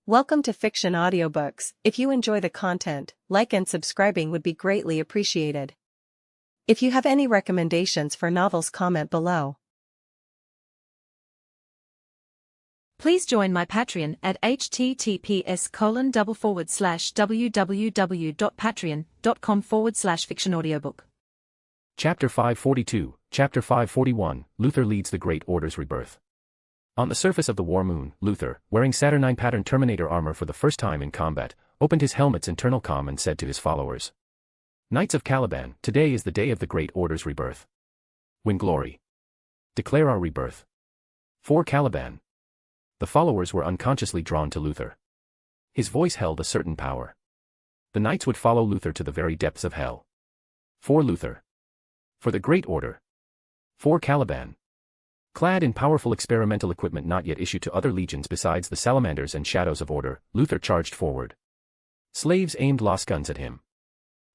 Welcome to Fiction Audiobooks. If you enjoy the content, like and subscribing would be greatly appreciated. If you have any recommendations for novels, comment below. Please join my Patreon at https://www.patreon.com/fictionaudiobook. Chapter 542, Chapter 541, Luther leads the Great Order's rebirth. On the surface of the War Moon, Luther, wearing Saturnine pattern Terminator armor for the first time in combat, opened his helmet's internal comm and said to his followers, "Knights of Caliban, today is the day of the Great Order's rebirth. Win glory. Declare our rebirth. For Caliban." The followers were unconsciously drawn to Luther. His voice held a certain power. The knights would follow Luther to the very depths of hell. For Luther. For the Great Order. For Caliban. Clad in powerful experimental equipment not yet issued to other legions besides the Salamanders and Shadows of Order, Luther charged forward. Slaves aimed lost guns at him.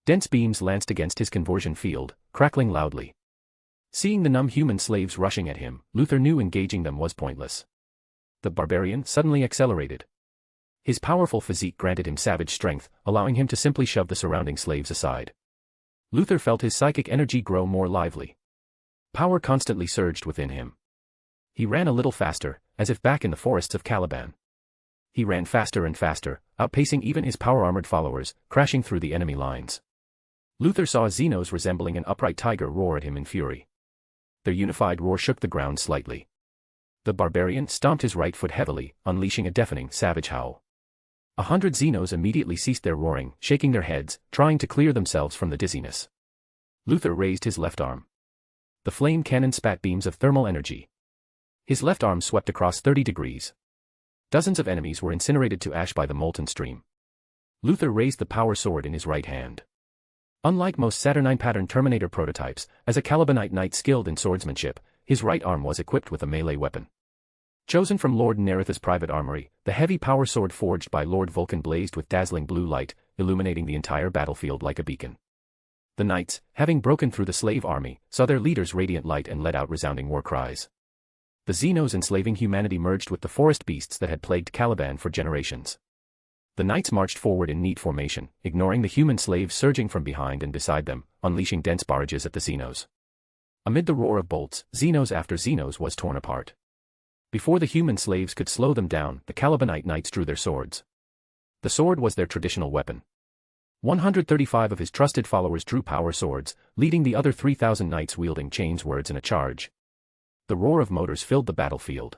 Dense beams lanced against his conversion field, crackling loudly. Seeing the numb human slaves rushing at him, Luther knew engaging them was pointless. The barbarian suddenly accelerated. His powerful physique granted him savage strength, allowing him to simply shove the surrounding slaves aside. Luther felt his psychic energy grow more lively. Power constantly surged within him. He ran a little faster, as if back in the forests of Caliban. He ran faster and faster, outpacing even his power-armored followers, crashing through the enemy lines. Luther saw Xenos resembling an upright tiger roar at him in fury. Their unified roar shook the ground slightly. The barbarian stomped his right foot heavily, unleashing a deafening, savage howl. 100 Xenos immediately ceased their roaring, shaking their heads, trying to clear themselves from the dizziness. Luther raised his left arm. The flame cannon spat beams of thermal energy. His left arm swept across 30 degrees. Dozens of enemies were incinerated to ash by the molten stream. Luther raised the power sword in his right hand. Unlike most Saturnine pattern Terminator prototypes, as a Calibanite knight skilled in swordsmanship, his right arm was equipped with a melee weapon. Chosen from Lord Nareth's private armory, the heavy power sword forged by Lord Vulcan blazed with dazzling blue light, illuminating the entire battlefield like a beacon. The knights, having broken through the slave army, saw their leader's radiant light and let out resounding war cries. The Xenos enslaving humanity merged with the forest beasts that had plagued Caliban for generations. The knights marched forward in neat formation, ignoring the human slaves surging from behind and beside them, unleashing dense barrages at the Xenos. Amid the roar of bolts, Xenos after Xenos was torn apart. Before the human slaves could slow them down, the Calibanite knights drew their swords. The sword was their traditional weapon. 135 of his trusted followers drew power swords, leading the other 3,000 knights wielding chain swords in a charge. The roar of motors filled the battlefield.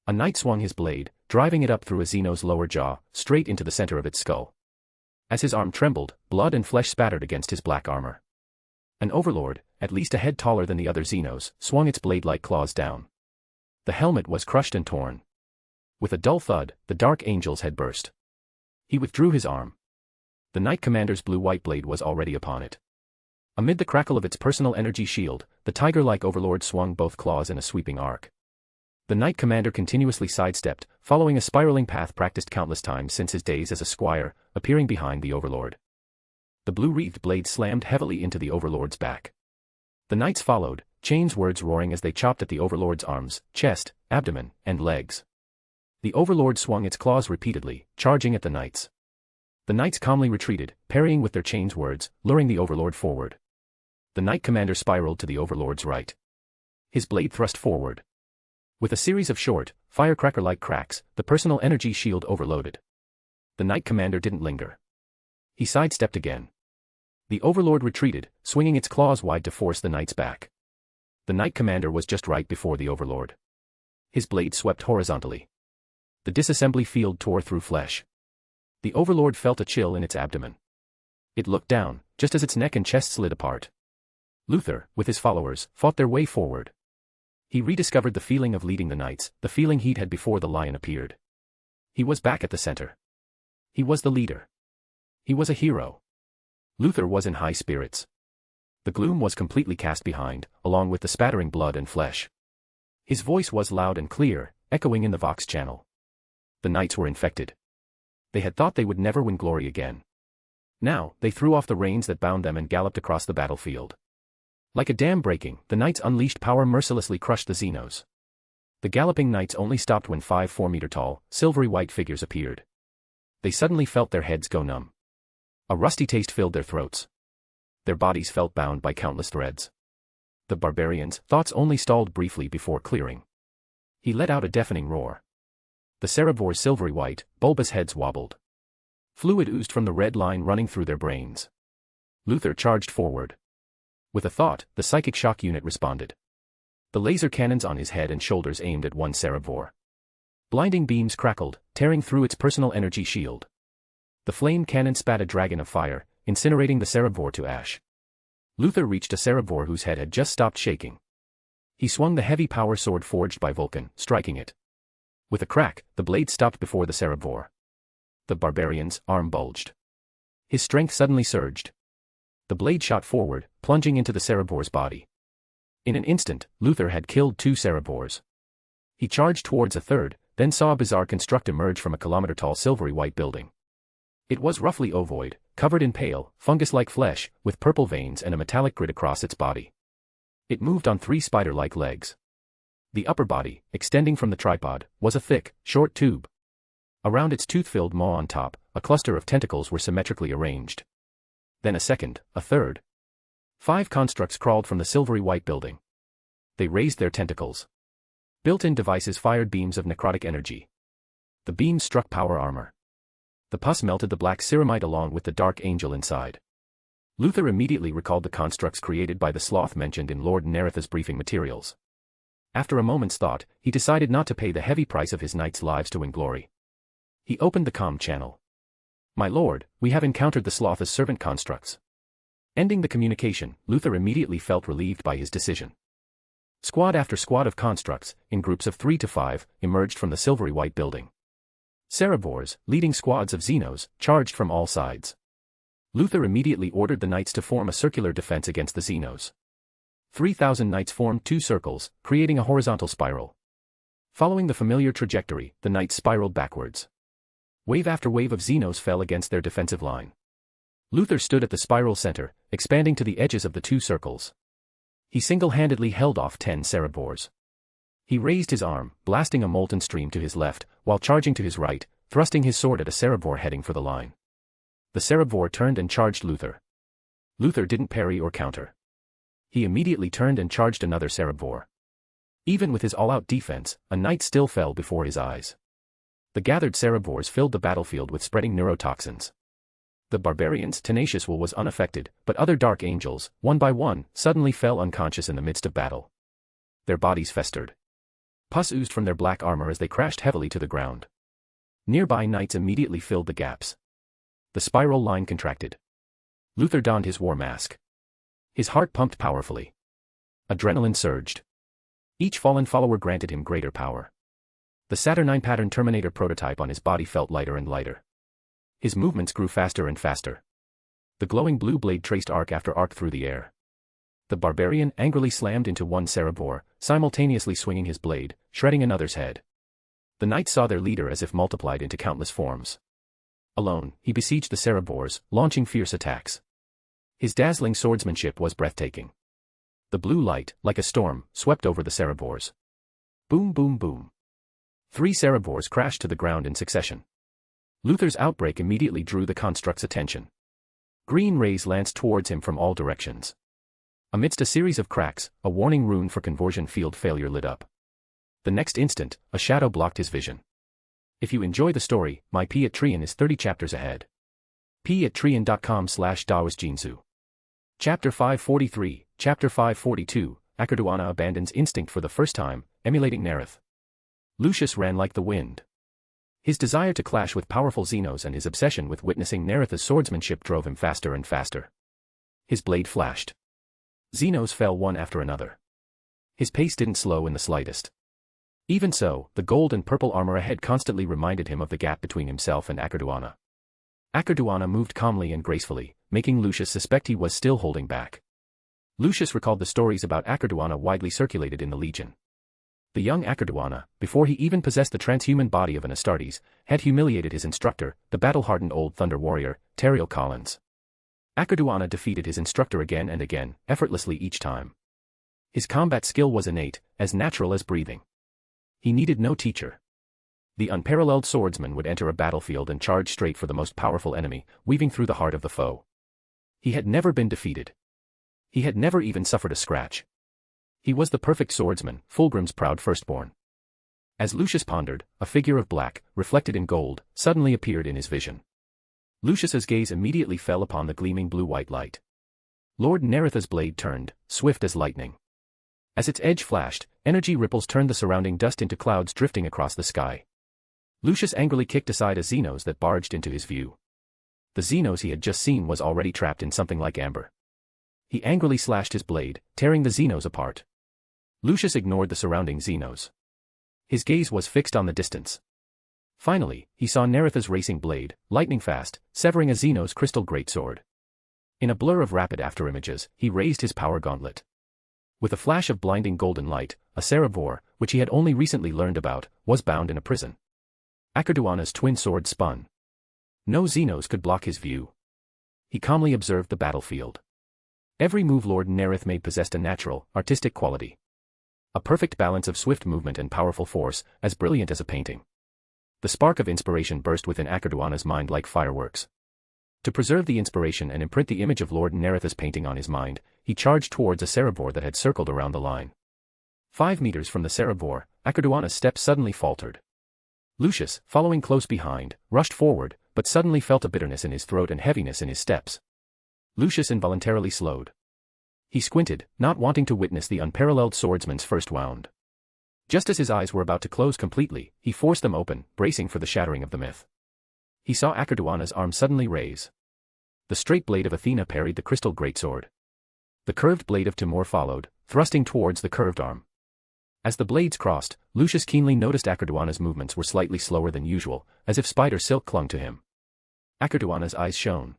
A knight swung his blade, driving it up through a Xeno's lower jaw, straight into the center of its skull. As his arm trembled, blood and flesh spattered against his black armor. An overlord, at least a head taller than the other Xenos, swung its blade-like claws down. The helmet was crushed and torn. With a dull thud, the Dark Angel's head burst. He withdrew his arm. The Knight Commander's blue-white blade was already upon it. Amid the crackle of its personal energy shield, the tiger-like overlord swung both claws in a sweeping arc. The Knight Commander continuously sidestepped, following a spiraling path practiced countless times since his days as a squire, appearing behind the overlord. The blue-wreathed blade slammed heavily into the overlord's back. The knights followed, chains words roaring as they chopped at the overlord's arms, chest, abdomen, and legs. The overlord swung its claws repeatedly, charging at the knights. The knights calmly retreated, parrying with their chains words, luring the overlord forward. The Knight Commander spiraled to the overlord's right. His blade thrust forward. With a series of short, firecracker-like cracks, the personal energy shield overloaded. The Knight Commander didn't linger. He sidestepped again. The overlord retreated, swinging its claws wide to force the knights back. The Knight Commander was just right before the overlord. His blade swept horizontally. The disassembly field tore through flesh. The overlord felt a chill in its abdomen. It looked down, just as its neck and chest slid apart. Luther, with his followers, fought their way forward. He rediscovered the feeling of leading the knights, the feeling he'd had before the lion appeared. He was back at the center. He was the leader. He was a hero. Luther was in high spirits. The gloom was completely cast behind, along with the spattering blood and flesh. His voice was loud and clear, echoing in the Vox channel. The knights were infected. They had thought they would never win glory again. Now, they threw off the reins that bound them and galloped across the battlefield. Like a dam breaking, the knights' unleashed power mercilessly crushed the Xenos. The galloping knights only stopped when 5 4-meter-tall, silvery white figures appeared. They suddenly felt their heads go numb. A rusty taste filled their throats. Their bodies felt bound by countless threads. The barbarian's thoughts only stalled briefly before clearing. He let out a deafening roar. The Cerebor's silvery white, bulbous heads wobbled. Fluid oozed from the red line running through their brains. Luther charged forward. With a thought, the psychic shock unit responded. The laser cannons on his head and shoulders aimed at one Cerebor. Blinding beams crackled, tearing through its personal energy shield. The flame cannon spat a dragon of fire, incinerating the Cerebor to ash. Luther reached a Cerebor whose head had just stopped shaking. He swung the heavy power sword forged by Vulcan, striking it. With a crack, the blade stopped before the Cerebor. The barbarian's arm bulged. His strength suddenly surged. The blade shot forward, plunging into the Cerebor's body. In an instant, Luther had killed 2 Cerebors. He charged towards a third, then saw a bizarre construct emerge from a kilometer-tall silvery white building. It was roughly ovoid, covered in pale, fungus-like flesh, with purple veins and a metallic grid across its body. It moved on 3 spider-like legs. The upper body, extending from the tripod, was a thick, short tube. Around its tooth-filled maw on top, a cluster of tentacles were symmetrically arranged. Then a second, a third. 5 constructs crawled from the silvery white building. They raised their tentacles. Built-in devices fired beams of necrotic energy. The beams struck power armor. The pus melted the black ceramite along with the dark angel inside. Luther immediately recalled the constructs created by the sloth mentioned in Lord Nareth's briefing materials. After a moment's thought, he decided not to pay the heavy price of his knights' lives to win glory. He opened the comm channel. "My lord, we have encountered the sloth's servant constructs." Ending the communication, Luther immediately felt relieved by his decision. Squad after squad of constructs, in groups of 3 to 5, emerged from the silvery white building. Cerebors, leading squads of Xenos, charged from all sides. Luther immediately ordered the knights to form a circular defense against the Xenos. 3,000 knights formed 2 circles, creating a horizontal spiral. Following the familiar trajectory, the knights spiraled backwards. Wave after wave of Xenos fell against their defensive line. Luther stood at the spiral center, expanding to the edges of the 2 circles. He single-handedly held off 10 Cerebors. He raised his arm, blasting a molten stream to his left, while charging to his right, thrusting his sword at a Cerebor heading for the line. The Cerebor turned and charged Luther. Luther didn't parry or counter. He immediately turned and charged another Cerebor. Even with his all-out defense, a knight still fell before his eyes. The gathered Cerebors filled the battlefield with spreading neurotoxins. The barbarian's tenacious will was unaffected, but other dark angels, one by one, suddenly fell unconscious in the midst of battle. Their bodies festered. Pus oozed from their black armor as they crashed heavily to the ground. Nearby knights immediately filled the gaps. The spiral line contracted. Luther donned his war mask. His heart pumped powerfully. Adrenaline surged. Each fallen follower granted him greater power. The Saturnine pattern Terminator prototype on his body felt lighter and lighter. His movements grew faster and faster. The glowing blue blade traced arc after arc through the air. The barbarian angrily slammed into one Cerebor, simultaneously swinging his blade, shredding another's head. The knights saw their leader as if multiplied into countless forms. Alone, he besieged the Cerebors, launching fierce attacks. His dazzling swordsmanship was breathtaking. The blue light, like a storm, swept over the Cerebors. Boom boom boom. 3 Cerebors crashed to the ground in succession. Luther's outbreak immediately drew the construct's attention. Green rays lanced towards him from all directions. Amidst a series of cracks, a warning rune for conversion field failure lit up. The next instant, a shadow blocked his vision. If you enjoy the story, my Patreon is 30 chapters ahead. patreon.com/dawasjinsu. Chapter 543, Chapter 542, Akerduana abandons instinct for the first time, emulating Nareth. Lucius ran like the wind. His desire to clash with powerful Xenos and his obsession with witnessing Nareth's swordsmanship drove him faster and faster. His blade flashed. Xenos fell one after another. His pace didn't slow in the slightest. Even so, the gold and purple armor ahead constantly reminded him of the gap between himself and Akerduana. Akerduana moved calmly and gracefully, making Lucius suspect he was still holding back. Lucius recalled the stories about Akerduana widely circulated in the Legion. The young Akerduana, before he even possessed the transhuman body of an Astartes, had humiliated his instructor, the battle-hardened old thunder warrior, Teriel Collins. Akerduana defeated his instructor again and again, effortlessly each time. His combat skill was innate, as natural as breathing. He needed no teacher. The unparalleled swordsman would enter a battlefield and charge straight for the most powerful enemy, weaving through the heart of the foe. He had never been defeated. He had never even suffered a scratch. He was the perfect swordsman, Fulgrim's proud firstborn. As Lucius pondered, a figure of black, reflected in gold, suddenly appeared in his vision. Lucius's gaze immediately fell upon the gleaming blue-white light. Lord Nareth's blade turned, swift as lightning. As its edge flashed, energy ripples turned the surrounding dust into clouds drifting across the sky. Lucius angrily kicked aside a Xenos that barged into his view. The Xenos he had just seen was already trapped in something like amber. He angrily slashed his blade, tearing the Xenos apart. Lucius ignored the surrounding Xenos. His gaze was fixed on the distance. Finally, he saw Nareth's racing blade, lightning fast, severing a Xenos crystal greatsword. In a blur of rapid afterimages, he raised his power gauntlet. With a flash of blinding golden light, a Cerebor, which he had only recently learned about, was bound in a prison. Akerduana's twin sword spun. No Xenos could block his view. He calmly observed the battlefield. Every move Lord Nareth made possessed a natural, artistic quality. A perfect balance of swift movement and powerful force, as brilliant as a painting. The spark of inspiration burst within Akerduana's mind like fireworks. To preserve the inspiration and imprint the image of Lord Nareth's painting on his mind, he charged towards a Cerebor that had circled around the line. 5 meters from the Cerebor, Akerduana's steps suddenly faltered. Lucius, following close behind, rushed forward, but suddenly felt a bitterness in his throat and heaviness in his steps. Lucius involuntarily slowed. He squinted, not wanting to witness the unparalleled swordsman's first wound. Just as his eyes were about to close completely, he forced them open, bracing for the shattering of the myth. He saw Akerduana's arm suddenly raise. The straight blade of Athena parried the crystal greatsword. The curved blade of Timur followed, thrusting towards the curved arm. As the blades crossed, Lucius keenly noticed Akerduana's movements were slightly slower than usual, as if spider silk clung to him. Akerduana's eyes shone.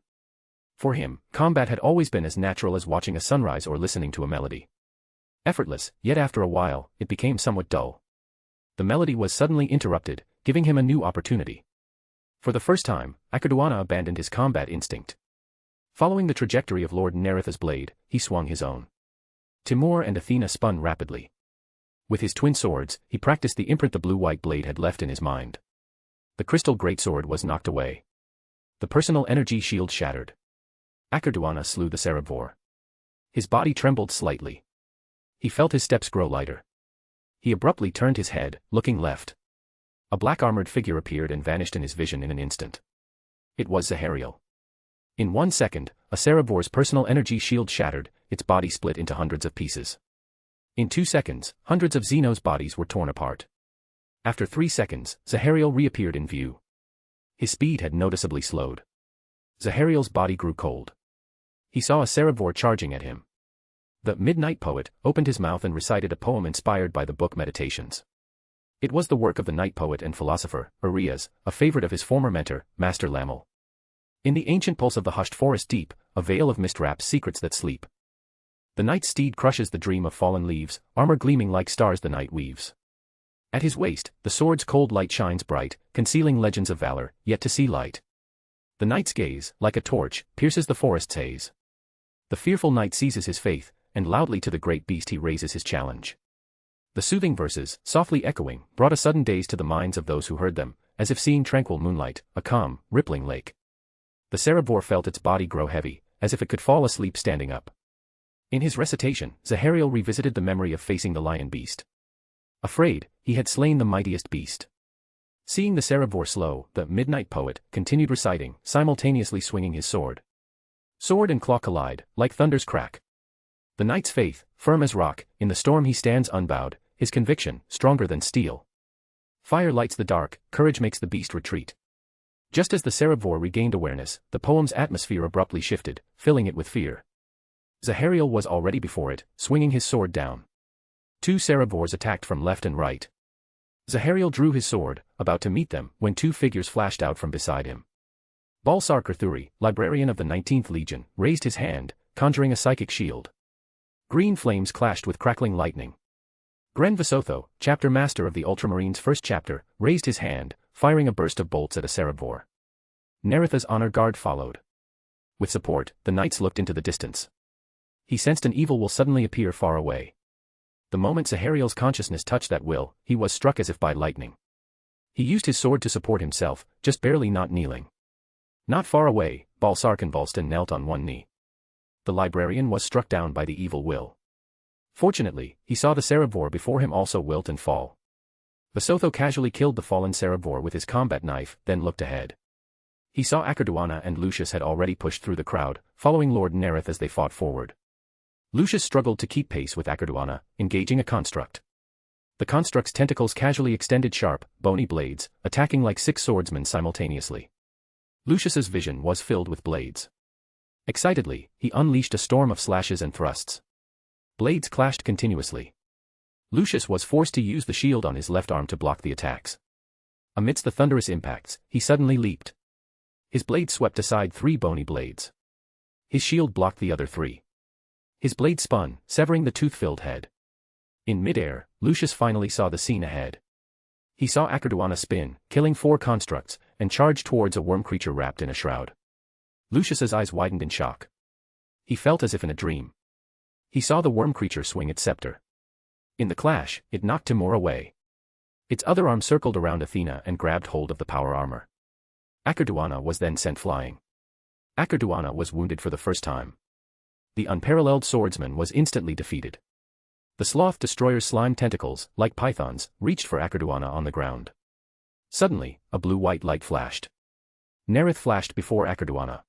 For him, combat had always been as natural as watching a sunrise or listening to a melody. Effortless, yet after a while, it became somewhat dull. The melody was suddenly interrupted, giving him a new opportunity. For the first time, Akerduana abandoned his combat instinct. Following the trajectory of Lord Nareth's blade, he swung his own. Timur and Athena spun rapidly. With his twin swords, he practiced the imprint the blue-white blade had left in his mind. The crystal greatsword was knocked away. The personal energy shield shattered. Akerduana slew the Cerebor. His body trembled slightly. He felt his steps grow lighter. He abruptly turned his head, looking left. A black-armored figure appeared and vanished in his vision in an instant. It was Zahariel. In 1 second, a Cerebor's personal energy shield shattered, its body split into hundreds of pieces. In 2 seconds, hundreds of Xenos' bodies were torn apart. After 3 seconds, Zahariel reappeared in view. His speed had noticeably slowed. Zahariel's body grew cold. He saw a Cerebor charging at him. The Midnight Poet opened his mouth and recited a poem inspired by the book Meditations. It was the work of the night poet and philosopher, Arias, a favorite of his former mentor, Master Lamel. In the ancient pulse of the hushed forest deep, a veil of mist wraps secrets that sleep. The night steed crushes the dream of fallen leaves, armor gleaming like stars the night weaves. At his waist, the sword's cold light shines bright, concealing legends of valor, yet to see light. The night's gaze, like a torch, pierces the forest's haze. The fearful night seizes his faith, and loudly to the great beast he raises his challenge. The soothing verses, softly echoing, brought a sudden daze to the minds of those who heard them, as if seeing tranquil moonlight, a calm, rippling lake. The Cerebor felt its body grow heavy, as if it could fall asleep standing up. In his recitation, Zahariel revisited the memory of facing the lion beast. Afraid, he had slain the mightiest beast. Seeing the Cerebor slow, the Midnight Poet continued reciting, simultaneously swinging his sword. Sword and claw collide, like thunder's crack. The knight's faith, firm as rock, in the storm he stands unbowed, his conviction, stronger than steel. Fire lights the dark, courage makes the beast retreat. Just as the Cerebor regained awareness, the poem's atmosphere abruptly shifted, filling it with fear. Zahariel was already before it, swinging his sword down. 2 Cerebors attacked from left and right. Zahariel drew his sword, about to meet them, when 2 figures flashed out from beside him. Balsar Kerthuri, librarian of the 19th Legion, raised his hand, conjuring a psychic shield. Green flames clashed with crackling lightning. Gren Visotho, chapter master of the Ultramarines' first chapter, raised his hand, firing a burst of bolts at a Cerebor. Nareth's honor guard followed. With support, the knights looked into the distance. He sensed an evil will suddenly appear far away. The moment Zahariel's consciousness touched that will, he was struck as if by lightning. He used his sword to support himself, just barely not kneeling. Not far away, Balsar convulsed and knelt on one knee. The librarian was struck down by the evil will. Fortunately, he saw the Cerebor before him also wilt and fall. Vasotho casually killed the fallen Cerebor with his combat knife, then looked ahead. He saw Acarduana and Lucius had already pushed through the crowd, following Lord Nareth as they fought forward. Lucius struggled to keep pace with Acarduana, engaging a construct. The construct's tentacles casually extended sharp, bony blades, attacking like 6 swordsmen simultaneously. Lucius's vision was filled with blades. Excitedly, he unleashed a storm of slashes and thrusts. Blades clashed continuously. Lucius was forced to use the shield on his left arm to block the attacks. Amidst the thunderous impacts, he suddenly leaped. His blade swept aside 3 bony blades. His shield blocked the other 3. His blade spun, severing the tooth-filled head. In midair, Lucius finally saw the scene ahead. He saw Acarduana spin, killing 4 constructs, and charge towards a worm creature wrapped in a shroud. Lucius's eyes widened in shock. He felt as if in a dream. He saw the worm creature swing its scepter. In the clash, it knocked Timur away. Its other arm circled around Athena and grabbed hold of the power armor. Acarduana was then sent flying. Acarduana was wounded for the first time. The unparalleled swordsman was instantly defeated. The sloth destroyer's slime tentacles, like pythons, reached for Acarduana on the ground. Suddenly, a blue-white light flashed. Nareth flashed before Acarduana.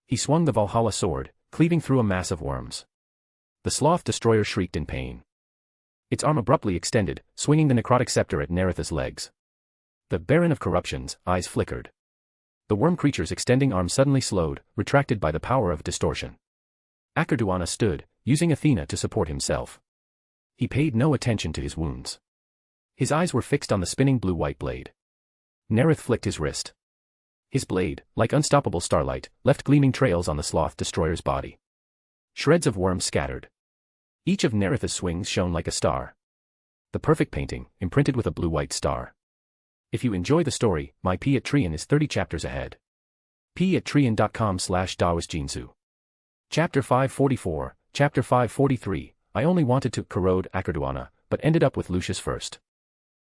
He swung the Valhalla sword, cleaving through a mass of worms. The sloth destroyer shrieked in pain. Its arm abruptly extended, swinging the necrotic scepter at Nareth's legs. The Baron of Corruption's eyes flickered. The worm creature's extending arm suddenly slowed, retracted by the power of distortion. Acarduana stood, using Athena to support himself. He paid no attention to his wounds. His eyes were fixed on the spinning blue-white blade. Nareth flicked his wrist. His blade, like unstoppable starlight, left gleaming trails on the sloth destroyer's body. Shreds of worms scattered. Each of Nareth's swings shone like a star. The perfect painting, imprinted with a blue-white star. If you enjoy the story, my Patreon is 30 chapters ahead. patreon.com/dawasjinsu. Chapter 544, Chapter 543, I only wanted to corrode Acarduana, but ended up with Lucius first.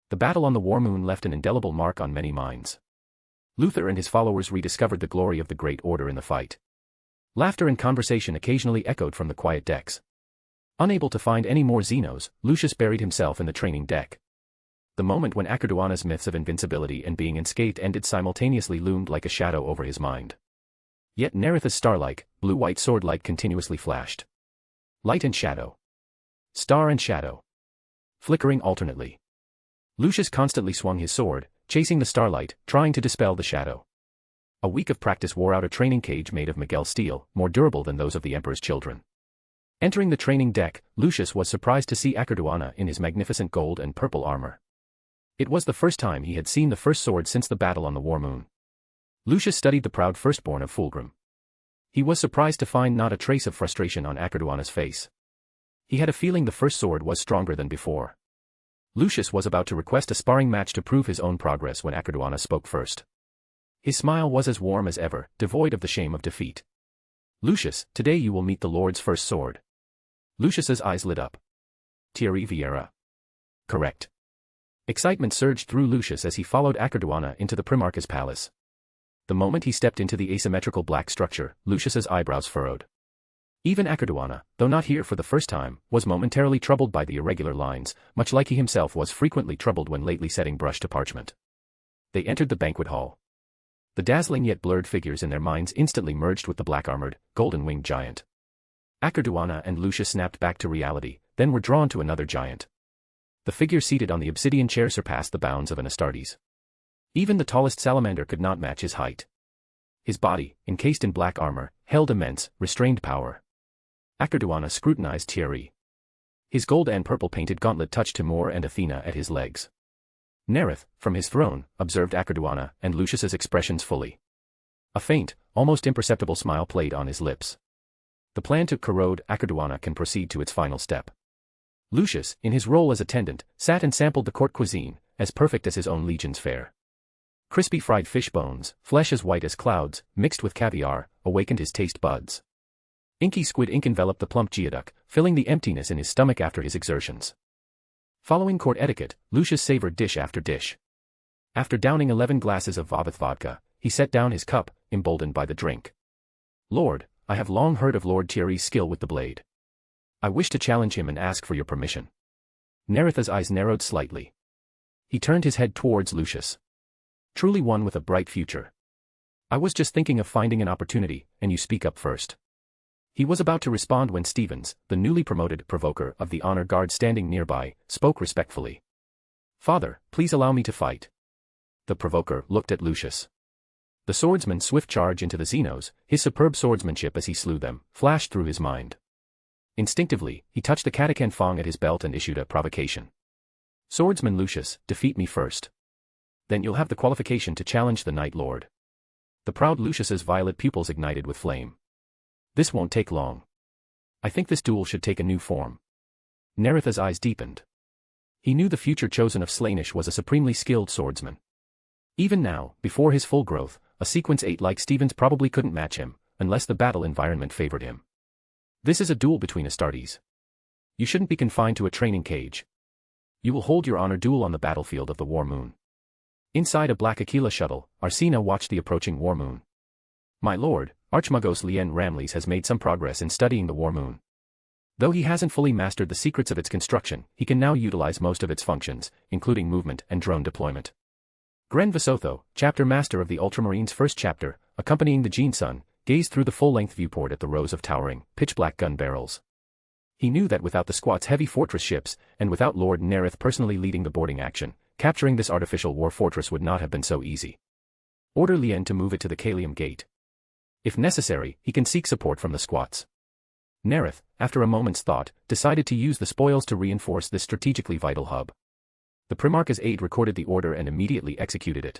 The battle on the War Moon left an indelible mark on many minds. Luther and his followers rediscovered the glory of the Great Order in the fight. Laughter and conversation occasionally echoed from the quiet decks. Unable to find any more Xenos, Lucius buried himself in the training deck. The moment when Acarduana's myths of invincibility and being unscathed ended simultaneously loomed like a shadow over his mind. Yet Nareth's star-like, blue-white sword light continuously flashed. Light and shadow. Star and shadow. Flickering alternately. Lucius constantly swung his sword, chasing the starlight, trying to dispel the shadow. A week of practice wore out a training cage made of Miguel steel, more durable than those of the Emperor's children. Entering the training deck, Lucius was surprised to see Acarduana in his magnificent gold and purple armor. It was the first time he had seen the first sword since the battle on the War Moon. Lucius studied the proud firstborn of Fulgrim. He was surprised to find not a trace of frustration on Acarduana's face. He had a feeling the first sword was stronger than before. Lucius was about to request a sparring match to prove his own progress when Acarduana spoke first. His smile was as warm as ever, devoid of the shame of defeat. Lucius, today you will meet the Lord's first sword. Lucius's eyes lit up. Thierry Vieira. Correct. Excitement surged through Lucius as he followed Acarduana into the Primarch's palace. The moment he stepped into the asymmetrical black structure, Lucius's eyebrows furrowed. Even Acarduana, though not here for the first time, was momentarily troubled by the irregular lines, much like he himself was frequently troubled when lately setting brush to parchment. They entered the banquet hall. The dazzling yet blurred figures in their minds instantly merged with the black-armored, golden-winged giant. Acarduana and Lucius snapped back to reality, then were drawn to another giant. The figure seated on the obsidian chair surpassed the bounds of an Astartes. Even the tallest salamander could not match his height. His body, encased in black armor, held immense, restrained power. Acarduana scrutinized Thierry. His gold and purple painted gauntlet touched Timur and Athena at his legs. Nareth, from his throne, observed Acarduana and Lucius's expressions fully. A faint, almost imperceptible smile played on his lips. The plan to corrode Acarduana can proceed to its final step. Lucius, in his role as attendant, sat and sampled the court cuisine, as perfect as his own legion's fare. Crispy fried fish bones, flesh as white as clouds, mixed with caviar, awakened his taste buds. Inky squid ink enveloped the plump geoduck, filling the emptiness in his stomach after his exertions. Following court etiquette, Lucius savored dish after dish. After downing 11 glasses of Vavith vodka, he set down his cup, emboldened by the drink. Lord, I have long heard of Lord Thierry's skill with the blade. I wish to challenge him and ask for your permission. Nareth's eyes narrowed slightly. He turned his head towards Lucius. Truly one with a bright future. I was just thinking of finding an opportunity, and you speak up first. He was about to respond when Stevens, the newly promoted provoker of the honor guard standing nearby, spoke respectfully. Father, please allow me to fight. The provoker looked at Lucius. The swordsman's swift charge into the Xenos, his superb swordsmanship as he slew them, flashed through his mind. Instinctively, he touched the catachan fong at his belt and issued a provocation. Swordsman Lucius, defeat me first. Then you'll have the qualification to challenge the Night Lord. The proud Lucius's violet pupils ignited with flame. This won't take long. I think this duel should take a new form. Nareth's eyes deepened. He knew the future chosen of Slaanesh was a supremely skilled swordsman. Even now, before his full growth, a Sequence 8 like Stevens probably couldn't match him, unless the battle environment favored him. This is a duel between Astartes. You shouldn't be confined to a training cage. You will hold your honor duel on the battlefield of the War Moon. Inside a black Aquila shuttle, Arsena watched the approaching War Moon. My lord, Archmagos Lien Ramles has made some progress in studying the War Moon. Though he hasn't fully mastered the secrets of its construction, he can now utilize most of its functions, including movement and drone deployment. Gren Visotho, chapter master of the Ultramarines' first chapter, accompanying the Gene Sun, gazed through the full-length viewport at the rows of towering, pitch-black gun barrels. He knew that without the squad's heavy fortress ships, and without Lord Nareth personally leading the boarding action, capturing this artificial war fortress would not have been so easy. Order Lien to move it to the Kalium Gate. If necessary, he can seek support from the squats. Nareth, after a moment's thought, decided to use the spoils to reinforce this strategically vital hub. The Primarch's aide recorded the order and immediately executed it.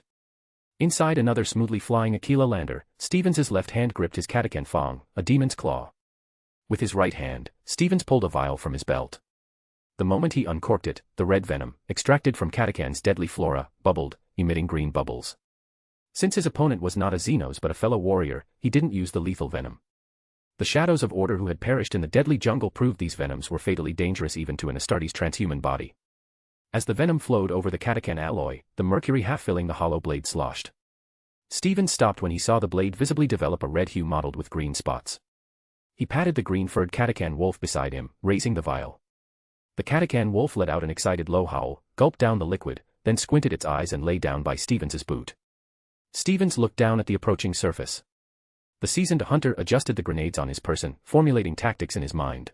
Inside another smoothly flying Aquila lander, Stevens's left hand gripped his catachan fong, a demon's claw. With his right hand, Stevens pulled a vial from his belt. The moment he uncorked it, the red venom, extracted from catachan's deadly flora, bubbled, emitting green bubbles. Since his opponent was not a Xenos but a fellow warrior, he didn't use the lethal venom. The shadows of order who had perished in the deadly jungle proved these venoms were fatally dangerous even to an Astartes transhuman body. As the venom flowed over the catachan alloy, the mercury half-filling the hollow blade sloshed. Stevens stopped when he saw the blade visibly develop a red hue mottled with green spots. He patted the green-furred catachan wolf beside him, raising the vial. The catachan wolf let out an excited low howl, gulped down the liquid, then squinted its eyes and lay down by Stevens's boot. Stevens looked down at the approaching surface. The seasoned hunter adjusted the grenades on his person, formulating tactics in his mind.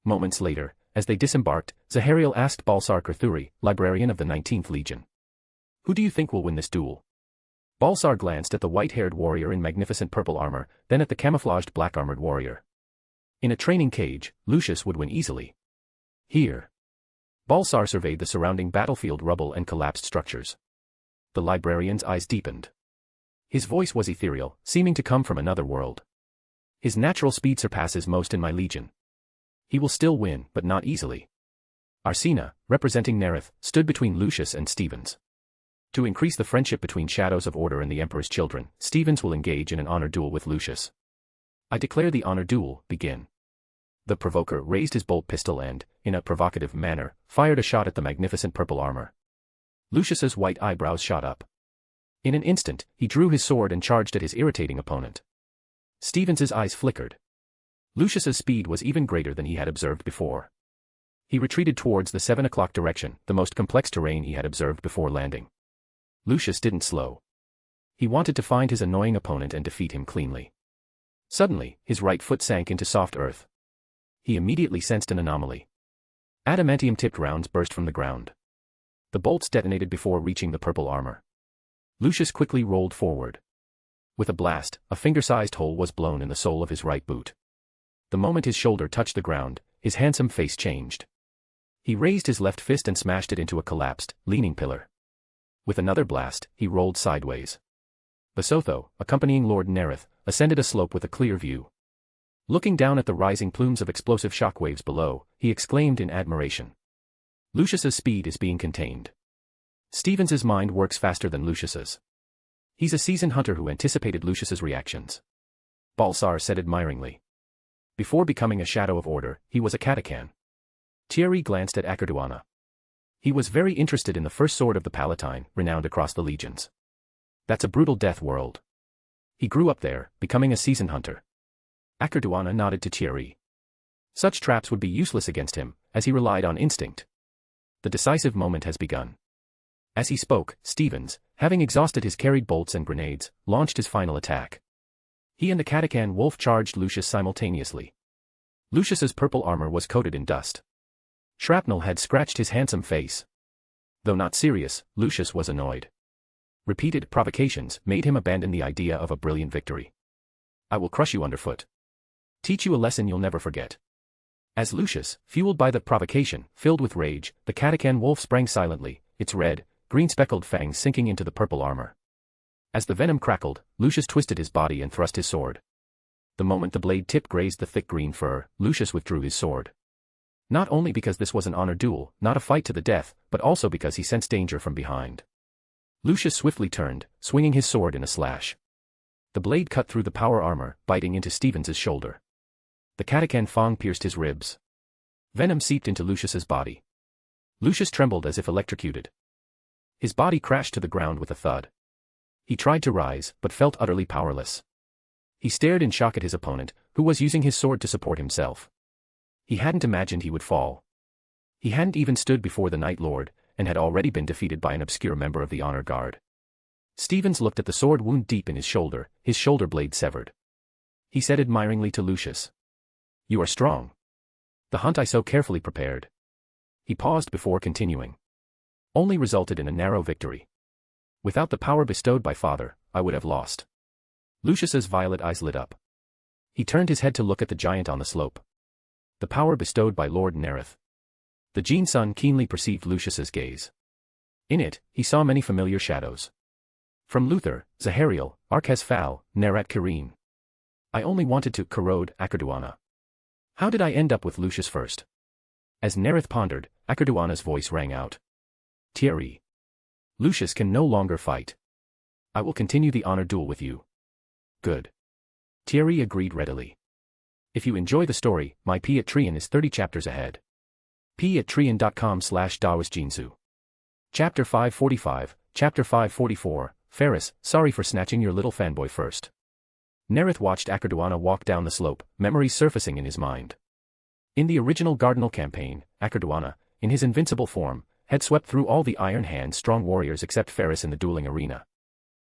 Moments later, as they disembarked, Zahariel asked Balsar Kurthuri, librarian of the 19th Legion. Who do you think will win this duel? Balsar glanced at the white-haired warrior in magnificent purple armor, then at the camouflaged black-armored warrior. In a training cage, Lucius would win easily. Here. Balsar surveyed the surrounding battlefield rubble and collapsed structures. The librarian's eyes deepened. His voice was ethereal, seeming to come from another world. His natural speed surpasses most in my legion. He will still win, but not easily. Arsena, representing Nareth, stood between Lucius and Stevens. To increase the friendship between Shadows of Order and the Emperor's children, Stevens will engage in an honor duel with Lucius. I declare the honor duel, begin. The provoker raised his bolt pistol and, in a provocative manner, fired a shot at the magnificent purple armor. Lucius's white eyebrows shot up. In an instant, he drew his sword and charged at his irritating opponent. Stevens's eyes flickered. Lucius's speed was even greater than he had observed before. He retreated towards the 7 o'clock direction, the most complex terrain he had observed before landing. Lucius didn't slow. He wanted to find his annoying opponent and defeat him cleanly. Suddenly, his right foot sank into soft earth. He immediately sensed an anomaly. Adamantium-tipped rounds burst from the ground. The bolts detonated before reaching the purple armor. Lucius quickly rolled forward. With a blast, a finger-sized hole was blown in the sole of his right boot. The moment his shoulder touched the ground, his handsome face changed. He raised his left fist and smashed it into a collapsed, leaning pillar. With another blast, he rolled sideways. Visotho, accompanying Lord Nareth, ascended a slope with a clear view. Looking down at the rising plumes of explosive shockwaves below, he exclaimed in admiration. Lucius's speed is being contained. Stevens's mind works faster than Lucius's. He's a seasoned hunter who anticipated Lucius's reactions. Balsar said admiringly. Before becoming a Shadow of Order, he was a catachan. Thierry glanced at Akerduana. He was very interested in the first sword of the Palatine, renowned across the legions. That's a brutal death world. He grew up there, becoming a seasoned hunter. Akerduana nodded to Thierry. Such traps would be useless against him, as he relied on instinct. The decisive moment has begun. As he spoke, Stevens, having exhausted his carried bolts and grenades, launched his final attack. He and the Catachan wolf charged Lucius simultaneously. Lucius's purple armor was coated in dust. Shrapnel had scratched his handsome face. Though not serious, Lucius was annoyed. Repeated provocations made him abandon the idea of a brilliant victory. I will crush you underfoot. Teach you a lesson you'll never forget. As Lucius, fueled by the provocation, filled with rage, the Catachan wolf sprang silently, its red, green-speckled fangs sinking into the purple armor. As the venom crackled, Lucius twisted his body and thrust his sword. The moment the blade tip grazed the thick green fur, Lucius withdrew his sword. Not only because this was an honor duel, not a fight to the death, but also because he sensed danger from behind. Lucius swiftly turned, swinging his sword in a slash. The blade cut through the power armor, biting into Stevens's shoulder. The Catachan fang pierced his ribs. Venom seeped into Lucius's body. Lucius trembled as if electrocuted. His body crashed to the ground with a thud. He tried to rise, but felt utterly powerless. He stared in shock at his opponent, who was using his sword to support himself. He hadn't imagined he would fall. He hadn't even stood before the Night Lord, and had already been defeated by an obscure member of the Honor Guard. Stevens looked at the sword wound deep in his shoulder blade severed. He said admiringly to Lucius, "You are strong. The hunt I so carefully prepared." He paused before continuing. "Only resulted in a narrow victory. Without the power bestowed by Father, I would have lost." Lucius's violet eyes lit up. He turned his head to look at the giant on the slope. The power bestowed by Lord Nareth. The Gene Sun keenly perceived Lucius's gaze. In it, he saw many familiar shadows. From Luther, Zahariel, Arkesphal, Nareth Kirene. I only wanted to corrode Akerduana. How did I end up with Lucius first? As Nareth pondered, Akerduana's voice rang out. Thierry. Lucius can no longer fight. I will continue the honor duel with you. Good. Thierry agreed readily. If you enjoy the story, my Patreon is 30 chapters ahead. patreon.com/DaosJinsu. Chapter 545, Chapter 544, Ferris, sorry for snatching your little fanboy first. Nareth watched Akerduana walk down the slope, memories surfacing in his mind. In the original Cardinal campaign, Akerduana, in his invincible form, had swept through all the Iron Hand's strong warriors except Ferris in the dueling arena.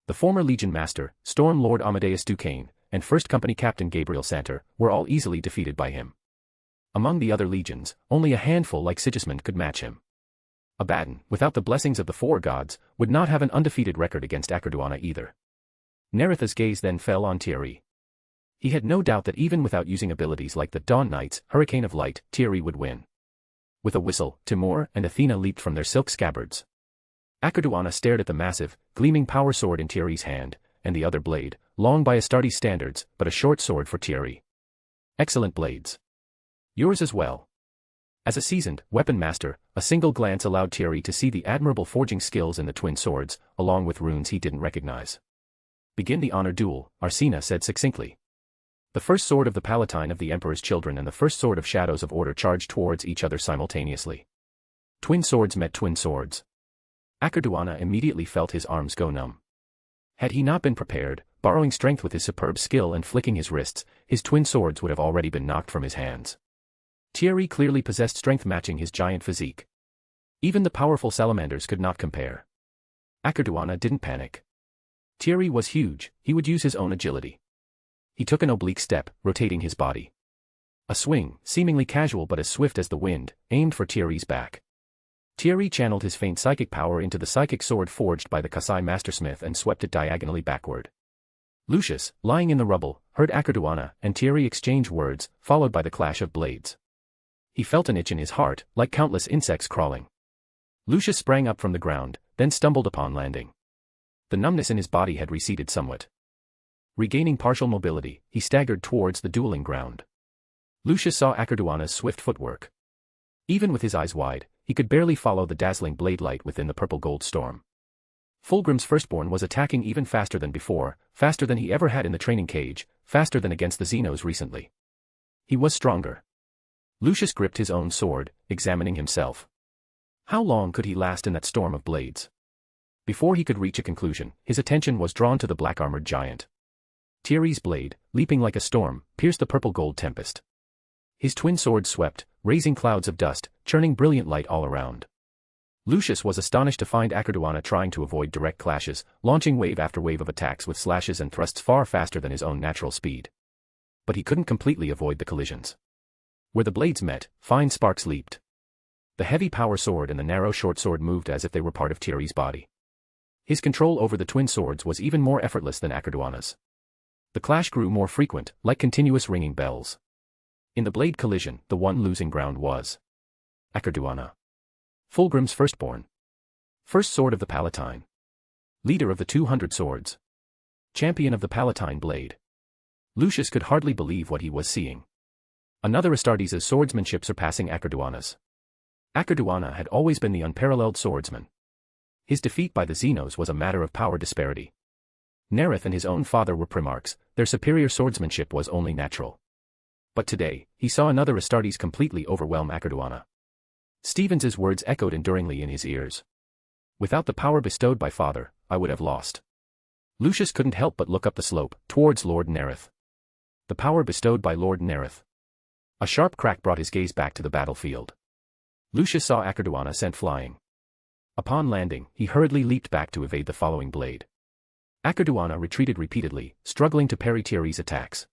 The former Legion Master, Storm Lord Amadeus Duquesne, and 1st Company Captain Gabriel Santer, were all easily defeated by him. Among the other legions, only a handful like Sigismund could match him. Abaddon, without the blessings of the four gods, would not have an undefeated record against Akerduana either. Nareth's gaze then fell on Thierry. He had no doubt that even without using abilities like the Dawn Knight's Hurricane of Light, Thierry would win. With a whistle, Timur and Athena leaped from their silk scabbards. Akerduana stared at the massive, gleaming power sword in Thierry's hand, and the other blade, long by Astartes standards, but a short sword for Thierry. Excellent blades. Yours as well. As a seasoned weapon master, a single glance allowed Thierry to see the admirable forging skills in the twin swords, along with runes he didn't recognize. Begin the honor duel, Arsena said succinctly. The first sword of the Palatine of the Emperor's children and the first sword of Shadows of Order charged towards each other simultaneously. Twin swords met twin swords. Akerduana immediately felt his arms go numb. Had he not been prepared, borrowing strength with his superb skill and flicking his wrists, his twin swords would have already been knocked from his hands. Thierry clearly possessed strength matching his giant physique. Even the powerful salamanders could not compare. Akerduana didn't panic. Thierry was huge, he would use his own agility. He took an oblique step, rotating his body. A swing, seemingly casual but as swift as the wind, aimed for Thierry's back. Thierry channeled his faint psychic power into the psychic sword forged by the Kasai mastersmith and swept it diagonally backward. Lucius, lying in the rubble, heard Akerduana and Thierry exchange words, followed by the clash of blades. He felt an itch in his heart, like countless insects crawling. Lucius sprang up from the ground, then stumbled upon landing. The numbness in his body had receded somewhat. Regaining partial mobility, he staggered towards the dueling ground. Lucius saw Akerduana's swift footwork. Even with his eyes wide, he could barely follow the dazzling blade light within the purple-gold storm. Fulgrim's firstborn was attacking even faster than before, faster than he ever had in the training cage, faster than against the Xenos recently. He was stronger. Lucius gripped his own sword, examining himself. How long could he last in that storm of blades? Before he could reach a conclusion, his attention was drawn to the black-armored giant. Thierry's blade, leaping like a storm, pierced the purple-gold tempest. His twin swords swept, raising clouds of dust, churning brilliant light all around. Lucius was astonished to find Akerduana trying to avoid direct clashes, launching wave after wave of attacks with slashes and thrusts far faster than his own natural speed. But he couldn't completely avoid the collisions. Where the blades met, fine sparks leaped. The heavy power sword and the narrow short sword moved as if they were part of Thierry's body. His control over the twin swords was even more effortless than Akerduana's. The clash grew more frequent, like continuous ringing bells. In the blade collision, the one losing ground was Akerduana, Fulgrim's firstborn. First sword of the Palatine. Leader of the 200 swords. Champion of the Palatine blade. Lucius could hardly believe what he was seeing. Another Astartes' swordsmanship surpassing Akerduana's. Akerduana had always been the unparalleled swordsman. His defeat by the Xenos was a matter of power disparity. Nareth and his own father were Primarchs, their superior swordsmanship was only natural. But today, he saw another Astartes completely overwhelm Akerduana. Stevens's words echoed enduringly in his ears. Without the power bestowed by father, I would have lost. Lucius couldn't help but look up the slope, towards Lord Nareth. The power bestowed by Lord Nareth. A sharp crack brought his gaze back to the battlefield. Lucius saw Akerduana sent flying. Upon landing, he hurriedly leaped back to evade the following blade. Akerduana retreated repeatedly, struggling to parry Thierry's attacks.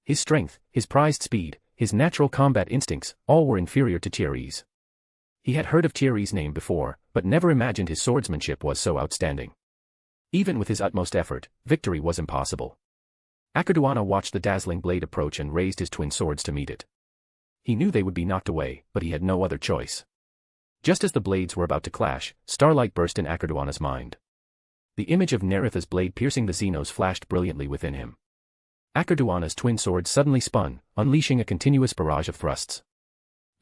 His strength, his prized speed, his natural combat instincts, all were inferior to Thierry's. He had heard of Thierry's name before, but never imagined his swordsmanship was so outstanding. Even with his utmost effort, victory was impossible. Akerduana watched the dazzling blade approach and raised his twin swords to meet it. He knew they would be knocked away, but he had no other choice. Just as the blades were about to clash, starlight burst in Akerduana's mind. The image of Nareth's blade piercing the Xenos flashed brilliantly within him. Akerduana's twin swords suddenly spun, unleashing a continuous barrage of thrusts.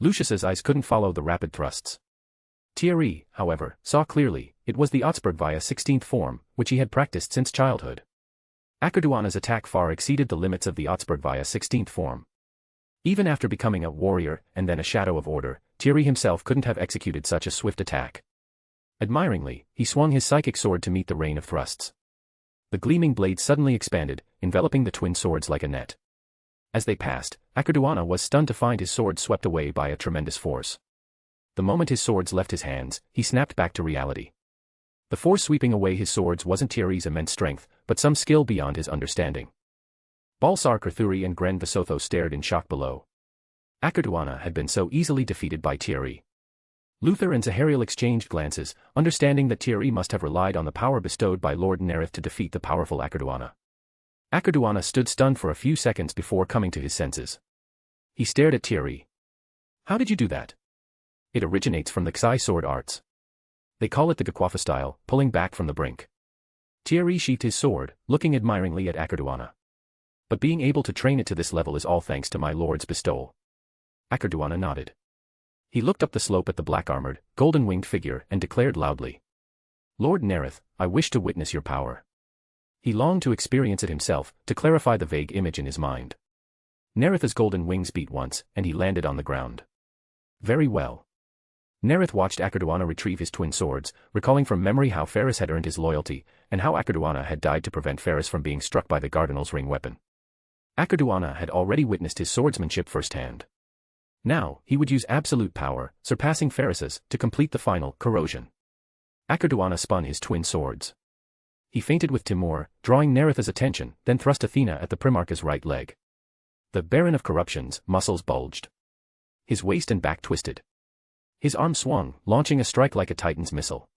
Lucius's eyes couldn't follow the rapid thrusts. Thierry, however, saw clearly, it was the Otsburg via 16th form, which he had practiced since childhood. Akerduana's attack far exceeded the limits of the Otsburg via 16th form. Even after becoming a warrior, and then a shadow of order, Thierry himself couldn't have executed such a swift attack. Admiringly, he swung his psychic sword to meet the rain of thrusts. The gleaming blade suddenly expanded, enveloping the twin swords like a net. As they passed, Akerduana was stunned to find his sword swept away by a tremendous force. The moment his swords left his hands, he snapped back to reality. The force sweeping away his swords wasn't Thierry's immense strength, but some skill beyond his understanding. Balsar Kurthuri and Gren Vesotho stared in shock below. Akerduana had been so easily defeated by Thierry. Luther and Zahariel exchanged glances, understanding that Thierry must have relied on the power bestowed by Lord Nareth to defeat the powerful Akerduana. Akerduana stood stunned for a few seconds before coming to his senses. He stared at Thierry. How did you do that? It originates from the Xai sword arts. They call it the Gakwafa style, pulling back from the brink. Thierry sheathed his sword, looking admiringly at Akerduana. But being able to train it to this level is all thanks to my lord's bestowal. Akerduana nodded. He looked up the slope at the black-armored, golden-winged figure and declared loudly. Lord Nareth, I wish to witness your power. He longed to experience it himself, to clarify the vague image in his mind. Nareth's golden wings beat once, and he landed on the ground. Very well. Nareth watched Akerduana retrieve his twin swords, recalling from memory how Ferris had earned his loyalty, and how Akerduana had died to prevent Ferris from being struck by the Cardinal's ring weapon. Akerduana had already witnessed his swordsmanship firsthand. Now, he would use absolute power, surpassing Ferris's, to complete the final corrosion. Akerduana spun his twin swords. He feinted with Timur, drawing Nareth's attention, then thrust Athena at the Primarch's right leg. The Baron of Corruption's muscles bulged. His waist and back twisted. His arm swung, launching a strike like a Titan's missile.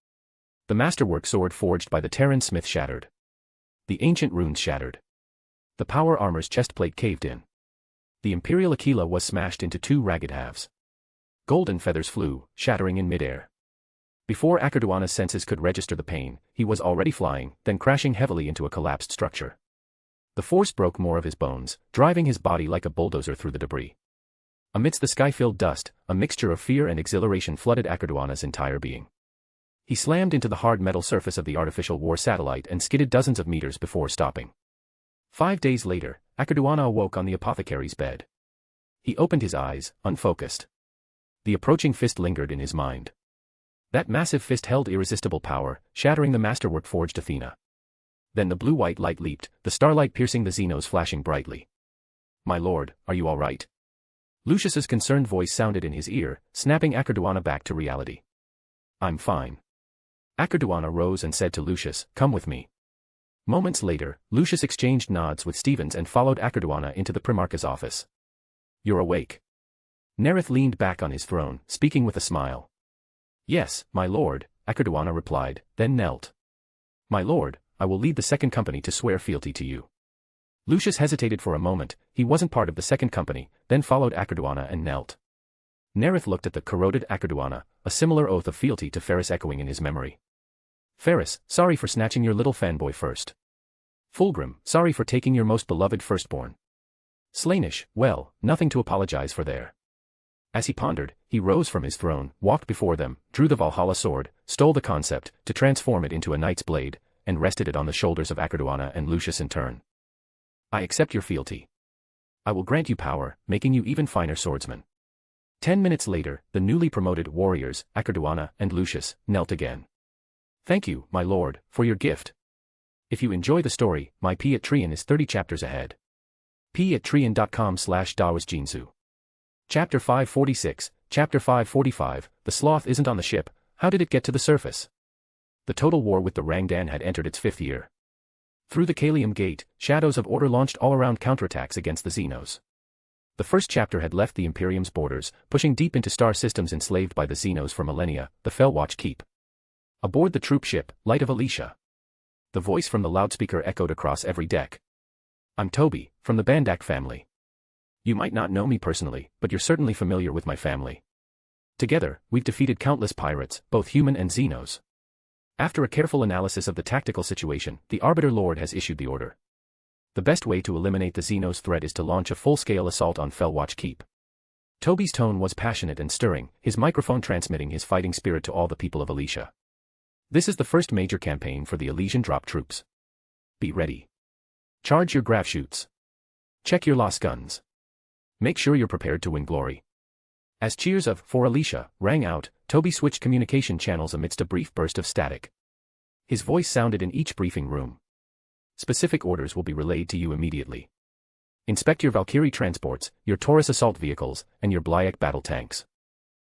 The masterwork sword forged by the Terran smith shattered. The ancient runes shattered. The power armor's chestplate caved in. The Imperial Aquila was smashed into two ragged halves. Golden feathers flew, shattering in midair. Before Akerduana's senses could register the pain, he was already flying, then crashing heavily into a collapsed structure. The force broke more of his bones, driving his body like a bulldozer through the debris. Amidst the sky-filled dust, a mixture of fear and exhilaration flooded Akerduana's entire being. He slammed into the hard metal surface of the artificial war satellite and skidded dozens of meters before stopping. 5 days later, Akerduana awoke on the apothecary's bed. He opened his eyes, unfocused. The approaching fist lingered in his mind. That massive fist held irresistible power, shattering the masterwork forged Athena. Then the blue-white light leaped, the starlight piercing the Xenos flashing brightly. "My lord, are you all right?" Lucius's concerned voice sounded in his ear, snapping Akerduana back to reality. "I'm fine." Akerduana rose and said to Lucius, "Come with me." Moments later, Lucius exchanged nods with Stevens and followed Akerduana into the Primarch's office. "You're awake." Nareth leaned back on his throne, speaking with a smile. "Yes, my lord," Akerduana replied, then knelt. "My lord, I will lead the second company to swear fealty to you." Lucius hesitated for a moment, he wasn't part of the second company, then followed Akerduana and knelt. Nareth looked at the corroded Akerduana, a similar oath of fealty to Ferris echoing in his memory. "Ferris, sorry for snatching your little fanboy first. Fulgrim, sorry for taking your most beloved firstborn. Slaanesh, well, nothing to apologize for there." As he pondered, he rose from his throne, walked before them, drew the Valhalla sword, stole the concept, to transform it into a knight's blade, and rested it on the shoulders of Akerduana and Lucius in turn. "I accept your fealty. I will grant you power, making you even finer swordsmen." 10 minutes later, the newly promoted warriors, Akerduana and Lucius, knelt again. "Thank you, my lord, for your gift. If you enjoy the story, my Patreon is 30 chapters ahead. patreon.com/dawasjinsu. Chapter 546, Chapter 545, The Sloth Isn't on the Ship, How Did It Get to the Surface? The total war with the Rangdan had entered its 5th year. Through the Kalium Gate, shadows of order launched all-around counterattacks against the Xenos. The first chapter had left the Imperium's borders, pushing deep into star systems enslaved by the Xenos for millennia, the Fellwatch Keep. Aboard the troop ship, Light of Alicia. The voice from the loudspeaker echoed across every deck. "I'm Toby, from the Bandak family. You might not know me personally, but you're certainly familiar with my family. Together, we've defeated countless pirates, both human and Xenos. After a careful analysis of the tactical situation, the Arbiter Lord has issued the order. The best way to eliminate the Xenos threat is to launch a full-scale assault on Fellwatch Keep." Toby's tone was passionate and stirring, his microphone transmitting his fighting spirit to all the people of Alicia. "This is the first major campaign for the Elysian drop troops. Be ready. Charge your grav chutes. Check your lost guns. Make sure you're prepared to win glory." As cheers of "For Alicia" rang out, Toby switched communication channels amidst a brief burst of static. His voice sounded in each briefing room. "Specific orders will be relayed to you immediately. Inspect your Valkyrie transports, your Taurus assault vehicles, and your Blyek battle tanks.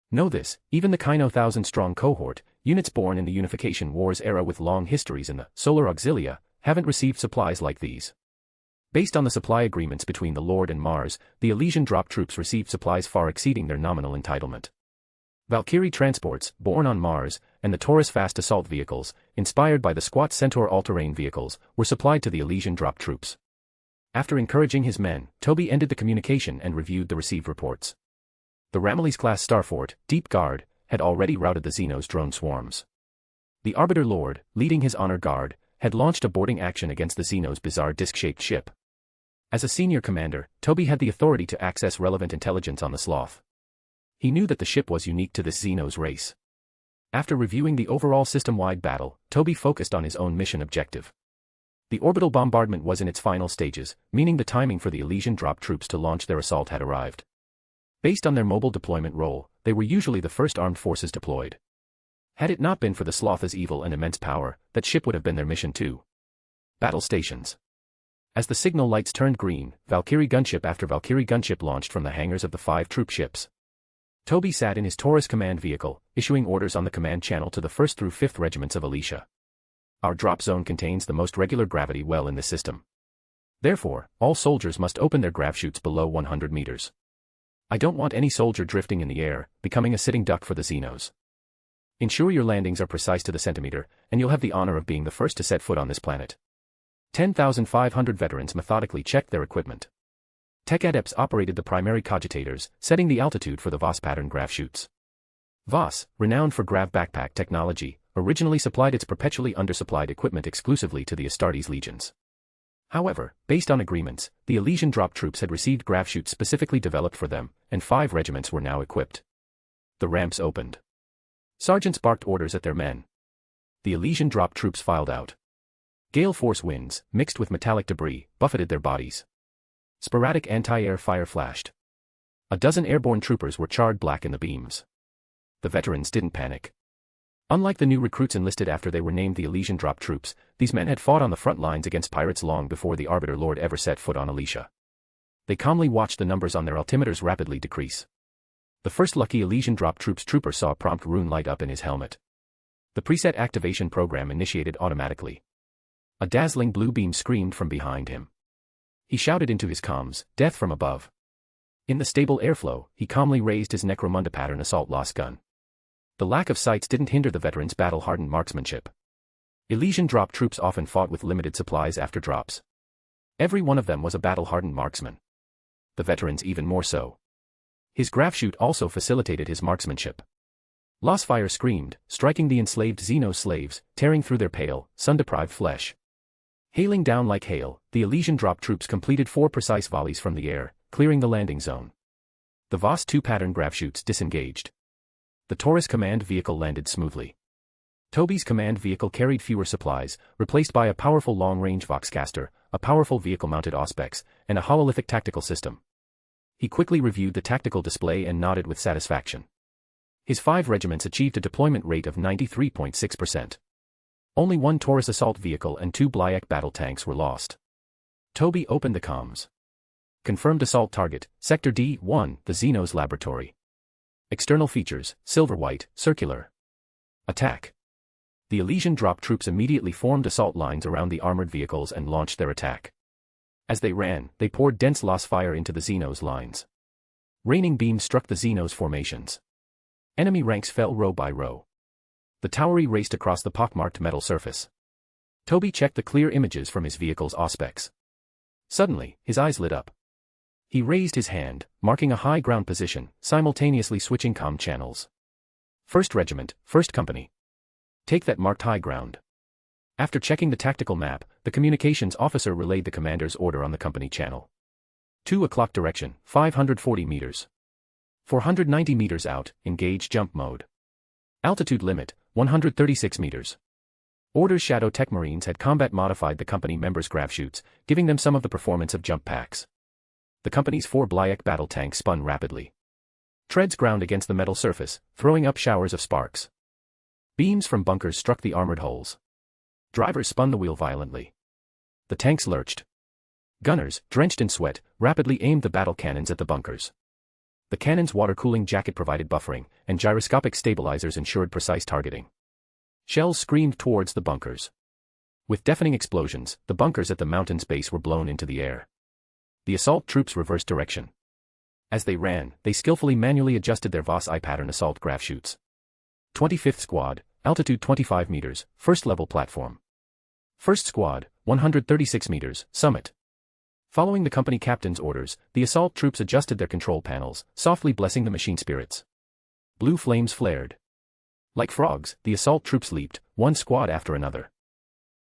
Know this, even the Kaino 1,000-strong cohort, units born in the Unification Wars era with long histories in the Solar Auxilia, haven't received supplies like these. Based on the supply agreements between the Lord and Mars, the Elysian drop troops received supplies far exceeding their nominal entitlement. Valkyrie transports, born on Mars, and the Taurus fast assault vehicles, inspired by the squat Centaur all-terrain vehicles, were supplied to the Elysian drop troops." After encouraging his men, Toby ended the communication and reviewed the received reports. The Ramillies-class starfort, Deep Guard, had already routed the Xenos drone swarms. The Arbiter Lord, leading his honor guard, had launched a boarding action against the Xenos' bizarre disc-shaped ship. As a senior commander, Toby had the authority to access relevant intelligence on the Sloth. He knew that the ship was unique to this Xenos race. After reviewing the overall system-wide battle, Toby focused on his own mission objective. The orbital bombardment was in its final stages, meaning the timing for the Elysian drop troops to launch their assault had arrived. Based on their mobile deployment role, they were usually the first armed forces deployed. Had it not been for the Sloth's evil and immense power, that ship would have been their mission too. Battle stations. As the signal lights turned green, Valkyrie gunship after Valkyrie gunship launched from the hangars of the 5 troop ships. Toby sat in his Taurus command vehicle, issuing orders on the command channel to the 1st through 5th regiments of Alicia. Our drop zone contains the most regular gravity well in this system. Therefore, all soldiers must open their grav chutes below 100 meters. I don't want any soldier drifting in the air, becoming a sitting duck for the Xenos. Ensure your landings are precise to the centimeter, and you'll have the honor of being the first to set foot on this planet. 10,500 veterans methodically checked their equipment. Tech adepts operated the primary cogitators, setting the altitude for the Voss pattern grav chutes. Voss, renowned for grav backpack technology, originally supplied its perpetually undersupplied equipment exclusively to the Astartes legions. However, based on agreements, the Elysian drop troops had received grav chutes specifically developed for them, and 5 regiments were now equipped. The ramps opened. Sergeants barked orders at their men. The Elysian drop troops filed out. Gale force winds, mixed with metallic debris, buffeted their bodies. Sporadic anti-air fire flashed. A dozen airborne troopers were charred black in the beams. The veterans didn't panic. Unlike the new recruits enlisted after they were named the Elysian Drop Troops, these men had fought on the front lines against pirates long before the Arbiter Lord ever set foot on Elysia. They calmly watched the numbers on their altimeters rapidly decrease. The first lucky Elysian Drop Troops trooper saw a prompt rune light up in his helmet. The preset activation program initiated automatically. A dazzling blue beam screamed from behind him. He shouted into his comms, "Death from above." In the stable airflow, he calmly raised his Necromunda pattern assault loss gun. The lack of sights didn't hinder the veteran's battle-hardened marksmanship. Elysian Drop Troops often fought with limited supplies after drops. Every one of them was a battle-hardened marksman. The veterans even more so. His graph shoot also facilitated his marksmanship. Lossfire screamed, striking the enslaved Xeno slaves, tearing through their pale, sun-deprived flesh. Hailing down like hail, the Elysian Drop Troops completed 4 precise volleys from the air, clearing the landing zone. The Voss 2 pattern graph shoots disengaged. The Taurus command vehicle landed smoothly. Toby's command vehicle carried fewer supplies, replaced by a powerful long-range Voxcaster, a powerful vehicle-mounted Auspex, and a hololithic tactical system. He quickly reviewed the tactical display and nodded with satisfaction. His 5 regiments achieved a deployment rate of 93.6%. Only 1 Taurus assault vehicle and 2 Blyak battle tanks were lost. Toby opened the comms. Confirmed assault target, Sector D-1, the Xenos laboratory. External features, silver-white, circular. Attack. The Elysian Drop Troops immediately formed assault lines around the armored vehicles and launched their attack. As they ran, they poured dense loss fire into the Xenos lines. Raining beams struck the Xenos formations. Enemy ranks fell row by row. The Towery raced across the pockmarked metal surface. Toby checked the clear images from his vehicle's auspex. Suddenly, his eyes lit up. He raised his hand, marking a high ground position, simultaneously switching comm channels. 1st Regiment, 1st Company. Take that marked high ground. After checking the tactical map, the communications officer relayed the commander's order on the company channel. 2 o'clock direction, 540 meters. 490 meters out, engage jump mode. Altitude limit, 136 meters. Orders Shadow Tech Marines had combat modified the company members' graph shoots, giving them some of the performance of jump packs. The company's 4 Blyak battle tanks spun rapidly. Treads ground against the metal surface, throwing up showers of sparks. Beams from bunkers struck the armored hulls. Drivers spun the wheel violently. The tanks lurched. Gunners, drenched in sweat, rapidly aimed the battle cannons at the bunkers. The cannon's water-cooling jacket provided buffering, and gyroscopic stabilizers ensured precise targeting. Shells screamed towards the bunkers. With deafening explosions, the bunkers at the mountain's base were blown into the air. The assault troops reversed direction. As they ran, they skillfully manually adjusted their Voss I pattern assault graph shoots. 25th Squad, altitude 25 meters, 1st level platform. 1st Squad, 136 meters, summit. Following the company captain's orders, the assault troops adjusted their control panels, softly blessing the machine spirits. Blue flames flared. Like frogs, the assault troops leaped, one squad after another.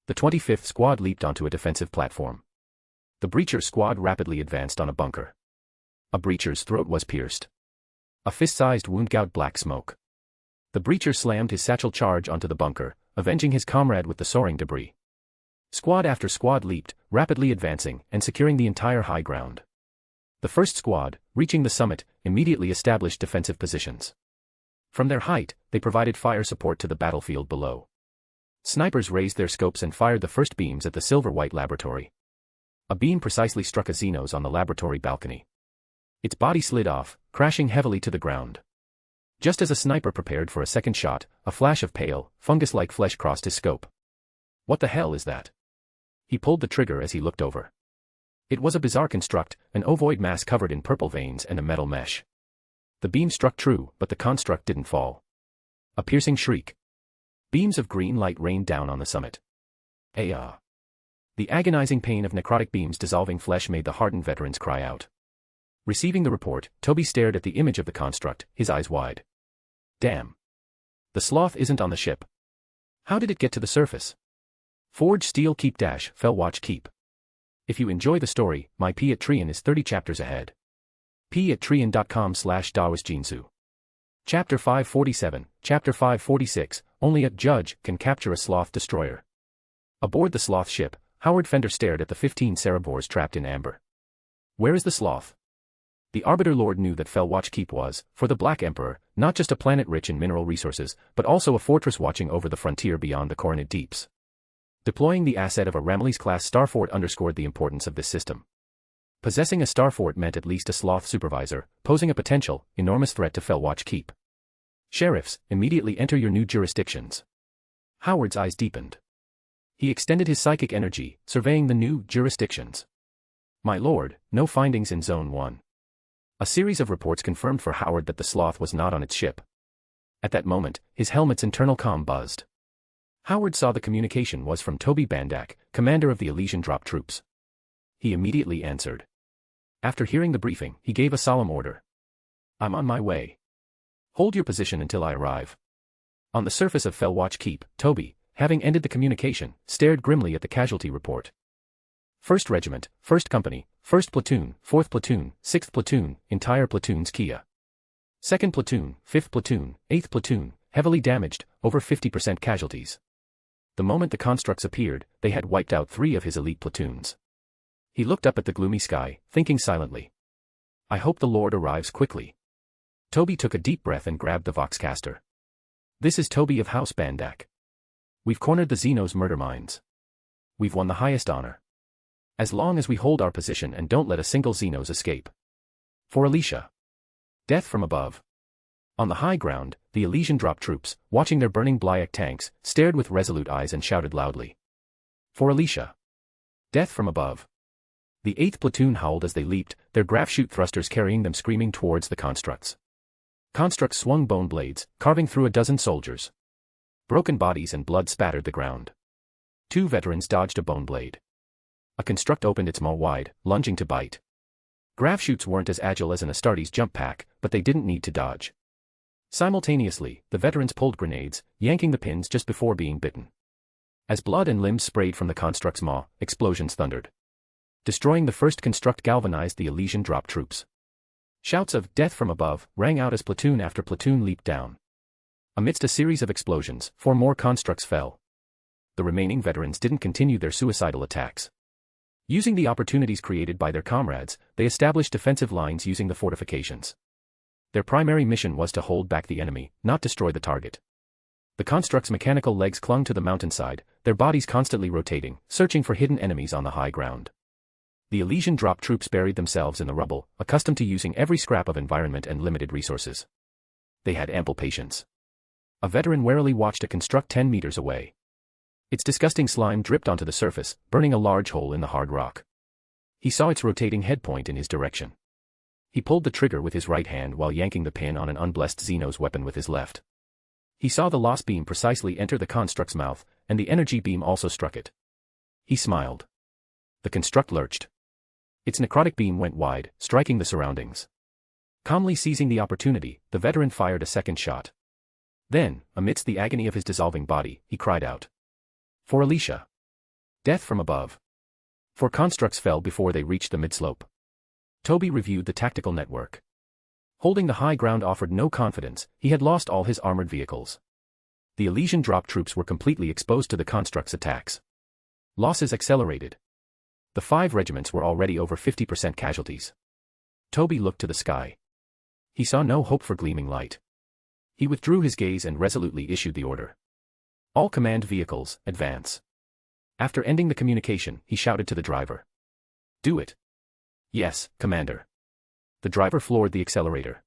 The 25th Squad leaped onto a defensive platform. The Breacher Squad rapidly advanced on a bunker. A Breacher's throat was pierced. A fist-sized wound gouged black smoke. The Breacher slammed his satchel charge onto the bunker, avenging his comrade with the soaring debris. Squad after squad leaped, rapidly advancing and securing the entire high ground. The 1st Squad, reaching the summit, immediately established defensive positions. From their height, they provided fire support to the battlefield below. Snipers raised their scopes and fired the first beams at the silver-white laboratory. A beam precisely struck a Xenos on the laboratory balcony. Its body slid off, crashing heavily to the ground. Just as a sniper prepared for a second shot, a flash of pale, fungus-like flesh crossed his scope. What the hell is that? He pulled the trigger as he looked over. It was a bizarre construct, an ovoid mass covered in purple veins and a metal mesh. The beam struck true, but the construct didn't fall. A piercing shriek. Beams of green light rained down on the summit. Ah! The agonizing pain of necrotic beams dissolving flesh made the hardened veterans cry out. Receiving the report, Toby stared at the image of the construct, his eyes wide. Damn! The sloth isn't on the ship. How did it get to the surface? Forge Steel Keep - Fell Watch Keep. If you enjoy the story, my P at Trian is 30 chapters ahead. p@trian.com/dawasjinsu. Chapter 547, Chapter 546, only a judge can capture a sloth destroyer. Aboard the sloth ship, Howard Fender stared at the 15 Cerebors trapped in amber. Where is the sloth? The Arbiter Lord knew that Fellwatch Keep was, for the Black Emperor, not just a planet rich in mineral resources, but also a fortress watching over the frontier beyond the Coronid Deeps. Deploying the asset of a Ramillies-class starfort underscored the importance of this system. Possessing a starfort meant at least a Sloth supervisor, posing a potential, enormous threat to Fellwatch Keep. Sheriffs, immediately enter your new jurisdictions. Howard's eyes deepened. He extended his psychic energy, surveying the new jurisdictions. My lord, no findings in Zone 1. A series of reports confirmed for Howard that the Sloth was not on its ship. At that moment, his helmet's internal comm buzzed. Howard saw the communication was from Toby Bandak, commander of the Elysian Drop troops. He immediately answered. After hearing the briefing, he gave a solemn order. I'm on my way. Hold your position until I arrive. On the surface of Fellwatch Keep, Toby, having ended the communication, stared grimly at the casualty report. 1st Regiment, 1st Company, 1st Platoon, 4th Platoon, 6th Platoon, entire platoons Kia. 2nd Platoon, 5th Platoon, 8th Platoon, heavily damaged, over 50% casualties. The moment the constructs appeared, they had wiped out 3 of his elite platoons. He looked up at the gloomy sky, thinking silently. I hope the Lord arrives quickly. Toby took a deep breath and grabbed the Voxcaster. This is Toby of House Bandak. We've cornered the Xenos murder mines. We've won the highest honor. As long as we hold our position and don't let a single Xenos escape. For Alicia. Death from above. On the high ground, the Elysian Drop troops, watching their burning Blyak tanks, stared with resolute eyes and shouted loudly. For Alicia. Death from above. The 8th Platoon howled as they leaped, their graph chute thrusters carrying them screaming towards the constructs. Constructs swung bone blades, carving through a dozen soldiers. Broken bodies and blood spattered the ground. 2 veterans dodged a bone blade. A construct opened its maw wide, lunging to bite. Graph chutes weren't as agile as an Astartes jump pack, but they didn't need to dodge. Simultaneously, the veterans pulled grenades, yanking the pins just before being bitten. As blood and limbs sprayed from the construct's maw, explosions thundered. Destroying the first construct galvanized the Elysian Drop troops. Shouts of death from above rang out as platoon after platoon leaped down. Amidst a series of explosions, 4 more constructs fell. The remaining veterans didn't continue their suicidal attacks. Using the opportunities created by their comrades, they established defensive lines using the fortifications. Their primary mission was to hold back the enemy, not destroy the target. The construct's mechanical legs clung to the mountainside, their bodies constantly rotating, searching for hidden enemies on the high ground. The Elysian Drop troops buried themselves in the rubble, accustomed to using every scrap of environment and limited resources. They had ample patience. A veteran warily watched a construct 10 meters away. Its disgusting slime dripped onto the surface, burning a large hole in the hard rock. He saw its rotating head point in his direction. He pulled the trigger with his right hand while yanking the pin on an unblessed Xenos weapon with his left. He saw the lost beam precisely enter the construct's mouth, and the energy beam also struck it. He smiled. The construct lurched. Its necrotic beam went wide, striking the surroundings. Calmly seizing the opportunity, the veteran fired a second shot. Then, amidst the agony of his dissolving body, he cried out. For Alicia. Death from above. 4 constructs fell before they reached the mid-slope. Toby reviewed the tactical network. Holding the high ground offered no confidence, he had lost all his armored vehicles. The Elysian Drop troops were completely exposed to the construct's attacks. Losses accelerated. The 5 regiments were already over 50% casualties. Toby looked to the sky. He saw no hope for gleaming light. He withdrew his gaze and resolutely issued the order. All command vehicles, advance. After ending the communication, he shouted to the driver. Do it. Yes, Commander. The driver floored the accelerator.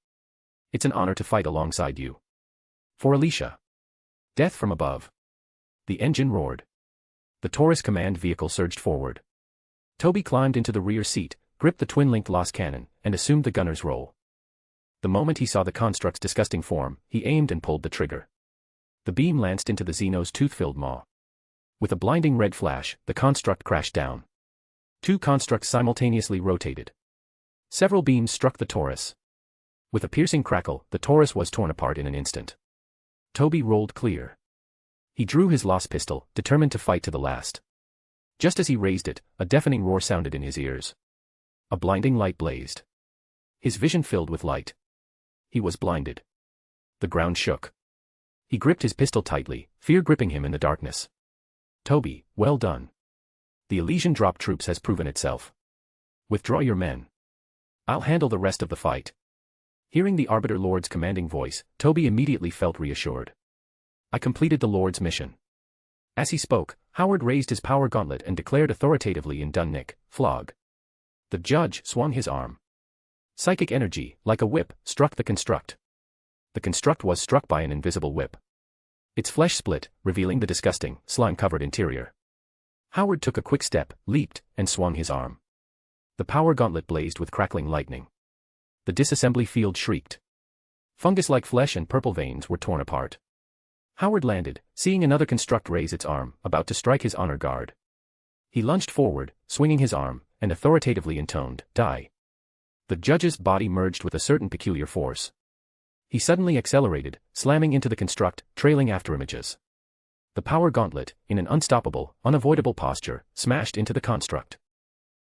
It's an honor to fight alongside you. For Alicia. Death from above. The engine roared. The Taurus command vehicle surged forward. Toby climbed into the rear seat, gripped the twin-linked Las cannon, and assumed the gunner's role. The moment he saw the construct's disgusting form, he aimed and pulled the trigger. The beam lanced into the Xenos' tooth-filled maw. With a blinding red flash, the construct crashed down. 2 constructs simultaneously rotated. Several beams struck the Taurus. With a piercing crackle, the Taurus was torn apart in an instant. Toby rolled clear. He drew his Las pistol, determined to fight to the last. Just as he raised it, a deafening roar sounded in his ears. A blinding light blazed. His vision filled with light. He was blinded. The ground shook. He gripped his pistol tightly, fear gripping him in the darkness. Toby, well done. The Elysian Drop troops has proven itself. Withdraw your men. I'll handle the rest of the fight. Hearing the Arbiter Lord's commanding voice, Toby immediately felt reassured. I completed the Lord's mission. As he spoke, Howard raised his power gauntlet and declared authoritatively in Dunnick, flog. The judge swung his arm. Psychic energy, like a whip, struck the construct. The construct was struck by an invisible whip. Its flesh split, revealing the disgusting, slime-covered interior. Howard took a quick step, leaped, and swung his arm. The power gauntlet blazed with crackling lightning. The disassembly field shrieked. Fungus-like flesh and purple veins were torn apart. Howard landed, seeing another construct raise its arm, about to strike his honor guard. He lunged forward, swinging his arm, and authoritatively intoned, "Die." The judge's body merged with a certain peculiar force. He suddenly accelerated, slamming into the construct, trailing after images. The power gauntlet, in an unstoppable, unavoidable posture, smashed into the construct.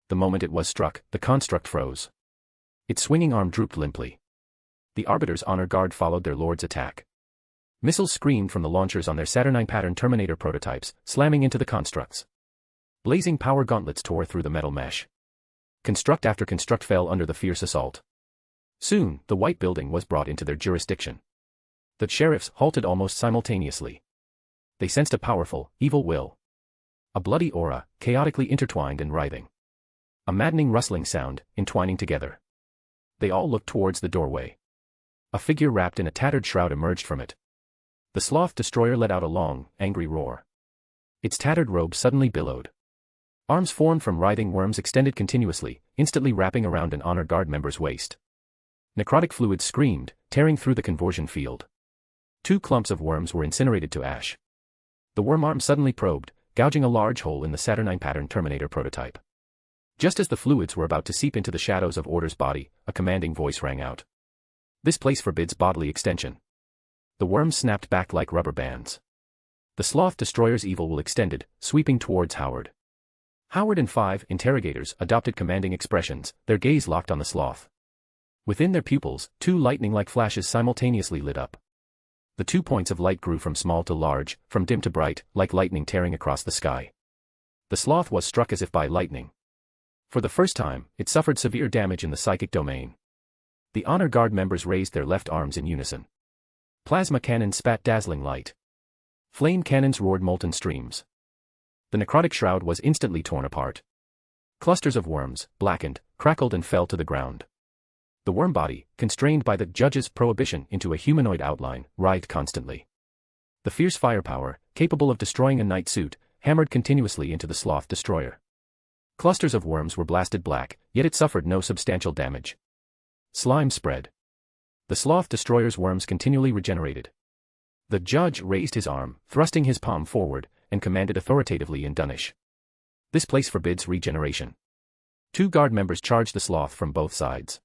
The moment it was struck, the construct froze. Its swinging arm drooped limply. The Arbiter's honor guard followed their lord's attack. Missiles screamed from the launchers on their Saturnine pattern Terminator prototypes, slamming into the constructs. Blazing power gauntlets tore through the metal mesh. Construct after construct fell under the fierce assault. Soon, the White Building was brought into their jurisdiction. The sheriffs halted almost simultaneously. They sensed a powerful, evil will. A bloody aura, chaotically intertwined and writhing. A maddening rustling sound, entwining together. They all looked towards the doorway. A figure wrapped in a tattered shroud emerged from it. The Sloth Destroyer let out a long, angry roar. Its tattered robe suddenly billowed. Arms formed from writhing worms extended continuously, instantly wrapping around an honor guard member's waist. Necrotic fluid screamed, tearing through the conversion field. 2 clumps of worms were incinerated to ash. The worm arm suddenly probed, gouging a large hole in the Saturnine pattern Terminator prototype. Just as the fluids were about to seep into the shadows of Order's body, a commanding voice rang out. "This place forbids bodily extension." The worms snapped back like rubber bands. The Sloth Destroyer's evil will extended, sweeping towards Howard. Howard and 5 interrogators adopted commanding expressions, their gaze locked on the sloth. Within their pupils, 2 lightning-like flashes simultaneously lit up. The 2 points of light grew from small to large, from dim to bright, like lightning tearing across the sky. The sloth was struck as if by lightning. For the first time, it suffered severe damage in the psychic domain. The honor guard members raised their left arms in unison. Plasma cannons spat dazzling light. Flame cannons roared molten streams. The necrotic shroud was instantly torn apart. Clusters of worms, blackened, crackled and fell to the ground. The worm body, constrained by the judge's prohibition into a humanoid outline, writhed constantly. The fierce firepower, capable of destroying a knight suit, hammered continuously into the Sloth Destroyer. Clusters of worms were blasted black, yet it suffered no substantial damage. Slime spread. The Sloth Destroyer's worms continually regenerated. The judge raised his arm, thrusting his palm forward, and commanded authoritatively in Dunnish. "This place forbids regeneration." 2 guard members charged the sloth from both sides.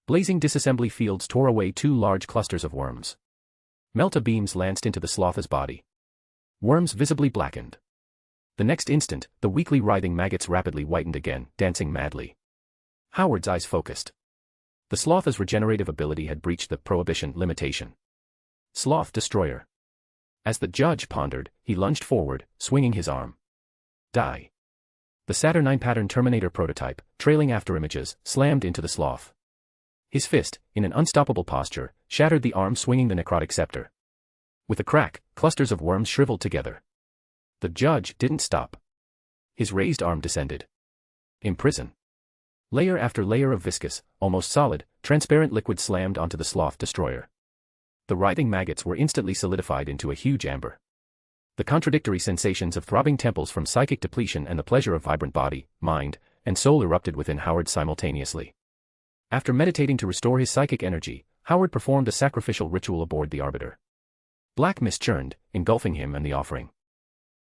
Blazing disassembly fields tore away 2 large clusters of worms. Melta beams lanced into the sloth's body. Worms visibly blackened. The next instant, the weakly writhing maggots rapidly whitened again, dancing madly. Howard's eyes focused. The sloth's regenerative ability had breached the prohibition limitation. Sloth Destroyer. As the judge pondered, he lunged forward, swinging his arm. Die. The Saturnine pattern Terminator prototype, trailing after images, slammed into the sloth. His fist, in an unstoppable posture, shattered the arm swinging the necrotic scepter. With a crack, clusters of worms shriveled together. The judge didn't stop. His raised arm descended. Imprison. Layer after layer of viscous, almost solid, transparent liquid slammed onto the Sloth Destroyer. The writhing maggots were instantly solidified into a huge amber. The contradictory sensations of throbbing temples from psychic depletion and the pleasure of vibrant body, mind, and soul erupted within Howard simultaneously. After meditating to restore his psychic energy, Howard performed a sacrificial ritual aboard the Arbiter. Black mist churned, engulfing him and the offering.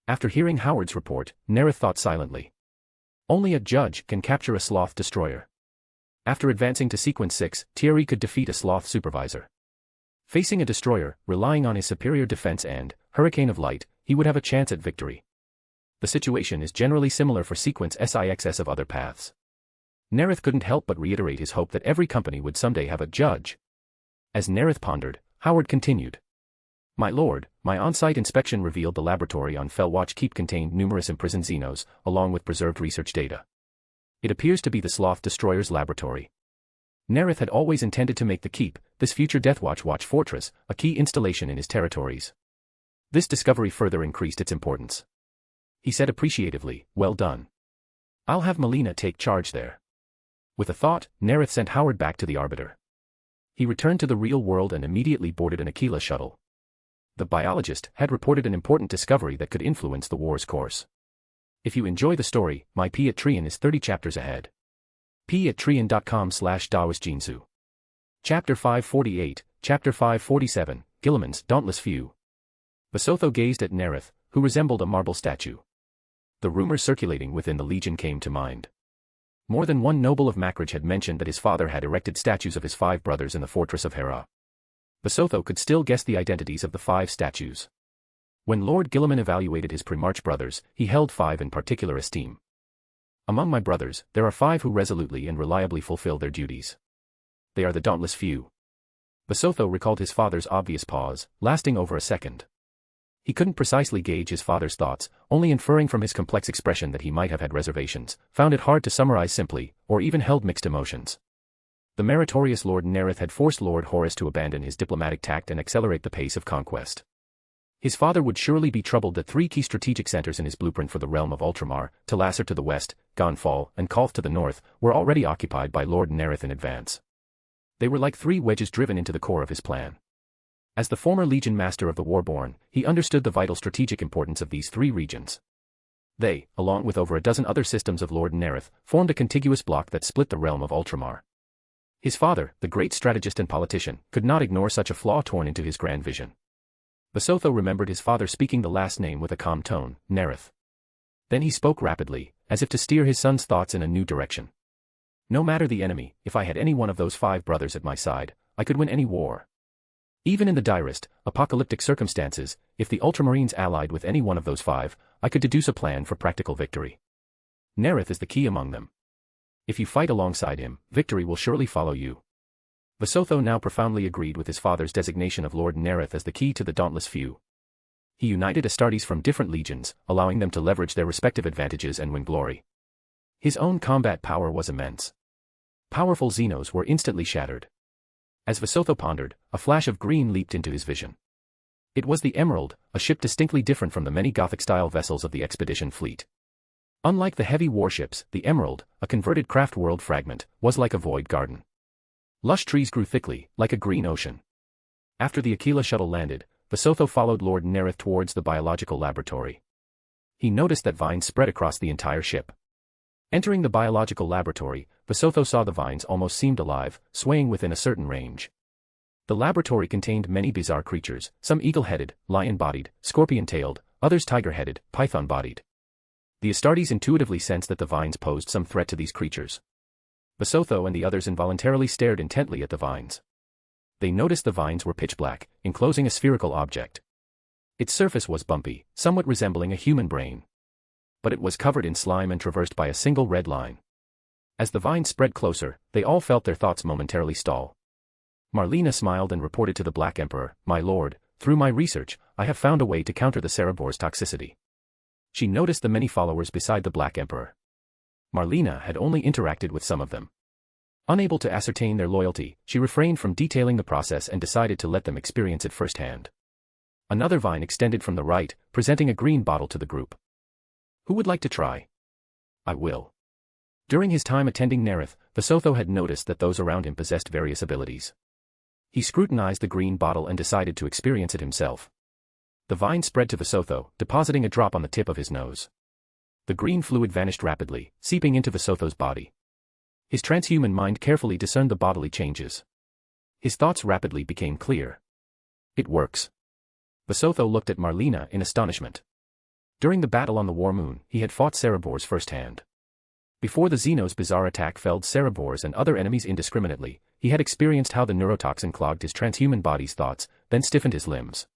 After hearing Howard's report, Nareth thought silently. Only a judge can capture a Sloth Destroyer. After advancing to Sequence 6, Thierry could defeat a Sloth Supervisor. Facing a destroyer, relying on his superior defense and hurricane of light, he would have a chance at victory. The situation is generally similar for Sequence SIXS of other paths. Nareth couldn't help but reiterate his hope that every company would someday have a judge. As Nareth pondered, Howard continued. "My lord, my on-site inspection revealed the laboratory on Fellwatch Keep contained numerous imprisoned Xenos, along with preserved research data. It appears to be the Sloth Destroyer's laboratory. Nareth had always intended to make the keep, this future Deathwatch fortress, a key installation in his territories. This discovery further increased its importance. He said appreciatively, "Well done. I'll have Melina take charge there." With a thought, Nareth sent Howard back to the Arbiter. He returned to the real world and immediately boarded an Aquila shuttle. The biologist had reported an important discovery that could influence the war's course. If you enjoy the story, my Patreon is 30 chapters ahead. patreon.com/daoisjinsu. Chapter 548, Chapter 547, Guilliman's Dauntless Few. Basotho gazed at Nareth, who resembled a marble statue. The rumors circulating within the legion came to mind. More than one noble of Makridge had mentioned that his father had erected statues of his 5 brothers in the fortress of Hera. Basotho could still guess the identities of the 5 statues. When Lord Guilliman evaluated his Primarch brothers, he held 5 in particular esteem. "Among my brothers, there are 5 who resolutely and reliably fulfill their duties. They are the dauntless few." Basotho recalled his father's obvious pause, lasting over a second. He couldn't precisely gauge his father's thoughts, only inferring from his complex expression that he might have had reservations, found it hard to summarize simply, or even held mixed emotions. The meritorious Lord Nareth had forced Lord Horus to abandon his diplomatic tact and accelerate the pace of conquest. His father would surely be troubled that 3 key strategic centers in his blueprint for the realm of Ultramar, Talasar to the west, Gonfall, and Kolth to the north, were already occupied by Lord Nareth in advance. They were like 3 wedges driven into the core of his plan. As the former Legion Master of the Warborn, he understood the vital strategic importance of these 3 regions. They, along with over a dozen other systems of Lord Nareth, formed a contiguous block that split the realm of Ultramar. His father, the great strategist and politician, could not ignore such a flaw torn into his grand vision. Basotho remembered his father speaking the last name with a calm tone, Nareth. Then he spoke rapidly, as if to steer his son's thoughts in a new direction. "No matter the enemy, if I had any one of those 5 brothers at my side, I could win any war. Even in the direst, apocalyptic circumstances, if the Ultramarines allied with any one of those 5, I could deduce a plan for practical victory. Nareth is the key among them. If you fight alongside him, victory will surely follow you." Basotho now profoundly agreed with his father's designation of Lord Nareth as the key to the dauntless few. He united Astartes from different legions, allowing them to leverage their respective advantages and win glory. His own combat power was immense. Powerful Xenos were instantly shattered. As Basotho pondered, a flash of green leaped into his vision. It was the Emerald, a ship distinctly different from the many Gothic-style vessels of the expedition fleet. Unlike the heavy warships, the Emerald, a converted craft world fragment, was like a void garden. Lush trees grew thickly, like a green ocean. After the Aquila shuttle landed, Basotho followed Lord Nareth towards the biological laboratory. He noticed that vines spread across the entire ship. Entering the biological laboratory, Basotho saw the vines almost seemed alive, swaying within a certain range. The laboratory contained many bizarre creatures, some eagle-headed, lion-bodied, scorpion-tailed, others tiger-headed, python-bodied. The Astartes intuitively sensed that the vines posed some threat to these creatures. Basotho and the others involuntarily stared intently at the vines. They noticed the vines were pitch black, enclosing a spherical object. Its surface was bumpy, somewhat resembling a human brain. But it was covered in slime and traversed by a single red line. As the vines spread closer, they all felt their thoughts momentarily stall. Marlena smiled and reported to the Black Emperor, "My lord, through my research, I have found a way to counter the Cerebor's toxicity." She noticed the many followers beside the Black Emperor. Marlena had only interacted with some of them. Unable to ascertain their loyalty, she refrained from detailing the process and decided to let them experience it firsthand. Another vine extended from the right, presenting a green bottle to the group. "Who would like to try?" "I will." During his time attending Nareth, Basotho had noticed that those around him possessed various abilities. He scrutinized the green bottle and decided to experience it himself. The vine spread to Basotho, depositing a drop on the tip of his nose. The green fluid vanished rapidly, seeping into Basotho's body. His transhuman mind carefully discerned the bodily changes. His thoughts rapidly became clear. "It works." Basotho looked at Marlena in astonishment. During the battle on the War Moon, he had fought Cerebors firsthand. Before the Xenos' bizarre attack felled Cerebors and other enemies indiscriminately, he had experienced how the neurotoxin clogged his transhuman body's thoughts, then stiffened his limbs.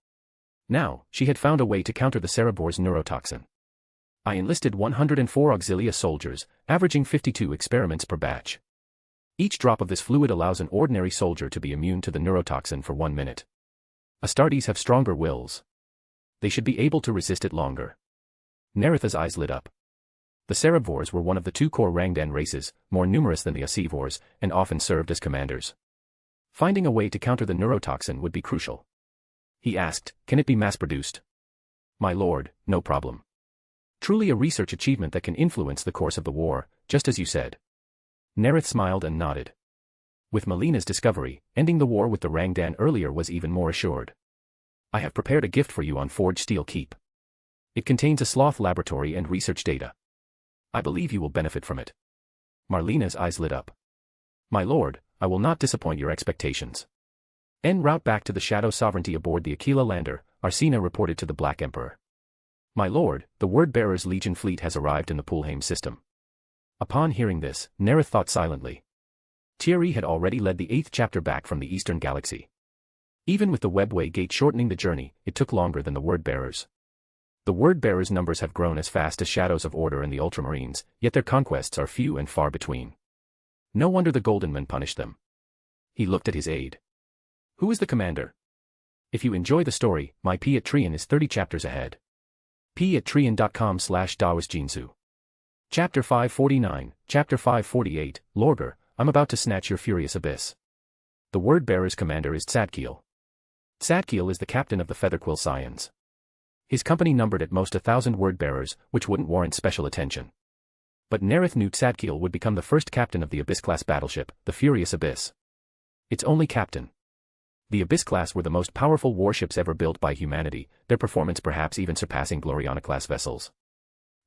Now, she had found a way to counter the Cerebors' neurotoxin. "I enlisted 104 auxilia soldiers, averaging 52 experiments per batch. Each drop of this fluid allows an ordinary soldier to be immune to the neurotoxin for 1 minute. Astartes have stronger wills. They should be able to resist it longer." Nareth's eyes lit up. The Cerebrors were one of the two core Rangdan races, more numerous than the Asivors, and often served as commanders. Finding a way to counter the neurotoxin would be crucial. He asked, "Can it be mass-produced?" "My lord, no problem. Truly a research achievement that can influence the course of the war, just as you said." Nareth smiled and nodded. With Melina's discovery, ending the war with the Rangdan earlier was even more assured. "I have prepared a gift for you on Forged Steel Keep. It contains a sloth laboratory and research data. I believe you will benefit from it." Marlena's eyes lit up. "My lord, I will not disappoint your expectations." En route back to the Shadow Sovereignty aboard the Aquila lander, Arsena reported to the Black Emperor. "My lord, the Word-Bearer's Legion fleet has arrived in the Pulheim system." Upon hearing this, Nareth thought silently. Thierry had already led the 8th chapter back from the Eastern Galaxy. Even with the Webway Gate shortening the journey, it took longer than the Word-Bearers. The Word-Bearers' numbers have grown as fast as Shadows of Order and the Ultramarines, yet their conquests are few and far between. No wonder the Goldenman punished them. He looked at his aide. "Who is the commander?" If you enjoy the story, my P at Trian is 30 chapters ahead. p@trian.com/dawasjinsu. Chapter 549, Chapter 548, Lorgar, I'm about to snatch your furious abyss. The Word-Bearer's commander is Tzadkiel. Tzadkiel is the captain of the Featherquill Scions. His company numbered at most 1,000 Word-Bearers, which wouldn't warrant special attention. But Nareth knew Tzadkiel would become the first captain of the Abyss-class battleship, the Furious Abyss. Its only captain. The Abyss-class were the most powerful warships ever built by humanity, their performance perhaps even surpassing Gloriana-class vessels.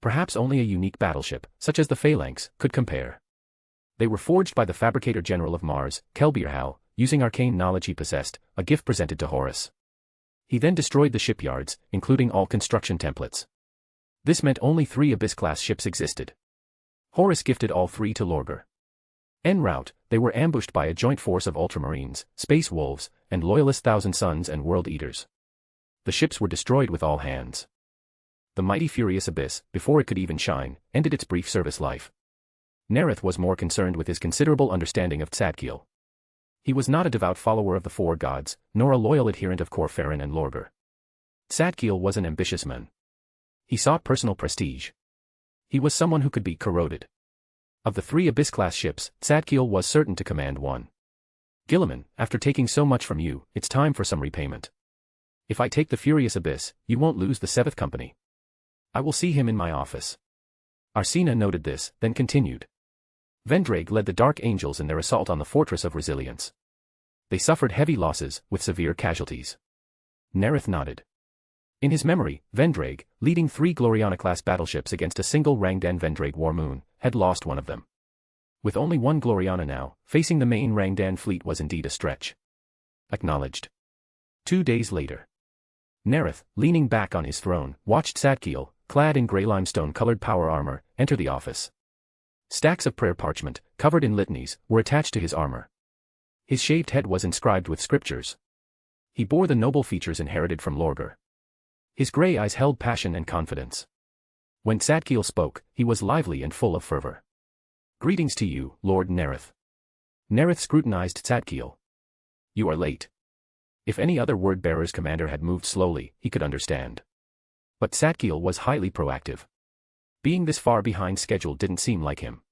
Perhaps only a unique battleship, such as the Phalanx, could compare. They were forged by the Fabricator General of Mars, Kelbierhal, using arcane knowledge he possessed, a gift presented to Horus. He then destroyed the shipyards, including all construction templates. This meant only 3 Abyss-class ships existed. Horus gifted all 3 to Lorgar. En route, they were ambushed by a joint force of Ultramarines, Space Wolves, and Loyalist Thousand Suns and World Eaters. The ships were destroyed with all hands. The mighty Furious Abyss, before it could even shine, ended its brief service life. Nareth was more concerned with his considerable understanding of Tzadkiel. He was not a devout follower of the 4 gods, nor a loyal adherent of Corferin and Lorgar. Tzadkiel was an ambitious man. He sought personal prestige. He was someone who could be corroded. Of the 3 Abyss-class ships, Tzadkiel was certain to command one. "Gilliman, after taking so much from you, it's time for some repayment. If I take the Furious Abyss, you won't lose the 7th Company. I will see him in my office." Arsena noted this, then continued. Vendraig led the Dark Angels in their assault on the Fortress of Resilience. They suffered heavy losses, with severe casualties. Nareth nodded. In his memory, Vendraig, leading 3 Gloriana-class battleships against a single Rangdan Vendraig War Moon, had lost one of them. With only 1 Gloriana now, facing the main Rangdan fleet was indeed a stretch. Acknowledged. 2 days later. Nareth, leaning back on his throne, watched Tzadkiel, clad in grey limestone-colored power armor, enter the office. Stacks of prayer parchment, covered in litanies, were attached to his armor. His shaved head was inscribed with scriptures. He bore the noble features inherited from Lorgar. His grey eyes held passion and confidence. When Tzadkiel spoke, he was lively and full of fervor. "Greetings to you, Lord Nareth." Nareth scrutinized Tzadkiel. "You are late." If any other Word-Bearer's commander had moved slowly, he could understand. But Tzadkiel was highly proactive. Being this far behind schedule didn't seem like him.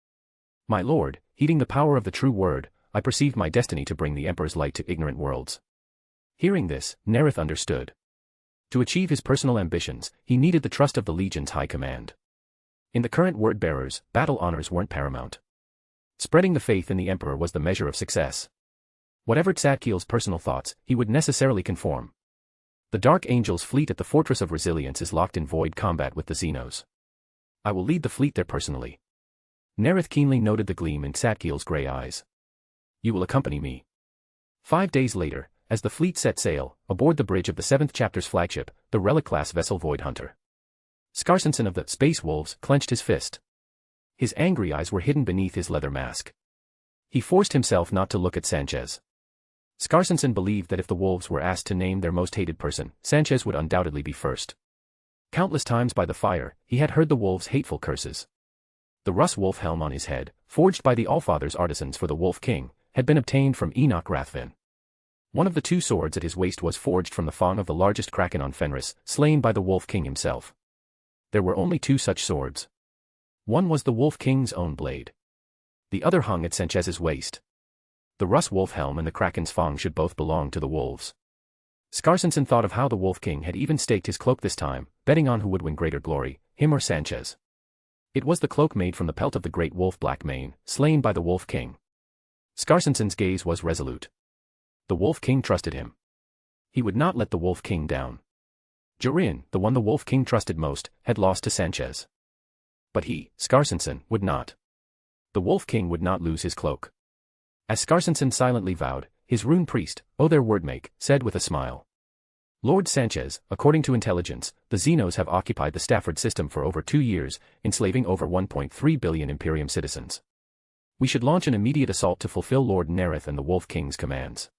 "My lord, heeding the power of the true word, I perceived my destiny to bring the Emperor's light to ignorant worlds." Hearing this, Nareth understood. To achieve his personal ambitions, he needed the trust of the Legion's high command. In the current Word-Bearers, battle honors weren't paramount. Spreading the faith in the Emperor was the measure of success. Whatever Tzadkiel's personal thoughts, he would necessarily conform. The Dark Angels' fleet at the Fortress of Resilience is locked in void combat with the Xenos. I will lead the fleet there personally. Nareth keenly noted the gleam in Tzadkiel's grey eyes. "You will accompany me." 5 days later, as the fleet set sail, aboard the bridge of the 7th chapter's flagship, the Relic-class vessel Void Hunter. Skarsensen of the Space Wolves clenched his fist. His angry eyes were hidden beneath his leather mask. He forced himself not to look at Sanchez. Skarsensen believed that if the Wolves were asked to name their most hated person, Sanchez would undoubtedly be first. Countless times by the fire, he had heard the Wolves' hateful curses. The Russ Wolf helm on his head, forged by the Allfather's artisans for the Wolf King, had been obtained from Enoch Rathvin. One of the 2 swords at his waist was forged from the fang of the largest kraken on Fenris, slain by the Wolf King himself. There were only 2 such swords. One was the Wolf King's own blade. The other hung at Sanchez's waist. The Rus wolf helm and the Kraken's fang should both belong to the wolves. Skarsensen thought of how the Wolf King had even staked his cloak this time, betting on who would win greater glory, him or Sanchez. It was the cloak made from the pelt of the great wolf Blackmane, slain by the Wolf King. Skarsensen's gaze was resolute. The Wolf King trusted him. He would not let the Wolf King down. Jorin, the one the Wolf King trusted most, had lost to Sanchez. But he, Skarsensen, would not. The Wolf King would not lose his cloak. As Skarsensen silently vowed, his rune priest, O their wordmake, said with a smile. Lord Sanchez, according to intelligence, the Xenos have occupied the Stafford system for over 2 years, enslaving over 1.3 billion Imperium citizens. We should launch an immediate assault to fulfill Lord Nareth and the Wolf King's commands.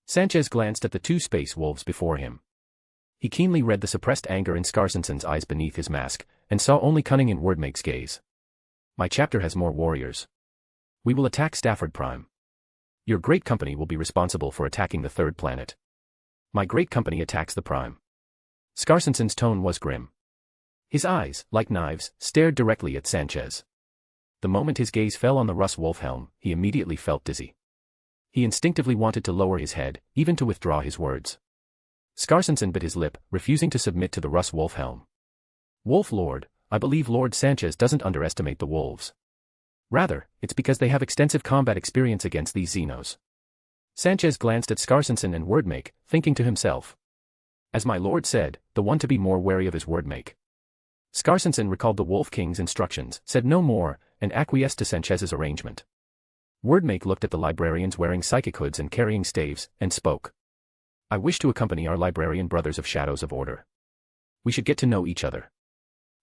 Sanchez glanced at the 2 space wolves before him. He keenly read the suppressed anger in Skarsensen's eyes beneath his mask, and saw only cunning in Wordmake's gaze. My chapter has more warriors. We will attack Stafford Prime. Your great company will be responsible for attacking the 3rd planet. My great company attacks the Prime. Skarsensen's tone was grim. His eyes, like knives, stared directly at Sanchez. The moment his gaze fell on the Rus wolf helm, he immediately felt dizzy. He instinctively wanted to lower his head, even to withdraw his words. Skarsensen bit his lip, refusing to submit to the Rus wolf helm. Wolf Lord, I believe Lord Sanchez doesn't underestimate the wolves. Rather, it's because they have extensive combat experience against these Xenos. Sanchez glanced at Skarsensen and Wordmake, thinking to himself. As my lord said, the one to be more wary of is Wordmake. Skarsensen recalled the Wolf King's instructions, said no more, and acquiesced to Sanchez's arrangement. Wordmake looked at the librarians wearing psychic hoods and carrying staves, and spoke. I wish to accompany our librarian brothers of Shadows of Order. We should get to know each other.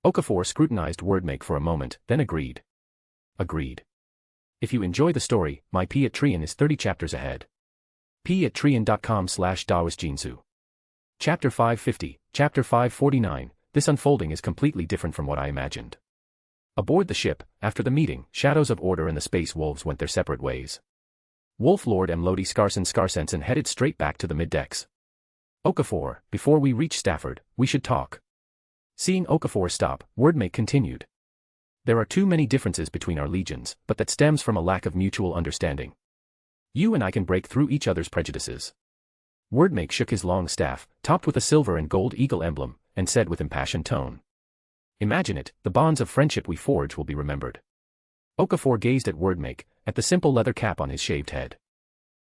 Okafor scrutinized Wordmake for a moment, then agreed. Agreed. If you enjoy the story, my P at Trian is 30 chapters ahead. p@trian.com/dawasjinsu. Chapter 550, Chapter 549, this unfolding is completely different from what I imagined. Aboard the ship, after the meeting, Shadows of Order and the Space Wolves went their separate ways. Wolf Lord Mlodi Skarsensen headed straight back to the mid-decks. Okafor, before we reach Stafford, we should talk. Seeing Okafor stop, Wordmake continued. There are too many differences between our legions, but that stems from a lack of mutual understanding. You and I can break through each other's prejudices. Wordmake shook his long staff, topped with a silver and gold eagle emblem, and said with impassioned tone. Imagine it, the bonds of friendship we forge will be remembered. Okafor gazed at Wordmake, at the simple leather cap on his shaved head.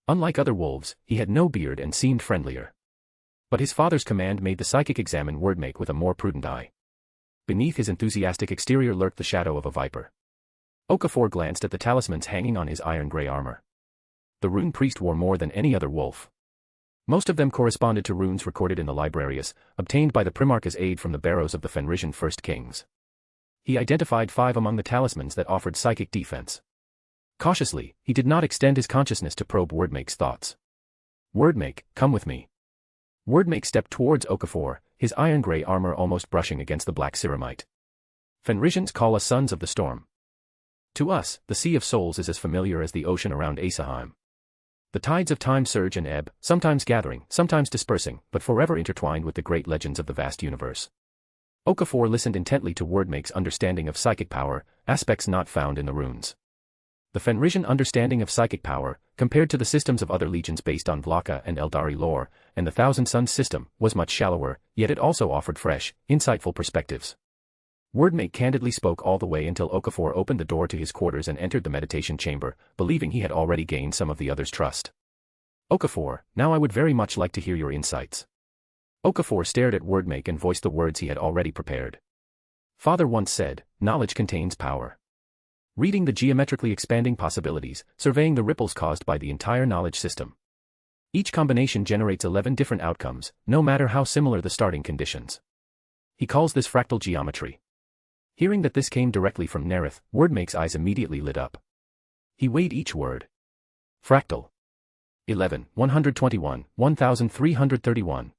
Unlike other wolves, he had no beard and seemed friendlier. But his father's command made the psychic examine Wordmake with a more prudent eye. Beneath his enthusiastic exterior lurked the shadow of a viper. Okafor glanced at the talismans hanging on his iron-gray armor. The rune priest wore more than any other wolf. Most of them corresponded to runes recorded in the Librarius, obtained by the Primarch's aid from the barrows of the Fenrisian First Kings. He identified 5 among the talismans that offered psychic defense. Cautiously, he did not extend his consciousness to probe Wordmake's thoughts. Wordmake, come with me. Wordmake stepped towards Okafor, his iron-gray armor almost brushing against the black ceramite. Fenrisians call us Sons of the Storm. To us, the Sea of Souls is as familiar as the ocean around Asaheim. The tides of time surge and ebb, sometimes gathering, sometimes dispersing, but forever intertwined with the great legends of the vast universe. Okafor listened intently to Wordmake's understanding of psychic power, aspects not found in the runes. The Fenrisian understanding of psychic power, compared to the systems of other legions based on Vlaka and Eldari lore, and the Thousand Suns system, was much shallower, yet it also offered fresh, insightful perspectives. Wordmake candidly spoke all the way until Okafor opened the door to his quarters and entered the meditation chamber, believing he had already gained some of the others' trust. Okafor, now I would very much like to hear your insights. Okafor stared at Wordmake and voiced the words he had already prepared. Father once said, knowledge contains power. Reading the geometrically expanding possibilities, surveying the ripples caused by the entire knowledge system. Each combination generates 11 different outcomes, no matter how similar the starting conditions. He calls this fractal geometry. Hearing that this came directly from Nareth, Wordmake's eyes immediately lit up. He weighed each word. Fractal. 11, 121, 1331.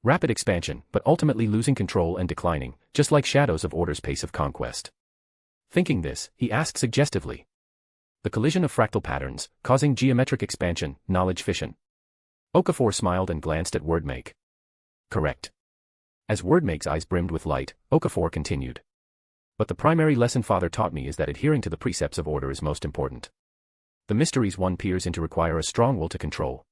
Rapid expansion, but ultimately losing control and declining, just like Shadows of Order's pace of conquest. Thinking this, he asked suggestively. The collision of fractal patterns, causing geometric expansion, knowledge fission. Okafor smiled and glanced at Wordmake. Correct. As Wordmake's eyes brimmed with light, Okafor continued. But the primary lesson Father taught me is that adhering to the precepts of order is most important. The mysteries one peers into require a strong will to control.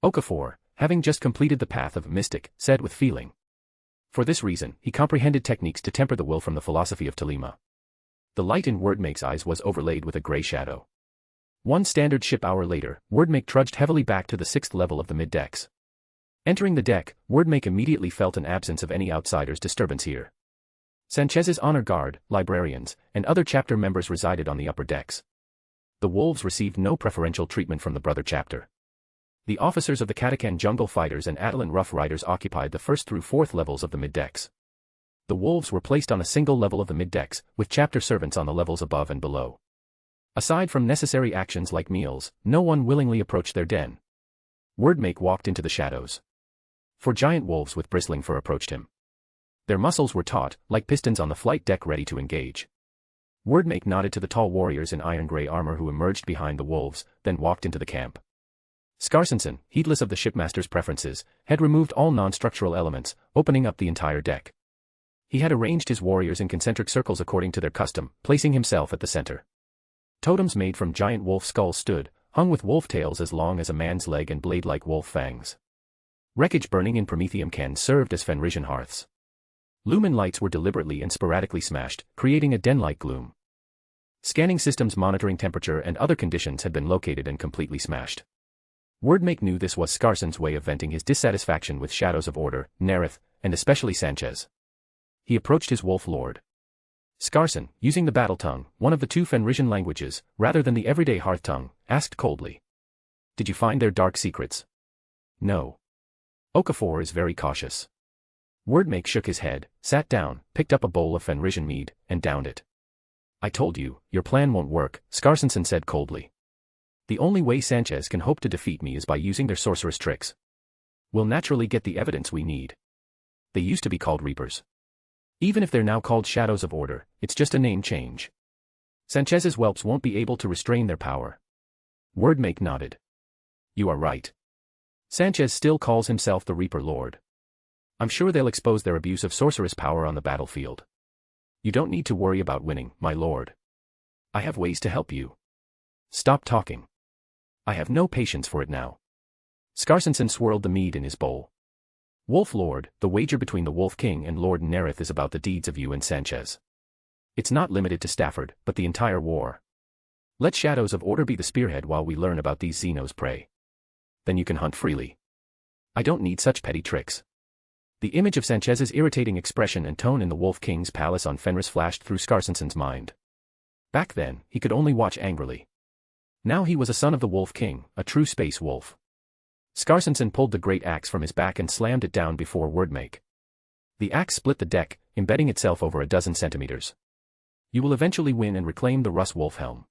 Okafor, having just completed the path of a mystic, said with feeling. For this reason, he comprehended techniques to temper the will from the philosophy of Telema. The light in Wordmake's eyes was overlaid with a grey shadow. One standard ship hour later, Wordmake trudged heavily back to the 6th level of the mid-decks. Entering the deck, Wordmake immediately felt an absence of any outsider's disturbance here. Sanchez's honor guard, librarians, and other chapter members resided on the upper decks. The wolves received no preferential treatment from the brother chapter. The officers of the Katakan jungle fighters and Atalan rough riders occupied the 1st through 4th levels of the mid-decks. The wolves were placed on a single level of the mid-decks, with chapter servants on the levels above and below. Aside from necessary actions like meals, no one willingly approached their den. Wordmake walked into the shadows. 4 giant wolves with bristling fur approached him. Their muscles were taut, like pistons on the flight deck ready to engage. Wordmake nodded to the tall warriors in iron-gray armor who emerged behind the wolves, then walked into the camp. Skarsensen, heedless of the shipmaster's preferences, had removed all non-structural elements, opening up the entire deck. He had arranged his warriors in concentric circles according to their custom, placing himself at the center. Totems made from giant wolf skulls stood, hung with wolf tails as long as a man's leg and blade-like wolf fangs. Wreckage burning in promethium cans served as Fenrisian hearths. Lumen lights were deliberately and sporadically smashed, creating a den-like gloom. Scanning systems monitoring temperature and other conditions had been located and completely smashed. Wordmake knew this was Skarsen's way of venting his dissatisfaction with shadows of order, Nareth, and especially Sanchez. He approached his wolf lord. Skarsen, using the battle tongue, one of the 2 Fenrisian languages, rather than the everyday hearth tongue, asked coldly. Did you find their dark secrets? No. Okafor is very cautious. Wordmake shook his head, sat down, picked up a bowl of Fenrisian mead, and downed it. I told you, your plan won't work, Skarsensen said coldly. The only way Sanchez can hope to defeat me is by using their sorceress tricks. We'll naturally get the evidence we need. They used to be called Reapers. Even if they're now called Shadows of Order, it's just a name change. Sanchez's whelps won't be able to restrain their power. Wordmake nodded. You are right. Sanchez still calls himself the Reaper Lord. I'm sure they'll expose their abuse of sorceress power on the battlefield. You don't need to worry about winning, my lord. I have ways to help you. Stop talking. I have no patience for it now. Skarsensen swirled the mead in his bowl. Wolf Lord, the wager between the Wolf King and Lord Nareth is about the deeds of you and Sanchez. It's not limited to Stafford, but the entire war. Let Shadows of Order be the spearhead while we learn about these Xenos prey. Then you can hunt freely. I don't need such petty tricks. The image of Sanchez's irritating expression and tone in the Wolf King's palace on Fenris flashed through Skarsensen's mind. Back then, he could only watch angrily. Now he was a son of the Wolf King, a true space wolf. Skarsensen pulled the great axe from his back and slammed it down before Wordmake. The axe split the deck, embedding itself over a dozen centimeters. You will eventually win and reclaim the Russ Wolf helm.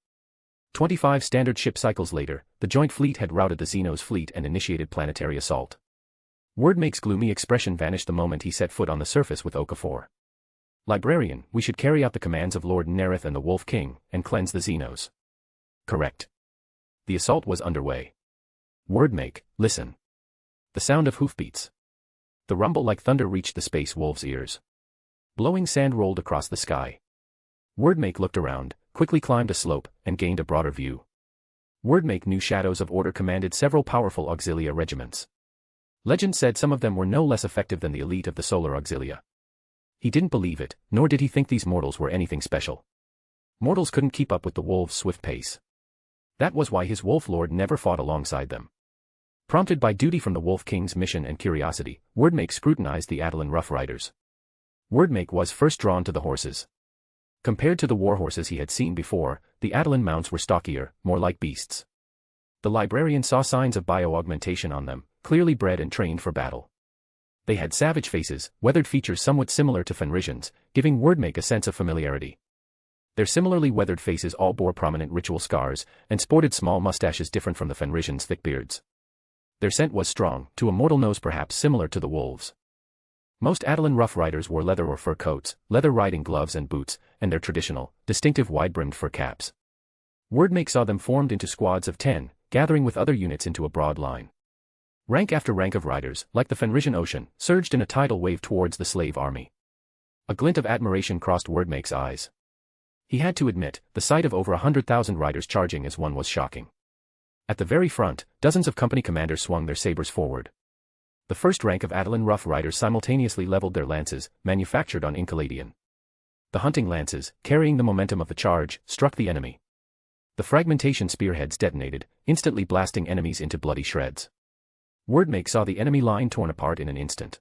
25 standard ship cycles later, the joint fleet had routed the Xenos fleet and initiated planetary assault. Wordmake's gloomy expression vanished the moment he set foot on the surface with Okafor. Librarian, we should carry out the commands of Lord Nareth and the Wolf King, and cleanse the Xenos. Correct. The assault was underway. Wordmake, listen. The sound of hoofbeats. The rumble like thunder reached the space wolf's ears. Blowing sand rolled across the sky. Wordmake looked around, quickly climbed a slope, and gained a broader view. Wordmake knew Shadows of Order commanded several powerful auxilia regiments. Legend said some of them were no less effective than the elite of the Solar Auxilia. He didn't believe it, nor did he think these mortals were anything special. Mortals couldn't keep up with the wolves' swift pace. That was why his Wolf Lord never fought alongside them. Prompted by duty from the Wolf King's mission and curiosity, Wordmake scrutinized the Atalan Rough Riders. Wordmake was first drawn to the horses. Compared to the war horses he had seen before, the Atalan mounts were stockier, more like beasts. The librarian saw signs of bio-augmentation on them, clearly bred and trained for battle. They had savage faces, weathered features somewhat similar to Fenrisians, giving Wordmake a sense of familiarity. Their similarly weathered faces all bore prominent ritual scars, and sported small mustaches different from the Fenrisians' thick beards. Their scent was strong, to a mortal nose perhaps similar to the wolves'. Most Atalan Rough Riders wore leather or fur coats, leather riding gloves and boots, and their traditional, distinctive wide-brimmed fur caps. Wordmake saw them formed into squads of 10, gathering with other units into a broad line. Rank after rank of riders, like the Fenrisian Ocean, surged in a tidal wave towards the slave army. A glint of admiration crossed Wordmake's eyes. He had to admit, the sight of over 100,000 riders charging as one was shocking. At the very front, dozens of company commanders swung their sabers forward. The first rank of Attilan rough riders simultaneously leveled their lances, manufactured on Incaladian. The hunting lances, carrying the momentum of the charge, struck the enemy. The fragmentation spearheads detonated, instantly blasting enemies into bloody shreds. Wordmake saw the enemy line torn apart in an instant.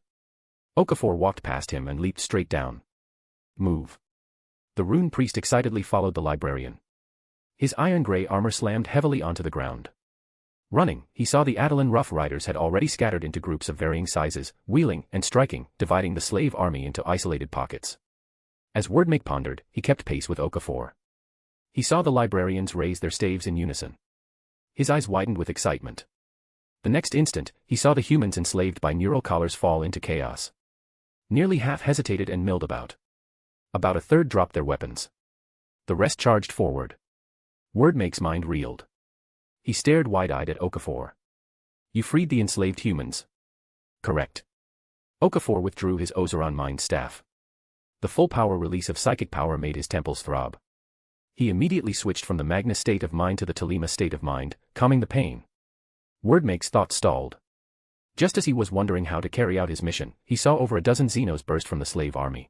Okafor walked past him and leaped straight down. Move. The rune priest excitedly followed the librarian. His iron-gray armor slammed heavily onto the ground. Running, he saw the Attilan rough riders had already scattered into groups of varying sizes, wheeling and striking, dividing the slave army into isolated pockets. As Wordmake pondered, he kept pace with Okafor. He saw the librarians raise their staves in unison. His eyes widened with excitement. The next instant, he saw the humans enslaved by neural collars fall into chaos. Nearly half hesitated and milled about. About a third dropped their weapons. The rest charged forward. Wordmake's mind reeled. He stared wide-eyed at Okafor. You freed the enslaved humans. Correct. Okafor withdrew his Ozeron mind staff. The full power release of psychic power made his temples throb. He immediately switched from the Magnus state of mind to the Telema state of mind, calming the pain. Wordmake's thoughts stalled. Just as he was wondering how to carry out his mission, he saw over a dozen Xenos burst from the slave army.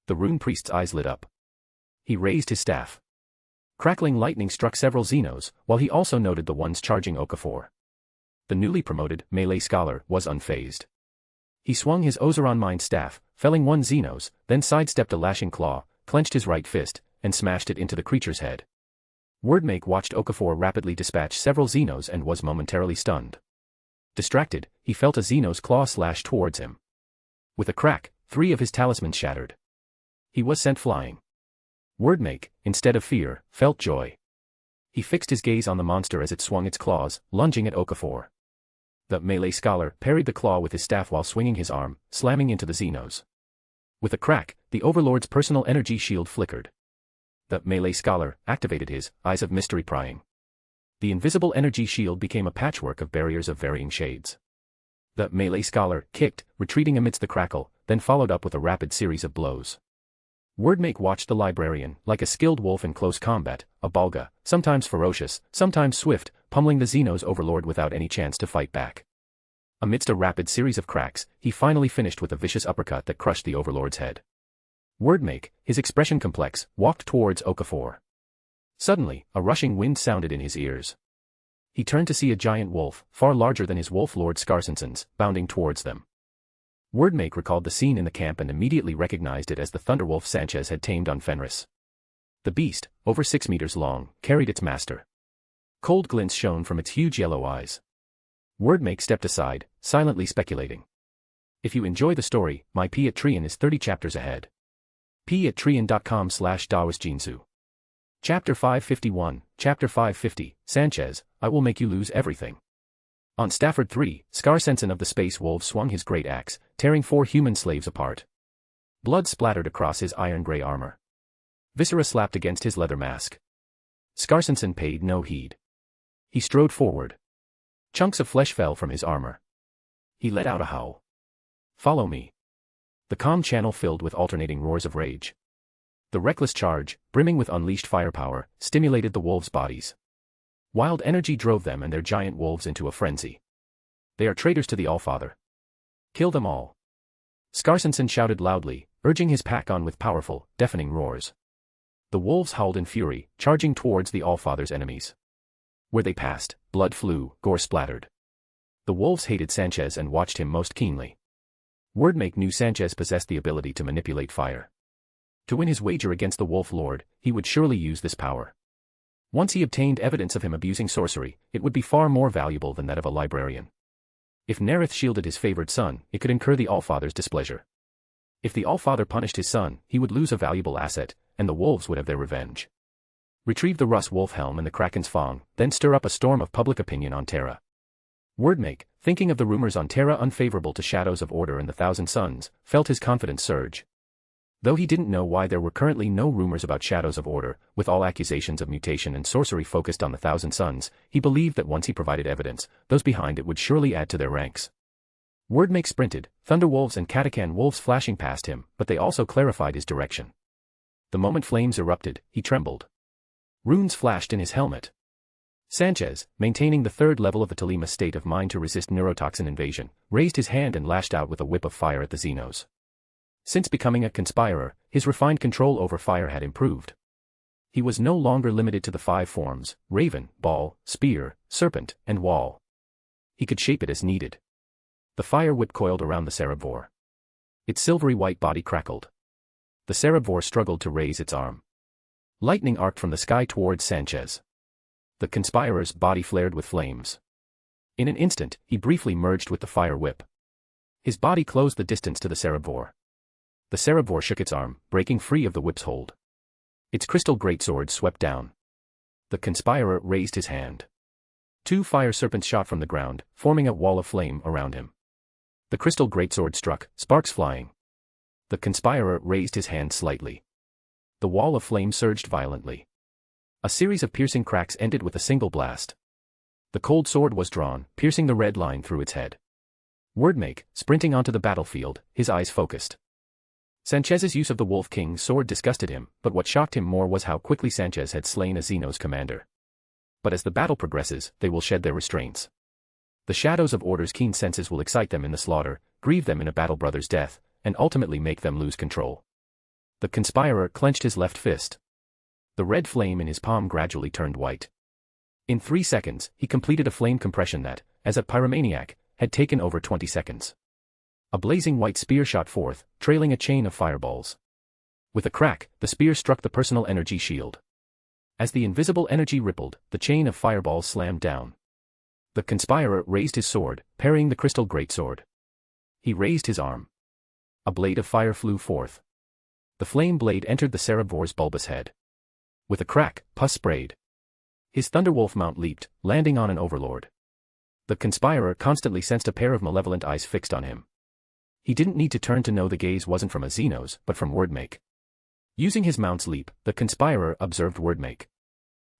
The rune priest's eyes lit up. He raised his staff. Crackling lightning struck several Xenos, while he also noted the ones charging Okafor. The newly promoted melee scholar was unfazed. He swung his Ozeron mind staff, felling one Xenos, then sidestepped a lashing claw, clenched his right fist, and smashed it into the creature's head. Wordmake watched Okafor rapidly dispatch several Xenos and was momentarily stunned. Distracted, he felt a Xenos claw slash towards him. With a crack, 3 of his talismans shattered. He was sent flying. Wordmake, instead of fear, felt joy. He fixed his gaze on the monster as it swung its claws, lunging at Okafor. The melee scholar parried the claw with his staff while swinging his arm, slamming into the Xenos. With a crack, the Overlord's personal energy shield flickered. The melee scholar activated his eyes of mystery prying. The invisible energy shield became a patchwork of barriers of varying shades. The melee scholar kicked, retreating amidst the crackle, then followed up with a rapid series of blows. Wordmake watched the librarian, like a skilled wolf in close combat, a Balga, sometimes ferocious, sometimes swift, pummeling the Xenos Overlord without any chance to fight back. Amidst a rapid series of cracks, he finally finished with a vicious uppercut that crushed the Overlord's head. Wordmake, his expression complex, walked towards Okafor. Suddenly, a rushing wind sounded in his ears. He turned to see a giant wolf, far larger than his wolf lord Scarsenson's, bounding towards them. Wordmake recalled the scene in the camp and immediately recognized it as the Thunderwolf Sanchez had tamed on Fenris. The beast, over 6 meters long, carried its master. Cold glints shone from its huge yellow eyes. Wordmake stepped aside, silently speculating. If you enjoy the story, my Patreon is 30 chapters ahead. patreon.com/DawasJinsu. Chapter 551, Chapter 550, Sanchez, I will make you lose everything. On Stafford 3, Scarsenson of the Space Wolves swung his great axe, tearing 4 human slaves apart. Blood splattered across his iron-gray armor. Viscera slapped against his leather mask. Scarsenson paid no heed. He strode forward. Chunks of flesh fell from his armor. He let out a howl. Follow me. The comm channel filled with alternating roars of rage. The reckless charge, brimming with unleashed firepower, stimulated the wolves' bodies. Wild energy drove them and their giant wolves into a frenzy. They are traitors to the Allfather. Kill them all. Scarsenson shouted loudly, urging his pack on with powerful, deafening roars. The wolves howled in fury, charging towards the Allfather's enemies. Where they passed, blood flew, gore splattered. The wolves hated Sanchez and watched him most keenly. Wordmake knew Sanchez possessed the ability to manipulate fire. To win his wager against the Wolf Lord, he would surely use this power. Once he obtained evidence of him abusing sorcery, it would be far more valuable than that of a librarian. If Nareth shielded his favored son, it could incur the Allfather's displeasure. If the Allfather punished his son, he would lose a valuable asset, and the wolves would have their revenge. Retrieve the Russ Wolf Helm and the Kraken's Fong, then stir up a storm of public opinion on Terra. Wordmake, thinking of the rumors on Terra unfavorable to Shadows of Order and the Thousand Suns, felt his confidence surge. Though he didn't know why there were currently no rumors about Shadows of Order, with all accusations of mutation and sorcery focused on the Thousand Suns, he believed that once he provided evidence, those behind it would surely add to their ranks. Wordmake sprinted, thunderwolves and Katakan wolves flashing past him, but they also clarified his direction. The moment flames erupted, he trembled. Runes flashed in his helmet. Sanchez, maintaining the third level of the Telema state of mind to resist neurotoxin invasion, raised his hand and lashed out with a whip of fire at the Xenos. Since becoming a conspirer, his refined control over fire had improved. He was no longer limited to the 5 forms: raven, ball, spear, serpent, and wall. He could shape it as needed. The fire whip coiled around the Cerebvor. Its silvery white body crackled. The Cerebvor struggled to raise its arm. Lightning arced from the sky towards Sanchez. The conspirer's body flared with flames. In an instant, he briefly merged with the fire whip. His body closed the distance to the Cerebvor. The Cerebvor shook its arm, breaking free of the whip's hold. Its crystal greatsword swept down. The conspirer raised his hand. 2 fire serpents shot from the ground, forming a wall of flame around him. The crystal greatsword struck, sparks flying. The conspirer raised his hand slightly. The wall of flame surged violently. A series of piercing cracks ended with a single blast. The cold sword was drawn, piercing the red line through its head. Wordmake, sprinting onto the battlefield, his eyes focused. Sanchez's use of the Wolf King's sword disgusted him, but what shocked him more was how quickly Sanchez had slain a Xenos commander. But as the battle progresses, they will shed their restraints. The shadows of Order's keen senses will excite them in the slaughter, grieve them in a battle brother's death, and ultimately make them lose control. The conspirer clenched his left fist. The red flame in his palm gradually turned white. In 3 seconds, he completed a flame compression that, as a pyromaniac, had taken over 20 seconds. A blazing white spear shot forth, trailing a chain of fireballs. With a crack, the spear struck the personal energy shield. As the invisible energy rippled, the chain of fireballs slammed down. The conspirer raised his sword, parrying the crystal greatsword. He raised his arm. A blade of fire flew forth. The flame blade entered the Cerebvor's bulbous head. With a crack, pus sprayed. His Thunderwolf mount leaped, landing on an overlord. The conspirer constantly sensed a pair of malevolent eyes fixed on him. He didn't need to turn to know the gaze wasn't from a Xenos, but from Wordmake. Using his mount's leap, the conspirer observed Wordmake.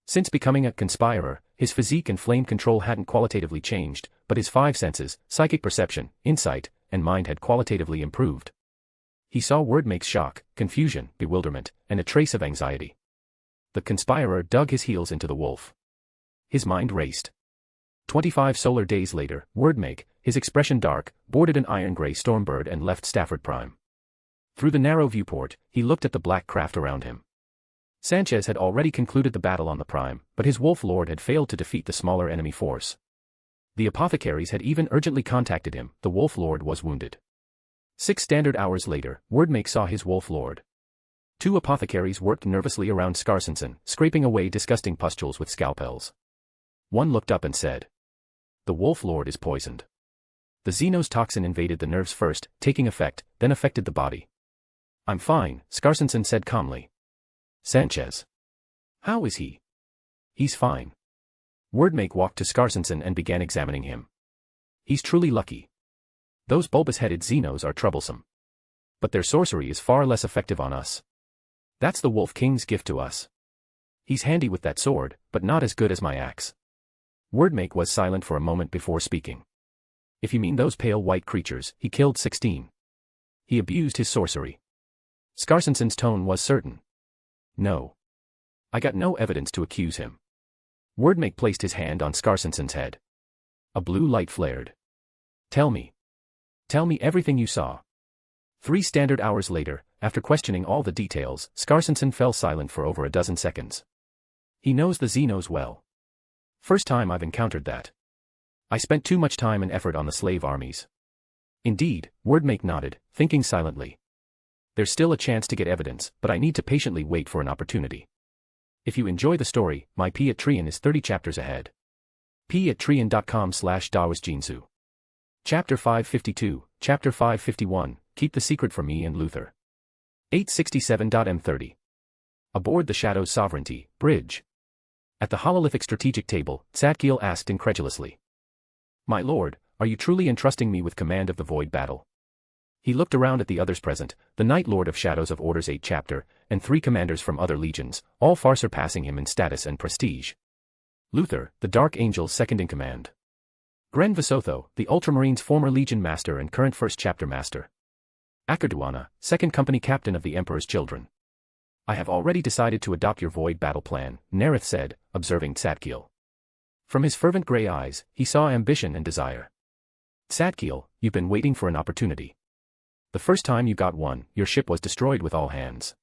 Since becoming a conspirer, his physique and flame control hadn't qualitatively changed, but his 5 senses, psychic perception, insight, and mind had qualitatively improved. He saw Wordmake's shock, confusion, bewilderment, and a trace of anxiety. The conspirer dug his heels into the wolf. His mind raced. 25 solar days later, Wordmake, his expression dark, boarded an iron-gray Stormbird and left Stafford Prime. Through the narrow viewport, he looked at the black craft around him. Sanchez had already concluded the battle on the Prime, but his Wolf Lord had failed to defeat the smaller enemy force. The apothecaries had even urgently contacted him. The Wolf Lord was wounded. 6 standard hours later, Wordmake saw his Wolf Lord. 2 apothecaries worked nervously around Skarsensen, scraping away disgusting pustules with scalpels. One looked up and said, "The Wolf Lord is poisoned." The Xenos toxin invaded the nerves first, taking effect, then affected the body. "I'm fine," Skarsensen said calmly. "Sanchez. How is he?" "He's fine." Wordmake walked to Skarsensen and began examining him. "He's truly lucky. Those bulbous-headed Xenos are troublesome. But their sorcery is far less effective on us. That's the Wolf King's gift to us. He's handy with that sword, but not as good as my axe." Wordmake was silent for a moment before speaking. "If you mean those pale white creatures, he killed 16. He abused his sorcery." Skarsensen's tone was certain. "No. I got no evidence to accuse him." Wordmake placed his hand on Skarsensen's head. A blue light flared. Tell me everything you saw." 3 standard hours later, after questioning all the details, Skarsensen fell silent for over a dozen seconds. He knows the Xenos well. "First time I've encountered that. I spent too much time and effort on the slave armies." "Indeed," Wordmake nodded, thinking silently. "There's still a chance to get evidence, but I need to patiently wait for an opportunity. If you enjoy the story, my Patreon is 30 chapters ahead. patreon.com/DaosJinsu. Chapter 552, Chapter 551, Keep the Secret from Me and Luther. 867.m30. Aboard the Shadow's Sovereignty, Bridge. At the hololithic strategic table, Tzadkiel asked incredulously, "My lord, are you truly entrusting me with command of the Void battle?" He looked around at the others present, the Night Lord of Shadows of Order's 8th chapter, and 3 commanders from other legions, all far surpassing him in status and prestige. Luther, the Dark Angel's second in command. Gren Visotho, the Ultramarines' former Legion Master and current First Chapter Master. Akarduana, 2nd Company Captain of the Emperor's Children. I have already decided to adopt your void battle plan, Nareth said, observing Tzadkiel. From his fervent grey eyes, he saw ambition and desire. Tzadkiel, you've been waiting for an opportunity. The first time you got one, your ship was destroyed with all hands.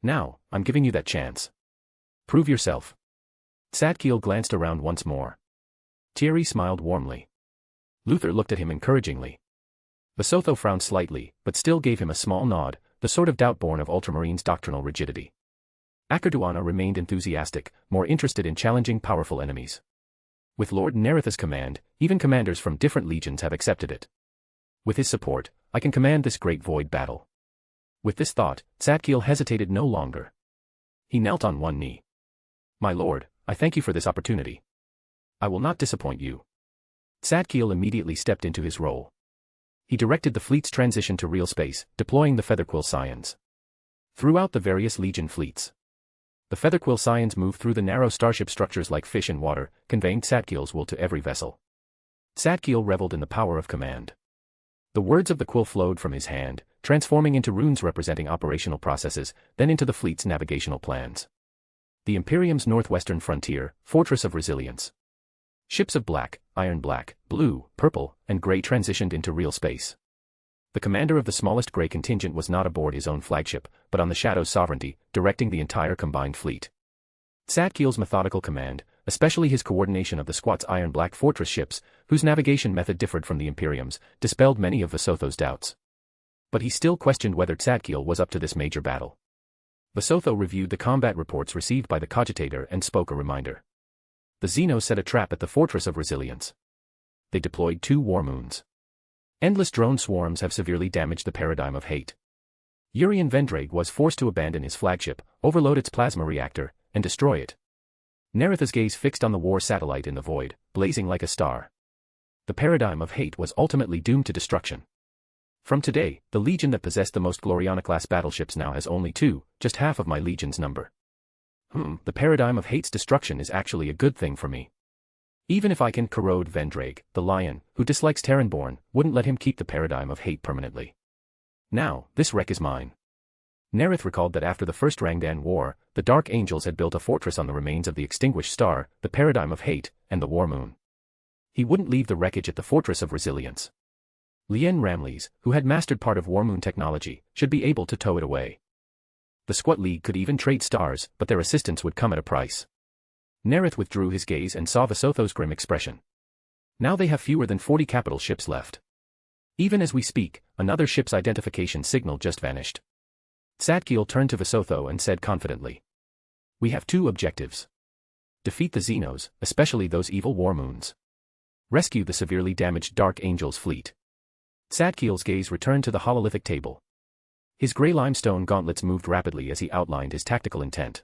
Now, I'm giving you that chance. Prove yourself. Tzadkiel glanced around once more. Thierry smiled warmly. Luther looked at him encouragingly. Visotho frowned slightly, but still gave him a small nod, the sort of doubt born of Ultramarines' doctrinal rigidity. Akarduana remained enthusiastic, more interested in challenging powerful enemies. With Lord Nareth's command, even commanders from different legions have accepted it. With his support, I can command this great void battle. With this thought, Tzadkiel hesitated no longer. He knelt on one knee. My lord, I thank you for this opportunity. I will not disappoint you. Tzadkiel immediately stepped into his role. He directed the fleet's transition to real space, deploying the Featherquill Scions. Throughout the various Legion fleets, the Featherquill Scions moved through the narrow starship structures like fish in water, conveying Tzadkiel's will to every vessel. Tzadkiel reveled in the power of command. The words of the quill flowed from his hand, transforming into runes representing operational processes, then into the fleet's navigational plans. The Imperium's northwestern frontier, Fortress of Resilience. Ships of black, iron black, blue, purple, and grey transitioned into real space. The commander of the smallest grey contingent was not aboard his own flagship, but on the Shadow's sovereignty, directing the entire combined fleet. Tzadkiel's methodical command, especially his coordination of the Squat's iron-black fortress ships, whose navigation method differed from the Imperium's, dispelled many of Visotho's doubts. But he still questioned whether Tzadkiel was up to this major battle. Visotho reviewed the combat reports received by the cogitator and spoke a reminder. The Xenos set a trap at the Fortress of Resilience. They deployed 2 war moons. Endless drone swarms have severely damaged the paradigm of hate. Urian Vendrag was forced to abandon his flagship, overload its plasma reactor, and destroy it. Nareth's gaze fixed on the war satellite in the void, blazing like a star. The paradigm of hate was ultimately doomed to destruction. From today, the legion that possessed the most Gloriana-class battleships now has only 2, just half of my legion's number. The paradigm of hate's destruction is actually a good thing for me. Even if I can corrode Vendrag, the lion, who dislikes Terranborn, wouldn't let him keep the paradigm of hate permanently. Now, this wreck is mine. Nareth recalled that after the First Rangdan War, the Dark Angels had built a fortress on the remains of the extinguished star, the paradigm of hate, and the War Moon. He wouldn't leave the wreckage at the Fortress of Resilience. Lien Ramleys, who had mastered part of War Moon technology, should be able to tow it away. The Squat League could even trade stars, but their assistance would come at a price. Nareth withdrew his gaze and saw Visotho's grim expression. Now they have fewer than 40 capital ships left. Even as we speak, another ship's identification signal just vanished. Tzadkiel turned to Visotho and said confidently. We have 2 objectives. Defeat the Xenos, especially those evil war moons. Rescue the severely damaged Dark Angels fleet. Tzadkiel's gaze returned to the hololithic table. His grey limestone gauntlets moved rapidly as he outlined his tactical intent.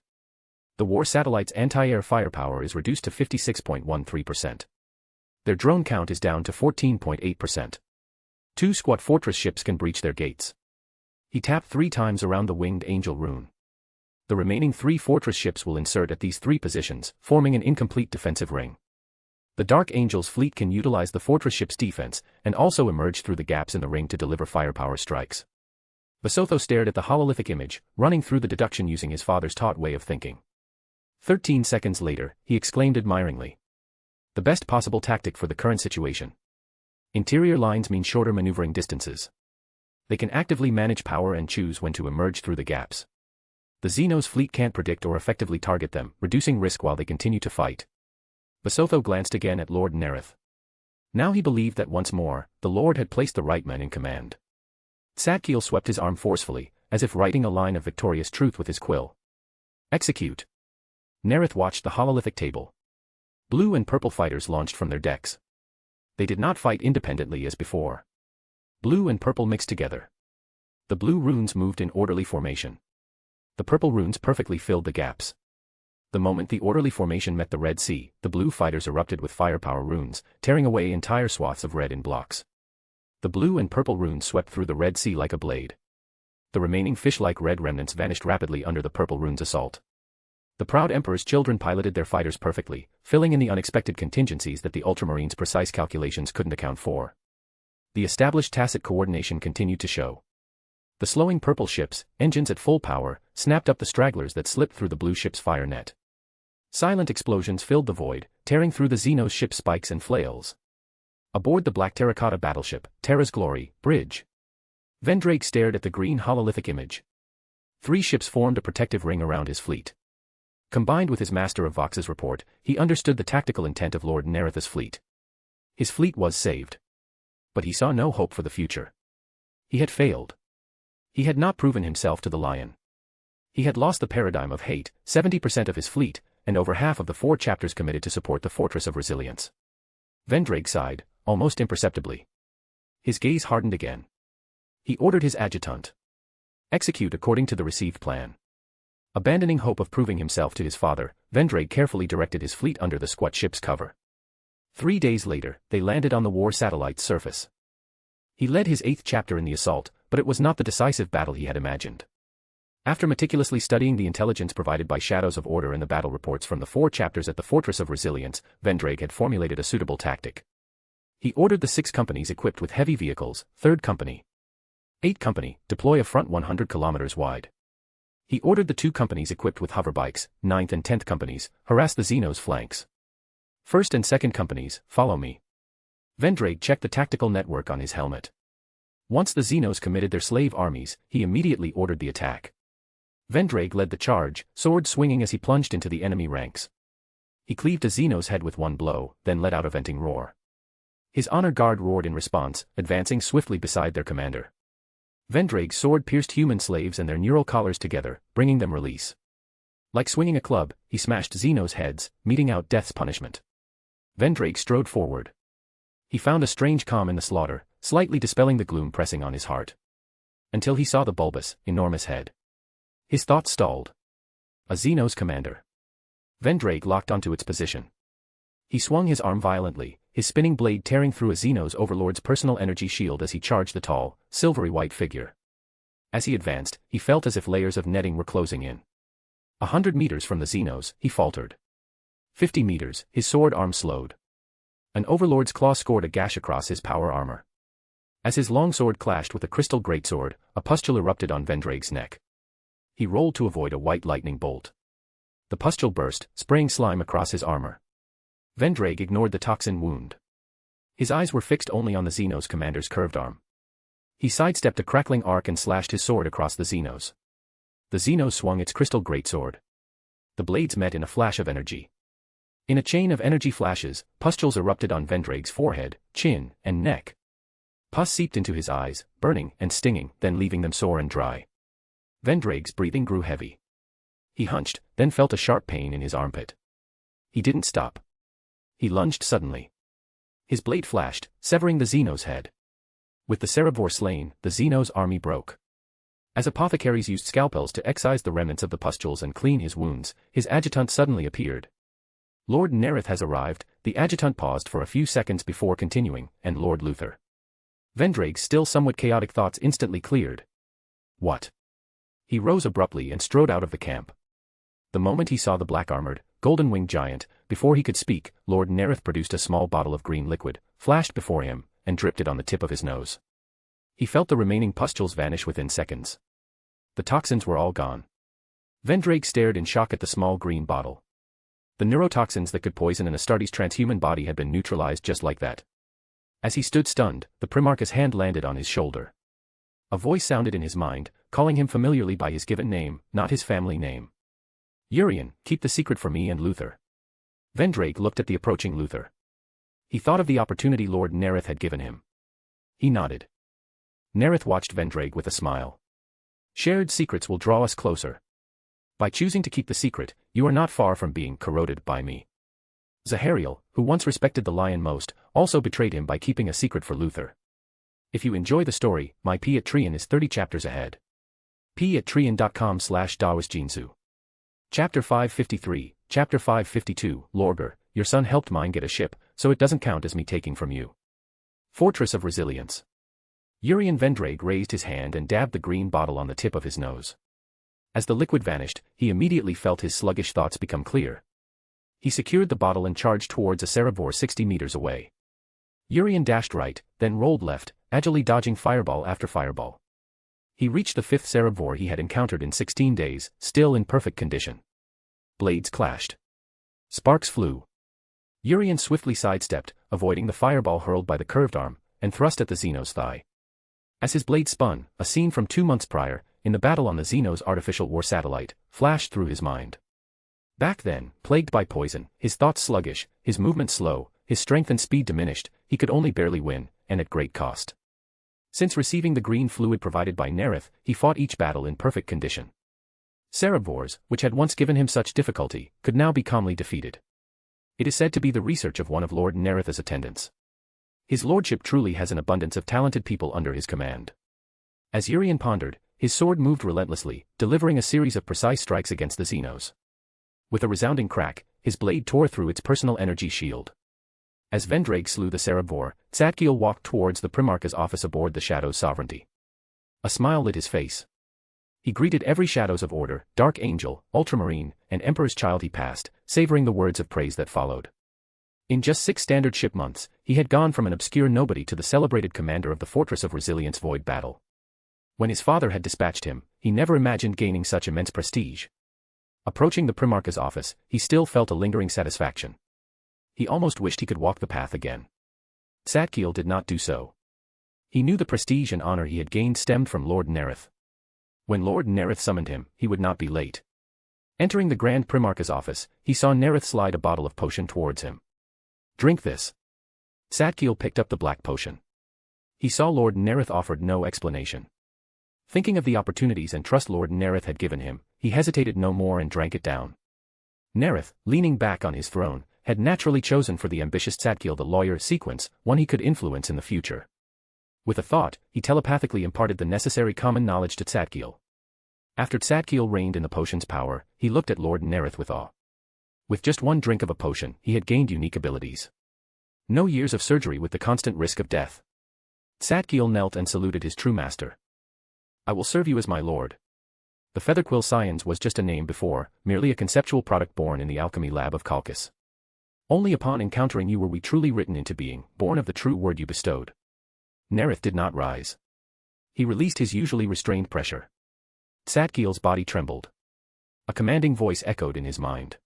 The war satellite's anti-air firepower is reduced to 56.13%. Their drone count is down to 14.8%. 2 squat fortress ships can breach their gates. He tapped 3 times around the winged angel rune. The remaining 3 fortress ships will insert at these 3 positions, forming an incomplete defensive ring. The Dark Angels fleet can utilize the fortress ship's defense, and also emerge through the gaps in the ring to deliver firepower strikes. Visotho stared at the hololithic image, running through the deduction using his father's taught way of thinking. 13 seconds later, he exclaimed admiringly. The best possible tactic for the current situation. Interior lines mean shorter maneuvering distances. They can actively manage power and choose when to emerge through the gaps. The Xenos fleet can't predict or effectively target them, reducing risk while they continue to fight. Visotho glanced again at Lord Nareth. Now he believed that once more, the Lord had placed the right men in command. Tzadkiel swept his arm forcefully, as if writing a line of victorious truth with his quill. Execute. Nareth watched the hololithic table. Blue and purple fighters launched from their decks. They did not fight independently as before. Blue and purple mixed together. The blue runes moved in orderly formation. The purple runes perfectly filled the gaps. The moment the orderly formation met the Red Sea, the blue fighters erupted with firepower runes, tearing away entire swaths of red in blocks. The blue and purple runes swept through the Red Sea like a blade. The remaining fish-like red remnants vanished rapidly under the purple runes' assault. The proud emperor's children piloted their fighters perfectly, filling in the unexpected contingencies that the Ultramarines' precise calculations couldn't account for. The established tacit coordination continued to show. The slowing purple ships, engines at full power, snapped up the stragglers that slipped through the blue ship's fire net. Silent explosions filled the void, tearing through the Xenos ship's spikes and flails. Aboard the black terracotta battleship, Terra's Glory, Bridge, Vendrake stared at the green hololithic image. 3 ships formed a protective ring around his fleet. Combined with his master of Vox's report, he understood the tactical intent of Lord Nareth's fleet. His fleet was saved. But he saw no hope for the future. He had failed. He had not proven himself to the Lion. He had lost the paradigm of hate, 70% of his fleet, and over half of the 4 chapters committed to support the Fortress of Resilience. Vendrake sighed, almost imperceptibly. His gaze hardened again. He ordered his adjutant. Execute according to the received plan. Abandoning hope of proving himself to his father, Vendrake carefully directed his fleet under the squat ship's cover. 3 days later, they landed on the war satellite's surface. He led his 8th chapter in the assault, but it was not the decisive battle he had imagined. After meticulously studying the intelligence provided by Shadows of Order and the battle reports from the 4 chapters at the Fortress of Resilience, Vendrake had formulated a suitable tactic. He ordered the 6 companies equipped with heavy vehicles, 3rd Company, 8th Company, deploy a front 100 kilometers wide. He ordered the 2 companies equipped with hoverbikes, 9th and 10th Companies, harass the Xenos' flanks. 1st and 2nd Companies, follow me. Vendrake checked the tactical network on his helmet. Once the Xenos committed their slave armies, he immediately ordered the attack. Vendrake led the charge, sword swinging as he plunged into the enemy ranks. He cleaved a Xenos' head with one blow, then let out a venting roar. His honor guard roared in response, advancing swiftly beside their commander. Vendrake's sword pierced human slaves and their neural collars together, bringing them release. Like swinging a club, he smashed Xenos' heads, meting out death's punishment. Vendrake strode forward. He found a strange calm in the slaughter, slightly dispelling the gloom pressing on his heart. Until he saw the bulbous, enormous head. His thoughts stalled. A Xenos commander. Vendrake locked onto its position. He swung his arm violently, his spinning blade tearing through a Xenos overlord's personal energy shield as he charged the tall, silvery white figure. As he advanced, he felt as if layers of netting were closing in. 100 meters from the Xenos, he faltered. 50 meters, his sword arm slowed. An overlord's claw scored a gash across his power armor. As his long sword clashed with a crystal greatsword, a pustule erupted on Vendrake's neck. He rolled to avoid a white lightning bolt. The pustule burst, spraying slime across his armor. Vendrake ignored the toxin wound. His eyes were fixed only on the Xenos commander's curved arm. He sidestepped a crackling arc and slashed his sword across the Xenos. The Xenos swung its crystal greatsword. The blades met in a flash of energy. In a chain of energy flashes, pustules erupted on Vendrake's forehead, chin, and neck. Pus seeped into his eyes, burning and stinging, then leaving them sore and dry. Vendrake's breathing grew heavy. He hunched, then felt a sharp pain in his armpit. He didn't stop. He lunged suddenly. His blade flashed, severing the Xenos' head. With the Cerebror slain, the Xenos' army broke. As apothecaries used scalpels to excise the remnants of the pustules and clean his wounds, his adjutant suddenly appeared. Lord Nareth has arrived. The adjutant paused for a few seconds before continuing, and Lord Luther. Vendrake's still somewhat chaotic thoughts instantly cleared. What? He rose abruptly and strode out of the camp. The moment he saw the black-armored, golden-winged giant, before he could speak, Lord Nareth produced a small bottle of green liquid, flashed before him, and dripped it on the tip of his nose. He felt the remaining pustules vanish within seconds. The toxins were all gone. Vendrake stared in shock at the small green bottle. The neurotoxins that could poison an Astartes transhuman body had been neutralized just like that. As he stood stunned, the Primarch's hand landed on his shoulder. A voice sounded in his mind, calling him familiarly by his given name, not his family name. Urian, keep the secret from me and Luther. Vendrake looked at the approaching Luther. He thought of the opportunity Lord Nareth had given him. He nodded. Nareth watched Vendrake with a smile. Shared secrets will draw us closer. By choosing to keep the secret, you are not far from being corroded by me. Zahariel, who once respected the Lion most, also betrayed him by keeping a secret for Luther. If you enjoy the story, my P at Trian is 30 chapters ahead. p@trian.com/dawisjinsu. Chapter 553, Chapter 552, Lorgar, your son helped mine get a ship, so it doesn't count as me taking from you. Fortress of Resilience. Urian Vendrake raised his hand and dabbed the green bottle on the tip of his nose. As the liquid vanished, he immediately felt his sluggish thoughts become clear. He secured the bottle and charged towards a Cerebor 60 meters away. Urian dashed right, then rolled left, agilely dodging fireball after fireball. He reached the 5th Cerebor he had encountered in 16 days, still in perfect condition. Blades clashed. Sparks flew. Urian swiftly sidestepped, avoiding the fireball hurled by the curved arm, and thrust at the Xeno's thigh. As his blade spun, a scene from 2 months prior, in the battle on the Xeno's artificial war satellite, flashed through his mind. Back then, plagued by poison, his thoughts sluggish, his movements slow, his strength and speed diminished, he could only barely win, and at great cost. Since receiving the green fluid provided by Nareth, he fought each battle in perfect condition. Cerebors, which had once given him such difficulty, could now be calmly defeated. It is said to be the research of one of Lord Nareth's attendants. His lordship truly has an abundance of talented people under his command. As Urian pondered, his sword moved relentlessly, delivering a series of precise strikes against the Xenos. With a resounding crack, his blade tore through its personal energy shield. As Vendraig slew the Cerebor, Tzadkiel walked towards the Primarch's office aboard the Shadow's Sovereignty. A smile lit his face. He greeted every Shadows of Order, Dark Angel, Ultramarine, and Emperor's Child he passed, savoring the words of praise that followed. In just 6 standard ship months, he had gone from an obscure nobody to the celebrated commander of the Fortress of Resilience Void Battle. When his father had dispatched him, he never imagined gaining such immense prestige. Approaching the Primarch's office, he still felt a lingering satisfaction. He almost wished he could walk the path again. Tzadkiel did not do so. He knew the prestige and honor he had gained stemmed from Lord Nareth. When Lord Nareth summoned him, he would not be late. Entering the Grand Primarch's office, he saw Nareth slide a bottle of potion towards him. "Drink this." Tzadkiel picked up the black potion. He saw Lord Nareth offered no explanation. Thinking of the opportunities and trust Lord Nareth had given him, he hesitated no more and drank it down. Nareth, leaning back on his throne, had naturally chosen for the ambitious Tzadkiel the lawyer sequence, one he could influence in the future. With a thought, he telepathically imparted the necessary common knowledge to Tzadkiel. After Tzadkiel reigned in the potion's power, he looked at Lord Nareth with awe. With just one drink of a potion, he had gained unique abilities. No years of surgery with the constant risk of death. Tzadkiel knelt and saluted his true master. "I will serve you as my lord." The Featherquill Science was just a name before, merely a conceptual product born in the alchemy lab of Kalkus. Only upon encountering you were we truly written into being, born of the true word you bestowed. Nareth did not rise. He released his usually restrained pressure. Tzadkiel's body trembled. A commanding voice echoed in his mind.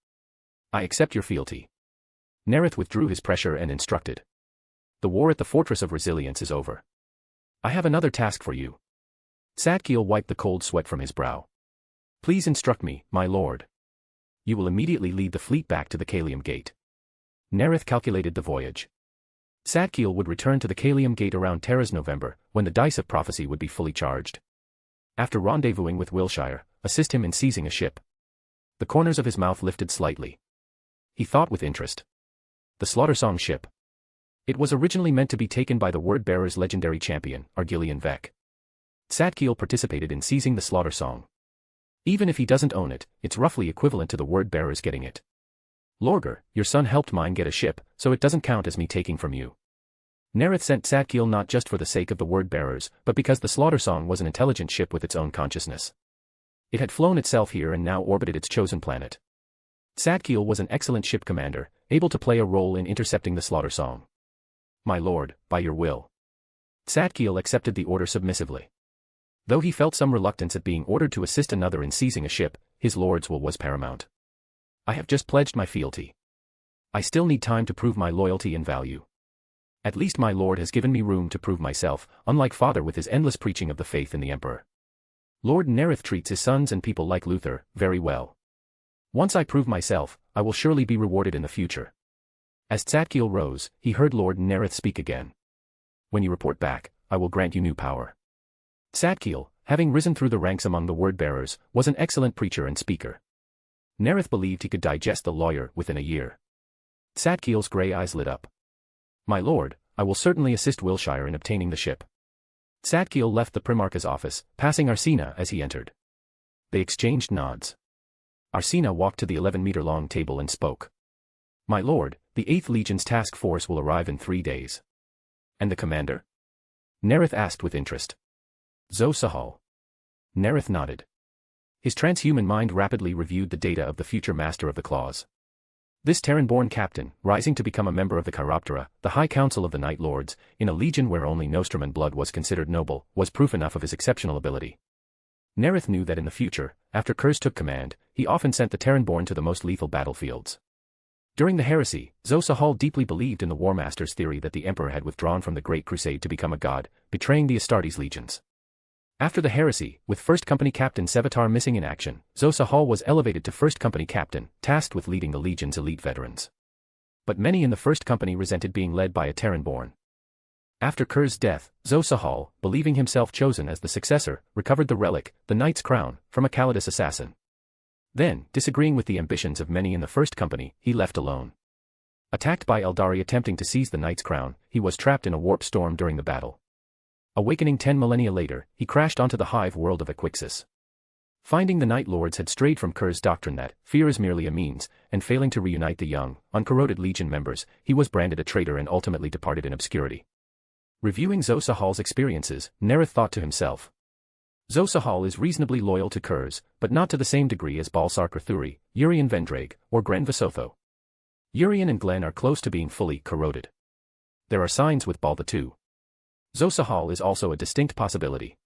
"I accept your fealty." Nareth withdrew his pressure and instructed. "The war at the Fortress of Resilience is over. I have another task for you." Tzadkiel wiped the cold sweat from his brow. "Please instruct me, my lord." "You will immediately lead the fleet back to the Kalium Gate." Nareth calculated the voyage. Tzadkiel would return to the Kalium Gate around Terra's November, when the dice of prophecy would be fully charged. After rendezvousing with Wilshire, assist him in seizing a ship. The corners of his mouth lifted slightly. He thought with interest. The Slaughter-Song ship. It was originally meant to be taken by the Word-Bearer's legendary champion, Argilian Vec. Tzadkiel participated in seizing the Slaughter-Song. Even if he doesn't own it, it's roughly equivalent to the Word-Bearers getting it. "Lorgar, your son helped mine get a ship, so it doesn't count as me taking from you." Nareth sent Tzadkiel not just for the sake of the Word-Bearers, but because the Slaughter-Song was an intelligent ship with its own consciousness. It had flown itself here and now orbited its chosen planet. Tzadkiel was an excellent ship commander, able to play a role in intercepting the Slaughter-Song. "My lord, by your will." Tzadkiel accepted the order submissively. Though he felt some reluctance at being ordered to assist another in seizing a ship, his lord's will was paramount. "I have just pledged my fealty. I still need time to prove my loyalty and value. At least my lord has given me room to prove myself, unlike father with his endless preaching of the faith in the emperor. Lord Nareth treats his sons and people like Luther, very well. Once I prove myself, I will surely be rewarded in the future." As Tzadkiel rose, he heard Lord Nareth speak again. "When you report back, I will grant you new power." Tzadkiel, having risen through the ranks among the word-bearers, was an excellent preacher and speaker. Nareth believed he could digest the lawyer within a year. Tzadkiel's grey eyes lit up. "My lord, I will certainly assist Wilshire in obtaining the ship." Tzadkiel left the Primarch's office, passing Arsena as he entered. They exchanged nods. Arsena walked to the 11-meter-long table and spoke. "My lord, the 8th Legion's task force will arrive in 3 days." "And the commander?" Nareth asked with interest. "Zo Sahal." Nareth nodded. his transhuman mind rapidly reviewed the data of the future master of the claws. This Terran-born captain, rising to become a member of the Chiroptera, the High Council of the Night Lords, in a legion where only Nostraman blood was considered noble, was proof enough of his exceptional ability. Nareth knew that in the future, after Kurz took command, he often sent the Terran-born to the most lethal battlefields. During the Heresy, Zosa deeply believed in the War Master's theory that the Emperor had withdrawn from the Great Crusade to become a god, betraying the Astartes legions. After the Heresy, with 1st Company Captain Sevatar missing in action, Zosa was elevated to 1st Company Captain, tasked with leading the Legion's elite veterans. But many in the 1st Company resented being led by a Terran-born. After Kurz's death, Zosa, believing himself chosen as the successor, recovered the relic, the Knight's Crown, from a Calidus assassin. Then, disagreeing with the ambitions of many in the 1st Company, he left alone. Attacked by Eldari attempting to seize the Knight's Crown, he was trapped in a warp storm during the battle. Awakening 10 millennia later, he crashed onto the hive world of Equixis. Finding the Night Lords had strayed from Kurz's doctrine that fear is merely a means, and failing to reunite the young, uncorroded Legion members, he was branded a traitor and ultimately departed in obscurity. Reviewing Zosa experiences, Nareth thought to himself. Zosa is reasonably loyal to Kurz, but not to the same degree as Balsar Thuri, Urian Vendrake, or Gren Visotho. Urian and Glen are close to being fully corroded. There are signs with Balda too. Zosa is also a distinct possibility.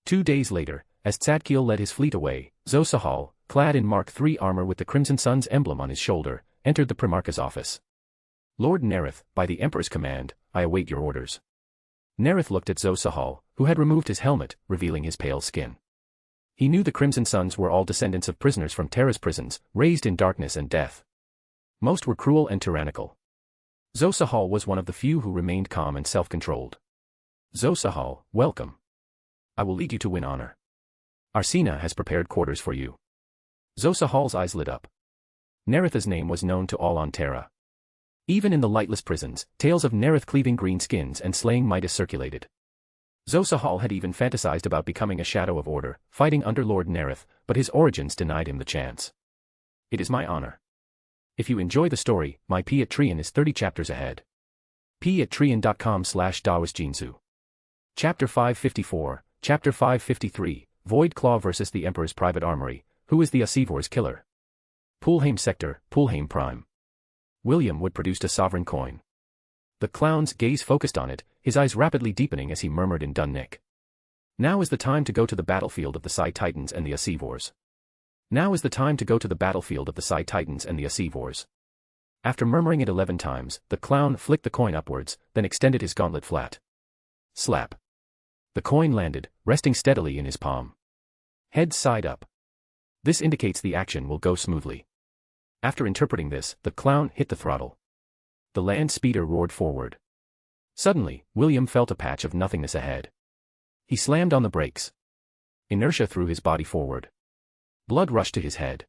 2 days later, as Tzadkiel led his fleet away, Zosa, clad in Mark III armor with the Crimson Sun's emblem on his shoulder, entered the Primarch's office. Lord Nareth, by the Emperor's command, I await your orders. Nareth looked at Zosa, who had removed his helmet, revealing his pale skin. He knew the Crimson Suns were all descendants of prisoners from Terra's prisons, raised in darkness and death. Most were cruel and tyrannical. Zosa was one of the few who remained calm and self-controlled. Zosa, welcome. I will lead you to win honor. Arsena has prepared quarters for you. Zosa's eyes lit up. Nareth's name was known to all on Terra. Even in the lightless prisons, tales of Nareth cleaving green skins and slaying Midas circulated. Zosa had even fantasized about becoming a shadow of order, fighting under Lord Nareth, but his origins denied him the chance. It is my honor. If you enjoy the story, my P at Trian is 30 chapters ahead. p@trian.com/dawasjinsu. Chapter 554, Chapter 553, Void Claw vs. the Emperor's Private Armory, Who is the Asivor's Killer? Pulheim Sector, Pulheim Prime. William Wood produced a sovereign coin. The clown's gaze focused on it, his eyes rapidly deepening as he murmured in Dunnick. Now is the time to go to the battlefield of the Psi Titans and the Asivors. Now is the time to go to the battlefield of the Psi Titans and the Asivors. After murmuring it 11 times, the clown flicked the coin upwards, then extended his gauntlet flat. Slap. The coin landed, resting steadily in his palm. Head side up. This indicates the action will go smoothly. After interpreting this, the clown hit the throttle. The land speeder roared forward. Suddenly, William felt a patch of nothingness ahead. He slammed on the brakes. Inertia threw his body forward. Blood rushed to his head.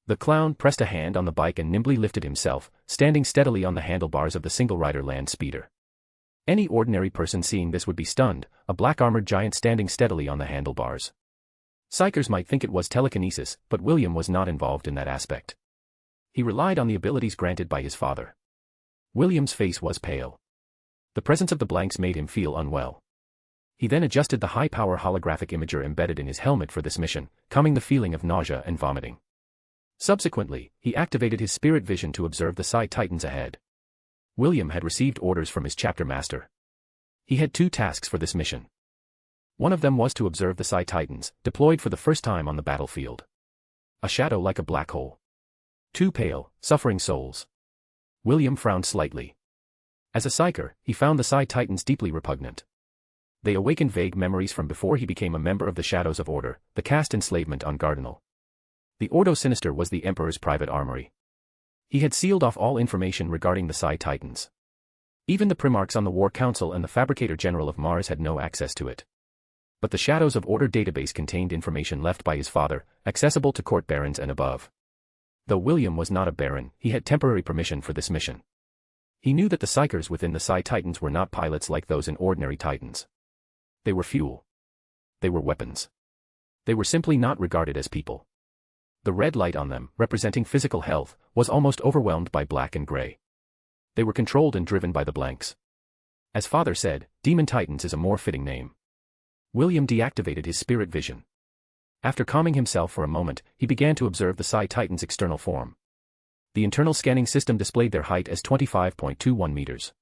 The clown pressed a hand on the bike and nimbly lifted himself, standing steadily on the handlebars of the single-rider land speeder. Any ordinary person seeing this would be stunned, a black-armored giant standing steadily on the handlebars. Psychers might think it was telekinesis, but William was not involved in that aspect. He relied on the abilities granted by his father. William's face was pale. The presence of the blanks made him feel unwell. He then adjusted the high-power holographic imager embedded in his helmet for this mission, calming the feeling of nausea and vomiting. Subsequently, he activated his spirit vision to observe the Psi Titans ahead. William had received orders from his chapter master. He had 2 tasks for this mission. One of them was to observe the Psi Titans, deployed for the first time on the battlefield. A shadow like a black hole. 2 pale, suffering souls. William frowned slightly. As a psyker, he found the Psi Titans deeply repugnant. They awakened vague memories from before he became a member of the Shadows of Order, the caste enslavement on Cardinal. The Ordo Sinister was the Emperor's private armory. He had sealed off all information regarding the Psi Titans. Even the Primarchs on the War Council and the Fabricator General of Mars had no access to it. But the Shadows of Order database contained information left by his father, accessible to court barons and above. Though William was not a baron, he had temporary permission for this mission. He knew that the Psychers within the Psi Titans were not pilots like those in ordinary Titans. They were fuel. They were weapons. They were simply not regarded as people. The red light on them, representing physical health, was almost overwhelmed by black and gray. They were controlled and driven by the blanks. As father said, Demon Titans is a more fitting name. William deactivated his spirit vision. After calming himself for a moment, he began to observe the Psi Titan's external form. The internal scanning system displayed their height as 25.21 meters.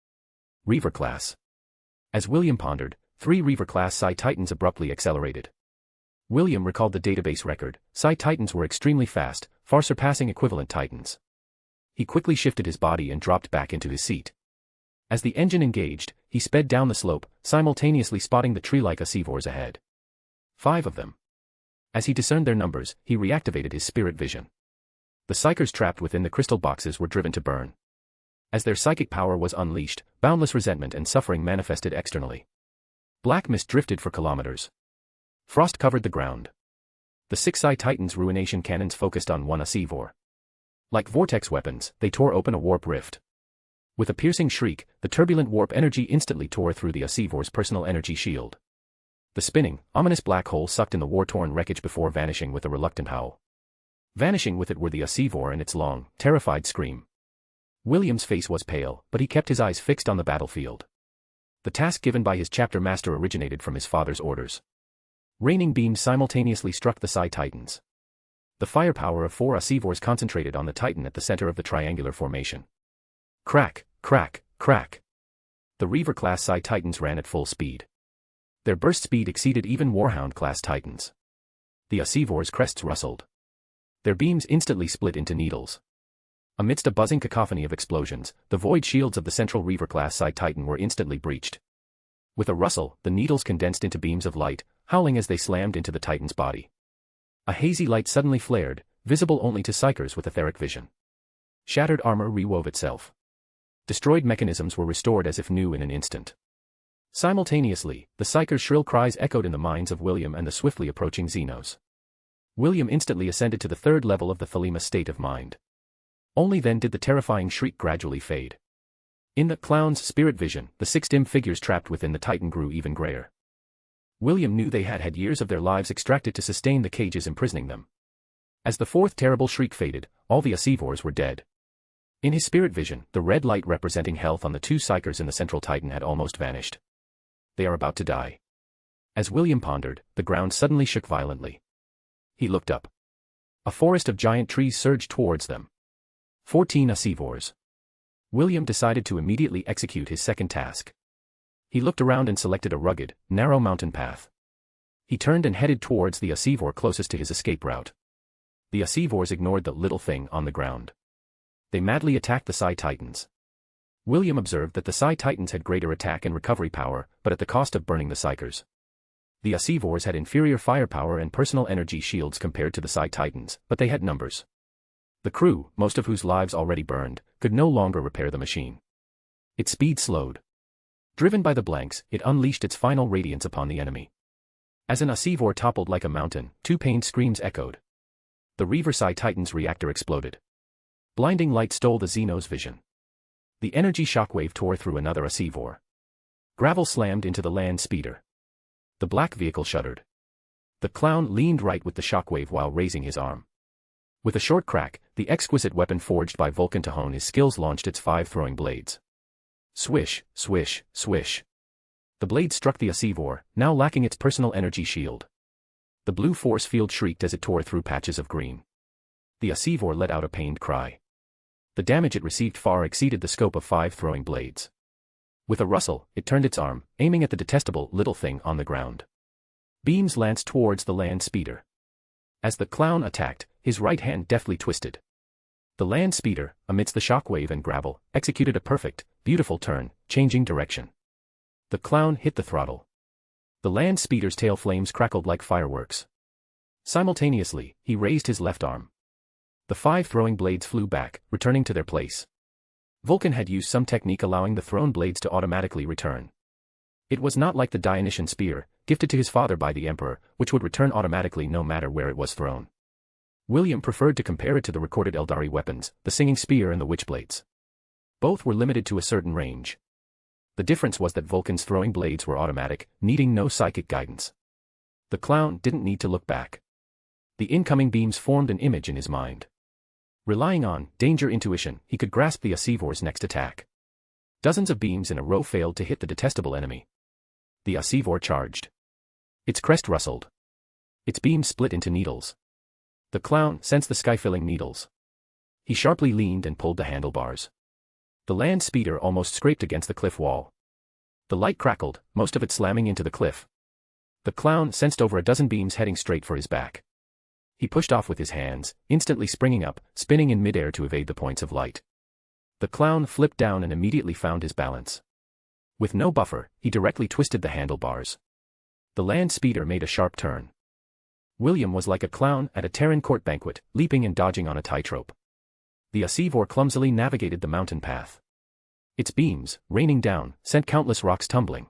Reaver class. As William pondered, 3 Reaver-class Psi Titans abruptly accelerated. William recalled the database record. Psi Titans were extremely fast, far surpassing equivalent Titans. He quickly shifted his body and dropped back into his seat. As the engine engaged, he sped down the slope, simultaneously spotting the tree-like Asivors ahead. 5 of them. As he discerned their numbers, he reactivated his spirit vision. The psychers trapped within the crystal boxes were driven to burn. As their psychic power was unleashed, boundless resentment and suffering manifested externally. Black mist drifted for kilometers. Frost covered the ground. The 6 Psi Titans' ruination cannons focused on one Asivor. Like vortex weapons, they tore open a warp rift. With a piercing shriek, the turbulent warp energy instantly tore through the Asivor's personal energy shield. The spinning, ominous black hole sucked in the war-torn wreckage before vanishing with a reluctant howl. Vanishing with it were the Asivor and its long, terrified scream. William's face was pale, but he kept his eyes fixed on the battlefield. The task given by his chapter master originated from his father's orders. Raining beams simultaneously struck the Psi Titans. The firepower of 4 Asivors concentrated on the Titan at the center of the triangular formation. Crack, crack, crack. The Reaver-class Psi Titans ran at full speed. Their burst speed exceeded even Warhound-class Titans. The Asivors' crests rustled. Their beams instantly split into needles. Amidst a buzzing cacophony of explosions, the void shields of the central Reaver-class Psi Titan were instantly breached. With a rustle, the needles condensed into beams of light, howling as they slammed into the Titan's body. A hazy light suddenly flared, visible only to psychers with etheric vision. Shattered armor rewove itself. Destroyed mechanisms were restored as if new in an instant. Simultaneously, the psychers' shrill cries echoed in the minds of William and the swiftly approaching Xenos. William instantly ascended to the 3rd level of the Thelema state of mind. Only then did the terrifying shriek gradually fade. In the clown's spirit vision, the 6 dim figures trapped within the Titan grew even grayer. William knew they had had years of their lives extracted to sustain the cages imprisoning them. As the 4th terrible shriek faded, all the Asivors were dead. In his spirit vision, the red light representing health on the 2 psychers in the central Titan had almost vanished. They are about to die. As William pondered, the ground suddenly shook violently. He looked up. A forest of giant trees surged towards them. 14 Asivors. William decided to immediately execute his second task. He looked around and selected a rugged, narrow mountain path. He turned and headed towards the Asivor closest to his escape route. The Asivors ignored the little thing on the ground. They madly attacked the Psi Titans. William observed that the Psi Titans had greater attack and recovery power, but at the cost of burning the psychers. The Asivors had inferior firepower and personal energy shields compared to the Psi Titans, but they had numbers. The crew, most of whose lives already burned, could no longer repair the machine. Its speed slowed. Driven by the blanks, it unleashed its final radiance upon the enemy. As an Asivor toppled like a mountain, 2 pained screams echoed. The Reaver Psi Titan's reactor exploded. Blinding light stole the Xenos' vision. The energy shockwave tore through another Asivor. Gravel slammed into the land speeder. The black vehicle shuddered. The clown leaned right with the shockwave while raising his arm. With a short crack, the exquisite weapon forged by Vulcan to hone his skills launched its 5 throwing blades. Swish, swish, swish. The blade struck the Asivor, now lacking its personal energy shield. The blue force field shrieked as it tore through patches of green. The Asivor let out a pained cry. The damage it received far exceeded the scope of 5 throwing blades. With a rustle, it turned its arm, aiming at the detestable little thing on the ground. Beams lanced towards the land speeder. As the clown attacked, his right hand deftly twisted. The land speeder, amidst the shockwave and gravel, executed a perfect, beautiful turn, changing direction. The clown hit the throttle. The land speeder's tail flames crackled like fireworks. Simultaneously, he raised his left arm. The 5 throwing blades flew back, returning to their place. Vulcan had used some technique allowing the thrown blades to automatically return. It was not like the Dionysian spear, gifted to his father by the Emperor, which would return automatically no matter where it was thrown. William preferred to compare it to the recorded Eldari weapons, the singing spear and the witchblades. Both were limited to a certain range. The difference was that Vulcan's throwing blades were automatic, needing no psychic guidance. The clown didn't need to look back. The incoming beams formed an image in his mind. Relying on danger intuition, he could grasp the Asivor's next attack. Dozens of beams in a row failed to hit the detestable enemy. The Asivor charged. Its crest rustled. Its beams split into needles. The clown sensed the sky-filling needles. He sharply leaned and pulled the handlebars. The land speeder almost scraped against the cliff wall. The light crackled, most of it slamming into the cliff. The clown sensed over a dozen beams heading straight for his back. He pushed off with his hands, instantly springing up, spinning in midair to evade the points of light. The clown flipped down and immediately found his balance. With no buffer, he directly twisted the handlebars. The land speeder made a sharp turn. William was like a clown at a Terran court banquet, leaping and dodging on a tightrope. The Asivor clumsily navigated the mountain path. Its beams, raining down, sent countless rocks tumbling.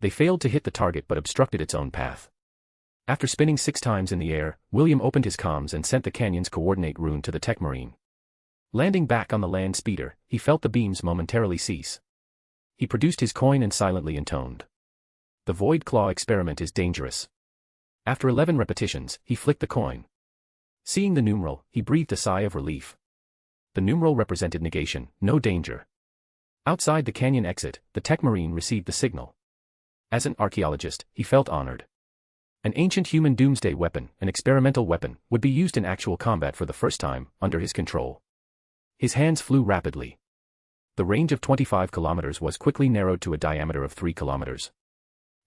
They failed to hit the target but obstructed its own path. After spinning 6 times in the air, William opened his comms and sent the canyon's coordinate rune to the tech marine. Landing back on the land speeder, he felt the beams momentarily cease. He produced his coin and silently intoned. The Void Claw experiment is dangerous. After 11 repetitions, he flicked the coin. Seeing the numeral, he breathed a sigh of relief. The numeral represented negation, no danger. Outside the canyon exit, the tech marine received the signal. As an archaeologist, he felt honored. An ancient human doomsday weapon, an experimental weapon, would be used in actual combat for the first time, under his control. His hands flew rapidly. The range of 25 kilometers was quickly narrowed to a diameter of 3 kilometers.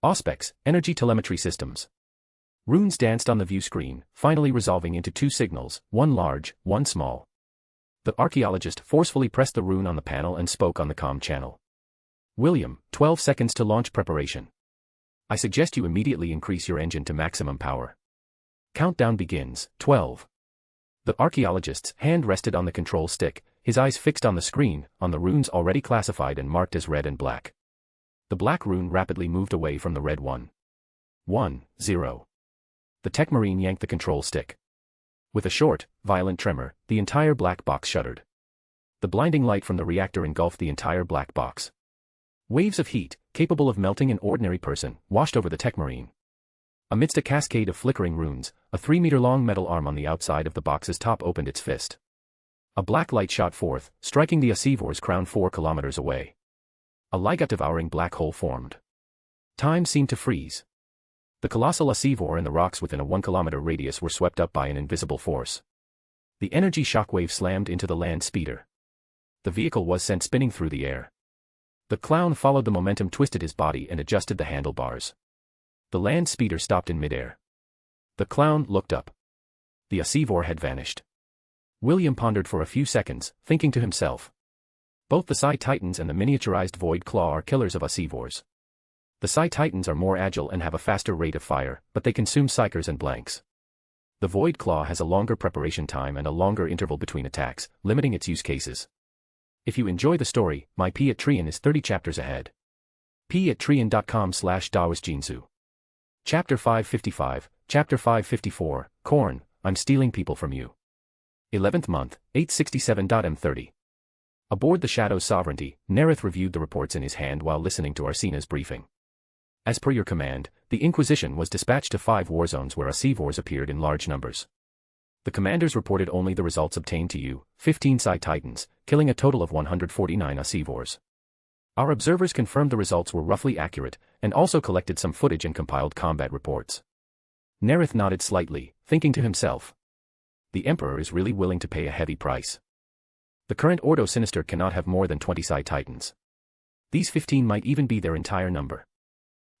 Auspex, energy telemetry systems. Runes danced on the view screen, finally resolving into 2 signals, one large, one small. The archaeologist forcefully pressed the rune on the panel and spoke on the comm channel. William, 12 seconds to launch preparation. I suggest you immediately increase your engine to maximum power. Countdown begins, 12. The archaeologist's hand rested on the control stick, his eyes fixed on the screen, on the runes already classified and marked as red and black. The black rune rapidly moved away from the red one. 1, 0. The tech marine yanked the control stick. With a short, violent tremor, the entire black box shuddered. The blinding light from the reactor engulfed the entire black box. Waves of heat, capable of melting an ordinary person, washed over the tech marine. Amidst a cascade of flickering runes, a 3-meter-long metal arm on the outside of the box's top opened its fist. A black light shot forth, striking the Asivor's crown 4 kilometers away. A light-devouring black hole formed. Time seemed to freeze. The colossal Asivor and the rocks within a 1-kilometer radius were swept up by an invisible force. The energy shockwave slammed into the land speeder. The vehicle was sent spinning through the air. The clown followed the momentum, twisted his body and adjusted the handlebars. The land speeder stopped in midair. The clown looked up. The Asivor had vanished. William pondered for a few seconds, thinking to himself. Both the Psi Titans and the miniaturized Void Claw are killers of Asivors. The Psi Titans are more agile and have a faster rate of fire, but they consume psychers and blanks. The Void Claw has a longer preparation time and a longer interval between attacks, limiting its use cases. If you enjoy the story, my Patreon is 30 chapters ahead. patreon.com/dawasjinsu. Chapter 555, Chapter 554, Corn, I'm stealing people from you. 11th month, 867.m30. Aboard the Shadow's Sovereignty, Nareth reviewed the reports in his hand while listening to Arsina's briefing. As per your command, the Inquisition was dispatched to 5 war zones where Asivors appeared in large numbers. The commanders reported only the results obtained to you, 15 Psi Titans, killing a total of 149 Asivors. Our observers confirmed the results were roughly accurate, and also collected some footage and compiled combat reports. Nareth nodded slightly, thinking to himself. The Emperor is really willing to pay a heavy price. The current Ordo Sinister cannot have more than 20 Psi Titans. These 15 might even be their entire number.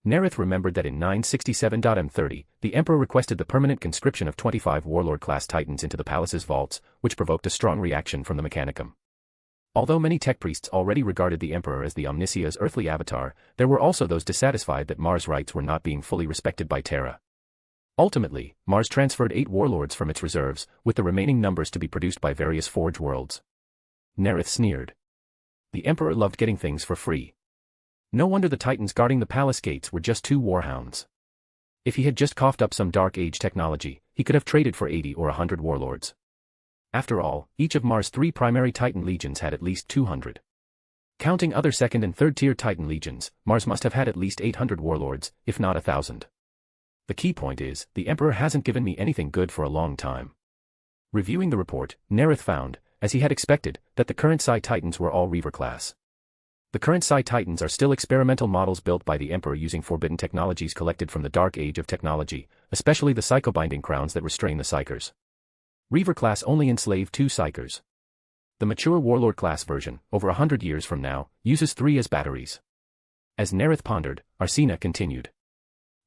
Nareth remembered that in 967.m30, the Emperor requested the permanent conscription of 25 Warlord-class Titans into the palace's vaults, which provoked a strong reaction from the Mechanicum. Although many tech priests already regarded the Emperor as the Omnisia's earthly avatar, there were also those dissatisfied that Mars' rights were not being fully respected by Terra. Ultimately, Mars transferred 8 warlords from its reserves, with the remaining numbers to be produced by various Forge worlds. Nareth sneered. The Emperor loved getting things for free. No wonder the Titans guarding the palace gates were just 2 warhounds. If he had just coughed up some Dark Age technology, he could have traded for 80 or 100 warlords. After all, each of Mars' 3 primary Titan legions had at least 200. Counting other second and third tier Titan legions, Mars must have had at least 800 warlords, if not 1,000. The key point is, the Emperor hasn't given me anything good for a long time. Reviewing the report, Nareth found, as he had expected, that the current Psi Titans were all Reaver class. The current Psi Titans are still experimental models built by the Emperor using forbidden technologies collected from the Dark Age of technology, especially the psychobinding crowns that restrain the psychers. Reaver class only enslave 2 psychers. The mature warlord class version, over 100 years from now, uses 3 as batteries. As Nareth pondered, Arsena continued.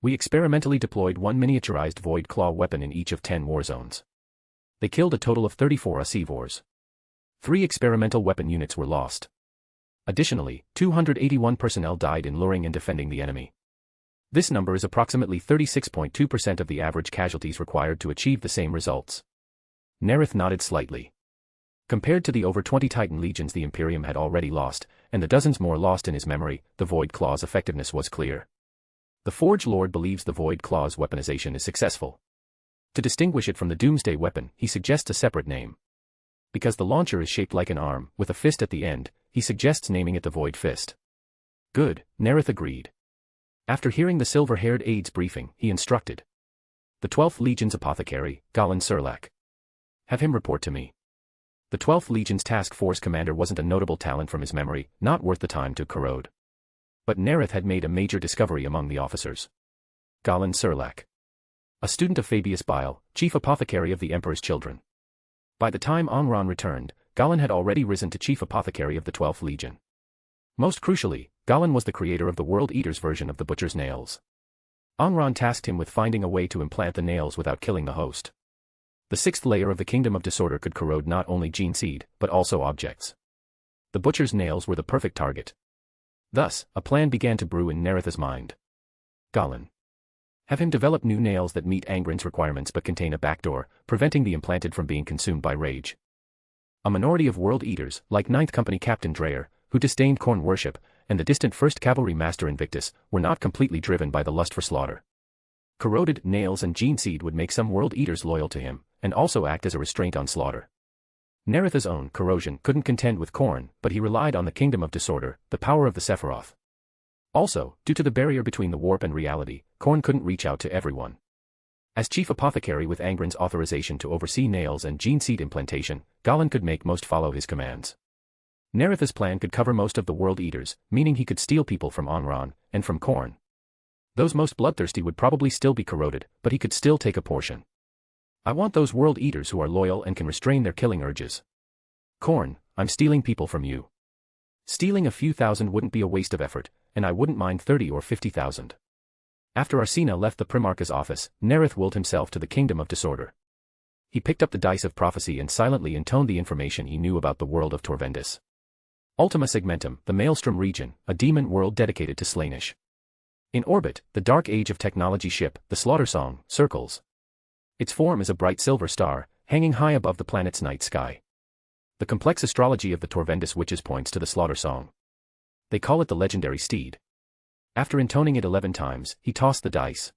We experimentally deployed 1 miniaturized Void Claw weapon in each of 10 war zones. They killed a total of 34 Asivors. 3 experimental weapon units were lost. Additionally, 281 personnel died in luring and defending the enemy. This number is approximately 36.2% of the average casualties required to achieve the same results. Nareth nodded slightly. Compared to the over 20 Titan legions the Imperium had already lost, and the dozens more lost in his memory, the Void Claw's effectiveness was clear. The Forge Lord believes the Void Claw's weaponization is successful. To distinguish it from the Doomsday weapon, he suggests a separate name. Because the launcher is shaped like an arm, with a fist at the end, he suggests naming it the Void Fist. Good, Nareth agreed. After hearing the silver-haired aide's briefing, he instructed. The 12th Legion's apothecary, Galen Serlak. Have him report to me. The 12th Legion's task force commander wasn't a notable talent from his memory, not worth the time to corrode. But Nareth had made a major discovery among the officers. Galen Serlak. A student of Fabius Bile, chief apothecary of the Emperor's Children. By the time Angron returned, Galen had already risen to chief apothecary of the 12th Legion. Most crucially, Galen was the creator of the World Eater's version of the Butcher's Nails. Angron tasked him with finding a way to implant the nails without killing the host. The 6th layer of the Kingdom of Disorder could corrode not only gene seed, but also objects. The Butcher's Nails were the perfect target. Thus, a plan began to brew in Nareth's mind. Galen. Have him develop new nails that meet Angron's requirements but contain a backdoor, preventing the implanted from being consumed by rage. A minority of World Eaters, like 9th Company Captain Dreyer, who disdained corn worship, and the distant 1st Cavalry Master Invictus, were not completely driven by the lust for slaughter. Corroded nails and gene seed would make some World Eaters loyal to him, and also act as a restraint on slaughter. Nareth's own corrosion couldn't contend with Khorne, but he relied on the Kingdom of Disorder, the power of the Sefirot. Also, due to the barrier between the warp and reality, Khorne couldn't reach out to everyone. As chief apothecary with Angron's authorization to oversee nails and gene seed implantation, Galen could make most follow his commands. Nareth's plan could cover most of the World Eaters, meaning he could steal people from Angron, and from Khorne. Those most bloodthirsty would probably still be corroded, but he could still take a portion. I want those World Eaters who are loyal and can restrain their killing urges. Khorne, I'm stealing people from you. Stealing a few thousand wouldn't be a waste of effort, and I wouldn't mind 30 or 50,000. After Arsena left the Primarch's office, Nareth willed himself to the Kingdom of Disorder. He picked up the dice of prophecy and silently intoned the information he knew about the world of Torvendis. Ultima Segmentum, the Maelstrom region, a demon world dedicated to Slaanesh. In orbit, the Dark Age of Technology ship, the Slaughter Song, circles. Its form is a bright silver star, hanging high above the planet's night sky. The complex astrology of the Torvendis witches points to the Slaughter Song. They call it the legendary steed. After intoning it 11 times, he tossed the dice.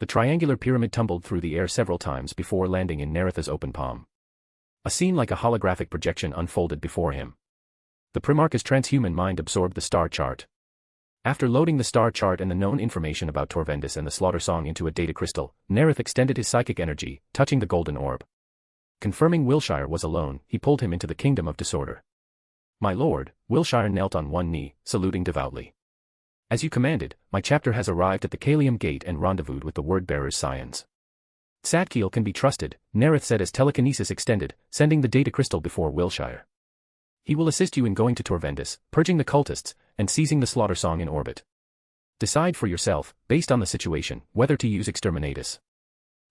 The triangular pyramid tumbled through the air several times before landing in Nareth's open palm. A scene like a holographic projection unfolded before him. The Primarch's transhuman mind absorbed the star chart. After loading the star chart and the known information about Torvendis and the Slaughter Song into a data crystal, Nareth extended his psychic energy, touching the golden orb. Confirming Wilshire was alone, he pulled him into the Kingdom of Disorder. My lord, Wilshire knelt on one knee, saluting devoutly. As you commanded, my chapter has arrived at the Kalium Gate and rendezvoused with the word-bearer's scions. Sadkiel can be trusted, Nareth said as telekinesis extended, sending the data crystal before Wilshire. He will assist you in going to Torvendis, purging the cultists, and seizing the Slaughter Song in orbit. Decide for yourself, based on the situation, whether to use Exterminatus.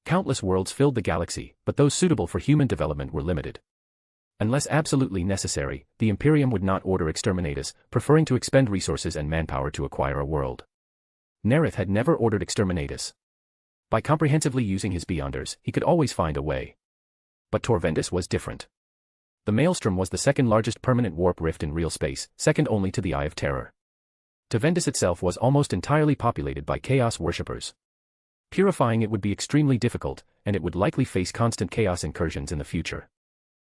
Countless worlds filled the galaxy, but those suitable for human development were limited. Unless absolutely necessary, the Imperium would not order Exterminatus, preferring to expend resources and manpower to acquire a world. Nareth had never ordered Exterminatus. By comprehensively using his Beyonders, he could always find a way. But Torvendis was different. The Maelstrom was the second largest permanent warp rift in real space, second only to the Eye of Terror. Torvendis itself was almost entirely populated by Chaos worshippers. Purifying it would be extremely difficult, and it would likely face constant Chaos incursions in the future.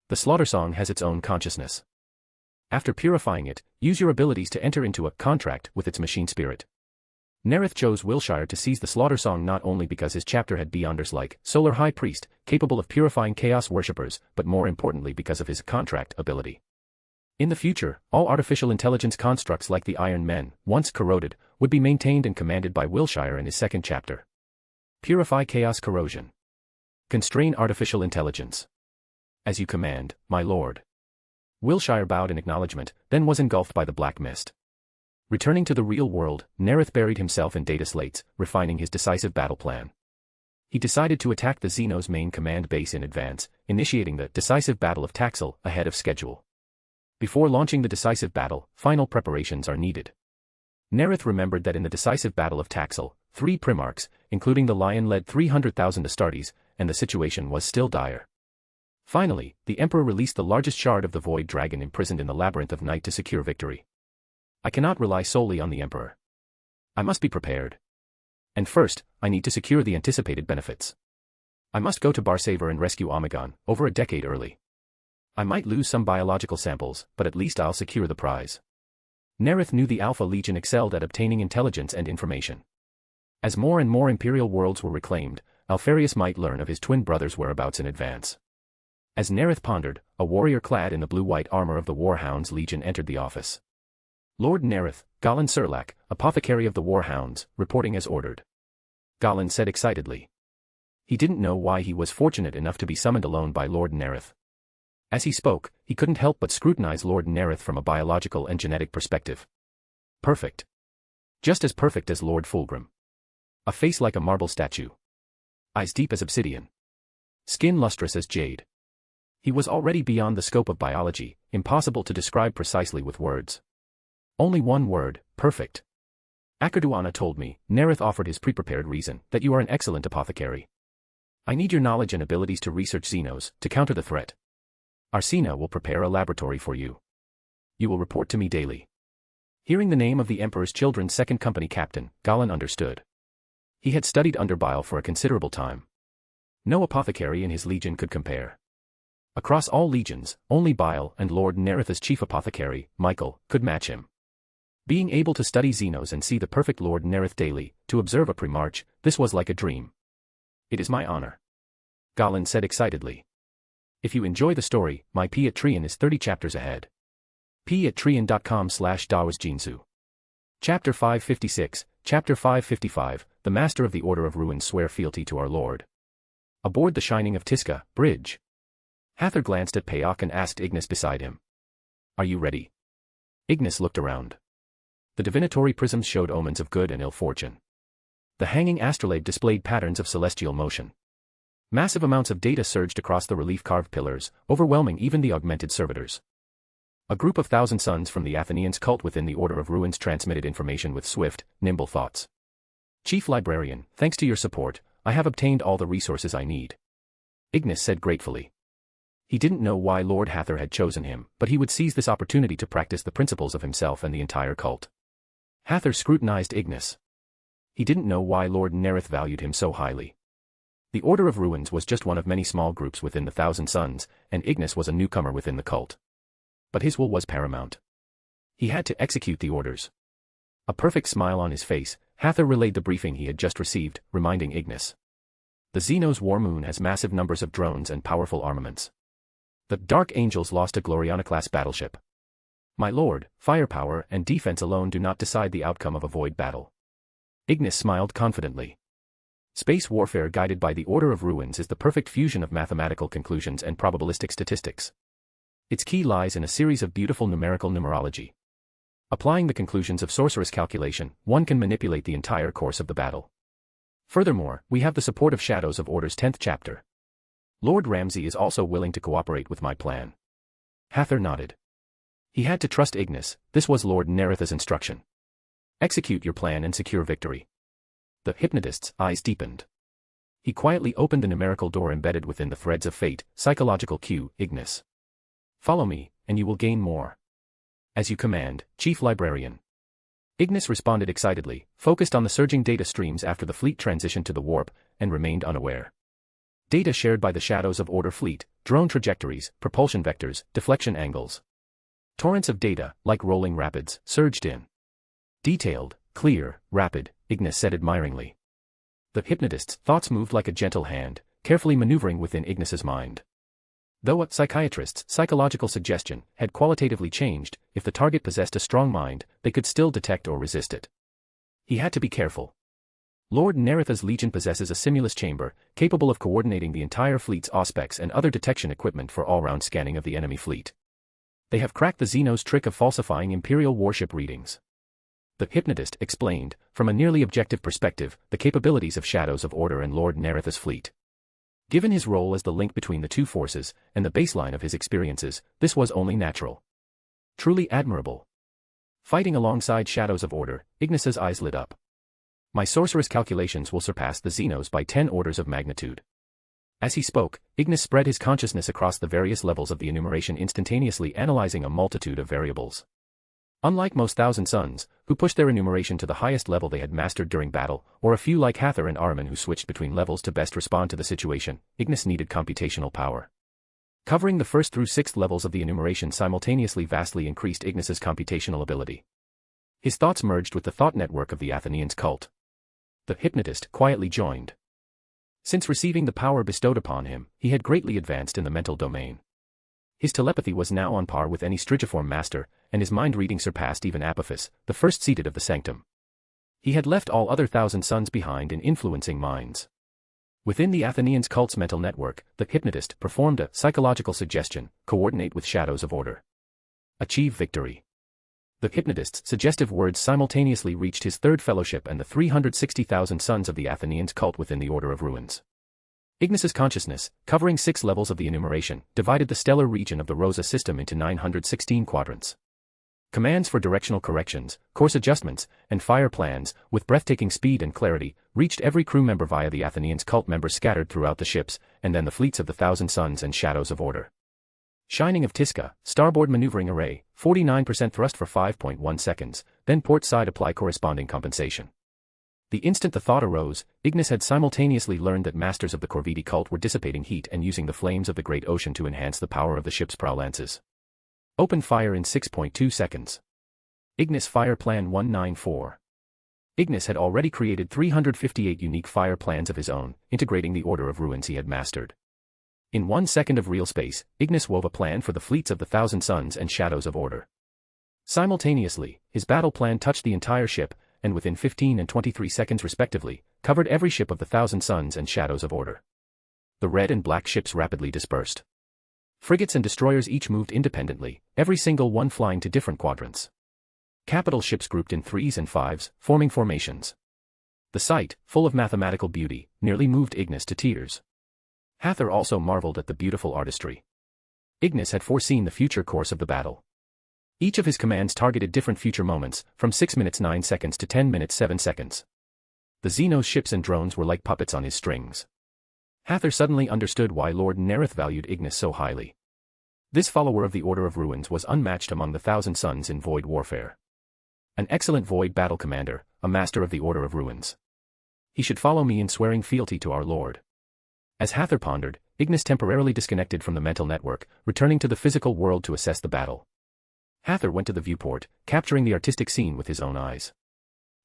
The Slaughter Song has its own consciousness. After purifying it, use your abilities to enter into a contract with its machine spirit. Nareth chose Wilshire to seize the Slaughter Song not only because his chapter had Beyonders like Solar High Priest, capable of purifying Chaos worshippers, but more importantly because of his contract ability. In the future, all artificial intelligence constructs like the Iron Men, once corroded, would be maintained and commanded by Wilshire in his second chapter. Purify chaos corrosion. Constrain artificial intelligence. As you command, my lord. Wilshire bowed in acknowledgement, then was engulfed by the black mist. Returning to the real world, Nareth buried himself in data slates, refining his decisive battle plan. He decided to attack the Xenos main command base in advance, initiating the decisive battle of Taxil ahead of schedule. Before launching the decisive battle, final preparations are needed. Nareth remembered that in the decisive battle of Taxil, 3 Primarchs, including the Lion, led 300,000 Astartes, and the situation was still dire. Finally, the Emperor released the largest shard of the Void Dragon imprisoned in the Labyrinth of Night to secure victory. I cannot rely solely on the Emperor. I must be prepared. And first, I need to secure the anticipated benefits. I must go to Barsaver and rescue Omegon, over a decade early. I might lose some biological samples, but at least I'll secure the prize. Nareth knew the Alpha Legion excelled at obtaining intelligence and information. As more and more Imperial worlds were reclaimed, Alfarius might learn of his twin brother's whereabouts in advance. As Nareth pondered, a warrior clad in the blue-white armor of the Warhounds Legion entered the office. Lord Nareth, Galen Serlak, apothecary of the Warhounds, reporting as ordered. Galen said excitedly. He didn't know why he was fortunate enough to be summoned alone by Lord Nareth. As he spoke, he couldn't help but scrutinize Lord Nareth from a biological and genetic perspective. Perfect. Just as perfect as Lord Fulgrim. A face like a marble statue. Eyes deep as obsidian. Skin lustrous as jade. He was already beyond the scope of biology, impossible to describe precisely with words. Only one word, perfect. Akarduana told me, Nareth offered his pre-prepared reason, that you are an excellent apothecary. I need your knowledge and abilities to research Xenos, to counter the threat. Arsena will prepare a laboratory for you. You will report to me daily. Hearing the name of the Emperor's Children's second company captain, Galen understood. He had studied under Bile for a considerable time. No apothecary in his legion could compare. Across all legions, only Bile and Lord Nareth's chief apothecary, Michael, could match him. Being able to study Xenos and see the perfect Lord Nareth daily, to observe a Primarch, this was like a dream. It is my honor. Galen said excitedly. If you enjoy the story, my Patreon is 30 chapters ahead. patreon.com/dawasjinsu. Chapter 556, Chapter 555, The Master of the Order of Ruins swear fealty to our Lord. Aboard the Shining of Tisca, bridge. Hather glanced at Payak and asked Ignis beside him. Are you ready? Ignis looked around. The divinatory prisms showed omens of good and ill fortune. The hanging astrolabe displayed patterns of celestial motion. Massive amounts of data surged across the relief-carved pillars, overwhelming even the augmented servitors. A group of Thousand Sons from the Athenians cult within the Order of Ruins transmitted information with swift, nimble thoughts. Chief Librarian, thanks to your support, I have obtained all the resources I need. Ignis said gratefully. He didn't know why Lord Hather had chosen him, but he would seize this opportunity to practice the principles of himself and the entire cult. Hather scrutinized Ignis. He didn't know why Lord Nareth valued him so highly. The Order of Ruins was just one of many small groups within the Thousand Sons, and Ignis was a newcomer within the cult. But his will was paramount. He had to execute the orders. A perfect smile on his face, Hather relayed the briefing he had just received, reminding Ignis. The Xenos War Moon has massive numbers of drones and powerful armaments. The Dark Angels lost a Gloriana-class battleship. My lord, firepower and defense alone do not decide the outcome of a void battle. Ignis smiled confidently. Space warfare guided by the Order of Ruins is the perfect fusion of mathematical conclusions and probabilistic statistics. Its key lies in a series of beautiful numerical numerology. Applying the conclusions of sorceress calculation, one can manipulate the entire course of the battle. Furthermore, we have the support of Shadows of Order's 10th chapter. Lord Ramsay is also willing to cooperate with my plan. Hather nodded. He had to trust Ignis, this was Lord Nareth's instruction. Execute your plan and secure victory. The hypnotist's eyes deepened. He quietly opened the numerical door embedded within the threads of fate, psychological cue, Ignis. Follow me, and you will gain more. As you command, Chief Librarian. Ignis responded excitedly, focused on the surging data streams after the fleet transitioned to the warp, and remained unaware. Data shared by the Shadows of Order fleet, drone trajectories, propulsion vectors, deflection angles. Torrents of data, like rolling rapids, surged in. Detailed, clear, rapid, Ignis said admiringly. The hypnotist's thoughts moved like a gentle hand, carefully maneuvering within Ignis's mind. Though a psychiatrist's psychological suggestion had qualitatively changed, if the target possessed a strong mind, they could still detect or resist it. He had to be careful. Lord Nareth's legion possesses a simulus chamber, capable of coordinating the entire fleet's auspex and other detection equipment for all-round scanning of the enemy fleet. They have cracked the Xeno's trick of falsifying Imperial warship readings. The hypnotist explained, from a nearly objective perspective, the capabilities of Shadows of Order and Lord Nareth's fleet. Given his role as the link between the two forces, and the baseline of his experiences, this was only natural. Truly admirable. Fighting alongside Shadows of Order, Ignis's eyes lit up. My sorcerous calculations will surpass the Xenos by 10 orders of magnitude. As he spoke, Ignis spread his consciousness across the various levels of the enumeration, instantaneously analyzing a multitude of variables. Unlike most Thousand Sons, who pushed their enumeration to the highest level they had mastered during battle, or a few like Hather and Ahriman who switched between levels to best respond to the situation, Ignis needed computational power. Covering the 1st through 6th levels of the enumeration simultaneously vastly increased Ignis's computational ability. His thoughts merged with the thought network of the Athenians' cult. The hypnotist quietly joined. Since receiving the power bestowed upon him, he had greatly advanced in the mental domain. His telepathy was now on par with any Strigiform master, and his mind-reading surpassed even Apophis, the first seated of the sanctum. He had left all other Thousand Sons behind in influencing minds. Within the Athenians' cult's mental network, the hypnotist performed a psychological suggestion: coordinate with Shadows of Order. Achieve victory. The hypnotist's suggestive words simultaneously reached his third fellowship and the 360,000 sons of the Athenians' cult within the Order of Ruins. Ignis's consciousness, covering 6 levels of the enumeration, divided the stellar region of the Rosa system into 916 quadrants. Commands for directional corrections, course adjustments, and fire plans, with breathtaking speed and clarity, reached every crew member via the Athenians' cult members scattered throughout the ships, and then the fleets of the Thousand Sons and Shadows of Order. Shining of Tisca, starboard maneuvering array, 49% thrust for 5.1 seconds, then port side apply corresponding compensation. The instant the thought arose, Ignis had simultaneously learned that masters of the Corvidi cult were dissipating heat and using the flames of the great ocean to enhance the power of the ship's prow lances. Open fire in 6.2 seconds. Ignis Fire Plan 194. Ignis had already created 358 unique fire plans of his own, integrating the Order of Ruins he had mastered. In 1 second of real space, Ignis wove a plan for the fleets of the Thousand Sons and Shadows of Order. Simultaneously, his battle plan touched the entire ship, and within 15 and 23 seconds respectively, covered every ship of the Thousand Sons and Shadows of Order. The red and black ships rapidly dispersed. Frigates and destroyers each moved independently, every single one flying to different quadrants. Capital ships grouped in 3s and 5s, forming formations. The sight, full of mathematical beauty, nearly moved Ignis to tears. Hather also marveled at the beautiful artistry. Ignis had foreseen the future course of the battle. Each of his commands targeted different future moments, from 6 minutes 9 seconds to 10 minutes 7 seconds. The Xenos ships and drones were like puppets on his strings. Hather suddenly understood why Lord Nareth valued Ignis so highly. This follower of the Order of Ruins was unmatched among the Thousand Sons in void warfare. An excellent void battle commander, a master of the Order of Ruins. He should follow me in swearing fealty to our Lord. As Hather pondered, Ignis temporarily disconnected from the mental network, returning to the physical world to assess the battle. Hather went to the viewport, capturing the artistic scene with his own eyes.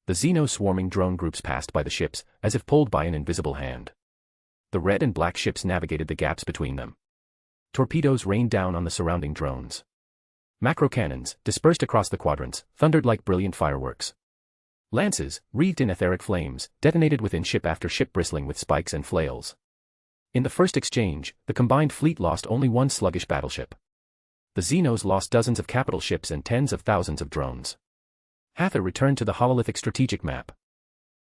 The Xeno swarming drone groups passed by the ships, as if pulled by an invisible hand. The red and black ships navigated the gaps between them. Torpedoes rained down on the surrounding drones. Macro cannons, dispersed across the quadrants, thundered like brilliant fireworks. Lances, wreathed in etheric flames, detonated within ship after ship bristling with spikes and flails. In the first exchange, the combined fleet lost only one sluggish battleship. The Xenos lost dozens of capital ships and tens of thousands of drones. Hather returned to the hololithic strategic map.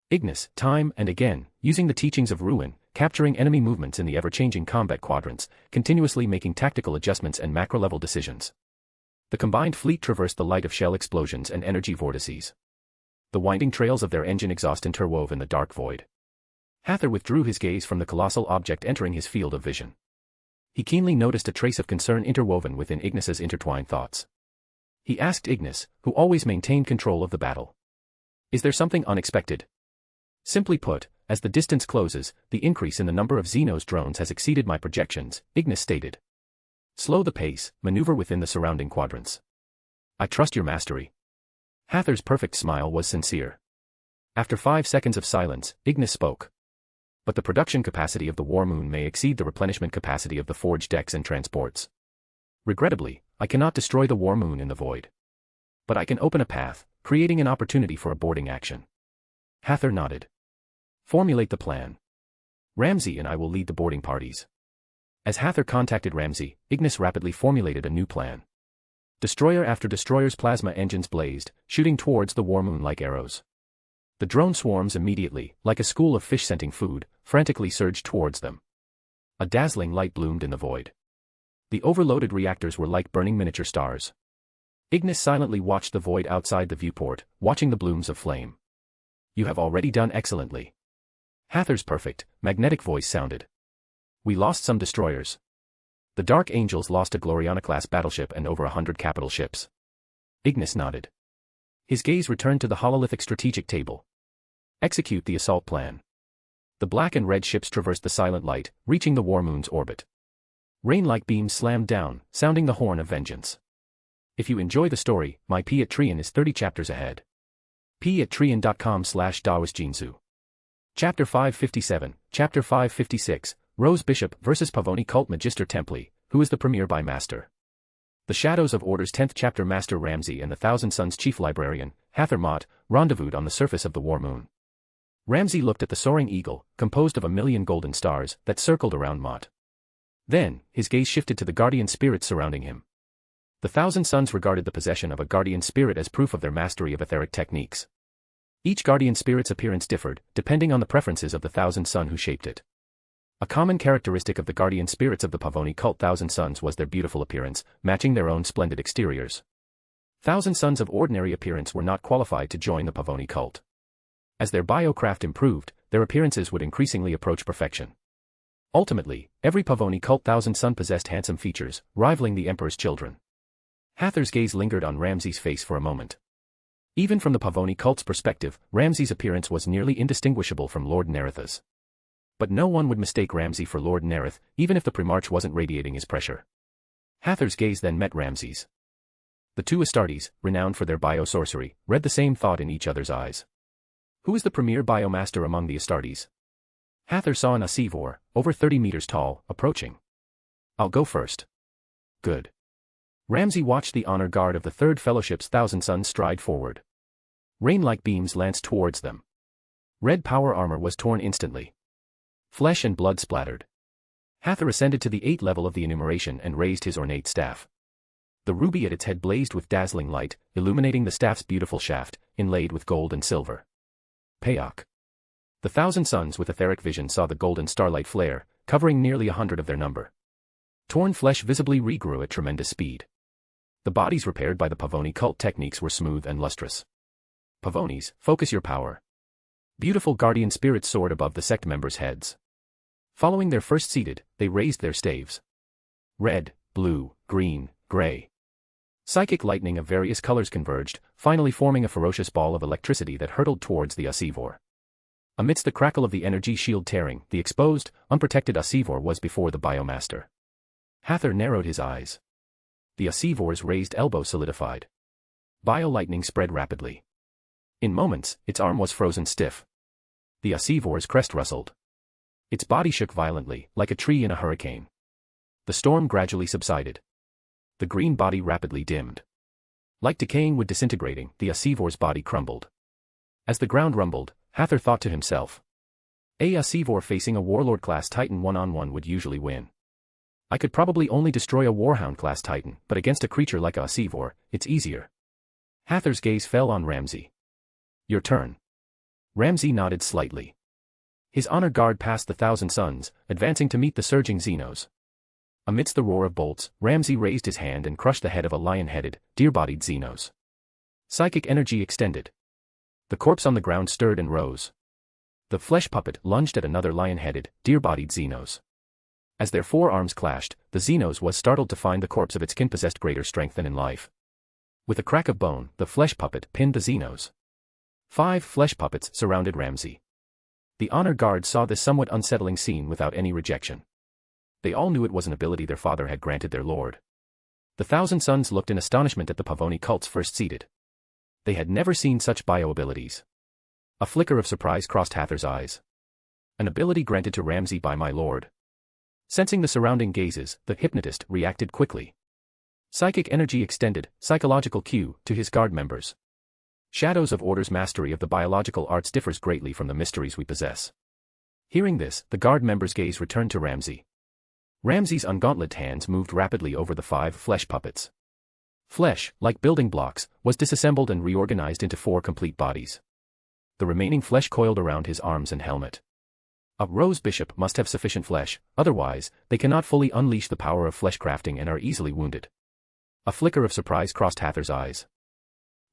Ignis, time and again, using the teachings of Ruin, capturing enemy movements in the ever-changing combat quadrants, continuously making tactical adjustments and macro-level decisions. The combined fleet traversed the light of shell explosions and energy vortices. The winding trails of their engine exhaust interwove in the dark void. Hather withdrew his gaze from the colossal object entering his field of vision. He keenly noticed a trace of concern interwoven within Ignis's intertwined thoughts. He asked Ignis, who always maintained control of the battle. Is there something unexpected? Simply put, as the distance closes, the increase in the number of Xenos drones has exceeded my projections, Ignis stated. Slow the pace, maneuver within the surrounding quadrants. I trust your mastery. Hather's perfect smile was sincere. After 5 seconds of silence, Ignis spoke. But the production capacity of the War Moon may exceed the replenishment capacity of the forge decks and transports. Regrettably, I cannot destroy the War Moon in the void. But I can open a path, creating an opportunity for a boarding action. Hather nodded. Formulate the plan. Ramsay and I will lead the boarding parties. As Hathor contacted Ramsay, Ignis rapidly formulated a new plan. Destroyer after destroyer's plasma engines blazed, shooting towards the war moon like arrows. The drone swarms immediately, like a school of fish scenting food, frantically surged towards them. A dazzling light bloomed in the void. The overloaded reactors were like burning miniature stars. Ignis silently watched the void outside the viewport, watching the blooms of flame. You have already done excellently. Hathor's perfect, magnetic voice sounded. We lost some destroyers. The Dark Angels lost a Gloriana-class battleship and over 100 capital ships. Ignis nodded. His gaze returned to the hololithic strategic table. Execute the assault plan. The black and red ships traversed the silent light, reaching the war moon's orbit. Rain-like beams slammed down, sounding the horn of vengeance. If you enjoy the story, my Patreon is 30 chapters ahead. patreon.com/dawasjinzu. Chapter 557, Chapter 556, Rose Bishop vs. Pavoni Cult Magister Templi, who is the premier by Master. The Shadows of Order's 10th chapter. Master Ramsay and the Thousand Sons Chief Librarian, Hathor Mott, rendezvoused on the surface of the war moon. Ramsay looked at the soaring eagle, composed of 1,000,000 golden stars, that circled around Mott. Then, his gaze shifted to the guardian spirits surrounding him. The Thousand Sons regarded the possession of a guardian spirit as proof of their mastery of etheric techniques. Each guardian spirit's appearance differed, depending on the preferences of the Thousand Son who shaped it. A common characteristic of the guardian spirits of the Pavoni cult Thousand Sons was their beautiful appearance, matching their own splendid exteriors. Thousand Sons of ordinary appearance were not qualified to join the Pavoni cult. As their biocraft improved, their appearances would increasingly approach perfection. Ultimately, every Pavoni cult Thousand Son possessed handsome features, rivaling the Emperor's children. Hathor's gaze lingered on Ramsay's face for a moment. Even from the Pavoni cult's perspective, Ramsay's appearance was nearly indistinguishable from Lord Nareth's. But no one would mistake Ramsay for Lord Nareth, even if the Primarch wasn't radiating his pressure. Hathor's gaze then met Ramsay's. The two Astartes, renowned for their biosorcery, read the same thought in each other's eyes. Who is the premier biomaster among the Astartes? Hathor saw an Asivor, over 30 meters tall, approaching. I'll go first. Good. Ramsay watched the honor guard of the Third Fellowship's Thousand Sons stride forward. Rain-like beams lanced towards them. Red power armor was torn instantly. Flesh and blood splattered. Hathor ascended to the 8th level of the enumeration and raised his ornate staff. The ruby at its head blazed with dazzling light, illuminating the staff's beautiful shaft, inlaid with gold and silver. Payok. The Thousand Sons with etheric vision saw the golden starlight flare, covering nearly 100 of their number. Torn flesh visibly regrew at tremendous speed. The bodies repaired by the Pavoni cult techniques were smooth and lustrous. Pavonis, focus your power. Beautiful guardian spirits soared above the sect members' heads. Following their first seated, they raised their staves. Red, blue, green, gray. Psychic lightning of various colors converged, finally forming a ferocious ball of electricity that hurtled towards the Asivor. Amidst the crackle of the energy shield tearing, the exposed, unprotected Asivor was before the Biomaster. Hathor narrowed his eyes. The Asivor's raised elbow solidified. Bio-lightning spread rapidly. In moments, its arm was frozen stiff. The Asivor's crest rustled. Its body shook violently, like a tree in a hurricane. The storm gradually subsided. The green body rapidly dimmed. Like decaying wood disintegrating, the Asivor's body crumbled. As the ground rumbled, Hathor thought to himself. A Asivor facing a Warlord-class Titan one-on-one would usually win. I could probably only destroy a Warhound-class Titan, but against a creature like a Asivor, it's easier. Hathor's gaze fell on Ramsay. Your turn. Ramsay nodded slightly. His honor guard passed the Thousand Sons, advancing to meet the surging Xenos. Amidst the roar of bolts, Ramsay raised his hand and crushed the head of a lion-headed, deer-bodied Xenos. Psychic energy extended. The corpse on the ground stirred and rose. The flesh puppet lunged at another lion-headed, deer-bodied Xenos. As their forearms clashed, the Xenos was startled to find the corpse of its kin possessed greater strength than in life. With a crack of bone, the flesh puppet pinned the Xenos. 5 flesh puppets surrounded Ramsay. The honor guard saw this somewhat unsettling scene without any rejection. They all knew it was an ability their father had granted their lord. The Thousand Sons looked in astonishment at the Pavoni cult's first seated. They had never seen such bio-abilities. A flicker of surprise crossed Hathor's eyes. An ability granted to Ramsay by my lord. Sensing the surrounding gazes, the hypnotist reacted quickly. Psychic energy extended, psychological cue, to his guard members. Shadows of Order's mastery of the biological arts differs greatly from the mysteries we possess. Hearing this, the guard member's gaze returned to Ramsay. Ramsay's ungauntleted hands moved rapidly over the 5 flesh puppets. Flesh, like building blocks, was disassembled and reorganized into 4 complete bodies. The remaining flesh coiled around his arms and helmet. A rose bishop must have sufficient flesh, otherwise, they cannot fully unleash the power of flesh crafting and are easily wounded. A flicker of surprise crossed Hather's eyes.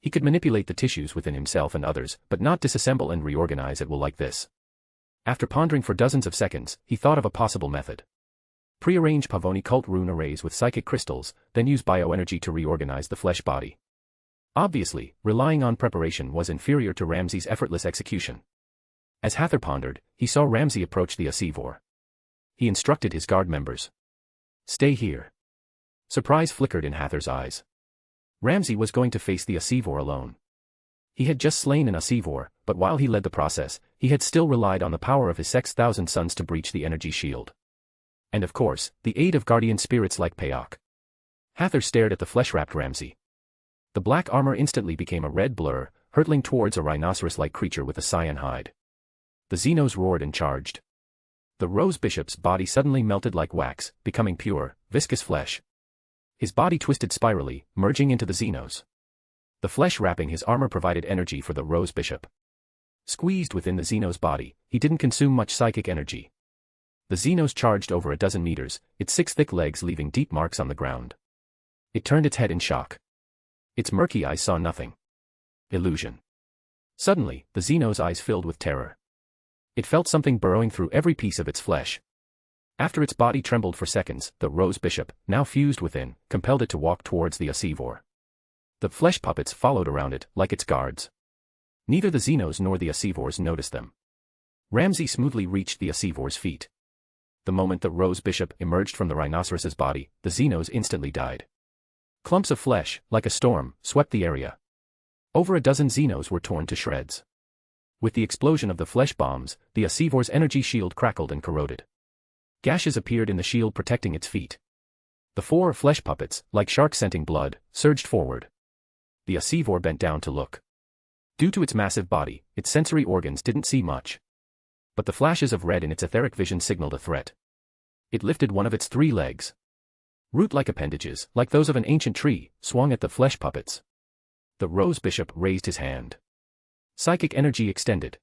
He could manipulate the tissues within himself and others, but not disassemble and reorganize it well like this. After pondering for dozens of seconds, he thought of a possible method. Prearrange Pavoni cult rune arrays with psychic crystals, then use bioenergy to reorganize the flesh body. Obviously, relying on preparation was inferior to Ramsay's effortless execution. As Hather pondered, he saw Ramsay approach the Asivor. He instructed his guard members. "Stay here." Surprise flickered in Hather's eyes. Ramsay was going to face the Asivor alone. He had just slain an Asivor, but while he led the process, he had still relied on the power of his 6,000 sons to breach the energy shield. And of course, the aid of guardian spirits like Payok. Hather stared at the flesh-wrapped Ramsay. The black armor instantly became a red blur, hurtling towards a rhinoceros-like creature with a cyan hide. The Xenos roared and charged. The Rose Bishop's body suddenly melted like wax, becoming pure, viscous flesh. His body twisted spirally, merging into the Xenos. The flesh wrapping his armor provided energy for the Rose Bishop. Squeezed within the Xenos body, he didn't consume much psychic energy. The Xenos charged over a dozen meters, its 6 thick legs leaving deep marks on the ground. It turned its head in shock. Its murky eyes saw nothing. Illusion. Suddenly, the Xenos' eyes filled with terror. It felt something burrowing through every piece of its flesh. After its body trembled for seconds, the Rose Bishop, now fused within, compelled it to walk towards the Asivor. The flesh puppets followed around it, like its guards. Neither the Xenos nor the Asivors noticed them. Ramsay smoothly reached the Asivor's feet. The moment the Rose Bishop emerged from the rhinoceros's body, the Xenos instantly died. Clumps of flesh, like a storm, swept the area. Over a dozen Xenos were torn to shreds. With the explosion of the flesh bombs, the Asivor's energy shield crackled and corroded. Gashes appeared in the shield protecting its feet. The 4 flesh puppets, like sharks scenting blood, surged forward. The Asivor bent down to look. Due to its massive body, its sensory organs didn't see much. But the flashes of red in its etheric vision signaled a threat. It lifted one of its 3 legs. Root-like appendages, like those of an ancient tree, swung at the flesh puppets. The Rose Bishop raised his hand. Psychic energy extended.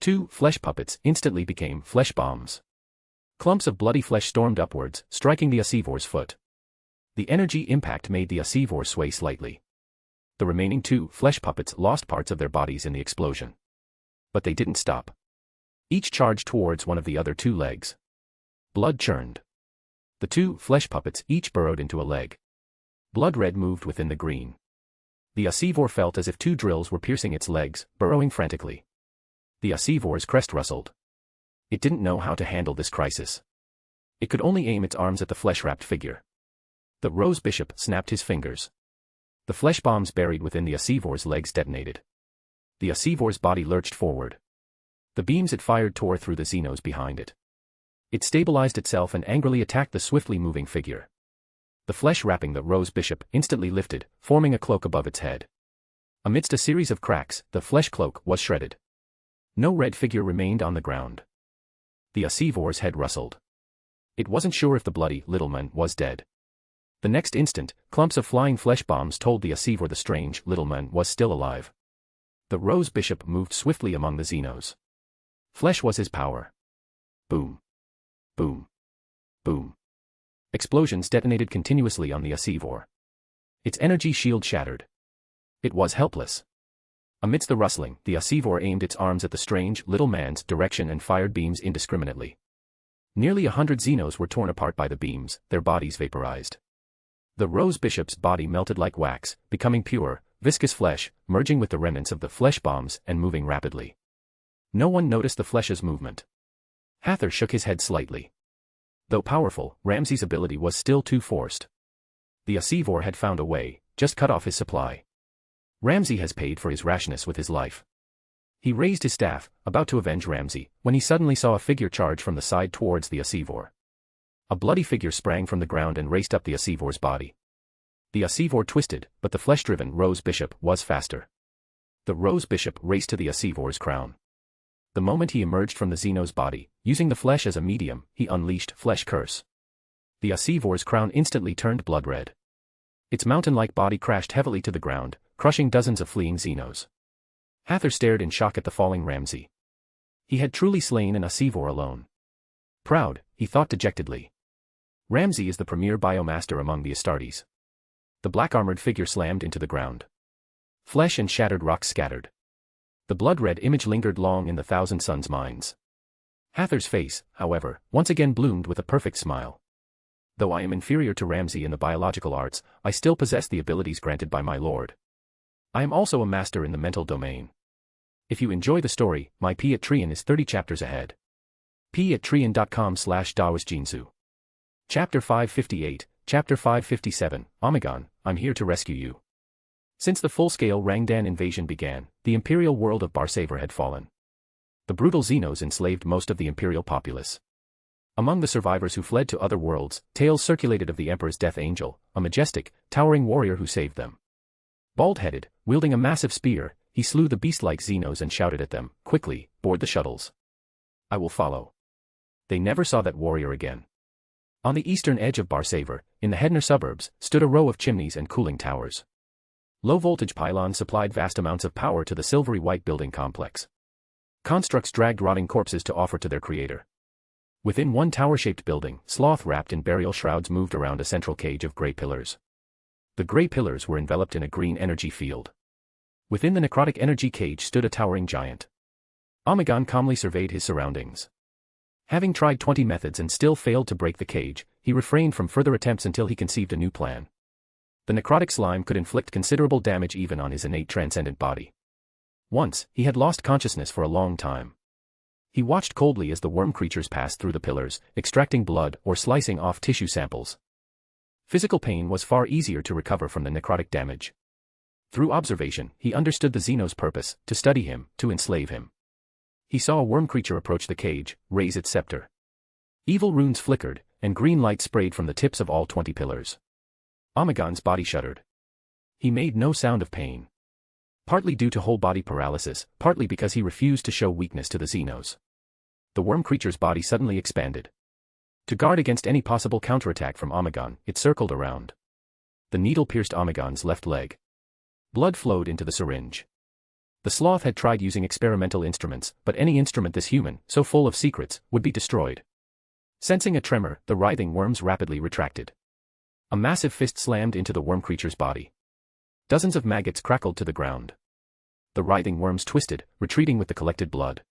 2 flesh puppets instantly became flesh bombs. Clumps of bloody flesh stormed upwards, striking the Asivor's foot. The energy impact made the Asivor sway slightly. The remaining 2 flesh puppets lost parts of their bodies in the explosion. But they didn't stop. Each charged towards one of the other 2 legs. Blood churned. The 2 flesh puppets each burrowed into a leg. Blood red moved within the green. The Asivor felt as if 2 drills were piercing its legs, burrowing frantically. The Asivor's crest rustled. It didn't know how to handle this crisis. It could only aim its arms at the flesh-wrapped figure. The Rose Bishop snapped his fingers. The flesh bombs buried within the Asivor's legs detonated. The Asivor's body lurched forward. The beams it fired tore through the Xenos behind it. It stabilized itself and angrily attacked the swiftly moving figure. The flesh wrapping the Rose Bishop instantly lifted, forming a cloak above its head. Amidst a series of cracks, the flesh cloak was shredded. No red figure remained on the ground. The Asivor's head rustled. It wasn't sure if the bloody little man was dead. The next instant, clumps of flying flesh bombs told the Asivor the strange little man was still alive. The Rose Bishop moved swiftly among the Xenos. Flesh was his power. Boom. Boom. Boom. Explosions detonated continuously on the Asivor. Its energy shield shattered. It was helpless. Amidst the rustling, the Asivor aimed its arms at the strange little man's direction and fired beams indiscriminately. Nearly 100 Xenos were torn apart by the beams, their bodies vaporized. The Rose Bishop's body melted like wax, becoming pure, viscous flesh, merging with the remnants of the flesh bombs and moving rapidly. No one noticed the flesh's movement. Hather shook his head slightly. Though powerful, Ramsay's ability was still too forced. The Asivor had found a way, just cut off his supply. Ramsay has paid for his rashness with his life. He raised his staff, about to avenge Ramsay, when he suddenly saw a figure charge from the side towards the Asivor. A bloody figure sprang from the ground and raced up the Asivor's body. The Asivor twisted, but the flesh-driven Rose Bishop was faster. The Rose Bishop raced to the Asivor's crown. The moment he emerged from the Xeno's body, using the flesh as a medium, he unleashed Flesh Curse. The Asivor's crown instantly turned blood red. Its mountain-like body crashed heavily to the ground, crushing dozens of fleeing Xenos. Hathor stared in shock at the falling Ramsay. He had truly slain an Asivor alone. Proud, he thought dejectedly. Ramsay is the premier biomaster among the Astartes. The black-armored figure slammed into the ground. Flesh and shattered rocks scattered. The blood-red image lingered long in the Thousand Suns' minds. Hathor's face, however, once again bloomed with a perfect smile. Though I am inferior to Ramsay in the biological arts, I still possess the abilities granted by my lord. I am also a master in the mental domain. If you enjoy the story, my Patreon is 30 chapters ahead. patreon.com/dawasjinsu. Chapter 558, Chapter 557, Omegon, I'm here to rescue you. Since the full-scale Rangdan invasion began, the imperial world of Barsavor had fallen. The brutal Xenos enslaved most of the imperial populace. Among the survivors who fled to other worlds, tales circulated of the Emperor's Death Angel, a majestic, towering warrior who saved them. Bald-headed, wielding a massive spear, he slew the beast-like Xenos and shouted at them, "Quickly, board the shuttles. I will follow." They never saw that warrior again. On the eastern edge of Barsavor, in the Hedner suburbs, stood a row of chimneys and cooling towers. Low-voltage pylons supplied vast amounts of power to the silvery white building complex. Constructs dragged rotting corpses to offer to their creator. Within one tower-shaped building, sloth wrapped in burial shrouds moved around a central cage of grey pillars. The grey pillars were enveloped in a green energy field. Within the necrotic energy cage stood a towering giant. Omegon calmly surveyed his surroundings. Having tried 20 methods and still failed to break the cage, he refrained from further attempts until he conceived a new plan. The necrotic slime could inflict considerable damage even on his innate transcendent body. Once, he had lost consciousness for a long time. He watched coldly as the worm creatures passed through the pillars, extracting blood or slicing off tissue samples. Physical pain was far easier to recover from the necrotic damage. Through observation, he understood the Xeno's purpose, to study him, to enslave him. He saw a worm creature approach the cage, raise its scepter. Evil runes flickered, and green light sprayed from the tips of all 20 pillars. Omegon's body shuddered. He made no sound of pain. Partly due to whole-body paralysis, partly because he refused to show weakness to the Xenos. The worm creature's body suddenly expanded. To guard against any possible counterattack from Omegon, it circled around. The needle pierced Omegon's left leg. Blood flowed into the syringe. The sloth had tried using experimental instruments, but any instrument this human, so full of secrets, would be destroyed. Sensing a tremor, the writhing worms rapidly retracted. A massive fist slammed into the worm creature's body. Dozens of maggots crackled to the ground. The writhing worms twisted, retreating with the collected blood.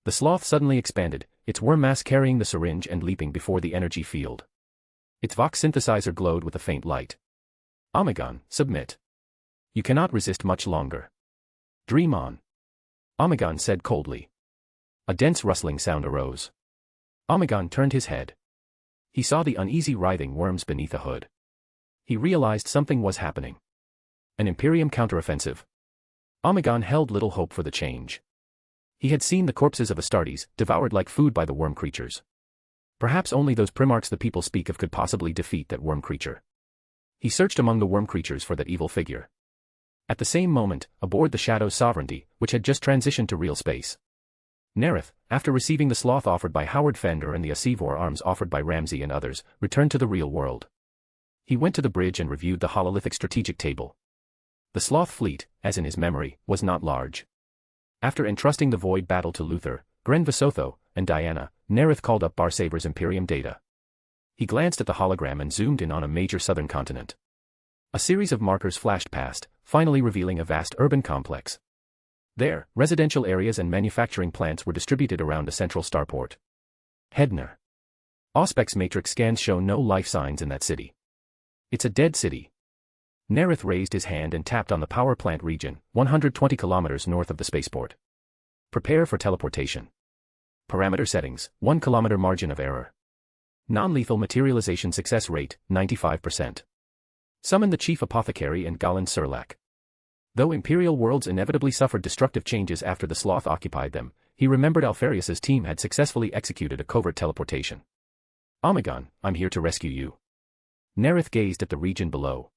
The sloth suddenly expanded, its worm mass carrying the syringe and leaping before the energy field. Its Vox synthesizer glowed with a faint light. Omegon, submit. You cannot resist much longer. Dream on. Omegon said coldly. A dense rustling sound arose. Omegon turned his head. He saw the uneasy writhing worms beneath a hood. He realized something was happening. An Imperium counteroffensive. Omegon held little hope for the change. He had seen the corpses of Astartes, devoured like food by the worm creatures. Perhaps only those Primarchs the people speak of could possibly defeat that worm creature. He searched among the worm creatures for that evil figure. At the same moment, aboard the Shadow's Sovereignty, which had just transitioned to real space, Nareth, after receiving the sloth offered by Howard Fender and the Asivor arms offered by Ramsay and others, returned to the real world. He went to the bridge and reviewed the hololithic strategic table. The sloth fleet, as in his memory, was not large. After entrusting the void battle to Luther, Gren Visotho, and Diana, Nareth called up Barsavor's Imperium data. He glanced at the hologram and zoomed in on a major southern continent. A series of markers flashed past, finally revealing a vast urban complex. There, residential areas and manufacturing plants were distributed around a central starport. Hedner. Auspex matrix scans show no life signs in that city. It's a dead city. Nareth raised his hand and tapped on the power plant region, 120 kilometers north of the spaceport. Prepare for teleportation. Parameter settings, 1 kilometer margin of error. Non-lethal materialization success rate, 95%. Summon the Chief Apothecary and Galen Surlak. Though Imperial worlds inevitably suffered destructive changes after the sloth occupied them, he remembered Alfarius's team had successfully executed a covert teleportation. Omegon, I'm here to rescue you. Nareth gazed at the region below.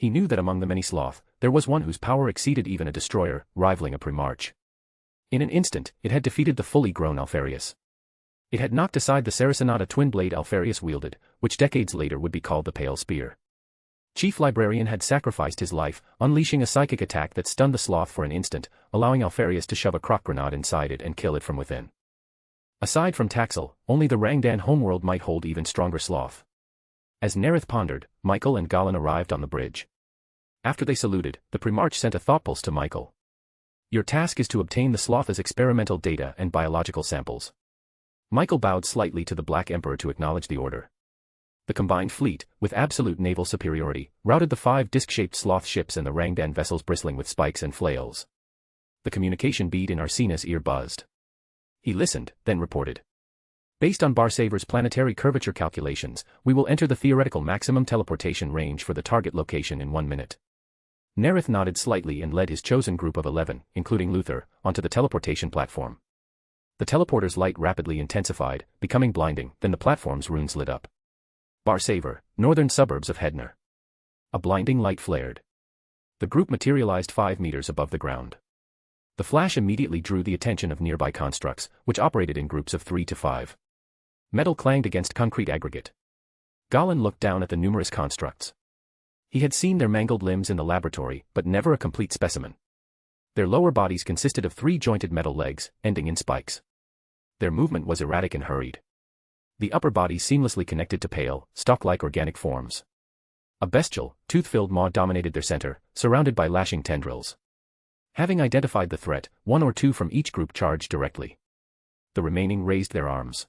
He knew that among the many sloth, there was one whose power exceeded even a destroyer, rivaling a Primarch. In an instant, it had defeated the fully grown Alfarius. It had knocked aside the Saracenata twin blade Alfarius wielded, which decades later would be called the Pale Spear. Chief Librarian had sacrificed his life, unleashing a psychic attack that stunned the sloth for an instant, allowing Alfarius to shove a crock grenade inside it and kill it from within. Aside from Taxel, only the Rangdan homeworld might hold even stronger sloth. As Nareth pondered, Michael and Galan arrived on the bridge. After they saluted, the Primarch sent a thought pulse to Michael. Your task is to obtain the sloth's experimental data and biological samples. Michael bowed slightly to the Black Emperor to acknowledge the order. The combined fleet, with absolute naval superiority, routed the 5 disc-shaped sloth ships and the Rangdan vessels bristling with spikes and flails. The communication bead in Arsina's ear buzzed. He listened, then reported. Based on Barsaver's planetary curvature calculations, we will enter the theoretical maximum teleportation range for the target location in 1 minute. Nareth nodded slightly and led his chosen group of 11, including Luther, onto the teleportation platform. The teleporter's light rapidly intensified, becoming blinding, then the platform's runes lit up. Barsaver, northern suburbs of Hedner. A blinding light flared. The group materialized 5 meters above the ground. The flash immediately drew the attention of nearby constructs, which operated in groups of 3 to 5. Metal clanged against concrete aggregate. Galan looked down at the numerous constructs. He had seen their mangled limbs in the laboratory, but never a complete specimen. Their lower bodies consisted of 3 jointed metal legs, ending in spikes. Their movement was erratic and hurried. The upper bodies seamlessly connected to pale, stalk-like organic forms. A bestial, tooth-filled maw dominated their center, surrounded by lashing tendrils. Having identified the threat, 1 or 2 from each group charged directly. The remaining raised their arms.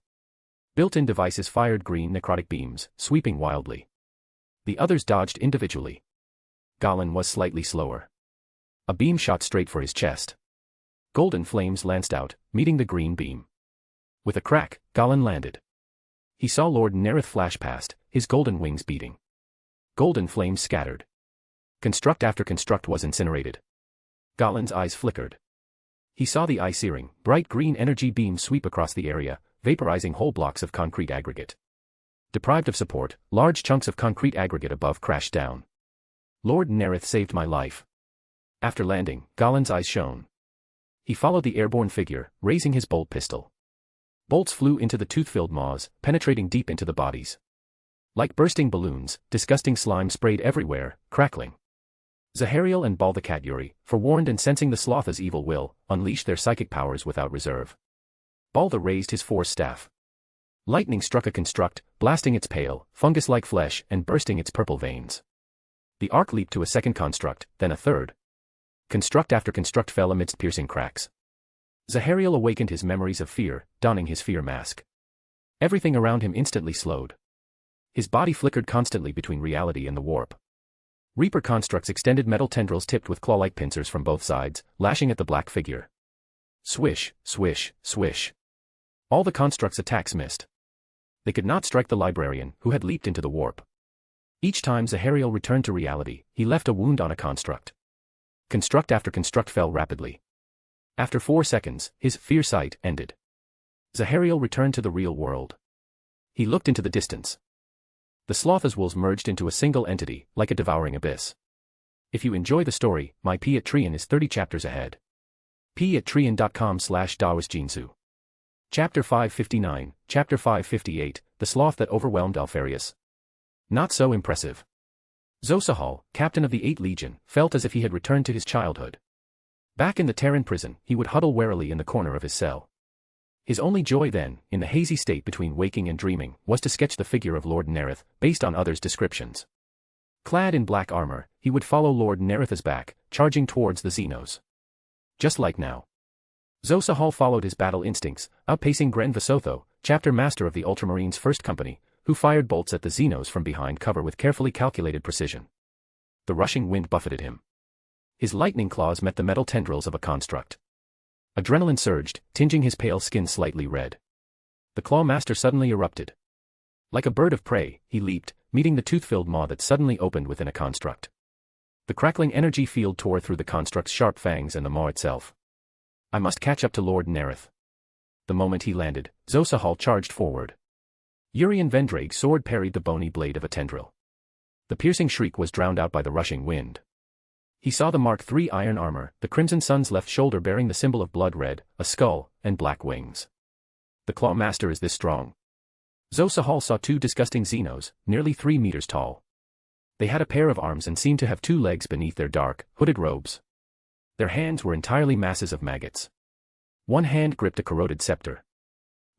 Built-in devices fired green necrotic beams, sweeping wildly. The others dodged individually. Galan was slightly slower. A beam shot straight for his chest. Golden flames lanced out, meeting the green beam. With a crack, Galan landed. He saw Lord Nareth flash past, his golden wings beating. Golden flames scattered. Construct after construct was incinerated. Galan's eyes flickered. He saw the eye-searing, bright green energy beam sweep across the area, vaporizing whole blocks of concrete aggregate. Deprived of support, large chunks of concrete aggregate above crashed down. Lord Nareth saved my life. After landing, Galan's eyes shone. He followed the airborne figure, raising his bolt pistol. Bolts flew into the tooth-filled maws, penetrating deep into the bodies. Like bursting balloons, disgusting slime sprayed everywhere, crackling. Zahariel and Bal the Cat Yuri, forewarned and sensing the sloth's evil will, unleashed their psychic powers without reserve. Balda raised his force staff. Lightning struck a construct, blasting its pale, fungus-like flesh and bursting its purple veins. The arc leaped to a second construct, then a third. Construct after construct fell amidst piercing cracks. Zahariel awakened his memories of fear, donning his fear mask. Everything around him instantly slowed. His body flickered constantly between reality and the warp. Reaper constructs extended metal tendrils tipped with claw-like pincers from both sides, lashing at the black figure. Swish, swish, swish. All the constructs' attacks missed. They could not strike the librarian, who had leaped into the warp. Each time Zahariel returned to reality, he left a wound on a construct. Construct after construct fell rapidly. After 4 seconds, his fear sight ended. Zahariel returned to the real world. He looked into the distance. The Slothazwools merged into a single entity, like a devouring abyss. If you enjoy the story, my Patreon is 30 chapters ahead. patreon.com/DaosJinsu. Chapter 559, Chapter 558, The Sloth That Overwhelmed Alfarius. Not so impressive. Zosahal, captain of the 8th Legion, felt as if he had returned to his childhood. Back in the Terran prison, he would huddle warily in the corner of his cell. His only joy then, in the hazy state between waking and dreaming, was to sketch the figure of Lord Nareth, based on others' descriptions. Clad in black armor, he would follow Lord Nareth's back, charging towards the Xenos. Just like now. Zosahal followed his battle instincts, outpacing Gren Vasotho, chapter master of the Ultramarines' first company, who fired bolts at the Xenos from behind cover with carefully calculated precision. The rushing wind buffeted him. His lightning claws met the metal tendrils of a construct. Adrenaline surged, tinging his pale skin slightly red. The claw master suddenly erupted. Like a bird of prey, he leaped, meeting the tooth-filled maw that suddenly opened within a construct. The crackling energy field tore through the construct's sharp fangs and the maw itself. I must catch up to Lord Nareth. The moment he landed, Zosahal charged forward. Urian Vendrag's sword parried the bony blade of a tendril. The piercing shriek was drowned out by the rushing wind. He saw the Mark III iron armor, the Crimson Sun's left shoulder bearing the symbol of blood red, a skull, and black wings. The Claw Master is this strong. Zosa saw two disgusting Xenos, nearly 3 meters tall. They had a pair of arms and seemed to have 2 legs beneath their dark, hooded robes. Their hands were entirely masses of maggots. One hand gripped a corroded scepter.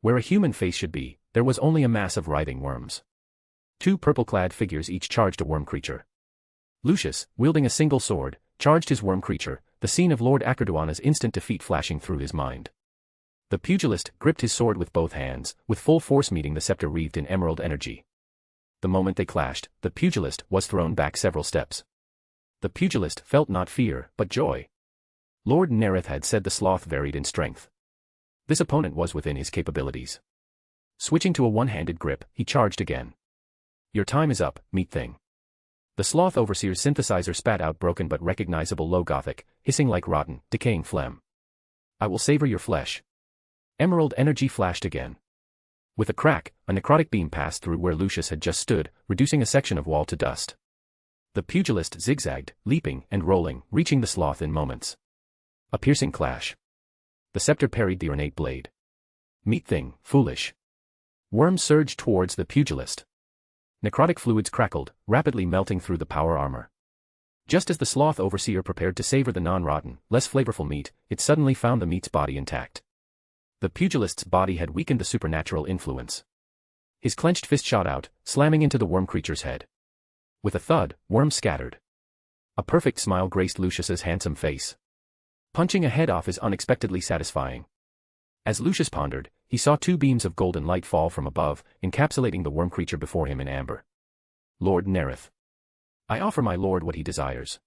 Where a human face should be, there was only a mass of writhing worms. 2 purple-clad figures each charged a worm creature. Lucius, wielding a single sword, charged his worm creature, the scene of Lord Acarduana's instant defeat flashing through his mind. The pugilist gripped his sword with both hands, with full force meeting the scepter wreathed in emerald energy. The moment they clashed, the pugilist was thrown back several steps. The pugilist felt not fear, but joy. Lord Nareth had said the sloth varied in strength. This opponent was within his capabilities. Switching to a one-handed grip, he charged again. Your time is up, meat thing. The sloth overseer's synthesizer spat out broken but recognizable low Gothic, hissing like rotten, decaying phlegm. I will savor your flesh. Emerald energy flashed again. With a crack, a necrotic beam passed through where Lucius had just stood, reducing a section of wall to dust. The pugilist zigzagged, leaping and rolling, reaching the sloth in moments. A piercing clash. The scepter parried the ornate blade. Meat thing, foolish. Worms surged towards the pugilist. Necrotic fluids crackled, rapidly melting through the power armor. Just as the sloth overseer prepared to savor the non-rotten, less flavorful meat, it suddenly found the meat's body intact. The pugilist's body had weakened the supernatural influence. His clenched fist shot out, slamming into the worm creature's head. With a thud, worms scattered. A perfect smile graced Lucius's handsome face. Punching a head off is unexpectedly satisfying. As Lucius pondered, he saw 2 beams of golden light fall from above, encapsulating the worm creature before him in amber. Lord Nareth. I offer my lord what he desires.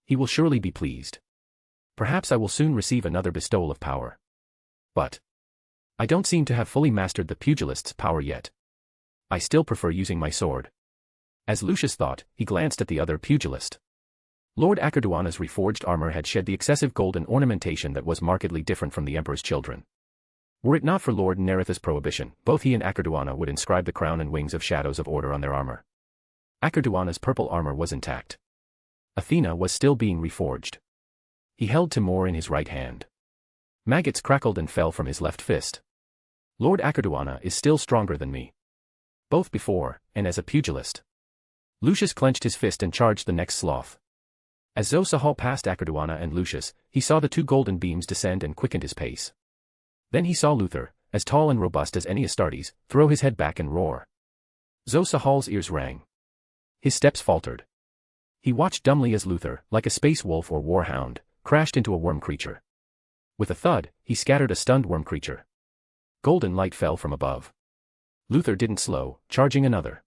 He will surely be pleased. Perhaps I will soon receive another bestowal of power. But I don't seem to have fully mastered the pugilist's power yet. I still prefer using my sword. As Lucius thought, he glanced at the other pugilist. Lord Acarduana's reforged armor had shed the excessive golden ornamentation that was markedly different from the Emperor's children. Were it not for Lord Nareth's prohibition, both he and Acarduana would inscribe the crown and wings of shadows of order on their armor. Acarduana's purple armor was intact. Athena was still being reforged. He held Timur in his right hand. Maggots crackled and fell from his left fist. Lord Acarduana is still stronger than me. Both before, and as a pugilist. Lucius clenched his fist and charged the next sloth. As Zosa passed Acarduana and Lucius, he saw the 2 golden beams descend and quickened his pace. Then he saw Luther, as tall and robust as any Astartes, throw his head back and roar. Zosa's ears rang. His steps faltered. He watched dumbly as Luther, like a space wolf or warhound, crashed into a worm creature. With a thud, he scattered a stunned worm creature. Golden light fell from above. Luther didn't slow, charging another.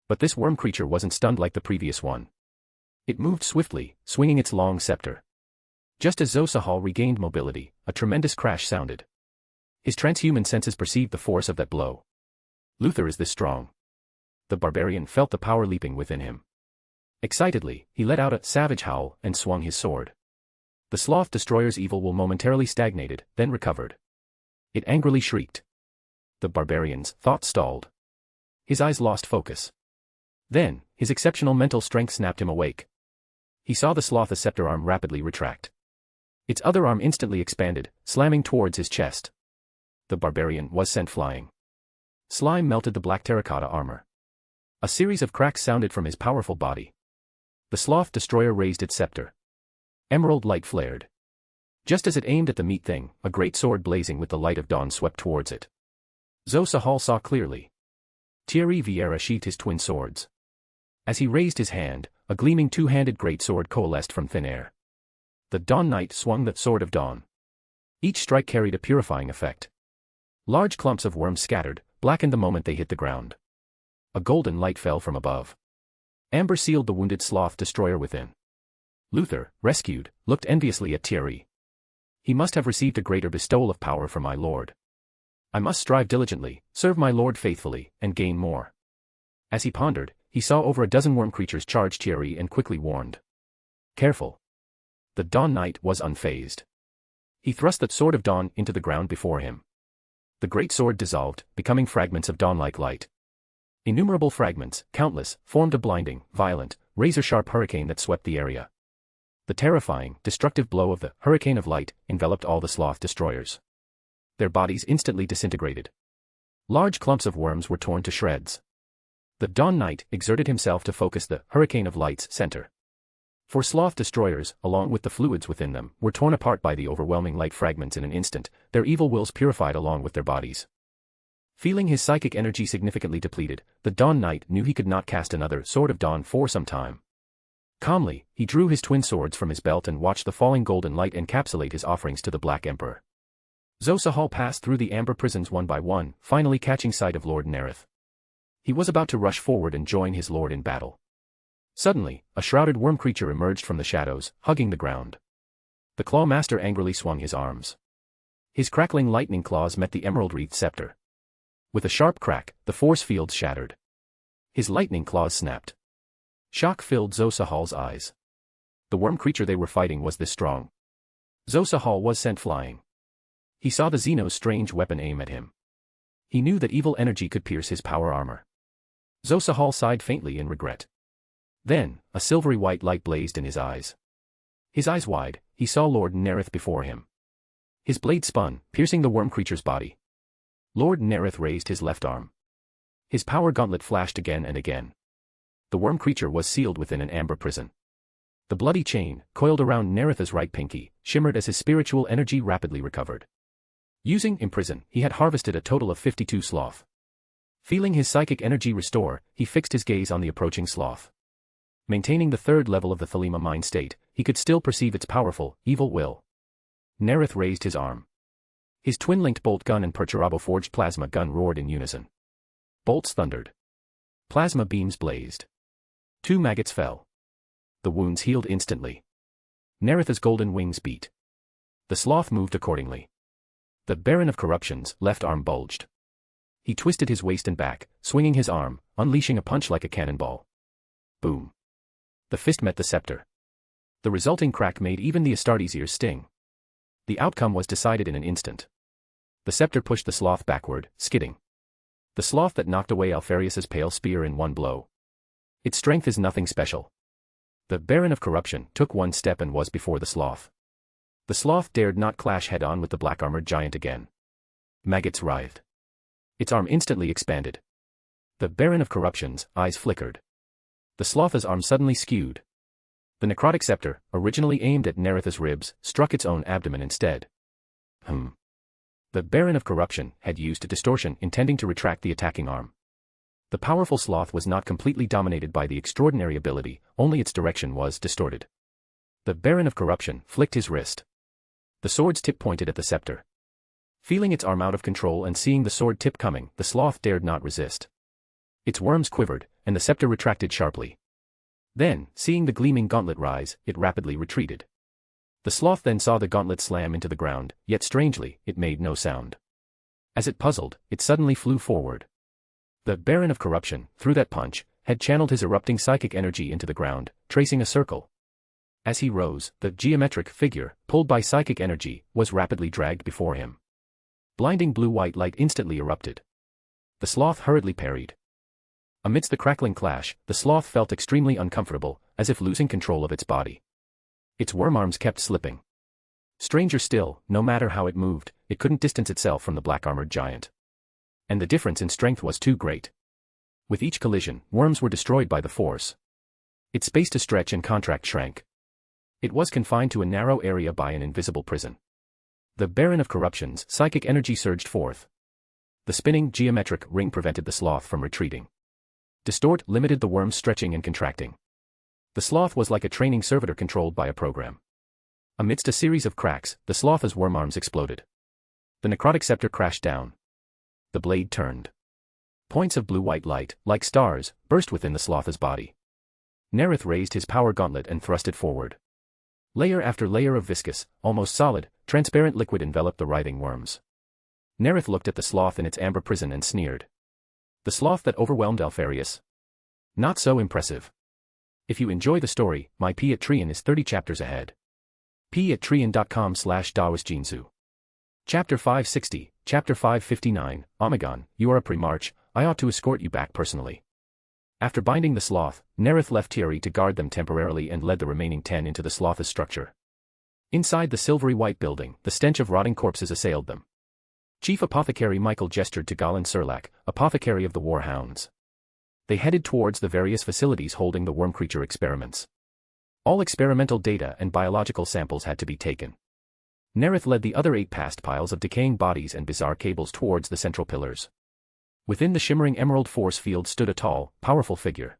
But this worm creature wasn't stunned like the previous one. It moved swiftly, swinging its long scepter. Just as Zosa regained mobility, a tremendous crash sounded. His transhuman senses perceived the force of that blow. Luther is this strong. The barbarian felt the power leaping within him. Excitedly, he let out a savage howl and swung his sword. The sloth destroyer's evil will momentarily stagnated, then recovered. It angrily shrieked. The barbarian's thought stalled. His eyes lost focus. Then, his exceptional mental strength snapped him awake. He saw the sloth's scepter arm rapidly retract. Its other arm instantly expanded, slamming towards his chest. The barbarian was sent flying. Slime melted the black terracotta armor. A series of cracks sounded from his powerful body. The sloth destroyer raised its scepter. Emerald light flared. Just as it aimed at the meat thing, a great sword blazing with the light of dawn swept towards it. Zosa saw clearly. Thierry Vieira sheathed his twin swords. As he raised his hand, a gleaming 2-handed great sword coalesced from thin air. The Dawn Knight swung the Sword of Dawn. Each strike carried a purifying effect. Large clumps of worms scattered, blackened the moment they hit the ground. A golden light fell from above. Amber sealed the wounded sloth destroyer within. Luther, rescued, looked enviously at Thierry. He must have received a greater bestowal of power from my lord. I must strive diligently, serve my lord faithfully, and gain more. As he pondered, he saw over a dozen worm creatures charge Thierry and quickly warned. Careful. The Dawn Knight was unfazed. He thrust the Sword of Dawn into the ground before him. The great sword dissolved, becoming fragments of dawn-like light. Innumerable fragments, countless, formed a blinding, violent, razor-sharp hurricane that swept the area. The terrifying, destructive blow of the hurricane of light enveloped all the sloth destroyers. Their bodies instantly disintegrated. Large clumps of worms were torn to shreds. The Dawn Knight exerted himself to focus the hurricane of light's center. For sloth destroyers, along with the fluids within them, were torn apart by the overwhelming light fragments in an instant, their evil wills purified along with their bodies. Feeling his psychic energy significantly depleted, the Dawn Knight knew he could not cast another Sword of Dawn for some time. Calmly, he drew his twin swords from his belt and watched the falling golden light encapsulate his offerings to the Black Emperor. Zosa passed through the amber prisons one by one, finally catching sight of Lord Nareth. He was about to rush forward and join his lord in battle. Suddenly, a shrouded worm creature emerged from the shadows, hugging the ground. The Claw Master angrily swung his arms. His crackling lightning claws met the emerald-wreathed scepter. With a sharp crack, the force fields shattered. His lightning claws snapped. Shock filled Zosa's eyes. The worm creature they were fighting was this strong. Zosa was sent flying. He saw the Xeno's strange weapon aim at him. He knew that evil energy could pierce his power armor. Zosa sighed faintly in regret. Then, a silvery white light blazed in his eyes. His eyes wide, he saw Lord Nareth before him. His blade spun, piercing the worm creature's body. Lord Nareth raised his left arm. His power gauntlet flashed again and again. The worm creature was sealed within an amber prison. The bloody chain, coiled around Nareth's right pinky, shimmered as his spiritual energy rapidly recovered. Using Imprison, he had harvested a total of 52 sloth. Feeling his psychic energy restore, he fixed his gaze on the approaching sloth. Maintaining the third level of the Thelema mind state, he could still perceive its powerful, evil will. Nareth raised his arm. His twin-linked bolt gun and Perturabo-forged plasma gun roared in unison. Bolts thundered. Plasma beams blazed. 2 maggots fell. The wounds healed instantly. Nareth's golden wings beat. The sloth moved accordingly. The Baron of Corruption's left arm bulged. He twisted his waist and back, swinging his arm, unleashing a punch like a cannonball. Boom. The fist met the scepter. The resulting crack made even the Astartes' ears sting. The outcome was decided in an instant. The scepter pushed the sloth backward, skidding. The sloth that knocked away Alfarius's pale spear in one blow. Its strength is nothing special. The Baron of Corruption took one step and was before the sloth. The sloth dared not clash head-on with the black-armored giant again. Maggots writhed. Its arm instantly expanded. The Baron of Corruption's eyes flickered. The sloth's arm suddenly skewed. The necrotic scepter, originally aimed at Nareth's ribs, struck its own abdomen instead. The Baron of Corruption had used distortion intending to retract the attacking arm. The powerful sloth was not completely dominated by the extraordinary ability, only its direction was distorted. The Baron of Corruption flicked his wrist. The sword's tip pointed at the scepter. Feeling its arm out of control and seeing the sword tip coming, the sloth dared not resist. Its worms quivered, and the scepter retracted sharply. Then, seeing the gleaming gauntlet rise, it rapidly retreated. The sloth then saw the gauntlet slam into the ground, yet strangely, it made no sound. As it puzzled, it suddenly flew forward. The Baron of Corruption, through that punch, had channeled his erupting psychic energy into the ground, tracing a circle. As he rose, the geometric figure, pulled by psychic energy, was rapidly dragged before him. Blinding blue-white light instantly erupted. The sloth hurriedly parried. Amidst the crackling clash, the sloth felt extremely uncomfortable, as if losing control of its body. Its worm arms kept slipping. Stranger still, no matter how it moved, it couldn't distance itself from the black-armored giant. And the difference in strength was too great. With each collision, worms were destroyed by the force. Its space to stretch and contract shrank. It was confined to a narrow area by an invisible prison. The Baron of Corruption's psychic energy surged forth. The spinning, geometric ring prevented the sloth from retreating. Distort limited the worm's stretching and contracting. The sloth was like a training servitor controlled by a program. Amidst a series of cracks, the sloth's worm arms exploded. The necrotic scepter crashed down. The blade turned. Points of blue-white light, like stars, burst within the sloth's body. Nareth raised his power gauntlet and thrust it forward. Layer after layer of viscous, almost solid, transparent liquid enveloped the writhing worms. Nareth looked at the sloth in its amber prison and sneered. The sloth that overwhelmed Alfarius? Not so impressive. If you enjoy the story, my Patreon is 30 chapters ahead. patreon.com/DaosJinzu. Chapter 560, Chapter 559, Omegon, you are a Primarch, I ought to escort you back personally. After binding the sloth, Nareth left Thierry to guard them temporarily and led the remaining 10 into the sloth's structure. Inside the silvery white building, the stench of rotting corpses assailed them. Chief Apothecary Michael gestured to Galen Serlac, Apothecary of the Warhounds. They headed towards the various facilities holding the worm creature experiments. All experimental data and biological samples had to be taken. Nareth led the other 8 past piles of decaying bodies and bizarre cables towards the central pillars. Within the shimmering emerald force field stood a tall, powerful figure.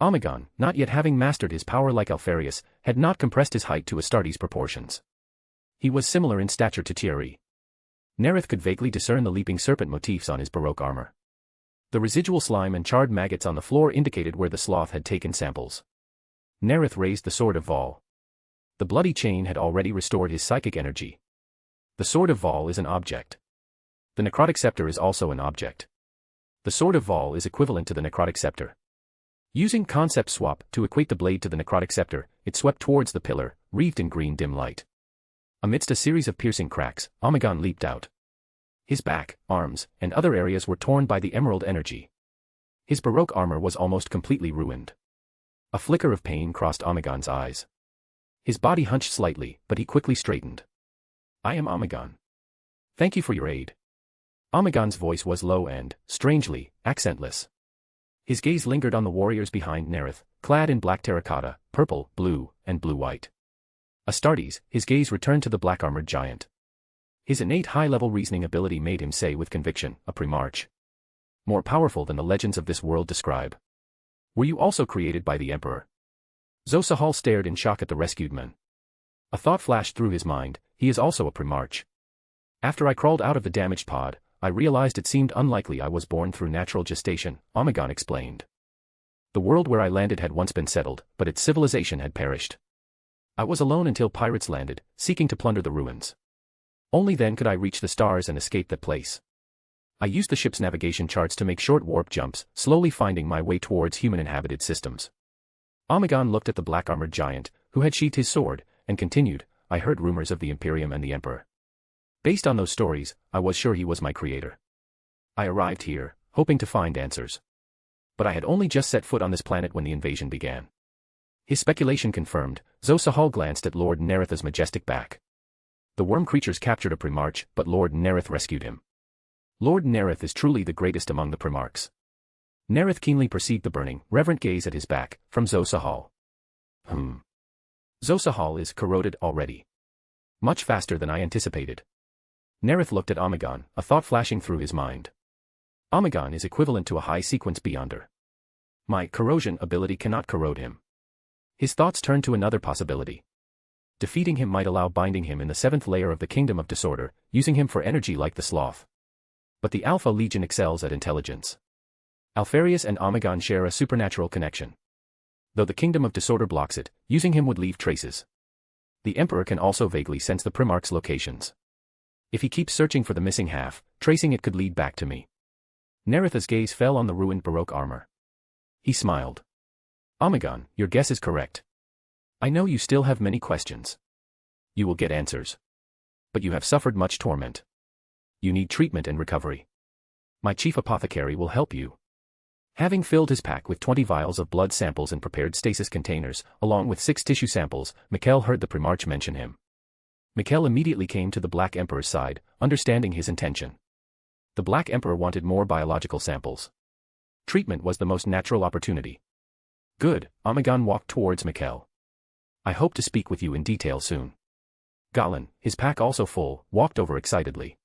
Omegon, not yet having mastered his power like Alfarius, had not compressed his height to Astartes proportions. He was similar in stature to Thierry. Nareth could vaguely discern the leaping serpent motifs on his baroque armor. The residual slime and charred maggots on the floor indicated where the sloth had taken samples. Nareth raised the sword of Vol. The bloody chain had already restored his psychic energy. The sword of Vol is an object. The necrotic scepter is also an object. The sword of Vol is equivalent to the necrotic scepter. Using concept swap to equate the blade to the necrotic scepter, it swept towards the pillar, wreathed in green dim light. Amidst a series of piercing cracks, Omegon leaped out. His back, arms, and other areas were torn by the emerald energy. His baroque armor was almost completely ruined. A flicker of pain crossed Omegon's eyes. His body hunched slightly, but he quickly straightened. I am Omegon. Thank you for your aid. Omegon's voice was low and, strangely, accentless. His gaze lingered on the warriors behind Nareth, clad in black terracotta, purple, blue, and blue-white. Astartes, his gaze returned to the black-armored giant. His innate high-level reasoning ability made him say with conviction, a Primarch. More powerful than the legends of this world describe. Were you also created by the Emperor? Zosahal stared in shock at the rescued men. A thought flashed through his mind, he is also a Primarch. After I crawled out of the damaged pod, I realized it seemed unlikely I was born through natural gestation, Omegon explained. The world where I landed had once been settled, but its civilization had perished. I was alone until pirates landed, seeking to plunder the ruins. Only then could I reach the stars and escape that place. I used the ship's navigation charts to make short warp jumps, slowly finding my way towards human-inhabited systems. Omegon looked at the black-armored giant, who had sheathed his sword, and continued, I heard rumors of the Imperium and the Emperor. Based on those stories, I was sure he was my creator. I arrived here, hoping to find answers. But I had only just set foot on this planet when the invasion began. His speculation confirmed, Zosahal glanced at Lord Nareth's majestic back. The worm creatures captured a Primarch, but Lord Nareth rescued him. Lord Nareth is truly the greatest among the Primarchs. Nareth keenly perceived the burning, reverent gaze at his back, from Zosahal. Zosahal is corroded already. Much faster than I anticipated. Nareth looked at Omegon, a thought flashing through his mind. Omegon is equivalent to a high-sequence beyonder. My corrosion ability cannot corrode him. His thoughts turned to another possibility. Defeating him might allow binding him in the 7th layer of the Kingdom of Disorder, using him for energy like the sloth. But the Alpha Legion excels at intelligence. Alfarius and Omegon share a supernatural connection. Though the Kingdom of Disorder blocks it, using him would leave traces. The Emperor can also vaguely sense the Primarch's locations. If he keeps searching for the missing half, tracing it could lead back to me. Nareth's gaze fell on the ruined baroque armor. He smiled. Omegon, your guess is correct. I know you still have many questions. You will get answers. But you have suffered much torment. You need treatment and recovery. My chief apothecary will help you. Having filled his pack with 20 vials of blood samples in prepared stasis containers, along with 6 tissue samples, Mikkel heard the Primarch mention him. Mikkel immediately came to the Black Emperor's side, understanding his intention. The Black Emperor wanted more biological samples. Treatment was the most natural opportunity. Good, Omegon walked towards Mikkel. I hope to speak with you in detail soon. Galen, his pack also full, walked over excitedly.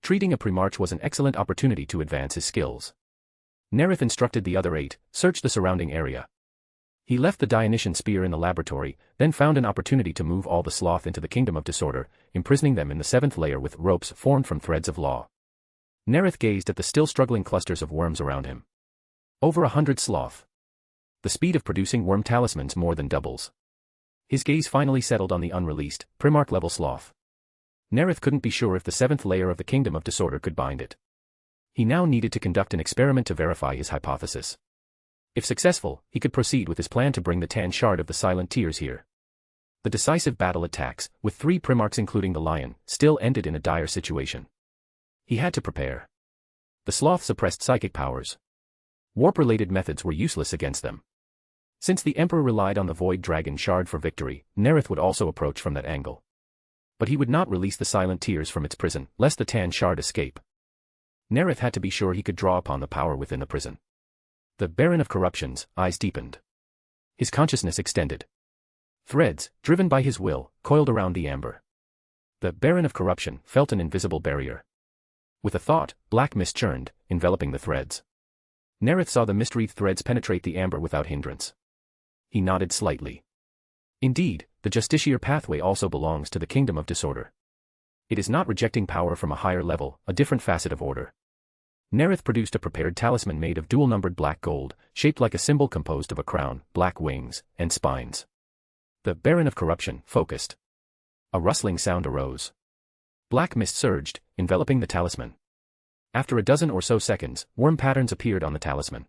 Treating a Primarch was an excellent opportunity to advance his skills. Nareth instructed the other 8, search the surrounding area. He left the Dionysian spear in the laboratory, then found an opportunity to move all the sloth into the Kingdom of Disorder, imprisoning them in the 7th layer with ropes formed from threads of law. Nareth gazed at the still struggling clusters of worms around him. Over 100 sloth. The speed of producing worm talismans more than doubles. His gaze finally settled on the unreleased, Primarch-level sloth. Nareth couldn't be sure if the 7th layer of the Kingdom of Disorder could bind it. He now needed to conduct an experiment to verify his hypothesis. If successful, he could proceed with his plan to bring the Tan Shard of the Silent Tears here. The decisive battle attacks, with 3 Primarchs including the Lion, still ended in a dire situation. He had to prepare. The sloth suppressed psychic powers. Warp-related methods were useless against them. Since the Emperor relied on the Void Dragon Shard for victory, Nareth would also approach from that angle. But he would not release the Silent Tears from its prison, lest the Tan Shard escape. Nareth had to be sure he could draw upon the power within the prison. The Baron of Corruption's eyes deepened. His consciousness extended. Threads, driven by his will, coiled around the amber. The Baron of Corruption felt an invisible barrier. With a thought, black mist churned, enveloping the threads. Nareth saw the mist-wreathed threads penetrate the amber without hindrance. He nodded slightly. Indeed, the justiciar pathway also belongs to the kingdom of disorder. It is not rejecting power from a higher level, a different facet of order. Nareth produced a prepared talisman made of dual-numbered black gold, shaped like a symbol composed of a crown, black wings, and spines. The Baron of Corruption focused. A rustling sound arose. Black mist surged, enveloping the talisman. After a dozen or so seconds, worm patterns appeared on the talisman.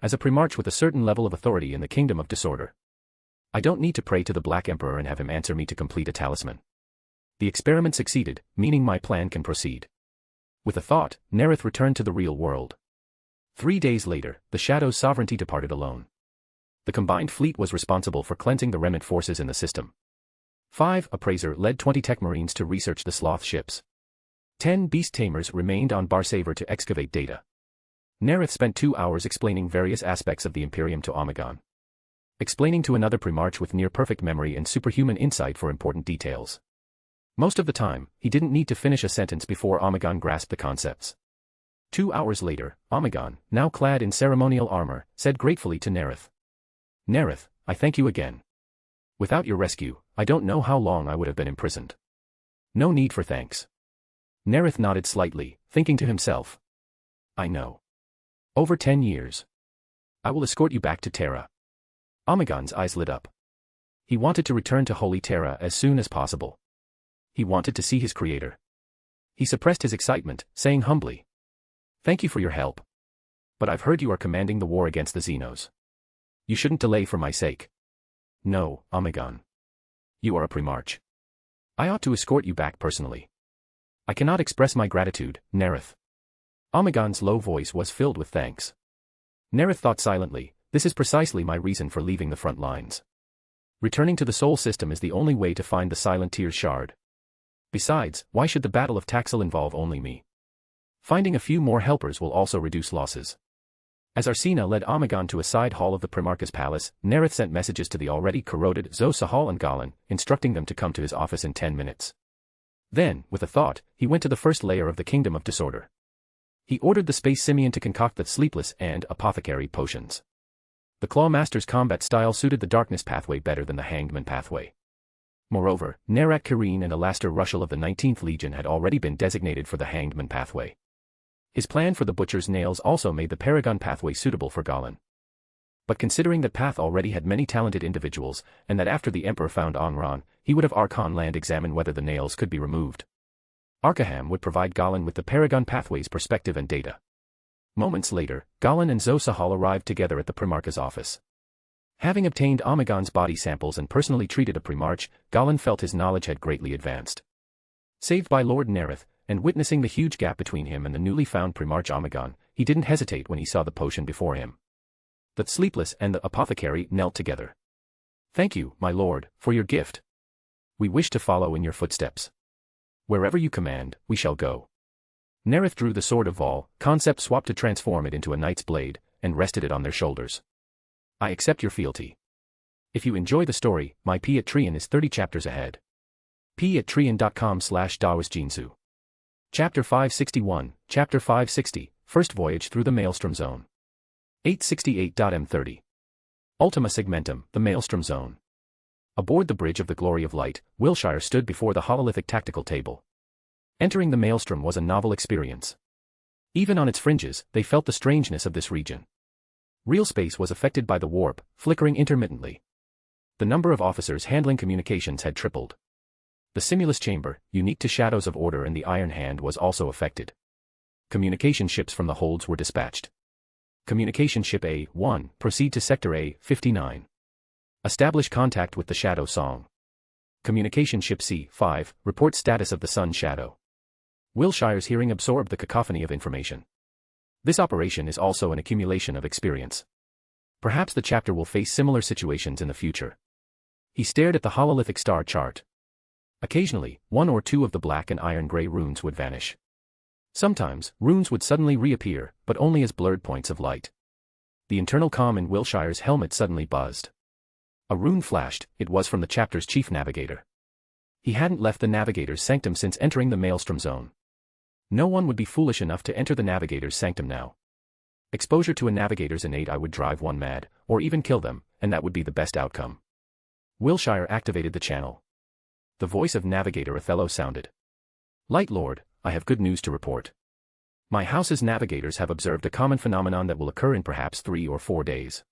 As a Primarch with a certain level of authority in the kingdom of disorder. I don't need to pray to the Black Emperor and have him answer me to complete a talisman. The experiment succeeded, meaning my plan can proceed. With a thought, Nareth returned to the real world. 3 days later, the Shadow's sovereignty departed alone. The combined fleet was responsible for cleansing the remnant forces in the system. 5 Appraiser led 20 Tech Marines to research the Sloth ships. 10 Beast Tamers remained on Barsaver to excavate data. Nareth spent 2 hours explaining various aspects of the Imperium to Omegon. Explaining to another Primarch with near-perfect memory and superhuman insight for important details. Most of the time, he didn't need to finish a sentence before Omegon grasped the concepts. 2 hours later, Omegon, now clad in ceremonial armor, said gratefully to Nareth. Nareth, I thank you again. Without your rescue, I don't know how long I would have been imprisoned. No need for thanks. Nareth nodded slightly, thinking to himself. I know. Over 10 years. I will escort you back to Terra. Omegon's eyes lit up. He wanted to return to Holy Terra as soon as possible. He wanted to see his creator. He suppressed his excitement, saying humbly. Thank you for your help. But I've heard you are commanding the war against the Xenos. You shouldn't delay for my sake. No, Omegon. You are a Primarch. I ought to escort you back personally. I cannot express my gratitude, Nareth. Omegon's low voice was filled with thanks. Nareth thought silently, this is precisely my reason for leaving the front lines. Returning to the Soul System is the only way to find the Silent Tears Shard. Besides, why should the Battle of Taxil involve only me? Finding a few more helpers will also reduce losses. As Arsena led Omegon to a side hall of the Primarch's palace, Nareth sent messages to the already corroded Zo Sahal and Galen, instructing them to come to his office in 10 minutes. Then, with a thought, he went to the first layer of the Kingdom of Disorder. He ordered the Space Simian to concoct the Sleepless and Apothecary potions. The Claw Master's combat style suited the Darkness pathway better than the Hangman pathway. Moreover, Narak Kireen and Alastair Rushell of the 19th Legion had already been designated for the Hangman pathway. His plan for the Butcher's Nails also made the Paragon pathway suitable for Galen. But considering that path already had many talented individuals, and that after the Emperor found Onran, he would have Archon Land examine whether the nails could be removed. Arkaham would provide Galen with the Paragon pathway's perspective and data. Moments later, Galen and Zo Sahal arrived together at the Primarch's office. Having obtained Omegon's body samples and personally treated a Primarch, Galen felt his knowledge had greatly advanced. Saved by Lord Nareth, and witnessing the huge gap between him and the newly found Primarch Omegon, he didn't hesitate when he saw the potion before him. The Sleepless and the Apothecary knelt together. Thank you, my lord, for your gift. We wish to follow in your footsteps. Wherever you command, we shall go. Nareth drew the sword of Vol, concept swapped to transform it into a knight's blade, and rested it on their shoulders. I accept your fealty. If you enjoy the story, my P at Trian is 30 chapters ahead. p@trian.com/dawisjinsu. Chapter 561, Chapter 560, First Voyage Through the Maelstrom Zone. 868.m30. Ultima Segmentum, the Maelstrom Zone. Aboard the Bridge of the Glory of Light, Wilshire stood before the hololithic tactical table. Entering the Maelstrom was a novel experience. Even on its fringes, they felt the strangeness of this region. Real space was affected by the warp, flickering intermittently. The number of officers handling communications had tripled. The Simulus Chamber, unique to Shadows of Order and the Iron Hand, was also affected. Communication ships from the holds were dispatched. Communication Ship A-1, proceed to Sector A-59. Establish contact with the Shadow Song. Communication Ship C-5, report status of the Sun Shadow. Wilshire's hearing absorbed the cacophony of information. This operation is also an accumulation of experience. Perhaps the chapter will face similar situations in the future. He stared at the hololithic star chart. Occasionally, one or two of the black and iron-gray runes would vanish. Sometimes, runes would suddenly reappear, but only as blurred points of light. The internal comm in Wilshire's helmet suddenly buzzed. A rune flashed. It was from the chapter's chief navigator. He hadn't left the navigator's sanctum since entering the Maelstrom zone. No one would be foolish enough to enter the navigator's sanctum now. Exposure to a navigator's innate eye would drive one mad, or even kill them, and that would be the best outcome. Wilshire activated the channel. The voice of Navigator Othello sounded. Light Lord, I have good news to report. My house's navigators have observed a common phenomenon that will occur in perhaps 3 or 4 days.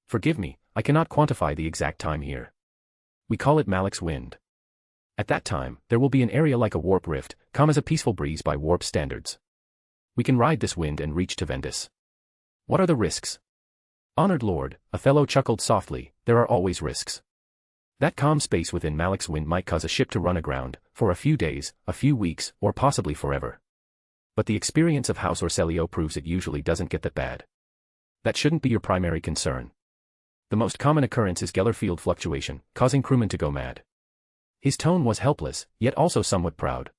Forgive me, I cannot quantify the exact time here. We call it Malek's wind. At that time, there will be an area like a warp rift, calm as a peaceful breeze by warp standards. We can ride this wind and reach to Vendis. What are the risks? Honored Lord, Othello chuckled softly, there are always risks. That calm space within Malek's wind might cause a ship to run aground, for a few days, a few weeks, or possibly forever. But the experience of House Orselio proves it usually doesn't get that bad. That shouldn't be your primary concern. The most common occurrence is Geller field fluctuation, causing crewmen to go mad. His tone was helpless, yet also somewhat proud.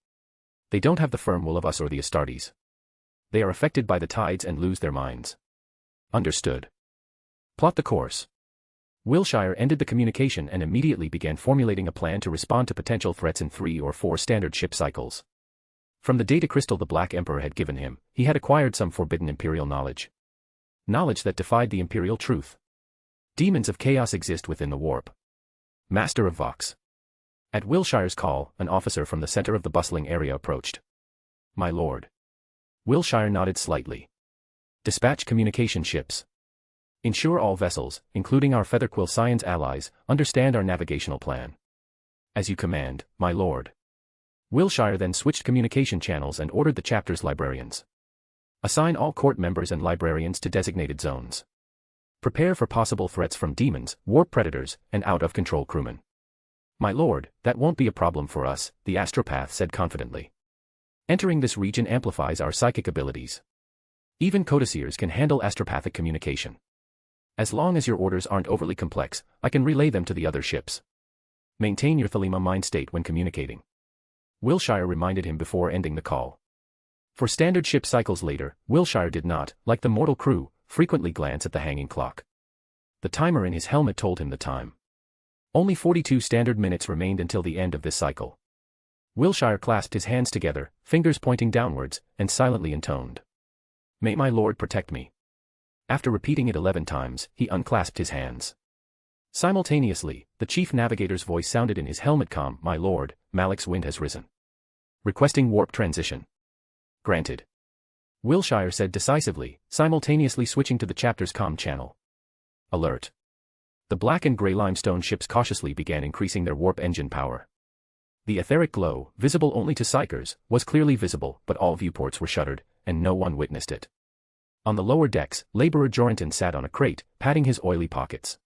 They don't have the firm will of us or the Astartes. They are affected by the tides and lose their minds. Understood. Plot the course. Wilshire ended the communication and immediately began formulating a plan to respond to potential threats in 3 or 4 standard ship cycles. From the data crystal the Black Emperor had given him, he had acquired some forbidden Imperial knowledge. Knowledge that defied the Imperial truth. Demons of chaos exist within the warp. Master of Vox. At Wilshire's call, an officer from the center of the bustling area approached. My lord. Wilshire nodded slightly. Dispatch communication ships. Ensure all vessels, including our Featherquill Science allies, understand our navigational plan. As you command, my lord. Wilshire then switched communication channels and ordered the chapter's librarians. Assign all court members and librarians to designated zones. Prepare for possible threats from demons, warp predators, and out-of-control crewmen. My lord, that won't be a problem for us, the astropath said confidently. Entering this region amplifies our psychic abilities. Even codicers can handle astropathic communication. As long as your orders aren't overly complex, I can relay them to the other ships. Maintain your Thelema mind state when communicating. Wilshire reminded him before ending the call. For standard ship cycles later, Wilshire did not, like the mortal crew, frequently glance at the hanging clock. The timer in his helmet told him the time. Only 42 standard minutes remained until the end of this cycle. Wilshire clasped his hands together, fingers pointing downwards, and silently intoned. May my lord protect me. After repeating it 11 times, he unclasped his hands. Simultaneously, the chief navigator's voice sounded in his helmet comm, my lord, Malek's wind has risen. Requesting warp transition. Granted. Wilshire said decisively, simultaneously switching to the chapter's comm channel. Alert. The black and gray limestone ships cautiously began increasing their warp engine power. The etheric glow, visible only to psychers, was clearly visible, but all viewports were shuttered, and no one witnessed it. On the lower decks, laborer Jorenton sat on a crate, patting his oily pockets.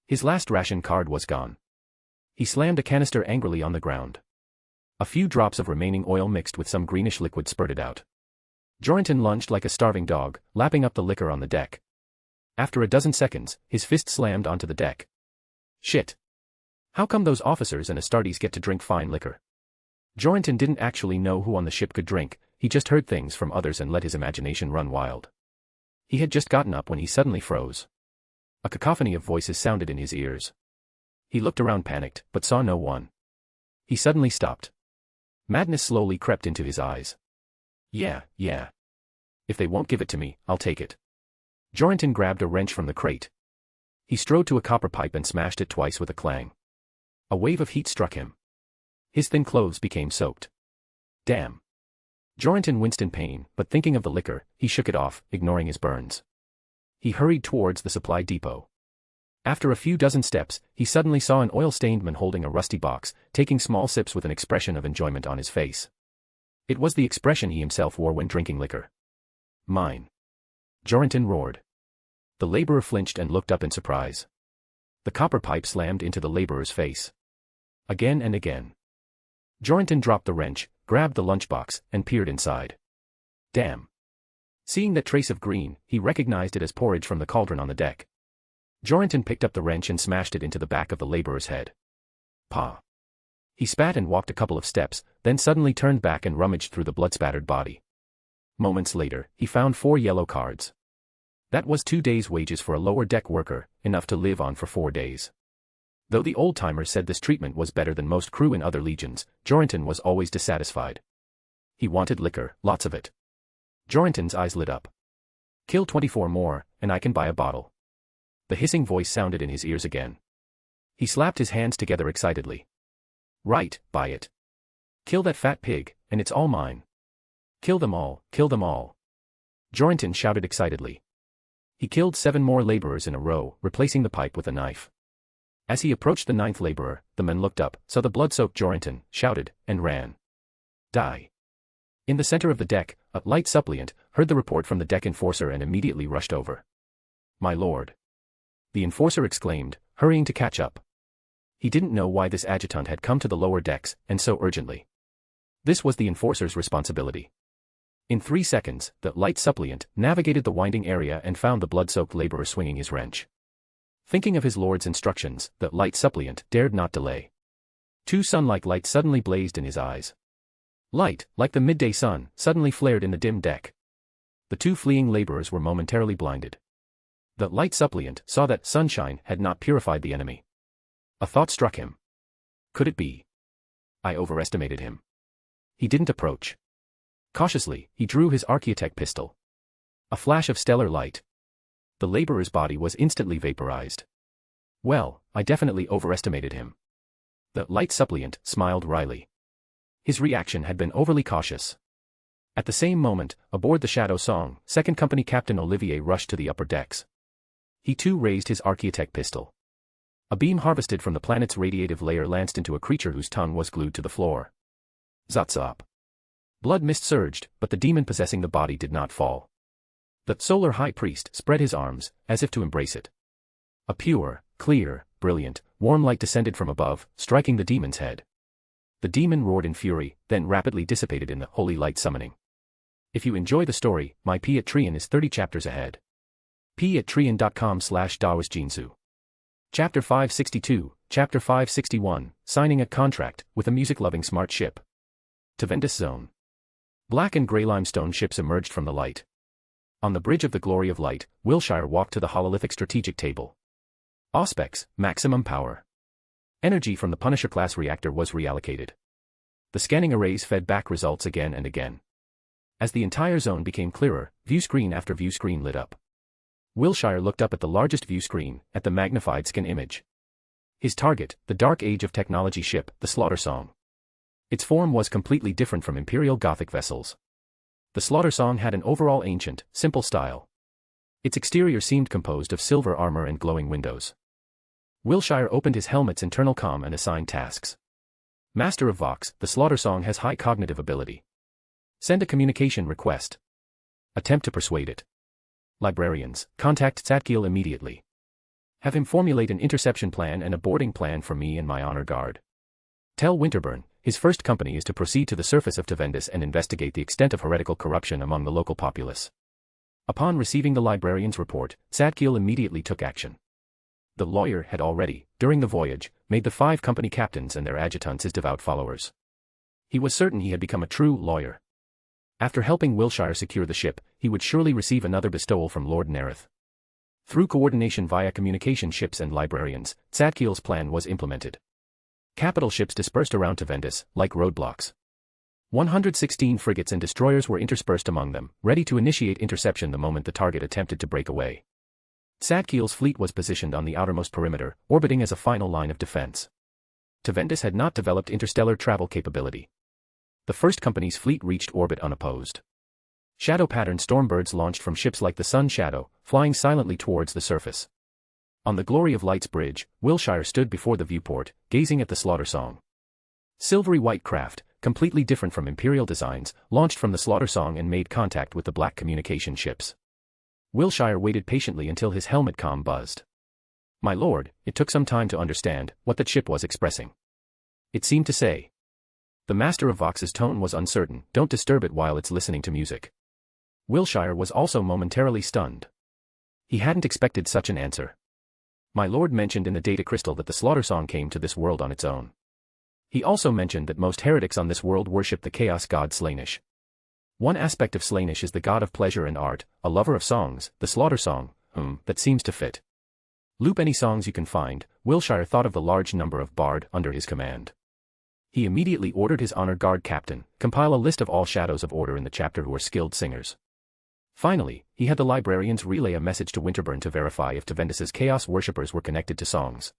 His last ration card was gone. He slammed a canister angrily on the ground. A few drops of remaining oil mixed with some greenish liquid spurted out. Jorenton lunged like a starving dog, lapping up the liquor on the deck. After a dozen seconds, his fist slammed onto the deck. Shit. How come those officers and Astartes get to drink fine liquor? Jorenton didn't actually know who on the ship could drink, he just heard things from others and let his imagination run wild. He had just gotten up when he suddenly froze. A cacophony of voices sounded in his ears. He looked around panicked, but saw no one. He suddenly stopped. Madness slowly crept into his eyes. Yeah. If they won't give it to me, I'll take it. Jorenton grabbed a wrench from the crate. He strode to a copper pipe and smashed it twice with a clang. A wave of heat struck him. His thin clothes became soaked. Damn. Jorenton winced in pain, but thinking of the liquor, he shook it off, ignoring his burns. He hurried towards the supply depot. After a few dozen steps, he suddenly saw an oil-stained man holding a rusty box, taking small sips with an expression of enjoyment on his face. It was the expression he himself wore when drinking liquor. Mine. Jorenton roared. The laborer flinched and looked up in surprise. The copper pipe slammed into the laborer's face. Again and again. Jorenton dropped the wrench, grabbed the lunchbox, and peered inside. Damn. Seeing that trace of green, he recognized it as porridge from the cauldron on the deck. Jorenton picked up the wrench and smashed it into the back of the laborer's head. Pah. He spat and walked a couple of steps, then suddenly turned back and rummaged through the blood-spattered body. Moments later, he found 4 yellow cards. That was 2 days' wages for a lower deck worker, enough to live on for 4 days. Though the old-timers said this treatment was better than most crew in other legions, Jorenton was always dissatisfied. He wanted liquor, lots of it. Jorenton's eyes lit up. Kill 24 more, and I can buy a bottle. The hissing voice sounded in his ears again. He slapped his hands together excitedly. Right, buy it. Kill that fat pig, and it's all mine. Kill them all, kill them all. Jorenton shouted excitedly. He killed 7 more laborers in a row, replacing the pipe with a knife. As he approached the 9th laborer, the men looked up, saw the blood-soaked Jorenton, shouted, and ran. Die. In the center of the deck, a light suppliant heard the report from the deck enforcer and immediately rushed over. My lord. The enforcer exclaimed, hurrying to catch up. He didn't know why this adjutant had come to the lower decks, and so urgently. This was the enforcer's responsibility. In 3 seconds, the light suppliant navigated the winding area and found the blood-soaked laborer swinging his wrench. Thinking of his lord's instructions, the light suppliant dared not delay. 2 sun-like lights suddenly blazed in his eyes. Light, like the midday sun, suddenly flared in the dim deck. The 2 fleeing laborers were momentarily blinded. The light suppliant saw that sunshine had not purified the enemy. A thought struck him. Could it be? I overestimated him. He didn't approach. Cautiously, he drew his archaeotech pistol. A flash of stellar light. The laborer's body was instantly vaporized. Well, I definitely overestimated him. The light suppliant smiled wryly. His reaction had been overly cautious. At the same moment, aboard the Shadow Song, 2nd Company Captain Olivier rushed to the upper decks. He too raised his archaeotech pistol. A beam harvested from the planet's radiative layer lanced into a creature whose tongue was glued to the floor. Zatsop. Blood mist surged, but the demon possessing the body did not fall. The solar high priest spread his arms, as if to embrace it. A pure, clear, brilliant, warm light descended from above, striking the demon's head. The demon roared in fury, then rapidly dissipated in the holy light summoning. If you enjoy the story, my Patreon is 30 chapters ahead. patreon.com/daosjinsu. Chapter 562, Chapter 561, Signing a Contract with a Music-Loving Smart Ship. Tevendis Zone. Black and grey limestone ships emerged from the light. On the bridge of the Glory of Light, Wilshire walked to the hololithic strategic table. Auspex, maximum power. Energy from the Punisher-class reactor was reallocated. The scanning arrays fed back results again and again. As the entire zone became clearer, view screen after view screen lit up. Wilshire looked up at the largest view screen, at the magnified scan image. His target, the Dark Age of Technology ship, the Slaughter Song. Its form was completely different from Imperial Gothic vessels. The Slaughter Song had an overall ancient, simple style. Its exterior seemed composed of silver armor and glowing windows. Wilshire opened his helmet's internal comm and assigned tasks. Master of Vox, the Slaughter Song has high cognitive ability. Send a communication request. Attempt to persuade it. Librarians, contact Tzatkiel immediately. Have him formulate an interception plan and a boarding plan for me and my honor guard. Tell Winterburn, his first company is to proceed to the surface of Tevendis and investigate the extent of heretical corruption among the local populace. Upon receiving the librarian's report, Tzatkiel immediately took action. The lawyer had already, during the voyage, made the 5 company captains and their adjutants his devout followers. He was certain he had become a true lawyer. After helping Wilshire secure the ship, he would surely receive another bestowal from Lord Nareth. Through coordination via communication ships and librarians, Tzatkiel's plan was implemented. Capital ships dispersed around Tevendis, like roadblocks. 116 frigates and destroyers were interspersed among them, ready to initiate interception the moment the target attempted to break away. Tzatkiel's fleet was positioned on the outermost perimeter, orbiting as a final line of defense. Tevendis had not developed interstellar travel capability. The first company's fleet reached orbit unopposed. Shadow-patterned stormbirds launched from ships like the Sun Shadow, flying silently towards the surface. On the Glory of Light's bridge, Wilshire stood before the viewport, gazing at the Slaughter Song. Silvery white craft, completely different from Imperial designs, launched from the Slaughter Song and made contact with the black communication ships. Wilshire waited patiently until his helmet comm buzzed. My lord, it took some time to understand what that ship was expressing. It seemed to say, The master of Vox's tone was uncertain. Don't disturb it while it's listening to music. Wilshire was also momentarily stunned. He hadn't expected such an answer. My lord mentioned in the data crystal that the slaughter song came to this world on its own. He also mentioned that most heretics on this world worship the chaos god Slaanesh. One aspect of Slaanesh is the god of pleasure and art, a lover of songs, the slaughter song, that seems to fit. Loop any songs you can find. Wilshire thought of the large number of bard under his command. He immediately ordered his honor guard captain, compile a list of all shadows of order in the chapter who are skilled singers. Finally, he had the librarians relay a message to Winterburn to verify if Tevendis's chaos worshippers were connected to songs.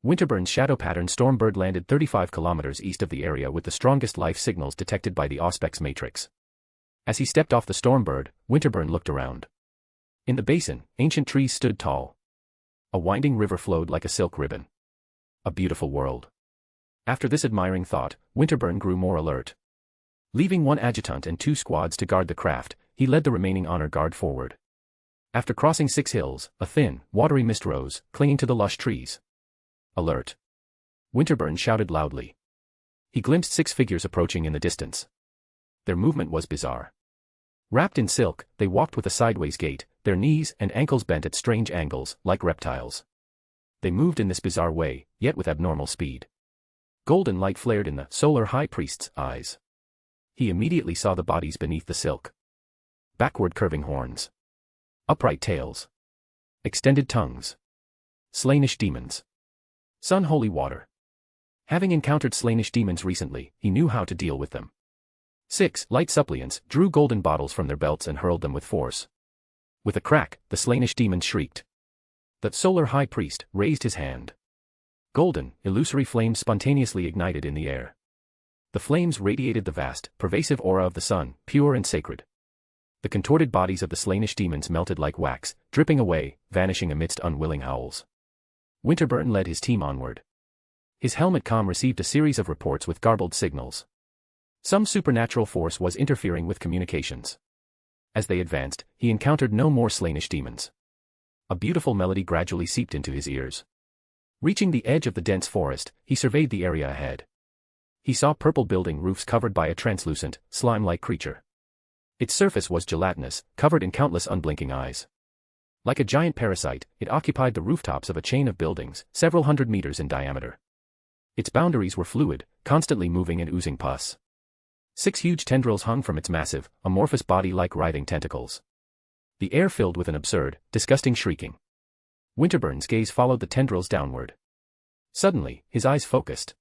Winterburn's shadow pattern Stormbird landed 35 kilometers east of the area with the strongest life signals detected by the Auspex matrix. As he stepped off the Stormbird, Winterburn looked around. In the basin, ancient trees stood tall. A winding river flowed like a silk ribbon. A beautiful world. After this admiring thought, Winterburn grew more alert. Leaving one adjutant and 2 squads to guard the craft, he led the remaining honor guard forward. After crossing 6 hills, a thin, watery mist rose, clinging to the lush trees. Alert! Winterburn shouted loudly. He glimpsed 6 figures approaching in the distance. Their movement was bizarre. Wrapped in silk, they walked with a sideways gait, their knees and ankles bent at strange angles, like reptiles. They moved in this bizarre way, yet with abnormal speed. Golden light flared in the solar high priest's eyes. He immediately saw the bodies beneath the silk. Backward curving horns. Upright tails. Extended tongues. Slaanesh demons. Sun holy water. Having encountered Slaanesh demons recently, he knew how to deal with them. 6 light suppliants drew golden bottles from their belts and hurled them with force. With a crack, the Slaanesh demons shrieked. The solar high priest raised his hand. Golden, illusory flames spontaneously ignited in the air. The flames radiated the vast, pervasive aura of the sun, pure and sacred. The contorted bodies of the Slaanesh demons melted like wax, dripping away, vanishing amidst unwilling howls. Winterburn led his team onward. His helmet comm received a series of reports with garbled signals. Some supernatural force was interfering with communications. As they advanced, he encountered no more Slaanesh demons. A beautiful melody gradually seeped into his ears. Reaching the edge of the dense forest, he surveyed the area ahead. He saw purple building roofs covered by a translucent, slime-like creature. Its surface was gelatinous, covered in countless unblinking eyes. Like a giant parasite, it occupied the rooftops of a chain of buildings, several hundred meters in diameter. Its boundaries were fluid, constantly moving and oozing pus. 6 huge tendrils hung from its massive, amorphous body like writhing tentacles. The air filled with an absurd, disgusting shrieking. Winterburn's gaze followed the tendrils downward. Suddenly, his eyes focused.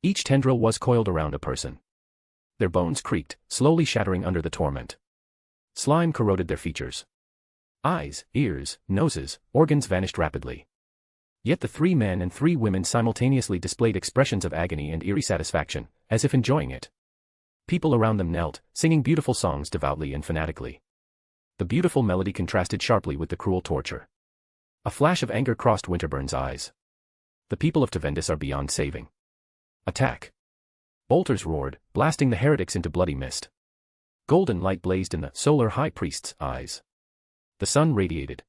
Each tendril was coiled around a person. Their bones creaked, slowly shattering under the torment. Slime corroded their features. Eyes, ears, noses, organs vanished rapidly. Yet the 3 men and 3 women simultaneously displayed expressions of agony and eerie satisfaction, as if enjoying it. People around them knelt, singing beautiful songs devoutly and fanatically. The beautiful melody contrasted sharply with the cruel torture. A flash of anger crossed Winterburn's eyes. The people of Tevendis are beyond saving. Attack! Bolters roared, blasting the heretics into bloody mist. Golden light blazed in the solar high priest's eyes. The sun radiated.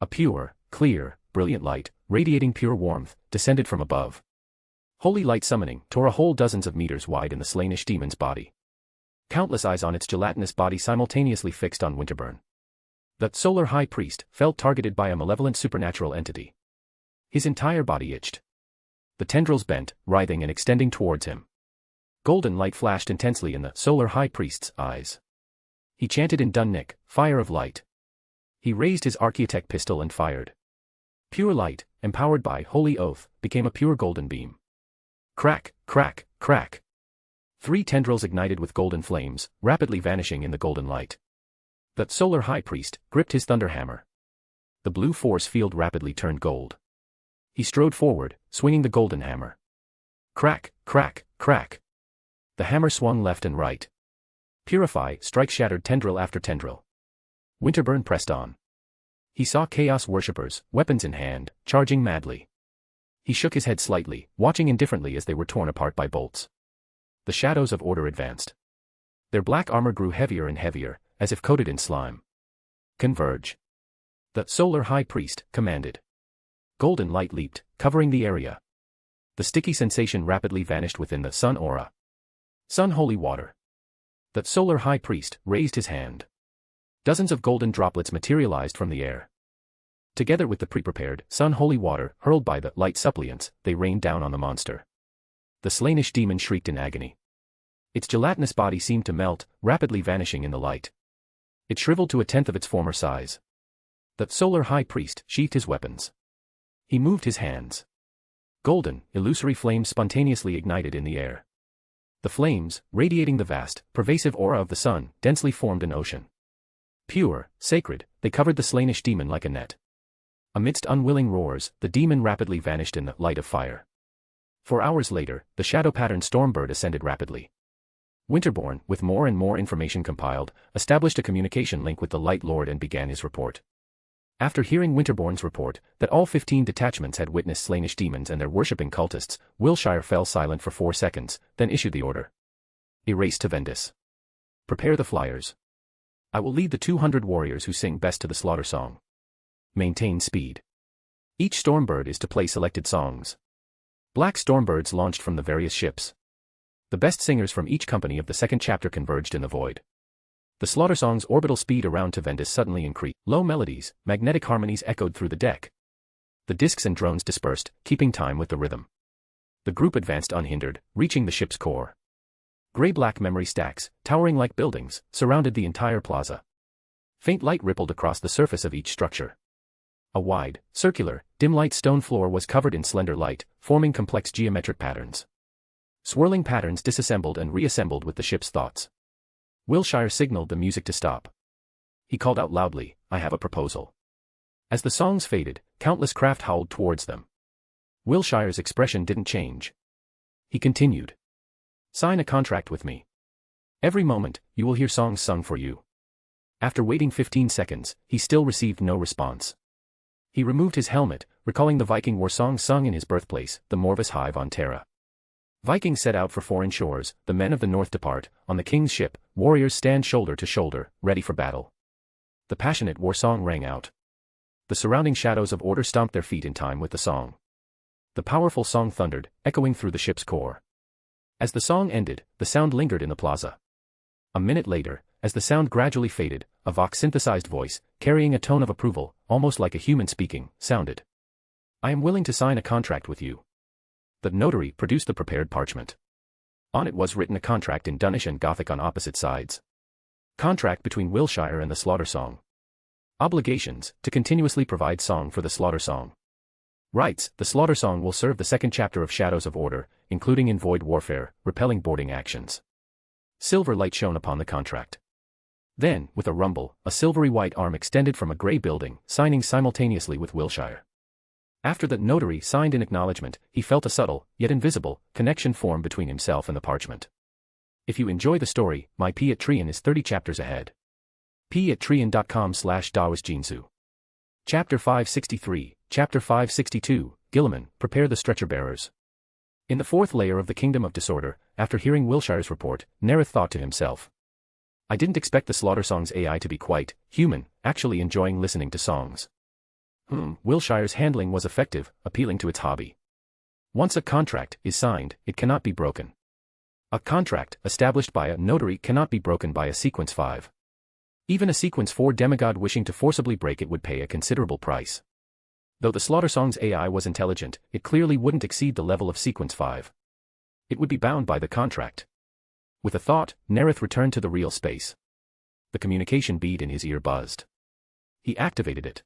A pure, clear, brilliant light, radiating pure warmth, descended from above. Holy light summoning tore a hole dozens of meters wide in the Slaanesh demon's body. Countless eyes on its gelatinous body simultaneously fixed on Winterburn. The solar high priest felt targeted by a malevolent supernatural entity. His entire body itched. The tendrils bent, writhing and extending towards him. Golden light flashed intensely in the solar high priest's eyes. He chanted in Dunnick, fire of light. He raised his Archaeotech pistol and fired. Pure light, empowered by holy oath, became a pure golden beam. Crack, crack, crack. 3 tendrils ignited with golden flames, rapidly vanishing in the golden light. The solar high priest gripped his thunderhammer. The blue force field rapidly turned gold. He strode forward, swinging the golden hammer. Crack, crack, crack. The hammer swung left and right. Purify, strike shattered tendril after tendril. Winterburn pressed on. He saw chaos worshippers, weapons in hand, charging madly. He shook his head slightly, watching indifferently as they were torn apart by bolts. The shadows of order advanced. Their black armor grew heavier and heavier, as if coated in slime. Converge. The solar high priest commanded. Golden light leaped, covering the area. The sticky sensation rapidly vanished within the sun aura. Sun holy water. The solar high priest raised his hand. Dozens of golden droplets materialized from the air. Together with the pre-prepared sun holy water hurled by the light suppliants, they rained down on the monster. The slainish demon shrieked in agony. Its gelatinous body seemed to melt, rapidly vanishing in the light. It shriveled to a tenth of its former size. The solar high priest sheathed his weapons. He moved his hands. Golden, illusory flames spontaneously ignited in the air. The flames, radiating the vast, pervasive aura of the sun, densely formed an ocean. Pure, sacred, they covered the slainish demon like a net. Amidst unwilling roars, the demon rapidly vanished in the light of fire. 4 hours later, the shadow-patterned stormbird ascended rapidly. Winterborn, with more and more information compiled, established a communication link with the Light Lord and began his report. After hearing Winterborn's report, that all 15 detachments had witnessed slainish demons and their worshipping cultists, Wilshire fell silent for 4 seconds, then issued the order. Erase to Vendis. Prepare the flyers. I will lead the 200 warriors who sing best to the slaughter song. Maintain speed. Each stormbird is to play selected songs. Black stormbirds launched from the various ships. The best singers from each company of the second chapter converged in the void. The slaughter song's orbital speed around Tevendis suddenly increased. Low melodies, magnetic harmonies echoed through the deck. The discs and drones dispersed, keeping time with the rhythm. The group advanced unhindered, reaching the ship's core. Gray-black memory stacks, towering like buildings, surrounded the entire plaza. Faint light rippled across the surface of each structure. A wide, circular, dim-light stone floor was covered in slender light, forming complex geometric patterns. Swirling patterns disassembled and reassembled with the ship's thoughts. Wilshire signaled the music to stop. He called out loudly, "I have a proposal." As the songs faded, countless craft howled towards them. Wilshire's expression didn't change. He continued. "Sign a contract with me. Every moment, you will hear songs sung for you." After waiting 15 seconds, he still received no response. He removed his helmet, recalling the Viking war songs sung in his birthplace, the Morvis Hive on Terra. Vikings set out for foreign shores, the men of the north depart, on the king's ship, warriors stand shoulder to shoulder, ready for battle. The passionate war song rang out. The surrounding shadows of order stomped their feet in time with the song. The powerful song thundered, echoing through the ship's core. As the song ended, the sound lingered in the plaza. A minute later, as the sound gradually faded, a Vox-synthesized voice, carrying a tone of approval, almost like a human speaking, sounded. "I am willing to sign a contract with you." The notary produced the prepared parchment. On it was written a contract in Dunnish and Gothic on opposite sides. Contract between Wilshire and the Slaughter Song. Obligations, to continuously provide song for the Slaughter Song. Rights, the Slaughter Song will serve the second chapter of Shadows of Order, including in void warfare, repelling boarding actions. Silver light shone upon the contract. Then, with a rumble, a silvery white arm extended from a grey building, signing simultaneously with Wilshire. After the notary signed in acknowledgement, he felt a subtle, yet invisible, connection form between himself and the parchment. If you enjoy the story, my P at Trian is 30 chapters ahead. p@trian.com/dawasjinsu. Chapter 563, Chapter 562, Gilliman, prepare the stretcher bearers. In the fourth layer of the Kingdom of Disorder, after hearing Wilshire's report, Nareth thought to himself. I didn't expect the Slaughter Song's AI to be quite human, actually enjoying listening to songs. Wilshire's handling was effective, appealing to its hobby. Once a contract is signed, it cannot be broken. A contract established by a notary cannot be broken by a Sequence 5. Even a Sequence 4 demigod wishing to forcibly break it would pay a considerable price. Though the Slaughter Song's AI was intelligent, it clearly wouldn't exceed the level of Sequence 5. It would be bound by the contract. With a thought, Nareth returned to the real space. The communication bead in his ear buzzed. He activated it.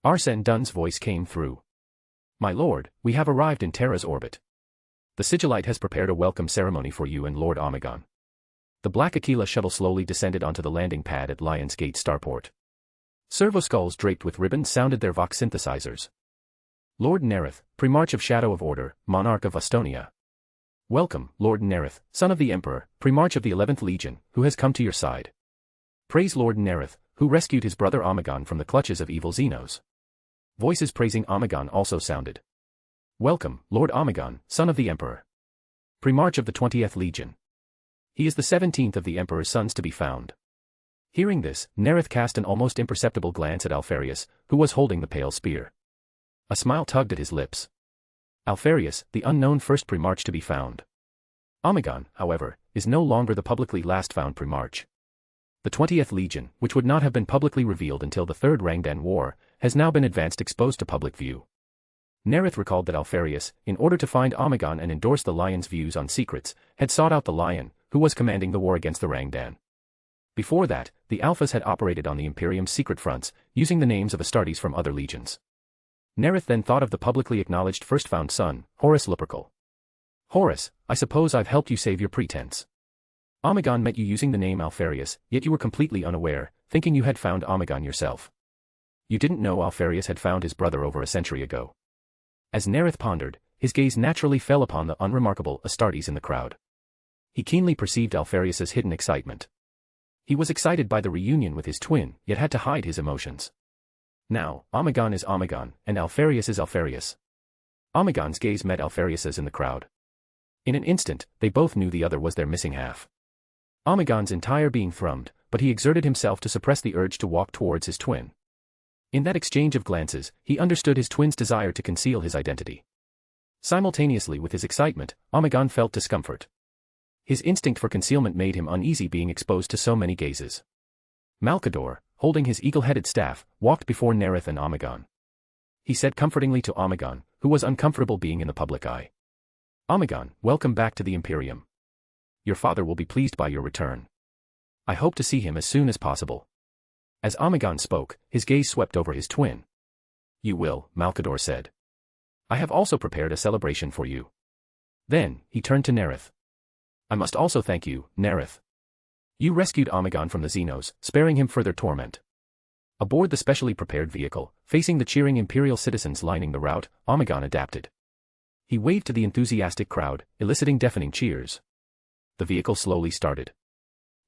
Arsene Dunn's voice came through. My lord, we have arrived in Terra's orbit. The Sigillite has prepared a welcome ceremony for you and Lord Omegon. The Black Aquila shuttle slowly descended onto the landing pad at Lion's Gate Starport. Servo skulls draped with ribbons sounded their Vox synthesizers. Lord Nareth, Primarch of Shadow of Order, Monarch of Estonia. Welcome, Lord Nareth, son of the Emperor, Primarch of the 11th Legion, who has come to your side. Praise Lord Nareth, who rescued his brother Omegon from the clutches of evil Xenos. Voices praising Omegon also sounded. Welcome, Lord Omegon, son of the Emperor. Primarch of the 20th Legion. He is the 17th of the Emperor's sons to be found. Hearing this, Nareth cast an almost imperceptible glance at Alfarius, who was holding the pale spear. A smile tugged at his lips. Alfarius, the unknown first Primarch to be found. Omegon, however, is no longer the publicly last found Primarch. The 20th Legion, which would not have been publicly revealed until the Third Rangdan War, has now been advanced exposed to public view. Nareth recalled that Alfarius, in order to find Omegon and endorse the Lion's views on secrets, had sought out the Lion, who was commanding the war against the Rangdan. Before that, the Alphas had operated on the Imperium's secret fronts, using the names of Astartes from other legions. Nareth then thought of the publicly acknowledged first found son, Horus Heresy. Horus, I suppose I've helped you save your pretense. Omegon met you using the name Alfarius, yet you were completely unaware, thinking you had found Omegon yourself. You didn't know Alfarius had found his brother over a century ago. As Nareth pondered, his gaze naturally fell upon the unremarkable Astartes in the crowd. He keenly perceived Alfarius's hidden excitement. He was excited by the reunion with his twin, yet had to hide his emotions. Now, Omegon is Omegon, and Alfarius is Alfarius. Omegon's gaze met Alfarius's in the crowd. In an instant, they both knew the other was their missing half. Omegon's entire being thrummed, but he exerted himself to suppress the urge to walk towards his twin. In that exchange of glances, he understood his twin's desire to conceal his identity. Simultaneously with his excitement, Omegon felt discomfort. His instinct for concealment made him uneasy being exposed to so many gazes. Malcador, holding his eagle-headed staff, walked before Nareth and Omegon. He said comfortingly to Omegon, who was uncomfortable being in the public eye. Omegon, welcome back to the Imperium. Your father will be pleased by your return. I hope to see him as soon as possible. As Omegon spoke, his gaze swept over his twin. You will, Malcador said. I have also prepared a celebration for you. Then, he turned to Nareth. I must also thank you, Nareth. You rescued Omegon from the Xenos, sparing him further torment. Aboard the specially prepared vehicle, facing the cheering Imperial citizens lining the route, Omegon adapted. He waved to the enthusiastic crowd, eliciting deafening cheers. The vehicle slowly started.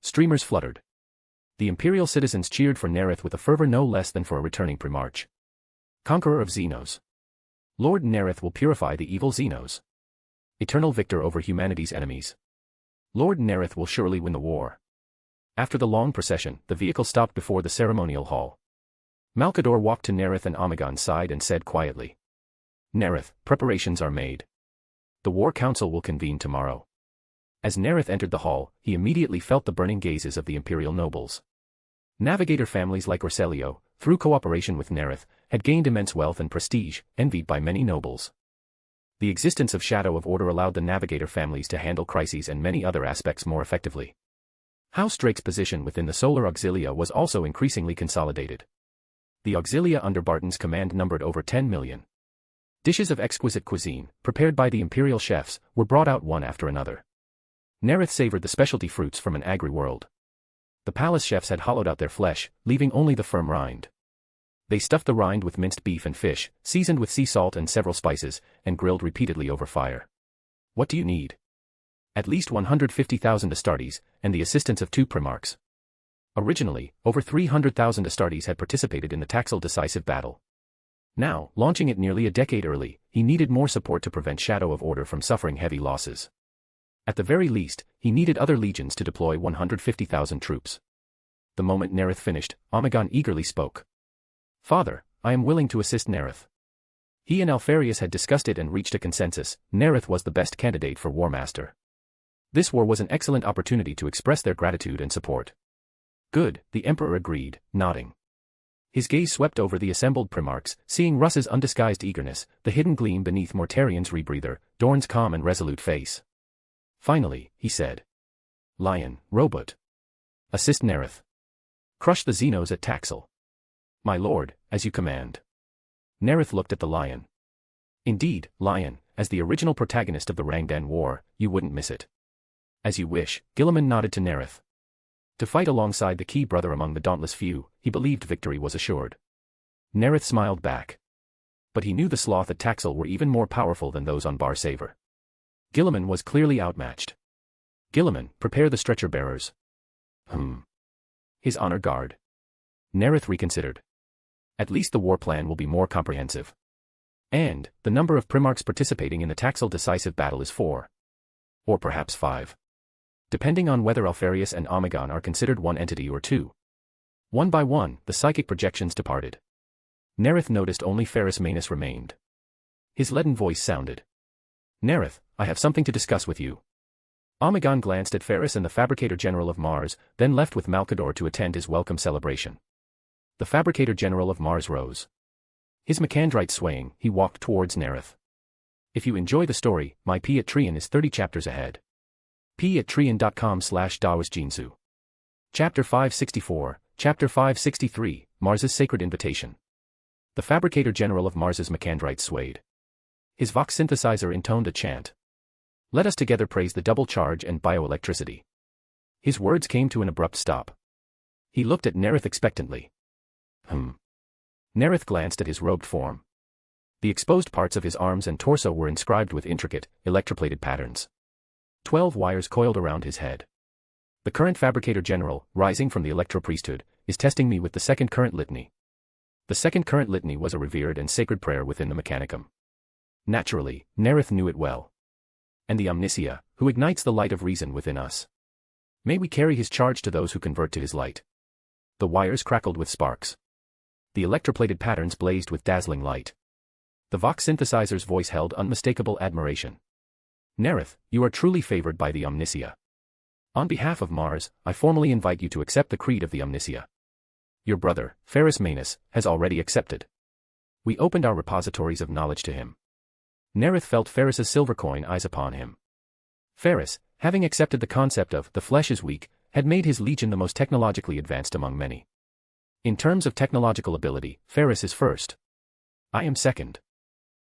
Streamers fluttered. The Imperial citizens cheered for Nareth with a fervor no less than for a returning Primarch. Conqueror of Xenos. Lord Nareth will purify the evil Xenos. Eternal victor over humanity's enemies. Lord Nareth will surely win the war. After the long procession, the vehicle stopped before the ceremonial hall. Malcador walked to Nareth and Omegon's side and said quietly. Nareth, preparations are made. The War Council will convene tomorrow. As Nareth entered the hall, he immediately felt the burning gazes of the Imperial nobles. Navigator families like Orselio, through cooperation with Nareth, had gained immense wealth and prestige, envied by many nobles. The existence of Shadow of Order allowed the Navigator families to handle crises and many other aspects more effectively. House Drake's position within the Solar Auxilia was also increasingly consolidated. The Auxilia under Barton's command numbered over 10 million. Dishes of exquisite cuisine, prepared by the Imperial chefs, were brought out one after another. Nareth savored the specialty fruits from an agri-world. The palace chefs had hollowed out their flesh, leaving only the firm rind. They stuffed the rind with minced beef and fish, seasoned with sea salt and several spices, and grilled repeatedly over fire. What do you need? At least 150,000 Astartes, and the assistance of 2 Primarchs. Originally, over 300,000 Astartes had participated in the Taxil decisive battle. Now, launching it nearly a decade early, he needed more support to prevent Shadow of Order from suffering heavy losses. At the very least, he needed other legions to deploy 150,000 troops. The moment Nareth finished, Omegon eagerly spoke. Father, I am willing to assist Nareth. He and Alfarius had discussed it and reached a consensus. Nareth was the best candidate for War Master. This war was an excellent opportunity to express their gratitude and support. Good, the Emperor agreed, nodding. His gaze swept over the assembled Primarchs, seeing Russ's undisguised eagerness, the hidden gleam beneath Mortarian's rebreather, Dorn's calm and resolute face. Finally, he said. Lion, Robot. Assist Nareth. Crush the Xenos at Taxil. My lord, as you command. Nareth looked at the Lion. Indeed, Lion, as the original protagonist of the Rangdan War, you wouldn't miss it. As you wish, Guilliman nodded to Nareth. To fight alongside the key brother among the dauntless few, he believed victory was assured. Nareth smiled back. But he knew the Sloth at Taxil were even more powerful than those on Bar Saver. Guilliman was clearly outmatched. Guilliman, prepare the stretcher-bearers. His honor guard. Nareth reconsidered. At least the war plan will be more comprehensive. And, the number of Primarchs participating in the Taxil decisive battle is 4. Or perhaps 5. Depending on whether Alfarius and Omegon are considered one entity or 2. One by one, the psychic projections departed. Nareth noticed only Ferrus Manus remained. His leaden voice sounded. Nareth, I have something to discuss with you. Omegon glanced at Ferris and the Fabricator General of Mars, then left with Malkador to attend his welcome celebration. The Fabricator General of Mars rose. His Macandrite swaying, he walked towards Nareth. If you enjoy the story, my Patreon is 30 chapters ahead. patreon.com/dawasjinsu. Chapter 564, Chapter 563, Mars's Sacred Invitation. The Fabricator General of Mars's Macandrite swayed. His Vox synthesizer intoned a chant. Let us together praise the double charge and bioelectricity. His words came to an abrupt stop. He looked at Nareth expectantly. Nareth glanced at his robed form. The exposed parts of his arms and torso were inscribed with intricate, electroplated patterns. 12 wires coiled around his head. The current Fabricator General, rising from the Electro-Priesthood, is testing me with the second current litany. The second current litany was a revered and sacred prayer within the Mechanicum. Naturally, Nareth knew it well. And the Omnicia, who ignites the light of reason within us. May we carry his charge to those who convert to his light. The wires crackled with sparks. The electroplated patterns blazed with dazzling light. The Vox synthesizer's voice held unmistakable admiration. Nareth, you are truly favored by the Omnicia. On behalf of Mars, I formally invite you to accept the creed of the Omnicia. Your brother, Ferris Manus, has already accepted. We opened our repositories of knowledge to him. Nareth felt Ferris's silver coin eyes upon him. Ferris, having accepted the concept of the flesh is weak, had made his legion the most technologically advanced among many. In terms of technological ability, Ferris is first. I am second.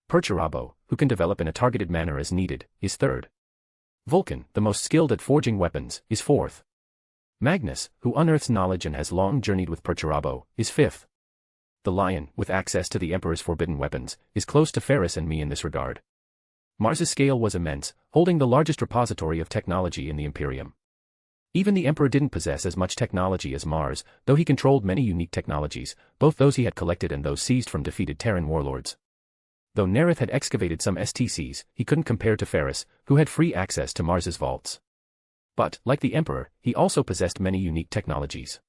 Perturabo, who can develop in a targeted manner as needed, is third. Vulcan, the most skilled at forging weapons, is fourth. Magnus, who unearths knowledge and has long journeyed with Perturabo, is fifth. The Lion, with access to the Emperor's forbidden weapons, is close to Ferris and me in this regard. Mars's scale was immense, holding the largest repository of technology in the Imperium. Even the Emperor didn't possess as much technology as Mars, though he controlled many unique technologies, both those he had collected and those seized from defeated Terran warlords. Though Nareth had excavated some STCs, he couldn't compare to Ferris, who had free access to Mars's vaults. But, like the Emperor, he also possessed many unique technologies.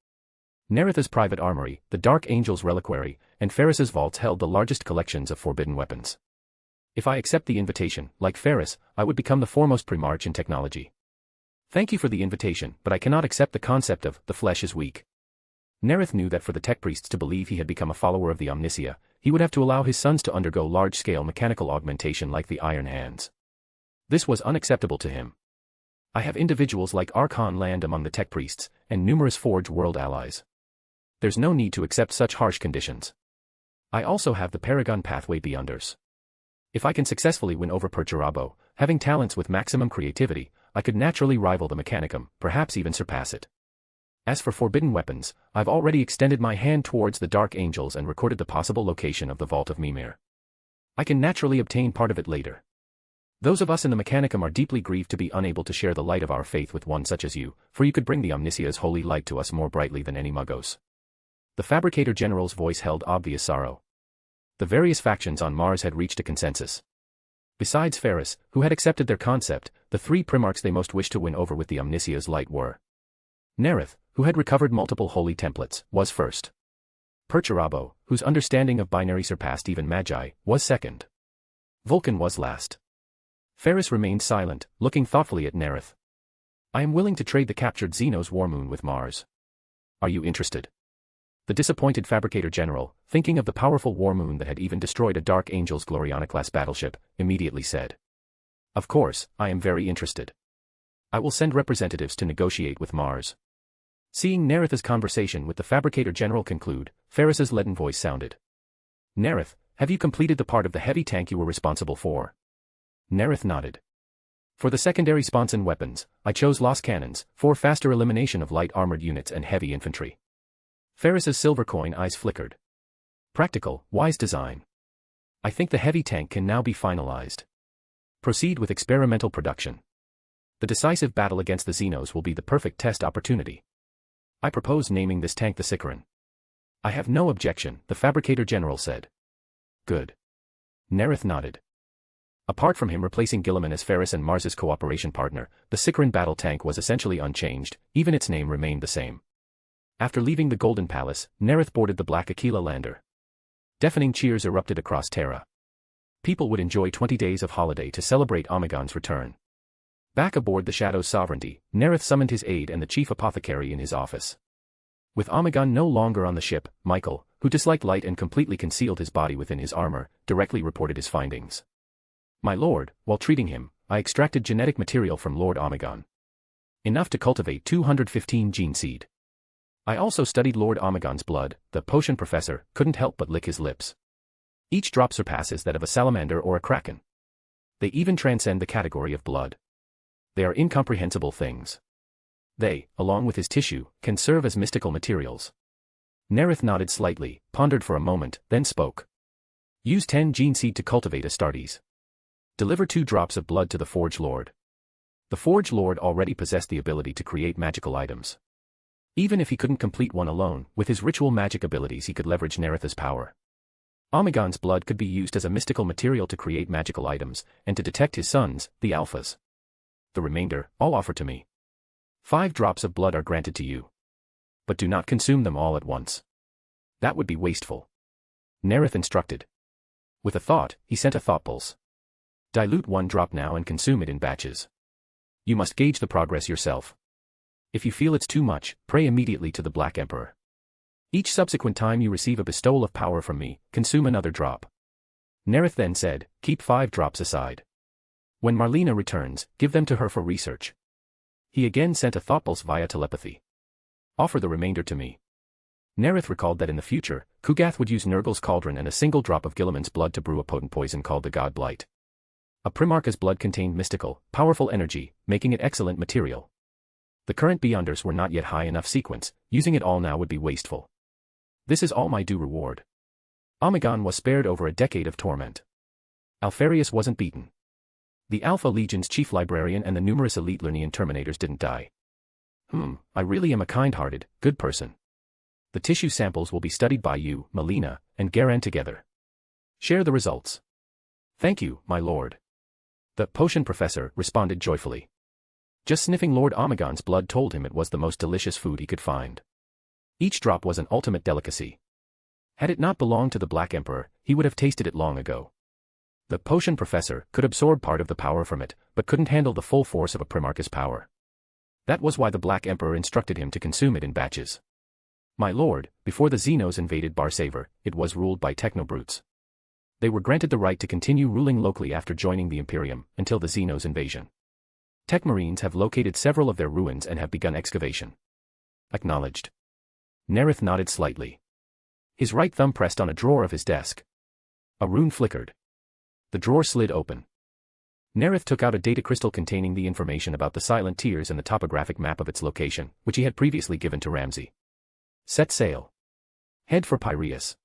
Nareth's private armory, the Dark Angel's reliquary, and Ferris's vaults held the largest collections of forbidden weapons. If I accept the invitation, like Ferris, I would become the foremost Primarch in technology. Thank you for the invitation, but I cannot accept the concept of the flesh is weak. Nareth knew that for the tech priests to believe he had become a follower of the Omnicia, he would have to allow his sons to undergo large-scale mechanical augmentation like the Iron Hands. This was unacceptable to him. I have individuals like Archon land among the tech priests, and numerous Forge world allies. There's no need to accept such harsh conditions. I also have the Paragon pathway beyonders. If I can successfully win over Perturabo, having talents with maximum creativity, I could naturally rival the Mechanicum, perhaps even surpass it. As for forbidden weapons, I've already extended my hand towards the Dark Angels and recorded the possible location of the Vault of Mimir. I can naturally obtain part of it later. Those of us in the Mechanicum are deeply grieved to be unable to share the light of our faith with one such as you, for you could bring the Omnicia's holy light to us more brightly than any Muggos. The Fabricator General's voice held obvious sorrow. The various factions on Mars had reached a consensus. Besides Ferris, who had accepted their concept, the 3 Primarchs they most wished to win over with the Omnicia's light were Nareth, who had recovered multiple holy templates, was first. Perturabo, whose understanding of binary surpassed even Magi, was second. Vulcan was last. Ferris remained silent, looking thoughtfully at Nareth. I am willing to trade the captured Xenos Warmoon with Mars. Are you interested? The disappointed Fabricator General, thinking of the powerful Warmoon that had even destroyed a Dark Angel's Gloriana-class battleship, immediately said. Of course, I am very interested. I will send representatives to negotiate with Mars. Seeing Nareth's conversation with the Fabricator General conclude, Ferris's leaden voice sounded. Nareth, have you completed the part of the heavy tank you were responsible for? Nareth nodded. For the secondary sponson weapons, I chose Lost Cannons, for faster elimination of light armored units and heavy infantry. Ferris's silver coin eyes flickered. Practical, wise design. I think the heavy tank can now be finalized. Proceed with experimental production. The decisive battle against the Xenos will be the perfect test opportunity. I propose naming this tank the Sicaran. I have no objection, the Fabricator General said. Good. Nareth nodded. Apart from him replacing Guilliman as Ferris and Mars's cooperation partner, the Sicaran battle tank was essentially unchanged, even its name remained the same. After leaving the Golden Palace, Nareth boarded the Black Aquila lander. Deafening cheers erupted across Terra. People would enjoy 20 days of holiday to celebrate Omegon's return. Back aboard the Shadow's Sovereignty, Nareth summoned his aide and the chief apothecary in his office. With Omegon no longer on the ship, Michael, who disliked light and completely concealed his body within his armor, directly reported his findings. My lord, while treating him, I extracted genetic material from Lord Omegon. Enough to cultivate 215 gene seed. I also studied Lord Omegon's blood. The potion professor couldn't help but lick his lips. Each drop surpasses that of a salamander or a kraken. They even transcend the category of blood. They are incomprehensible things. They, along with his tissue, can serve as mystical materials. Nareth nodded slightly, pondered for a moment, then spoke. Use 10 gene seed to cultivate Astartes. Deliver 2 drops of blood to the Forge Lord. The Forge Lord already possessed the ability to create magical items. Even if he couldn't complete one alone, with his ritual magic abilities he could leverage Nareth's power. Omegon's blood could be used as a mystical material to create magical items, and to detect his sons, the Alphas. The remainder, all offer to me. 5 drops of blood are granted to you. But do not consume them all at once. That would be wasteful. Nareth instructed. With a thought, he sent a thought pulse. Dilute 1 drop now and consume it in batches. You must gauge the progress yourself. If you feel it's too much, pray immediately to the Black Emperor. Each subsequent time you receive a bestowal of power from me, consume another drop. Nareth then said, keep 5 drops aside. When Marlena returns, give them to her for research. He again sent a thought pulse via telepathy. Offer the remainder to me. Nareth recalled that in the future, Kugath would use Nurgle's cauldron and a single drop of Gilliman's blood to brew a potent poison called the God Blight. A Primarch's blood contained mystical, powerful energy, making it excellent material. The current Beyonders were not yet high enough sequence, using it all now would be wasteful. This is all my due reward. Omegon was spared over a decade of torment. Alpharius wasn't beaten. The Alpha Legion's chief librarian and the numerous elite Lernian Terminators didn't die. I really am a kind-hearted, good person. The tissue samples will be studied by you, Melina, and Garen together. Share the results. Thank you, my lord. The potion professor responded joyfully. Just sniffing Lord Omegon's blood told him it was the most delicious food he could find. Each drop was an ultimate delicacy. Had it not belonged to the Black Emperor, he would have tasted it long ago. The potion professor could absorb part of the power from it, but couldn't handle the full force of a Primarch's power. That was why the Black Emperor instructed him to consume it in batches. My lord, before the Xenos invaded Barsaver, it was ruled by technobrutes. They were granted the right to continue ruling locally after joining the Imperium, until the Xenos invasion. Tech Marines have located several of their ruins and have begun excavation. Acknowledged. Nareth nodded slightly. His right thumb pressed on a drawer of his desk. A rune flickered. The drawer slid open. Nareth took out a data crystal containing the information about the Silent Tears and the topographic map of its location, which he had previously given to Ramsay. Set sail. Head for Piraeus.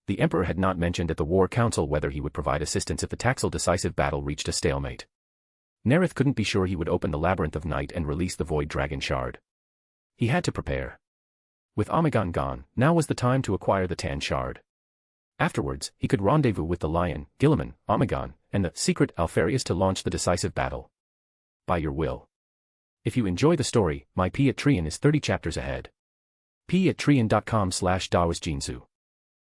The Emperor had not mentioned at the War Council whether he would provide assistance if the Taxil decisive battle reached a stalemate. Nareth couldn't be sure he would open the Labyrinth of Night and release the Void Dragon Shard. He had to prepare. With Omegon gone, now was the time to acquire the Tan Shard. Afterwards, he could rendezvous with the Lion, Gilliman, Omegon, and the secret Alpharius to launch the decisive battle. By your will. If you enjoy the story, my Patreon is 30 chapters ahead. patreon.com/dawasjinsu.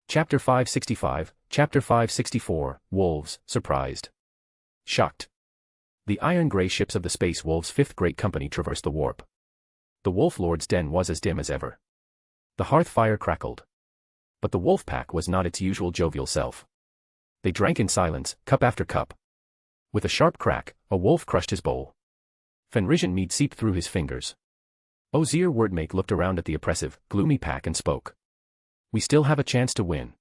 Chapter 565, Chapter 564, Wolves, Surprised. Shocked. The iron-gray ships of the Space Wolves' 5th Great Company traversed the warp. The Wolf Lord's den was as dim as ever. The hearth fire crackled. But the wolf pack was not its usual jovial self. They drank in silence, cup after cup. With a sharp crack, a wolf crushed his bowl. Fenrisian mead seeped through his fingers. Ozir Wordmake looked around at the oppressive, gloomy pack and spoke. We still have a chance to win.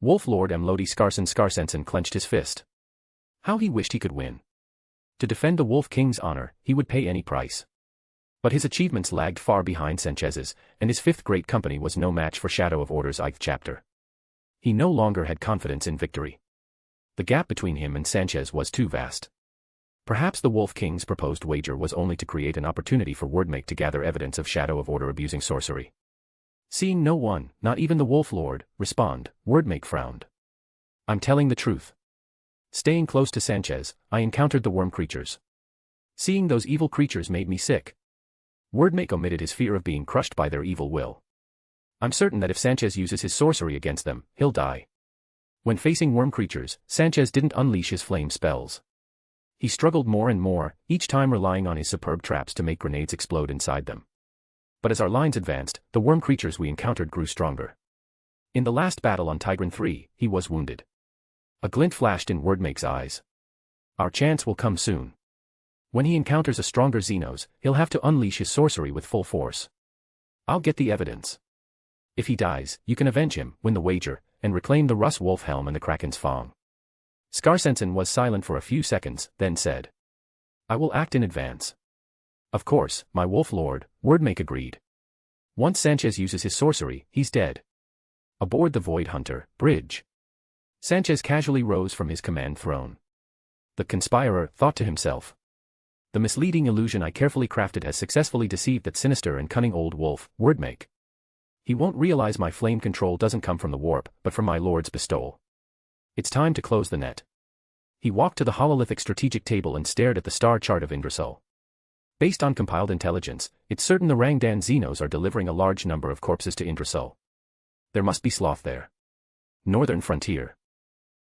Wolf Lord Mlodi Skarsensen clenched his fist. How he wished he could win. To defend the Wolf King's honor, he would pay any price. But his achievements lagged far behind Sanchez's, and his 5th Great Company was no match for Shadow of Order's 8th chapter. He no longer had confidence in victory. The gap between him and Sanchez was too vast. Perhaps the Wolf King's proposed wager was only to create an opportunity for Wordmake to gather evidence of Shadow of Order abusing sorcery. Seeing no one, not even the Wolf Lord, respond, Wordmake frowned. I'm telling the truth. Staying close to Sanchez, I encountered the worm creatures. Seeing those evil creatures made me sick. Wordmake omitted his fear of being crushed by their evil will. I'm certain that if Sanchez uses his sorcery against them, he'll die. When facing worm creatures, Sanchez didn't unleash his flame spells. He struggled more and more, each time relying on his superb traps to make grenades explode inside them. But as our lines advanced, the worm creatures we encountered grew stronger. In the last battle on Tigran III, he was wounded. A glint flashed in Wordmake's eyes. Our chance will come soon. When he encounters a stronger Xenos, he'll have to unleash his sorcery with full force. I'll get the evidence. If he dies, you can avenge him, win the wager, and reclaim the Rus Wolf Helm and the Kraken's Fong. Skarsensen was silent for a few seconds, then said. I will act in advance. Of course, my Wolf Lord, Wordmake agreed. Once Sanchez uses his sorcery, he's dead. Aboard the Void Hunter, bridge. Sanchez casually rose from his command throne. The conspirer thought to himself. The misleading illusion I carefully crafted has successfully deceived that sinister and cunning old wolf, Wordmake. He won't realize my flame control doesn't come from the warp, but from my lord's bestowal. It's time to close the net. He walked to the hololithic strategic table and stared at the star chart of Indrasul. Based on compiled intelligence, it's certain the Rangdan Xenos are delivering a large number of corpses to Indrasul. There must be sloth there. Northern frontier.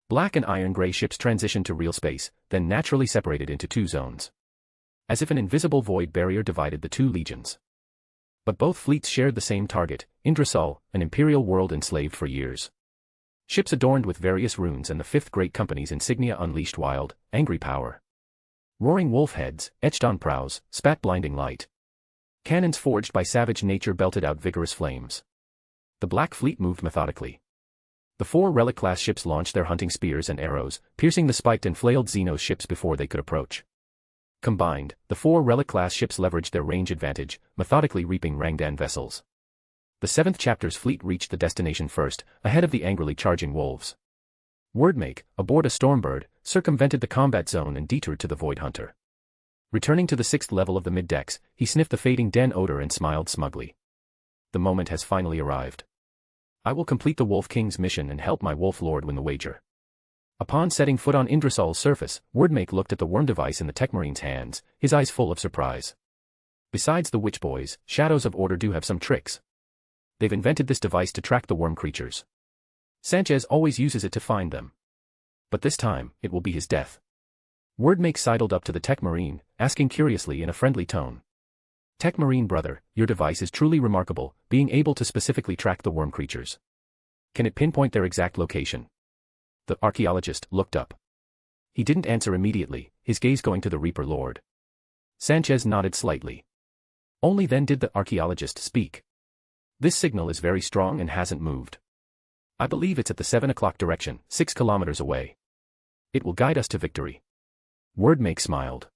Black and iron-gray ships transitioned to real space, then naturally separated into two zones. As if an invisible void barrier divided the two legions. But both fleets shared the same target, Indrasul, an imperial world enslaved for years. Ships adorned with various runes and the Fifth Great Company's insignia unleashed wild, angry power. Roaring wolf heads, etched on prows, spat blinding light. Cannons forged by savage nature belted out vigorous flames. The Black Fleet moved methodically. The 4 Relic-class ships launched their hunting spears and arrows, piercing the spiked and flailed Xenos ships before they could approach. Combined, the 4 Relic-class ships leveraged their range advantage, methodically reaping Rangdan vessels. The 7th chapter's fleet reached the destination first, ahead of the angrily charging wolves. Wordmake, aboard a Stormbird, circumvented the combat zone and detoured to the Void Hunter. Returning to the 6th level of the mid-decks, he sniffed the fading den odor and smiled smugly. The moment has finally arrived. I will complete the Wolf King's mission and help my Wolf Lord win the wager. Upon setting foot on Indrasul's surface, Wordmake looked at the worm device in the Techmarine's hands, his eyes full of surprise. Besides the Witch Boys, Shadows of Order do have some tricks. They've invented this device to track the worm creatures. Sanchez always uses it to find them. But this time, it will be his death. Wordmake sidled up to the Techmarine, asking curiously in a friendly tone. Techmarine brother, your device is truly remarkable, being able to specifically track the worm creatures. Can it pinpoint their exact location? The archaeologist looked up. He didn't answer immediately, his gaze going to the Reaper Lord. Sanchez nodded slightly. Only then did the archaeologist speak. This signal is very strong and hasn't moved. I believe it's at the 7 o'clock direction, 6 kilometers away. It will guide us to victory. Wordmake smiled.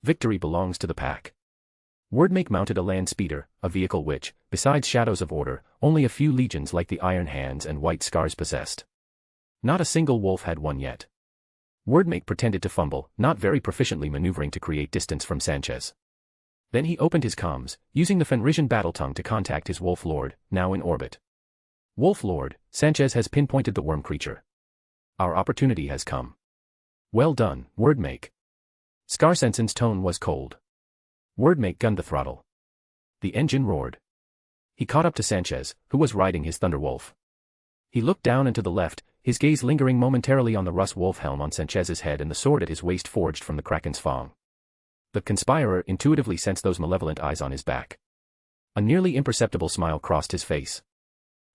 Victory belongs to the pack. Wordmake mounted a land speeder, a vehicle which, besides Shadows of Order, only a few legions like the Iron Hands and White Scars possessed. Not a single wolf had one yet. Wordmake pretended to fumble, not very proficiently maneuvering to create distance from Sanchez. Then he opened his comms, using the Fenrisian battle tongue to contact his Wolf Lord, now in orbit. Wolf Lord, Sanchez has pinpointed the worm creature. Our opportunity has come. Well done, Wordmake. Skarsensen's tone was cold. Wordmake gunned the throttle. The engine roared. He caught up to Sanchez, who was riding his Thunderwolf. He looked down and to the left, his gaze lingering momentarily on the Rus Wolf helm on Sanchez's head and the sword at his waist forged from the Kraken's Fong. The conspirer intuitively sensed those malevolent eyes on his back. A nearly imperceptible smile crossed his face.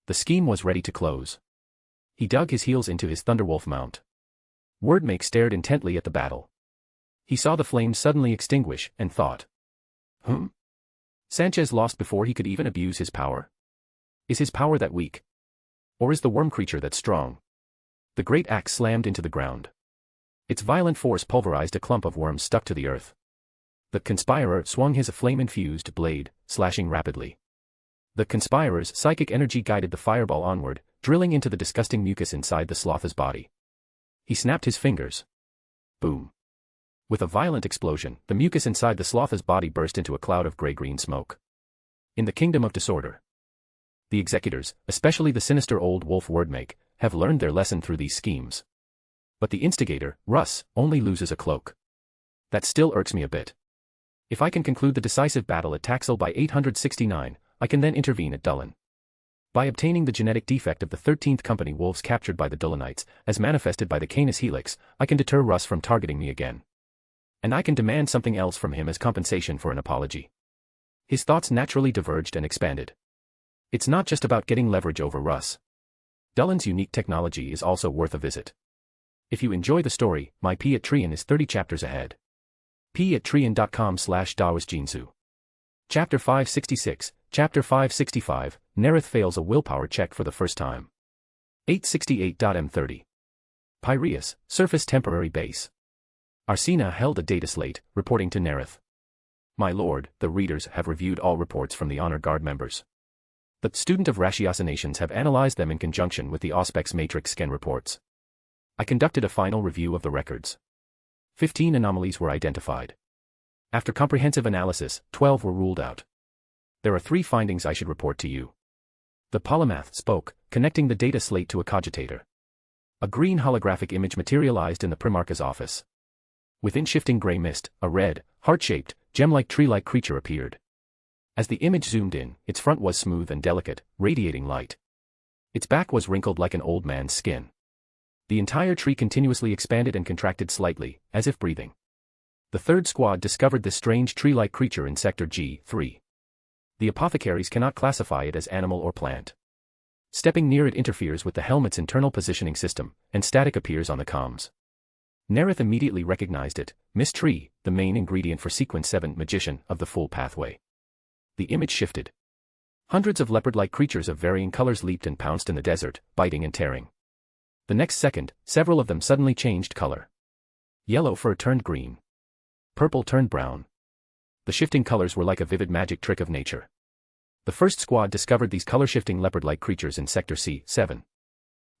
The scheme was ready to close. He dug his heels into his Thunderwolf mount. Wordmake stared intently at the battle. He saw the flames suddenly extinguish, and thought. Sanchez lost before he could even abuse his power? Is his power that weak? Or is the worm creature that strong? The great axe slammed into the ground. Its violent force pulverized a clump of worms stuck to the earth. The conspirer swung his flame-infused blade, slashing rapidly. The conspirer's psychic energy guided the fireball onward, drilling into the disgusting mucus inside the Sloth's body. He snapped his fingers. Boom. With a violent explosion, the mucus inside the Sloth's body burst into a cloud of gray-green smoke. In the kingdom of disorder, the executors, especially the sinister old wolf Wordmake, have learned their lesson through these schemes. But the instigator, Rus, only loses a cloak. That still irks me a bit. If I can conclude the decisive battle at Taxil by 869, I can then intervene at Dullan. By obtaining the genetic defect of the 13th Company wolves captured by the Dullanites, as manifested by the Canis Helix, I can deter Rus from targeting me again. And I can demand something else from him as compensation for an apology. His thoughts naturally diverged and expanded. It's not just about getting leverage over Russ. Dullin's unique technology is also worth a visit. If you enjoy the story, my P at Trian is 30 chapters ahead. p@trian.com/dawasjinsu. Chapter 566, Chapter 565, Nareth fails a willpower check for the first time. 868.m30. Piraeus, Surface Temporary Base. Arsena held a data slate, reporting to Nareth. My lord, the readers have reviewed all reports from the Honor Guard members. The student of ratiocinations have analyzed them in conjunction with the Auspex Matrix scan reports. I conducted a final review of the records. 15 anomalies were identified. After comprehensive analysis, 12 were ruled out. There are 3 findings I should report to you. The polymath spoke, connecting the data slate to a cogitator. A green holographic image materialized in the Primarch's office. Within shifting gray mist, a red, heart-shaped, gem-like tree-like creature appeared. As the image zoomed in, its front was smooth and delicate, radiating light. Its back was wrinkled like an old man's skin. The entire tree continuously expanded and contracted slightly, as if breathing. The third squad discovered this strange tree-like creature in Sector G3. The apothecaries cannot classify it as animal or plant. Stepping near it interferes with the helmet's internal positioning system, and static appears on the comms. Nareth immediately recognized it, Miss Tree, the main ingredient for Sequence 7 Magician of the Full Pathway. The image shifted. Hundreds of leopard-like creatures of varying colors leaped and pounced in the desert, biting and tearing. The next second, several of them suddenly changed color. Yellow fur turned green. Purple turned brown. The shifting colors were like a vivid magic trick of nature. The first squad discovered these color-shifting leopard-like creatures in Sector C7.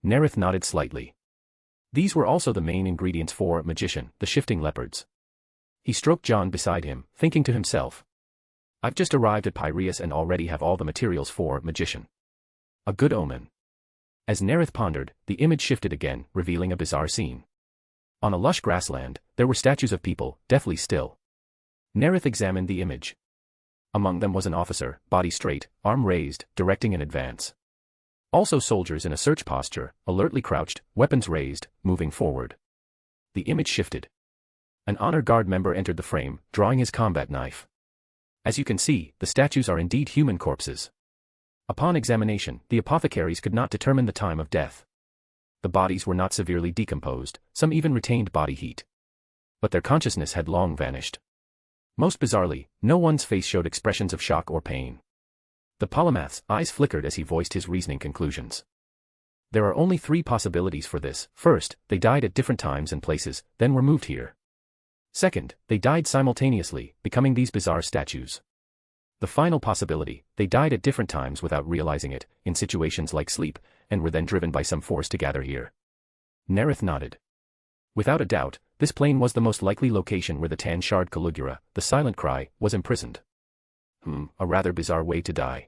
Nareth nodded slightly. These were also the main ingredients for Magician, the shifting leopards. He stroked John beside him, thinking to himself. I've just arrived at Piraeus and already have all the materials for Magician. A good omen. As Nareth pondered, the image shifted again, revealing a bizarre scene. On a lush grassland, there were statues of people, deathly still. Nareth examined the image. Among them was an officer, body straight, arm raised, directing an advance. Also soldiers in a search posture, alertly crouched, weapons raised, moving forward. The image shifted. An Honor Guard member entered the frame, drawing his combat knife. As you can see, the statues are indeed human corpses. Upon examination, the apothecaries could not determine the time of death. The bodies were not severely decomposed, some even retained body heat. But their consciousness had long vanished. Most bizarrely, no one's face showed expressions of shock or pain. The polymath's eyes flickered as he voiced his reasoning conclusions. There are only 3 possibilities for this. First, they died at different times and places, then were moved here. Second, they died simultaneously, becoming these bizarre statues. The final possibility, they died at different times without realizing it, in situations like sleep, and were then driven by some force to gather here. Nareth nodded. Without a doubt, this plane was the most likely location where the Tan-Shard Caligula, the Silent Cry, was imprisoned. A rather bizarre way to die.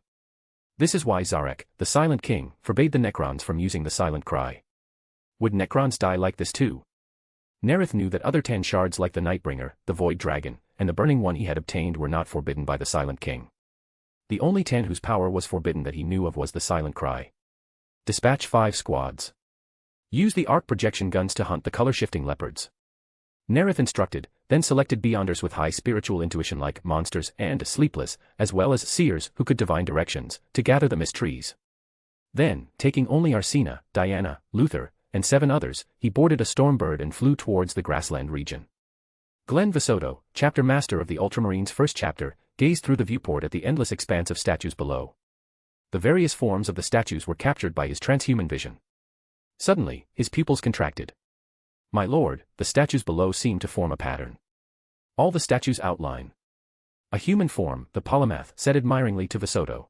This is why Zarek, the Silent King, forbade the Necrons from using the Silent Cry. Would Necrons die like this too? Nareth knew that other Tan-Shards like the Nightbringer, the Void Dragon, and the Burning One he had obtained were not forbidden by the Silent King. The only Tan whose power was forbidden that he knew of was the Silent Cry. Dispatch 5 squads. Use the arc projection guns to hunt the color-shifting leopards. Nareth instructed, then selected Beyonders with high spiritual intuition like Monsters and Sleepless, as well as Seers who could divine directions, to gather the mist trees. Then, taking only Arsena, Diana, Luther, and 7 others, he boarded a Stormbird and flew towards the grassland region. Glenn Visotto, chapter master of the Ultramarines' first chapter, gazed through the viewport at the endless expanse of statues below. The various forms of the statues were captured by his transhuman vision. Suddenly, his pupils contracted. My lord, the statues below seem to form a pattern. All the statues outline a human form, the polymath said admiringly to Visotto.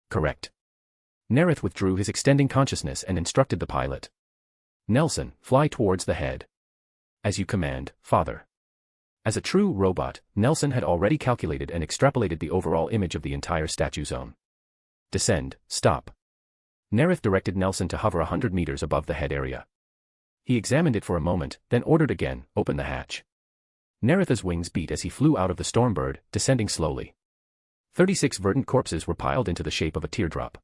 Correct. Nareth withdrew his extending consciousness and instructed the pilot. Nelson, fly towards the head. As you command, father. As a true robot, Nelson had already calculated and extrapolated the overall image of the entire statue zone. Descend, stop. Nareth directed Nelson to hover 100 meters above the head area. He examined it for a moment, then ordered again, open the hatch. Nareth's wings beat as he flew out of the Stormbird, descending slowly. 36 verdant corpses were piled into the shape of a teardrop.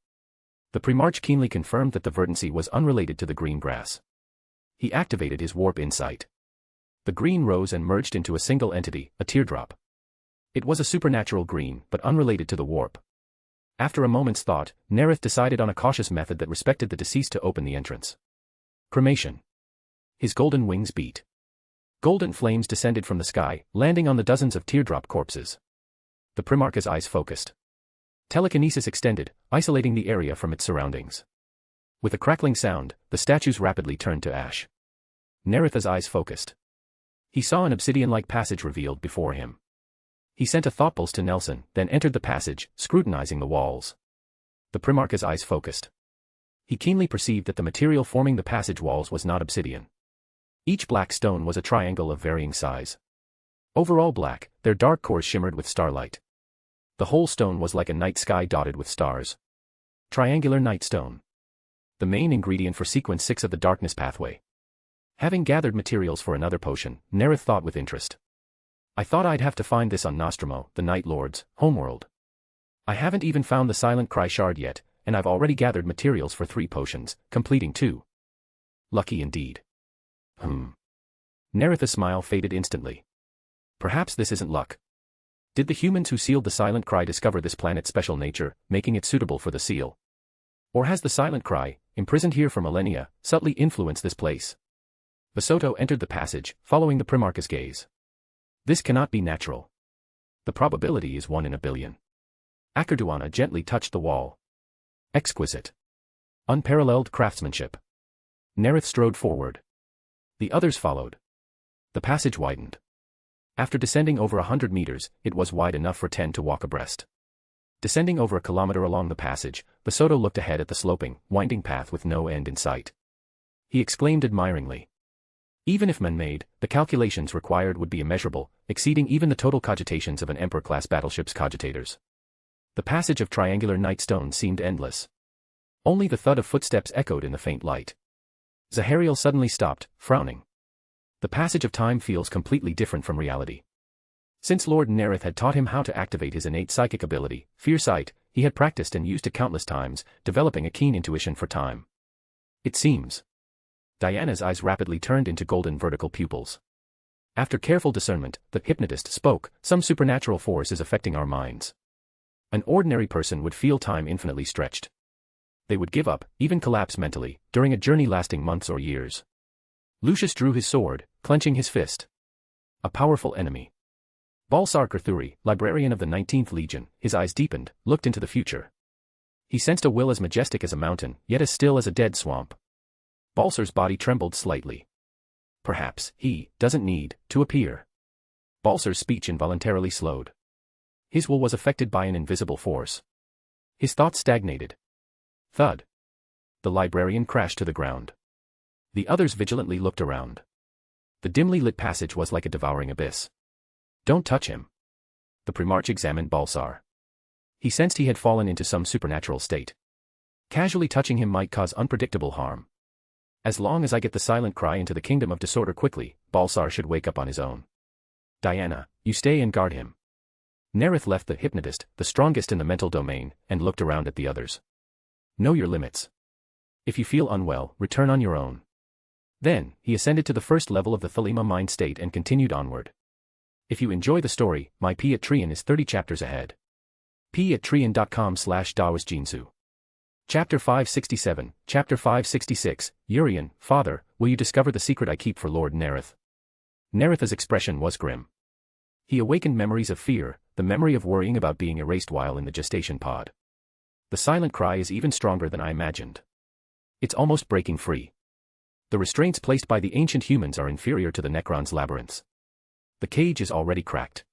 The Primarch keenly confirmed that the verdancy was unrelated to the green grass. He activated his warp insight. The green rose and merged into a single entity, a teardrop. It was a supernatural green, but unrelated to the warp. After a moment's thought, Nareth decided on a cautious method that respected the deceased to open the entrance. Cremation. His golden wings beat. Golden flames descended from the sky, landing on the dozens of teardrop corpses. The Primarch's eyes focused. Telekinesis extended, isolating the area from its surroundings. With a crackling sound, the statues rapidly turned to ash. Nareth's eyes focused. He saw an obsidian-like passage revealed before him. He sent a thought pulse to Nelson, then entered the passage, scrutinizing the walls. The Primarch's eyes focused. He keenly perceived that the material forming the passage walls was not obsidian. Each black stone was a triangle of varying size. Overall black, their dark cores shimmered with starlight. The whole stone was like a night sky dotted with stars. Triangular night stone. The main ingredient for sequence 6 of the darkness pathway. Having gathered materials for another potion, Nareth thought with interest. I thought I'd have to find this on Nostromo, the Night Lord's homeworld. I haven't even found the Silent Cry shard yet, and I've already gathered materials for 3 potions, completing 2. Lucky indeed. Nareth's smile faded instantly. Perhaps this isn't luck. Did the humans who sealed the Silent Cry discover this planet's special nature, making it suitable for the seal? Or has the Silent Cry, imprisoned here for millennia, subtly influenced this place? Basoto entered the passage, following the Primarch's gaze. This cannot be natural. The probability is 1 in a billion. Akerduana gently touched the wall. Exquisite. Unparalleled craftsmanship. Nareth strode forward. The others followed. The passage widened. After descending over 100 meters, it was wide enough for 10 to walk abreast. Descending over a kilometer along the passage, Basoto looked ahead at the sloping, winding path with no end in sight. He exclaimed admiringly. Even if man-made, the calculations required would be immeasurable, exceeding even the total cogitations of an Emperor-class battleship's cogitators. The passage of triangular night stone seemed endless. Only the thud of footsteps echoed in the faint light. Zahariel suddenly stopped, frowning. The passage of time feels completely different from reality. Since Lord Nareth had taught him how to activate his innate psychic ability, Fear Sight, he had practiced and used it countless times, developing a keen intuition for time. It seems. Diana's eyes rapidly turned into golden vertical pupils. After careful discernment, the hypnotist spoke, some supernatural force is affecting our minds. An ordinary person would feel time infinitely stretched. They would give up, even collapse mentally, during a journey lasting months or years. Lucius drew his sword, clenching his fist. A powerful enemy. Balsar Kurthuri, librarian of the 19th Legion, his eyes deepened, looked into the future. He sensed a will as majestic as a mountain, yet as still as a dead swamp. Balsar's body trembled slightly. Perhaps he doesn't need to appear. Balsar's speech involuntarily slowed. His will was affected by an invisible force. His thoughts stagnated. Thud. The librarian crashed to the ground. The others vigilantly looked around. The dimly lit passage was like a devouring abyss. Don't touch him. The Primarch examined Balsar. He sensed he had fallen into some supernatural state. Casually touching him might cause unpredictable harm. As long as I get the Silent Cry into the Kingdom of Disorder quickly, Balsar should wake up on his own. Diana, you stay and guard him. Nareth left the hypnotist, the strongest in the mental domain, and looked around at the others. Know your limits. If you feel unwell, return on your own. Then, he ascended to the first level of the Thelema mind state and continued onward. If you enjoy the story, my Patreon is 30 chapters ahead. patreon.com/DaosJinsu. Chapter 567, Chapter 566, Urian, Father, will you discover the secret I keep for Lord Nareth? Nareth's expression was grim. He awakened memories of fear, the memory of worrying about being erased while in the gestation pod. The Silent Cry is even stronger than I imagined. It's almost breaking free. The restraints placed by the ancient humans are inferior to the Necron's labyrinths. The cage is already cracked.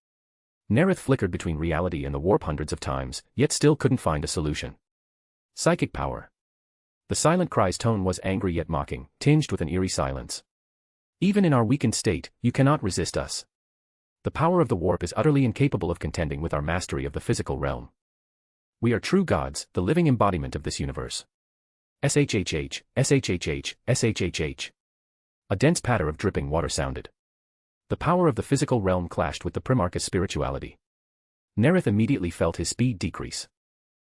Nareth flickered between reality and the warp hundreds of times, yet still couldn't find a solution. Psychic power. The Silent Cry's tone was angry yet mocking, tinged with an eerie silence. Even in our weakened state, you cannot resist us. The power of the warp is utterly incapable of contending with our mastery of the physical realm. We are true gods, the living embodiment of this universe. SHHH, SHHH, SHHH. A dense patter of dripping water sounded. The power of the physical realm clashed with the Primarch's spirituality. Nareth immediately felt his speed decrease.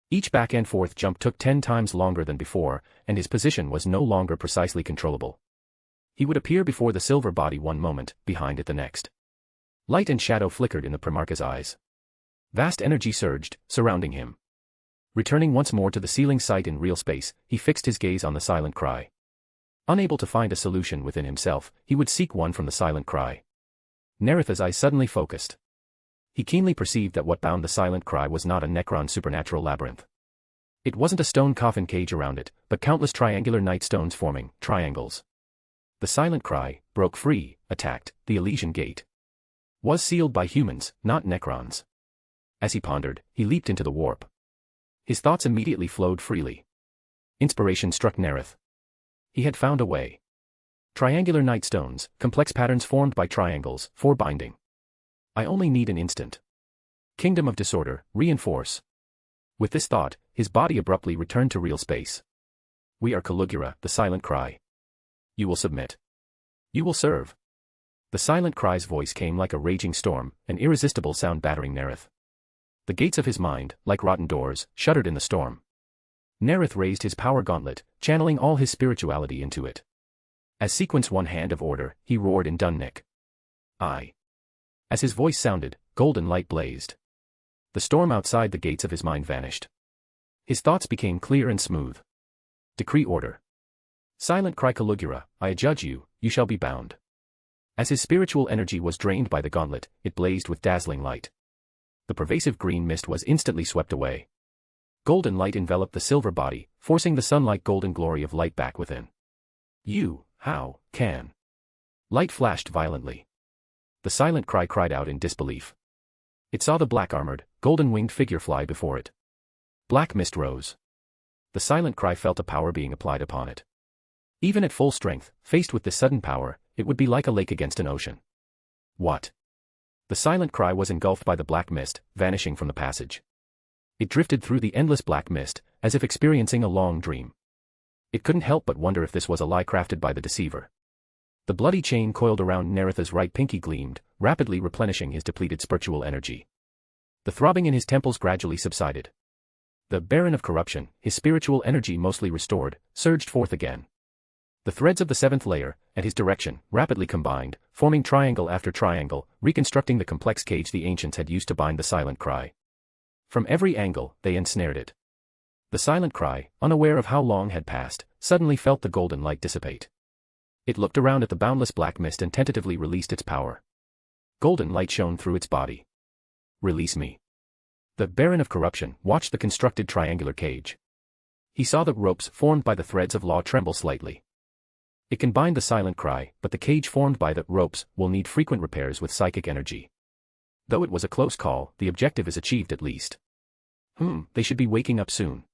Each back and forth jump took 10 times longer than before, and his position was no longer precisely controllable. He would appear before the silver body one moment, behind it the next. Light and shadow flickered in the Primarch's eyes. Vast energy surged, surrounding him. Returning once more to the ceiling sight in real space, he fixed his gaze on the silent cry. Unable to find a solution within himself, he would seek one from the silent cry. Nareth's eyes suddenly focused. He keenly perceived that what bound the silent cry was not a Necron supernatural labyrinth. It wasn't a stone coffin cage around it, but countless triangular night stones forming triangles. The silent cry broke free, attacked the Elysian Gate. Was sealed by humans, not Necrons. As he pondered, he leaped into the warp. His thoughts immediately flowed freely. Inspiration struck Nareth. He had found a way. Triangular night stones, complex patterns formed by triangles, for binding. I only need an instant. Kingdom of Disorder, reinforce. With this thought, his body abruptly returned to real space. We are Caligula, the silent cry. You will submit. You will serve. The silent cry's voice came like a raging storm, an irresistible sound battering Nareth. The gates of his mind, like rotten doors, shuddered in the storm. Nareth raised his power gauntlet, channeling all his spirituality into it. As sequence one hand of order, he roared in Dunnick. I. As his voice sounded, golden light blazed. The storm outside the gates of his mind vanished. His thoughts became clear and smooth. Decree order. Silent cry Caligula, I adjudge you, you shall be bound. As his spiritual energy was drained by the gauntlet, it blazed with dazzling light. The pervasive green mist was instantly swept away. Golden light enveloped the silver body, forcing the sun-like golden glory of light back within. You, how, can? Light flashed violently. The silent cry cried out in disbelief. It saw the black-armored, golden-winged figure fly before it. Black mist rose. The silent cry felt a power being applied upon it. Even at full strength, faced with this sudden power, it would be like a lake against an ocean. What? The silent cry was engulfed by the black mist, vanishing from the passage. It drifted through the endless black mist, as if experiencing a long dream. It couldn't help but wonder if this was a lie crafted by the deceiver. The bloody chain coiled around Nareth's right pinky gleamed, rapidly replenishing his depleted spiritual energy. The throbbing in his temples gradually subsided. The Baron of Corruption, his spiritual energy mostly restored, surged forth again. The threads of the seventh layer, at his direction, rapidly combined, forming triangle after triangle, reconstructing the complex cage the ancients had used to bind the silent cry. From every angle, they ensnared it. The silent cry, unaware of how long had passed, suddenly felt the golden light dissipate. It looked around at the boundless black mist and tentatively released its power. Golden light shone through its body. Release me. The Baron of Corruption watched the constructed triangular cage. He saw the ropes formed by the threads of law tremble slightly. It can bind the silent cry, but the cage formed by the ropes will need frequent repairs with psychic energy. Though it was a close call, the objective is achieved at least. They should be waking up soon.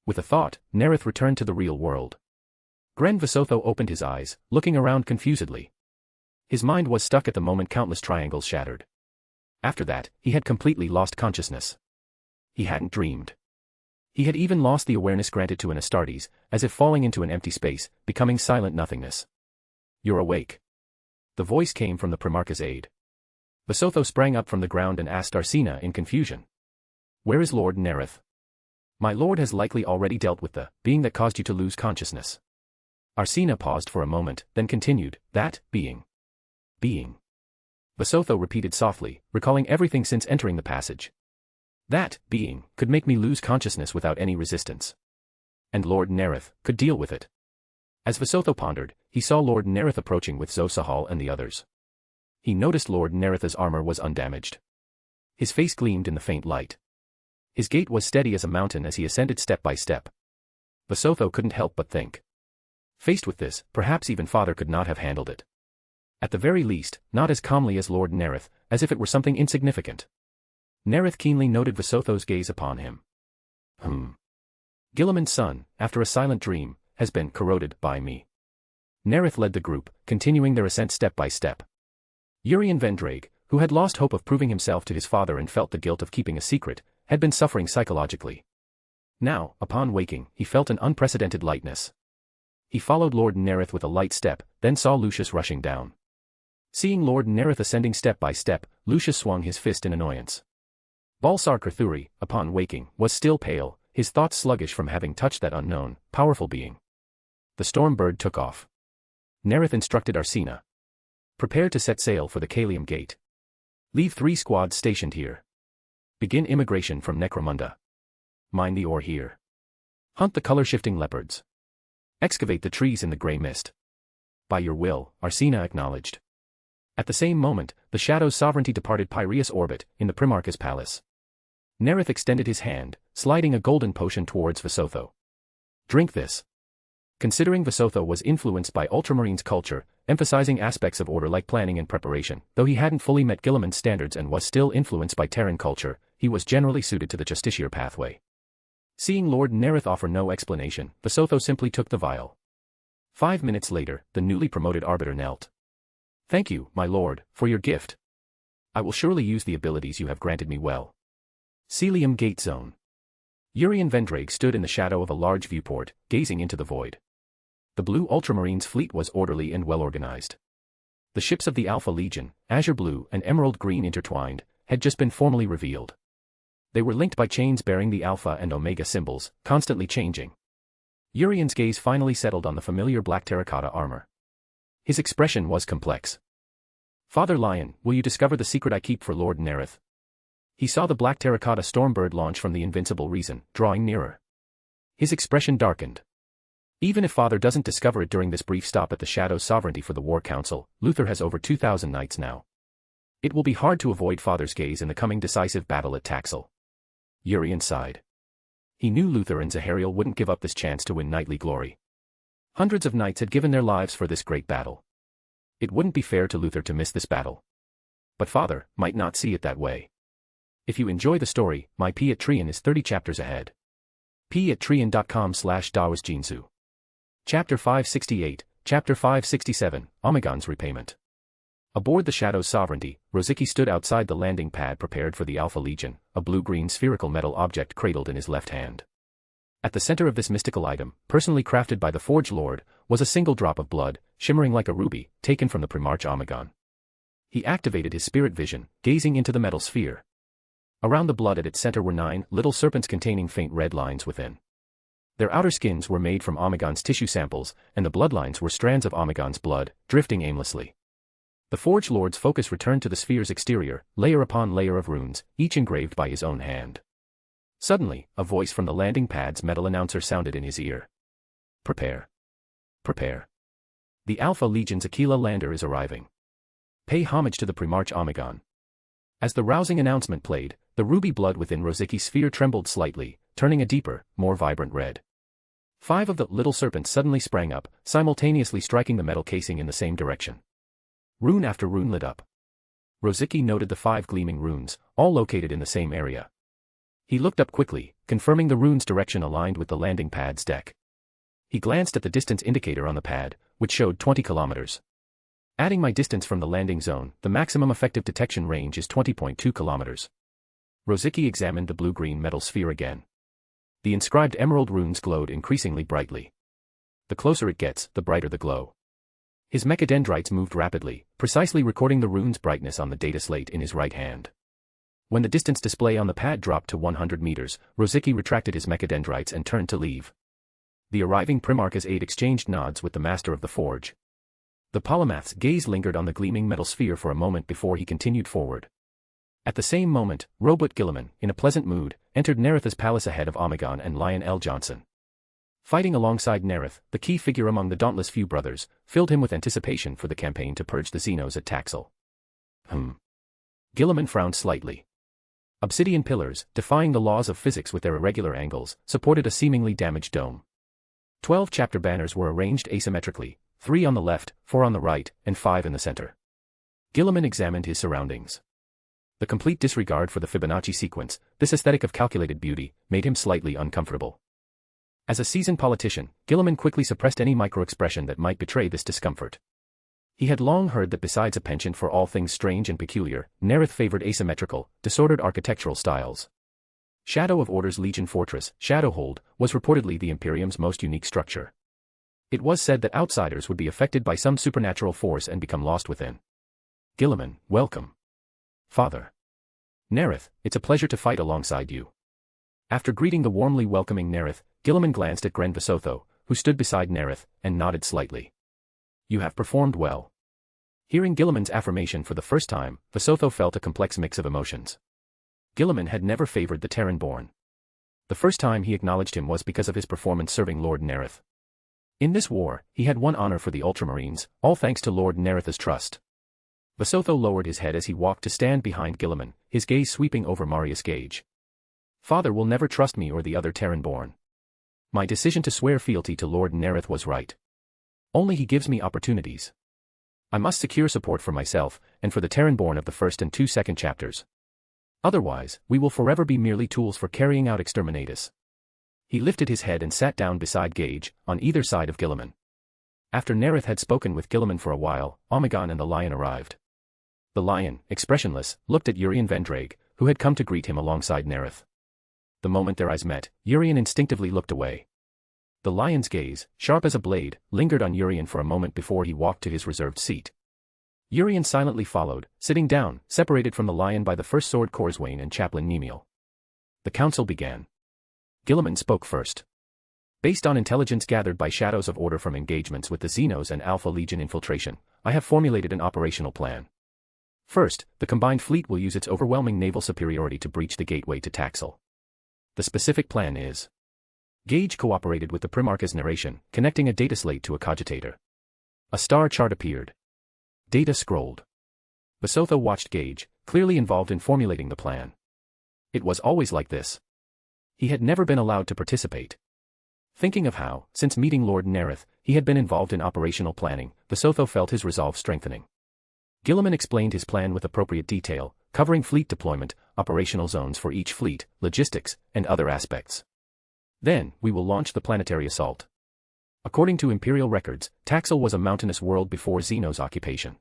With a thought, Nareth returned to the real world. Gren Visotho opened his eyes, looking around confusedly. His mind was stuck at the moment countless triangles shattered. After that, he had completely lost consciousness. He hadn't dreamed. He had even lost the awareness granted to an Astartes, as if falling into an empty space, becoming silent nothingness. You're awake. The voice came from the Primarch's aide. Visotho sprang up from the ground and asked Arsena in confusion. Where is Lord Nareth? My lord has likely already dealt with the being that caused you to lose consciousness. Arsena paused for a moment, then continued, that being. Being. Visotho repeated softly, recalling everything since entering the passage. That being could make me lose consciousness without any resistance. And Lord Nareth could deal with it. As Visotho pondered, he saw Lord Nareth approaching with Zo-Sahal and the others. He noticed Lord Nareth's armor was undamaged. His face gleamed in the faint light. His gait was steady as a mountain as he ascended step by step. Visotho couldn't help but think. Faced with this, perhaps even father could not have handled it. At the very least, not as calmly as Lord Nareth, as if it were something insignificant. Nareth keenly noted Visotho's gaze upon him. Gilliman's son, after a silent dream, has been corroded by me. Nareth led the group, continuing their ascent step by step. Urian Vendrake, who had lost hope of proving himself to his father and felt the guilt of keeping a secret, had been suffering psychologically. Now, upon waking, he felt an unprecedented lightness. He followed Lord Nareth with a light step, then saw Lucius rushing down. Seeing Lord Nareth ascending step by step, Lucius swung his fist in annoyance. Balsar Kurthuri, upon waking, was still pale, his thoughts sluggish from having touched that unknown, powerful being. The storm bird took off. Nareth instructed Arsena. Prepare to set sail for the Kalium Gate. Leave 3 squads stationed here. Begin immigration from Necromunda. Mine the ore here. Hunt the color-shifting leopards. Excavate the trees in the grey mist. By your will, Arsena acknowledged. At the same moment, the Shadow's sovereignty departed Piraeus' orbit, in the Primarch's palace. Nareth extended his hand, sliding a golden potion towards Vesotho. Drink this. Considering Vesotho was influenced by Ultramarines' culture, emphasizing aspects of order like planning and preparation, though he hadn't fully met Guilliman's standards and was still influenced by Terran culture, he was generally suited to the Justiciar pathway. Seeing Lord Nareth offer no explanation, Vesotho simply took the vial. 5 minutes later, the newly promoted Arbiter knelt. Thank you, my lord, for your gift. I will surely use the abilities you have granted me well. Celium Gate Zone. Urian Vendrake stood in the shadow of a large viewport, gazing into the void. The Blue Ultramarines fleet was orderly and well-organized. The ships of the Alpha Legion, Azure Blue and Emerald Green intertwined, had just been formally revealed. They were linked by chains bearing the Alpha and Omega symbols, constantly changing. Urian's gaze finally settled on the familiar black terracotta armor. His expression was complex. Father Lion, will you discover the secret I keep for Lord Nareth? He saw the black terracotta Stormbird launch from the Invincible Reason, drawing nearer. His expression darkened. Even if Father doesn't discover it during this brief stop at the Shadow's sovereignty for the War Council, Luther has over 2,000 knights now. It will be hard to avoid Father's gaze in the coming decisive battle at Taxel. Urian sighed. He knew Luther and Zahariel wouldn't give up this chance to win knightly glory. Hundreds of knights had given their lives for this great battle. It wouldn't be fair to Luther to miss this battle. But Father might not see it that way. If you enjoy the story, my P at Trian is 30 chapters ahead. p@trian.com/dawasjinsu. Chapter 568, Chapter 567, Omegon's Repayment. Aboard the Shadow's Sovereignty, Rozicki stood outside the landing pad prepared for the Alpha Legion, a blue-green spherical metal object cradled in his left hand. At the center of this mystical item, personally crafted by the Forge Lord, was a single drop of blood, shimmering like a ruby, taken from the Primarch Omegon. He activated his spirit vision, gazing into the metal sphere. Around the blood at its center were 9 little serpents containing faint red lines within. Their outer skins were made from Omegon's tissue samples, and the bloodlines were strands of Omegon's blood, drifting aimlessly. The Forge Lord's focus returned to the sphere's exterior, layer upon layer of runes, each engraved by his own hand. Suddenly, a voice from the landing pad's metal announcer sounded in his ear. Prepare. Prepare. The Alpha Legion's Aquila lander is arriving. Pay homage to the Primarch Omegon. As the rousing announcement played, the ruby blood within Rozicki's sphere trembled slightly, turning a deeper, more vibrant red. 5 of the little serpents suddenly sprang up, simultaneously striking the metal casing in the same direction. Rune after rune lit up. Rozicki noted the 5 gleaming runes, all located in the same area. He looked up quickly, confirming the rune's direction aligned with the landing pad's deck. He glanced at the distance indicator on the pad, which showed 20 kilometers. Adding my distance from the landing zone, the maximum effective detection range is 20.2 kilometers. Rozicki examined the blue-green metal sphere again. The inscribed emerald runes glowed increasingly brightly. The closer it gets, the brighter the glow. His mechadendrites moved rapidly, precisely recording the rune's brightness on the data slate in his right hand. When the distance display on the pad dropped to 100 meters, Rozicki retracted his mechadendrites and turned to leave. The arriving Primarch's aide exchanged nods with the master of the forge. The polymath's gaze lingered on the gleaming metal sphere for a moment before he continued forward. At the same moment, Robot Guilliman, in a pleasant mood, entered Nareth's palace ahead of Omegon and Lion L. Johnson. Fighting alongside Nareth, the key figure among the dauntless few brothers, filled him with anticipation for the campaign to purge the Xenos at Taxel. Guilliman frowned slightly. Obsidian pillars, defying the laws of physics with their irregular angles, supported a seemingly damaged dome. 12 chapter banners were arranged asymmetrically, 3 on the left, 4 on the right, and 5 in the center. Guilliman examined his surroundings. The complete disregard for the Fibonacci sequence, this aesthetic of calculated beauty, made him slightly uncomfortable. As a seasoned politician, Guilliman quickly suppressed any micro-expression that might betray this discomfort. He had long heard that besides a penchant for all things strange and peculiar, Nareth favored asymmetrical, disordered architectural styles. Shadow of Order's Legion Fortress, Shadowhold, was reportedly the Imperium's most unique structure. It was said that outsiders would be affected by some supernatural force and become lost within. Guilliman, welcome. Father. Nareth, it's a pleasure to fight alongside you. After greeting the warmly welcoming Nareth, Guilliman glanced at Gren Vesotho, who stood beside Nareth, and nodded slightly. You have performed well. Hearing Guilliman's affirmation for the first time, Vasotho felt a complex mix of emotions. Guilliman had never favored the Terran-born. The first time he acknowledged him was because of his performance serving Lord Nareth. In this war, he had won honor for the Ultramarines, all thanks to Lord Nareth's trust. Vasotho lowered his head as he walked to stand behind Guilliman, his gaze sweeping over Marius Gage. Father will never trust me or the other Terran-born. My decision to swear fealty to Lord Nareth was right. Only he gives me opportunities. I must secure support for myself, and for the Terran-born of the first and second chapters. Otherwise, we will forever be merely tools for carrying out exterminatus. He lifted his head and sat down beside Gage, on either side of Guilliman. After Nareth had spoken with Guilliman for a while, Omegon and the Lion arrived. The Lion, expressionless, looked at Urien Vendrage, who had come to greet him alongside Nareth. The moment their eyes met, Urien instinctively looked away. The Lion's gaze, sharp as a blade, lingered on Urien for a moment before he walked to his reserved seat. Urien silently followed, sitting down, separated from the Lion by the First Sword Corswain and Chaplain Nemiel. The council began. Guilliman spoke first. Based on intelligence gathered by Shadows of Order from engagements with the Xenos and Alpha Legion infiltration, I have formulated an operational plan. First, the combined fleet will use its overwhelming naval superiority to breach the gateway to Taxil. The specific plan is: Gage cooperated with the Primarch's narration, connecting a data slate to a cogitator. A star chart appeared. Data scrolled. Vasotho watched Gage, clearly involved in formulating the plan. It was always like this. He had never been allowed to participate. Thinking of how, since meeting Lord Nareth, he had been involved in operational planning, Vasotho felt his resolve strengthening. Guilliman explained his plan with appropriate detail, covering fleet deployment, operational zones for each fleet, logistics, and other aspects. Then, we will launch the planetary assault. According to Imperial records, Taxil was a mountainous world before Xenos occupation.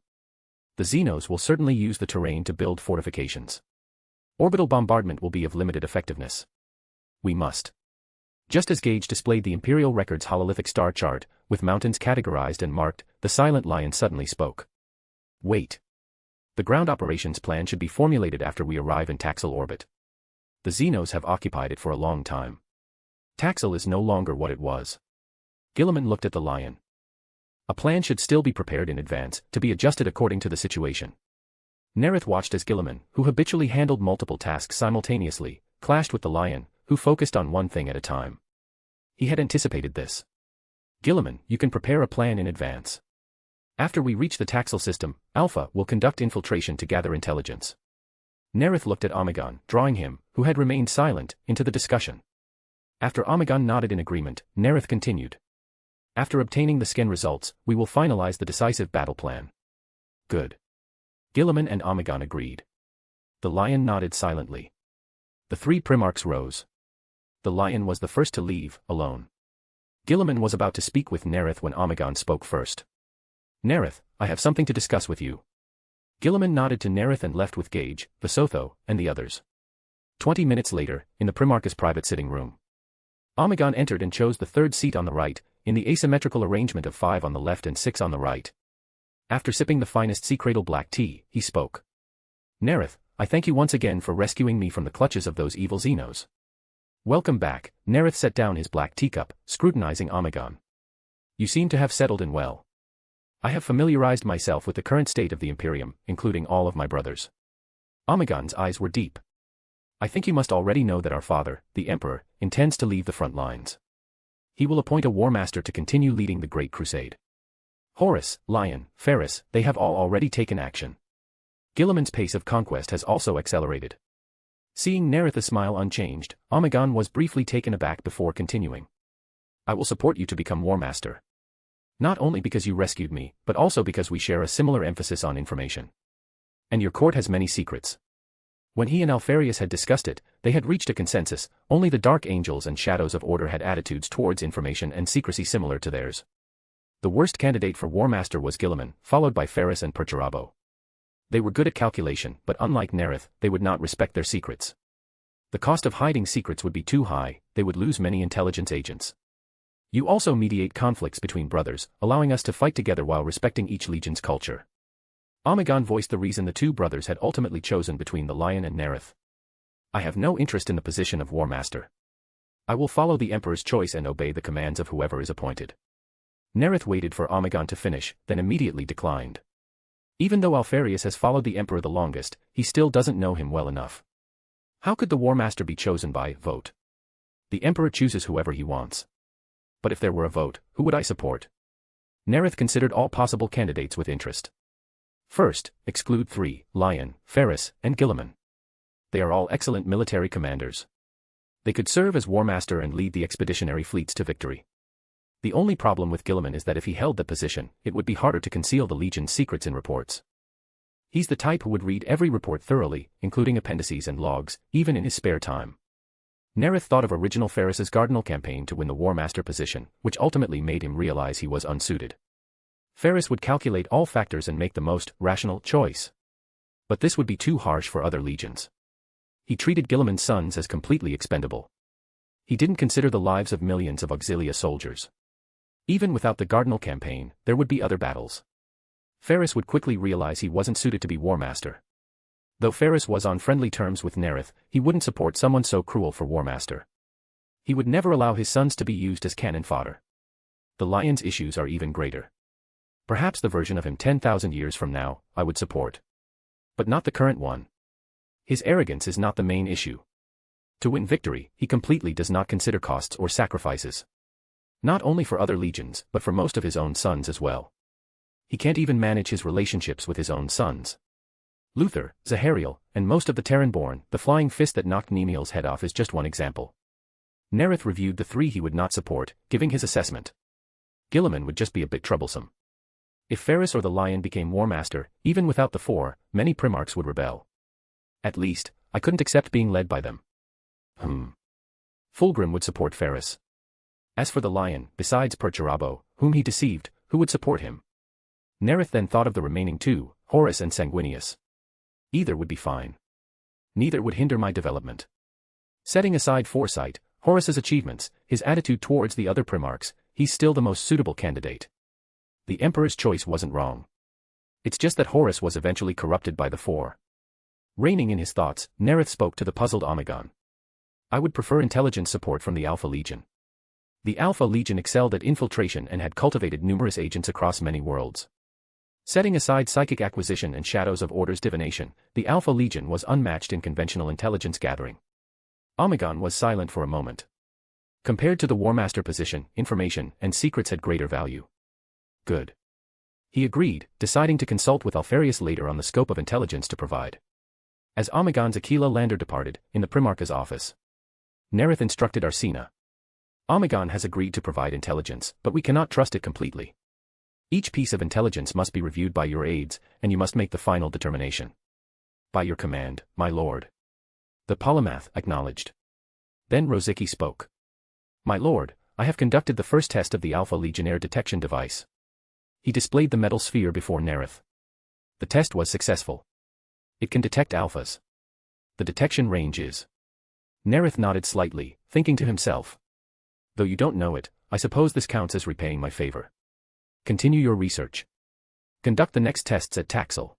The Xenos will certainly use the terrain to build fortifications. Orbital bombardment will be of limited effectiveness. We must. Just as Gage displayed the Imperial records hololithic star chart, with mountains categorized and marked, the Silent Lion suddenly spoke. Wait. The ground operations plan should be formulated after we arrive in Taxil orbit. The Xenos have occupied it for a long time. Taxil is no longer what it was. Guilliman looked at the Lion. A plan should still be prepared in advance, to be adjusted according to the situation. Nareth watched as Guilliman, who habitually handled multiple tasks simultaneously, clashed with the Lion, who focused on one thing at a time. He had anticipated this. Guilliman, you can prepare a plan in advance. After we reach the Taxil system, Alpha will conduct infiltration to gather intelligence. Nareth looked at Omegon, drawing him, who had remained silent, into the discussion. After Omegon nodded in agreement, Nareth continued. After obtaining the scan results, we will finalize the decisive battle plan. Good. Guilliman and Omegon agreed. The Lion nodded silently. The three Primarchs rose. The Lion was the first to leave, alone. Guilliman was about to speak with Nareth when Omegon spoke first. Nareth, I have something to discuss with you. Guilliman nodded to Nareth and left with Gage, Vasotho, and the others. 20 minutes later, in the Primarch's private sitting room. Omegon entered and chose the third seat on the right, in the asymmetrical arrangement of 5 on the left and 6 on the right. After sipping the finest sea cradle black tea, he spoke. Nareth, I thank you once again for rescuing me from the clutches of those evil Xenos. Welcome back. Nareth set down his black teacup, scrutinizing Omegon. You seem to have settled in well. I have familiarized myself with the current state of the Imperium, including all of my brothers. Omegon's eyes were deep. I think you must already know that our father, the Emperor, intends to leave the front lines. He will appoint a War Master to continue leading the Great Crusade. Horus, Lion, Ferris, they have all already taken action. Guilliman's pace of conquest has also accelerated. Seeing Nareth's smile unchanged, Omegon was briefly taken aback before continuing. I will support you to become War Master. Not only because you rescued me, but also because we share a similar emphasis on information. And your court has many secrets. When he and Alfarius had discussed it, they had reached a consensus. Only the Dark Angels and Shadows of Order had attitudes towards information and secrecy similar to theirs. The worst candidate for War Master was Guilliman, followed by Ferris and Perturabo. They were good at calculation, but unlike Nareth, they would not respect their secrets. The cost of hiding secrets would be too high, they would lose many intelligence agents. You also mediate conflicts between brothers, allowing us to fight together while respecting each legion's culture. Omegon voiced the reason the two brothers had ultimately chosen between the Lion and Nareth. I have no interest in the position of War Master. I will follow the Emperor's choice and obey the commands of whoever is appointed. Nareth waited for Omegon to finish, then immediately declined. Even though Alfarius has followed the Emperor the longest, he still doesn't know him well enough. How could the War Master be chosen by vote? The Emperor chooses whoever he wants. But if there were a vote, who would I support? Nareth considered all possible candidates with interest. First, exclude 3, Lion, Ferris, and Guilliman. They are all excellent military commanders. They could serve as War Master and lead the expeditionary fleets to victory. The only problem with Guilliman is that if he held the position, it would be harder to conceal the Legion's secrets in reports. He's the type who would read every report thoroughly, including appendices and logs, even in his spare time. Nareth thought of original Ferris's Cardinal campaign to win the War Master position, which ultimately made him realize he was unsuited. Ferris would calculate all factors and make the most rational choice. But this would be too harsh for other legions. He treated Guilliman's sons as completely expendable. He didn't consider the lives of millions of auxilia soldiers. Even without the Cardinal campaign, there would be other battles. Ferris would quickly realize he wasn't suited to be War Master. Though Ferris was on friendly terms with Nareth, he wouldn't support someone so cruel for War Master. He would never allow his sons to be used as cannon fodder. The Lion's issues are even greater. Perhaps the version of him 10,000 years from now, I would support. But not the current one. His arrogance is not the main issue. To win victory, he completely does not consider costs or sacrifices. Not only for other legions, but for most of his own sons as well. He can't even manage his relationships with his own sons. Luther, Zahariel, and most of the Terran-born, the flying fist that knocked Nemiel's head off is just one example. Nareth reviewed the 3 he would not support, giving his assessment. Guilliman would just be a bit troublesome. If Ferris or the Lion became War Master, even without the 4, many Primarchs would rebel. At least, I couldn't accept being led by them. Fulgrim would support Ferris. As for the Lion, besides Perturabo, whom he deceived, who would support him? Nareth then thought of the remaining 2, Horus and Sanguinius. Either would be fine. Neither would hinder my development. Setting aside foresight, Horus's achievements, his attitude towards the other Primarchs, he's still the most suitable candidate. The Emperor's choice wasn't wrong. It's just that Horus was eventually corrupted by the 4. Reining in his thoughts, Nareth spoke to the puzzled Omegon. I would prefer intelligence support from the Alpha Legion. The Alpha Legion excelled at infiltration and had cultivated numerous agents across many worlds. Setting aside psychic acquisition and Shadows of Order's divination, the Alpha Legion was unmatched in conventional intelligence gathering. Omegon was silent for a moment. Compared to the War Master position, information and secrets had greater value. Good. He agreed, deciding to consult with Alfarius later on the scope of intelligence to provide. As Omegon's Aquila Lander departed, in the Primarch's office, Nareth instructed Arsena. Omegon has agreed to provide intelligence, but we cannot trust it completely. Each piece of intelligence must be reviewed by your aides, and you must make the final determination. By your command, my lord. The polymath acknowledged. Then Rosicky spoke. My lord, I have conducted the first test of the Alpha Legionnaire detection device. He displayed the metal sphere before Nareth. The test was successful. It can detect alphas. The detection range is. Nareth nodded slightly, thinking to himself. Though you don't know it, I suppose this counts as repaying my favor. Continue your research. Conduct the next tests at Taxil.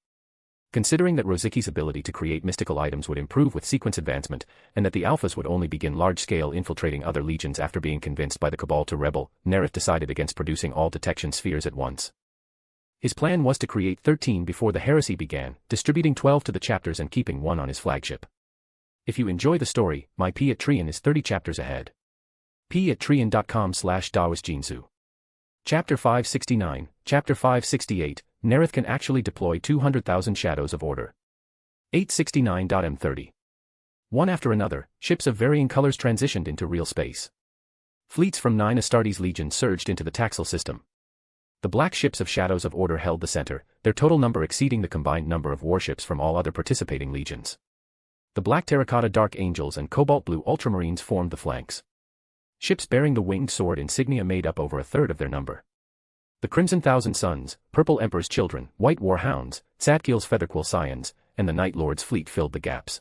Considering that Rosicky's ability to create mystical items would improve with sequence advancement, and that the Alphas would only begin large-scale infiltrating other legions after being convinced by the Cabal to rebel, Nareth decided against producing all detection spheres at once. His plan was to create 13 before the heresy began, distributing 12 to the chapters and keeping 1 on his flagship. If you enjoy the story, my P at Trian is 30 chapters ahead. p@trian.com/dawisjinsu. Chapter 569, Chapter 568, Nareth can actually deploy 200,000 Shadows of Order. 869.m30. One after another, ships of varying colors transitioned into real space. Fleets from 9 Astartes legions surged into the Taxil system. The black ships of Shadows of Order held the center, their total number exceeding the combined number of warships from all other participating legions. The black terracotta Dark Angels and cobalt blue Ultramarines formed the flanks. Ships bearing the winged sword insignia made up over a third of their number. The Crimson Thousand Sons, Purple Emperor's Children, White Warhounds, Zadkiel's Featherquill Scions, and the Night Lord's fleet filled the gaps.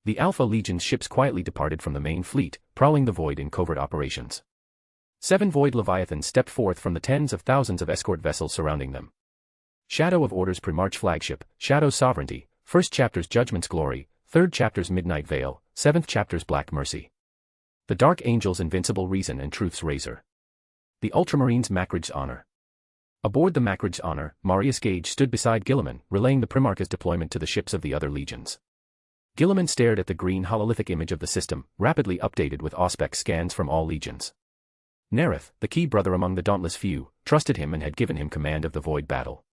The Alpha Legion's ships quietly departed from the main fleet, prowling the void in covert operations. 7 Void Leviathans stepped forth from the tens of thousands of escort vessels surrounding them. Shadow of Order's Primarch flagship, Shadow's Sovereignty, 1st chapter's Judgment's Glory, 3rd chapter's Midnight Veil, 7th chapter's Black Mercy. The Dark Angel's Invincible Reason and Truth's Razor. The Ultramarines Macrag's Honor. Aboard the Macrag's Honor, Marius Gage stood beside Guilliman, relaying the Primarch's deployment to the ships of the other legions. Guilliman stared at the green hololithic image of the system, rapidly updated with auspex scans from all legions. Nareth, the key brother among the dauntless few, trusted him and had given him command of the Void battle.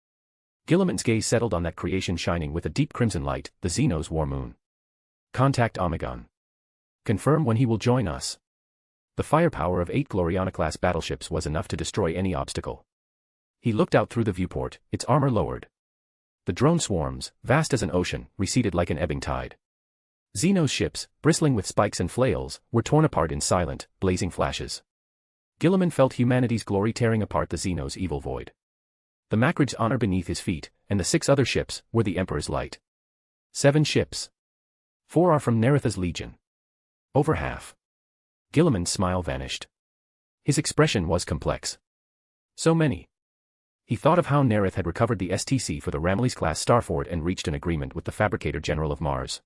Guilliman's gaze settled on that creation shining with a deep crimson light, the Xenos War Moon. Contact Omegon. Confirm when he will join us. The firepower of 8 Gloriana-class battleships was enough to destroy any obstacle. He looked out through the viewport, its armor lowered. The drone swarms, vast as an ocean, receded like an ebbing tide. Xenos ships, bristling with spikes and flails, were torn apart in silent, blazing flashes. Guilliman felt humanity's glory tearing apart the Xenos' evil void. The Macrag's Honor beneath his feet, and the 6 other ships, were the Emperor's light. 7 ships. 4 are from Nareth's legion. Over half. Guilliman's smile vanished. His expression was complex. So many. He thought of how Nareth had recovered the STC for the Ramillies-class Starford and reached an agreement with the Fabricator General of Mars.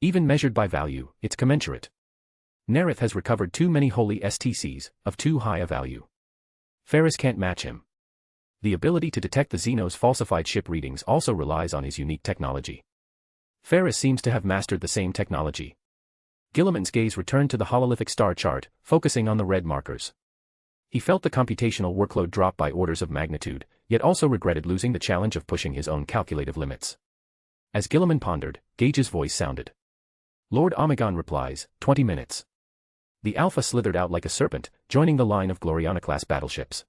Even measured by value, it's commensurate. Nareth has recovered too many holy STCs, of too high a value. Ferris can't match him. The ability to detect the Xenos' falsified ship readings also relies on his unique technology. Ferris seems to have mastered the same technology. Guilliman's gaze returned to the hololithic star chart, focusing on the red markers. He felt the computational workload drop by orders of magnitude, yet also regretted losing the challenge of pushing his own calculative limits. As Guilliman pondered, Gage's voice sounded. Lord Omegon replies, 20 minutes. The Alpha slithered out like a serpent, joining the line of Gloriana-class battleships.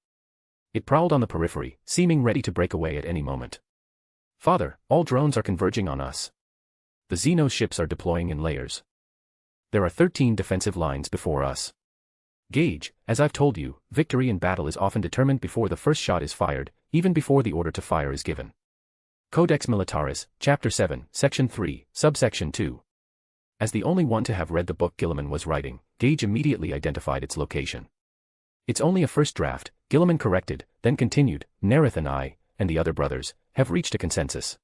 It prowled on the periphery, seeming ready to break away at any moment. Father, all drones are converging on us. The Xenos ships are deploying in layers. There are 13 defensive lines before us. Gage, as I've told you, victory in battle is often determined before the first shot is fired, even before the order to fire is given. Codex Militaris, Chapter 7, Section 3, Subsection 2. As the only one to have read the book Guilliman was writing, Gage immediately identified its location. It's only a first draft, Guilliman corrected, then continued, Nareth and I, and the other brothers, have reached a consensus.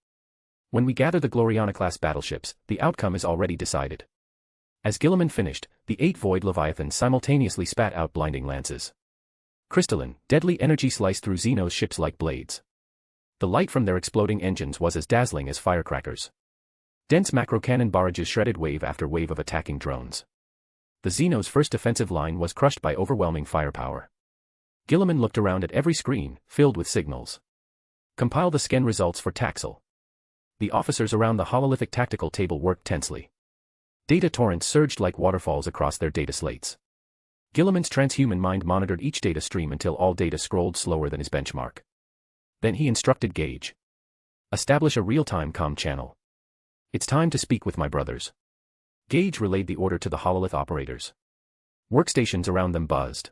When we gather the Gloriana-class battleships, the outcome is already decided. As Guilliman finished, the 8 Void Leviathans simultaneously spat out blinding lances. Crystalline, deadly energy sliced through Xenos ships like blades. The light from their exploding engines was as dazzling as firecrackers. Dense macro-cannon barrages shredded wave after wave of attacking drones. The Xenos' first defensive line was crushed by overwhelming firepower. Guilliman looked around at every screen, filled with signals. Compile the scan results for Taxel. The officers around the hololithic tactical table worked tensely. Data torrents surged like waterfalls across their data slates. Guilliman's transhuman mind monitored each data stream until all data scrolled slower than his benchmark. Then he instructed Gage. Establish a real-time comm channel. It's time to speak with my brothers. Gage relayed the order to the hololith operators. Workstations around them buzzed.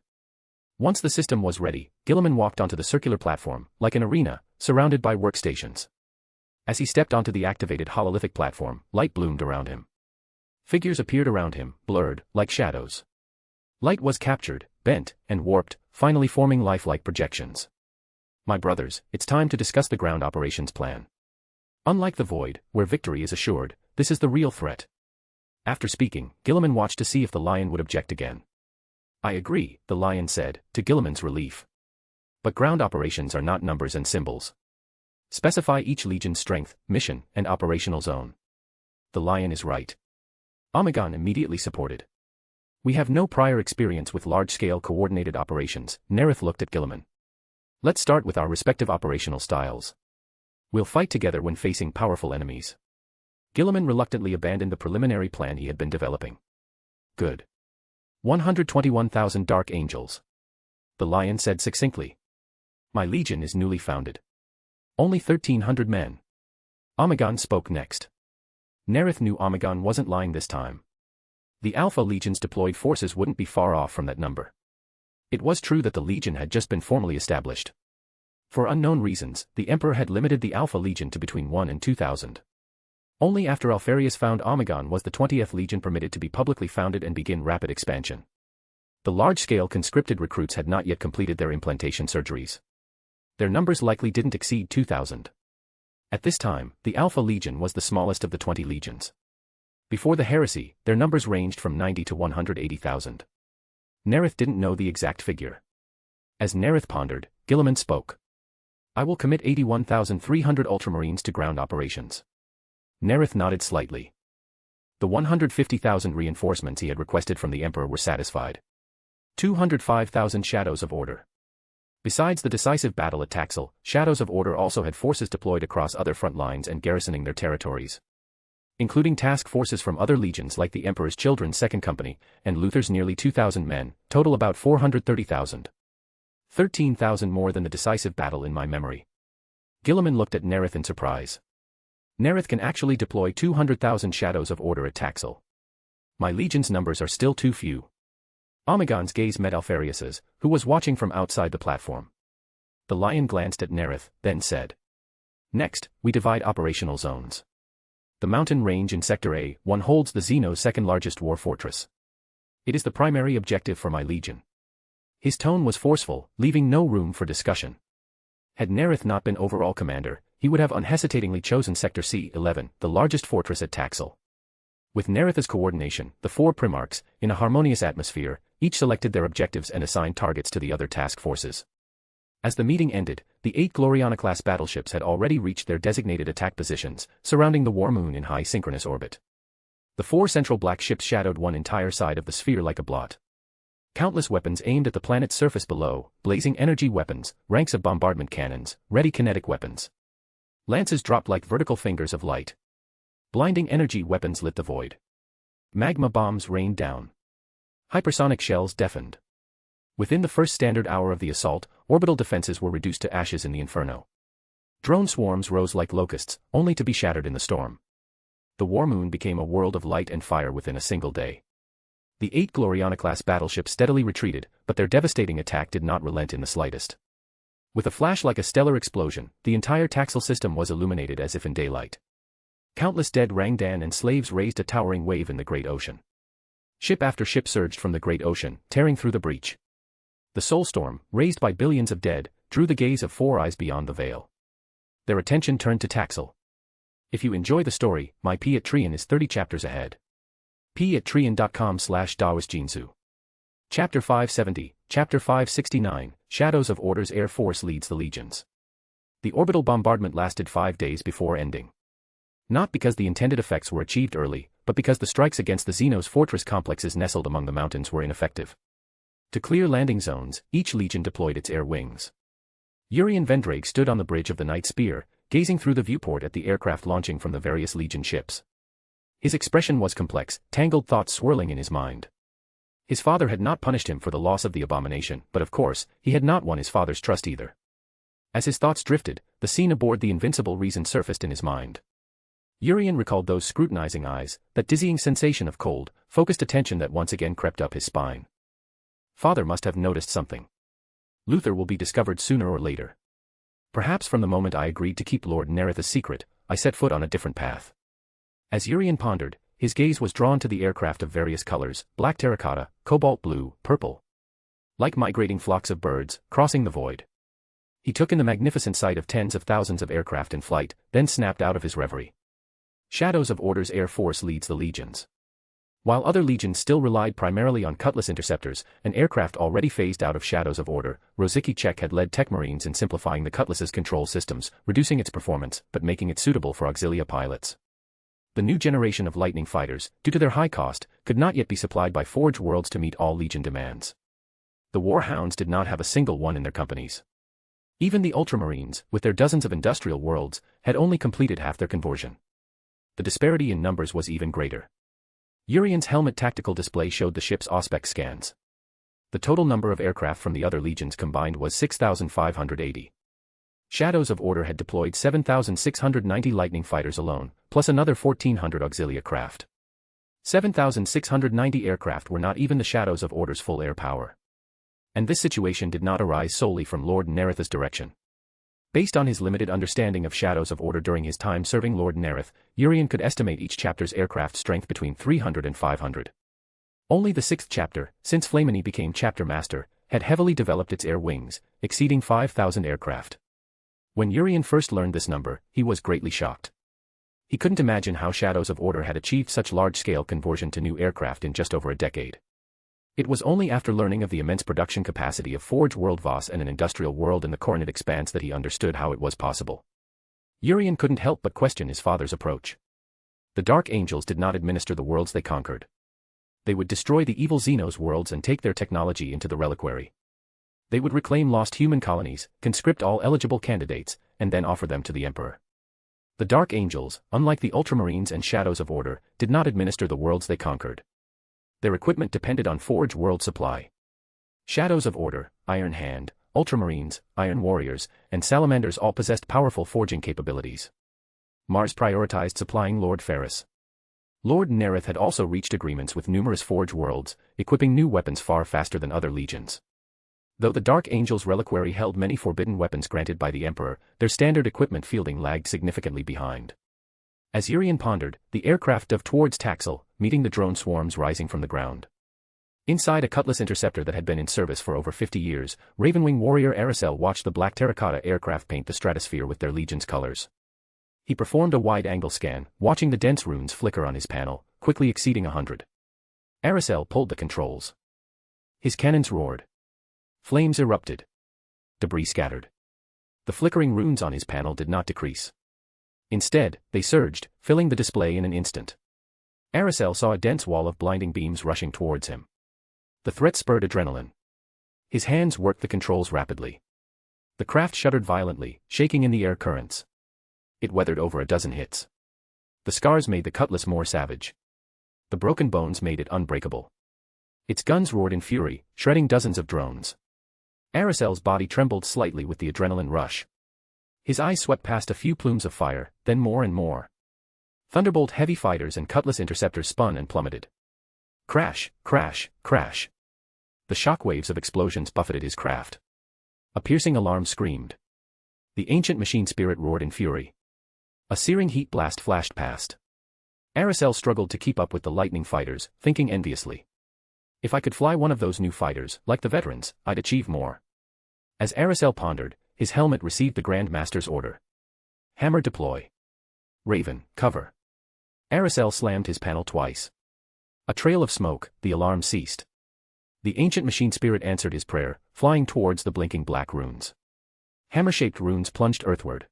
Once the system was ready, Guilliman walked onto the circular platform, like an arena, surrounded by workstations. As he stepped onto the activated hololithic platform, light bloomed around him. Figures appeared around him, blurred, like shadows. Light was captured, bent, and warped, finally forming lifelike projections. My brothers, it's time to discuss the ground operations plan. Unlike the Void, where victory is assured, this is the real threat. After speaking, Guilliman watched to see if the Lion would object again. I agree, the Lion said, to Guilliman's relief. But ground operations are not numbers and symbols. Specify each legion's strength, mission, and operational zone. The Lion is right. Omegon immediately supported. We have no prior experience with large-scale coordinated operations, Nareth looked at Guilliman. Let's start with our respective operational styles. We'll fight together when facing powerful enemies. Guilliman reluctantly abandoned the preliminary plan he had been developing. Good. 121,000 Dark Angels. The Lion said succinctly. My legion is newly founded. Only 1,300 men. Omegon spoke next. Nareth knew Omegon wasn't lying this time. The Alpha Legion's deployed forces wouldn't be far off from that number. It was true that the Legion had just been formally established. For unknown reasons, the Emperor had limited the Alpha Legion to between 1 and 2,000. Only after Alfarius found Omegon was the 20th Legion permitted to be publicly founded and begin rapid expansion. The large-scale conscripted recruits had not yet completed their implantation surgeries. Their numbers likely didn't exceed 2,000. At this time, the Alpha Legion was the smallest of the 20 legions. Before the heresy, their numbers ranged from 90 to 180,000. Nareth didn't know the exact figure. As Nareth pondered, Guilliman spoke. I will commit 81,300 Ultramarines to ground operations. Nareth nodded slightly. The 150,000 reinforcements he had requested from the Emperor were satisfied. 205,000 Shadows of Order. Besides the decisive battle at Taxil, Shadows of Order also had forces deployed across other front lines and garrisoning their territories. Including task forces from other legions like the Emperor's Children's Second Company, and Luther's nearly 2,000 men, total about 430,000. 13,000 more than the decisive battle in my memory. Guilliman looked at Nareth in surprise. Nareth can actually deploy 200,000 Shadows of Order at Taxil. My legion's numbers are still too few. Omegon's gaze met Alfarius's, who was watching from outside the platform. The lion glanced at Nareth, then said. Next, we divide operational zones. The mountain range in Sector A1 holds the Xeno's second-largest war fortress. It is the primary objective for my legion. His tone was forceful, leaving no room for discussion. Had Nareth not been overall commander, he would have unhesitatingly chosen Sector C11, the largest fortress at Taxil. With Nareth's coordination, the four Primarchs, in a harmonious atmosphere, each selected their objectives and assigned targets to the other task forces. As the meeting ended, the 8 Gloriana-class battleships had already reached their designated attack positions, surrounding the war moon in high synchronous orbit. The 4 central black ships shadowed one entire side of the sphere like a blot. Countless weapons aimed at the planet's surface below, blazing energy weapons, ranks of bombardment cannons, ready kinetic weapons. Lances dropped like vertical fingers of light. Blinding energy weapons lit the void. Magma bombs rained down. Hypersonic shells deafened. Within the first standard hour of the assault, orbital defenses were reduced to ashes in the inferno. Drone swarms rose like locusts, only to be shattered in the storm. The war moon became a world of light and fire within a single day. The 8 Gloriana-class battleships steadily retreated, but their devastating attack did not relent in the slightest. With a flash like a stellar explosion, the entire Taxil system was illuminated as if in daylight. Countless dead Rangdan and slaves raised a towering wave in the great ocean. Ship after ship surged from the great ocean, tearing through the breach. The soul storm, raised by billions of dead, drew the gaze of 4 eyes beyond the veil. Their attention turned to Taxil. If you enjoy the story, my Patreon is 30 chapters ahead. patreon.com/dawisjinsu. Chapter 570, Chapter 569, Shadows of Order's Air Force leads the legions. The orbital bombardment lasted 5 days before ending. Not because the intended effects were achieved early, but because the strikes against the Xeno's fortress complexes nestled among the mountains were ineffective. To clear landing zones, each legion deployed its air wings. Urian Vendrake stood on the bridge of the Night Spear, gazing through the viewport at the aircraft launching from the various legion ships. His expression was complex, tangled thoughts swirling in his mind. His father had not punished him for the loss of the abomination, but of course, he had not won his father's trust either. As his thoughts drifted, the scene aboard the Invincible Reason surfaced in his mind. Urian recalled those scrutinizing eyes, that dizzying sensation of cold, focused attention that once again crept up his spine. Father must have noticed something. Luther will be discovered sooner or later. Perhaps from the moment I agreed to keep Lord Nareth a secret, I set foot on a different path. As Urian pondered, his gaze was drawn to the aircraft of various colors, black terracotta, cobalt blue, purple. Like migrating flocks of birds, crossing the void. He took in the magnificent sight of tens of thousands of aircraft in flight, then snapped out of his reverie. Shadows of Order's Air Force leads the legions. While other legions still relied primarily on Cutlass interceptors, an aircraft already phased out of Shadows of Order, Rozicki Czech had led Tech Marines in simplifying the Cutlass's control systems, reducing its performance, but making it suitable for auxilia pilots. The new generation of Lightning fighters, due to their high cost, could not yet be supplied by Forge Worlds to meet all legion demands. The Warhounds did not have a single one in their companies. Even the Ultramarines, with their dozens of industrial worlds, had only completed half their conversion. The disparity in numbers was even greater. Urian's helmet tactical display showed the ship's auspex scans. The total number of aircraft from the other legions combined was 6,580. Shadows of Order had deployed 7,690 Lightning fighters alone, plus another 1,400 auxilia craft. 7,690 aircraft were not even the Shadows of Order's full air power. And this situation did not arise solely from Lord Nareth's direction. Based on his limited understanding of Shadows of Order during his time serving Lord Nareth, Urian could estimate each chapter's aircraft strength between 300 and 500. Only the 6th chapter, since Flamini became chapter master, had heavily developed its air wings, exceeding 5,000 aircraft. When Urian first learned this number, he was greatly shocked. He couldn't imagine how Shadows of Order had achieved such large-scale conversion to new aircraft in just over a decade. It was only after learning of the immense production capacity of Forge World Voss and an industrial world in the Coronet Expanse that he understood how it was possible. Urian couldn't help but question his father's approach. The Dark Angels did not administer the worlds they conquered. They would destroy the evil Xenos worlds and take their technology into the reliquary. They would reclaim lost human colonies, conscript all eligible candidates, and then offer them to the Emperor. The Dark Angels, unlike the Ultramarines and Shadows of Order, did not administer the worlds they conquered. Their equipment depended on Forge world supply. Shadows of Order, Iron Hand, Ultramarines, Iron Warriors, and Salamanders all possessed powerful forging capabilities. Mars prioritized supplying Lord Ferrus. Lord Nareth had also reached agreements with numerous Forge worlds, equipping new weapons far faster than other legions. Though the Dark Angels' reliquary held many forbidden weapons granted by the Emperor, their standard equipment fielding lagged significantly behind. As Urian pondered, the aircraft dove towards Taxil, meeting the drone swarms rising from the ground. Inside a Cutlass interceptor that had been in service for over 50 years, Ravenwing warrior Aracel watched the black terracotta aircraft paint the stratosphere with their legion's colors. He performed a wide-angle scan, watching the dense runes flicker on his panel, quickly exceeding 100. Aracel pulled the controls. His cannons roared. Flames erupted. Debris scattered. The flickering runes on his panel did not decrease. Instead, they surged, filling the display in an instant. Aracel saw a dense wall of blinding beams rushing towards him. The threat spurred adrenaline. His hands worked the controls rapidly. The craft shuddered violently, shaking in the air currents. It weathered over a dozen hits. The scars made the Cutlass more savage. The broken bones made it unbreakable. Its guns roared in fury, shredding dozens of drones. Aracel's body trembled slightly with the adrenaline rush. His eyes swept past a few plumes of fire, then more and more. Thunderbolt heavy fighters and Cutlass interceptors spun and plummeted. Crash, crash, crash. The shockwaves of explosions buffeted his craft. A piercing alarm screamed. The ancient machine spirit roared in fury. A searing heat blast flashed past. Aracel struggled to keep up with the lightning fighters, thinking enviously. If I could fly one of those new fighters, like the veterans, I'd achieve more. As Aracel pondered, his helmet received the Grand Master's order. Hammer deploy. Raven, cover. Aracel slammed his panel twice. A trail of smoke, the alarm ceased. The ancient machine spirit answered his prayer, flying towards the blinking black runes. Hammer-shaped runes plunged earthward.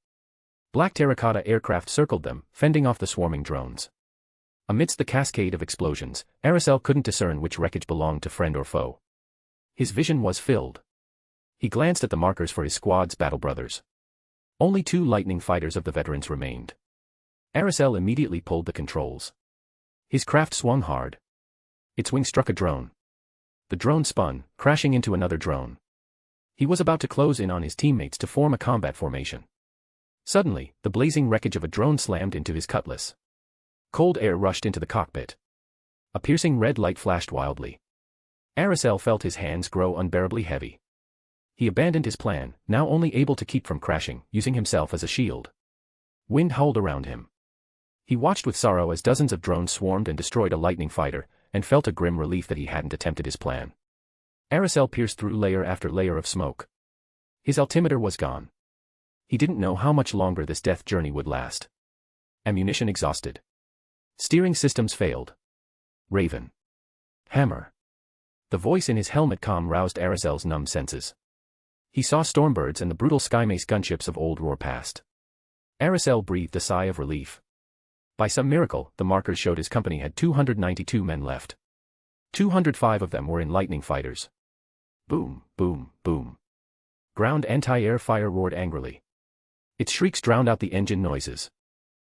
Black terracotta aircraft circled them, fending off the swarming drones. Amidst the cascade of explosions, Aracel couldn't discern which wreckage belonged to friend or foe. His vision was filled. He glanced at the markers for his squad's battle brothers. Only 2 lightning fighters of the veterans remained. Aracel immediately pulled the controls. His craft swung hard. Its wing struck a drone. The drone spun, crashing into another drone. He was about to close in on his teammates to form a combat formation. Suddenly, the blazing wreckage of a drone slammed into his Cutlass. Cold air rushed into the cockpit. A piercing red light flashed wildly. Aracel felt his hands grow unbearably heavy. He abandoned his plan, now only able to keep from crashing, using himself as a shield. Wind howled around him. He watched with sorrow as dozens of drones swarmed and destroyed a lightning fighter, and felt a grim relief that he hadn't attempted his plan. Aracel pierced through layer after layer of smoke. His altimeter was gone. He didn't know how much longer this death journey would last. Ammunition exhausted. Steering systems failed. Raven. Hammer. The voice in his helmet comm roused Aracel's numb senses. He saw Stormbirds and the brutal Skymace gunships of old roar past. Aracel breathed a sigh of relief. By some miracle, the markers showed his company had 292 men left. 205 of them were enlightening fighters. Boom, boom, boom. Ground anti-air fire roared angrily. Its shrieks drowned out the engine noises.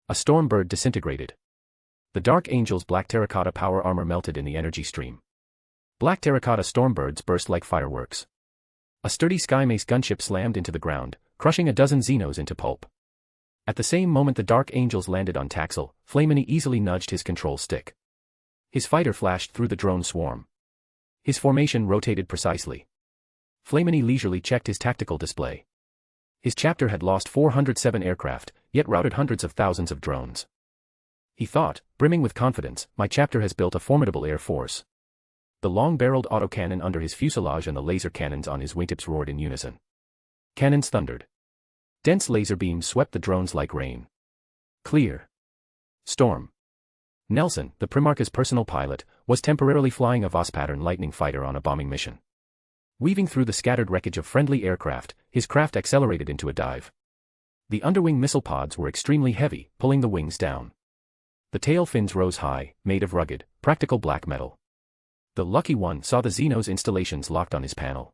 A Stormbird disintegrated. The Dark Angel's black terracotta power armor melted in the energy stream. Black terracotta Stormbirds burst like fireworks. A sturdy Skymace gunship slammed into the ground, crushing a dozen Xenos into pulp. At the same moment the Dark Angels landed on Taxil, Flamini easily nudged his control stick. His fighter flashed through the drone swarm. His formation rotated precisely. Flamini leisurely checked his tactical display. His chapter had lost 407 aircraft, yet routed hundreds of thousands of drones. He thought, brimming with confidence, my chapter has built a formidable air force. The long-barreled autocannon under his fuselage and the laser cannons on his wingtips roared in unison. Cannons thundered. Dense laser beams swept the drones like rain. Clear. Storm. Nelson, the Primarch's personal pilot, was temporarily flying a Voss-pattern lightning fighter on a bombing mission. Weaving through the scattered wreckage of friendly aircraft, his craft accelerated into a dive. The underwing missile pods were extremely heavy, pulling the wings down. The tail fins rose high, made of rugged, practical black metal. The lucky one saw the Xenos installations locked on his panel.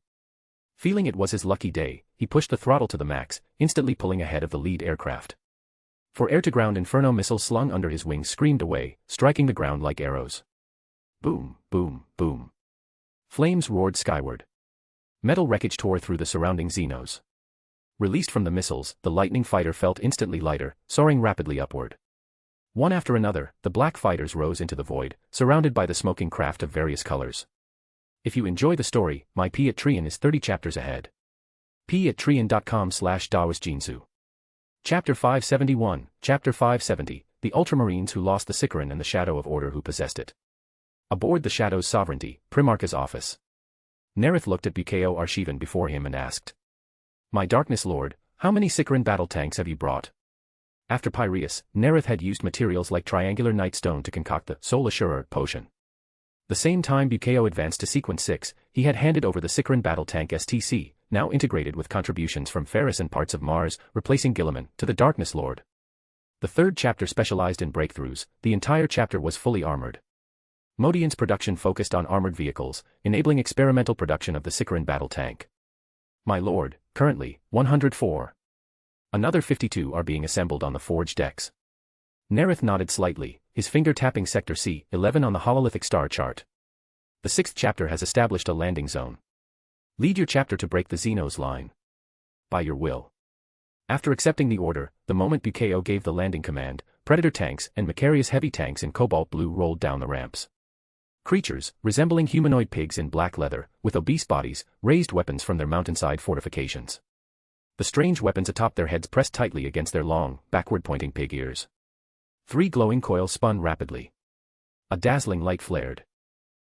Feeling it was his lucky day, he pushed the throttle to the max, instantly pulling ahead of the lead aircraft. For air-to-ground Inferno missiles slung under his wings screamed away, striking the ground like arrows. Boom, boom, boom. Flames roared skyward. Metal wreckage tore through the surrounding Xenos. Released from the missiles, the lightning fighter felt instantly lighter, soaring rapidly upward. One after another, the black fighters rose into the void, surrounded by the smoking craft of various colors. If you enjoy the story, my Patreon is 30 chapters ahead. patreon.com/dawasjinsu. Chapter 571, Chapter 570, The Ultramarines Who Lost the Sikaran and the Shadow of Order Who Possessed It. Aboard the Shadow's Sovereignty, Primarch's office. Nareth looked at Bukeo Arshivan before him and asked, "My Darkness Lord, how many Sikaran battle tanks have you brought?" After Piraeus, Nareth had used materials like triangular nightstone to concoct the Soul Assurer potion. The same time Bukeo advanced to Sequence 6, he had handed over the Sikaran battle tank STC, now integrated with contributions from Ferris and parts of Mars, replacing Guilliman, to the Darkness Lord. The third chapter specialized in breakthroughs, the entire chapter was fully armored. Modian's production focused on armored vehicles, enabling experimental production of the Sikaran battle tank. My lord, currently, 104. Another 52 are being assembled on the forge decks. Nareth nodded slightly, his finger tapping Sector C-11 on the hololithic star chart. The sixth chapter has established a landing zone. Lead your chapter to break the Xenos line. By your will. After accepting the order, the moment Bukeo gave the landing command, Predator tanks and Macarius heavy tanks in cobalt blue rolled down the ramps. Creatures, resembling humanoid pigs in black leather, with obese bodies, raised weapons from their mountainside fortifications. The strange weapons atop their heads pressed tightly against their long, backward-pointing pig ears. 3 glowing coils spun rapidly. A dazzling light flared.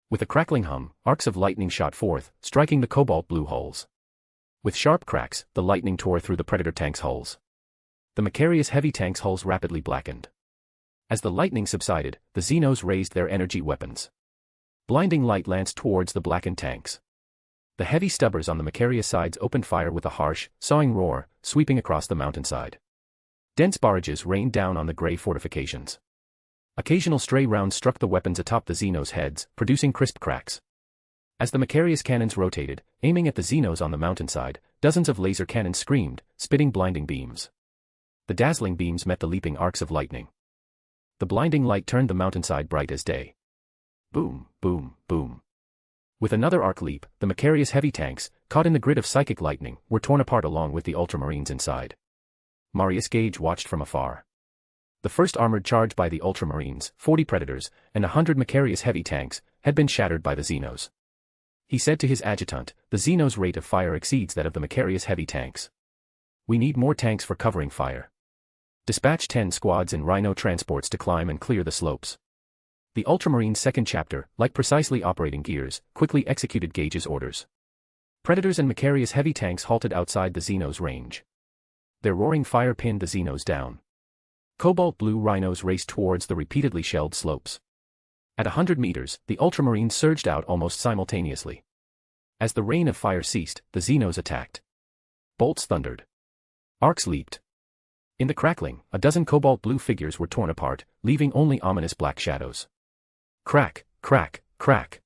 With a crackling hum, arcs of lightning shot forth, striking the cobalt blue hulls. With sharp cracks, the lightning tore through the Predator tanks' hulls. The Macarius heavy tanks' hulls rapidly blackened. As the lightning subsided, the Xenos raised their energy weapons. Blinding light lanced towards the blackened tanks. The heavy stubbers on the Macarius sides opened fire with a harsh, sawing roar, sweeping across the mountainside. Dense barrages rained down on the gray fortifications. Occasional stray rounds struck the weapons atop the Xenos' heads, producing crisp cracks. As the Macarius cannons rotated, aiming at the Xenos on the mountainside, dozens of laser cannons screamed, spitting blinding beams. The dazzling beams met the leaping arcs of lightning. The blinding light turned the mountainside bright as day. Boom, boom, boom. With another arc leap, the Macarius heavy tanks, caught in the grid of psychic lightning, were torn apart along with the Ultramarines inside. Marius Gage watched from afar. The first armored charge by the Ultramarines, 40 Predators, and 100 Macarius heavy tanks, had been shattered by the Xenos. He said to his adjutant, "The Xenos' rate of fire exceeds that of the Macarius heavy tanks. We need more tanks for covering fire. Dispatch 10 squads in Rhino transports to climb and clear the slopes." The Ultramarines' second chapter, like precisely operating gears, quickly executed Gage's orders. Predators and Macarius heavy tanks halted outside the Xenos' range. Their roaring fire pinned the Xenos down. Cobalt blue Rhinos raced towards the repeatedly shelled slopes. At 100 meters, the Ultramarines surged out almost simultaneously. As the rain of fire ceased, the Xenos attacked. Bolts thundered. Arcs leaped. In the crackling, a dozen cobalt blue figures were torn apart, leaving only ominous black shadows. Crack, crack, crack.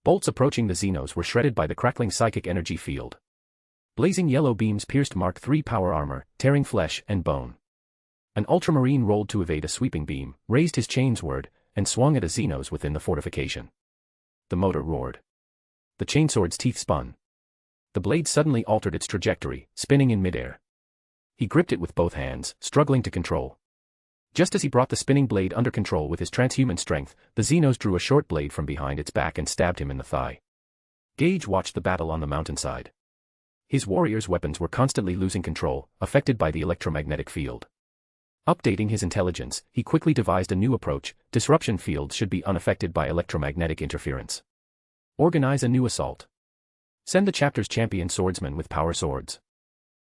Bolts approaching the Xenos were shredded by the crackling psychic energy field. Blazing yellow beams pierced Mark III power armor, tearing flesh and bone. An Ultramarine rolled to evade a sweeping beam, raised his chainsword, and swung at a Xenos within the fortification. The motor roared. The chainsword's teeth spun. The blade suddenly altered its trajectory, spinning in midair. He gripped it with both hands, struggling to control. Just as he brought the spinning blade under control with his transhuman strength, the Xenos drew a short blade from behind its back and stabbed him in the thigh. Gage watched the battle on the mountainside. His warriors' weapons were constantly losing control, affected by the electromagnetic field. Updating his intelligence, he quickly devised a new approach: disruption fields should be unaffected by electromagnetic interference. Organize a new assault. Send the chapter's champion swordsman with power swords.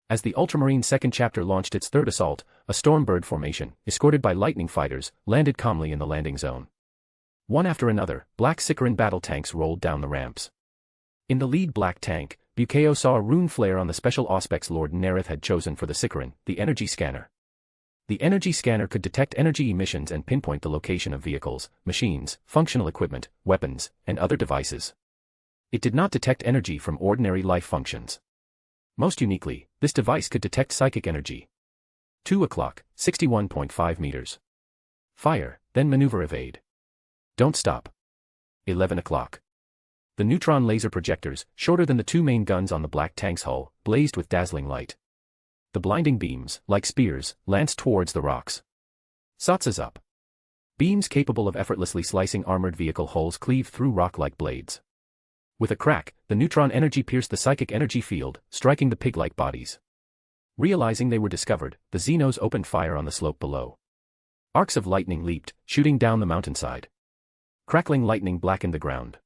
As the Ultramarine second chapter launched its third assault, a Stormbird formation, escorted by lightning fighters, landed calmly in the landing zone. One after another, black Sicaran battle tanks rolled down the ramps. In the lead black tank, Bukeo saw a rune flare on the special auspex Lord Nareth had chosen for the Sicaran, the energy scanner. The energy scanner could detect energy emissions and pinpoint the location of vehicles, machines, functional equipment, weapons, and other devices. It did not detect energy from ordinary life functions. Most uniquely, this device could detect psychic energy. 2 o'clock, 61.5 meters. Fire, then maneuver evade. Don't stop. 11 o'clock. The neutron laser projectors, shorter than the two main guns on the black tank's hull, blazed with dazzling light. The blinding beams, like spears, lanced towards the rocks. Satsa's up. Beams capable of effortlessly slicing armored vehicle hulls cleave through rock like blades. With a crack, the neutron energy pierced the psychic energy field, striking the pig-like bodies. Realizing they were discovered, the Xenos opened fire on the slope below. Arcs of lightning leaped, shooting down the mountainside. Crackling lightning blackened the ground.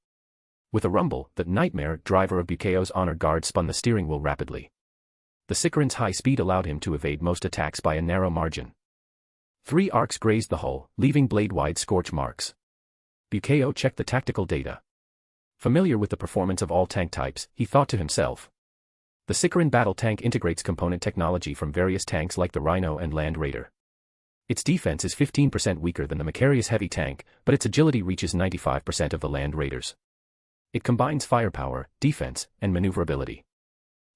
With a rumble, the Nightmare, driver of Bukeo's honor guard, spun the steering wheel rapidly. The Sicaran's high speed allowed him to evade most attacks by a narrow margin. 3 arcs grazed the hull, leaving blade-wide scorch marks. Bukeo checked the tactical data. Familiar with the performance of all tank types, he thought to himself. The Sicaran battle tank integrates component technology from various tanks like the Rhino and Land Raider. Its defense is 15% weaker than the Macarius heavy tank, but its agility reaches 95% of the Land Raiders. It combines firepower, defense, and maneuverability.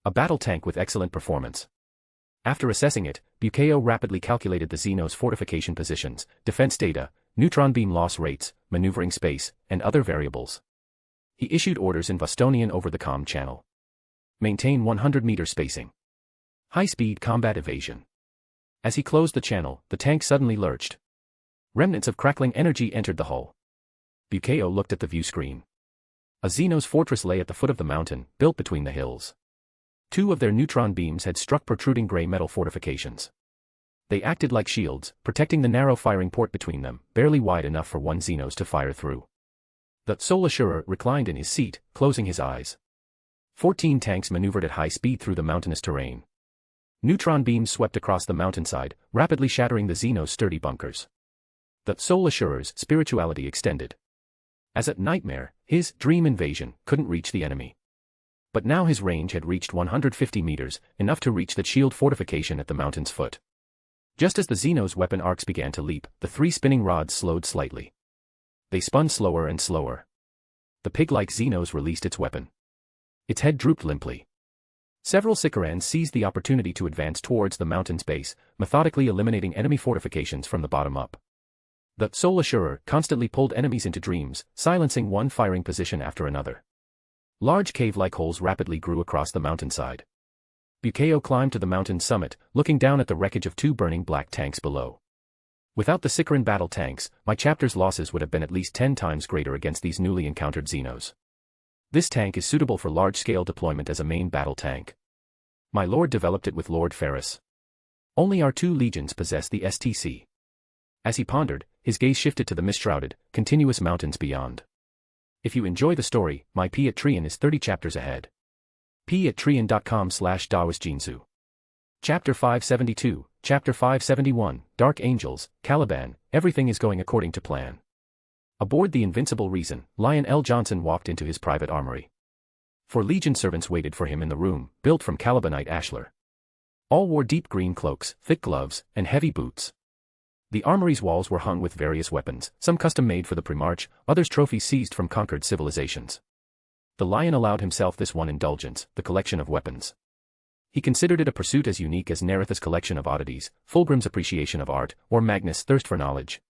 A battle tank with excellent performance. After assessing it, Bukeo rapidly calculated the Xenos' fortification positions, defense data, neutron beam loss rates, maneuvering space, and other variables. He issued orders in Vostonian over the comm channel. Maintain 100-meter spacing. High-speed combat evasion. As he closed the channel, the tank suddenly lurched. Remnants of crackling energy entered the hull. Bukeo looked at the view screen. A Xenos fortress lay at the foot of the mountain, built between the hills. 2 of their neutron beams had struck protruding gray metal fortifications. They acted like shields, protecting the narrow firing port between them, barely wide enough for one Xenos to fire through. The Sol Assurer reclined in his seat, closing his eyes. 14 tanks maneuvered at high speed through the mountainous terrain. Neutron beams swept across the mountainside, rapidly shattering the Xenos' sturdy bunkers. The Sol Assurer's spirituality extended. As a Nightmare, his dream invasion couldn't reach the enemy. But now his range had reached 150 meters, enough to reach the shield fortification at the mountain's foot. Just as the Xenos' weapon arcs began to leap, the 3 spinning rods slowed slightly. They spun slower and slower. The pig-like Xenos released its weapon. Its head drooped limply. Several Sicarans seized the opportunity to advance towards the mountain's base, methodically eliminating enemy fortifications from the bottom up. The Sol Assurer constantly pulled enemies into dreams, silencing one firing position after another. Large cave-like holes rapidly grew across the mountainside. Bukeo climbed to the mountain's summit, looking down at the wreckage of 2 burning black tanks below. Without the Sicaran battle tanks, my chapter's losses would have been at least 10 times greater against these newly encountered Xenos. This tank is suitable for large-scale deployment as a main battle tank. My lord developed it with Lord Ferris. Only our 2 legions possess the STC. As he pondered, his gaze shifted to the mist-shrouded, continuous mountains beyond. If you enjoy the story, my Patreon is 30 chapters ahead. patreon.com/dawisjinsu. Chapter 572, Chapter 571, Dark Angels, Caliban, everything is going according to plan. Aboard the Invincible Reason, Lion L. Johnson walked into his private armory. 4 Legion servants waited for him in the room, built from Calibanite ashlar. All wore deep green cloaks, thick gloves, and heavy boots. The armory's walls were hung with various weapons, some custom-made for the Primarch, others trophies seized from conquered civilizations. The Lion allowed himself this one indulgence, the collection of weapons. He considered it a pursuit as unique as Nareth's collection of oddities, Fulgrim's appreciation of art, or Magnus' thirst for knowledge.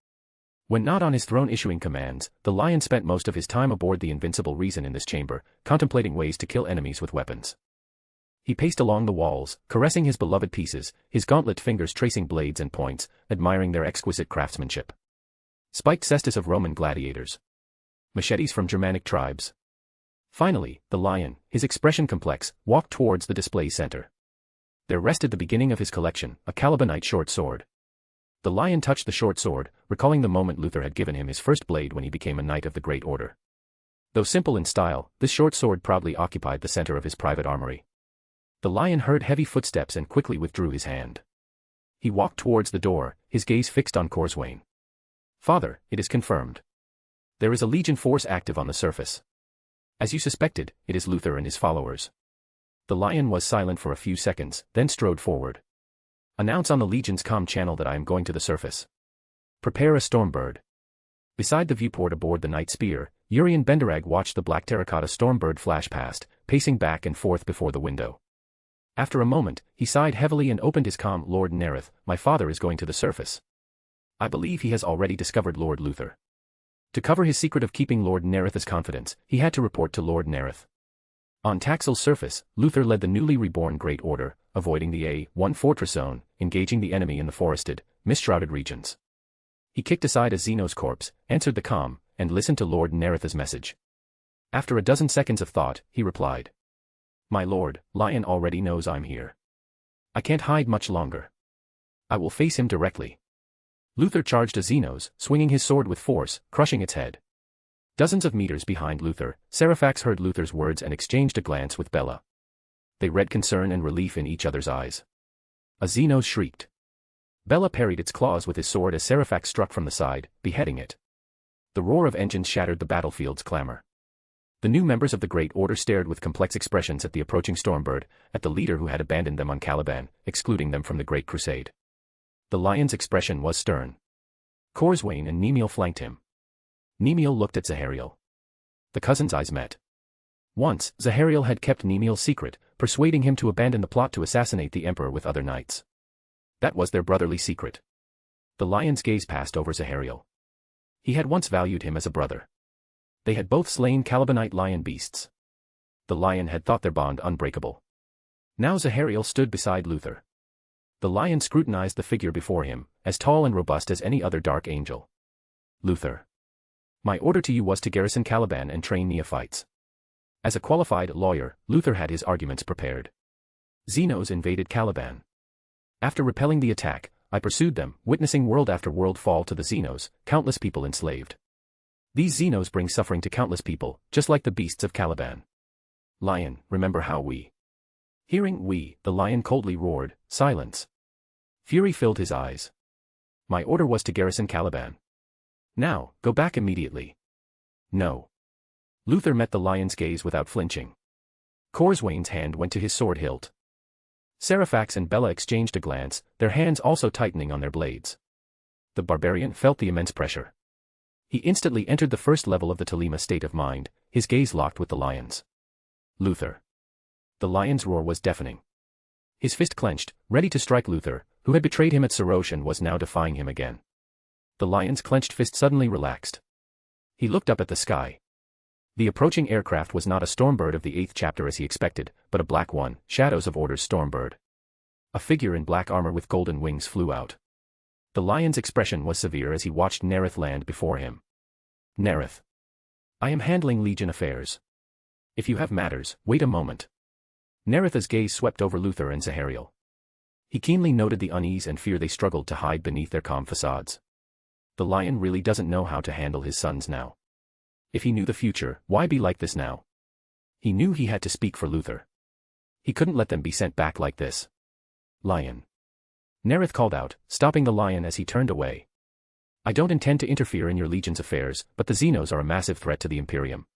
When not on his throne issuing commands, the Lion spent most of his time aboard the Invincible Reason in this chamber, contemplating ways to kill enemies with weapons. He paced along the walls, caressing his beloved pieces, his gauntlet fingers tracing blades and points, admiring their exquisite craftsmanship. Spiked cestus of Roman gladiators. Machetes from Germanic tribes. Finally, the Lion, his expression complex, walked towards the display center. There rested the beginning of his collection, a Calibanite short sword. The Lion touched the short sword, recalling the moment Luther had given him his first blade when he became a Knight of the Great Order. Though simple in style, this short sword proudly occupied the center of his private armory. The lion heard heavy footsteps and quickly withdrew his hand. He walked towards the door, his gaze fixed on Corswain. "Father, it is confirmed. There is a legion force active on the surface. As you suspected, it is Luther and his followers." The lion was silent for a few seconds, then strode forward. "Announce on the legion's comm channel that I am going to the surface. Prepare a stormbird." Beside the viewport aboard the Night Spear, Urian Benderag watched the black terracotta stormbird flash past, pacing back and forth before the window. After a moment, he sighed heavily and opened his comm. "Lord Nareth, my father is going to the surface. I believe he has already discovered Lord Luther." To cover his secret of keeping Lord Nareth's confidence, he had to report to Lord Nareth. On Taxil's surface, Luther led the newly reborn Great Order, avoiding the A1 fortress zone, engaging the enemy in the forested, mist-shrouded regions. He kicked aside a Xenos corpse, answered the comm, and listened to Lord Nareth's message. After a dozen seconds of thought, he replied. "My lord, Lion already knows I'm here. I can't hide much longer. I will face him directly." Luther charged a Xenos, swinging his sword with force, crushing its head. Dozens of meters behind Luther, Seraphax heard Luther's words and exchanged a glance with Bella. They read concern and relief in each other's eyes. A Xenos shrieked. Bella parried its claws with his sword as Seraphax struck from the side, beheading it. The roar of engines shattered the battlefield's clamor. The new members of the Great Order stared with complex expressions at the approaching Stormbird, at the leader who had abandoned them on Caliban, excluding them from the Great Crusade. The lion's expression was stern. Corswain and Nemiel flanked him. Nemiel looked at Zahariel. The cousins' eyes met. Once, Zahariel had kept Nemiel's secret, persuading him to abandon the plot to assassinate the Emperor with other knights. That was their brotherly secret. The lion's gaze passed over Zahariel. He had once valued him as a brother. They had both slain Calibanite lion beasts. The lion had thought their bond unbreakable. Now Zahariel stood beside Luther. The lion scrutinized the figure before him, as tall and robust as any other dark angel. "Luther. My order to you was to garrison Caliban and train neophytes." As a qualified lawyer, Luther had his arguments prepared. Xenos invaded Caliban. After repelling the attack, I pursued them, witnessing world after world fall to the Xenos, countless people enslaved. These Xenos bring suffering to countless people, just like the beasts of Caliban. Lion, remember how we. Hearing "we," the lion coldly roared, "Silence." Fury filled his eyes. My order was to garrison Caliban. Now, go back immediately. No. Luther met the lion's gaze without flinching. Corswain's hand went to his sword hilt. Seraphax and Bella exchanged a glance, their hands also tightening on their blades. The barbarian felt the immense pressure. He instantly entered the first level of the Telema state of mind, his gaze locked with the lion's. Luther. The lion's roar was deafening. His fist clenched, ready to strike Luther, who had betrayed him at Serosh and was now defying him again. The lion's clenched fist suddenly relaxed. He looked up at the sky. The approaching aircraft was not a Stormbird of the 8th chapter as he expected, but a black one, Shadows of Order's Stormbird. A figure in black armor with golden wings flew out. The lion's expression was severe as he watched Nareth land before him. "Nareth. I am handling Legion affairs. If you have matters, wait a moment." Nareth's gaze swept over Luther and Zahariel. He keenly noted the unease and fear they struggled to hide beneath their calm facades. The lion really doesn't know how to handle his sons now. If he knew the future, why be like this now? He knew he had to speak for Luther. He couldn't let them be sent back like this. "Lion." Nareth called out, stopping the lion as he turned away. "I don't intend to interfere in your legion's affairs, but the Xenos are a massive threat to the Imperium.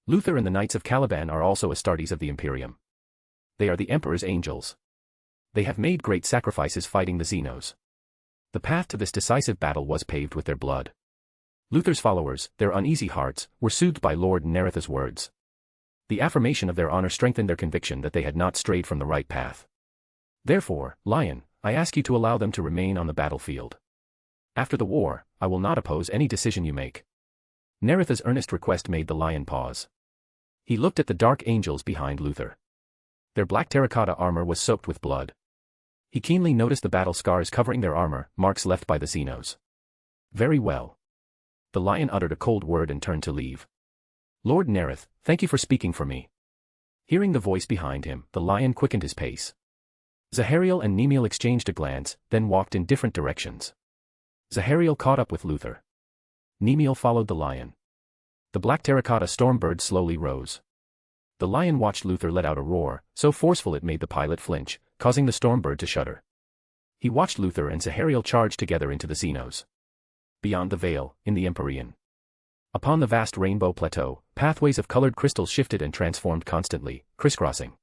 Luther and the Knights of Caliban are also Astartes of the Imperium. They are the Emperor's angels. They have made great sacrifices fighting the Xenos. The path to this decisive battle was paved with their blood." Luther's followers, their uneasy hearts, were soothed by Lord Nareth's words. The affirmation of their honor strengthened their conviction that they had not strayed from the right path. "Therefore, Lion, I ask you to allow them to remain on the battlefield. After the war, I will not oppose any decision you make." Nareth's earnest request made the lion pause. He looked at the dark angels behind Luther. Their black terracotta armor was soaked with blood. He keenly noticed the battle scars covering their armor, marks left by the Xenos. "Very well." The lion uttered a cold word and turned to leave. "Lord Nareth, thank you for speaking for me." Hearing the voice behind him, the lion quickened his pace. Zahariel and Nemiel exchanged a glance, then walked in different directions. Zahariel caught up with Luther. Nemiel followed the lion. The black terracotta Stormbird slowly rose. The lion watched Luther let out a roar, so forceful it made the pilot flinch, causing the stormbird to shudder. He watched Luther and Sahariel charge together into the Xenos. Beyond the veil, in the Empyrean. Upon the vast rainbow plateau, pathways of colored crystals shifted and transformed constantly, crisscrossing.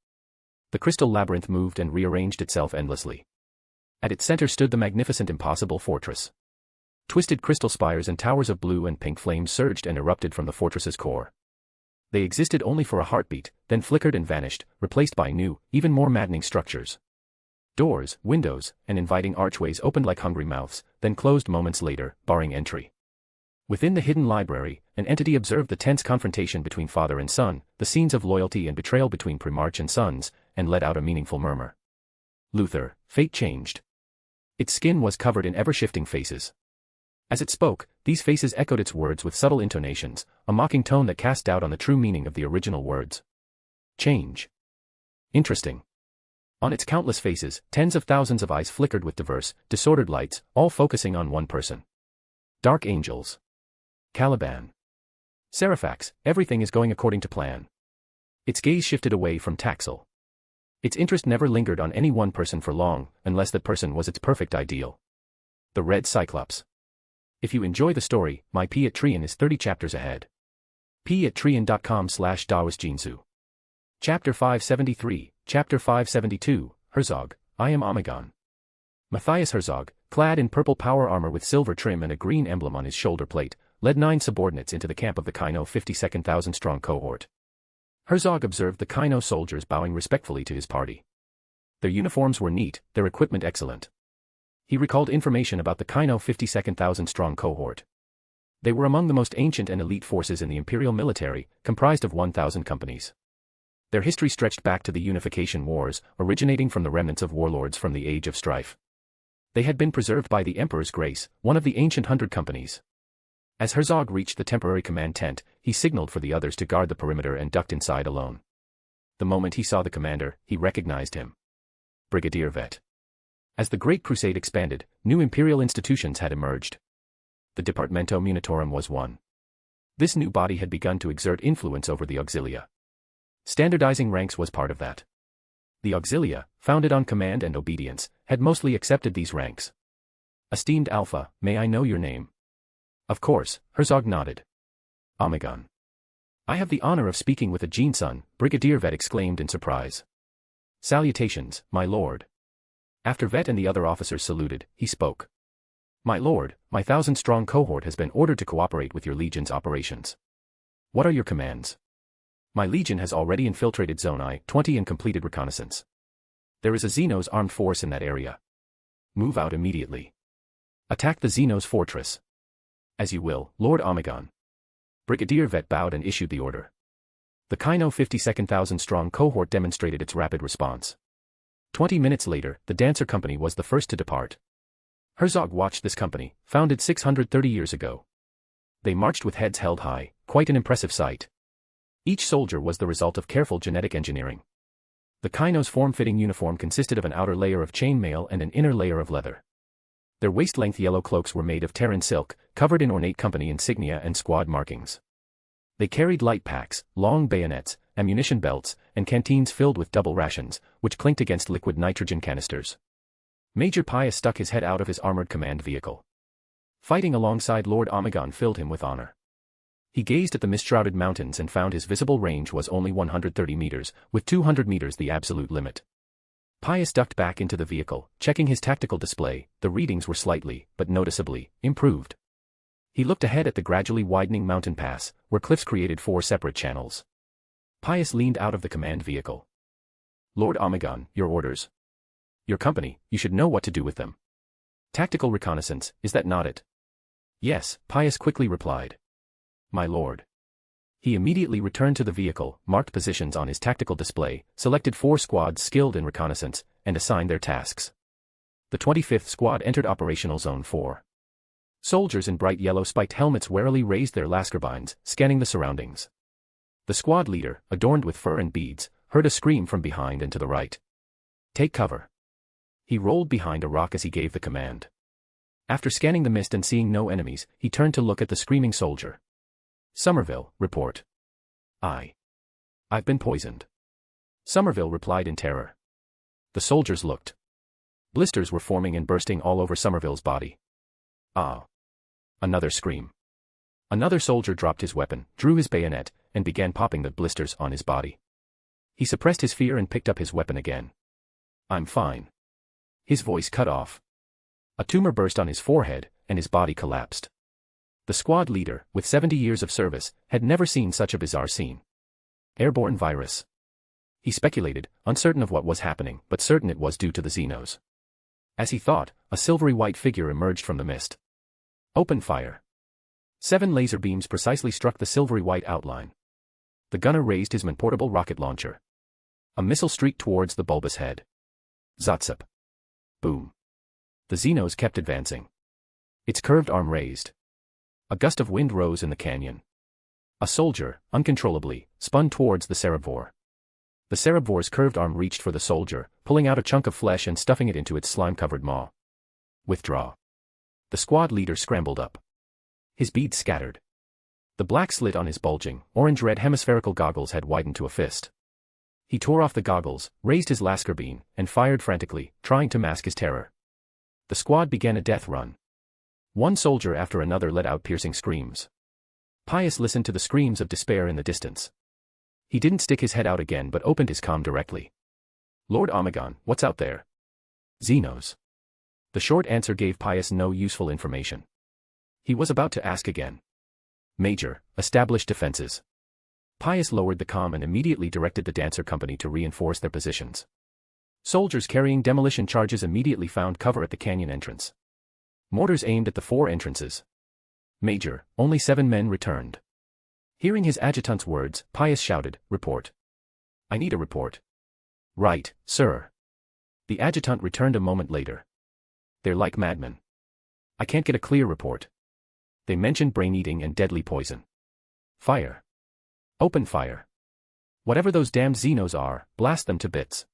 The crystal labyrinth moved and rearranged itself endlessly. At its center stood the magnificent impossible fortress. Twisted crystal spires and towers of blue and pink flames surged and erupted from the fortress's core. They existed only for a heartbeat, then flickered and vanished, replaced by new, even more maddening structures. Doors, windows, and inviting archways opened like hungry mouths, then closed moments later, barring entry. Within the hidden library, an entity observed the tense confrontation between father and son, the scenes of loyalty and betrayal between Primarch and sons, and let out a meaningful murmur. Luther, fate changed. Its skin was covered in ever-shifting faces. As it spoke, these faces echoed its words with subtle intonations, a mocking tone that cast doubt on the true meaning of the original words. Change. Interesting. On its countless faces, tens of thousands of eyes flickered with diverse, disordered lights, all focusing on one person. Dark angels. Caliban. Seraphax, everything is going according to plan. Its gaze shifted away from Taxil. Its interest never lingered on any one person for long, unless that person was its perfect ideal. The Red Cyclops. If you enjoy the story, my P at Trian is 30 chapters ahead. p@trian.com/dawasjinsu. Chapter 573, Chapter 572, Herzog, I am Omegon. Matthias Herzog, clad in purple power armor with silver trim and a green emblem on his shoulder plate, led 9 subordinates into the camp of the Kino 52,000-strong cohort. Herzog observed the Kino soldiers bowing respectfully to his party. Their uniforms were neat, their equipment excellent. He recalled information about the Kino 52,000-strong cohort. They were among the most ancient and elite forces in the imperial military, comprised of 1,000 companies. Their history stretched back to the Unification Wars, originating from the remnants of warlords from the Age of Strife. They had been preserved by the Emperor's grace, one of the ancient 100 companies. As Herzog reached the temporary command tent, he signaled for the others to guard the perimeter and ducked inside alone. The moment he saw the commander, he recognized him. Brigadier Vet. As the Great Crusade expanded, new imperial institutions had emerged. The Departamento Munitorum was one. This new body had begun to exert influence over the Auxilia. Standardizing ranks was part of that. The Auxilia, founded on command and obedience, had mostly accepted these ranks. Esteemed Alpha, may I know your name? Of course, Herzog nodded. Omegon. I have the honor of speaking with a Gene-son, Brigadier Vet exclaimed in surprise. Salutations, my lord. After Vet and the other officers saluted, he spoke. My lord, my 1,000-strong cohort has been ordered to cooperate with your legion's operations. What are your commands? My legion has already infiltrated Zone I-20 and completed reconnaissance. There is a Xenos armed force in that area. Move out immediately. Attack the Xenos fortress. As you will, Lord Omegon. Brigadier Vet bowed and issued the order. The Kino 52,000-strong cohort demonstrated its rapid response. 20 minutes later, the Dancer Company was the first to depart. Herzog watched this company, founded 630 years ago. They marched with heads held high, quite an impressive sight. Each soldier was the result of careful genetic engineering. The Kino's form-fitting uniform consisted of an outer layer of chainmail and an inner layer of leather. Their waist-length yellow cloaks were made of Terran silk, covered in ornate company insignia and squad markings. They carried light packs, long bayonets, ammunition belts, and canteens filled with double rations, which clinked against liquid nitrogen canisters. Major Pius stuck his head out of his armored command vehicle. Fighting alongside Lord Omegon filled him with honor. He gazed at the mist-shrouded mountains and found his visible range was only 130 meters, with 200 meters the absolute limit. Pius ducked back into the vehicle, checking his tactical display. The readings were slightly, but noticeably, improved. He looked ahead at the gradually widening mountain pass, where cliffs created 4 separate channels. Pius leaned out of the command vehicle. Lord Omegon, your orders. Your company, you should know what to do with them. Tactical reconnaissance, is that not it? Yes, Pius quickly replied. My lord. He immediately returned to the vehicle, marked positions on his tactical display, selected 4 squads skilled in reconnaissance, and assigned their tasks. The 25th Squad entered Operational Zone 4. Soldiers in bright yellow spiked helmets warily raised their lascarbines, scanning the surroundings. The squad leader, adorned with fur and beads, heard a scream from behind and to the right. Take cover. He rolled behind a rock as he gave the command. After scanning the mist and seeing no enemies, he turned to look at the screaming soldier. Somerville, report. Aye. I've been poisoned. Somerville replied in terror. The soldiers looked. Blisters were forming and bursting all over Somerville's body. Ah! Another scream. Another soldier dropped his weapon, drew his bayonet, and began popping the blisters on his body. He suppressed his fear and picked up his weapon again. I'm fine. His voice cut off. A tumor burst on his forehead, and his body collapsed. The squad leader, with 70 years of service, had never seen such a bizarre scene. Airborne virus. He speculated, uncertain of what was happening, but certain it was due to the Xenos. As he thought, a silvery white figure emerged from the mist. Open fire. 7 laser beams precisely struck the silvery white outline. The gunner raised his portable rocket launcher. A missile streaked towards the bulbous head. Zotsap. Boom. The Xenos kept advancing. Its curved arm raised. A gust of wind rose in the canyon. A soldier, uncontrollably, spun towards the Cerebror. The Cerebor's curved arm reached for the soldier, pulling out a chunk of flesh and stuffing it into its slime-covered maw. Withdraw. The squad leader scrambled up. His beads scattered. The black slit on his bulging, orange-red hemispherical goggles had widened to a fist. He tore off the goggles, raised his lascarbine, and fired frantically, trying to mask his terror. The squad began a death run. One soldier after another let out piercing screams. Pius listened to the screams of despair in the distance. He didn't stick his head out again but opened his comm directly. Lord Omegon, what's out there? Xenos. The short answer gave Pius no useful information. He was about to ask again. Major, establish defenses. Pius lowered the comm and immediately directed the Dancer Company to reinforce their positions. Soldiers carrying demolition charges immediately found cover at the canyon entrance. Mortars aimed at the 4 entrances. Major, only 7 men returned. Hearing his adjutant's words, Pius shouted, report. I need a report. Right, sir. The adjutant returned a moment later. They're like madmen. I can't get a clear report. They mentioned brain-eating and deadly poison. Fire. Open fire. Whatever those damned Xenos are, blast them to bits.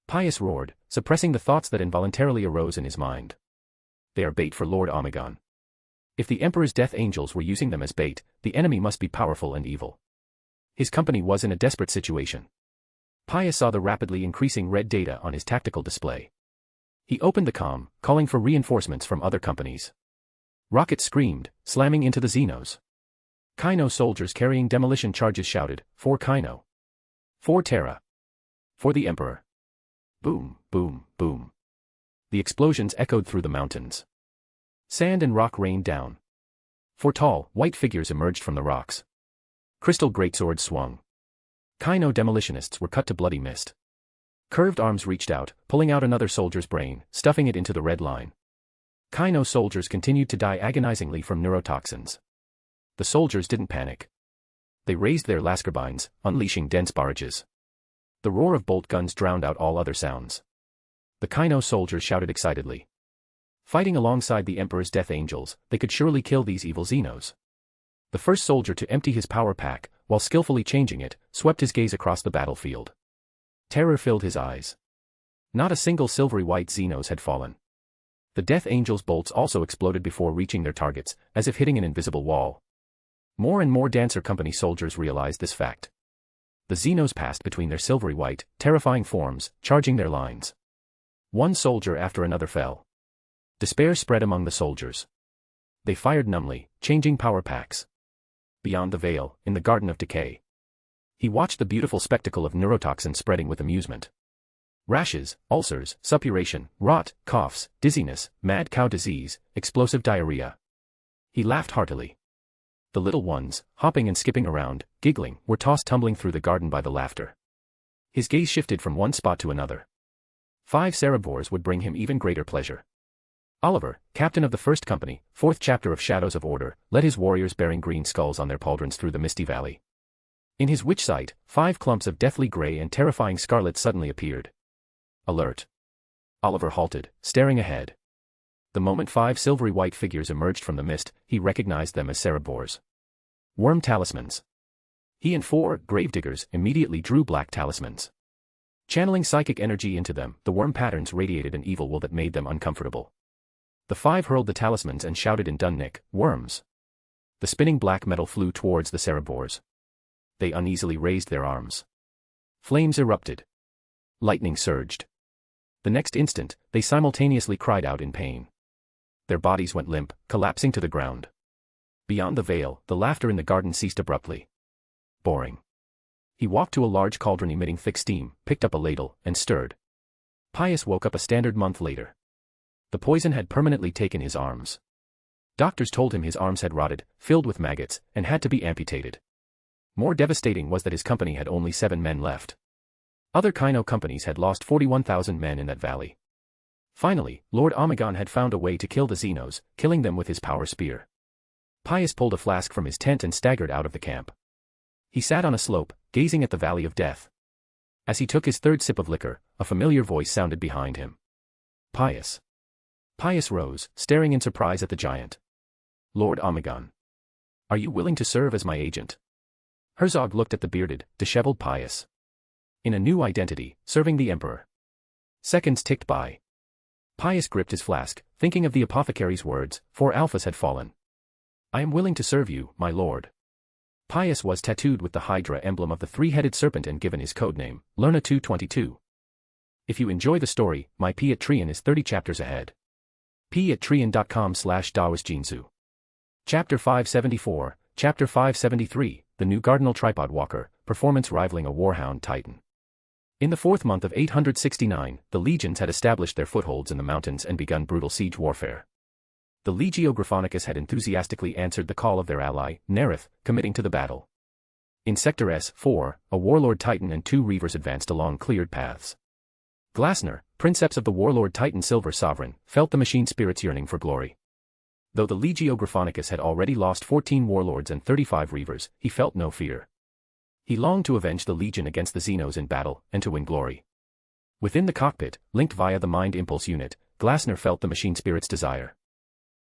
Pius roared, suppressing the thoughts that involuntarily arose in his mind. They are bait for Lord Omegon. If the Emperor's death angels were using them as bait, the enemy must be powerful and evil. His company was in a desperate situation. Pius saw the rapidly increasing red data on his tactical display. He opened the comm, calling for reinforcements from other companies. Rockets screamed, slamming into the Xenos. Kaino soldiers carrying demolition charges shouted, for Kaino. For Terra. For the Emperor. Boom, boom, boom. The explosions echoed through the mountains. Sand and rock rained down. 4 tall, white figures emerged from the rocks. Crystal greatswords swung. Kaino demolitionists were cut to bloody mist. Curved arms reached out, pulling out another soldier's brain, stuffing it into the red line. Kaino soldiers continued to die agonizingly from neurotoxins. The soldiers didn't panic. They raised their lascarbines, unleashing dense barrages. The roar of bolt guns drowned out all other sounds. The Kaino soldiers shouted excitedly. Fighting alongside the Emperor's death angels, they could surely kill these evil Xenos. The first soldier to empty his power pack, while skillfully changing it, swept his gaze across the battlefield. Terror filled his eyes. Not a single silvery white Xenos had fallen. The death angels' bolts also exploded before reaching their targets, as if hitting an invisible wall. More and more Dancer Company soldiers realized this fact. The Xenos passed between their silvery white, terrifying forms, charging their lines. One soldier after another fell. Despair spread among the soldiers. They fired numbly, changing power packs. Beyond the veil, in the Garden of Decay, he watched the beautiful spectacle of neurotoxin spreading with amusement. Rashes, ulcers, suppuration, rot, coughs, dizziness, mad cow disease, explosive diarrhea. He laughed heartily. The little ones, hopping and skipping around, giggling, were tossed tumbling through the garden by the laughter. His gaze shifted from one spot to another. 5 Cerebrors would bring him even greater pleasure. Oliver, captain of the First Company, 4th chapter of Shadows of Order, led his warriors bearing green skulls on their pauldrons through the misty valley. In his witch sight, 5 clumps of deathly gray and terrifying scarlet suddenly appeared. Alert. Oliver halted, staring ahead. The moment 5 silvery white figures emerged from the mist, he recognized them as Cerebrors. Worm talismans. He and 4 gravediggers immediately drew black talismans. Channeling psychic energy into them, the worm patterns radiated an evil will that made them uncomfortable. The 5 hurled the talismans and shouted in Dunnick, worms. The spinning black metal flew towards the Cerebrors. They uneasily raised their arms. Flames erupted. Lightning surged. The next instant, they simultaneously cried out in pain. Their bodies went limp, collapsing to the ground. Beyond the veil, the laughter in the garden ceased abruptly. Boring. He walked to a large cauldron emitting thick steam, picked up a ladle, and stirred. Pius woke up a standard month later. The poison had permanently taken his arms. Doctors told him his arms had rotted, filled with maggots, and had to be amputated. More devastating was that his company had only 7 men left. Other Kino companies had lost 41,000 men in that valley. Finally, Lord Omegon had found a way to kill the Xenos, killing them with his power spear. Pius pulled a flask from his tent and staggered out of the camp. He sat on a slope, gazing at the valley of death. As he took his third sip of liquor, a familiar voice sounded behind him. Pius. Pius rose, staring in surprise at the giant. Lord Omegon. Are you willing to serve as my agent? Herzog looked at the bearded, disheveled Pius. In a new identity, serving the Emperor. Seconds ticked by. Pius gripped his flask, thinking of the apothecary's words, 4 alphas had fallen. I am willing to serve you, my lord. Pius was tattooed with the Hydra emblem of the 3-headed serpent and given his codename, Lerna 222. If you enjoy the story, my Patreon is 30 chapters ahead. patreon.com/dawasjinsu. Chapter 574, Chapter 573, The New Cardinal Tripod Walker, Performance Rivaling a Warhound Titan. In the 4th month of 869, the legions had established their footholds in the mountains and begun brutal siege warfare. The Legio Graphonicus had enthusiastically answered the call of their ally, Nareth, committing to the battle. In Sector S4, a warlord titan and 2 reavers advanced along cleared paths. Glasner, princeps of the warlord titan Silver Sovereign, felt the machine spirit's yearning for glory. Though the Legio Graphonicus had already lost 14 warlords and 35 reavers, he felt no fear. He longed to avenge the legion against the Xenos in battle, and to win glory. Within the cockpit, linked via the Mind Impulse unit, Glasner felt the machine spirit's desire.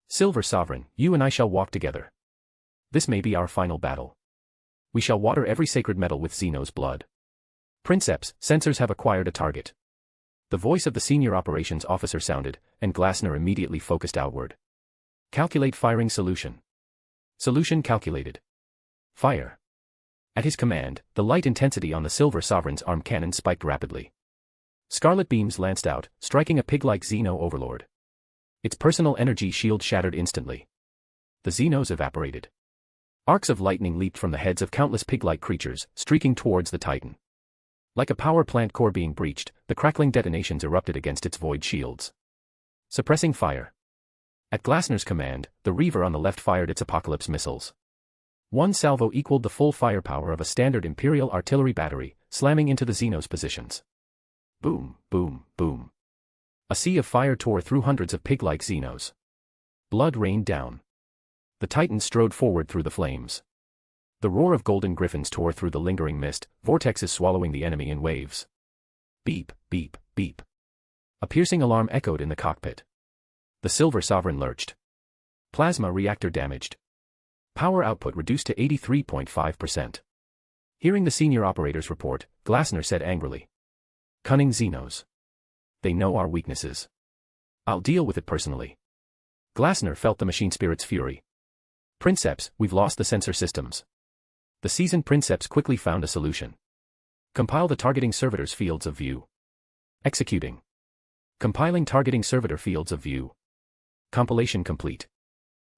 Silver Sovereign, you and I shall walk together. This may be our final battle. We shall water every sacred metal with Xenos blood. Princeps, sensors have acquired a target. The voice of the senior operations officer sounded, and Glasner immediately focused outward. Calculate firing solution. Solution calculated. Fire. At his command, the light intensity on the Silver Sovereign's arm cannon spiked rapidly. Scarlet beams lanced out, striking a pig-like Xeno overlord. Its personal energy shield shattered instantly. The Xenos evaporated. Arcs of lightning leaped from the heads of countless pig-like creatures, streaking towards the Titan. Like a power plant core being breached, the crackling detonations erupted against its void shields. Suppressing fire. At Glasner's command, the Reaver on the left fired its Apocalypse missiles. One salvo equaled the full firepower of a standard Imperial artillery battery, slamming into the Xenos positions. Boom, boom, boom. A sea of fire tore through hundreds of pig-like Xenos. Blood rained down. The Titan strode forward through the flames. The roar of golden griffins tore through the lingering mist, vortexes swallowing the enemy in waves. Beep, beep, beep. A piercing alarm echoed in the cockpit. The Silver Sovereign lurched. Plasma reactor damaged. Power output reduced to 83.5%. Hearing the senior operator's report, Glasner said angrily. Cunning Xenos. They know our weaknesses. I'll deal with it personally. Glasner felt the machine spirit's fury. Princeps, we've lost the sensor systems. The seasoned Princeps quickly found a solution. Compile the targeting servitor's fields of view. Executing. Compiling targeting servitor fields of view. Compilation complete.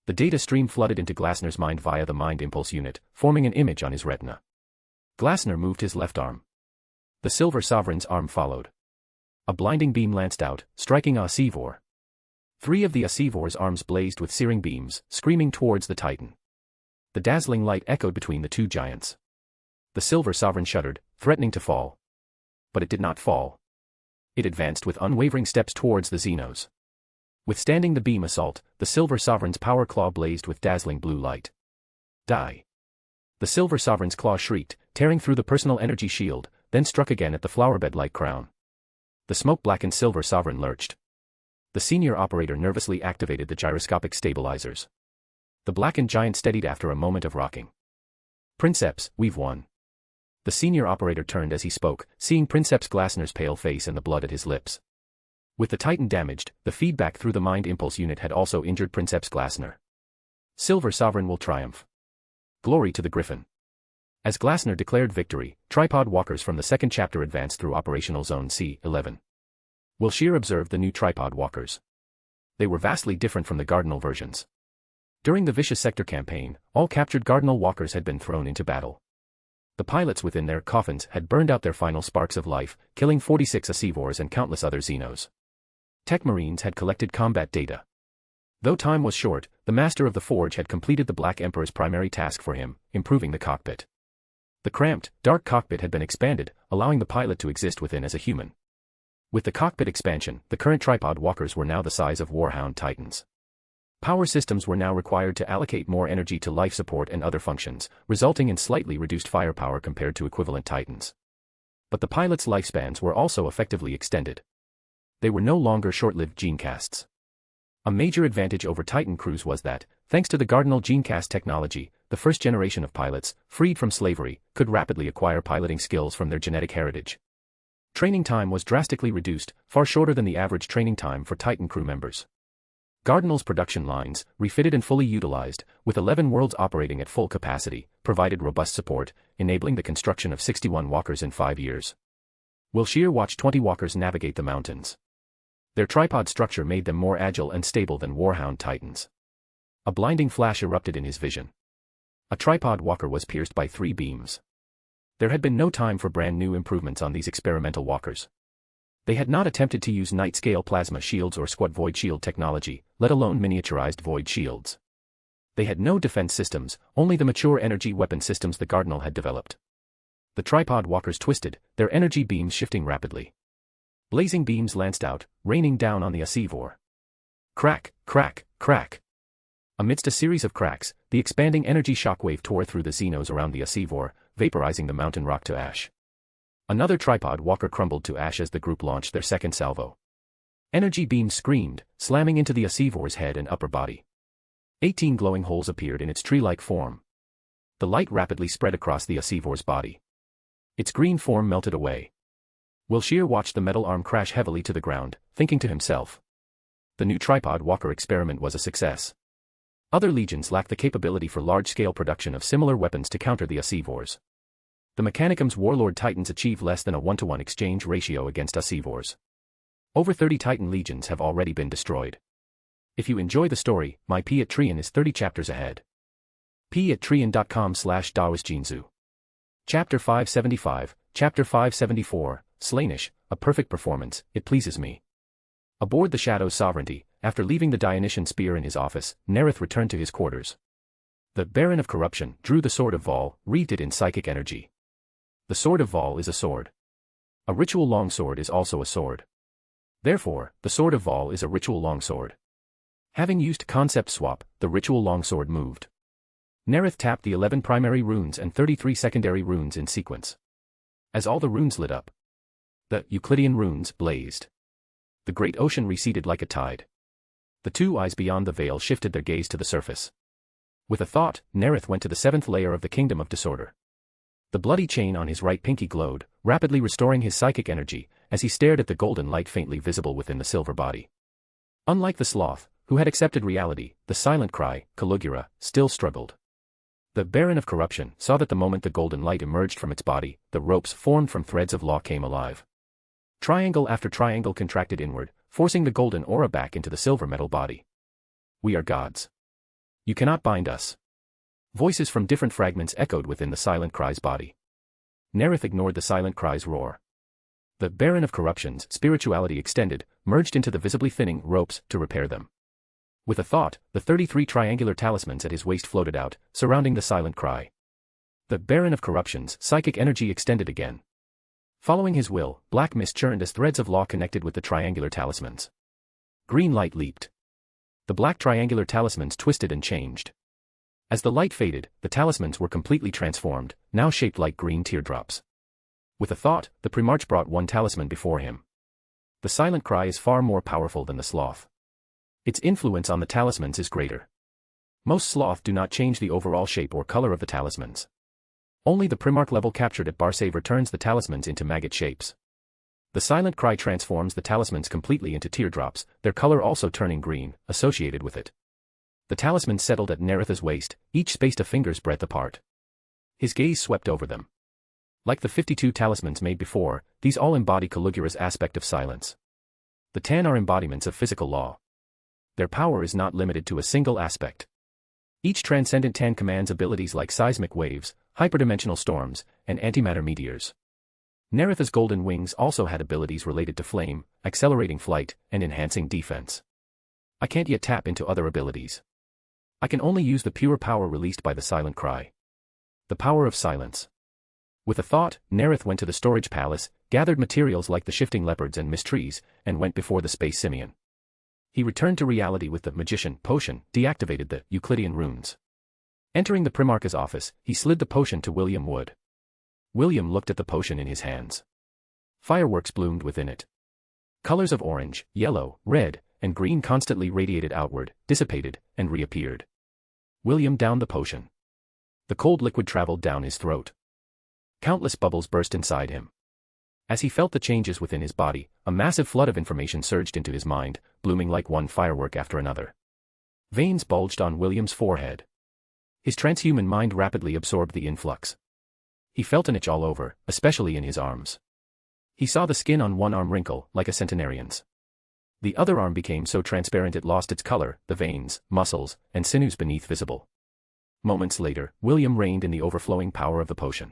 The data stream flooded into Glasner's mind via the Mind Impulse unit, forming an image on his retina. Glasner moved his left arm. The Silver Sovereign's arm followed. A blinding beam lanced out, striking a Asivor. 3 of the Asivor's arms blazed with searing beams, screaming towards the Titan. The dazzling light echoed between the 2 giants. The Silver Sovereign shuddered, threatening to fall. But it did not fall. It advanced with unwavering steps towards the Xenos. Withstanding the beam assault, the Silver Sovereign's power claw blazed with dazzling blue light. Die. The Silver Sovereign's claw shrieked, tearing through the personal energy shield, then struck again at the flowerbed-like crown. The smoke-blackened Silver Sovereign lurched. The senior operator nervously activated the gyroscopic stabilizers. The blackened giant steadied after a moment of rocking. Princeps, we've won. The senior operator turned as he spoke, seeing Princeps Glasner's pale face and the blood at his lips. With the Titan damaged, the feedback through the Mind Impulse unit had also injured Princeps Glasner. Silver Sovereign will triumph. Glory to the Griffin. As Glasner declared victory, tripod walkers from the second chapter advanced through Operational Zone C-11. Wilshire observed the new tripod walkers. They were vastly different from the Cardinal versions. During the Vicious Sector campaign, all captured Cardinal walkers had been thrown into battle. The pilots within their coffins had burned out their final sparks of life, killing 46 Asivors and countless other Xenos. Tech Marines had collected combat data. Though time was short, the Master of the Forge had completed the Black Emperor's primary task for him, improving the cockpit. The cramped, dark cockpit had been expanded, allowing the pilot to exist within as a human. With the cockpit expansion, the current tripod walkers were now the size of Warhound Titans. Power systems were now required to allocate more energy to life support and other functions, resulting in slightly reduced firepower compared to equivalent Titans. But the pilots' lifespans were also effectively extended. They were no longer short-lived genecasts. A major advantage over Titan crews was that, thanks to the Cardinal genecast technology, the first generation of pilots, freed from slavery, could rapidly acquire piloting skills from their genetic heritage. Training time was drastically reduced, far shorter than the average training time for Titan crew members. Cardinal's production lines, refitted and fully utilized, with 11 worlds operating at full capacity, provided robust support, enabling the construction of 61 walkers in 5 years. Wilshire watched 20 walkers navigate the mountains. Their tripod structure made them more agile and stable than Warhound Titans. A blinding flash erupted in his vision. A tripod walker was pierced by 3 beams. There had been no time for brand new improvements on these experimental walkers. They had not attempted to use night-scale plasma shields or squat void shield technology, let alone miniaturized void shields. They had no defense systems, only the mature energy weapon systems the Cardinal had developed. The tripod walkers twisted, their energy beams shifting rapidly. Blazing beams lanced out, raining down on the Asivor. Crack, crack, crack. Amidst a series of cracks, the expanding energy shockwave tore through the Xenos around the Asivor, vaporizing the mountain rock to ash. Another tripod walker crumbled to ash as the group launched their second salvo. Energy beams screamed, slamming into the Asivor's head and upper body. 18 glowing holes appeared in its tree-like form. The light rapidly spread across the Asivor's body. Its green form melted away. Wilshire watched the metal arm crash heavily to the ground, thinking to himself. The new tripod walker experiment was a success. Other legions lacked the capability for large-scale production of similar weapons to counter the Asivors. The Mechanicum's warlord Titans achieve less than a 1-to-1 exchange ratio against Asivors. Over 30 Titan legions have already been destroyed. If you enjoy the story, my P at Trian is 30 chapters ahead. p@trian.com/daosjinzu. Chapter 575, Chapter 574, Slaanesh, a perfect performance, it pleases me. Aboard the Shadow's Sovereignty, after leaving the Dionysian spear in his office, Nareth returned to his quarters. The Baron of Corruption drew the Sword of Vol, wreathed it in psychic energy. The Sword of Vol is a sword. A ritual longsword is also a sword. Therefore, the Sword of Vol is a ritual longsword. Having used concept swap, the ritual longsword moved. Nareth tapped the 11 primary runes and 33 secondary runes in sequence. As all the runes lit up, the Euclidean runes blazed. The great ocean receded like a tide. The 2 eyes beyond the veil shifted their gaze to the surface. With a thought, Nareth went to the 7th layer of the Kingdom of Disorder. The bloody chain on his right pinky glowed, rapidly restoring his psychic energy, as he stared at the golden light faintly visible within the silver body. Unlike the sloth, who had accepted reality, the silent cry, Caligula, still struggled. The Baron of Corruption saw that the moment the golden light emerged from its body, the ropes formed from threads of law came alive. Triangle after triangle contracted inward, forcing the golden aura back into the silver metal body. We are gods. You cannot bind us. Voices from different fragments echoed within the silent cry's body. Nareth ignored the silent cry's roar. The Baron of Corruption's spirituality extended, merged into the visibly thinning ropes to repair them. With a thought, the 33 triangular talismans at his waist floated out, surrounding the silent cry. The Baron of Corruption's psychic energy extended again. Following his will, black mist churned as threads of law connected with the triangular talismans. Green light leaped. The black triangular talismans twisted and changed. As the light faded, the talismans were completely transformed, now shaped like green teardrops. With a thought, the Primarch brought one talisman before him. The silent cry is far more powerful than the sloth. Its influence on the talismans is greater. Most sloth do not change the overall shape or color of the talismans. Only the Primarch level captured at Barsaver turns the talismans into maggot shapes. The silent cry transforms the talismans completely into teardrops, their color also turning green, associated with it. The talismans settled at Nareth's waist, each spaced a finger's breadth apart. His gaze swept over them. Like the 52 talismans made before, these all embody Caligula's aspect of silence. The 10 are embodiments of physical law. Their power is not limited to a single aspect. Each transcendent 10 commands abilities like seismic waves, hyperdimensional storms, and antimatter meteors. Nareth's golden wings also had abilities related to flame, accelerating flight, and enhancing defense. I can't yet tap into other abilities. I can only use the pure power released by the silent cry. The power of silence. With a thought, Nareth went to the storage palace, gathered materials like the shifting leopards and mist trees, and went before the space simian. He returned to reality with the magician potion, deactivated the Euclidean runes. Entering the Primarch's office, he slid the potion to William Wood. William looked at the potion in his hands. Fireworks bloomed within it. Colors of orange, yellow, red, and green constantly radiated outward, dissipated, and reappeared. William downed the potion. The cold liquid traveled down his throat. Countless bubbles burst inside him. As he felt the changes within his body, a massive flood of information surged into his mind, blooming like one firework after another. Veins bulged on William's forehead. His transhuman mind rapidly absorbed the influx. He felt an itch all over, especially in his arms. He saw the skin on one arm wrinkle, like a centenarian's. The other arm became so transparent it lost its color, the veins, muscles, and sinews beneath visible. Moments later, William reigned in the overflowing power of the potion.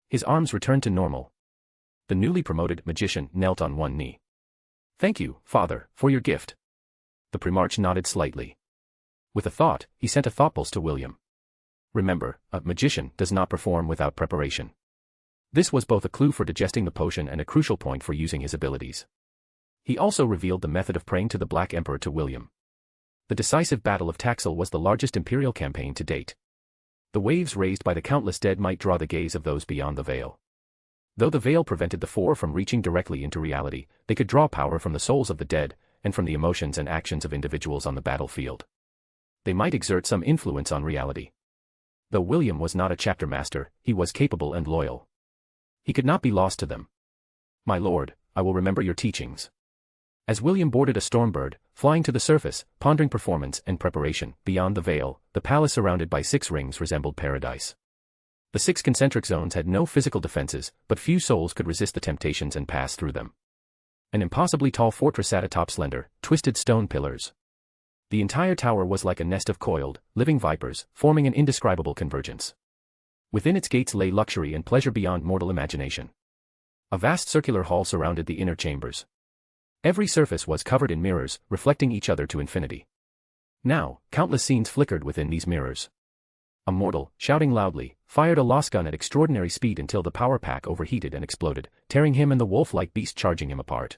His arms returned to normal. The newly promoted magician knelt on one knee. "Thank you, Father, for your gift." The Primarch nodded slightly. With a thought, he sent a thought pulse to William. Remember, a magician does not perform without preparation. This was both a clue for digesting the potion and a crucial point for using his abilities. He also revealed the method of praying to the Black Emperor to William. The decisive Battle of Taxil was the largest imperial campaign to date. The waves raised by the countless dead might draw the gaze of those beyond the veil. Though the veil prevented the four from reaching directly into reality, they could draw power from the souls of the dead, and from the emotions and actions of individuals on the battlefield. They might exert some influence on reality. Though William was not a chapter master, he was capable and loyal. He could not be lost to them. "My lord, I will remember your teachings." As William boarded a stormbird, flying to the surface, pondering performance and preparation, beyond the veil, the palace surrounded by 6 rings resembled paradise. The 6 concentric zones had no physical defenses, but few souls could resist the temptations and pass through them. An impossibly tall fortress sat atop slender, twisted stone pillars. The entire tower was like a nest of coiled, living vipers, forming an indescribable convergence. Within its gates lay luxury and pleasure beyond mortal imagination. A vast circular hall surrounded the inner chambers. Every surface was covered in mirrors, reflecting each other to infinity. Now, countless scenes flickered within these mirrors. A mortal, shouting loudly, fired a lost gun at extraordinary speed until the power pack overheated and exploded, tearing him and the wolf-like beast charging him apart.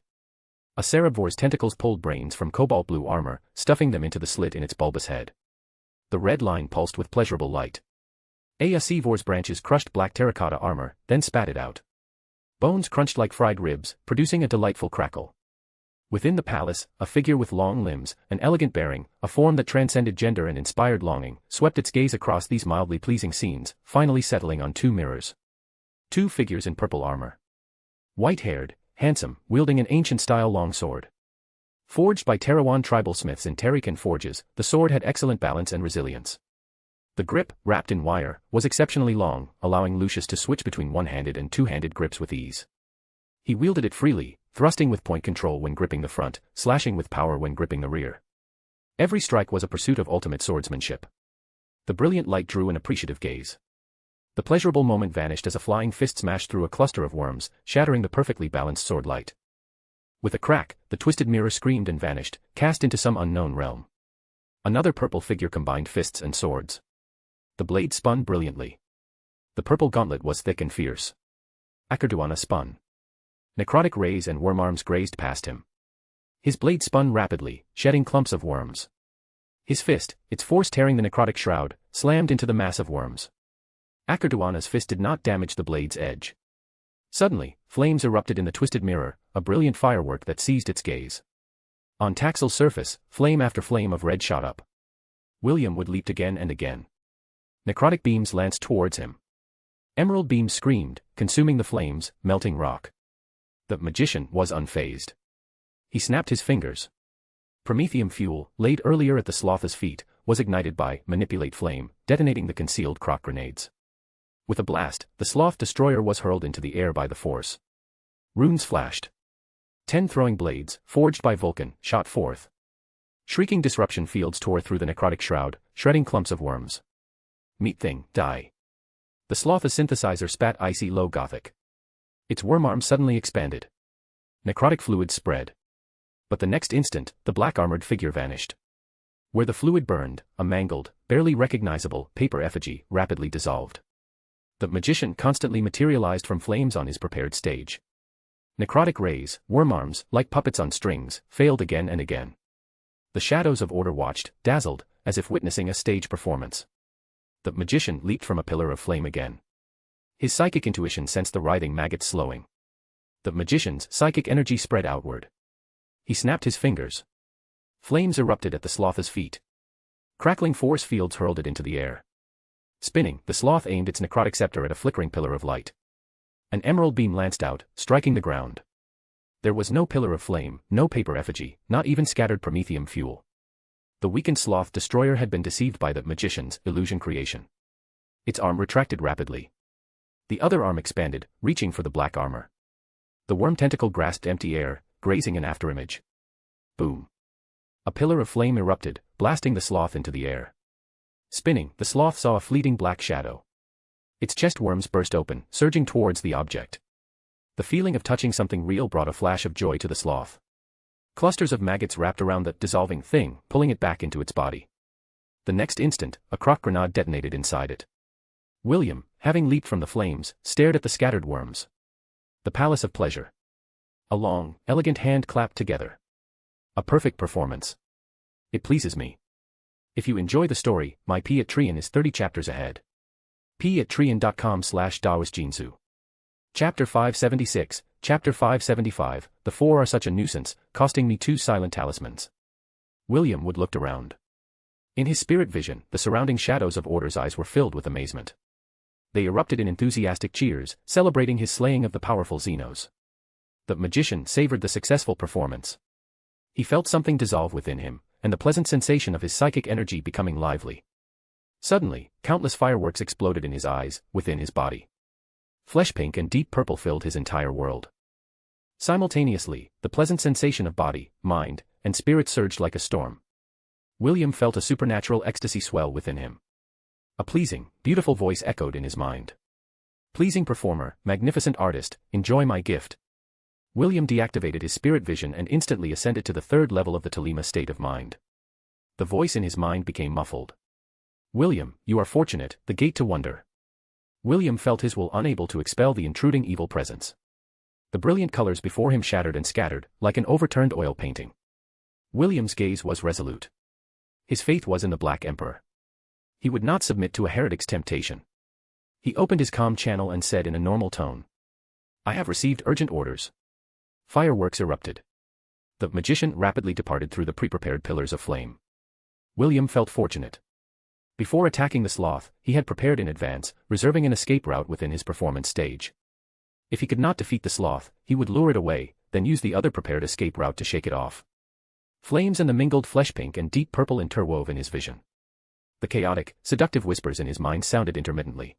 A Cerebor's tentacles pulled brains from cobalt blue armor, stuffing them into the slit in its bulbous head. The red line pulsed with pleasurable light. A Sevor's branches crushed black terracotta armor, then spat it out. Bones crunched like fried ribs, producing a delightful crackle. Within the palace, a figure with long limbs, an elegant bearing, a form that transcended gender and inspired longing, swept its gaze across these mildly pleasing scenes, finally settling on 2 mirrors. 2 figures in purple armor. White-haired, handsome, wielding an ancient-style longsword. Forged by Tarawan tribal smiths in Tarikan forges, the sword had excellent balance and resilience. The grip, wrapped in wire, was exceptionally long, allowing Lucius to switch between one-handed and two-handed grips with ease. He wielded it freely, thrusting with point control when gripping the front, slashing with power when gripping the rear. Every strike was a pursuit of ultimate swordsmanship. The brilliant light drew an appreciative gaze. The pleasurable moment vanished as a flying fist smashed through a cluster of worms, shattering the perfectly balanced sword light. With a crack, the twisted mirror screamed and vanished, cast into some unknown realm. Another purple figure combined fists and swords. The blade spun brilliantly. The purple gauntlet was thick and fierce. Akerduana spun. Necrotic rays and worm arms grazed past him. His blade spun rapidly, shedding clumps of worms. His fist, its force tearing the necrotic shroud, slammed into the mass of worms. Akerduana's fist did not damage the blade's edge. Suddenly, flames erupted in the twisted mirror, a brilliant firework that seized its gaze. On Taxil's surface, flame after flame of red shot up. William Wood leaped again and again. Necrotic beams lanced towards him. Emerald beams screamed, consuming the flames, melting rock. The magician was unfazed. He snapped his fingers. Promethium fuel, laid earlier at the Sloth's feet, was ignited by manipulate flame, detonating the concealed crock grenades. With a blast, the sloth destroyer was hurled into the air by the force. Runes flashed. 10 throwing blades, forged by Vulcan, shot forth. Shrieking disruption fields tore through the necrotic shroud, shredding clumps of worms. Meat thing, die. The sloth synthesizer spat icy low gothic. Its worm arm suddenly expanded. Necrotic fluid spread. But the next instant, the black-armored figure vanished. Where the fluid burned, a mangled, barely recognizable, paper effigy rapidly dissolved. The magician constantly materialized from flames on his prepared stage. Necrotic rays, worm arms, like puppets on strings, failed again and again. The shadows of order watched, dazzled, as if witnessing a stage performance. The magician leaped from a pillar of flame again. His psychic intuition sensed the writhing maggots slowing. The magician's psychic energy spread outward. He snapped his fingers. Flames erupted at the sloth's feet. Crackling force fields hurled it into the air. Spinning, the sloth aimed its necrotic scepter at a flickering pillar of light. An emerald beam lanced out, striking the ground. There was no pillar of flame, no paper effigy, not even scattered promethium fuel. The weakened sloth destroyer had been deceived by the magician's illusion creation. Its arm retracted rapidly. The other arm expanded, reaching for the black armor. The worm tentacle grasped empty air, grazing an afterimage. Boom. A pillar of flame erupted, blasting the sloth into the air. Spinning, the sloth saw a fleeting black shadow. Its chest worms burst open, surging towards the object. The feeling of touching something real brought a flash of joy to the sloth. Clusters of maggots wrapped around the dissolving thing, pulling it back into its body. The next instant, a crock grenade detonated inside it. William, having leaped from the flames, stared at the scattered worms. The Palace of Pleasure. A long, elegant hand clapped together. A perfect performance. It pleases me. If you enjoy the story, my Patreon is 30 chapters ahead. patreon.com/daosjinsu. Chapter 576, Chapter 575, the four are such a nuisance, costing me 2 silent talismans. William Wood looked around. In his spirit vision, the surrounding shadows of Order's eyes were filled with amazement. They erupted in enthusiastic cheers, celebrating his slaying of the powerful Xenos. The magician savored the successful performance. He felt something dissolve within him, and the pleasant sensation of his psychic energy becoming lively. Suddenly, countless fireworks exploded in his eyes, within his body. Flesh pink and deep purple filled his entire world. Simultaneously, the pleasant sensation of body, mind, and spirit surged like a storm. William felt a supernatural ecstasy swell within him. A pleasing, beautiful voice echoed in his mind. Pleasing performer, magnificent artist, enjoy my gift. William deactivated his spirit vision and instantly ascended to the 3rd level of the Telema state of mind. The voice in his mind became muffled. William, you are fortunate, the gate to wonder. William felt his will unable to expel the intruding evil presence. The brilliant colors before him shattered and scattered, like an overturned oil painting. William's gaze was resolute. His faith was in the Black Emperor. He would not submit to a heretic's temptation. He opened his comm channel and said in a normal tone, I have received urgent orders. Fireworks erupted. The magician rapidly departed through the pre-prepared pillars of flame. William felt fortunate. Before attacking the sloth, he had prepared in advance, reserving an escape route within his performance stage. If he could not defeat the sloth, he would lure it away, then use the other prepared escape route to shake it off. Flames and the mingled flesh pink and deep purple interwove in his vision. The chaotic, seductive whispers in his mind sounded intermittently.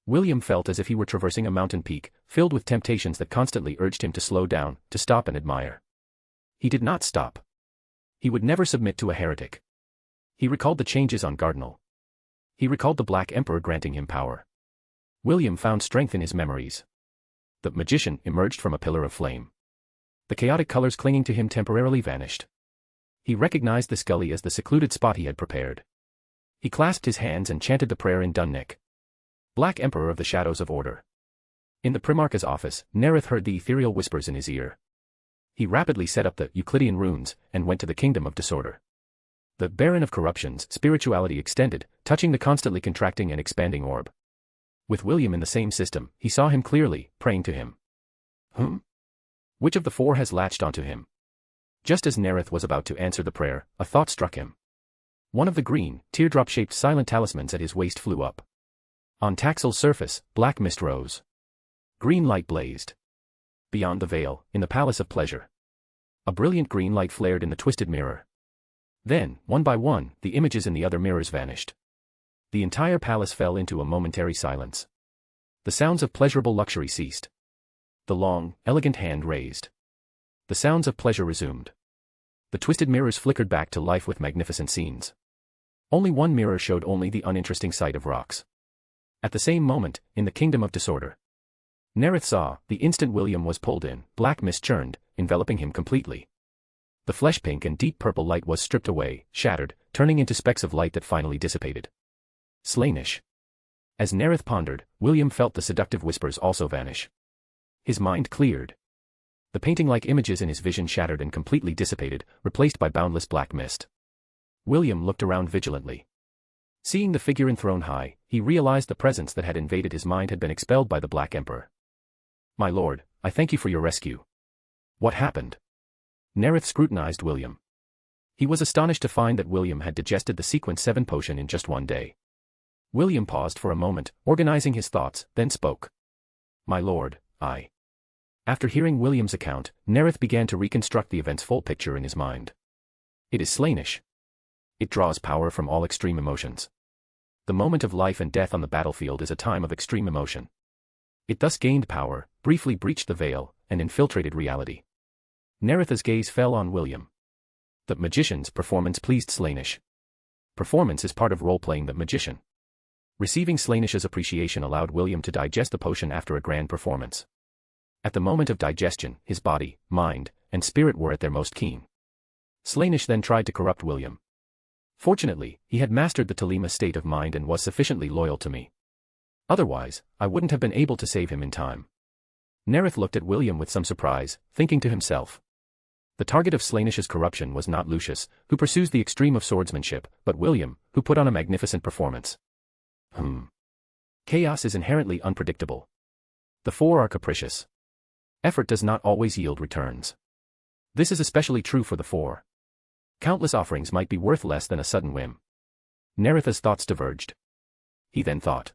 William felt as if he were traversing a mountain peak, filled with temptations that constantly urged him to slow down, to stop and admire. He did not stop. He would never submit to a heretic. He recalled the changes on Cardinal. He recalled the Black Emperor granting him power. William found strength in his memories. The magician emerged from a pillar of flame. The chaotic colors clinging to him temporarily vanished. He recognized the scully as the secluded spot he had prepared. He clasped his hands and chanted the prayer in Dunnick. Black Emperor of the Shadows of Order. In the Primarch's office, Nareth heard the ethereal whispers in his ear. He rapidly set up the Euclidean runes, and went to the Kingdom of Disorder. The Baron of Corruption's spirituality extended, touching the constantly contracting and expanding orb. With William in the same system, he saw him clearly, praying to him. Which of the four has latched onto him? Just as Nareth was about to answer the prayer, a thought struck him. One of the green, teardrop-shaped silent talismans at his waist flew up. On Taxil's surface, black mist rose. Green light blazed. Beyond the veil, in the Palace of Pleasure, a brilliant green light flared in the twisted mirror. Then, one by one, the images in the other mirrors vanished. The entire palace fell into a momentary silence. The sounds of pleasurable luxury ceased. The long, elegant hand raised. The sounds of pleasure resumed. The twisted mirrors flickered back to life with magnificent scenes. Only one mirror showed only the uninteresting sight of rocks. At the same moment, in the kingdom of disorder, Nareth saw, the instant William was pulled in, black mist churned, enveloping him completely. The flesh pink and deep purple light was stripped away, shattered, turning into specks of light that finally dissipated. Slainish. As Nareth pondered, William felt the seductive whispers also vanish. His mind cleared. The painting-like images in his vision shattered and completely dissipated, replaced by boundless black mist. William looked around vigilantly. Seeing the figure enthroned high, he realized the presence that had invaded his mind had been expelled by the Black Emperor. "My lord, I thank you for your rescue." "What happened?" Nareth scrutinized William. He was astonished to find that William had digested the Sequence 7 potion in just one day. William paused for a moment, organizing his thoughts, then spoke. "My lord, I..." After hearing William's account, Nareth began to reconstruct the event's full picture in his mind. "It is slainish. It draws power from all extreme emotions. The moment of life and death on the battlefield is a time of extreme emotion. It thus gained power, briefly breached the veil, and infiltrated reality." Nareth's gaze fell on William. The magician's performance pleased Slainish. Performance is part of role-playing the magician. Receiving Slainish's appreciation allowed William to digest the potion after a grand performance. At the moment of digestion, his body, mind, and spirit were at their most keen. Slainish then tried to corrupt William. Fortunately, he had mastered the Telema state of mind and was sufficiently loyal to me. Otherwise, I wouldn't have been able to save him in time. Nareth looked at William with some surprise, thinking to himself. The target of Slainish's corruption was not Lucius, who pursues the extreme of swordsmanship, but William, who put on a magnificent performance. Chaos is inherently unpredictable. The four are capricious. Effort does not always yield returns. This is especially true for the four. Countless offerings might be worth less than a sudden whim. Nareth's thoughts diverged. He then thought.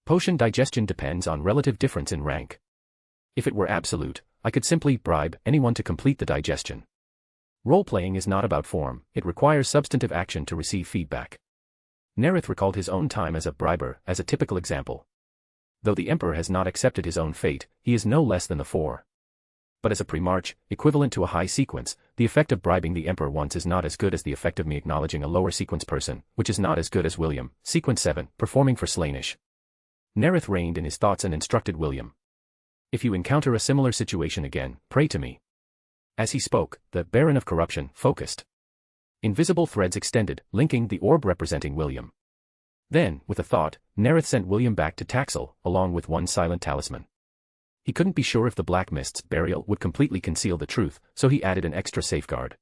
Potion digestion depends on relative difference in rank. If it were absolute, I could simply bribe anyone to complete the digestion. Role-playing is not about form, it requires substantive action to receive feedback. Nareth recalled his own time as a briber as a typical example. Though the Emperor has not accepted his own fate, he is no less than the four. But as a Primarch, equivalent to a high sequence, the effect of bribing the Emperor once is not as good as the effect of me acknowledging a lower sequence person, which is not as good as William, Sequence 7, performing for Slainish. Nareth reined in his thoughts and instructed William. "If you encounter a similar situation again, pray to me." As he spoke, the Baron of Corruption focused. Invisible threads extended, linking the orb representing William. Then, with a thought, Nareth sent William back to Taxel, along with one silent talisman. He couldn't be sure if the Black Mist's burial would completely conceal the truth, so he added an extra safeguard.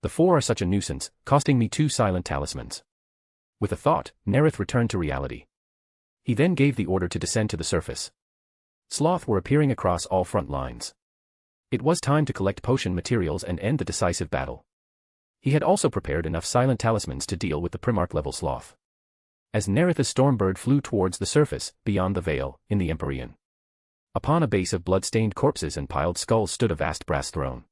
The four are such a nuisance, costing me 2 silent talismans. With a thought, Nareth returned to reality. He then gave the order to descend to the surface. Sloth were appearing across all front lines. It was time to collect potion materials and end the decisive battle. He had also prepared enough silent talismans to deal with the Primarch-level Sloth. As Nareth's Stormbird flew towards the surface, beyond the veil, in the Empyrean. Upon a base of blood-stained corpses and piled skulls stood a vast brass throne.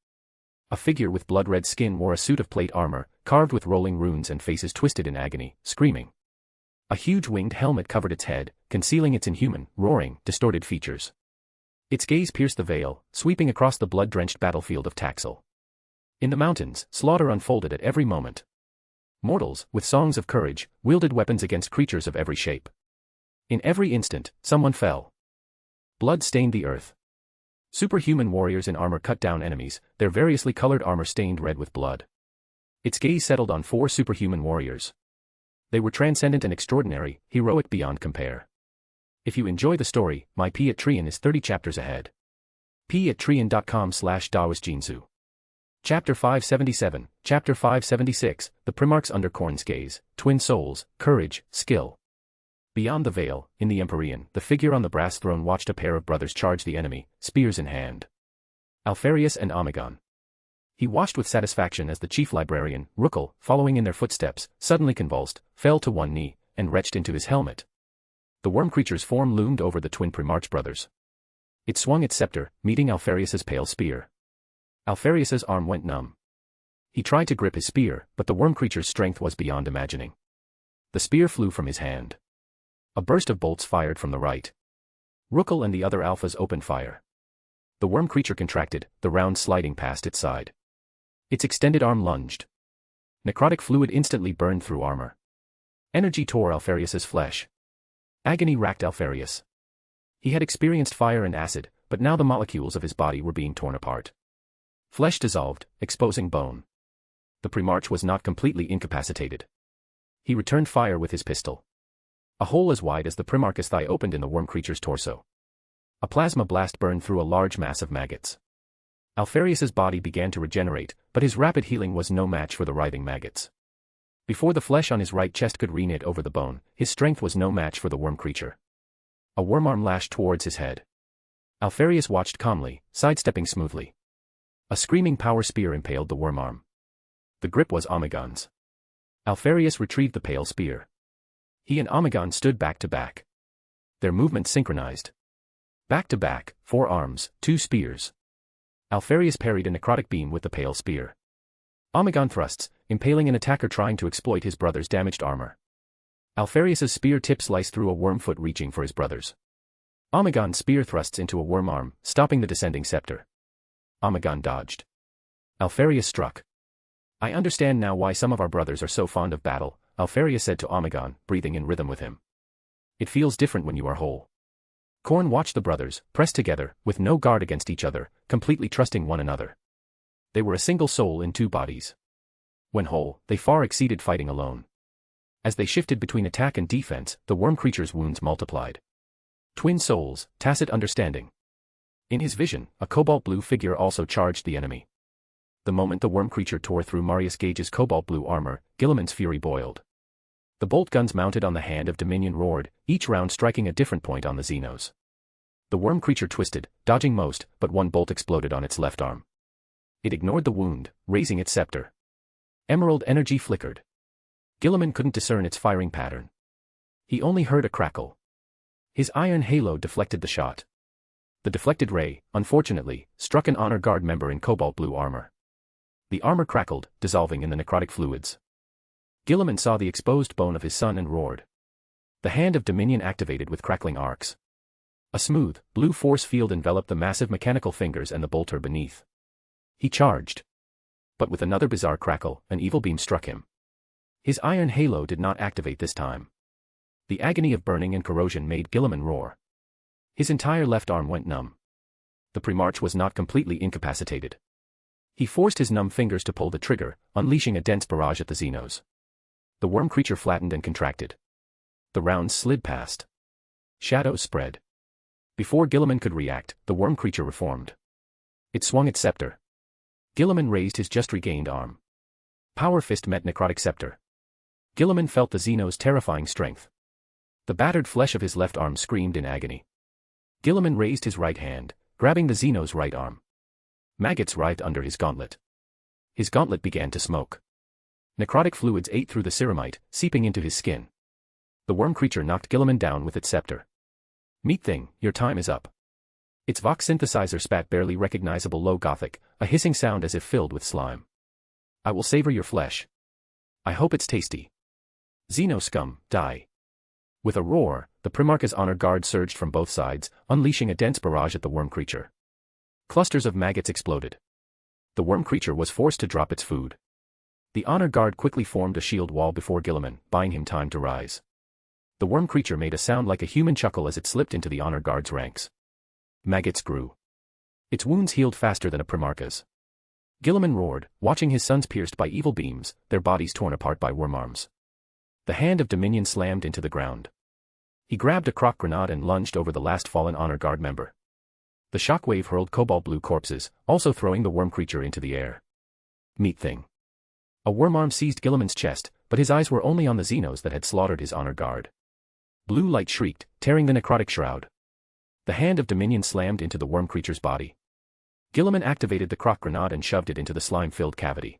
A figure with blood-red skin wore a suit of plate armor, carved with rolling runes and faces twisted in agony, screaming. A huge winged helmet covered its head, concealing its inhuman, roaring, distorted features. Its gaze pierced the veil, sweeping across the blood-drenched battlefield of Taxel. In the mountains, slaughter unfolded at every moment. Mortals, with songs of courage, wielded weapons against creatures of every shape. In every instant, someone fell. Blood stained the earth. Superhuman warriors in armor cut down enemies, their variously colored armor stained red with blood. Its gaze settled on 4 superhuman warriors. They were transcendent and extraordinary, heroic beyond compare. If you enjoy the story, my Patreon is 30 chapters ahead. patreon.com/dawasjinsu. Chapter 577, Chapter 576, The Primarchs Under Khorne's Gaze, Twin Souls, Courage, Skill. Beyond the veil, in the Empyrean, the figure on the brass throne watched a pair of brothers charge the enemy, spears in hand. Alpharius and Omegon. He watched with satisfaction as the chief librarian, Rukel, following in their footsteps, suddenly convulsed, fell to one knee, and retched into his helmet. The worm creature's form loomed over the twin Primarch brothers. It swung its scepter, meeting Alpharius's pale spear. Alpharius's arm went numb. He tried to grip his spear, but the worm creature's strength was beyond imagining. The spear flew from his hand. A burst of bolts fired from the right. Rookle and the other alphas opened fire. The worm creature contracted, the round sliding past its side. Its extended arm lunged. Necrotic fluid instantly burned through armor. Energy tore Alfarius's flesh. Agony racked Alfarius. He had experienced fire and acid, but now the molecules of his body were being torn apart. Flesh dissolved, exposing bone. The Primarch was not completely incapacitated. He returned fire with his pistol. A hole as wide as the Primarch's thigh opened in the worm creature's torso. A plasma blast burned through a large mass of maggots. Alfarius's body began to regenerate, but his rapid healing was no match for the writhing maggots. Before the flesh on his right chest could reknit over the bone, his strength was no match for the worm creature. A worm arm lashed towards his head. Alfarius watched calmly, sidestepping smoothly. A screaming power spear impaled the worm arm. The grip was Omegon's. Alfarius retrieved the pale spear. He and Omegon stood back to back. Their movements synchronized. Back to back, 4 arms, 2 spears. Alfarius parried a necrotic beam with the pale spear. Omegon thrusts, impaling an attacker trying to exploit his brother's damaged armor. Alfarius's spear tip sliced through a worm foot reaching for his brother's. Omegon's spear thrusts into a worm arm, stopping the descending scepter. Omegon dodged. Alfarius struck. I understand now why some of our brothers are so fond of battle, Alfarius said to Omegon, breathing in rhythm with him. It feels different when you are whole. Khorne watched the brothers, pressed together, with no guard against each other, completely trusting one another. They were a single soul in 2 bodies. When whole, they far exceeded fighting alone. As they shifted between attack and defense, the worm creature's wounds multiplied. Twin souls, tacit understanding. In his vision, a cobalt blue figure also charged the enemy. The moment the worm creature tore through Marius Gage's cobalt blue armor, Guilliman's fury boiled. The bolt guns mounted on the Hand of Dominion roared, each round striking a different point on the Xenos. The worm creature twisted, dodging most, but one bolt exploded on its left arm. It ignored the wound, raising its scepter. Emerald energy flickered. Guilliman couldn't discern its firing pattern. He only heard a crackle. His iron halo deflected the shot. The deflected ray, unfortunately, struck an honor guard member in cobalt blue armor. The armor crackled, dissolving in the necrotic fluids. Guilliman saw the exposed bone of his son and roared. The Hand of Dominion activated with crackling arcs. A smooth, blue force field enveloped the massive mechanical fingers and the bolter beneath. He charged. But with another bizarre crackle, an evil beam struck him. His iron halo did not activate this time. The agony of burning and corrosion made Guilliman roar. His entire left arm went numb. The Primarch was not completely incapacitated. He forced his numb fingers to pull the trigger, unleashing a dense barrage at the Xenos. The worm creature flattened and contracted. The rounds slid past. Shadows spread. Before Guilliman could react, the worm creature reformed. It swung its scepter. Guilliman raised his just regained arm. Power fist met necrotic scepter. Guilliman felt the Xeno's terrifying strength. The battered flesh of his left arm screamed in agony. Guilliman raised his right hand, grabbing the Xeno's right arm. Maggots writhed under his gauntlet. His gauntlet began to smoke. Necrotic fluids ate through the ceramite, seeping into his skin. The worm creature knocked Guilliman down with its scepter. Meat thing, your time is up. Its Vox synthesizer spat barely recognizable low Gothic, a hissing sound as if filled with slime. I will savor your flesh. I hope it's tasty. Xeno scum, die. With a roar, the Primarch's honor guard surged from both sides, unleashing a dense barrage at the worm creature. Clusters of maggots exploded. The worm creature was forced to drop its food. The honor guard quickly formed a shield wall before Guilliman, buying him time to rise. The worm creature made a sound like a human chuckle as it slipped into the honor guard's ranks. Maggots grew. Its wounds healed faster than a Primarch's. Guilliman roared, watching his sons pierced by evil beams, their bodies torn apart by worm arms. The Hand of Dominion slammed into the ground. He grabbed a crock grenade and lunged over the last fallen honor guard member. The shockwave hurled cobalt blue corpses, also throwing the worm creature into the air. Meat thing. A worm arm seized Guilliman's chest, but his eyes were only on the Xenos that had slaughtered his honor guard. Blue light shrieked, tearing the necrotic shroud. The Hand of Dominion slammed into the worm creature's body. Guilliman activated the crock grenade and shoved it into the slime-filled cavity.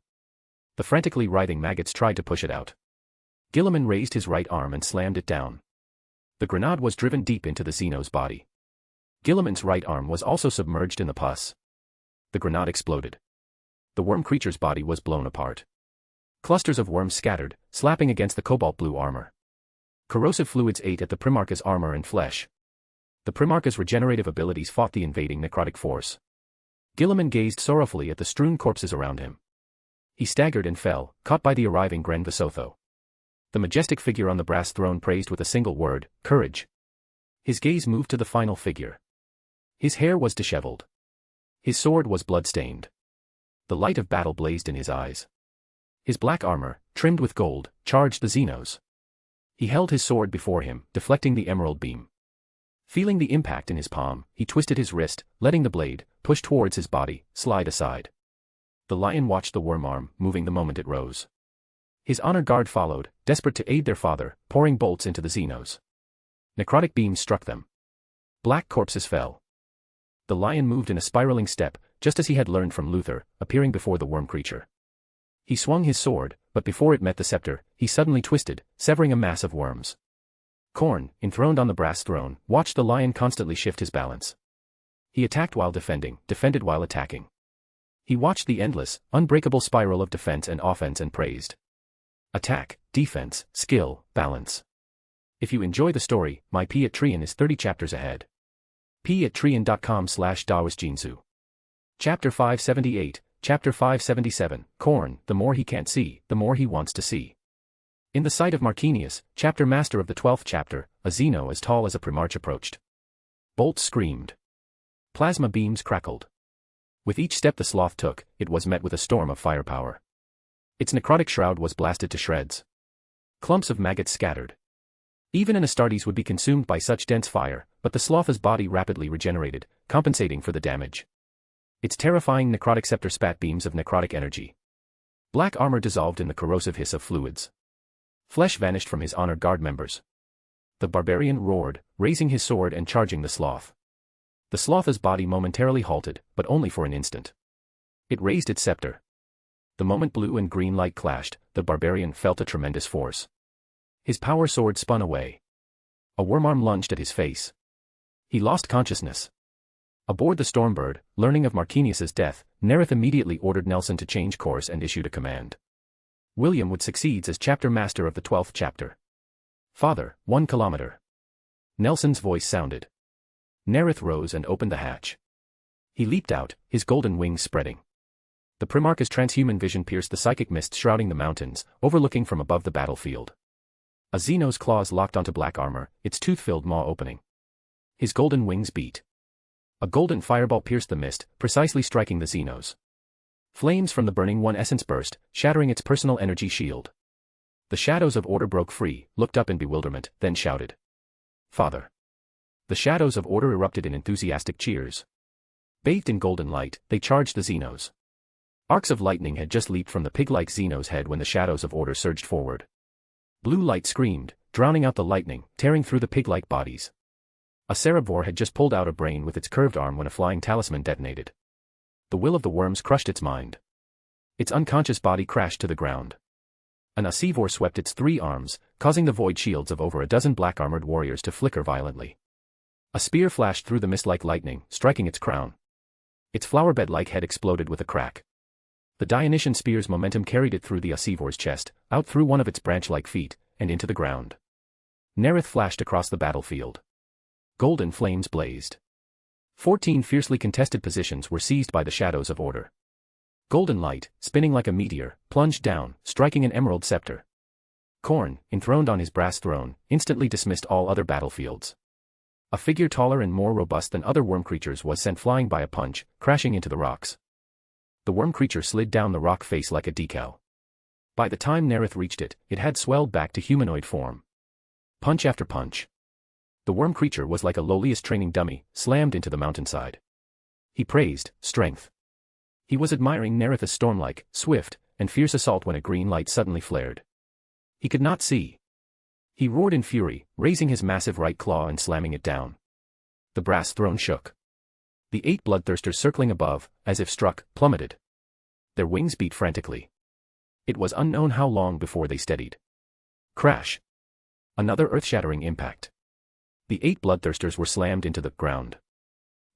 The frantically writhing maggots tried to push it out. Guilliman raised his right arm and slammed it down. The grenade was driven deep into the Xeno's body. Guilliman's right arm was also submerged in the pus. The grenade exploded. The worm creature's body was blown apart. Clusters of worms scattered, slapping against the cobalt blue armor. Corrosive fluids ate at the Primarch's armor and flesh. The Primarch's regenerative abilities fought the invading necrotic force. Guilliman gazed sorrowfully at the strewn corpses around him. He staggered and fell, caught by the arriving Gren Visotho. The majestic figure on the brass throne praised with a single word, courage. His gaze moved to the final figure. His hair was disheveled. His sword was blood-stained. The light of battle blazed in his eyes. His black armor, trimmed with gold, charged the Xenos. He held his sword before him, deflecting the emerald beam. Feeling the impact in his palm, he twisted his wrist, letting the blade, push towards his body, slide aside. The lion watched the worm arm, moving the moment it rose. His honor guard followed, desperate to aid their father, pouring bolts into the Xenos. Necrotic beams struck them. Black corpses fell. The lion moved in a spiraling step, just as he had learned from Luther, appearing before the worm creature. He swung his sword, but before it met the scepter, he suddenly twisted, severing a mass of worms. Khorne, enthroned on the brass throne, watched the lion constantly shift his balance. He attacked while defending, defended while attacking. He watched the endless, unbreakable spiral of defense and offense and praised. Attack, defense, skill, balance. If you enjoy the story, my Patreon is 30 chapters ahead. patreon.com/daosjinsu. Chapter 578, Chapter 577, Khorne, the more he can't see, the more he wants to see. In the sight of Marquinius, chapter master of the 12th chapter, a Xeno as tall as a Primarch approached. Bolts screamed. Plasma beams crackled. With each step the sloth took, it was met with a storm of firepower. Its necrotic shroud was blasted to shreds. Clumps of maggots scattered. Even an Astartes would be consumed by such dense fire, but the sloth's body rapidly regenerated, compensating for the damage. Its terrifying necrotic scepter spat beams of necrotic energy. Black armor dissolved in the corrosive hiss of fluids. Flesh vanished from his honor guard members. The barbarian roared, raising his sword and charging the sloth. The sloth's body momentarily halted, but only for an instant. It raised its scepter. The moment blue and green light clashed, the barbarian felt a tremendous force. His power sword spun away. A wormarm lunged at his face. He lost consciousness. Aboard the Stormbird, learning of Marquinius's death, Nareth immediately ordered Nelson to change course and issued a command. William would succeed as chapter master of the 12th chapter. Father, 1 kilometer. Nelson's voice sounded. Nareth rose and opened the hatch. He leaped out, his golden wings spreading. The Primarch's transhuman vision pierced the psychic mist shrouding the mountains, overlooking from above the battlefield. A Xeno's claws locked onto black armor, its tooth-filled maw opening. His golden wings beat. A golden fireball pierced the mist, precisely striking the Xenos. Flames from the burning one essence burst, shattering its personal energy shield. The shadows of order broke free, looked up in bewilderment, then shouted. Father. The shadows of order erupted in enthusiastic cheers. Bathed in golden light, they charged the Xenos. Arcs of lightning had just leaped from the pig-like Xeno's head when the shadows of order surged forward. Blue light screamed, drowning out the lightning, tearing through the pig-like bodies. A Cerebror had just pulled out a brain with its curved arm when a flying talisman detonated. The will of the worms crushed its mind. Its unconscious body crashed to the ground. An Asivor swept its 3 arms, causing the void shields of over a dozen black-armored warriors to flicker violently. A spear flashed through the mist like lightning, striking its crown. Its flowerbed-like head exploded with a crack. The Dionysian spear's momentum carried it through the Asivor's chest, out through one of its branch-like feet, and into the ground. Nareth flashed across the battlefield. Golden flames blazed. 14 fiercely contested positions were seized by the shadows of order. Golden light, spinning like a meteor, plunged down, striking an emerald scepter. Khorne, enthroned on his brass throne, instantly dismissed all other battlefields. A figure taller and more robust than other worm creatures was sent flying by a punch, crashing into the rocks. The worm creature slid down the rock face like a decal. By the time Nareth reached it, it had swelled back to humanoid form. Punch after punch. The worm creature was like a lowliest training dummy, slammed into the mountainside. He praised strength. He was admiring Nareth's storm-like, swift, and fierce assault when a green light suddenly flared. He could not see. He roared in fury, raising his massive right claw and slamming it down. The brass throne shook. The 8 bloodthirsters circling above, as if struck, plummeted. Their wings beat frantically. It was unknown how long before they steadied. Crash. Another earth-shattering impact. The 8 bloodthirsters were slammed into the ground.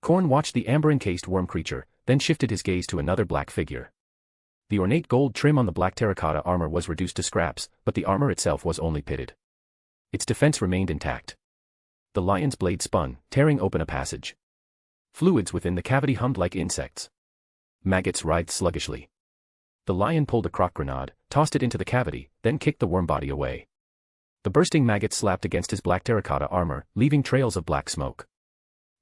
Khorne watched the amber-encased worm creature, then shifted his gaze to another black figure. The ornate gold trim on the black terracotta armor was reduced to scraps, but the armor itself was only pitted. Its defense remained intact. The lion's blade spun, tearing open a passage. Fluids within the cavity hummed like insects. Maggots writhed sluggishly. The lion pulled a crock grenade, tossed it into the cavity, then kicked the worm body away. The bursting maggot slapped against his black terracotta armor, leaving trails of black smoke.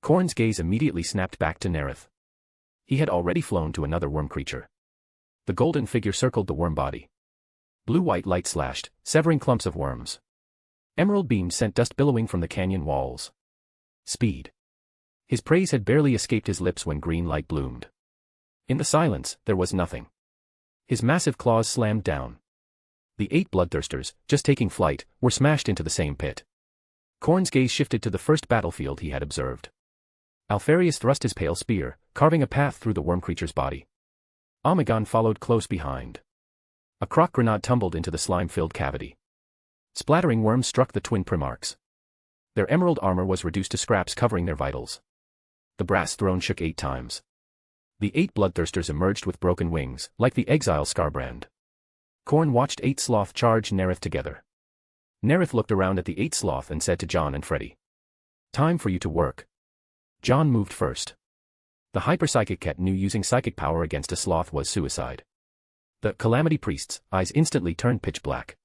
Khorne's gaze immediately snapped back to Nareth. He had already flown to another worm creature. The golden figure circled the worm body. Blue-white light slashed, severing clumps of worms. Emerald beams sent dust billowing from the canyon walls. Speed. His praise had barely escaped his lips when green light bloomed. In the silence, there was nothing. His massive claws slammed down. The 8 bloodthirsters, just taking flight, were smashed into the same pit. Khorne's gaze shifted to the first battlefield he had observed. Alpharius thrust his pale spear, carving a path through the worm creature's body. Omegon followed close behind. A crock grenade tumbled into the slime-filled cavity. Splattering worms struck the twin Primarchs. Their emerald armor was reduced to scraps covering their vitals. The brass throne shook 8 times. The 8 bloodthirsters emerged with broken wings, like the exile Scarbrand. Khorne watched 8 sloth charge Nareth together. Nareth looked around at the 8 sloth and said to John and Freddy, "Time for you to work." John moved first. The hyperpsychic cat knew using psychic power against a sloth was suicide. The Calamity Priest's eyes instantly turned pitch black.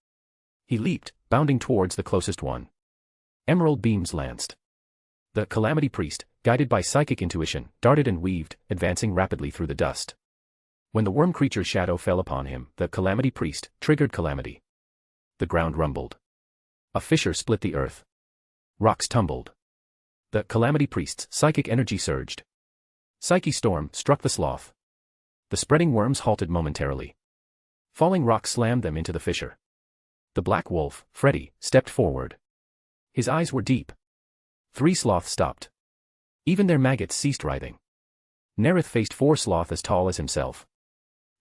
He leaped, bounding towards the closest one. Emerald beams lanced. The Calamity Priest, guided by psychic intuition, darted and weaved, advancing rapidly through the dust. When the worm creature's shadow fell upon him, the Calamity Priest triggered Calamity. The ground rumbled. A fissure split the earth. Rocks tumbled. The Calamity Priest's psychic energy surged. Psyche Storm struck the sloth. The spreading worms halted momentarily. Falling rocks slammed them into the fissure. The Black Wolf, Freddy, stepped forward. His eyes were deep. 3 sloths stopped. Even their maggots ceased writhing. Nareth faced 4 sloth as tall as himself.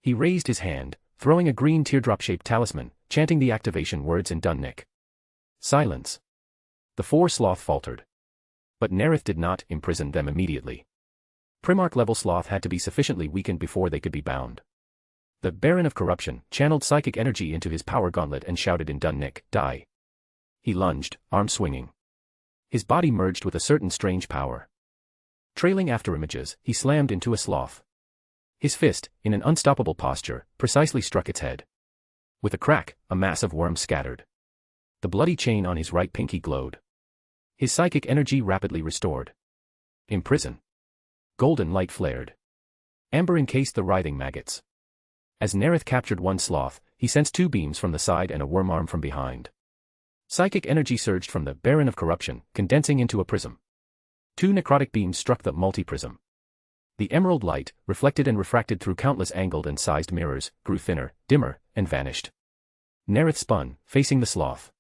He raised his hand, throwing a green teardrop-shaped talisman, chanting the activation words in Dunnick. Silence. The 4 sloth faltered. But Nareth did not imprison them immediately. Primarch-level sloth had to be sufficiently weakened before they could be bound. The Baron of Corruption channeled psychic energy into his power gauntlet and shouted in Dunnick, "Die." He lunged, arm swinging. His body merged with a certain strange power. Trailing after images, he slammed into a sloth. His fist, in an unstoppable posture, precisely struck its head. With a crack, a mass of worms scattered. The bloody chain on his right pinky glowed. His psychic energy rapidly restored. Imprison. Golden light flared. Amber encased the writhing maggots. As Nareth captured one sloth, he sensed 2 beams from the side and a worm arm from behind. Psychic energy surged from the Baron of Corruption, condensing into a prism. 2 necrotic beams struck the multi-prism. The emerald light, reflected and refracted through countless angled and sized mirrors, grew thinner, dimmer, and vanished. Nareth spun, facing the sloth.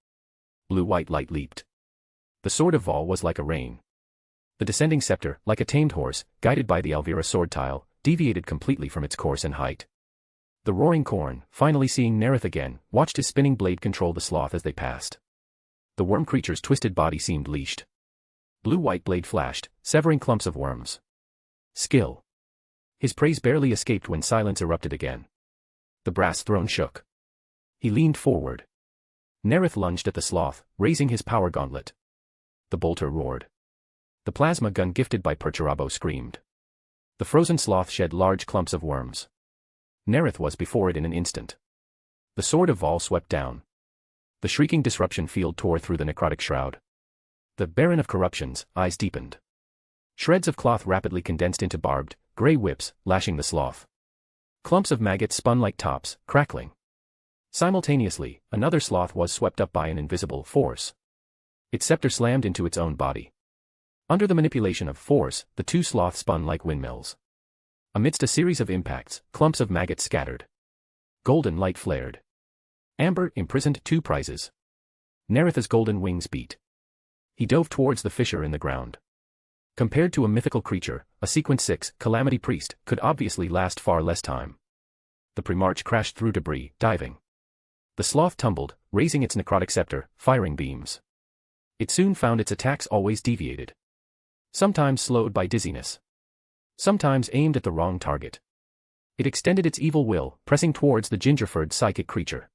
Blue-white light leaped. The sword of Vol was like a rain. The descending scepter, like a tamed horse, guided by the Alvira sword tile, deviated completely from its course and height. The roaring Khorne, finally seeing Nareth again, watched his spinning blade control the sloth as they passed. The worm creature's twisted body seemed leashed. Blue-white blade flashed, severing clumps of worms. Skill. His praise barely escaped when silence erupted again. The brass throne shook. He leaned forward. Nareth lunged at the sloth, raising his power gauntlet. The bolter roared. The plasma gun gifted by Perturabo screamed. The frozen sloth shed large clumps of worms. Nareth was before it in an instant. The sword of Vol swept down. The shrieking disruption field tore through the necrotic shroud. The Baron of Corruption's eyes deepened. Shreds of cloth rapidly condensed into barbed, grey whips, lashing the sloth. Clumps of maggots spun like tops, crackling. Simultaneously, another sloth was swept up by an invisible force. Its scepter slammed into its own body. Under the manipulation of force, the 2 sloths spun like windmills. Amidst a series of impacts, clumps of maggots scattered. Golden light flared. Amber imprisoned 2 prizes. Nareth's golden wings beat. He dove towards the fissure in the ground. Compared to a mythical creature, a Sequence 6 Calamity Priest could obviously last far less time. The Primarch crashed through debris, diving. The sloth tumbled, raising its necrotic scepter, firing beams. It soon found its attacks always deviated. Sometimes slowed by dizziness. Sometimes aimed at the wrong target. It extended its evil will, pressing towards the ginger-furred psychic creature.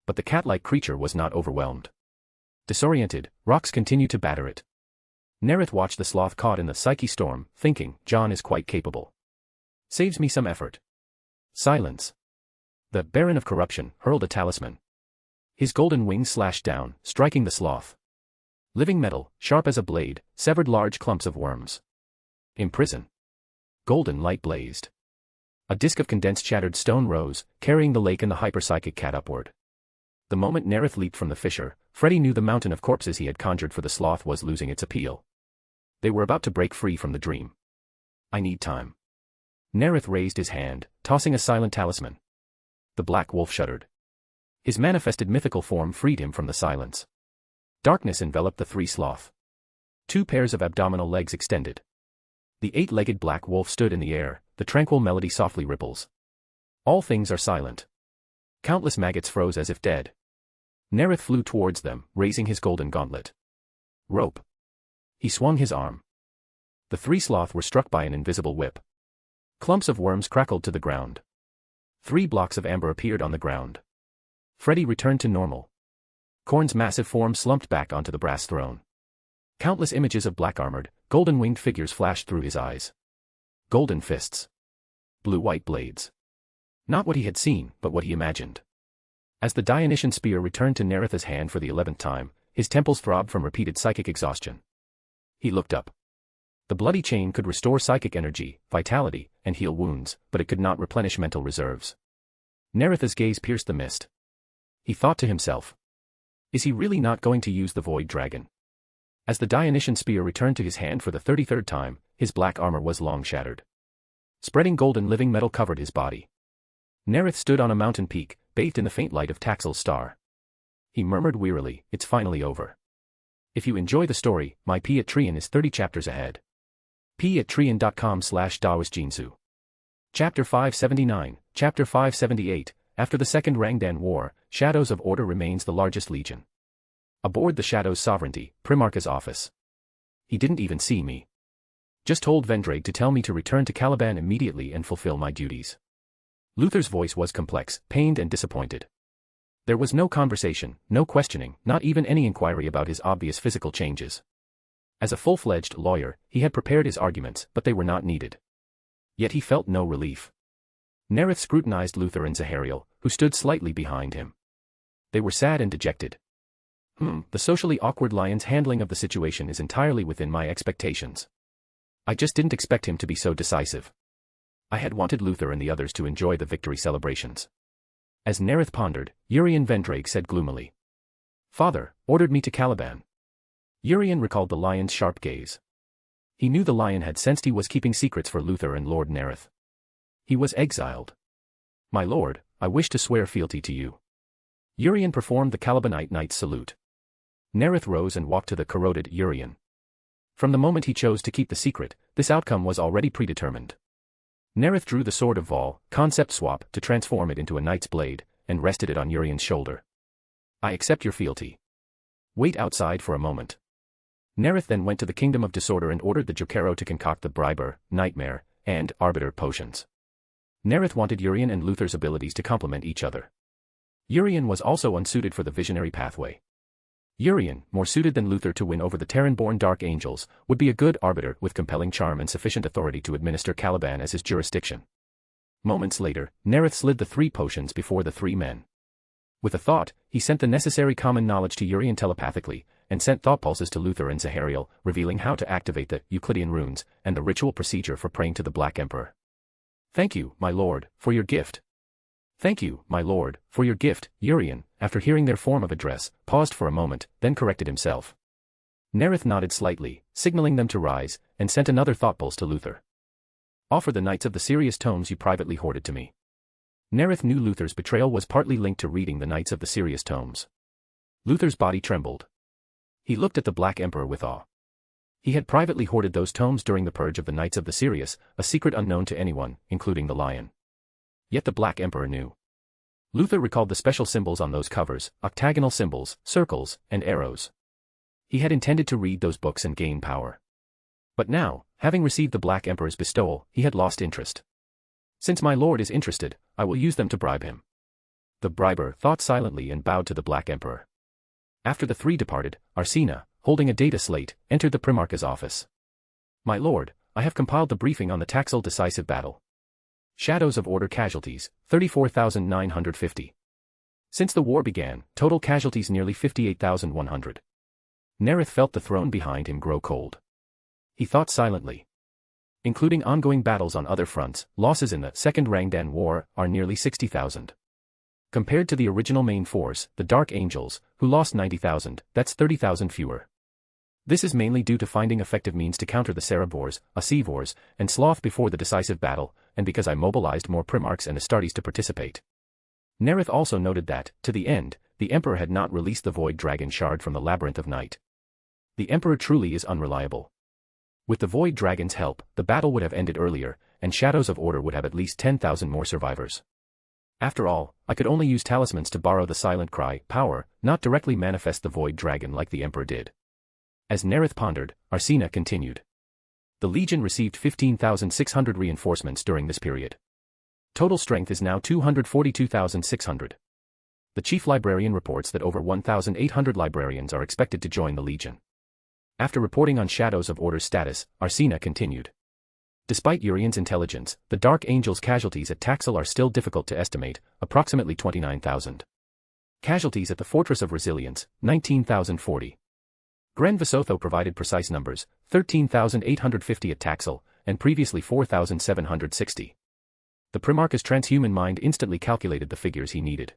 But the cat-like creature was not overwhelmed. Disoriented, rocks continued to batter it. Nareth watched the sloth caught in the psyche storm, thinking, John is quite capable. Saves me some effort. Silence. The Baron of Corruption hurled a talisman. His golden wings slashed down, striking the sloth. Living metal, sharp as a blade, severed large clumps of worms. Imprison. Golden light blazed. A disk of condensed shattered stone rose, carrying the lake and the hyperpsychic cat upward. The moment Nareth leaped from the fissure, Freddy knew the mountain of corpses he had conjured for the sloth was losing its appeal. They were about to break free from the dream. I need time. Nareth raised his hand, tossing a silent talisman. The black wolf shuddered. His manifested mythical form freed him from the silence. Darkness enveloped the three sloth. Two pairs of abdominal legs extended. The eight-legged black wolf stood in the air, the tranquil melody softly ripples. All things are silent. Countless maggots froze as if dead. Nareth flew towards them, raising his golden gauntlet. Rope. He swung his arm. The three sloth were struck by an invisible whip. Clumps of worms crackled to the ground. 3 blocks of amber appeared on the ground. Freddy returned to normal. Khorne's massive form slumped back onto the brass throne. Countless images of black-armored, golden-winged figures flashed through his eyes. Golden fists. Blue-white blades. Not what he had seen, but what he imagined. As the Dionysian spear returned to Nareth's hand for the 11th time, his temples throbbed from repeated psychic exhaustion. He looked up. The bloody chain could restore psychic energy, vitality, and heal wounds, but it could not replenish mental reserves. Nareth's gaze pierced the mist. He thought to himself. Is he really not going to use the Void Dragon? As the Dionysian spear returned to his hand for the 33rd time, his black armor was long shattered. Spreading golden living metal covered his body. Nareth stood on a mountain peak, bathed in the faint light of Taxil's star. He murmured wearily, it's finally over. If you enjoy the story, my Patreon is 30 chapters ahead. patreon.com/dawisjinsu. Chapter 579, Chapter 578, After the Second Rangdan War, Shadows of Order remains the largest legion. Aboard the Shadow's Sovereignty, Primarch's office. He didn't even see me. Just told Vendraig to tell me to return to Caliban immediately and fulfill my duties. Luther's voice was complex, pained and disappointed. There was no conversation, no questioning, not even any inquiry about his obvious physical changes. As a full-fledged lawyer, he had prepared his arguments, but they were not needed. Yet he felt no relief. Nareth scrutinized Luther and Zahariel, who stood slightly behind him. They were sad and dejected. The socially awkward lion's handling of the situation is entirely within my expectations. I just didn't expect him to be so decisive. I had wanted Luther and the others to enjoy the victory celebrations. As Nareth pondered, Urian Vendraig said gloomily. Father, ordered me to Caliban. Urian recalled the lion's sharp gaze. He knew the lion had sensed he was keeping secrets for Luther and Lord Nareth. He was exiled. My lord, I wish to swear fealty to you. Urian performed the Calibanite knight's salute. Nareth rose and walked to the corroded Urian. From the moment he chose to keep the secret, this outcome was already predetermined. Nareth drew the sword of Vol, concept swap, to transform it into a knight's blade, and rested it on Urian's shoulder. I accept your fealty. Wait outside for a moment. Nareth then went to the Kingdom of Disorder and ordered the Jokero to concoct the Briber, Nightmare, and Arbiter potions. Nareth wanted Urian and Luther's abilities to complement each other. Urian was also unsuited for the visionary pathway. Urian, more suited than Luther to win over the Terran-born Dark Angels, would be a good arbiter with compelling charm and sufficient authority to administer Caliban as his jurisdiction. Moments later, Nareth slid the 3 potions before the 3 men. With a thought, he sent the necessary common knowledge to Urian telepathically, and sent thought pulses to Luther and Zahariel, revealing how to activate the Euclidean runes, and the ritual procedure for praying to the Black Emperor. Thank you, my lord, for your gift. Thank you, my lord, for your gift. Urian, after hearing their form of address, paused for a moment, then corrected himself. Nareth nodded slightly, signaling them to rise, and sent another thought pulse to Luther. Offer the Knights of the Sirius tomes you privately hoarded to me. Nareth knew Luther's betrayal was partly linked to reading the Knights of the Sirius tomes. Luther's body trembled. He looked at the Black Emperor with awe. He had privately hoarded those tomes during the purge of the Knights of the Sirius, a secret unknown to anyone, including the Lion. Yet the Black Emperor knew. Luther recalled the special symbols on those covers, octagonal symbols, circles, and arrows. He had intended to read those books and gain power. But now, having received the Black Emperor's bestowal, he had lost interest. Since my lord is interested, I will use them to bribe him. The briber thought silently and bowed to the Black Emperor. After the 3 departed, Arsena, holding a data slate, entered the Primarch's office. "My lord, I have compiled the briefing on the Taxil decisive battle. Shadows of Order casualties, 34,950. Since the war began, total casualties nearly 58,100. Nareth felt the throne behind him grow cold. He thought silently. Including ongoing battles on other fronts, losses in the Second Rangdan War are nearly 60,000. Compared to the original main force, the Dark Angels, who lost 90,000, that's 30,000 fewer. This is mainly due to finding effective means to counter the Cerebors, Asivors, and Sloth before the decisive battle, and because I mobilized more Primarchs and Astartes to participate." Nareth also noted that, to the end, the Emperor had not released the Void Dragon Shard from the Labyrinth of Night. The Emperor truly is unreliable. With the Void Dragon's help, the battle would have ended earlier, and Shadows of Order would have at least 10,000 more survivors. After all, I could only use talismans to borrow the Silent Cry power, not directly manifest the Void Dragon like the Emperor did. As Nareth pondered, Arsena continued. The Legion received 15,600 reinforcements during this period. Total strength is now 242,600. The Chief Librarian reports that over 1,800 librarians are expected to join the Legion. After reporting on Shadows of Order's status, Arsena continued. Despite Urian's intelligence, the Dark Angel's casualties at Taxil are still difficult to estimate, approximately 29,000. Casualties at the Fortress of Resilience, 19,040. Gren Visotho provided precise numbers, 13,850 at Taxil, and previously 4,760. The Primarch's transhuman mind instantly calculated the figures he needed.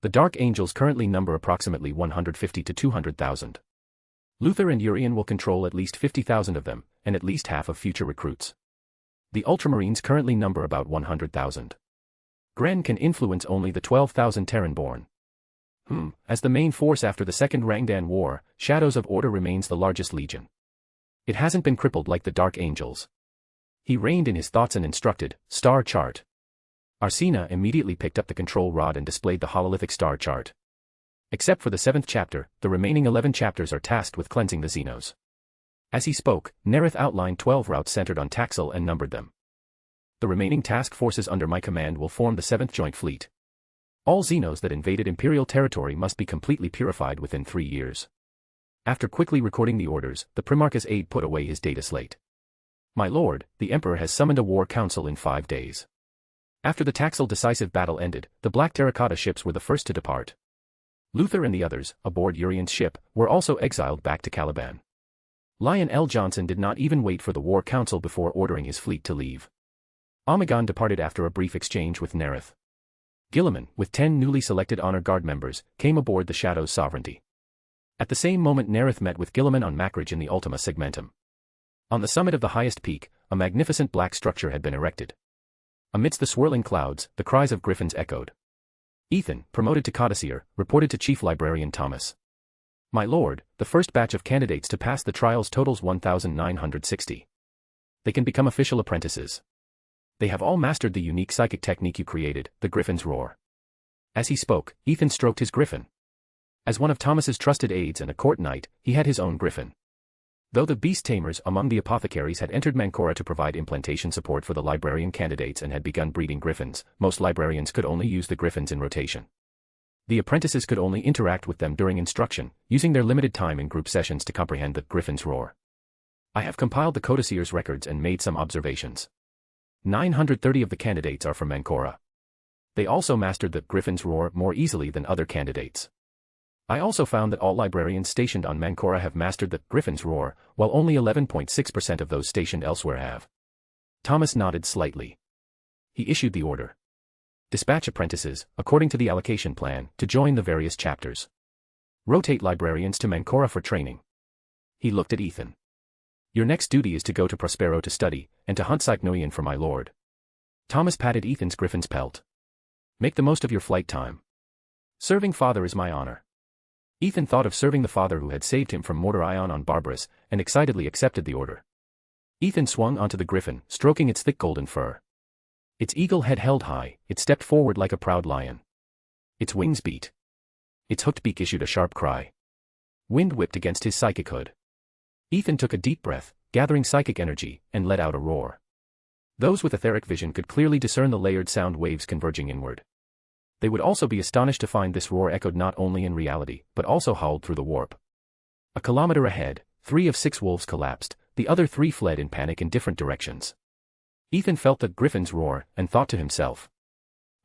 The Dark Angels currently number approximately 150 to 200,000. Luther and Urian will control at least 50,000 of them, and at least half of future recruits. The Ultramarines currently number about 100,000. Gren can influence only the 12,000 Terran-born. As the main force after the Second Rangdan War, Shadows of Order remains the largest legion. It hasn't been crippled like the Dark Angels. He reined in his thoughts and instructed, "Star chart." Arsena immediately picked up the control rod and displayed the hololithic star chart. Except for the 7th chapter, the remaining 11 chapters are tasked with cleansing the Xenos. As he spoke, Nareth outlined 12 routes centered on Taxil and numbered them. The remaining task forces under my command will form the 7th Joint Fleet. All Xenos that invaded Imperial territory must be completely purified within 3 years. After quickly recording the orders, the Primarch's aide put away his data slate. "My lord, the Emperor has summoned a war council in 5 days." After the Taxil decisive battle ended, the Black Terracotta ships were the first to depart. Luther and the others, aboard Urian's ship, were also exiled back to Caliban. Lion L. Johnson did not even wait for the war council before ordering his fleet to leave. Omegon departed after a brief exchange with Nareth. Guilliman, with 10 newly selected Honor Guard members, came aboard the Shadow's Sovereignty. At the same moment Nareth met with Guilliman on Macridge in the Ultima Segmentum. On the summit of the highest peak, a magnificent black structure had been erected. Amidst the swirling clouds, the cries of griffins echoed. Ethan, promoted to Codicil, reported to Chief Librarian Thomas. "My lord, the first batch of candidates to pass the trials totals 1,960. They can become official apprentices. They have all mastered the unique psychic technique you created, the Griffin's Roar." As he spoke, Ethan stroked his griffin. As one of Thomas's trusted aides and a court knight, he had his own griffin. Though the beast tamers among the apothecaries had entered Mancora to provide implantation support for the librarian candidates and had begun breeding griffins, most librarians could only use the griffins in rotation. The apprentices could only interact with them during instruction, using their limited time in group sessions to comprehend the Griffin's Roar. I have compiled the Codicil's records and made some observations. 930 of the candidates are from Mancora. They also mastered the Griffin's Roar more easily than other candidates. I also found that all librarians stationed on Mancora have mastered the Griffin's Roar, while only 11.6% of those stationed elsewhere have. Thomas nodded slightly. He issued the order. Dispatch apprentices, according to the allocation plan, to join the various chapters. Rotate librarians to Mancora for training. He looked at Ethan. Your next duty is to go to Prospero to study, and to hunt Cycnoian for my lord. Thomas patted Ethan's griffin's pelt. Make the most of your flight time. Serving father is my honor. Ethan thought of serving the father who had saved him from Mortar Ion on Barbarous, and excitedly accepted the order. Ethan swung onto the griffin, stroking its thick golden fur. Its eagle head held high, it stepped forward like a proud lion. Its wings beat. Its hooked beak issued a sharp cry. Wind whipped against his psychic hood. Ethan took a deep breath, gathering psychic energy, and let out a roar. Those with etheric vision could clearly discern the layered sound waves converging inward. They would also be astonished to find this roar echoed not only in reality, but also howled through the warp. A kilometer ahead, 3 of 6 wolves collapsed, the other 3 fled in panic in different directions. Ethan felt the griffin's roar and thought to himself.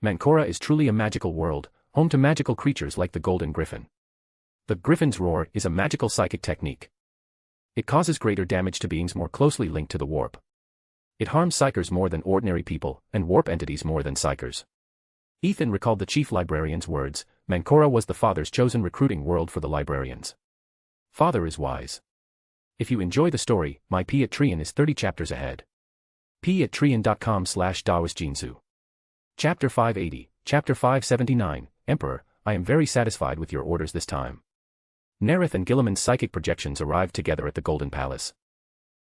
Mancora is truly a magical world, home to magical creatures like the golden griffin. The griffin's roar is a magical psychic technique. It causes greater damage to beings more closely linked to the warp. It harms psychers more than ordinary people, and warp entities more than psychers. Ethan recalled the chief librarian's words, Mancora was the Father's chosen recruiting world for the librarians. Father is wise. If you enjoy the story, my Patreon is 30 chapters ahead. patreon.com/dawasjinsu. Chapter 580, Chapter 579, Emperor, I am very satisfied with your orders this time. Nareth and Guilliman's psychic projections arrived together at the Golden Palace.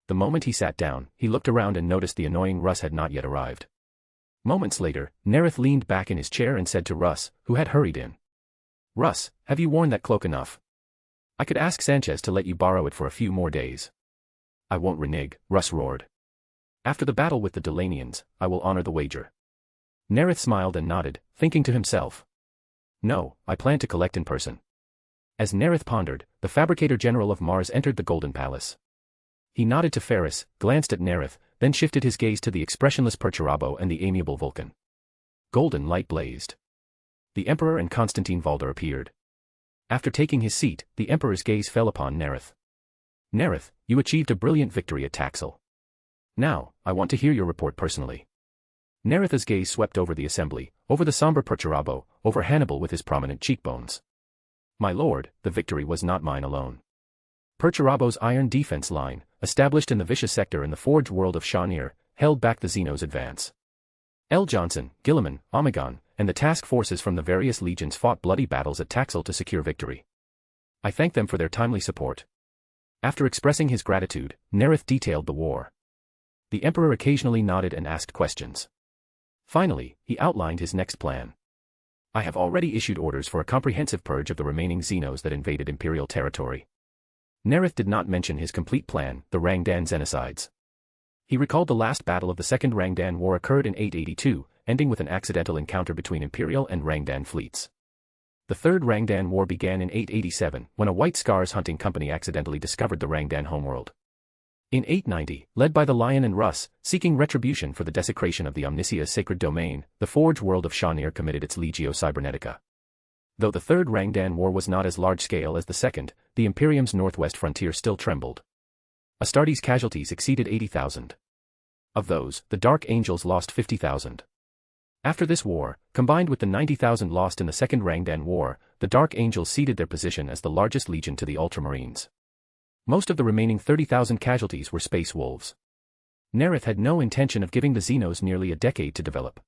The moment he sat down, he looked around and noticed the annoying Russ had not yet arrived. Moments later, Nareth leaned back in his chair and said to Russ, who had hurried in. Russ, have you worn that cloak enough? I could ask Sanchez to let you borrow it for a few more days. I won't renege, Russ roared. After the battle with the Delanians, I will honor the wager. Nareth smiled and nodded, thinking to himself. No, I plan to collect in person. As Nareth pondered, the Fabricator General of Mars entered the Golden Palace. He nodded to Ferris, glanced at Nareth, then shifted his gaze to the expressionless Perturabo and the amiable Vulcan. Golden light blazed. The Emperor and Constantine Valder appeared. After taking his seat, the Emperor's gaze fell upon Nareth. Nareth, you achieved a brilliant victory at Taxil. Now, I want to hear your report personally. Nareth's gaze swept over the assembly, over the somber Perturabo, over Hannibal with his prominent cheekbones. My lord, the victory was not mine alone. Perturabo's iron defense line, established in the vicious sector in the forge world of Shawnir, held back the Xenos' advance. L. Johnson, Guilliman, Omegon, and the task forces from the various legions fought bloody battles at Taxil to secure victory. I thank them for their timely support. After expressing his gratitude, Nareth detailed the war. The Emperor occasionally nodded and asked questions. Finally, he outlined his next plan. I have already issued orders for a comprehensive purge of the remaining Xenos that invaded Imperial territory. Nareth did not mention his complete plan, the Rangdan Genocides. He recalled the last battle of the Second Rangdan War occurred in 882, ending with an accidental encounter between Imperial and Rangdan fleets. The Third Rangdan War began in 887, when a White Scars hunting company accidentally discovered the Rangdan homeworld. In 890, led by the Lion and Russ, seeking retribution for the desecration of the Omnisia's sacred domain, the Forge world of Shawnir committed its Legio Cybernetica. Though the Third Rangdan War was not as large-scale as the Second, the Imperium's northwest frontier still trembled. Astartes' casualties exceeded 80,000. Of those, the Dark Angels lost 50,000. After this war, combined with the 90,000 lost in the Second Rangdan War, the Dark Angels ceded their position as the largest legion to the Ultramarines. Most of the remaining 30,000 casualties were Space Wolves. Nareth had no intention of giving the Xenos nearly a decade to develop.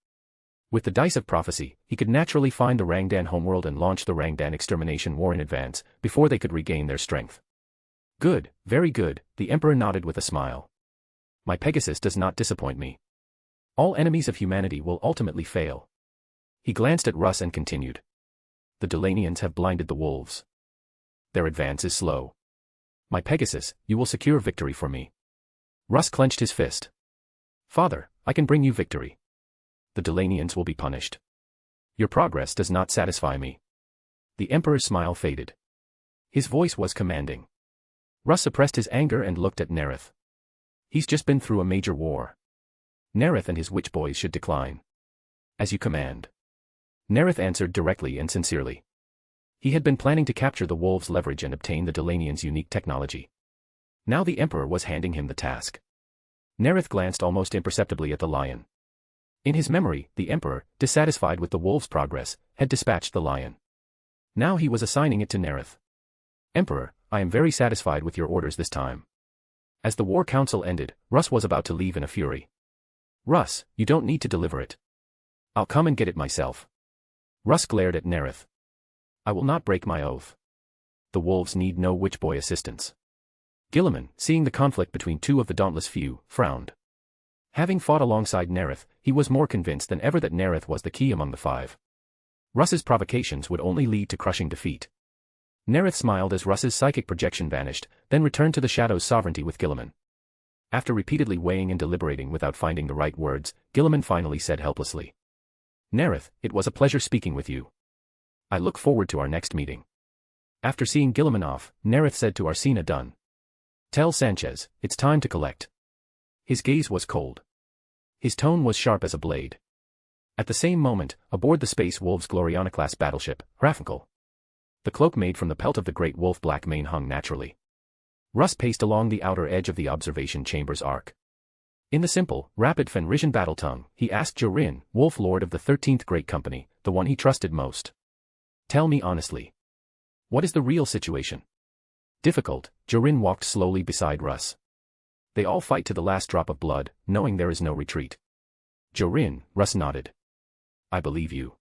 With the Dice of Prophecy, he could naturally find the Rangdan homeworld and launch the Rangdan extermination war in advance, before they could regain their strength. Good, very good, the Emperor nodded with a smile. My Pegasus does not disappoint me. All enemies of humanity will ultimately fail. He glanced at Russ and continued. The Delanians have blinded the wolves. Their advance is slow. My Pegasus, you will secure victory for me. Russ clenched his fist. Father, I can bring you victory. The Delanians will be punished. Your progress does not satisfy me. The Emperor's smile faded. His voice was commanding. Russ suppressed his anger and looked at Nareth. He's just been through a major war. Nareth and his witch boys should decline. As you command. Nareth answered directly and sincerely. He had been planning to capture the wolves' leverage and obtain the Delanians' unique technology. Now the Emperor was handing him the task. Nareth glanced almost imperceptibly at the Lion. In his memory, the Emperor, dissatisfied with the wolves' progress, had dispatched the Lion. Now he was assigning it to Nareth. Emperor, I am very satisfied with your orders this time. As the war council ended, Russ was about to leave in a fury. Russ, you don't need to deliver it. I'll come and get it myself. Russ glared at Nareth. I will not break my oath. The wolves need no witchboy assistance. Guilliman, seeing the conflict between two of the dauntless few, frowned. Having fought alongside Nareth, he was more convinced than ever that Nareth was the key among the five. Russ's provocations would only lead to crushing defeat. Nareth smiled as Russ's psychic projection vanished, then returned to the Shadow's sovereignty with Guilliman. After repeatedly weighing and deliberating without finding the right words, Guilliman finally said helplessly. Nareth, it was a pleasure speaking with you. I look forward to our next meeting. After seeing Guilliman off, Nareth said to Arsena Dunn. Tell Sanchez, it's time to collect. His gaze was cold. His tone was sharp as a blade. At the same moment, aboard the Space Wolves Gloriana-class battleship, Hrafnkel. The cloak made from the pelt of the great wolf black mane hung naturally. Russ paced along the outer edge of the observation chamber's arc. In the simple, rapid Fenrisian battle tongue, he asked Jorin, Wolf Lord of the 13th Great Company, the one he trusted most. Tell me honestly. What is the real situation? Difficult, Jorin walked slowly beside Russ. They all fight to the last drop of blood, knowing there is no retreat. Jorin, Russ nodded. I believe you.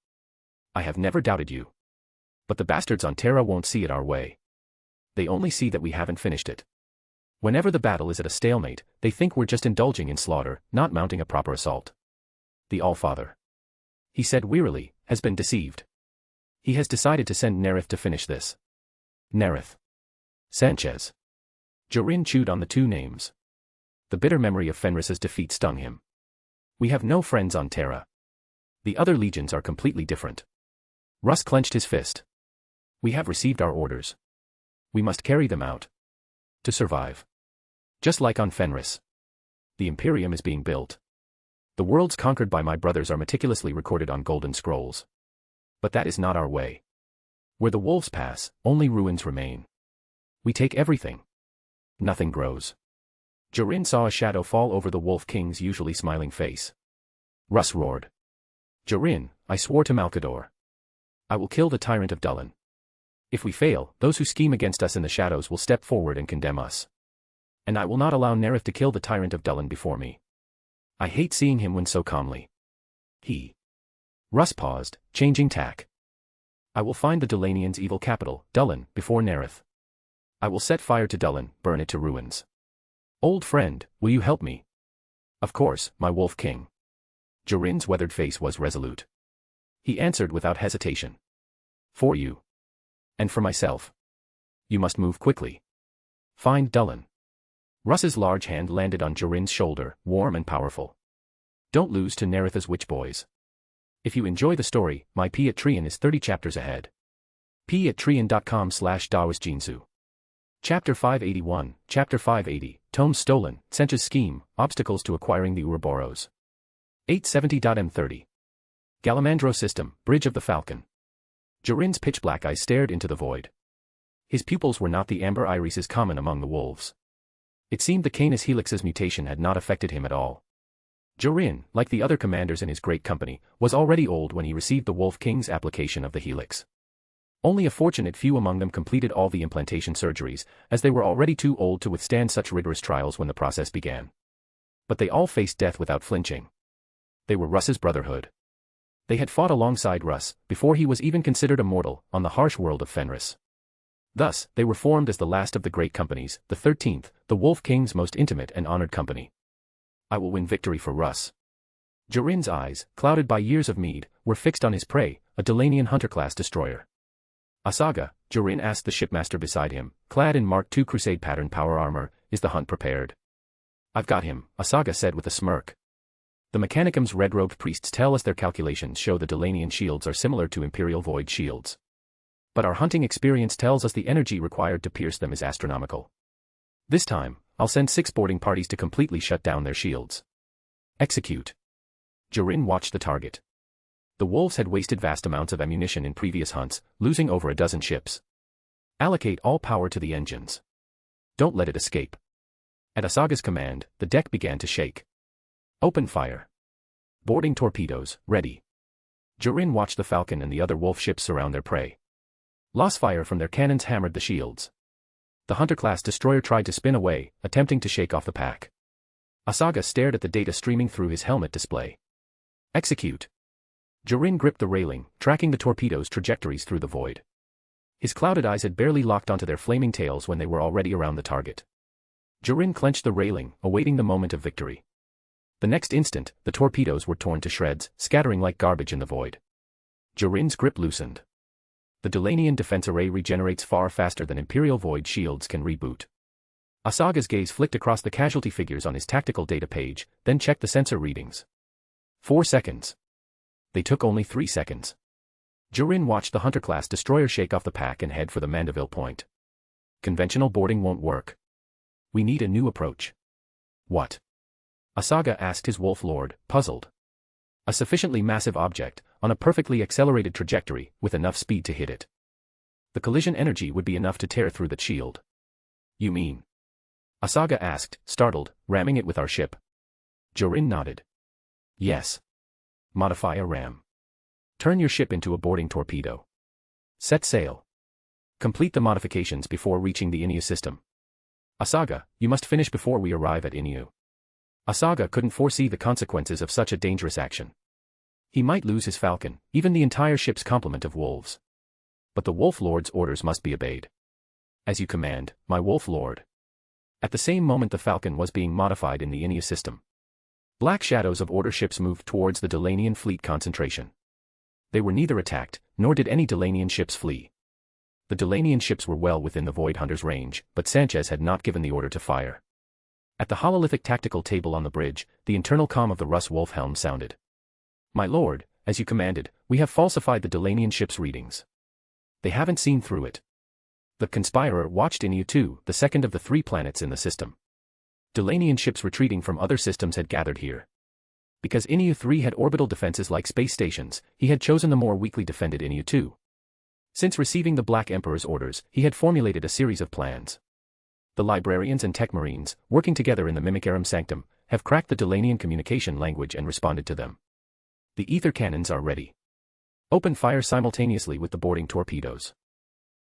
I have never doubted you. But the bastards on Terra won't see it our way. They only see that we haven't finished it. Whenever the battle is at a stalemate, they think we're just indulging in slaughter, not mounting a proper assault. The Allfather, he said wearily, has been deceived. He has decided to send Nareth to finish this. Nareth. Sanchez. Jorin chewed on the two names. The bitter memory of Fenris's defeat stung him. We have no friends on Terra. The other legions are completely different. Russ clenched his fist. We have received our orders. We must carry them out. To survive. Just like on Fenris. The Imperium is being built. The worlds conquered by my brothers are meticulously recorded on golden scrolls. But that is not our way. Where the wolves pass, only ruins remain. We take everything. Nothing grows. Jorin saw a shadow fall over the Wolf King's usually smiling face. Russ roared. Jorin, I swore to Malkador. I will kill the tyrant of Dullan. If we fail, those who scheme against us in the shadows will step forward and condemn us. And I will not allow Nareth to kill the tyrant of Dullan before me. I hate seeing him win so calmly. Russ paused, changing tack. I will find the Dulanians' evil capital, Dullan, before Nareth. I will set fire to Dullan, burn it to ruins. Old friend, will you help me? Of course, my Wolf King. Jorin's weathered face was resolute. He answered without hesitation. For you. And for myself. You must move quickly. Find Dullan. Russ's large hand landed on Jorin's shoulder, warm and powerful. Don't lose to Nareth's witch boys. If you enjoy the story, my Patreon is 30 chapters ahead. patreon.com/DaosJinsu. Chapter 581, Chapter 580, Tomes Stolen, Sench's Scheme, Obstacles to Acquiring the Ouroboros. 870.m30. Galamandro System, Bridge of the Falcon. Jorin's pitch-black eyes stared into the void. His pupils were not the amber irises common among the wolves. It seemed the Canis Helix's mutation had not affected him at all. Jorin, like the other commanders in his great company, was already old when he received the Wolf King's application of the Helix. Only a fortunate few among them completed all the implantation surgeries, as they were already too old to withstand such rigorous trials when the process began. But they all faced death without flinching. They were Russ's brotherhood. They had fought alongside Russ, before he was even considered a mortal, on the harsh world of Fenris. Thus, they were formed as the last of the great companies, the 13th, the Wolf King's most intimate and honored company. I will win victory for Russ. Jorin's eyes, clouded by years of mead, were fixed on his prey, a Dulanian hunter-class destroyer. Asaga, Jorin asked the shipmaster beside him, clad in Mark II Crusade pattern power armor, is the hunt prepared? I've got him, Asaga said with a smirk. The Mechanicum's red-robed priests tell us their calculations show the Dulanian shields are similar to Imperial Void shields. But our hunting experience tells us the energy required to pierce them is astronomical. This time, I'll send 6 boarding parties to completely shut down their shields. Execute. Jorin watched the target. The wolves had wasted vast amounts of ammunition in previous hunts, losing over a dozen ships. Allocate all power to the engines. Don't let it escape. At Asaga's command, the deck began to shake. Open fire. Boarding torpedoes, ready. Jorin watched the Falcon and the other wolf ships surround their prey. Loss fire from their cannons hammered the shields. The Hunter-class destroyer tried to spin away, attempting to shake off the pack. Asaga stared at the data streaming through his helmet display. Execute. Jorin gripped the railing, tracking the torpedoes' trajectories through the void. His clouded eyes had barely locked onto their flaming tails when they were already around the target. Jorin clenched the railing, awaiting the moment of victory. The next instant, the torpedoes were torn to shreds, scattering like garbage in the void. Jorin's grip loosened. The Dulanian defense array regenerates far faster than Imperial Void shields can reboot. Asaga's gaze flicked across the casualty figures on his tactical data page, then checked the sensor readings. 4 seconds. They took only 3 seconds. Jorin watched the Hunter-class destroyer shake off the pack and head for the Mandeville point. Conventional boarding won't work. We need a new approach. What? Asaga asked his wolf lord, puzzled. A sufficiently massive object, on a perfectly accelerated trajectory, with enough speed to hit it. The collision energy would be enough to tear through the shield. You mean? Asaga asked, startled, ramming it with our ship. Jorin nodded. Yes. Modify a ram. Turn your ship into a boarding torpedo. Set sail. Complete the modifications before reaching the Inu system. Asaga, you must finish before we arrive at Inu. Asaga couldn't foresee the consequences of such a dangerous action. He might lose his falcon, even the entire ship's complement of wolves. But the Wolf Lord's orders must be obeyed. As you command, my Wolf Lord. At the same moment the falcon was being modified in the Inu system. Black shadows of Order ships moved towards the Delanian fleet concentration. They were neither attacked, nor did any Delanian ships flee. The Delanian ships were well within the Void Hunter's range, but Sanchez had not given the order to fire. At the hololithic tactical table on the bridge, the internal comm of the Russ Wolf helm sounded. My lord, as you commanded, we have falsified the Delanian ship's readings. They haven't seen through it. The conspirer watched Inu 2, the second of the 3 planets in the system. Delanian ships retreating from other systems had gathered here. Because Inu 3 had orbital defenses like space stations, he had chosen the more weakly defended Inu 2. Since receiving the Black Emperor's orders, he had formulated a series of plans. The librarians and tech marines, working together in the Mimicarum Sanctum, have cracked the Delanian communication language and responded to them. The ether cannons are ready. Open fire simultaneously with the boarding torpedoes.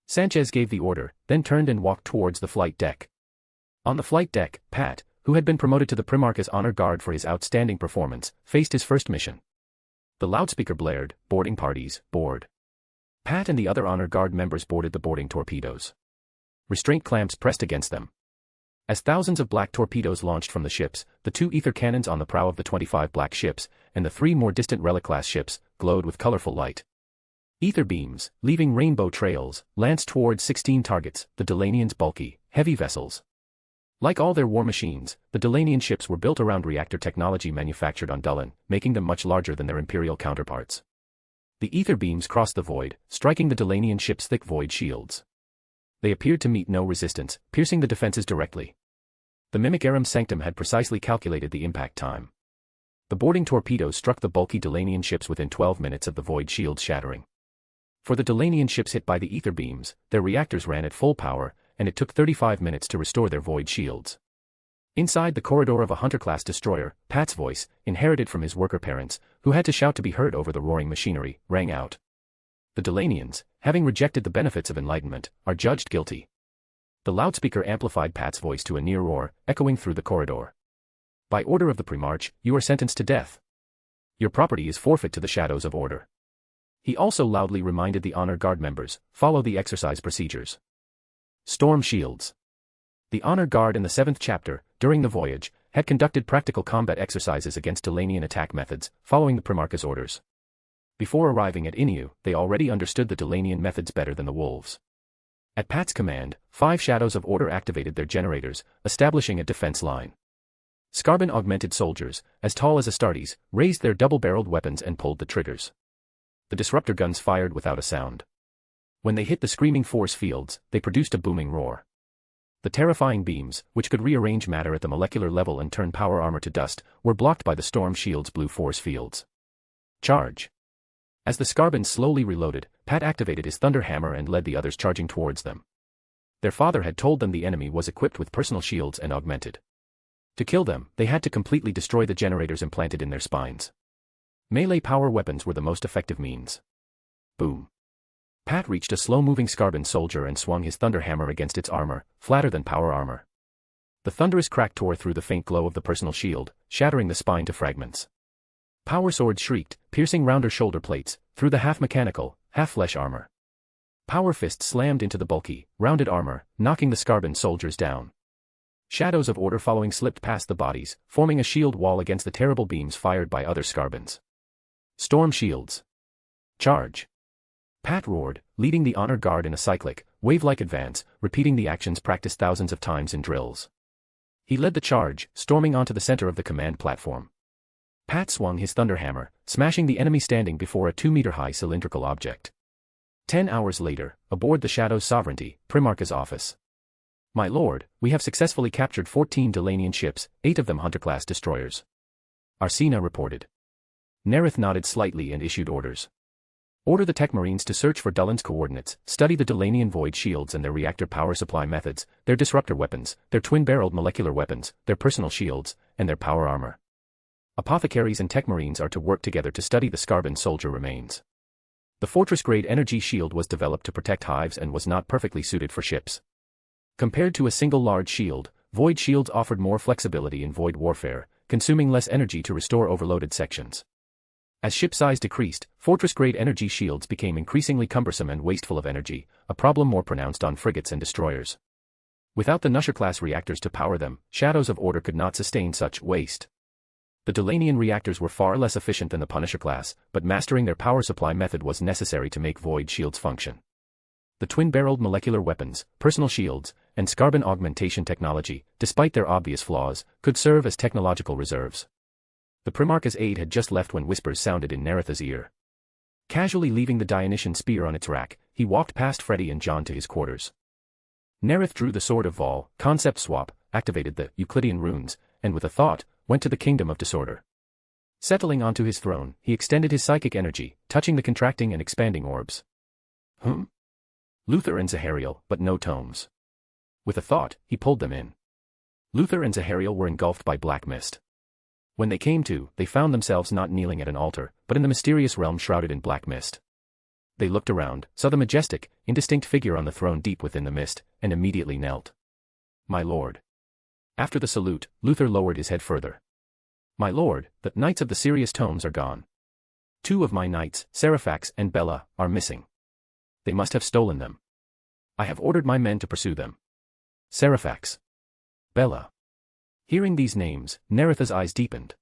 Sanchez gave the order, then turned and walked towards the flight deck. On the flight deck, Pat, who had been promoted to the Primarch's honor guard for his outstanding performance, faced his first mission. The loudspeaker blared, boarding parties, board. Pat and the other honor guard members boarded the boarding torpedoes. Restraint clamps pressed against them. As thousands of black torpedoes launched from the ships, the 2 ether cannons on the prow of the 25 black ships, and the 3 more distant Relic-class ships, glowed with colorful light. Ether beams, leaving rainbow trails, lanced towards 16 targets, the Delanians' bulky, heavy vessels. Like all their war machines, the Delanian ships were built around reactor technology manufactured on Dullan, making them much larger than their Imperial counterparts. The ether beams crossed the void, striking the Delanian ships' thick void shields. They appeared to meet no resistance, piercing the defenses directly. The Mimicarum Sanctum had precisely calculated the impact time. The boarding torpedoes struck the bulky Delanian ships within 12 minutes of the void shields shattering. For the Delanian ships hit by the ether beams, their reactors ran at full power, and it took 35 minutes to restore their void shields. Inside the corridor of a Hunter-class destroyer, Pat's voice, inherited from his worker parents, who had to shout to be heard over the roaring machinery, rang out. The Delanians, having rejected the benefits of enlightenment, are judged guilty. The loudspeaker amplified Pat's voice to a near roar, echoing through the corridor. By order of the Primarch, you are sentenced to death. Your property is forfeit to the shadows of order. He also loudly reminded the honor guard members, follow the exercise procedures. Storm shields. The honor guard in the 7th chapter, during the voyage, had conducted practical combat exercises against Delanian attack methods, following the Primarch's orders. Before arriving at Inu, they already understood the Delanian methods better than the wolves. At Pat's command, 5 shadows of order activated their generators, establishing a defense line. Skarbon-augmented soldiers, as tall as Astartes, raised their double-barreled weapons and pulled the triggers. The disruptor guns fired without a sound. When they hit the screaming force fields, they produced a booming roar. The terrifying beams, which could rearrange matter at the molecular level and turn power armor to dust, were blocked by the storm shield's blue force fields. Charge. As the Skarbons slowly reloaded, Pat activated his thunder hammer and led the others charging towards them. Their father had told them the enemy was equipped with personal shields and augmented. To kill them, they had to completely destroy the generators implanted in their spines. Melee power weapons were the most effective means. Boom. Pat reached a slow-moving Skarbon soldier and swung his thunder hammer against its armor, flatter than power armor. The thunderous crack tore through the faint glow of the personal shield, shattering the spine to fragments. Power swords shrieked, piercing rounder shoulder plates, through the half-mechanical, half-flesh armor. Power fists slammed into the bulky, rounded armor, knocking the Skarbon soldiers down. Shadows of order following slipped past the bodies, forming a shield wall against the terrible beams fired by other Skarbons. Storm shields. Charge. Pat roared, leading the honor guard in a cyclic, wave-like advance, repeating the actions practiced thousands of times in drills. He led the charge, storming onto the center of the command platform. Pat swung his thunder hammer, smashing the enemy standing before a 2-meter-high cylindrical object. 10 hours later, aboard the Shadow's Sovereignty, Primarch's office. My lord, we have successfully captured 14 Delanian ships, 8 of them Hunter-class destroyers. Arsena reported. Nareth nodded slightly and issued orders. Order the Tech Marines to search for Dullin's coordinates, study the Delanian void shields and their reactor power supply methods, their disruptor weapons, their twin-barreled molecular weapons, their personal shields, and their power armor. Apothecaries and Tech Marines are to work together to study the Scarban soldier remains. The fortress-grade energy shield was developed to protect hives and was not perfectly suited for ships. Compared to a single large shield, void shields offered more flexibility in void warfare, consuming less energy to restore overloaded sections. As ship size decreased, fortress-grade energy shields became increasingly cumbersome and wasteful of energy, a problem more pronounced on frigates and destroyers. Without the Nusher-class reactors to power them, Shadows of Order could not sustain such waste. The Delanian reactors were far less efficient than the Punisher class, but mastering their power supply method was necessary to make void shields function. The twin-barreled molecular weapons, personal shields, and Scarban augmentation technology, despite their obvious flaws, could serve as technological reserves. The Primarch's aide had just left when whispers sounded in Nareth's ear. Casually leaving the Dionysian spear on its rack, he walked past Freddy and John to his quarters. Nareth drew the Sword of Vol, concept swap, activated the Euclidean runes, and with a thought, went to the Kingdom of Disorder. Settling onto his throne, he extended his psychic energy, touching the contracting and expanding orbs. Luther and Zahariel, but no tomes. With a thought, he pulled them in. Luther and Zahariel were engulfed by black mist. When they came to, they found themselves not kneeling at an altar, but in the mysterious realm shrouded in black mist. They looked around, saw the majestic, indistinct figure on the throne deep within the mist, and immediately knelt. My lord. After the salute, Luther lowered his head further. My lord, the knights of the Sirius tomes are gone. 2 of my knights, Seraphax and Bella, are missing. They must have stolen them. I have ordered my men to pursue them. Seraphax. Bella. Hearing these names, Nareth's eyes deepened.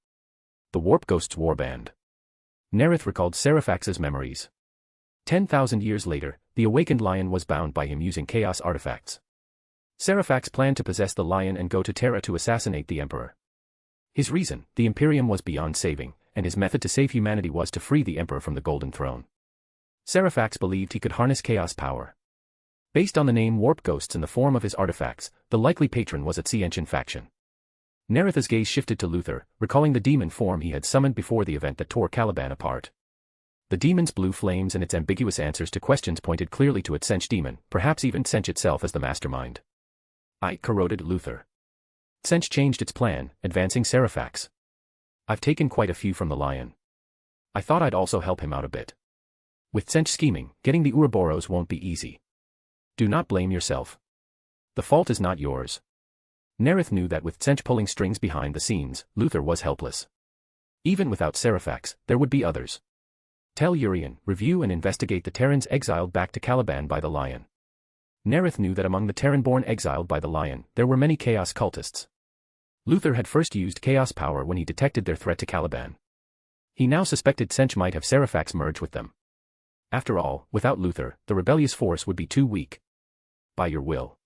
The Warp Ghost's warband. Nareth recalled Seraphax's memories. 10,000 years later, the awakened lion was bound by him using chaos artifacts. Seraphax planned to possess the lion and go to Terra to assassinate the Emperor. His reason, the Imperium was beyond saving, and his method to save humanity was to free the Emperor from the Golden Throne. Seraphax believed he could harness chaos power. Based on the name Warp Ghosts and the form of his artifacts, the likely patron was a Tsienchen faction. Nareth's gaze shifted to Luther, recalling the demon form he had summoned before the event that tore Caliban apart. The demon's blue flames and its ambiguous answers to questions pointed clearly to its Tsench demon, perhaps even Tsench itself as the mastermind. I corroded Luther. Tsench changed its plan, advancing Seraphax. I've taken quite a few from the lion. I thought I'd also help him out a bit. With Tsench scheming, getting the Ouroboros won't be easy. Do not blame yourself. The fault is not yours. Nareth knew that with Tsench pulling strings behind the scenes, Luther was helpless. Even without Seraphax, there would be others. Tell Urian, review and investigate the Terrans exiled back to Caliban by the lion. Nareth knew that among the Terran-born exiled by the lion, there were many chaos cultists. Luther had first used chaos power when he detected their threat to Caliban. He now suspected Tsench might have Seraphax merge with them. After all, without Luther, the rebellious force would be too weak. By your will.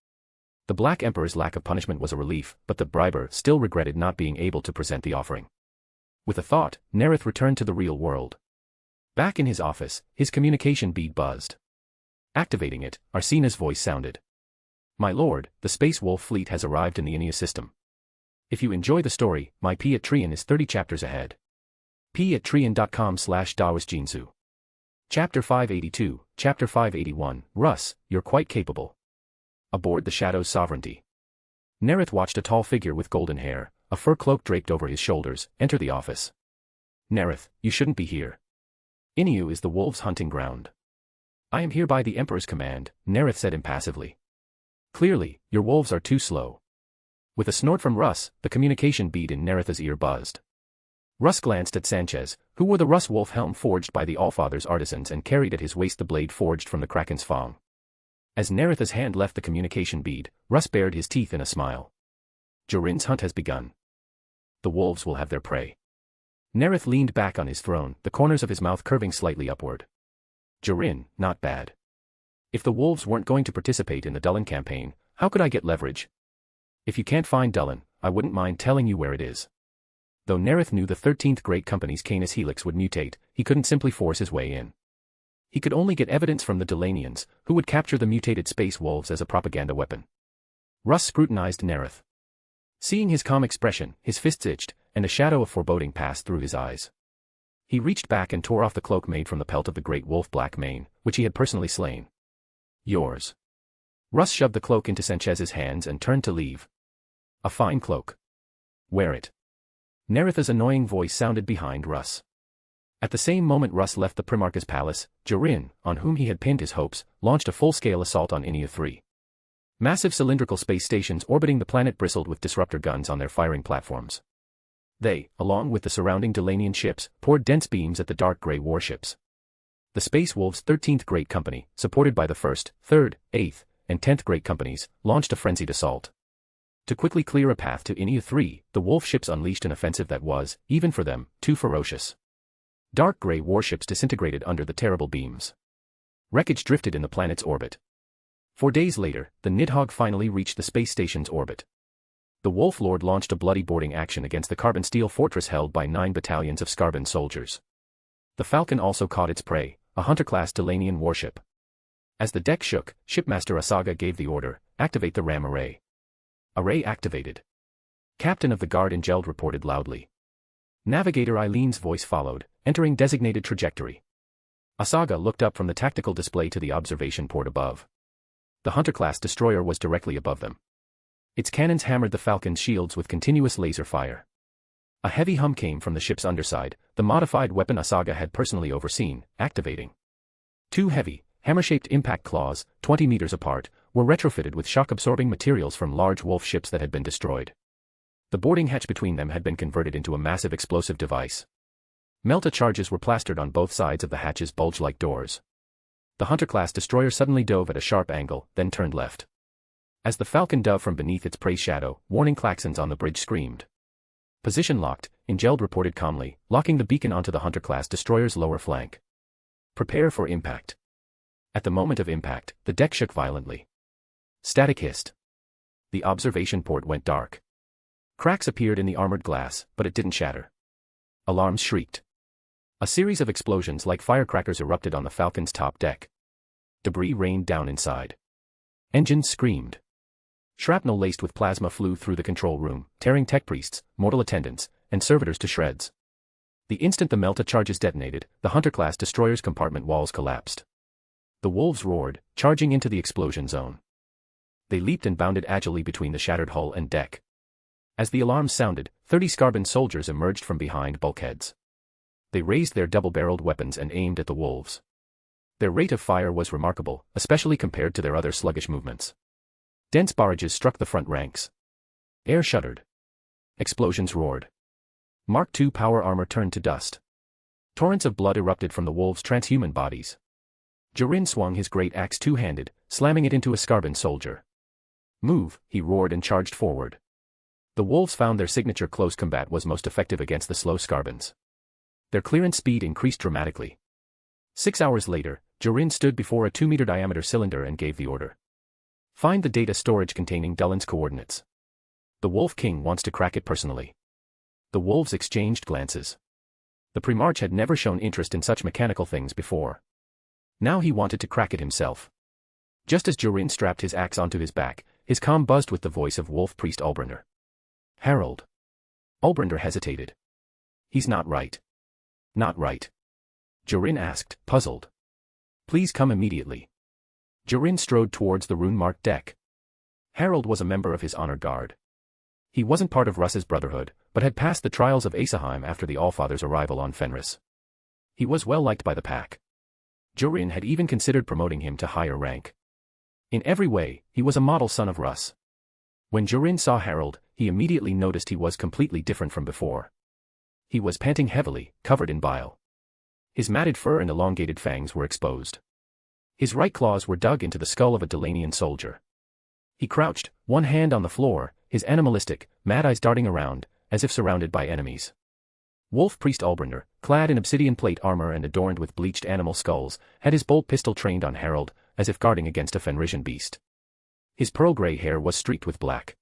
The Black Emperor's lack of punishment was a relief, but the briber still regretted not being able to present the offering. With a thought, Nareth returned to the real world. Back in his office, his communication bead buzzed. Activating it, Arsena's voice sounded. My lord, the Space Wolf fleet has arrived in the Aeneas system. If you enjoy the story, my P at Trian is 30 chapters ahead. p@trian.com/dawisjinsu. Chapter 582, Chapter 581, Russ, you're quite capable. Aboard the Shadow's Sovereignty. Nareth watched a tall figure with golden hair, a fur cloak draped over his shoulders, enter the office. Nareth, you shouldn't be here. Iniu is the wolves' hunting ground. I am here by the Emperor's command, Nareth said impassively. Clearly, your wolves are too slow. With a snort from Russ, the communication bead in Nareth's ear buzzed. Russ glanced at Sanchez, who wore the Russ wolf helm forged by the Allfather's artisans and carried at his waist the blade forged from the Kraken's fang. As Nareth's hand left the communication bead, Russ bared his teeth in a smile. Jorin's hunt has begun. The wolves will have their prey. Nareth leaned back on his throne, the corners of his mouth curving slightly upward. Jorin, not bad. If the wolves weren't going to participate in the Dullan campaign, how could I get leverage? If you can't find Dullan, I wouldn't mind telling you where it is. Though Nareth knew the 13th Great Company's Canis Helix would mutate, he couldn't simply force his way in. He could only get evidence from the Delanians, who would capture the mutated space wolves as a propaganda weapon. Russ scrutinized Nareth. Seeing his calm expression, his fists itched, and a shadow of foreboding passed through his eyes. He reached back and tore off the cloak made from the pelt of the great wolf Black Mane, which he had personally slain. Yours. Russ shoved the cloak into Sanchez's hands and turned to leave. A fine cloak. Wear it. Nareth's annoying voice sounded behind Russ. At the same moment Russ left the Primarch's palace, Jorin, on whom he had pinned his hopes, launched a full-scale assault on Inia 3. Massive cylindrical space stations orbiting the planet bristled with disruptor guns on their firing platforms. They, along with the surrounding Delanian ships, poured dense beams at the dark gray warships. The Space Wolves' 13th Great Company, supported by the 1st, 3rd, 8th, and 10th Great Companies, launched a frenzied assault. To quickly clear a path to Inia 3, the Wolf ships unleashed an offensive that was, even for them, too ferocious. Dark gray warships disintegrated under the terrible beams. Wreckage drifted in the planet's orbit. 4 days later, the Nidhogg finally reached the space station's orbit. The Wolf Lord launched a bloody boarding action against the carbon steel fortress held by 9 battalions of Scarban soldiers. The Falcon also caught its prey, a Hunter-class Delanian warship. As the deck shook, Shipmaster Asaga gave the order, activate the ram array. Array activated. Captain of the Guard Ingeld reported loudly. Navigator Eileen's voice followed, entering designated trajectory. Asaga looked up from the tactical display to the observation port above. The Hunter-class destroyer was directly above them. Its cannons hammered the Falcon's shields with continuous laser fire. A heavy hum came from the ship's underside, the modified weapon Asaga had personally overseen, activating. 2 heavy, hammer-shaped impact claws, 20 meters apart, were retrofitted with shock-absorbing materials from large wolf ships that had been destroyed. The boarding hatch between them had been converted into a massive explosive device. Melta charges were plastered on both sides of the hatch's bulge-like doors. The Hunter-class destroyer suddenly dove at a sharp angle, then turned left. As the Falcon dove from beneath its prey's shadow, warning klaxons on the bridge screamed. Position locked, Ingeld reported calmly, locking the beacon onto the Hunter-class destroyer's lower flank. Prepare for impact. At the moment of impact, the deck shook violently. Static hissed. The observation port went dark. Cracks appeared in the armored glass, but it didn't shatter. Alarms shrieked. A series of explosions like firecrackers erupted on the Falcon's top deck. Debris rained down inside. Engines screamed. Shrapnel laced with plasma flew through the control room, tearing tech priests, mortal attendants, and servitors to shreds. The instant the Melta charges detonated, the Hunter-class destroyer's compartment walls collapsed. The wolves roared, charging into the explosion zone. They leaped and bounded agilely between the shattered hull and deck. As the alarms sounded, 30 Scarban soldiers emerged from behind bulkheads. They raised their double-barreled weapons and aimed at the wolves. Their rate of fire was remarkable, especially compared to their other sluggish movements. Dense barrages struck the front ranks. Air shuddered. Explosions roared. Mark II power armor turned to dust. Torrents of blood erupted from the wolves' transhuman bodies. Jorin swung his great axe two-handed, slamming it into a Scarban soldier. Move, he roared and charged forward. The wolves found their signature close combat was most effective against the slow Scarbans. Their clearance speed increased dramatically. 6 hours later, Jorin stood before a 2-meter diameter cylinder and gave the order. Find the data storage containing Dullin's coordinates. The Wolf King wants to crack it personally. The wolves exchanged glances. The Primarch had never shown interest in such mechanical things before. Now he wanted to crack it himself. Just as Jorin strapped his axe onto his back, his comm buzzed with the voice of Wolf Priest Ulbrinder. Harold. Ulbrinder hesitated. He's not right. Not right. Jorin asked, puzzled. Please come immediately. Jorin strode towards the rune-marked deck. Harold was a member of his honor guard. He wasn't part of Russ's brotherhood, but had passed the trials of Asaheim after the Allfather's arrival on Fenris. He was well liked by the pack. Jorin had even considered promoting him to higher rank. In every way, he was a model son of Russ. When Jorin saw Harold, he immediately noticed he was completely different from before. He was panting heavily, covered in bile. His matted fur and elongated fangs were exposed. His right claws were dug into the skull of a Delanian soldier. He crouched, one hand on the floor, his animalistic, mad eyes darting around, as if surrounded by enemies. Wolf Priest Ulbrinder, clad in obsidian plate armor and adorned with bleached animal skulls, had his bolt pistol trained on Harold, as if guarding against a Fenrisian beast. His pearl-gray hair was streaked with black.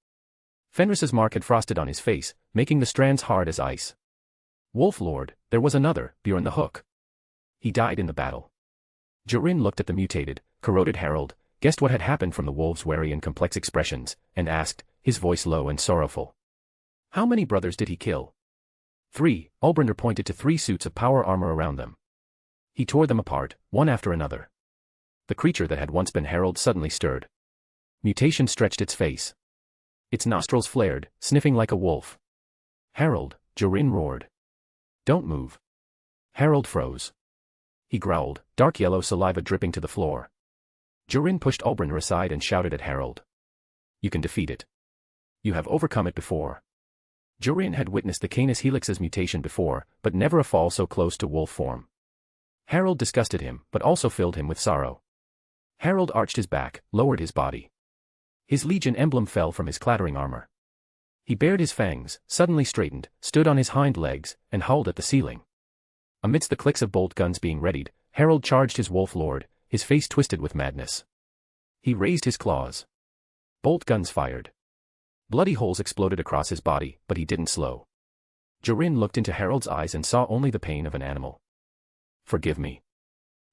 Fenris's mark had frosted on his face, making the strands hard as ice. Wolf Lord, there was another, Bjorn the Hook. He died in the battle. Jorin looked at the mutated, corroded herald, guessed what had happened from the wolf's wary and complex expressions, and asked, his voice low and sorrowful. How many brothers did he kill? 3, Ulbrinder pointed to 3 suits of power armor around them. He tore them apart, one after another. The creature that had once been herald suddenly stirred. Mutation stretched its face. Its nostrils flared, sniffing like a wolf. Herald, Jorin roared. Don't move. Herald froze. He growled, dark yellow saliva dripping to the floor. Jorin pushed Ulbrinder aside and shouted at Herald. You can defeat it. You have overcome it before. Jorin had witnessed the Canis Helix's mutation before, but never a fall so close to wolf form. Herald disgusted him, but also filled him with sorrow. Herald arched his back, lowered his body. His legion emblem fell from his clattering armor. He bared his fangs, suddenly straightened, stood on his hind legs, and howled at the ceiling. Amidst the clicks of bolt guns being readied, Herald charged his wolf lord, his face twisted with madness. He raised his claws. Bolt guns fired. Bloody holes exploded across his body, but he didn't slow. Jorin looked into Herald's eyes and saw only the pain of an animal. Forgive me.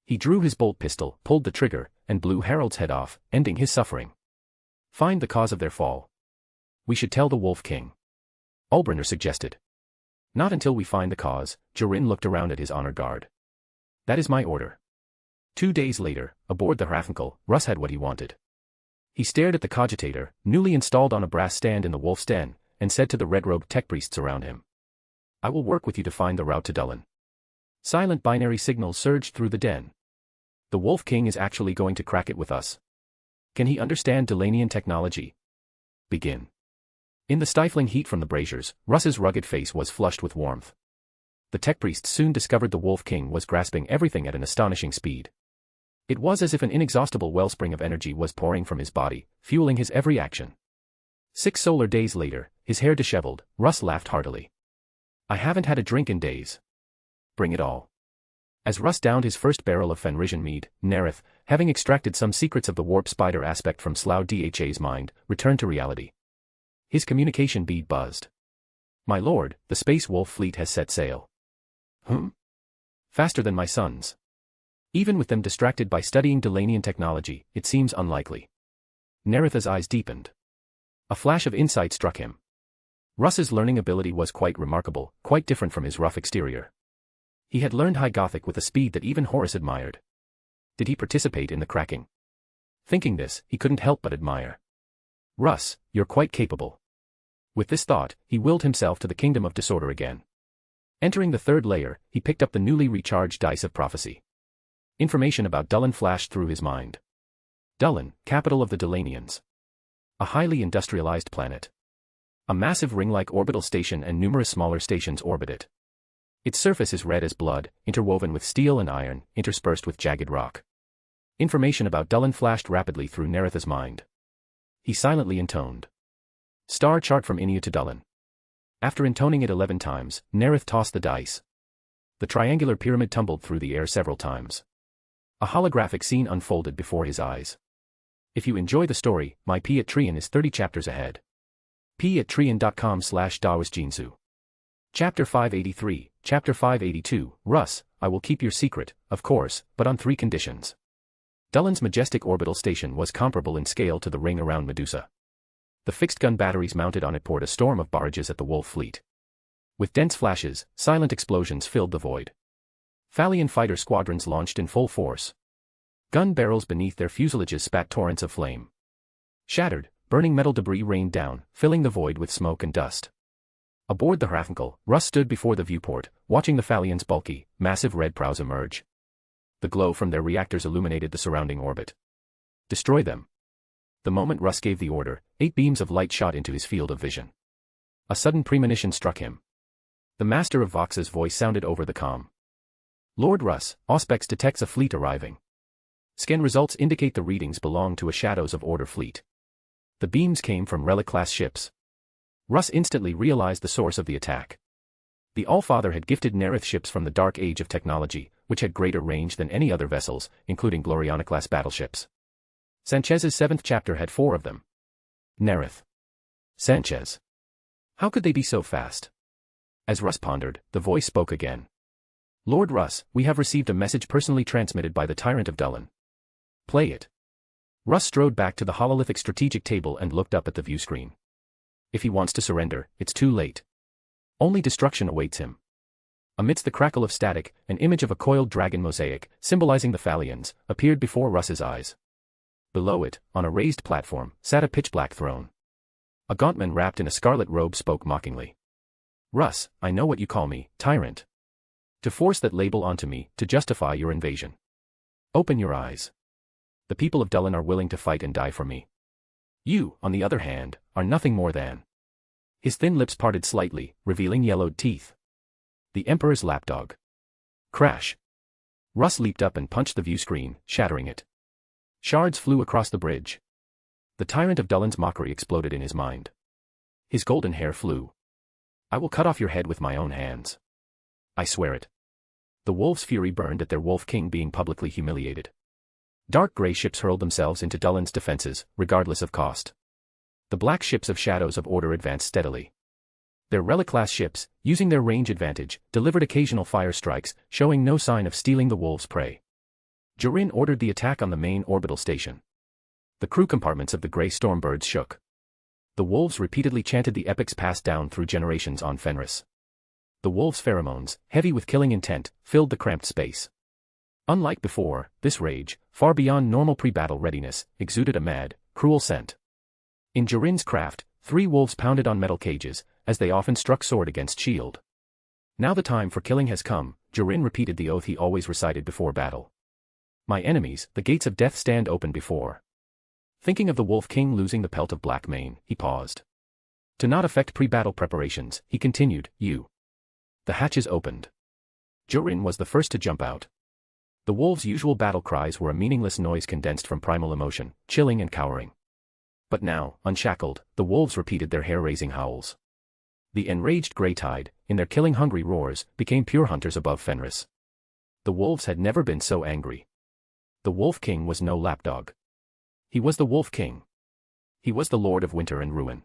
He drew his bolt pistol, pulled the trigger, and blew Herald's head off, ending his suffering. Find the cause of their fall. We should tell the Wolf King. Ulbrinder suggested. Not until we find the cause. Jorin looked around at his honor guard. That is my order. 2 days later, aboard the Hrafnkel, Russ had what he wanted. He stared at the cogitator, newly installed on a brass stand in the wolf's den, and said to the red-robed tech priests around him. I will work with you to find the route to Dullan. Silent binary signals surged through the den. The Wolf King is actually going to crack it with us. Can he understand Delanian technology? Begin. In the stifling heat from the braziers, Russ's rugged face was flushed with warmth. The tech priests soon discovered the Wolf King was grasping everything at an astonishing speed. It was as if an inexhaustible wellspring of energy was pouring from his body, fueling his every action. 6 solar days later, his hair disheveled, Russ laughed heartily. I haven't had a drink in days. Bring it all. As Russ downed his first barrel of Fenrisian mead, Nareth, having extracted some secrets of the warp spider aspect from Slough Dha's mind, returned to reality. His communication bead buzzed. My lord, the Space Wolf fleet has set sail. Faster than my sons. Even with them distracted by studying Delanian technology, it seems unlikely. Nareth's eyes deepened. A flash of insight struck him. Russ's learning ability was quite remarkable, quite different from his rough exterior. He had learned High Gothic with a speed that even Horus admired. Did he participate in the cracking? Thinking this, he couldn't help but admire. Russ, you're quite capable. With this thought, he willed himself to the kingdom of disorder again. Entering the 3rd layer, he picked up the newly recharged dice of prophecy. Information about Dullan flashed through his mind. Dullan, capital of the Delanians. A highly industrialized planet. A massive ring-like orbital station and numerous smaller stations orbit it. Its surface is red as blood, interwoven with steel and iron, interspersed with jagged rock. Information about Dullan flashed rapidly through Nareth's mind. He silently intoned. Star chart from Inia to Dullan. After intoning it 11 times, Nareth tossed the dice. The triangular pyramid tumbled through the air several times. A holographic scene unfolded before his eyes. If you enjoy the story, my P at Trian is 30 chapters ahead. p@trian.com/dawisjinsu. Chapter 583, Chapter 582, Russ, I will keep your secret, of course, but on 3 conditions. Dullan's majestic orbital station was comparable in scale to the ring around Medusa. The fixed-gun batteries mounted on it poured a storm of barrages at the Wolf fleet. With dense flashes, silent explosions filled the void. Thalian fighter squadrons launched in full force. Gun barrels beneath their fuselages spat torrents of flame. Shattered, burning metal debris rained down, filling the void with smoke and dust. Aboard the Hrafnkel, Russ stood before the viewport, watching the Thalians' bulky, massive red prows emerge. The glow from their reactors illuminated the surrounding orbit. Destroy them. The moment Russ gave the order, 8 beams of light shot into his field of vision. A sudden premonition struck him. The master of Vox's voice sounded over the comm. Lord Russ, Auspex detects a fleet arriving. Scan results indicate the readings belong to a Shadows of Order fleet. The beams came from Relic-class ships. Russ instantly realized the source of the attack. The Allfather had gifted Nareth ships from the Dark Age of technology, which had greater range than any other vessels, including Gloriana-class battleships. Sanchez's 7th chapter had 4 of them. Nareth. Sanchez. How could they be so fast? As Russ pondered, the voice spoke again. Lord Russ, we have received a message personally transmitted by the Tyrant of Dullan. Play it. Russ strode back to the hololithic strategic table and looked up at the view screen. If he wants to surrender, it's too late. Only destruction awaits him. Amidst the crackle of static, an image of a coiled dragon mosaic, symbolizing the Thalians, appeared before Russ's eyes. Below it, on a raised platform, sat a pitch-black throne. A gaunt man wrapped in a scarlet robe spoke mockingly. Russ, I know what you call me, Tyrant. To force that label onto me, to justify your invasion. Open your eyes. The people of Dullan are willing to fight and die for me. You, on the other hand, are nothing more than. His thin lips parted slightly, revealing yellowed teeth. The Emperor's lapdog. Crash. Russ leaped up and punched the view screen, shattering it. Shards flew across the bridge. The Tyrant of Dullan's mockery exploded in his mind. His golden hair flew. I will cut off your head with my own hands. I swear it. The wolves' fury burned at their wolf king being publicly humiliated. Dark gray ships hurled themselves into Dullan's defenses, regardless of cost. The black ships of Shadows of Order advanced steadily. Their relic-class ships, using their range advantage, delivered occasional fire strikes, showing no sign of stealing the wolves' prey. Jorin ordered the attack on the main orbital station. The crew compartments of the gray stormbirds shook. The wolves repeatedly chanted the epics passed down through generations on Fenris. The wolves' pheromones, heavy with killing intent, filled the cramped space. Unlike before, this rage, far beyond normal pre-battle readiness, exuded a mad, cruel scent. In Jorin's craft, 3 wolves pounded on metal cages, as they often struck sword against shield. Now the time for killing has come, Jorin repeated the oath he always recited before battle. My enemies, the gates of death stand open before. Thinking of the Wolf King losing the pelt of black mane, he paused. To not affect pre-battle preparations, he continued, You. The hatches opened. Jorin was the first to jump out. The wolves' usual battle cries were a meaningless noise condensed from primal emotion, chilling and cowering. But now, unshackled, the wolves repeated their hair-raising howls. The enraged Grey Tide, in their killing-hungry roars, became pure hunters above Fenris. The wolves had never been so angry. The Wolf King was no lapdog. He was the Wolf King. He was the Lord of Winter and Ruin.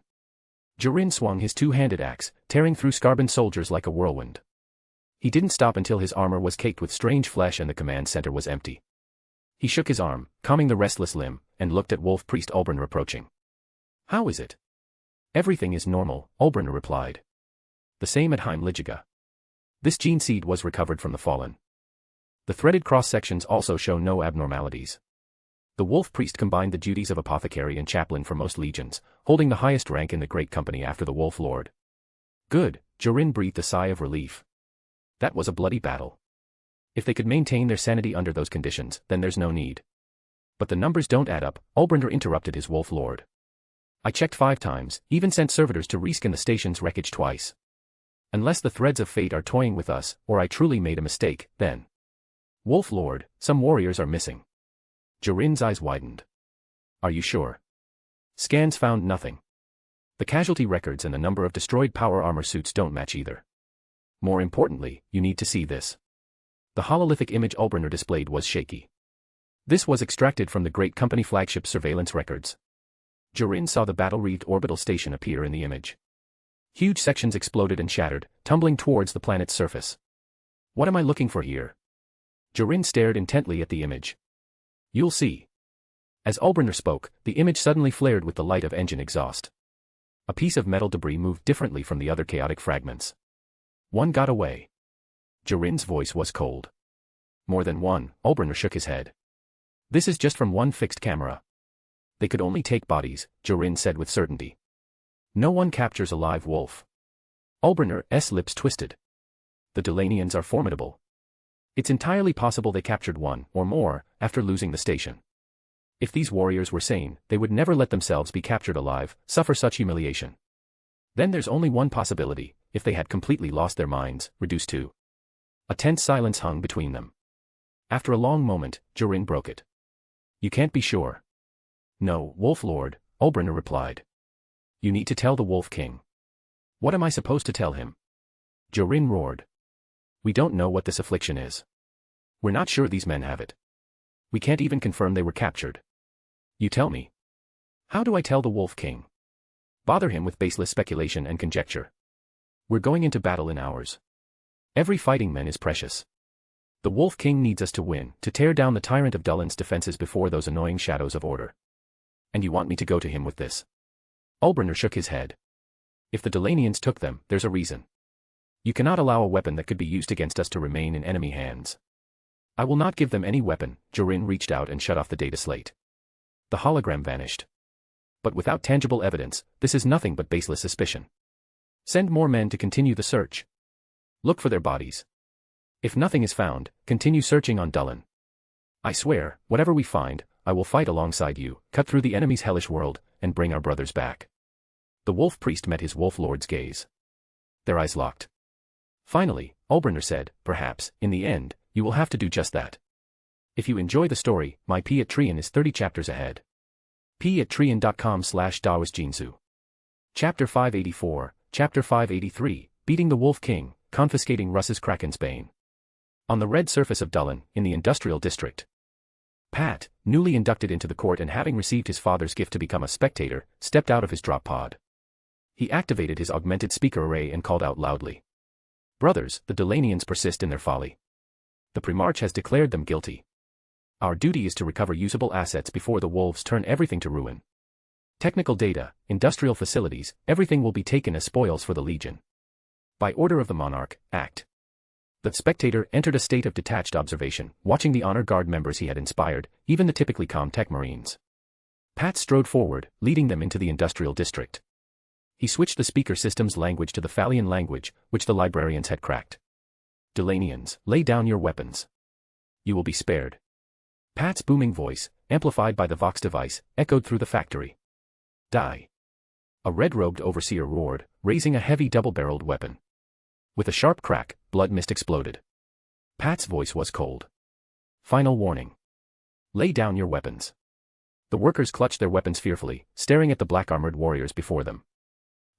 Jorin swung his two-handed axe, tearing through Scarban soldiers like a whirlwind. He didn't stop until his armor was caked with strange flesh and the command center was empty. He shook his arm, calming the restless limb, and looked at Wolf Priest Ulbrun reproaching. How is it? Everything is normal, Ulbrun replied. The same at Heim Ligiga. This gene seed was recovered from the fallen. The threaded cross-sections also show no abnormalities. The Wolf Priest combined the duties of apothecary and chaplain for most legions, holding the highest rank in the Great Company after the Wolf Lord. Good, Jorin breathed a sigh of relief. That was a bloody battle. If they could maintain their sanity under those conditions, then there's no need. But the numbers don't add up, Ulbrun interrupted his Wolf Lord. I checked 5 times, even sent servitors to rescan the station's wreckage twice. Unless the threads of fate are toying with us, or I truly made a mistake, then. Wolf Lord, some warriors are missing. Jorin's eyes widened. Are you sure? Scans found nothing. The casualty records and the number of destroyed power armor suits don't match either. More importantly, you need to see this. The hololithic image Ulbrun displayed was shaky. This was extracted from the Great Company flagship surveillance records. Jorin saw the battle-wreathed orbital station appear in the image. Huge sections exploded and shattered, tumbling towards the planet's surface. What am I looking for here? Jorin stared intently at the image. You'll see. As Ulbrun spoke, the image suddenly flared with the light of engine exhaust. A piece of metal debris moved differently from the other chaotic fragments. One got away. Jorin's voice was cold. More than one, Ulbrun shook his head. This is just from one fixed camera. They could only take bodies, Jorin said with certainty. No one captures a live wolf. Ulbrun's lips twisted. The Delanians are formidable. It's entirely possible they captured one, or more, after losing the station. If these warriors were sane, they would never let themselves be captured alive, suffer such humiliation. Then there's only one possibility, if they had completely lost their minds, reduced to. A tense silence hung between them. After a long moment, Jorin broke it. You can't be sure. No, Wolf Lord, Ulbrun replied. You need to tell the Wolf King. What am I supposed to tell him? Jorin roared. We don't know what this affliction is. We're not sure these men have it. We can't even confirm they were captured. You tell me. How do I tell the Wolf King? Bother him with baseless speculation and conjecture. We're going into battle in hours. Every fighting man is precious. The Wolf King needs us to win, to tear down the tyrant of Dullin's defenses before those annoying shadows of order. And you want me to go to him with this? Ulbrunner shook his head. If the Delanians took them, there's a reason. You cannot allow a weapon that could be used against us to remain in enemy hands. I will not give them any weapon. Jorin reached out and shut off the data slate. The hologram vanished. But without tangible evidence, this is nothing but baseless suspicion. Send more men to continue the search. Look for their bodies. If nothing is found, continue searching on Dullin. I swear, whatever we find, I will fight alongside you, cut through the enemy's hellish world, and bring our brothers back. The wolf priest met his wolf lord's gaze. Their eyes locked. Finally, Ulbrunner said, perhaps, in the end, you will have to do just that. If you enjoy the story, my Patreon is 30 chapters ahead. patreon.com/daosjinsu. Chapter 584, Chapter 583, Beating the Wolf King, Confiscating Russ's Kraken's Bane. On the red surface of Dullin, in the industrial district. Pat, newly inducted into the court and having received his father's gift to become a spectator, stepped out of his drop pod. He activated his augmented speaker array and called out loudly. Brothers, the Delanians persist in their folly. The Primarch has declared them guilty. Our duty is to recover usable assets before the wolves turn everything to ruin. Technical data, industrial facilities, everything will be taken as spoils for the Legion. By order of the Monarch, act. The spectator entered a state of detached observation, watching the honor guard members he had inspired, even the typically calm tech marines. Pat strode forward, leading them into the industrial district. He switched the speaker system's language to the Phalian language, which the librarians had cracked. Delanians, lay down your weapons. You will be spared. Pat's booming voice, amplified by the Vox device, echoed through the factory. Die. A red-robed overseer roared, raising a heavy double-barreled weapon. With a sharp crack, blood mist exploded. Pat's voice was cold. Final warning. Lay down your weapons. The workers clutched their weapons fearfully, staring at the black-armored warriors before them.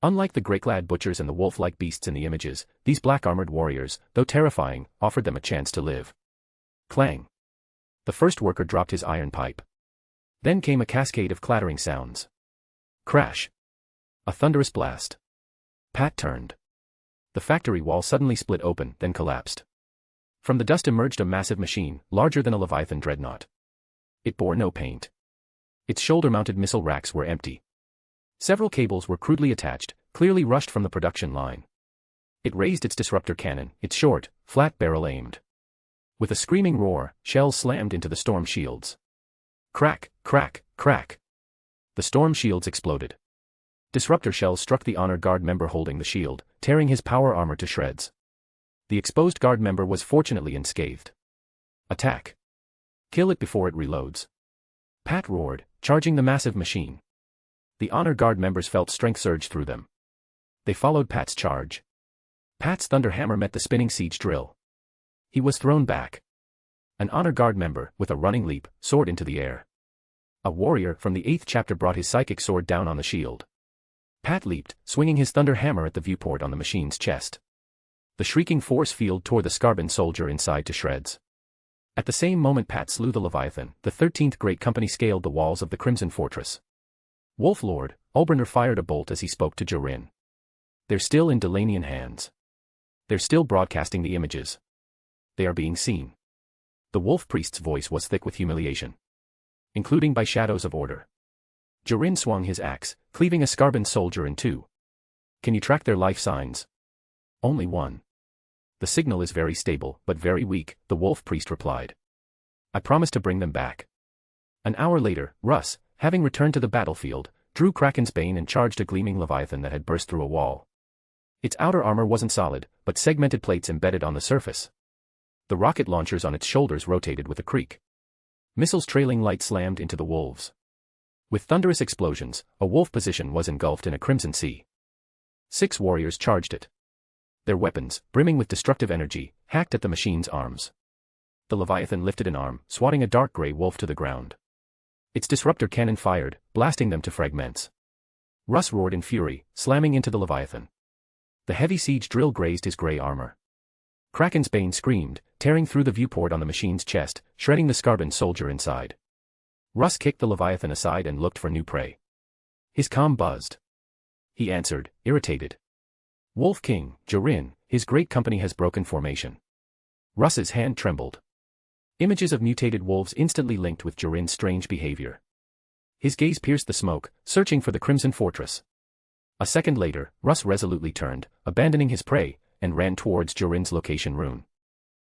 Unlike the grey-clad butchers and the wolf-like beasts in the images, these black-armored warriors, though terrifying, offered them a chance to live. Clang. The first worker dropped his iron pipe. Then came a cascade of clattering sounds. Crash. A thunderous blast. Pat turned. The factory wall suddenly split open, then collapsed. From the dust emerged a massive machine, larger than a Leviathan dreadnought. It bore no paint. Its shoulder-mounted missile racks were empty. Several cables were crudely attached, clearly rushed from the production line. It raised its disruptor cannon, its short, flat barrel aimed. With a screaming roar, shells slammed into the storm shields. Crack, crack, crack. The storm shields exploded. Disruptor shells struck the honor guard member holding the shield, tearing his power armor to shreds. The exposed guard member was fortunately unscathed. Attack. Kill it before it reloads. Pat roared, charging the massive machine. The honor guard members felt strength surge through them. They followed Pat's charge. Pat's thunder hammer met the spinning siege drill. He was thrown back. An honor guard member, with a running leap, soared into the air. A warrior from the 8th chapter brought his psychic sword down on the shield. Pat leaped, swinging his thunder hammer at the viewport on the machine's chest. The shrieking force field tore the Skarbon soldier inside to shreds. At the same moment Pat slew the Leviathan, the 13th Great Company scaled the walls of the Crimson Fortress. Wolf Lord, Ulbrunner fired a bolt as he spoke to Jorin. They're still in Delanian hands. They're still broadcasting the images. They are being seen. The wolf priest's voice was thick with humiliation. Including by shadows of order. Jorin swung his axe, cleaving a Skarbon soldier in two. Can you track their life signs? Only one. The signal is very stable, but very weak, the wolf priest replied. I promise to bring them back. An hour later, Russ, having returned to the battlefield, drew Kraken's Bane and charged a gleaming Leviathan that had burst through a wall. Its outer armor wasn't solid, but segmented plates embedded on the surface. The rocket launchers on its shoulders rotated with a creak. Missiles trailing light slammed into the wolves. With thunderous explosions, a wolf position was engulfed in a crimson sea. 6 warriors charged it. Their weapons, brimming with destructive energy, hacked at the machine's arms. The Leviathan lifted an arm, swatting a dark gray wolf to the ground. Its disruptor cannon fired, blasting them to fragments. Russ roared in fury, slamming into the Leviathan. The heavy siege drill grazed his gray armor. Kraken's Bane screamed, tearing through the viewport on the machine's chest, shredding the Skarbon soldier inside. Russ kicked the Leviathan aside and looked for new prey. His comm buzzed. He answered, irritated. Wolf King, Jorin, his great company has broken formation. Russ's hand trembled. Images of mutated wolves instantly linked with Jorin's strange behavior. His gaze pierced the smoke, searching for the Crimson Fortress. A second later, Russ resolutely turned, abandoning his prey, and ran towards Jorin's location rune.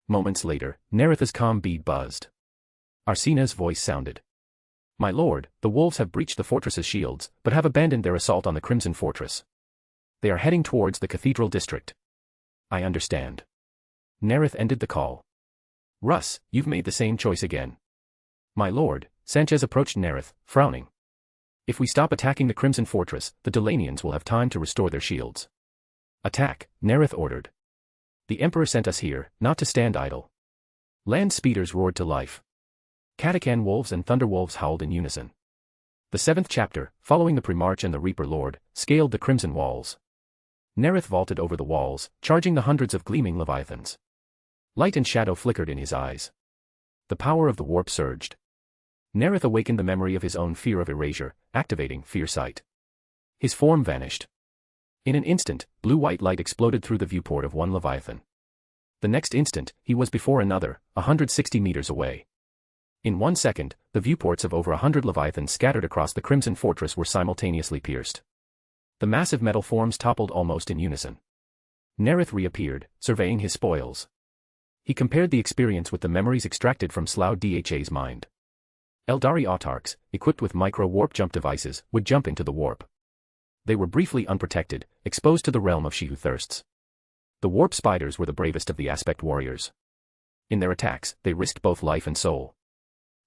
Moments later, Nareth's calm bead buzzed. Arsena's voice sounded. My lord, the wolves have breached the fortress's shields, but have abandoned their assault on the Crimson Fortress. They are heading towards the Cathedral District. I understand. Nareth ended the call. Russ, you've made the same choice again. My lord, Sanchez approached Nareth, frowning. If we stop attacking the Crimson Fortress, the Delanians will have time to restore their shields. Attack, Nareth ordered. The Emperor sent us here, not to stand idle. Land speeders roared to life. Katakan wolves and thunderwolves howled in unison. The 7th chapter, following the Primarch and the Reaper Lord, scaled the crimson walls. Nareth vaulted over the walls, charging the hundreds of gleaming leviathans. Light and shadow flickered in his eyes. The power of the warp surged. Nareth awakened the memory of his own fear of erasure, activating fear sight. His form vanished. In an instant, blue-white light exploded through the viewport of one leviathan. The next instant, he was before another, 160 meters away. In 1 second, the viewports of over 100 leviathans scattered across the Crimson Fortress were simultaneously pierced. The massive metal forms toppled almost in unison. Nareth reappeared, surveying his spoils. He compared the experience with the memories extracted from Slough Dha's mind. Eldari autarchs, equipped with micro-warp jump devices, would jump into the warp. They were briefly unprotected, exposed to the realm of She Who Thirsts. The warp spiders were the bravest of the aspect warriors. In their attacks, they risked both life and soul.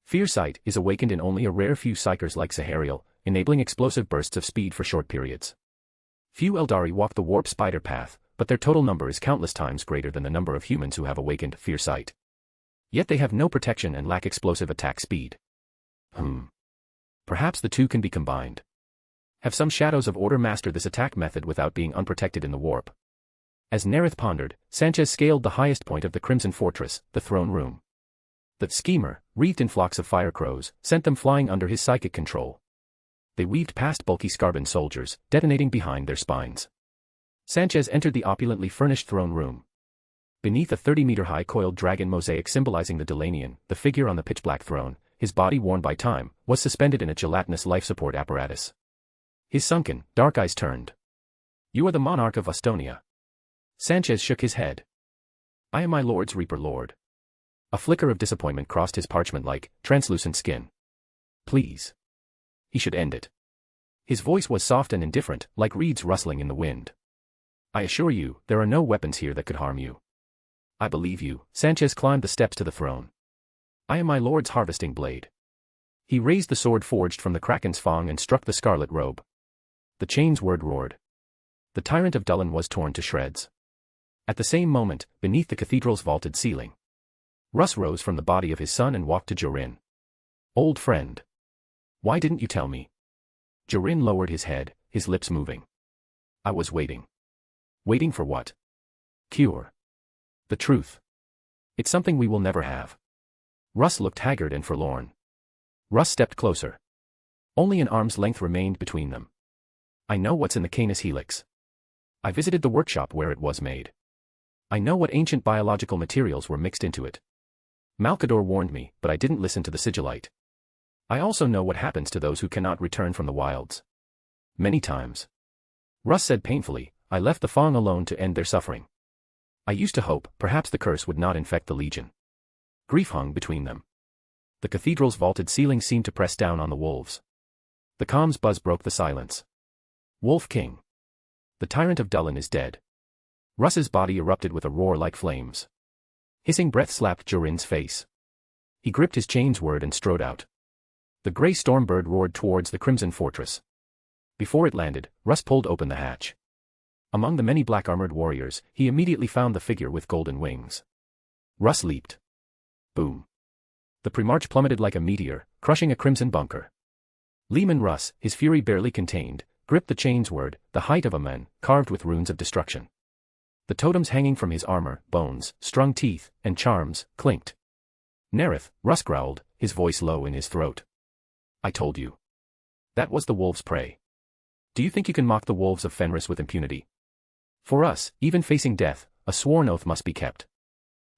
Fear sight is awakened in only a rare few psychers like Zahariel, enabling explosive bursts of speed for short periods. Few Eldari walk the warp spider path, but their total number is countless times greater than the number of humans who have awakened fear sight. Yet they have no protection and lack explosive attack speed. Perhaps the two can be combined. Have some shadows of order master this attack method without being unprotected in the warp? As Nareth pondered, Sanchez scaled the highest point of the Crimson Fortress, the throne room. The schemer, wreathed in flocks of fire crows, sent them flying under his psychic control. They weaved past bulky Scarban soldiers, detonating behind their spines. Sanchez entered the opulently furnished throne room. Beneath a 30-meter-high coiled dragon mosaic symbolizing the Delanian, the figure on the pitch-black throne, his body worn by time, was suspended in a gelatinous life support apparatus. His sunken, dark eyes turned. You are the monarch of Estonia. Sanchez shook his head. I am my lord's Reaper Lord. A flicker of disappointment crossed his parchment-like, translucent skin. Please. He should end it. His voice was soft and indifferent, like reeds rustling in the wind. I assure you, there are no weapons here that could harm you. I believe you. Sanchez climbed the steps to the throne. I am my lord's harvesting blade. He raised the sword forged from the Kraken's fang and struck the scarlet robe. The chain's word roared. The tyrant of Dullan was torn to shreds. At the same moment, beneath the cathedral's vaulted ceiling, Russ rose from the body of his son and walked to Jorin. Old friend. Why didn't you tell me? Jorin lowered his head, his lips moving. I was waiting. Waiting for what? Cure. The truth. It's something we will never have. Russ looked haggard and forlorn. Russ stepped closer. Only an arm's length remained between them. I know what's in the Canis Helix. I visited the workshop where it was made. I know what ancient biological materials were mixed into it. Malkador warned me, but I didn't listen to the sigillite. I also know what happens to those who cannot return from the wilds. Many times. Russ said painfully, I left the Fang alone to end their suffering. I used to hope, perhaps the curse would not infect the Legion. Grief hung between them. The cathedral's vaulted ceiling seemed to press down on the wolves. The comm's buzz broke the silence. Wolf King. The tyrant of Dullan is dead. Russ's body erupted with a roar like flames. Hissing breath slapped Jorin's face. He gripped his chain's word and strode out. The grey stormbird roared towards the Crimson Fortress. Before it landed, Russ pulled open the hatch. Among the many black-armored warriors, he immediately found the figure with golden wings. Russ leaped. Boom. The Primarch plummeted like a meteor, crushing a crimson bunker. Leman Russ, his fury barely contained, gripped the chain's word, the height of a man, carved with runes of destruction. The totems hanging from his armor, bones, strung teeth, and charms, clinked. Nareth, Russ growled, his voice low in his throat. I told you. That was the wolves' prey. Do you think you can mock the wolves of Fenris with impunity? For us, even facing death, a sworn oath must be kept.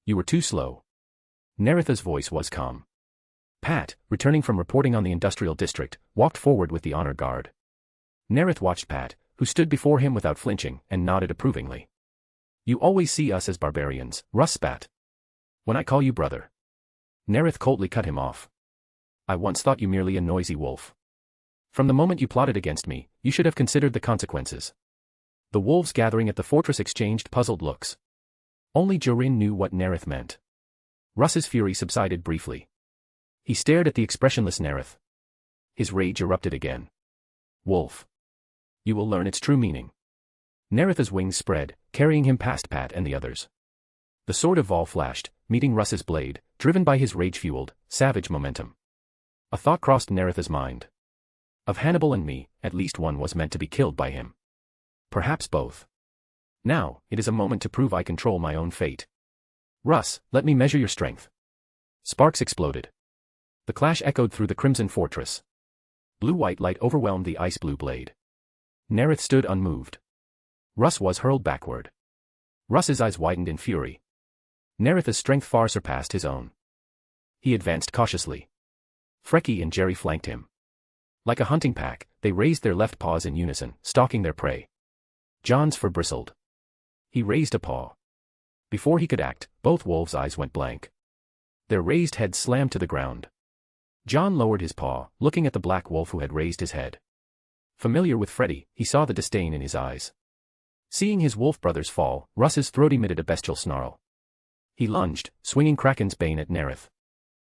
You were too slow. Nareth's voice was calm. Pat, returning from reporting on the industrial district, walked forward with the honor guard. Nareth watched Pat, who stood before him without flinching, and nodded approvingly. You always see us as barbarians, Russ spat. When I call you brother. Nareth coldly cut him off. I once thought you merely a noisy wolf. From the moment you plotted against me, you should have considered the consequences. The wolves gathering at the fortress exchanged puzzled looks. Only Jorin knew what Nareth meant. Russ's fury subsided briefly. He stared at the expressionless Nareth. His rage erupted again. Wolf. You will learn its true meaning. Nareth's wings spread, carrying him past Pat and the others. The sword of Vol flashed, meeting Russ's blade, driven by his rage-fueled, savage momentum. A thought crossed Nareth's mind. Of Hannibal and me, at least one was meant to be killed by him. Perhaps both. Now, it is a moment to prove I control my own fate. Russ, let me measure your strength. Sparks exploded. The clash echoed through the crimson fortress. Blue-white light overwhelmed the ice-blue blade. Nareth stood unmoved. Russ was hurled backward. Russ's eyes widened in fury. Nareth's strength far surpassed his own. He advanced cautiously. Frecky and Jerry flanked him. Like a hunting pack, they raised their left paws in unison, stalking their prey. John's fur bristled. He raised a paw. Before he could act, both wolves' eyes went blank. Their raised heads slammed to the ground. John lowered his paw, looking at the black wolf who had raised his head. Familiar with Freddy, he saw the disdain in his eyes. Seeing his wolf brothers fall, Russ's throat emitted a bestial snarl. He lunged, swinging Kraken's bane at Nareth.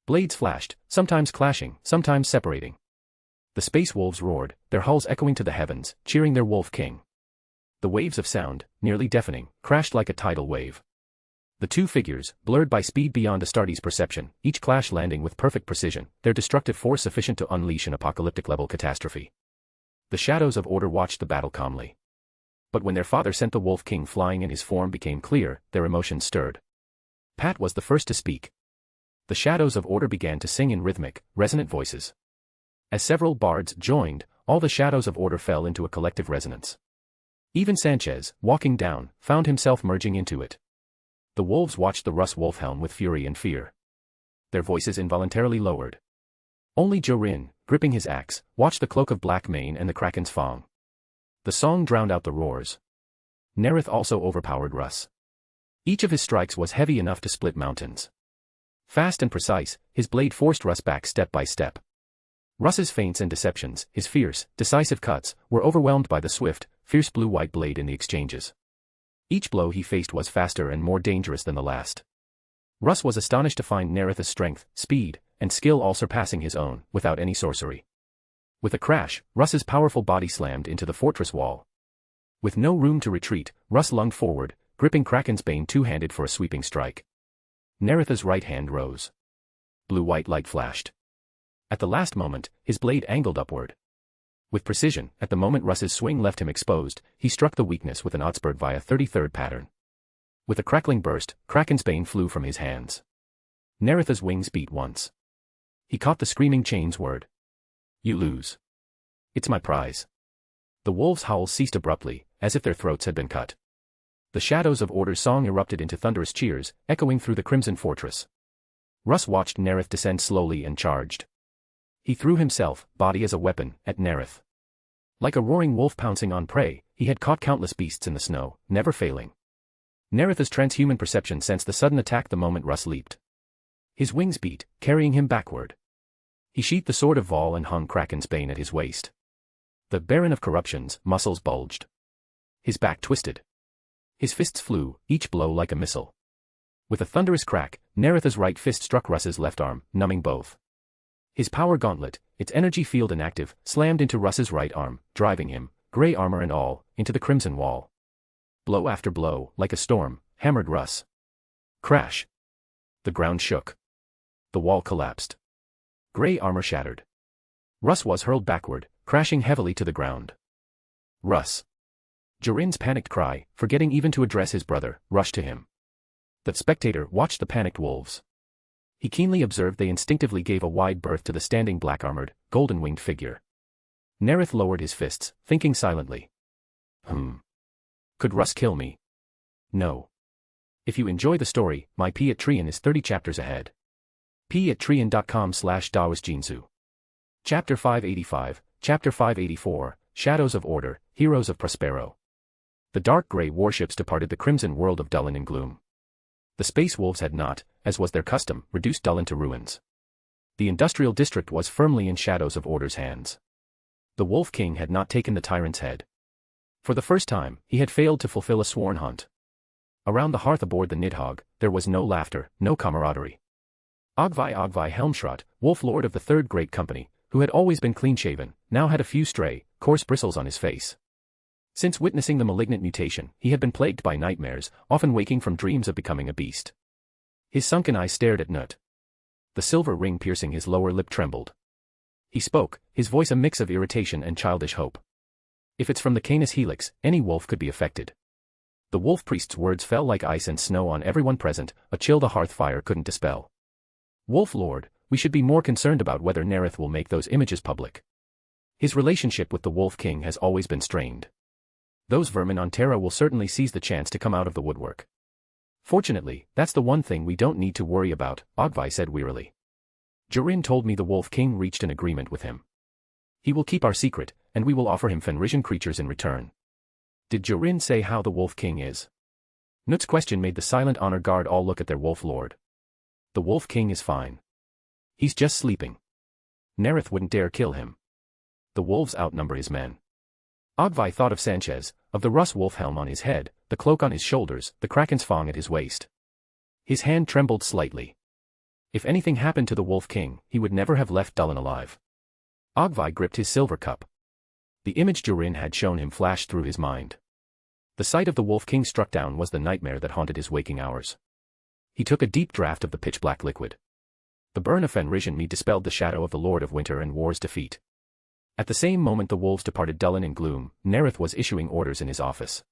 Blades flashed, sometimes clashing, sometimes separating. The space wolves roared, their hulls echoing to the heavens, cheering their wolf king. The waves of sound, nearly deafening, crashed like a tidal wave. The two figures, blurred by speed beyond Astartes' perception, each clash landing with perfect precision, their destructive force sufficient to unleash an apocalyptic-level catastrophe. The shadows of order watched the battle calmly. But when their father sent the Wolf King flying and his form became clear, their emotions stirred. Pat was the first to speak. The shadows of order began to sing in rhythmic, resonant voices. As several bards joined, all the shadows of order fell into a collective resonance. Even Sanchez, walking down, found himself merging into it. The wolves watched the Russ Wolfhelm with fury and fear. Their voices involuntarily lowered. Only Jorin, gripping his axe, watched the cloak of black mane and the Kraken's fang. The song drowned out the roars. Nareth also overpowered Russ. Each of his strikes was heavy enough to split mountains. Fast and precise, his blade forced Russ back step by step. Russ's feints and deceptions, his fierce, decisive cuts, were overwhelmed by the swift, fierce blue-white blade in the exchanges. Each blow he faced was faster and more dangerous than the last. Russ was astonished to find Nareth's strength, speed, and skill all surpassing his own, without any sorcery. With a crash, Russ's powerful body slammed into the fortress wall. With no room to retreat, Russ lunged forward, gripping Kraken's bane two-handed for a sweeping strike. Nareth's right hand rose. Blue-white light flashed. At the last moment, his blade angled upward. With precision, at the moment Russ's swing left him exposed, he struck the weakness with an Otspurt via 33rd pattern. With a crackling burst, Kraken's bane flew from his hands. Nareth's wings beat once. He caught the screaming chain's word. You lose. It's my prize. The wolves' howls ceased abruptly, as if their throats had been cut. The shadows of order's song erupted into thunderous cheers, echoing through the crimson fortress. Russ watched Nareth descend slowly and charged. He threw himself, body as a weapon, at Nareth. Like a roaring wolf pouncing on prey, he had caught countless beasts in the snow, never failing. Nareth's transhuman perception sensed the sudden attack the moment Russ leaped. His wings beat, carrying him backward. He sheathed the sword of Vol and hung Kraken's bane at his waist. The Baron of Corruption's muscles bulged. His back twisted. His fists flew, each blow like a missile. With a thunderous crack, Nareth's right fist struck Russ's left arm, numbing both. His power gauntlet, its energy field inactive, slammed into Russ's right arm, driving him, grey armor and all, into the crimson wall. Blow after blow, like a storm, hammered Russ. Crash. The ground shook. The wall collapsed. Grey armor shattered. Russ was hurled backward, crashing heavily to the ground. Russ. Jorin's panicked cry, forgetting even to address his brother, rushed to him. The spectator watched the panicked wolves. He keenly observed they instinctively gave a wide berth to the standing black-armored, golden-winged figure. Nareth lowered his fists, thinking silently. Could Russ kill me? No. If you enjoy the story, my Patreon is 30 chapters ahead. patreon.com/dawasjinsu. Chapter 585, Chapter 584, Shadows of Order, Heroes of Prospero. The dark grey warships departed the crimson world of Dulin and gloom. The space wolves had not, as was their custom, reduced Dulin to ruins. The industrial district was firmly in Shadows of Order's hands. The Wolf King had not taken the tyrant's head. For the first time, he had failed to fulfill a sworn hunt. Around the hearth aboard the Nidhogg, there was no laughter, no camaraderie. Ogvi Helmshroth, Wolf Lord of the Third Great Company, who had always been clean-shaven, now had a few stray, coarse bristles on his face. Since witnessing the malignant mutation, he had been plagued by nightmares, often waking from dreams of becoming a beast. His sunken eyes stared at Nut. The silver ring piercing his lower lip trembled. He spoke, his voice a mix of irritation and childish hope. If it's from the Canis Helix, any wolf could be affected. The wolf priest's words fell like ice and snow on everyone present, a chill the hearth fire couldn't dispel. Wolf Lord, we should be more concerned about whether Nareth will make those images public. His relationship with the Wolf King has always been strained. Those vermin on Terra will certainly seize the chance to come out of the woodwork. Fortunately, that's the one thing we don't need to worry about, Ogvi said wearily. Jurin told me the Wolf King reached an agreement with him. He will keep our secret, and we will offer him Fenrisian creatures in return. Did Jurin say how the Wolf King is? Nut's question made the silent honor guard all look at their Wolf Lord. The Wolf King is fine. He's just sleeping. Nareth wouldn't dare kill him. The wolves outnumber his men. Ogvi thought of Sanchez, of the Russ wolf helm on his head, the cloak on his shoulders, the kraken's fang at his waist. His hand trembled slightly. If anything happened to the Wolf King, he would never have left Dulin alive. Ogvi gripped his silver cup. The image Jurin had shown him flashed through his mind. The sight of the Wolf King struck down was the nightmare that haunted his waking hours. He took a deep draught of the pitch-black liquid. The burn of Fenrisian mead dispelled the shadow of the Lord of Winter and War's defeat. At the same moment the wolves departed Dulin in gloom, Nareth was issuing orders in his office.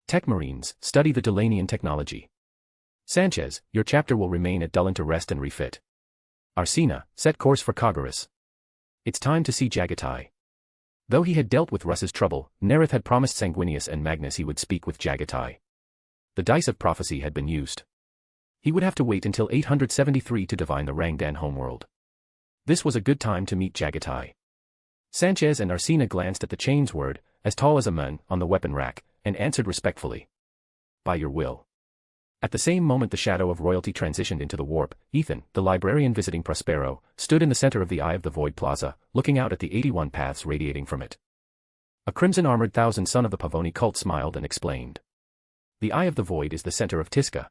Tech Marines, study the Delanian technology. Sanchez, your chapter will remain at Dulin to rest and refit. Arsena, set course for Kagaris. It's time to see Jagatai. Though he had dealt with Russ's trouble, Nareth had promised Sanguinius and Magnus he would speak with Jagatai. The dice of prophecy had been used. He would have to wait until 873 to divine the Rangdan homeworld. This was a good time to meet Jagatai. Sanchez and Arsena glanced at the chains word, as tall as a man, on the weapon rack, and answered respectfully. By your will. At the same moment the shadow of royalty transitioned into the warp, Ethan, the librarian visiting Prospero, stood in the center of the Eye of the Void Plaza, looking out at the 81 paths radiating from it. A crimson-armored thousand son of the Pavoni cult smiled and explained. The Eye of the Void is the center of Tisca.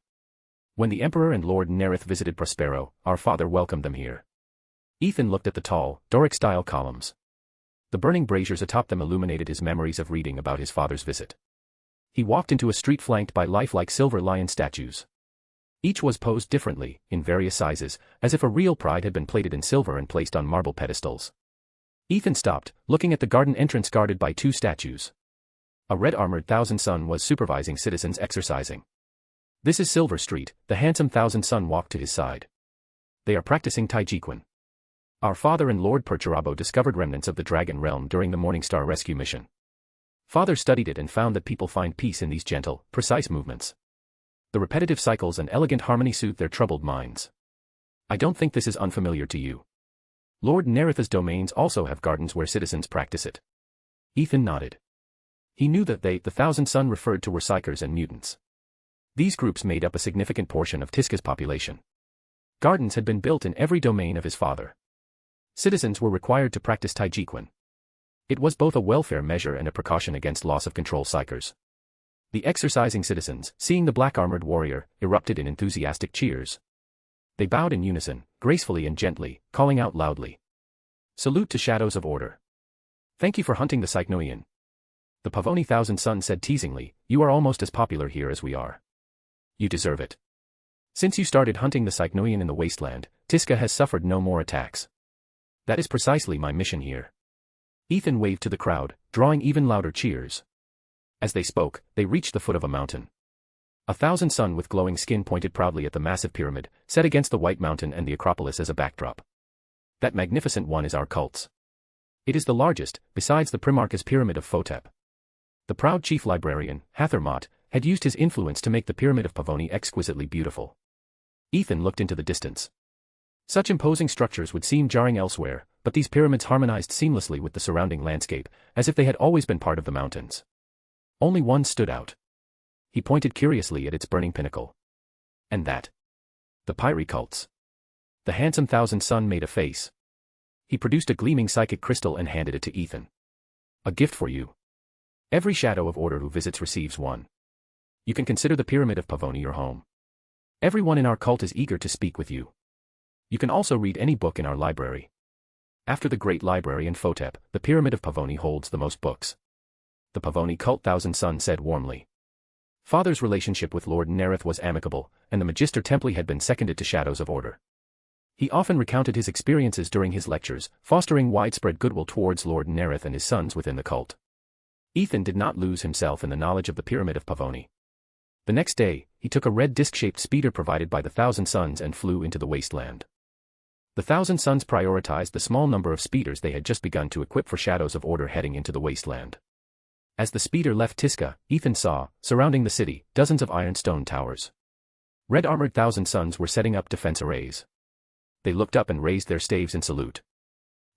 When the Emperor and Lord Nareth visited Prospero, our father welcomed them here. Ethan looked at the tall, Doric-style columns. The burning braziers atop them illuminated his memories of reading about his father's visit. He walked into a street flanked by lifelike silver lion statues. Each was posed differently, in various sizes, as if a real pride had been plated in silver and placed on marble pedestals. Ethan stopped, looking at the garden entrance guarded by two statues. A red-armored thousand son was supervising citizens exercising. This is Silver Street, the handsome thousand son walked to his side. They are practicing Taijiquan. Our father and Lord Perturabo discovered remnants of the Dragon Realm during the Morningstar rescue mission. Father studied it and found that people find peace in these gentle, precise movements. The repetitive cycles and elegant harmony soothe their troubled minds. I don't think this is unfamiliar to you. Lord Nareth's domains also have gardens where citizens practice it. Ethan nodded. He knew that they, the Thousand Son, referred to Wysikers and mutants. These groups made up a significant portion of Tisca's population. Gardens had been built in every domain of his father. Citizens were required to practice Taijiquan. It was both a welfare measure and a precaution against loss of control psychers. The exercising citizens, seeing the black-armored warrior, erupted in enthusiastic cheers. They bowed in unison, gracefully and gently, calling out loudly. Salute to Shadows of Order. Thank you for hunting the Psychnoian. The Pavoni Thousand Son said teasingly, you are almost as popular here as we are. You deserve it. Since you started hunting the Psychnoian in the wasteland, Tisca has suffered no more attacks. That is precisely my mission here. Ethan waved to the crowd, drawing even louder cheers. As they spoke, they reached the foot of a mountain. A thousand sun with glowing skin pointed proudly at the massive pyramid, set against the White Mountain and the Acropolis as a backdrop. That magnificent one is our cult's. It is the largest, besides the Primarch's pyramid of Photep. The proud chief librarian, Hathermot, had used his influence to make the Pyramid of Pavoni exquisitely beautiful. Ethan looked into the distance. Such imposing structures would seem jarring elsewhere, but these pyramids harmonized seamlessly with the surrounding landscape, as if they had always been part of the mountains. Only one stood out. He pointed curiously at its burning pinnacle. And that? The Pyri cults. The handsome Thousand Sun made a face. He produced a gleaming psychic crystal and handed it to Ethan. A gift for you. Every shadow of order who visits receives one. You can consider the Pyramid of Pavoni your home. Everyone in our cult is eager to speak with you. You can also read any book in our library. After the Great Library and Photep, the Pyramid of Pavoni holds the most books. The Pavoni cult Thousand Sun said warmly. Father's relationship with Lord Nareth was amicable, and the Magister Templi had been seconded to Shadows of Order. He often recounted his experiences during his lectures, fostering widespread goodwill towards Lord Nareth and his sons within the cult. Ethan did not lose himself in the knowledge of the Pyramid of Pavoni. The next day, he took a red disc-shaped speeder provided by the Thousand Suns and flew into the wasteland. The Thousand Suns prioritized the small number of speeders they had just begun to equip for Shadows of Order heading into the wasteland. As the speeder left Tisca, Ethan saw, surrounding the city, dozens of ironstone towers. Red-armored Thousand Suns were setting up defense arrays. They looked up and raised their staves in salute.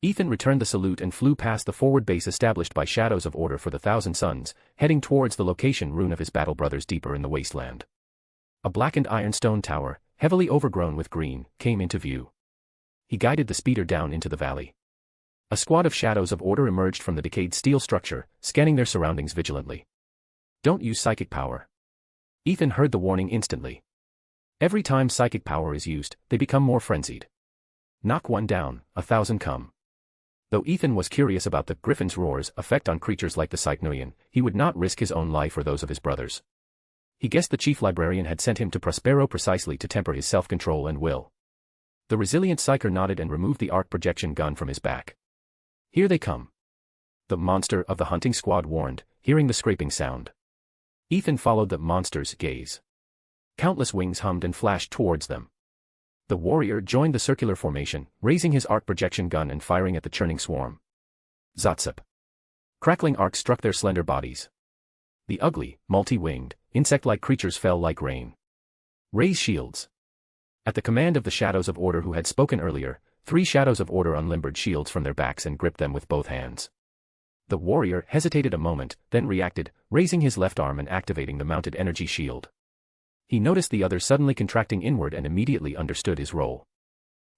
Ethan returned the salute and flew past the forward base established by Shadows of Order for the Thousand Suns, heading towards the location rune of his battle brothers deeper in the wasteland. A blackened ironstone tower, heavily overgrown with green, came into view. He guided the speeder down into the valley. A squad of Shadows of Order emerged from the decayed steel structure, scanning their surroundings vigilantly. Don't use psychic power. Ethan heard the warning instantly. Every time psychic power is used, they become more frenzied. Knock one down, 1,000 come. Though Ethan was curious about the Griffin's roar's effect on creatures like the Cycnoian, he would not risk his own life or those of his brothers. He guessed the chief librarian had sent him to Prospero precisely to temper his self-control and will. The resilient psyker nodded and removed the arc projection gun from his back. Here they come. The monster of the hunting squad warned, hearing the scraping sound. Ethan followed the monster's gaze. Countless wings hummed and flashed towards them. The warrior joined the circular formation, raising his arc projection gun and firing at the churning swarm. Zotsip. Crackling arcs struck their slender bodies. The ugly, multi-winged, insect-like creatures fell like rain. Raise shields. At the command of the Shadows of Order who had spoken earlier, 3 Shadows of Order unlimbered shields from their backs and gripped them with both hands. The warrior hesitated a moment, then reacted, raising his left arm and activating the mounted energy shield. He noticed the other suddenly contracting inward and immediately understood his role.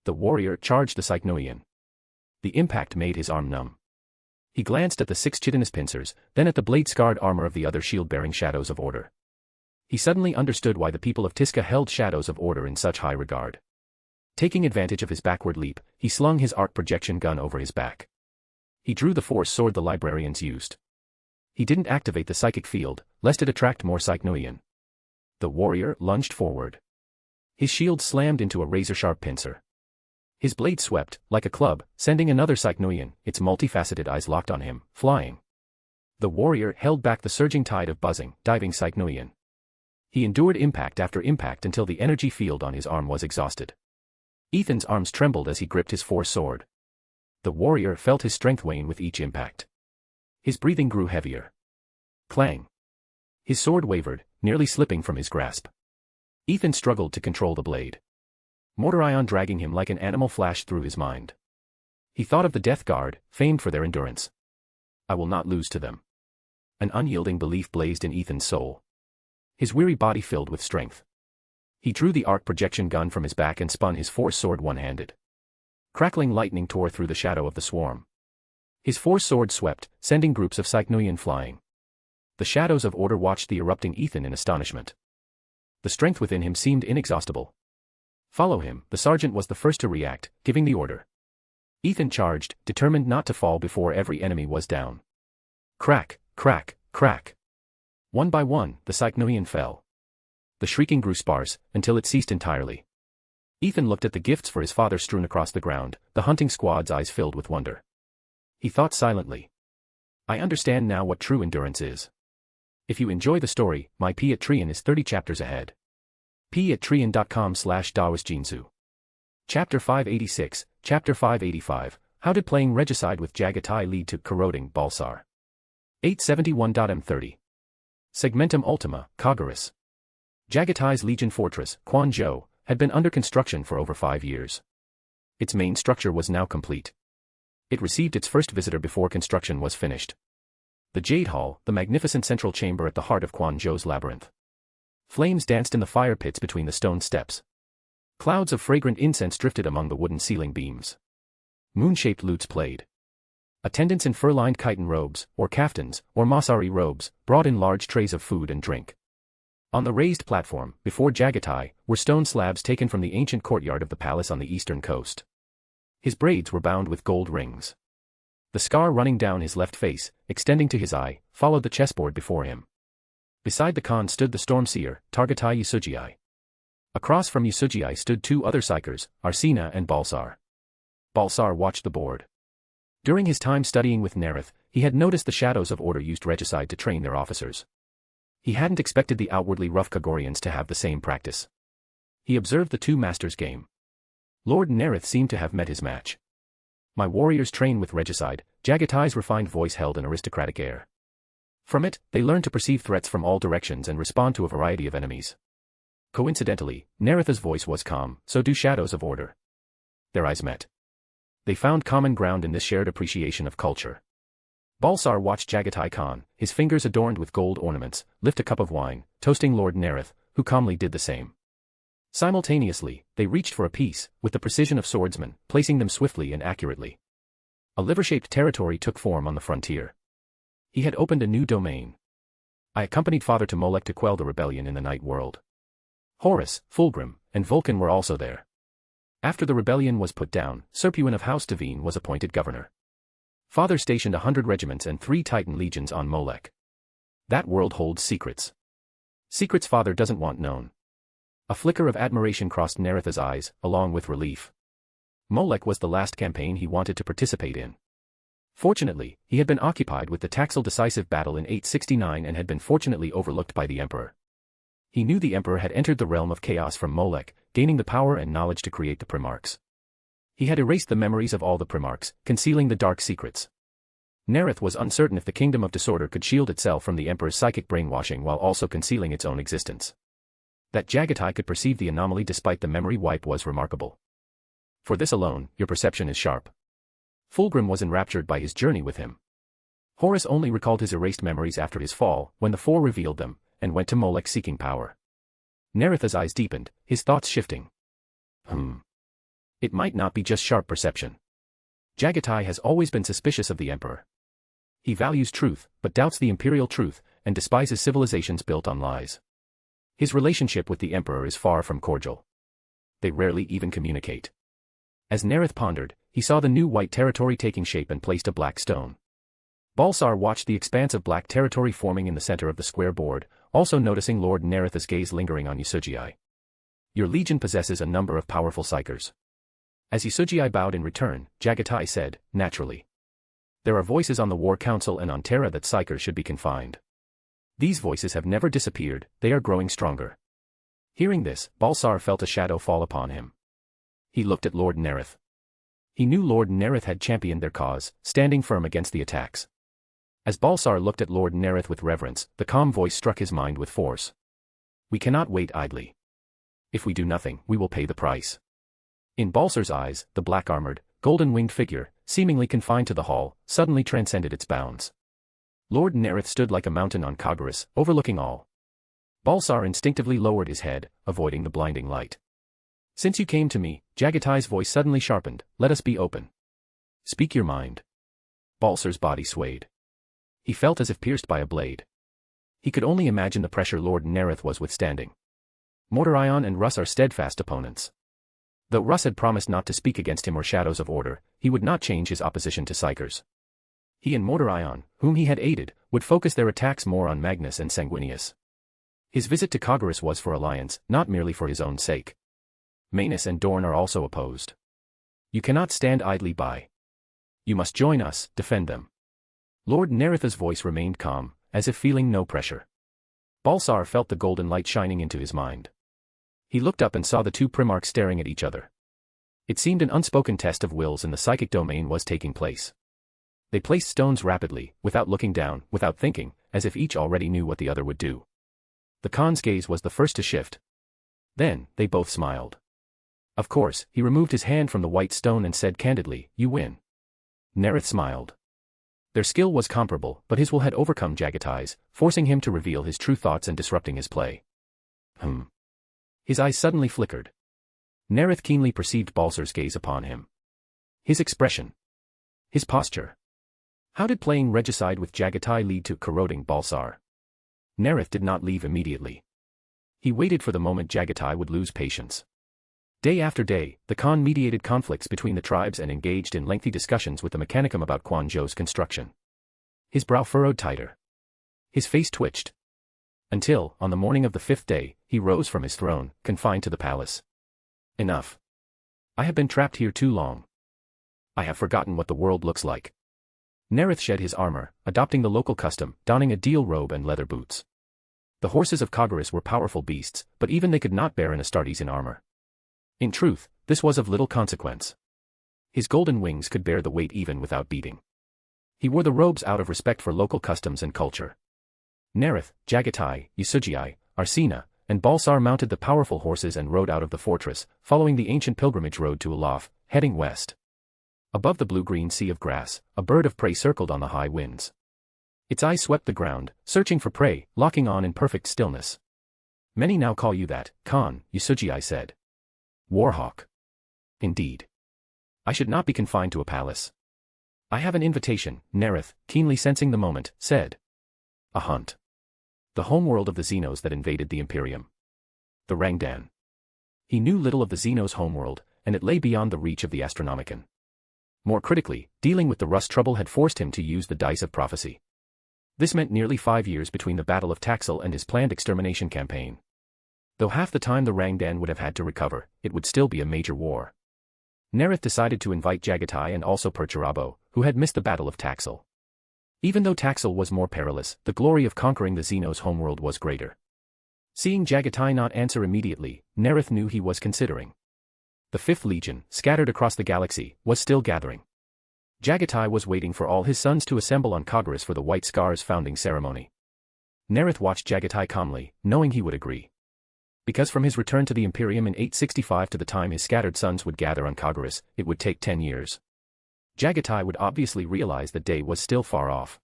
The warrior charged the Cycnoian. The impact made his arm numb. He glanced at the 6 chitinous pincers, then at the blade-scarred armor of the other shield-bearing Shadows of Order. He suddenly understood why the people of Tisca held Shadows of Order in such high regard. Taking advantage of his backward leap, he slung his arc projection gun over his back. He drew the force sword the librarians used. He didn't activate the psychic field, lest it attract more Cycnoian. The warrior lunged forward. His shield slammed into a razor-sharp pincer. His blade swept, like a club, sending another Cycnoian, its multifaceted eyes locked on him, flying. The warrior held back the surging tide of buzzing, diving Cycnoian. He endured impact after impact until the energy field on his arm was exhausted. Ethan's arms trembled as he gripped his force sword. The warrior felt his strength wane with each impact. His breathing grew heavier. Clang. His sword wavered, nearly slipping from his grasp. Ethan struggled to control the blade. Mortar ion dragging him like an animal flashed through his mind. He thought of the Death Guard, famed for their endurance. I will not lose to them. An unyielding belief blazed in Ethan's soul. His weary body filled with strength. He drew the arc projection gun from his back and spun his force sword one-handed. Crackling lightning tore through the shadow of the swarm. His force sword swept, sending groups of Cycnoian flying. The Shadows of Order watched the erupting Ethan in astonishment. The strength within him seemed inexhaustible. Follow him, the sergeant was the first to react, giving the order. Ethan charged, determined not to fall before every enemy was down. Crack, crack, crack. One by one, the Cycnoian fell. The shrieking grew sparse, until it ceased entirely. Ethan looked at the gifts for his father strewn across the ground, the hunting squad's eyes filled with wonder. He thought silently. I understand now what true endurance is. If you enjoy the story, my Patreon is 30 chapters ahead. patreon.com/dawisjinsu. Chapter 586, Chapter 585, How did playing Regicide with Jagatai lead to corroding Balsar? 871.m30. Segmentum Ultima, Horus. Jagatai's Legion Fortress, Quanzhou, had been under construction for over 5 years. Its main structure was now complete. It received its first visitor before construction was finished. The Jade Hall, the magnificent central chamber at the heart of Quanzhou's labyrinth. Flames danced in the fire pits between the stone steps. Clouds of fragrant incense drifted among the wooden ceiling beams. Moon-shaped lutes played. Attendants in fur-lined chiton robes, or kaftans, or masari robes, brought in large trays of food and drink. On the raised platform, before Jagatai, were stone slabs taken from the ancient courtyard of the palace on the eastern coast. His braids were bound with gold rings. The scar running down his left face, extending to his eye, followed the chessboard before him. Beside the Khan stood the Stormseer, Targatai Yusugii. Across from Yusugii stood 2 other psychers, Arsena and Balsar. Balsar watched the board. During his time studying with Nareth, he had noticed the Shadows of Order used regicide to train their officers. He hadn't expected the outwardly rough Kagorians to have the same practice. He observed the 2 masters' game. Lord Nareth seemed to have met his match. My warriors train with regicide, Jagatai's refined voice held an aristocratic air. From it, they learn to perceive threats from all directions and respond to a variety of enemies. Coincidentally, Nareth's voice was calm, so do Shadows of Order. Their eyes met. They found common ground in this shared appreciation of culture. Balsar watched Jagatai Khan, his fingers adorned with gold ornaments, lift a cup of wine, toasting Lord Nareth, who calmly did the same. Simultaneously, they reached for a piece, with the precision of swordsmen, placing them swiftly and accurately. A liver-shaped territory took form on the frontier. He had opened a new domain. I accompanied Father to Molech to quell the rebellion in the night world. Horus, Fulgrim, and Vulcan were also there. After the rebellion was put down, Serpuin of House Devine was appointed governor. Father stationed 100 regiments and 3 Titan legions on Molech. That world holds secrets. Secrets Father doesn't want known. A flicker of admiration crossed Nareth's eyes, along with relief. Molech was the last campaign he wanted to participate in. Fortunately, he had been occupied with the Taxil decisive battle in 869 and had been fortunately overlooked by the Emperor. He knew the Emperor had entered the realm of chaos from Molech, gaining the power and knowledge to create the Primarchs. He had erased the memories of all the Primarchs, concealing the dark secrets. Nareth was uncertain if the Kingdom of Disorder could shield itself from the Emperor's psychic brainwashing while also concealing its own existence. That Jagatai could perceive the anomaly despite the memory wipe was remarkable. For this alone, your perception is sharp. Fulgrim was enraptured by his journey with him. Horus only recalled his erased memories after his fall, when the Four revealed them, and went to Molech seeking power. Nareth's eyes deepened, his thoughts shifting. It might not be just sharp perception. Jagatai has always been suspicious of the Emperor. He values truth, but doubts the imperial truth, and despises civilizations built on lies. His relationship with the Emperor is far from cordial. They rarely even communicate. As Nareth pondered, he saw the new white territory taking shape and placed a black stone. Balsar watched the expanse of black territory forming in the center of the square board, also noticing Lord Nareth's gaze lingering on Yusugii. Your legion possesses a number of powerful psychers. As Yusugii bowed in return, Jagatai said, naturally. There are voices on the War Council and on Terra that psychers should be confined. These voices have never disappeared, they are growing stronger. Hearing this, Balsar felt a shadow fall upon him. He looked at Lord Nareth. He knew Lord Nareth had championed their cause, standing firm against the attacks. As Balsar looked at Lord Nareth with reverence, the calm voice struck his mind with force. We cannot wait idly. If we do nothing, we will pay the price. In Balsar's eyes, the black-armored, golden-winged figure, seemingly confined to the hall, suddenly transcended its bounds. Lord Nareth stood like a mountain on Horus, overlooking all. Balsar instinctively lowered his head, avoiding the blinding light. Since you came to me, Jagatai's voice suddenly sharpened, let us be open. Speak your mind. Balsar's body swayed. He felt as if pierced by a blade. He could only imagine the pressure Lord Nareth was withstanding. Mortarion and Russ are steadfast opponents. Though Russ had promised not to speak against him or Shadows of Order, he would not change his opposition to Psychers. He and Mortarion, whom he had aided, would focus their attacks more on Magnus and Sanguinius. His visit to Horus was for alliance, not merely for his own sake. Manus and Dorn are also opposed. You cannot stand idly by. You must join us, defend them. Lord Nareth's voice remained calm, as if feeling no pressure. Balsar felt the golden light shining into his mind. He looked up and saw the 2 Primarchs staring at each other. It seemed an unspoken test of wills in the psychic domain was taking place. They placed stones rapidly, without looking down, without thinking, as if each already knew what the other would do. The Khan's gaze was the first to shift. Then, they both smiled. Of course, he removed his hand from the white stone and said candidly, "You win." Nareth smiled. Their skill was comparable, but his will had overcome Jagatai's, forcing him to reveal his true thoughts and disrupting his play. His eyes suddenly flickered. Nareth keenly perceived Balsar's gaze upon him. His expression. His posture. How did playing regicide with Jagatai lead to corroding Balsar? Nareth did not leave immediately. He waited for the moment Jagatai would lose patience. Day after day, the Khan mediated conflicts between the tribes and engaged in lengthy discussions with the Mechanicum about Quan Zhou's construction. His brow furrowed tighter. His face twitched. Until, on the morning of the 5th day, he rose from his throne, confined to the palace. Enough. I have been trapped here too long. I have forgotten what the world looks like. Nareth shed his armor, adopting the local custom, donning a deal robe and leather boots. The horses of Kagharis were powerful beasts, but even they could not bear an Astartes in armor. In truth, this was of little consequence. His golden wings could bear the weight even without beating. He wore the robes out of respect for local customs and culture. Nareth, Jagatai, Yusujii, Arsina, and Balsar mounted the powerful horses and rode out of the fortress, following the ancient pilgrimage road to Olaf, heading west. Above the blue-green sea of grass, a bird of prey circled on the high winds. Its eyes swept the ground, searching for prey, locking on in perfect stillness. Many now call you that, Khan, Yusujii said. Warhawk. Indeed. I should not be confined to a palace. I have an invitation, Nareth, keenly sensing the moment, said. A hunt. The homeworld of the Xenos that invaded the Imperium. The Rangdan. He knew little of the Xenos' homeworld, and it lay beyond the reach of the Astronomicon. More critically, dealing with the Rust trouble had forced him to use the dice of prophecy. This meant nearly 5 years between the Battle of Taxil and his planned extermination campaign. Though half the time the Rangdan would have had to recover, it would still be a major war. Nareth decided to invite Jagatai and also Perturabo, who had missed the Battle of Taxil. Even though Taxil was more perilous, the glory of conquering the Xenos' homeworld was greater. Seeing Jagatai not answer immediately, Nareth knew he was considering. The 5th Legion, scattered across the galaxy, was still gathering. Jagatai was waiting for all his sons to assemble on Kagharis for the White Scar's founding ceremony. Nareth watched Jagatai calmly, knowing he would agree. Because from his return to the Imperium in 865 to the time his scattered sons would gather on Kagharis, it would take 10 years. Jagatai would obviously realize the day was still far off.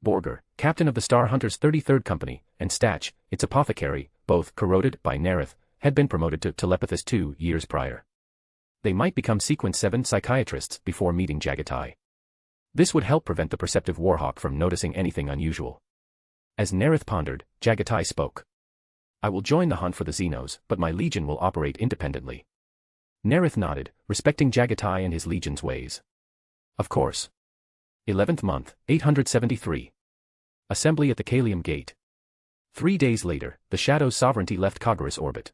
Borger, captain of the Star Hunters 33rd Company, and Stach, its apothecary, both corroded by Nareth, had been promoted to telepathist 2 years prior. They might become Sequence 7 psychiatrists before meeting Jagatai. This would help prevent the perceptive Warhawk from noticing anything unusual. As Nareth pondered, Jagatai spoke. I will join the hunt for the Xenos, but my legion will operate independently. Nareth nodded, respecting Jagatai and his legion's ways. Of course. 11th month, 873. Assembly at the Kalium Gate. 3 days later, the Shadow's sovereignty left Kagharis orbit.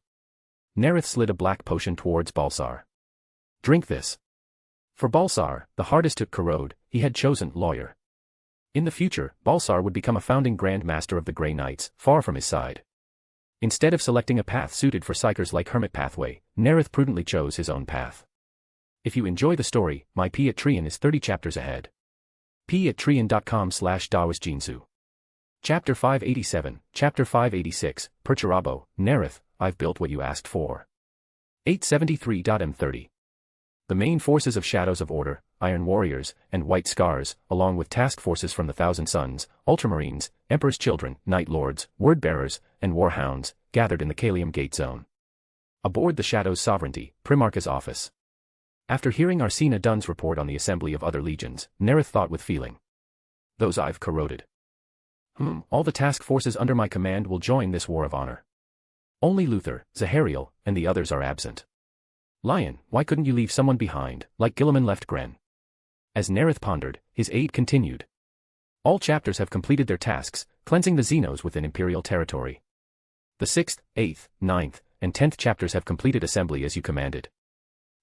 Nareth slid a black potion towards Balsar. Drink this. For Balsar, the hardest to corrode, he had chosen lawyer. In the future, Balsar would become a founding Grand Master of the Grey Knights, far from his side. Instead of selecting a path suited for psychers like Hermit Pathway, Nareth prudently chose his own path. If you enjoy the story, my P at Trian is 30 chapters ahead. p@trian.com/dawisjinsu. Chapter 587, Chapter 586, Perturabo, Nareth, I've built what you asked for. 873.m30. The main forces of Shadows of Order, Iron Warriors, and White Scars, along with task forces from the Thousand Sons, Ultramarines, Emperor's Children, Night Lords, Word-Bearers, and Warhounds, gathered in the Kalium Gate Zone. Aboard the Shadow's Sovereignty, Primarch's office. After hearing Arsina Dunn's report on the assembly of other legions, Nareth thought with feeling. Those I've corroded. All the task forces under my command will join this war of honor. Only Luther, Zahariel, and the others are absent. Lion, why couldn't you leave someone behind, like Gilliman left Gren? As Nareth pondered, his aide continued. All chapters have completed their tasks, cleansing the Xenos within Imperial territory. The 6th, 8th, 9th, and 10th chapters have completed assembly as you commanded.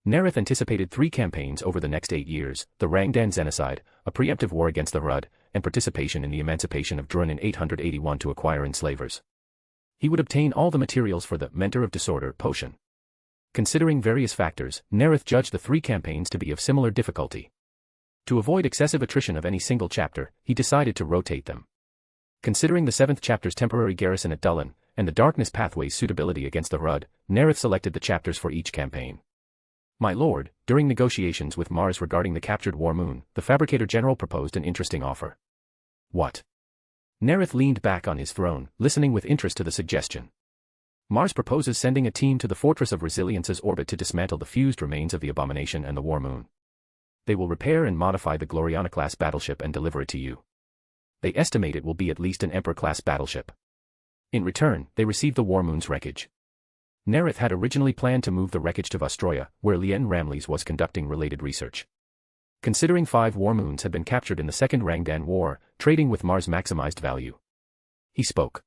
Nareth anticipated 3 campaigns over the next 8 years, the Rangdan genocide, a preemptive war against the Rud, and participation in the emancipation of Drun in 881 to acquire enslavers. He would obtain all the materials for the Mentor of Disorder potion. Considering various factors, Nareth judged the 3 campaigns to be of similar difficulty. To avoid excessive attrition of any single chapter, he decided to rotate them. Considering the 7th chapter's temporary garrison at Dullen, and the Darkness Pathway's suitability against the Rud, Nareth selected the chapters for each campaign. My lord, during negotiations with Mars regarding the captured War Moon, the Fabricator General proposed an interesting offer. What? Nareth leaned back on his throne, listening with interest to the suggestion. Mars proposes sending a team to the Fortress of Resilience's orbit to dismantle the fused remains of the Abomination and the War Moon. They will repair and modify the Gloriana-class battleship and deliver it to you. They estimate it will be at least an Emperor-class battleship. In return, they receive the War Moon's wreckage. Nareth had originally planned to move the wreckage to Vostroya, where Lien Ramles was conducting related research. Considering 5 War Moons had been captured in the Second Rangdan War, trading with Mars maximized value. He spoke.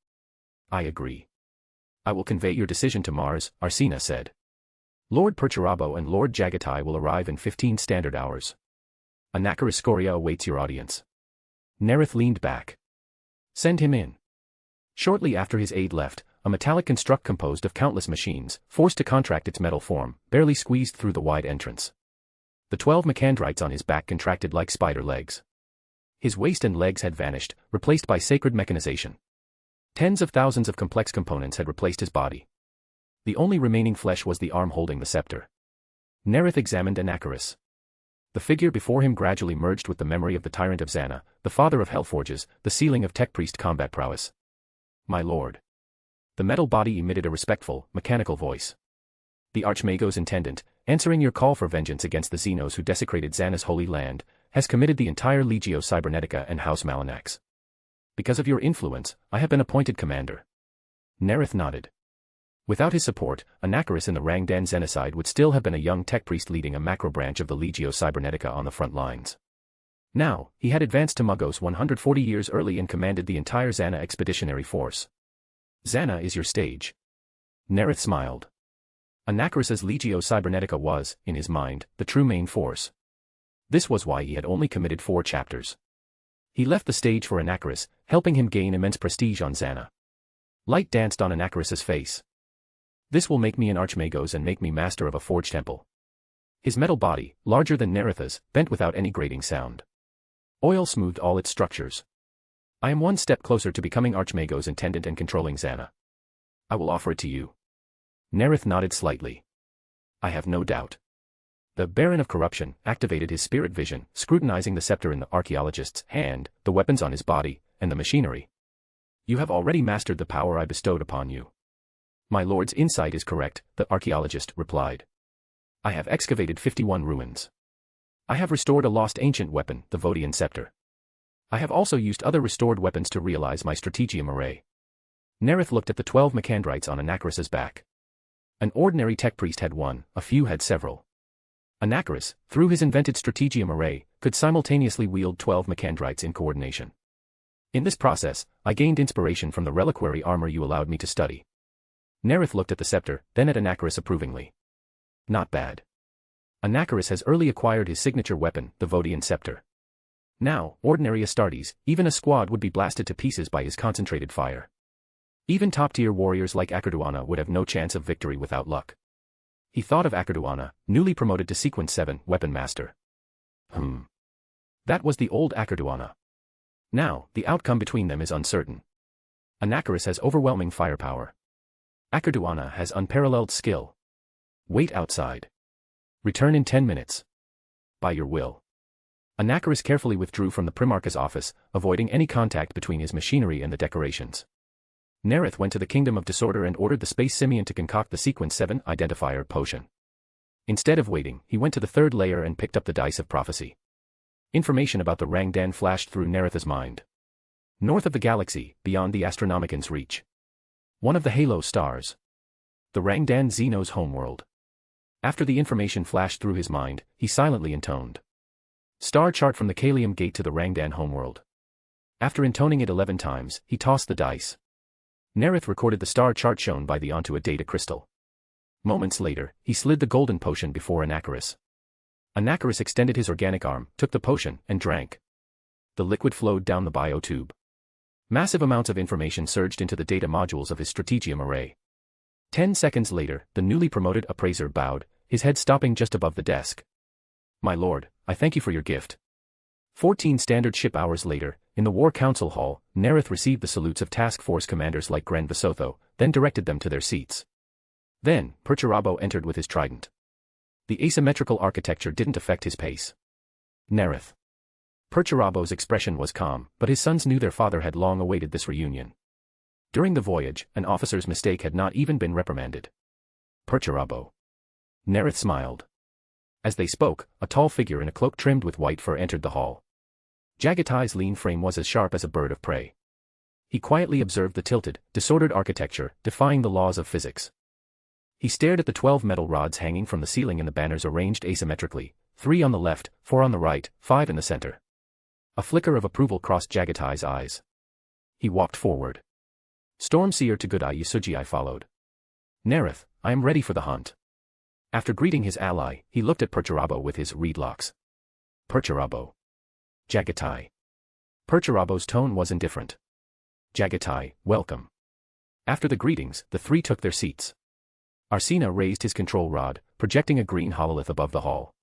I agree. I will convey your decision to Mars, Arsena said. Lord Perturabo and Lord Jagatai will arrive in 15 standard hours. Anakaris Scoria awaits your audience. Nareth leaned back. Send him in. Shortly after his aide left, a metallic construct composed of countless machines, forced to contract its metal form, barely squeezed through the wide entrance. The 12 Macandrites on his back contracted like spider legs. His waist and legs had vanished, replaced by sacred mechanization. Tens of thousands of complex components had replaced his body. The only remaining flesh was the arm holding the scepter. Nareth examined Anakaris. The figure before him gradually merged with the memory of the Tyrant of Zana, the father of Hellforges, the ceiling of Tech Priest combat prowess. My lord. The metal body emitted a respectful, mechanical voice. The Archmago's intendant, answering your call for vengeance against the Xenos who desecrated Zana's holy land, has committed the entire Legio Cybernetica and House Malanax. Because of your influence, I have been appointed commander. Nareth nodded. Without his support, Anakaris in the Rangdan Xenocide would still have been a young tech priest leading a macro branch of the Legio Cybernetica on the front lines. Now, he had advanced to Mugos 140 years early and commanded the entire Zana expeditionary force. Zana is your stage. Nareth smiled. Anakaris's Legio Cybernetica was, in his mind, the true main force. This was why he had only committed 4 chapters. He left the stage for Anakaris, helping him gain immense prestige on Zana. Light danced on Anakaris's face. This will make me an Archmagos and make me master of a forge temple. His metal body, larger than Nareth's, bent without any grating sound. Oil smoothed all its structures. I am one step closer to becoming Archmago's intendant and controlling Zana. I will offer it to you. Nareth nodded slightly. I have no doubt. The Baron of Corruption activated his spirit vision, scrutinizing the scepter in the archaeologist's hand, the weapons on his body, and the machinery. You have already mastered the power I bestowed upon you. My lord's insight is correct, the archaeologist replied. I have excavated 51 ruins. I have restored a lost ancient weapon, the Vodian scepter. I have also used other restored weapons to realize my Strategium array. Nareth looked at the 12 Macandrites on Anakaris's back. An ordinary tech priest had one, a few had several. Anakaris, through his invented Strategium array, could simultaneously wield 12 Macandrites in coordination. In this process, I gained inspiration from the reliquary armor you allowed me to study. Nareth looked at the scepter, then at Anakaris approvingly. Not bad. Anakaris has early acquired his signature weapon, the Vodian scepter. Now, ordinary Astartes, even a squad would be blasted to pieces by his concentrated fire. Even top-tier warriors like Akerduana would have no chance of victory without luck. He thought of Akerduana, newly promoted to Sequence 7, Weapon Master. That was the old Akerduana. Now, the outcome between them is uncertain. Anakaris has overwhelming firepower. Akerduana has unparalleled skill. Wait outside. Return in 10 minutes. By your will. Anakaris carefully withdrew from the Primarch's office, avoiding any contact between his machinery and the decorations. Nareth went to the Kingdom of Disorder and ordered the Space Simian to concoct the Sequence 7 identifier potion. Instead of waiting, he went to the 3rd layer and picked up the Dice of Prophecy. Information about the Rangdan flashed through Nareth's mind. North of the galaxy, beyond the Astronomican's reach. One of the halo stars. The Rangdan Xeno's homeworld. After the information flashed through his mind, he silently intoned. Star chart from the Kalium Gate to the Rangdan homeworld. After intoning it 11 times, he tossed the dice. Nareth recorded the star chart shown by the onto a data crystal. Moments later, he slid the golden potion before Anakaris. Anakaris extended his organic arm, took the potion, and drank. The liquid flowed down the biotube. Massive amounts of information surged into the data modules of his Strategium array. 10 seconds later, the newly promoted appraiser bowed, his head stopping just above the desk. My lord, I thank you for your gift. 14 standard ship hours later, in the War Council Hall, Nareth received the salutes of task force commanders like Gren Visotho, then directed them to their seats. Then, Perturabo entered with his trident. The asymmetrical architecture didn't affect his pace. Nareth. Perturabo's expression was calm, but his sons knew their father had long awaited this reunion. During the voyage, an officer's mistake had not even been reprimanded. Perturabo. Nareth smiled. As they spoke, a tall figure in a cloak trimmed with white fur entered the hall. Jagatai's lean frame was as sharp as a bird of prey. He quietly observed the tilted, disordered architecture, defying the laws of physics. He stared at the 12 metal rods hanging from the ceiling and the banners arranged asymmetrically, 3 on the left, 4 on the right, 5 in the center. A flicker of approval crossed Jagatai's eyes. He walked forward. Stormseer Togudai Yusujii followed. Nareth, I am ready for the hunt. After greeting his ally, he looked at Perturabo with his reed locks. Perturabo. Jagatai. Perturabo's tone was indifferent. Jagatai, welcome. After the greetings, the three took their seats. Arsena raised his control rod, projecting a green hololith above the hall.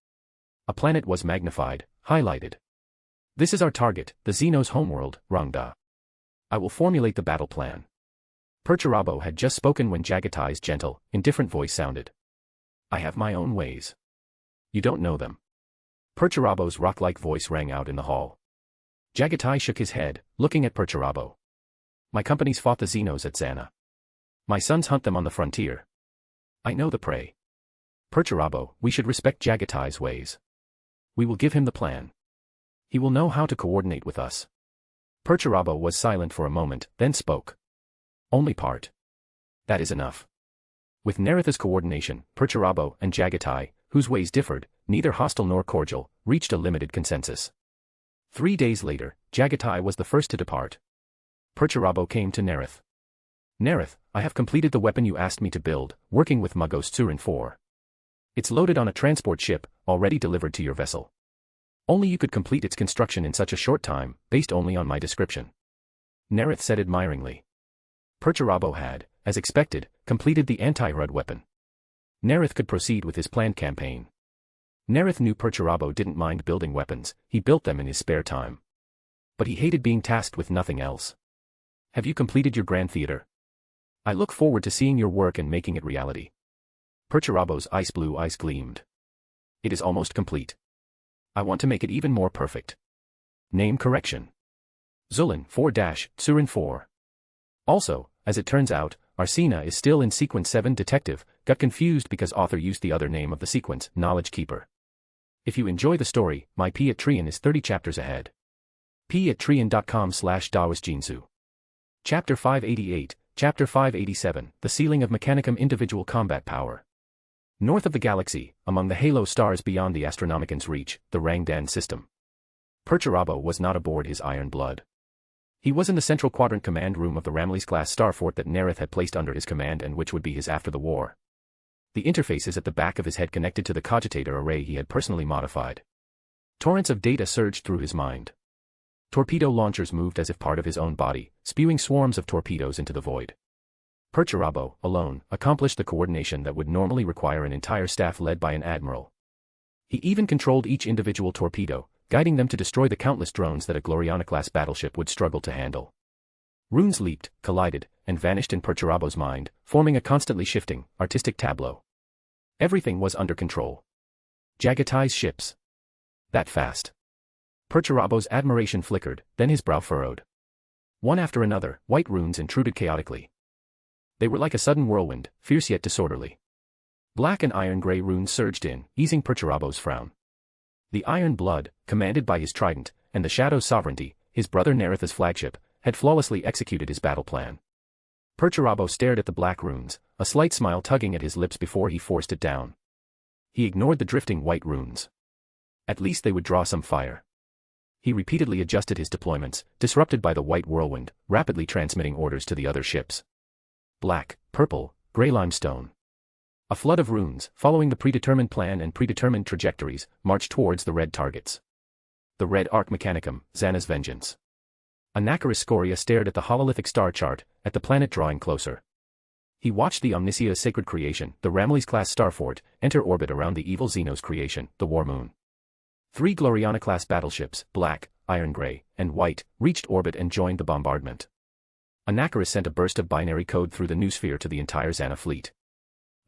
A planet was magnified, highlighted. This is our target, the Xenos homeworld, Rangda. I will formulate the battle plan. Perturabo had just spoken when Jagatai's gentle, indifferent voice sounded. I have my own ways. You don't know them. Perturabo's rock-like voice rang out in the hall. Jagatai shook his head, looking at Perturabo. My companies fought the Xenos at Xana. My sons hunt them on the frontier. I know the prey. Perturabo, we should respect Jagatai's ways. We will give him the plan. He will know how to coordinate with us. Perturabo was silent for a moment, then spoke. Only part. That is enough. With Nareth's coordination, Perturabo and Jagatai, whose ways differed, neither hostile nor cordial, reached a limited consensus. 3 days later, Jagatai was the first to depart. Perturabo came to Nareth. Nareth, I have completed the weapon you asked me to build, working with Magos Tsurin 4. It's loaded on a transport ship, already delivered to your vessel. Only you could complete its construction in such a short time, based only on my description. Nareth said admiringly. Perturabo had, as expected, completed the anti-Rud weapon. Nareth could proceed with his planned campaign. Nareth knew Perturabo didn't mind building weapons, he built them in his spare time. But he hated being tasked with nothing else. Have you completed your grand theater? I look forward to seeing your work and making it reality. Perturabo's ice blue eyes gleamed. It is almost complete. I want to make it even more perfect. Name correction. Zulin 4-Tsurin 4. Also, as it turns out, Arsena is still in Sequence 7 Detective, got confused because author used the other name of the sequence, Knowledge Keeper. If you enjoy the story, my P at Trian is 30 chapters ahead. p@trian.com/daosjinsu. Chapter 588, Chapter 587, The Sealing of Mechanicum Individual Combat Power. North of the galaxy, among the halo stars beyond the Astronomican's reach, the Rangdan system. Perturabo was not aboard his Iron Blood. He was in the Central Quadrant command room of the Ramillies-class starfort that Nareth had placed under his command and which would be his after the war. The interfaces at the back of his head connected to the cogitator array he had personally modified. Torrents of data surged through his mind. Torpedo launchers moved as if part of his own body, spewing swarms of torpedoes into the void. Perturabo, alone, accomplished the coordination that would normally require an entire staff led by an admiral. He even controlled each individual torpedo, guiding them to destroy the countless drones that a Gloriana-class battleship would struggle to handle. Runes leaped, collided, and vanished in Perturabo's mind, forming a constantly shifting, artistic tableau. Everything was under control. Jagatai's ships. That fast. Perturabo's admiration flickered, then his brow furrowed. One after another, white runes intruded chaotically. They were like a sudden whirlwind, fierce yet disorderly. Black and iron-gray runes surged in, easing Perturabo's frown. The Iron Blood, commanded by his trident, and the Shadow's sovereignty, his brother Nareth's flagship, had flawlessly executed his battle plan. Perturabo stared at the black runes, a slight smile tugging at his lips before he forced it down. He ignored the drifting white runes. At least they would draw some fire. He repeatedly adjusted his deployments, disrupted by the white whirlwind, rapidly transmitting orders to the other ships. Black, purple, gray limestone. A flood of runes, following the predetermined plan and predetermined trajectories, marched towards the red targets. The red arc mechanicum, Xana's vengeance. Anakaris Scoria stared at the hololithic star chart, at the planet drawing closer. He watched the Omnicia sacred creation, the Ramillies-class starfort, enter orbit around the evil Xenos creation, the War Moon. 3 Gloriana-class battleships, black, iron gray, and white, reached orbit and joined the bombardment. Anakaris sent a burst of binary code through the noosphere to the entire Xana fleet.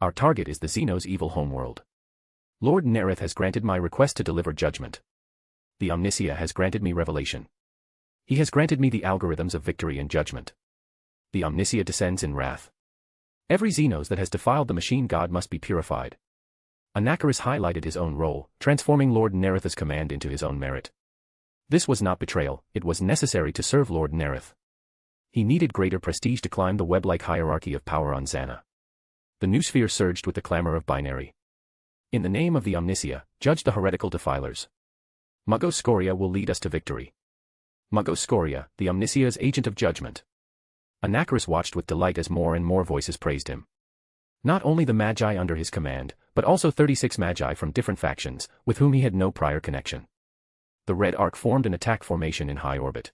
Our target is the Xenos' evil homeworld. Lord Nareth has granted my request to deliver judgment. The Omnicia has granted me revelation. He has granted me the algorithms of victory and judgment. The Omnicia descends in wrath. Every Xenos that has defiled the machine god must be purified. Anakaris highlighted his own role, transforming Lord Nareth's command into his own merit. This was not betrayal, it was necessary to serve Lord Nareth. He needed greater prestige to climb the web-like hierarchy of power on Xana. The noosphere surged with the clamor of binary. In the name of the Omnicia, judge the heretical defilers. Mugos Scoria will lead us to victory. Mugos Scoria, the Omnicia's agent of judgment. Anakaris watched with delight as more and more voices praised him. Not only the Magi under his command, but also 36 Magi from different factions, with whom he had no prior connection. The Red Arc formed an attack formation in high orbit.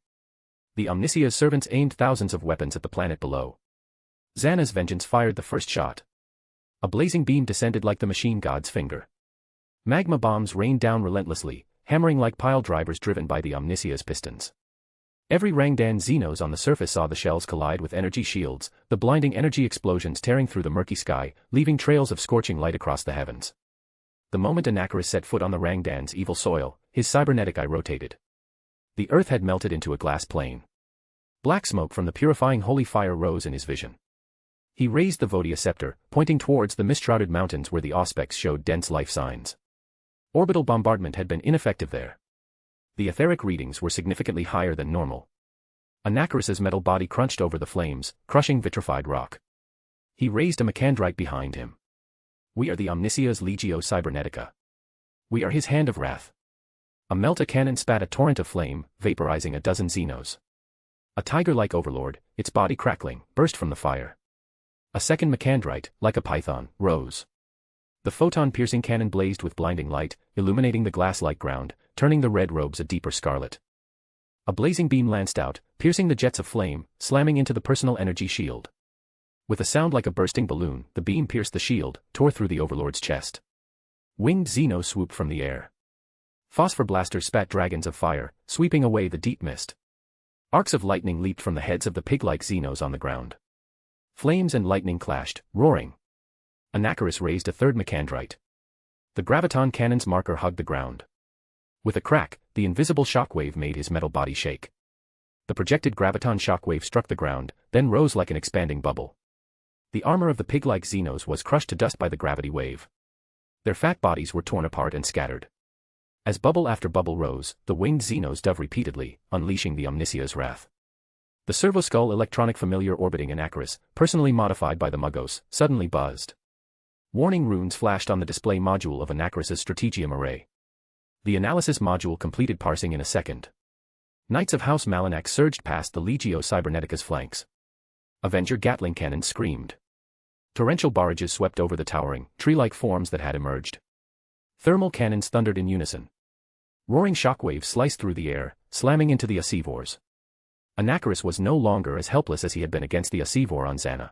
The Omnicia's servants aimed thousands of weapons at the planet below. Xana's vengeance fired the first shot. A blazing beam descended like the machine god's finger. Magma bombs rained down relentlessly, hammering like pile drivers driven by the Omnicia's pistons. Every Rangdan Xenos on the surface saw the shells collide with energy shields, the blinding energy explosions tearing through the murky sky, leaving trails of scorching light across the heavens. The moment Anakaris set foot on the Rangdan's evil soil, his cybernetic eye rotated. The earth had melted into a glass plane. Black smoke from the purifying holy fire rose in his vision. He raised the Vodia scepter, pointing towards the mist-shrouded mountains where the auspex showed dense life signs. Orbital bombardment had been ineffective there. The etheric readings were significantly higher than normal. Anakaris's metal body crunched over the flames, crushing vitrified rock. He raised a Macandrite behind him. We are the Omnicia's Legio Cybernetica. We are his hand of wrath. A melta cannon spat a torrent of flame, vaporizing a dozen Xenos. A tiger-like overlord, its body crackling, burst from the fire. A second Macandrite, like a python, rose. The photon-piercing cannon blazed with blinding light, illuminating the glass-like ground, turning the red robes a deeper scarlet. A blazing beam lanced out, piercing the jets of flame, slamming into the personal energy shield. With a sound like a bursting balloon, the beam pierced the shield, tore through the overlord's chest. Winged Xeno swooped from the air. Phosphor blasters spat dragons of fire, sweeping away the deep mist. Arcs of lightning leaped from the heads of the pig-like Xenos on the ground. Flames and lightning clashed, roaring. Anakaris raised a third Macandrite. The graviton cannon's marker hugged the ground. With a crack, the invisible shockwave made his metal body shake. The projected graviton shockwave struck the ground, then rose like an expanding bubble. The armor of the pig-like Xenos was crushed to dust by the gravity wave. Their fat bodies were torn apart and scattered. As bubble after bubble rose, the winged Xenos dove repeatedly, unleashing the Omnicia's wrath. The servo-skull electronic familiar orbiting Anakaris, personally modified by the Mugos, suddenly buzzed. Warning runes flashed on the display module of Anakaris's Strategium array. The analysis module completed parsing in a second. Knights of House Malanax surged past the Legio Cybernetica's flanks. Avenger Gatling cannons screamed. Torrential barrages swept over the towering, tree-like forms that had emerged. Thermal cannons thundered in unison. Roaring shockwaves sliced through the air, slamming into the Asivors. Anakaris was no longer as helpless as he had been against the Asivor on Xana.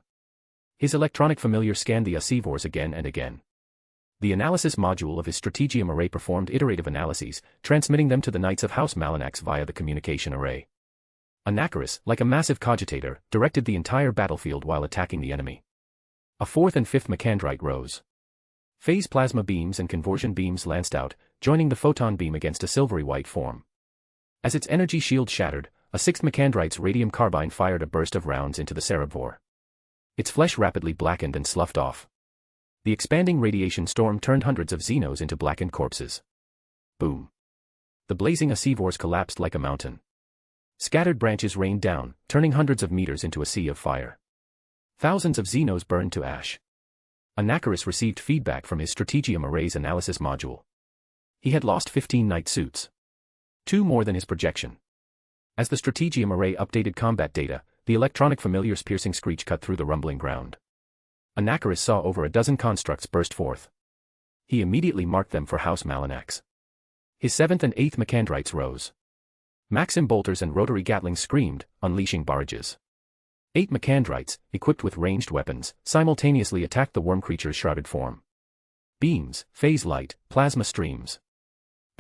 His electronic familiar scanned the Asivors again and again. The analysis module of his Strategium array performed iterative analyses, transmitting them to the Knights of House Malanax via the communication array. Anakaris, like a massive cogitator, directed the entire battlefield while attacking the enemy. A fourth and fifth Macandrite rose. Phase plasma beams and conversion beams lanced out, joining the photon beam against a silvery white form. As its energy shield shattered, a sixth Macandrite's radium carbine fired a burst of rounds into the Cerebvor. Its flesh rapidly blackened and sloughed off. The expanding radiation storm turned hundreds of Xenos into blackened corpses. Boom. The blazing Asivors collapsed like a mountain. Scattered branches rained down, turning hundreds of meters into a sea of fire. Thousands of Xenos burned to ash. Anakaris received feedback from his Strategium array's analysis module. He had lost 15 knight suits. 2 more than his projection. As the Strategium array updated combat data, the electronic familiar's piercing screech cut through the rumbling ground. Anakaris saw over a dozen constructs burst forth. He immediately marked them for House Malanax. His 7th and 8th Macandrites rose. Maxim bolters and rotary Gatlings screamed, unleashing barrages. 8 Macandrites, equipped with ranged weapons, simultaneously attacked the worm creature's shrouded form. Beams, phase light, plasma streams.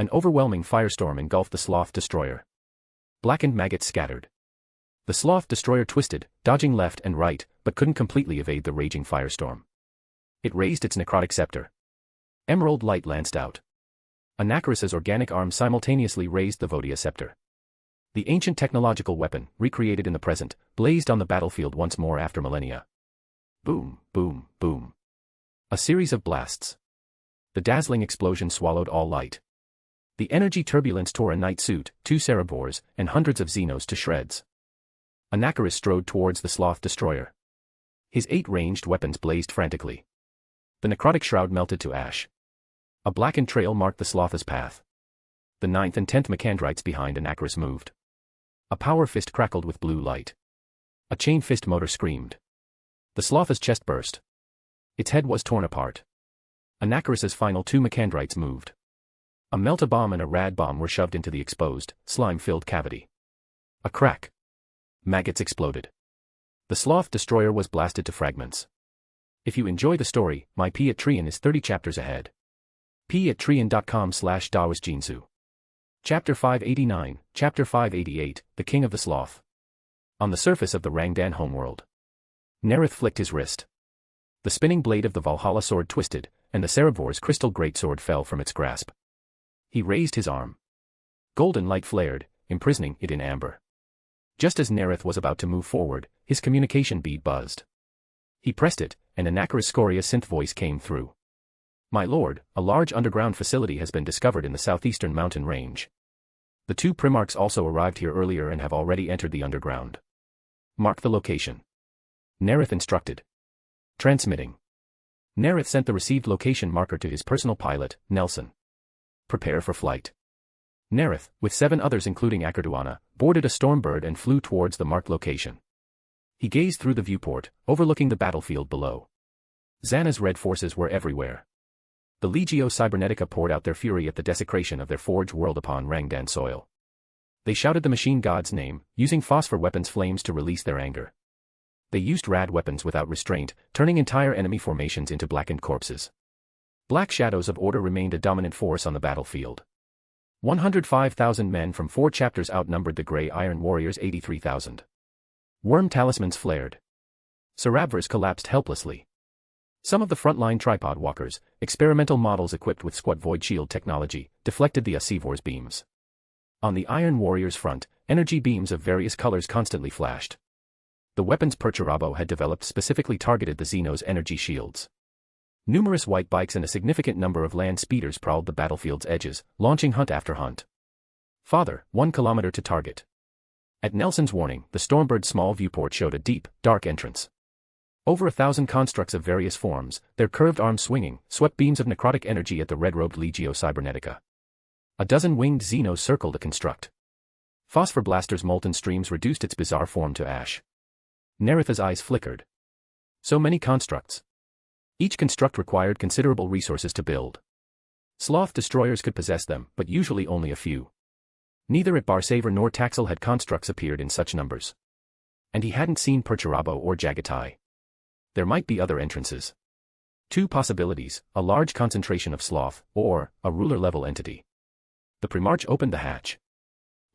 An overwhelming firestorm engulfed the Sloth destroyer. Blackened maggots scattered. The Sloth destroyer twisted, dodging left and right, but couldn't completely evade the raging firestorm. It raised its necrotic scepter. Emerald light lanced out. Anacharus's organic arm simultaneously raised the Vodia scepter. The ancient technological weapon, recreated in the present, blazed on the battlefield once more after millennia. Boom, boom, boom. A series of blasts. The dazzling explosion swallowed all light. The energy turbulence tore a knight suit, 2 Cerebors, and hundreds of Xenos to shreds. Anacharus strode towards the Sloth destroyer. His 8 ranged weapons blazed frantically. The necrotic shroud melted to ash. A blackened trail marked the Sloth's path. The 9th and 10th Mechandrites behind Anacharus moved. A power fist crackled with blue light. A chain fist motor screamed. The Sloth's chest burst. Its head was torn apart. Anacharus's final 2 Mechandrites moved. A melt-a-bomb and a rad-bomb were shoved into the exposed, slime-filled cavity. A crack. Maggots exploded. The Sloth destroyer was blasted to fragments. If you enjoy the story, my Patreon is 30 chapters ahead. patreon.com/dawasjinsu. Chapter 589, Chapter 588, The King of the Sloth. On the surface of the Rangdan homeworld. Nareth flicked his wrist. The spinning blade of the Valhalla sword twisted, and the Cerebor's crystal greatsword fell from its grasp. He raised his arm. Golden light flared, imprisoning it in amber. Just as Nareth was about to move forward, his communication bead buzzed. He pressed it, and Anacharus' Scoria synth voice came through. My lord, a large underground facility has been discovered in the southeastern mountain range. The 2 Primarchs also arrived here earlier and have already entered the underground. Mark the location. Nareth instructed. Transmitting. Nareth sent the received location marker to his personal pilot, Nelson. Prepare for flight. Nareth, with 7 others including Akerduana, boarded a Stormbird and flew towards the marked location. He gazed through the viewport, overlooking the battlefield below. Xana's red forces were everywhere. The Legio Cybernetica poured out their fury at the desecration of their forge world upon Rangdan soil. They shouted the machine god's name, using phosphor weapons flames to release their anger. They used rad weapons without restraint, turning entire enemy formations into blackened corpses. Black shadows of order remained a dominant force on the battlefield. 105,000 men from 4 chapters outnumbered the Grey Iron Warriors' 83,000. Worm talismans flared. Sarabvers collapsed helplessly. Some of the frontline tripod walkers, experimental models equipped with squat void shield technology, deflected the Asivor's beams. On the Iron Warriors' front, energy beams of various colors constantly flashed. The weapons Perturabo had developed specifically targeted the Xenos' energy shields. Numerous white bikes and a significant number of land speeders prowled the battlefield's edges, launching hunt after hunt. Father, 1 kilometer to target. At Nelson's warning, the Stormbird's small viewport showed a deep, dark entrance. Over 1,000 constructs of various forms, their curved arms swinging, swept beams of necrotic energy at the red-robed Legio Cybernetica. A dozen winged Xenos circled the construct. Phosphor Blaster's molten streams reduced its bizarre form to ash. Nareth's eyes flickered. So many constructs. Each construct required considerable resources to build. Sloth destroyers could possess them, but usually only a few. Neither at Barsaver nor Taxel had constructs appeared in such numbers. And he hadn't seen Perturabo or Jagatai. There might be other entrances. 2 possibilities, a large concentration of Sloth, or a ruler-level entity. The Primarch opened the hatch.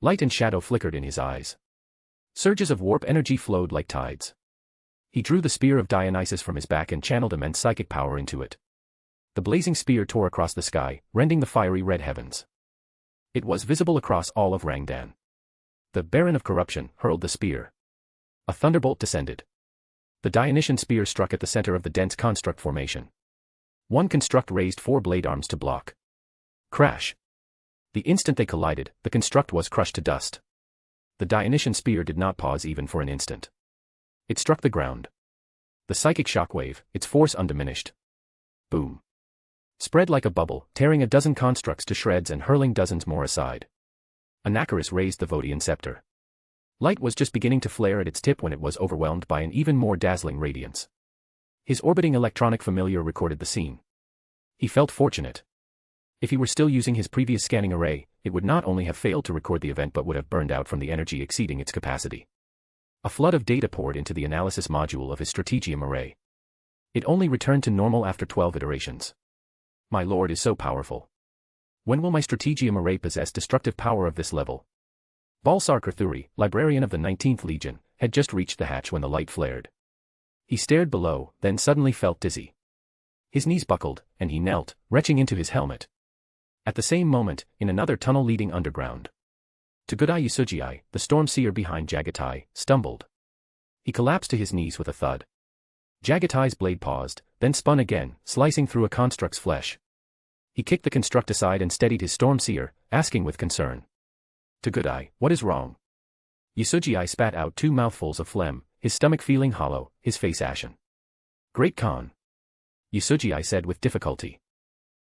Light and shadow flickered in his eyes. Surges of warp energy flowed like tides. He drew the spear of Dionysus from his back and channeled immense psychic power into it. The blazing spear tore across the sky, rending the fiery red heavens. It was visible across all of Rangdan. The Baron of Corruption hurled the spear. A thunderbolt descended. The Dionysian spear struck at the center of the dense construct formation. 1 construct raised 4 blade arms to block. Crash. The instant they collided, the construct was crushed to dust. The Dionysian spear did not pause even for an instant. It struck the ground. The psychic shockwave, its force undiminished. Boom. Spread like a bubble, tearing a dozen constructs to shreds and hurling dozens more aside. Anacharus raised the Vodian scepter. Light was just beginning to flare at its tip when it was overwhelmed by an even more dazzling radiance. His orbiting electronic familiar recorded the scene. He felt fortunate. If he were still using his previous scanning array, it would not only have failed to record the event but would have burned out from the energy exceeding its capacity. A flood of data poured into the analysis module of his Strategium array. It only returned to normal after 12 iterations. My lord is so powerful. When will my Strategium Array possess destructive power of this level? Balsar Kurthuri, librarian of the 19th Legion, had just reached the hatch when the light flared. He stared below, then suddenly felt dizzy. His knees buckled, and he knelt, retching into his helmet. At the same moment, in another tunnel leading underground, Togudai Yusugii, the storm seer behind Jagatai, stumbled. He collapsed to his knees with a thud. Jagatai's blade paused, then spun again, slicing through a construct's flesh. He kicked the construct aside and steadied his storm seer, asking with concern. Togudai, what is wrong? Yusugii spat out 2 mouthfuls of phlegm, his stomach feeling hollow, his face ashen. Great Khan. Yusugii said with difficulty.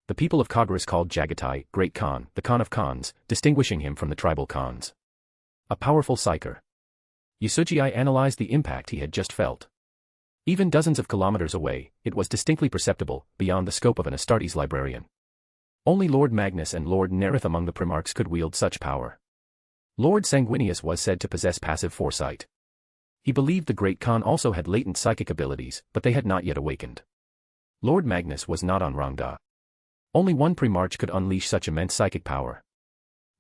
The people of Kagras called Jagatai, Great Khan, the Khan of Khans, distinguishing him from the tribal Khans. A powerful psyker. Yusugii analyzed the impact he had just felt. Even dozens of kilometers away, it was distinctly perceptible, beyond the scope of an Astartes librarian. Only Lord Magnus and Lord Nareth among the Primarchs could wield such power. Lord Sanguinius was said to possess passive foresight. He believed the Great Khan also had latent psychic abilities, but they had not yet awakened. Lord Magnus was not on Rangda. Only one Primarch could unleash such immense psychic power.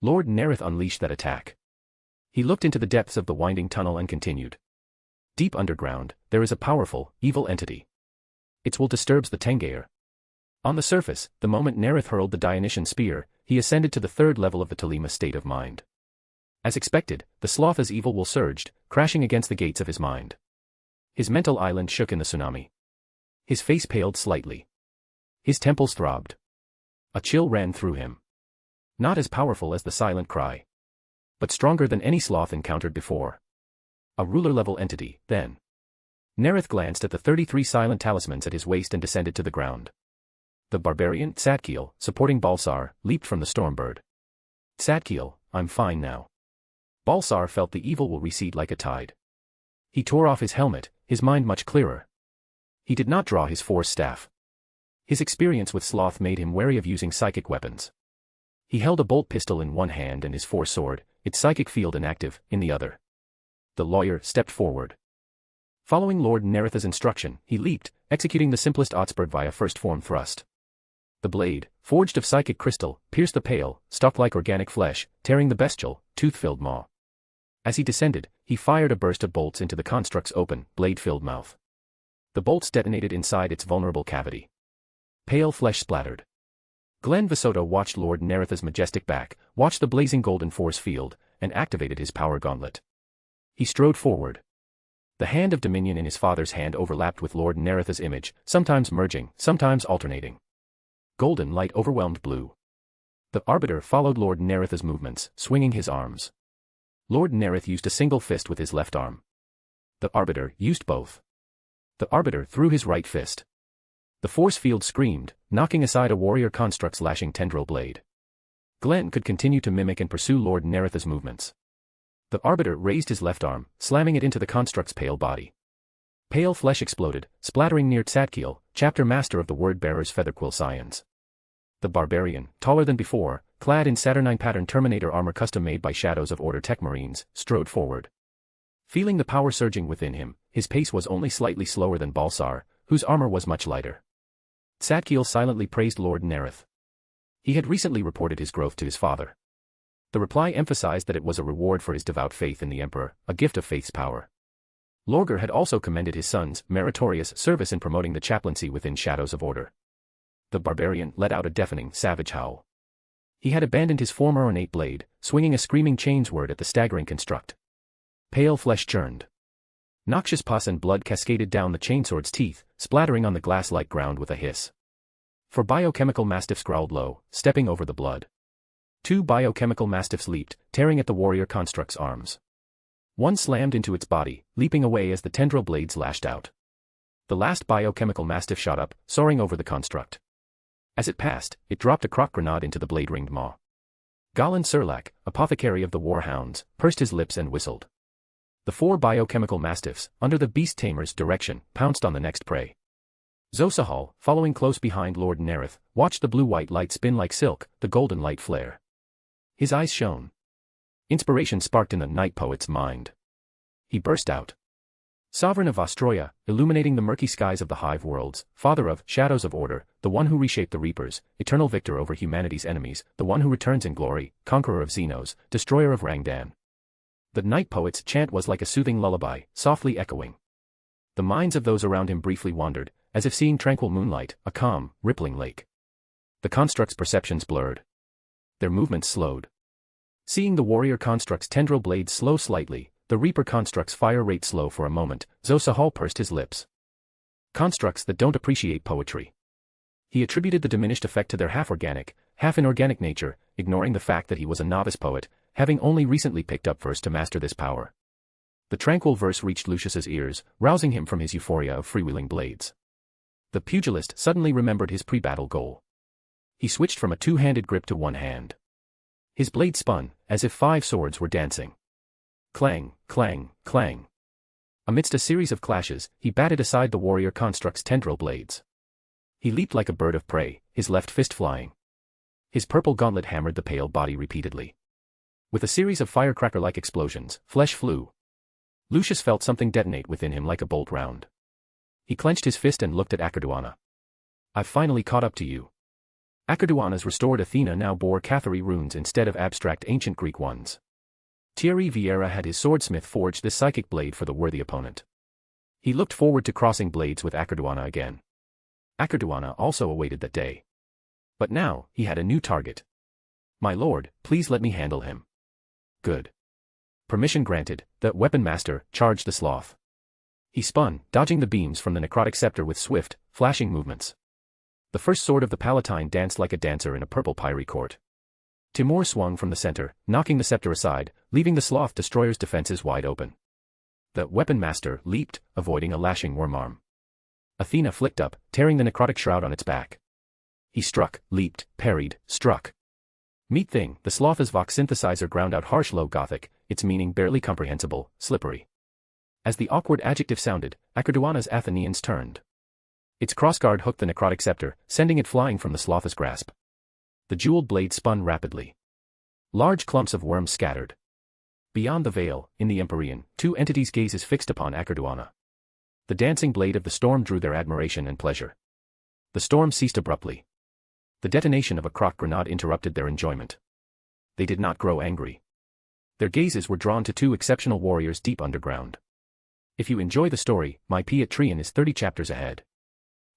Lord Nareth unleashed that attack. He looked into the depths of the winding tunnel and continued. Deep underground, there is a powerful, evil entity. Its will disturbs the Tengair. On the surface, the moment Nareth hurled the Dionysian spear, he ascended to the 3rd level of the Telema state of mind. As expected, the Sloth's evil will surged, crashing against the gates of his mind. His mental island shook in the tsunami. His face paled slightly. His temples throbbed. A chill ran through him. Not as powerful as the silent cry, but stronger than any sloth encountered before. A ruler-level entity, then. Nareth glanced at the 33 silent talismans at his waist and descended to the ground. The barbarian, Tzadkiel, supporting Balsar, leaped from the stormbird. Tzadkiel, I'm fine now. Balsar felt the evil will recede like a tide. He tore off his helmet, his mind much clearer. He did not draw his force staff. His experience with Sloth made him wary of using psychic weapons. He held a bolt pistol in one hand and his force sword, its psychic field inactive, in the other. The lawyer stepped forward. Following Lord Nareth's instruction, he leaped, executing the simplest Otspurt via first form thrust. The blade, forged of psychic crystal, pierced the pale, stalk-like organic flesh, tearing the bestial, tooth-filled maw. As he descended, he fired a burst of bolts into the construct's open, blade-filled mouth. The bolts detonated inside its vulnerable cavity. Pale flesh splattered. Glenn Visota watched Lord Nareth's majestic back, watched the blazing golden force field, and activated his power gauntlet. He strode forward. The hand of dominion in his father's hand overlapped with Lord Nareth's image, sometimes merging, sometimes alternating. Golden light overwhelmed blue. The Arbiter followed Lord Nareth's movements, swinging his arms. Lord Nareth used a single fist with his left arm. The Arbiter used both. The Arbiter threw his right fist. The force field screamed, knocking aside a warrior construct's lashing tendril blade. Glenn could continue to mimic and pursue Lord Nareth's movements. The Arbiter raised his left arm, slamming it into the construct's pale body. Pale flesh exploded, splattering near Tzadkiel, chapter master of the Word-Bearer's Featherquill Scions. The barbarian, taller than before, clad in Saturnine pattern Terminator armor custom-made by Shadows of Order Tech Marines, strode forward. Feeling the power surging within him, his pace was only slightly slower than Balsar, whose armor was much lighter. Tzadkiel silently praised Lord Nareth. He had recently reported his growth to his father. The reply emphasized that it was a reward for his devout faith in the Emperor, a gift of faith's power. Lorgar had also commended his son's meritorious service in promoting the chaplaincy within Shadows of Order. The barbarian let out a deafening, savage howl. He had abandoned his former ornate blade, swinging a screaming chainsword at the staggering construct. Pale flesh churned. Noxious pus and blood cascaded down the chainsword's teeth, splattering on the glass-like ground with a hiss. 4 biochemical mastiffs growled low, stepping over the blood. 2 biochemical mastiffs leaped, tearing at the warrior construct's arms. One slammed into its body, leaping away as the tendril blades lashed out. The last biochemical mastiff shot up, soaring over the construct. As it passed, it dropped a crock grenade into the blade-ringed maw. Golan Surlak, apothecary of the warhounds, pursed his lips and whistled. The 4 biochemical mastiffs, under the beast tamer's direction, pounced on the next prey. Zosahal, following close behind Lord Nareth, watched the blue-white light spin like silk, the golden light flare. His eyes shone. Inspiration sparked in the night poet's mind. He burst out. Sovereign of Ostroia, illuminating the murky skies of the hive worlds, father of shadows of order, the one who reshaped the Reapers, eternal victor over humanity's enemies, the one who returns in glory, conqueror of Xenos, destroyer of Rangdan. The night poet's chant was like a soothing lullaby, softly echoing. The minds of those around him briefly wandered, as if seeing tranquil moonlight, a calm, rippling lake. The construct's perceptions blurred. Their movements slowed. Seeing the warrior construct's tendril blades slow slightly, the Reaper construct's fire rate slow for a moment, Zosahal pursed his lips. Constructs that don't appreciate poetry. He attributed the diminished effect to their half-organic, half-inorganic nature, ignoring the fact that he was a novice poet, having only recently picked up verse to master this power. The tranquil verse reached Lucius's ears, rousing him from his euphoria of freewheeling blades. The pugilist suddenly remembered his pre-battle goal. He switched from a two-handed grip to one hand. His blade spun, as if 5 swords were dancing. Clang, clang, clang. Amidst a series of clashes, he batted aside the warrior construct's tendril blades. He leaped like a bird of prey, his left fist flying. His purple gauntlet hammered the pale body repeatedly. With a series of firecracker-like explosions, flesh flew. Lucius felt something detonate within him like a bolt round. He clenched his fist and looked at Acarduana. "I've finally caught up to you." Acarduana's restored Athena now bore Cathari runes instead of abstract ancient Greek ones. Thierry Vieira had his swordsmith forge this psychic blade for the worthy opponent. He looked forward to crossing blades with Acarduana again. Acarduana also awaited that day. But now, he had a new target. "My lord, please let me handle him." "Good." Permission granted, the weapon master charged the sloth. He spun, dodging the beams from the necrotic scepter with swift, flashing movements. The first sword of the Palatine danced like a dancer in a purple pyre court. Timur swung from the center, knocking the scepter aside, leaving the sloth destroyer's defenses wide open. The weapon master leaped, avoiding a lashing wormarm. Athena flicked up, tearing the necrotic shroud on its back. He struck, leaped, parried, struck. Meat thing, the sloth's Vox synthesizer ground out harsh low Gothic, its meaning barely comprehensible, slippery. As the awkward adjective sounded, Acarduana's Athenians turned. Its crossguard hooked the necrotic scepter, sending it flying from the sloth's grasp. The jeweled blade spun rapidly. Large clumps of worms scattered. Beyond the veil, in the Empyrean, 2 entities' gazes fixed upon Acarduana. The dancing blade of the storm drew their admiration and pleasure. The storm ceased abruptly. The detonation of a croc grenade interrupted their enjoyment. They did not grow angry. Their gazes were drawn to 2 exceptional warriors deep underground. If you enjoy the story, my Patreon is 30 chapters ahead.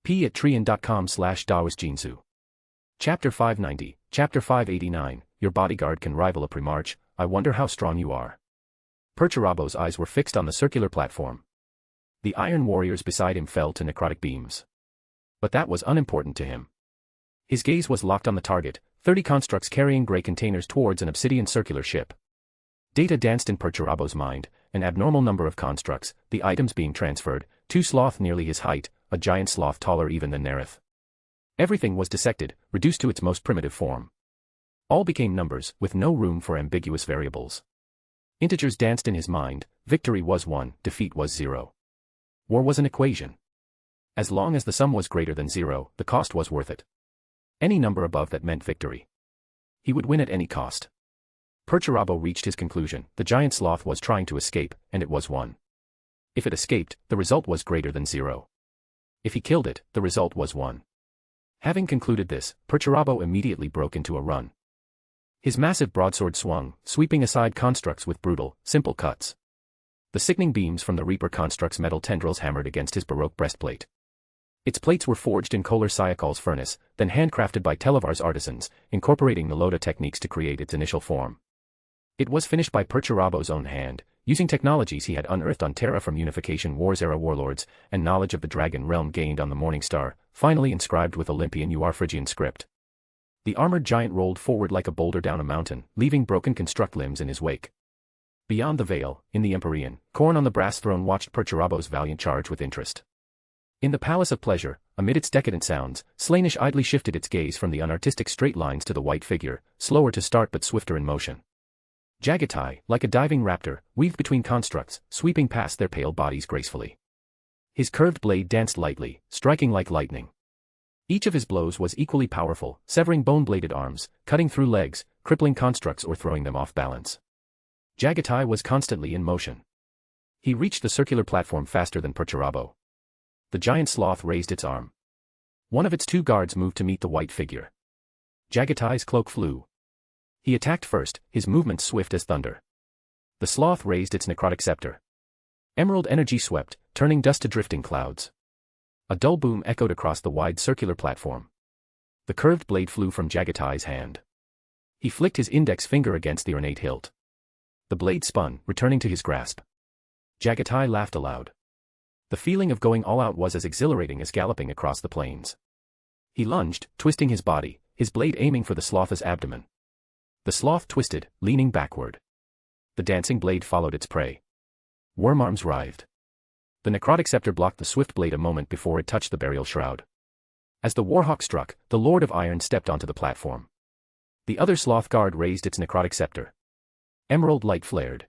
patreon.com/daosjinsu. Chapter 590, Chapter 589, Your bodyguard can rival a Primarch, I wonder how strong you are. Perturabo's eyes were fixed on the circular platform. The iron warriors beside him fell to necrotic beams. But that was unimportant to him. His gaze was locked on the target, 30 constructs carrying gray containers towards an obsidian circular ship. Data danced in Perturabo's mind, an abnormal number of constructs, the items being transferred, 2 sloth nearly his height, a giant sloth taller even than Nareth. Everything was dissected, reduced to its most primitive form. All became numbers, with no room for ambiguous variables. Integers danced in his mind, victory was 1, defeat was 0. War was an equation. As long as the sum was greater than 0, the cost was worth it. Any number above that meant victory. He would win at any cost. Perturabo reached his conclusion, the giant sloth was trying to escape, and it was 1. If it escaped, the result was greater than 0. If he killed it, the result was 1. Having concluded this, Perturabo immediately broke into a run. His massive broadsword swung, sweeping aside constructs with brutal, simple cuts. The sickening beams from the Reaper construct's metal tendrils hammered against his baroque breastplate. Its plates were forged in Kohler Siakal's furnace, then handcrafted by Televar's artisans, incorporating the Loda techniques to create its initial form. It was finished by Perturabo's own hand, using technologies he had unearthed on Terra from Unification Wars-era warlords, and knowledge of the Dragon Realm gained on the Morning Star, finally inscribed with Olympian Phrygian script. The armored giant rolled forward like a boulder down a mountain, leaving broken construct limbs in his wake. Beyond the veil, in the Empyrean, Khorne on the brass throne watched Perturabo's valiant charge with interest. In the Palace of Pleasure, amid its decadent sounds, Slaanesh idly shifted its gaze from the unartistic straight lines to the white figure, slower to start but swifter in motion. Jagatai, like a diving raptor, weaved between constructs, sweeping past their pale bodies gracefully. His curved blade danced lightly, striking like lightning. Each of his blows was equally powerful, severing bone-bladed arms, cutting through legs, crippling constructs or throwing them off balance. Jagatai was constantly in motion. He reached the circular platform faster than Perturabo. The giant sloth raised its arm. One of its two guards moved to meet the white figure. Jagatai's cloak flew. He attacked first, his movement swift as thunder. The sloth raised its necrotic scepter. Emerald energy swept, turning dust to drifting clouds. A dull boom echoed across the wide circular platform. The curved blade flew from Jagatai's hand. He flicked his index finger against the ornate hilt. The blade spun, returning to his grasp. Jagatai laughed aloud. The feeling of going all out was as exhilarating as galloping across the plains. He lunged, twisting his body, his blade aiming for the sloth's abdomen. The sloth twisted, leaning backward. The dancing blade followed its prey. Worm arms writhed. The necrotic scepter blocked the swift blade a moment before it touched the burial shroud. As the warhawk struck, the Lord of Iron stepped onto the platform. The other sloth guard raised its necrotic scepter. Emerald light flared.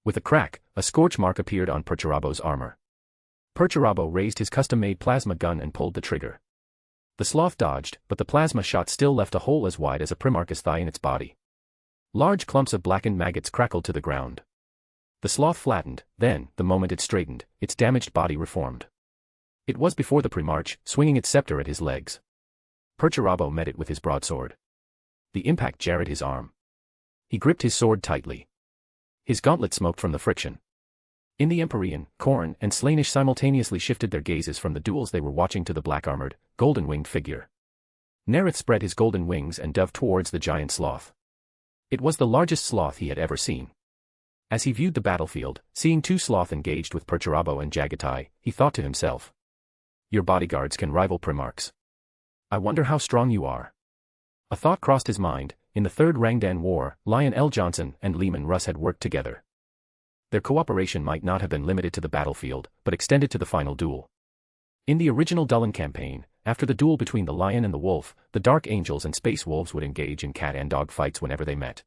With a crack, a scorch mark appeared on Perturabo's armor. Perturabo raised his custom-made plasma gun and pulled the trigger. The sloth dodged, but the plasma shot still left a hole as wide as a Primarch's thigh in its body. Large clumps of blackened maggots crackled to the ground. The sloth flattened, then, the moment it straightened, its damaged body reformed. It was before the Primarch, swinging its scepter at his legs. Perturabo met it with his broadsword. The impact jarred his arm. He gripped his sword tightly. His gauntlet smoked from the friction. In the Empyrean, Khorne and Slaanesh simultaneously shifted their gazes from the duels they were watching to the black-armored, golden-winged figure. Nareth spread his golden wings and dove towards the giant sloth. It was the largest sloth he had ever seen. As he viewed the battlefield, seeing two sloth engaged with Perturabo and Jagatai, he thought to himself. Your bodyguards can rival Primarchs. I wonder how strong you are. A thought crossed his mind. In the Third Rangdan War, Lion L. Johnson and Leman Russ had worked together. Their cooperation might not have been limited to the battlefield, but extended to the final duel. In the original Dullan campaign, after the duel between the lion and the wolf, the Dark Angels and Space Wolves would engage in cat and dog fights whenever they met.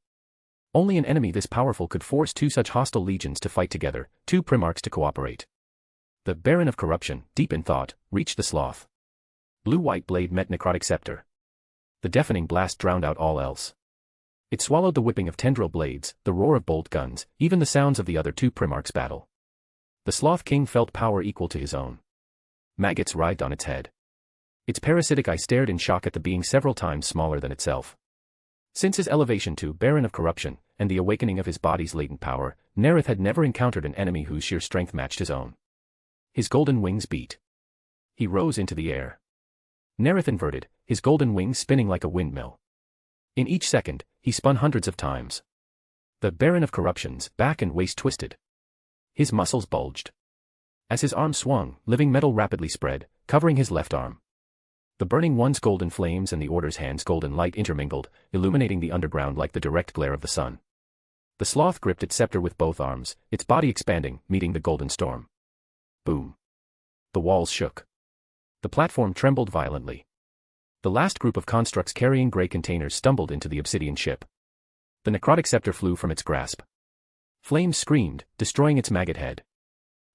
Only an enemy this powerful could force two such hostile legions to fight together, two Primarchs to cooperate. The Baron of Corruption, deep in thought, reached the sloth. Blue-white blade met necrotic scepter. The deafening blast drowned out all else. It swallowed the whipping of tendril blades, the roar of bolt guns, even the sounds of the other two Primarchs' battle. The Sloth King felt power equal to his own. Maggots writhed on its head. Its parasitic eye stared in shock at the being several times smaller than itself. Since his elevation to Baron of Corruption, and the awakening of his body's latent power, Nareth had never encountered an enemy whose sheer strength matched his own. His golden wings beat. He rose into the air. Nareth inverted, his golden wings spinning like a windmill. In each second, he spun hundreds of times. The Baron of Corruption's back and waist twisted. His muscles bulged. As his arm swung, living metal rapidly spread, covering his left arm. The Burning One's golden flames and the Order's hand's golden light intermingled, illuminating the underground like the direct glare of the sun. The sloth gripped its scepter with both arms, its body expanding, meeting the golden storm. Boom. The walls shook. The platform trembled violently. The last group of constructs carrying gray containers stumbled into the obsidian ship. The necrotic scepter flew from its grasp. Flames screamed, destroying its maggot head.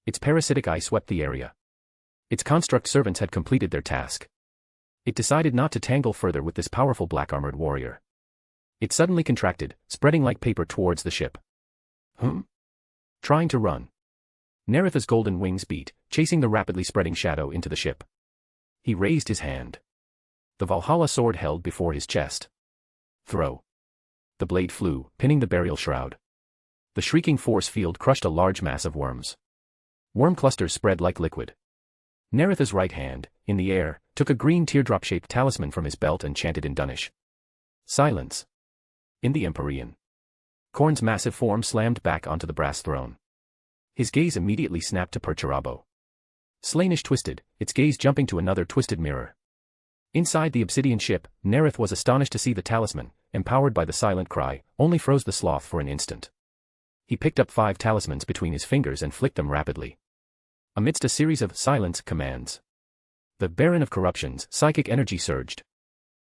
Its parasitic eye swept the area. Its construct servants had completed their task. It decided not to tangle further with this powerful black-armored warrior. It suddenly contracted, spreading like paper towards the ship. Trying to run. Nareth's golden wings beat, chasing the rapidly spreading shadow into the ship. He raised his hand. The Valhalla sword held before his chest. Throw. The blade flew, pinning the burial shroud. The shrieking force field crushed a large mass of worms. Worm clusters spread like liquid. Nareth's right hand, in the air, took a green teardrop-shaped talisman from his belt and chanted in Dunnish. Silence. In the Empyrean. Khorne's massive form slammed back onto the brass throne. His gaze immediately snapped to Perturabo. Slaanesh twisted, its gaze jumping to another twisted mirror. Inside the obsidian ship, Nareth was astonished to see the talisman, empowered by the silent cry, only froze the sloth for an instant. He picked up 5 talismans between his fingers and flicked them rapidly. Amidst a series of silence commands, the Baron of Corruption's psychic energy surged.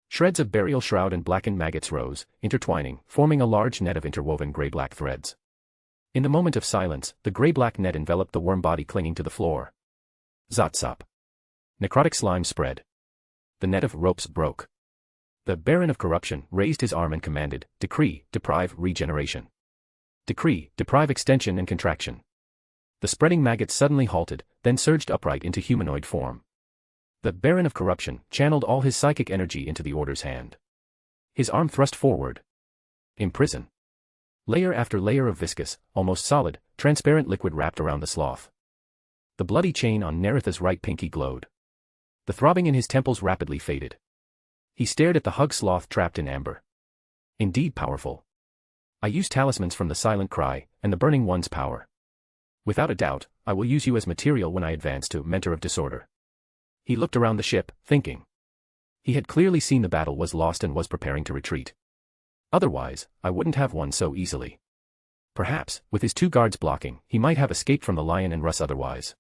Shreds of burial shroud and blackened maggots rose, intertwining, forming a large net of interwoven gray-black threads. In the moment of silence, the gray-black net enveloped the worm body clinging to the floor. Zotsop. Necrotic slime spread. The net of ropes broke. The Baron of Corruption raised his arm and commanded, Decree, deprive regeneration. Decree, deprive extension and contraction. The spreading maggot suddenly halted, then surged upright into humanoid form. The Baron of Corruption channeled all his psychic energy into the Order's hand. His arm thrust forward. Imprison. Layer after layer of viscous, almost solid, transparent liquid wrapped around the sloth. The bloody chain on Nareth's right pinky glowed. The throbbing in his temples rapidly faded. He stared at the hug sloth trapped in amber. Indeed powerful. I use talismans from the Silent Cry, and the Burning One's power. Without a doubt, I will use you as material when I advance to Mentor of Disorder. He looked around the ship, thinking. He had clearly seen the battle was lost and was preparing to retreat. Otherwise, I wouldn't have won so easily. Perhaps, with his 2 guards blocking, he might have escaped from the lion and Russ otherwise.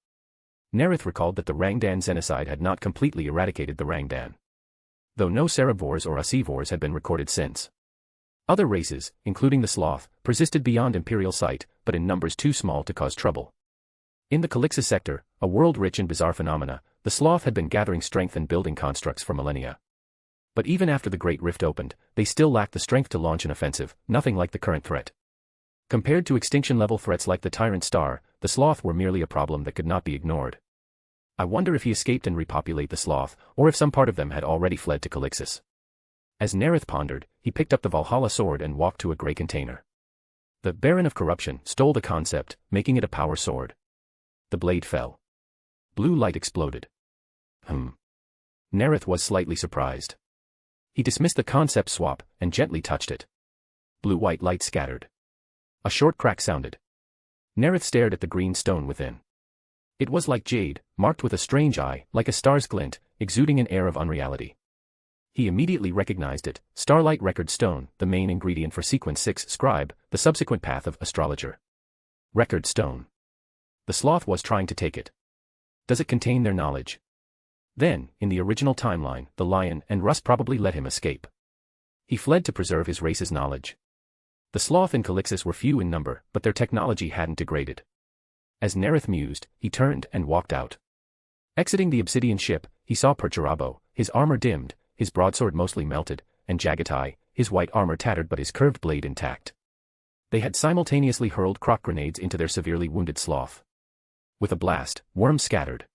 Nareth recalled that the Rangdan genocide had not completely eradicated the Rangdan. Though no Cerebrors or Asivors had been recorded since. Other races, including the Sloth, persisted beyond Imperial sight, but in numbers too small to cause trouble. In the Calixis sector, a world rich in bizarre phenomena, the Sloth had been gathering strength and building constructs for millennia. But even after the Great Rift opened, they still lacked the strength to launch an offensive, nothing like the current threat. Compared to extinction-level threats like the Tyrant Star, the Sloth were merely a problem that could not be ignored. I wonder if he escaped and repopulate the Sloth, or if some part of them had already fled to Calixis. As Nareth pondered, he picked up the Valhalla sword and walked to a grey container. The Baron of Corruption stole the concept, making it a power sword. The blade fell. Blue light exploded. Nareth was slightly surprised. He dismissed the concept swap, and gently touched it. Blue-white light scattered. A short crack sounded. Nareth stared at the green stone within. It was like jade, marked with a strange eye, like a star's glint, exuding an air of unreality. He immediately recognized it, Starlight Record Stone, the main ingredient for Sequence 6 Scribe, the subsequent path of Astrologer. Record Stone. The Sloth was trying to take it. Does it contain their knowledge? Then, in the original timeline, the Lion and Russ probably let him escape. He fled to preserve his race's knowledge. The Sloth in Calixis were few in number, but their technology hadn't degraded. As Nareth mused, he turned and walked out. Exiting the obsidian ship, he saw Perturabo, his armor dimmed, his broadsword mostly melted, and Jagatai, his white armor tattered but his curved blade intact. They had simultaneously hurled croc grenades into their severely wounded Sloth. With a blast, worms scattered.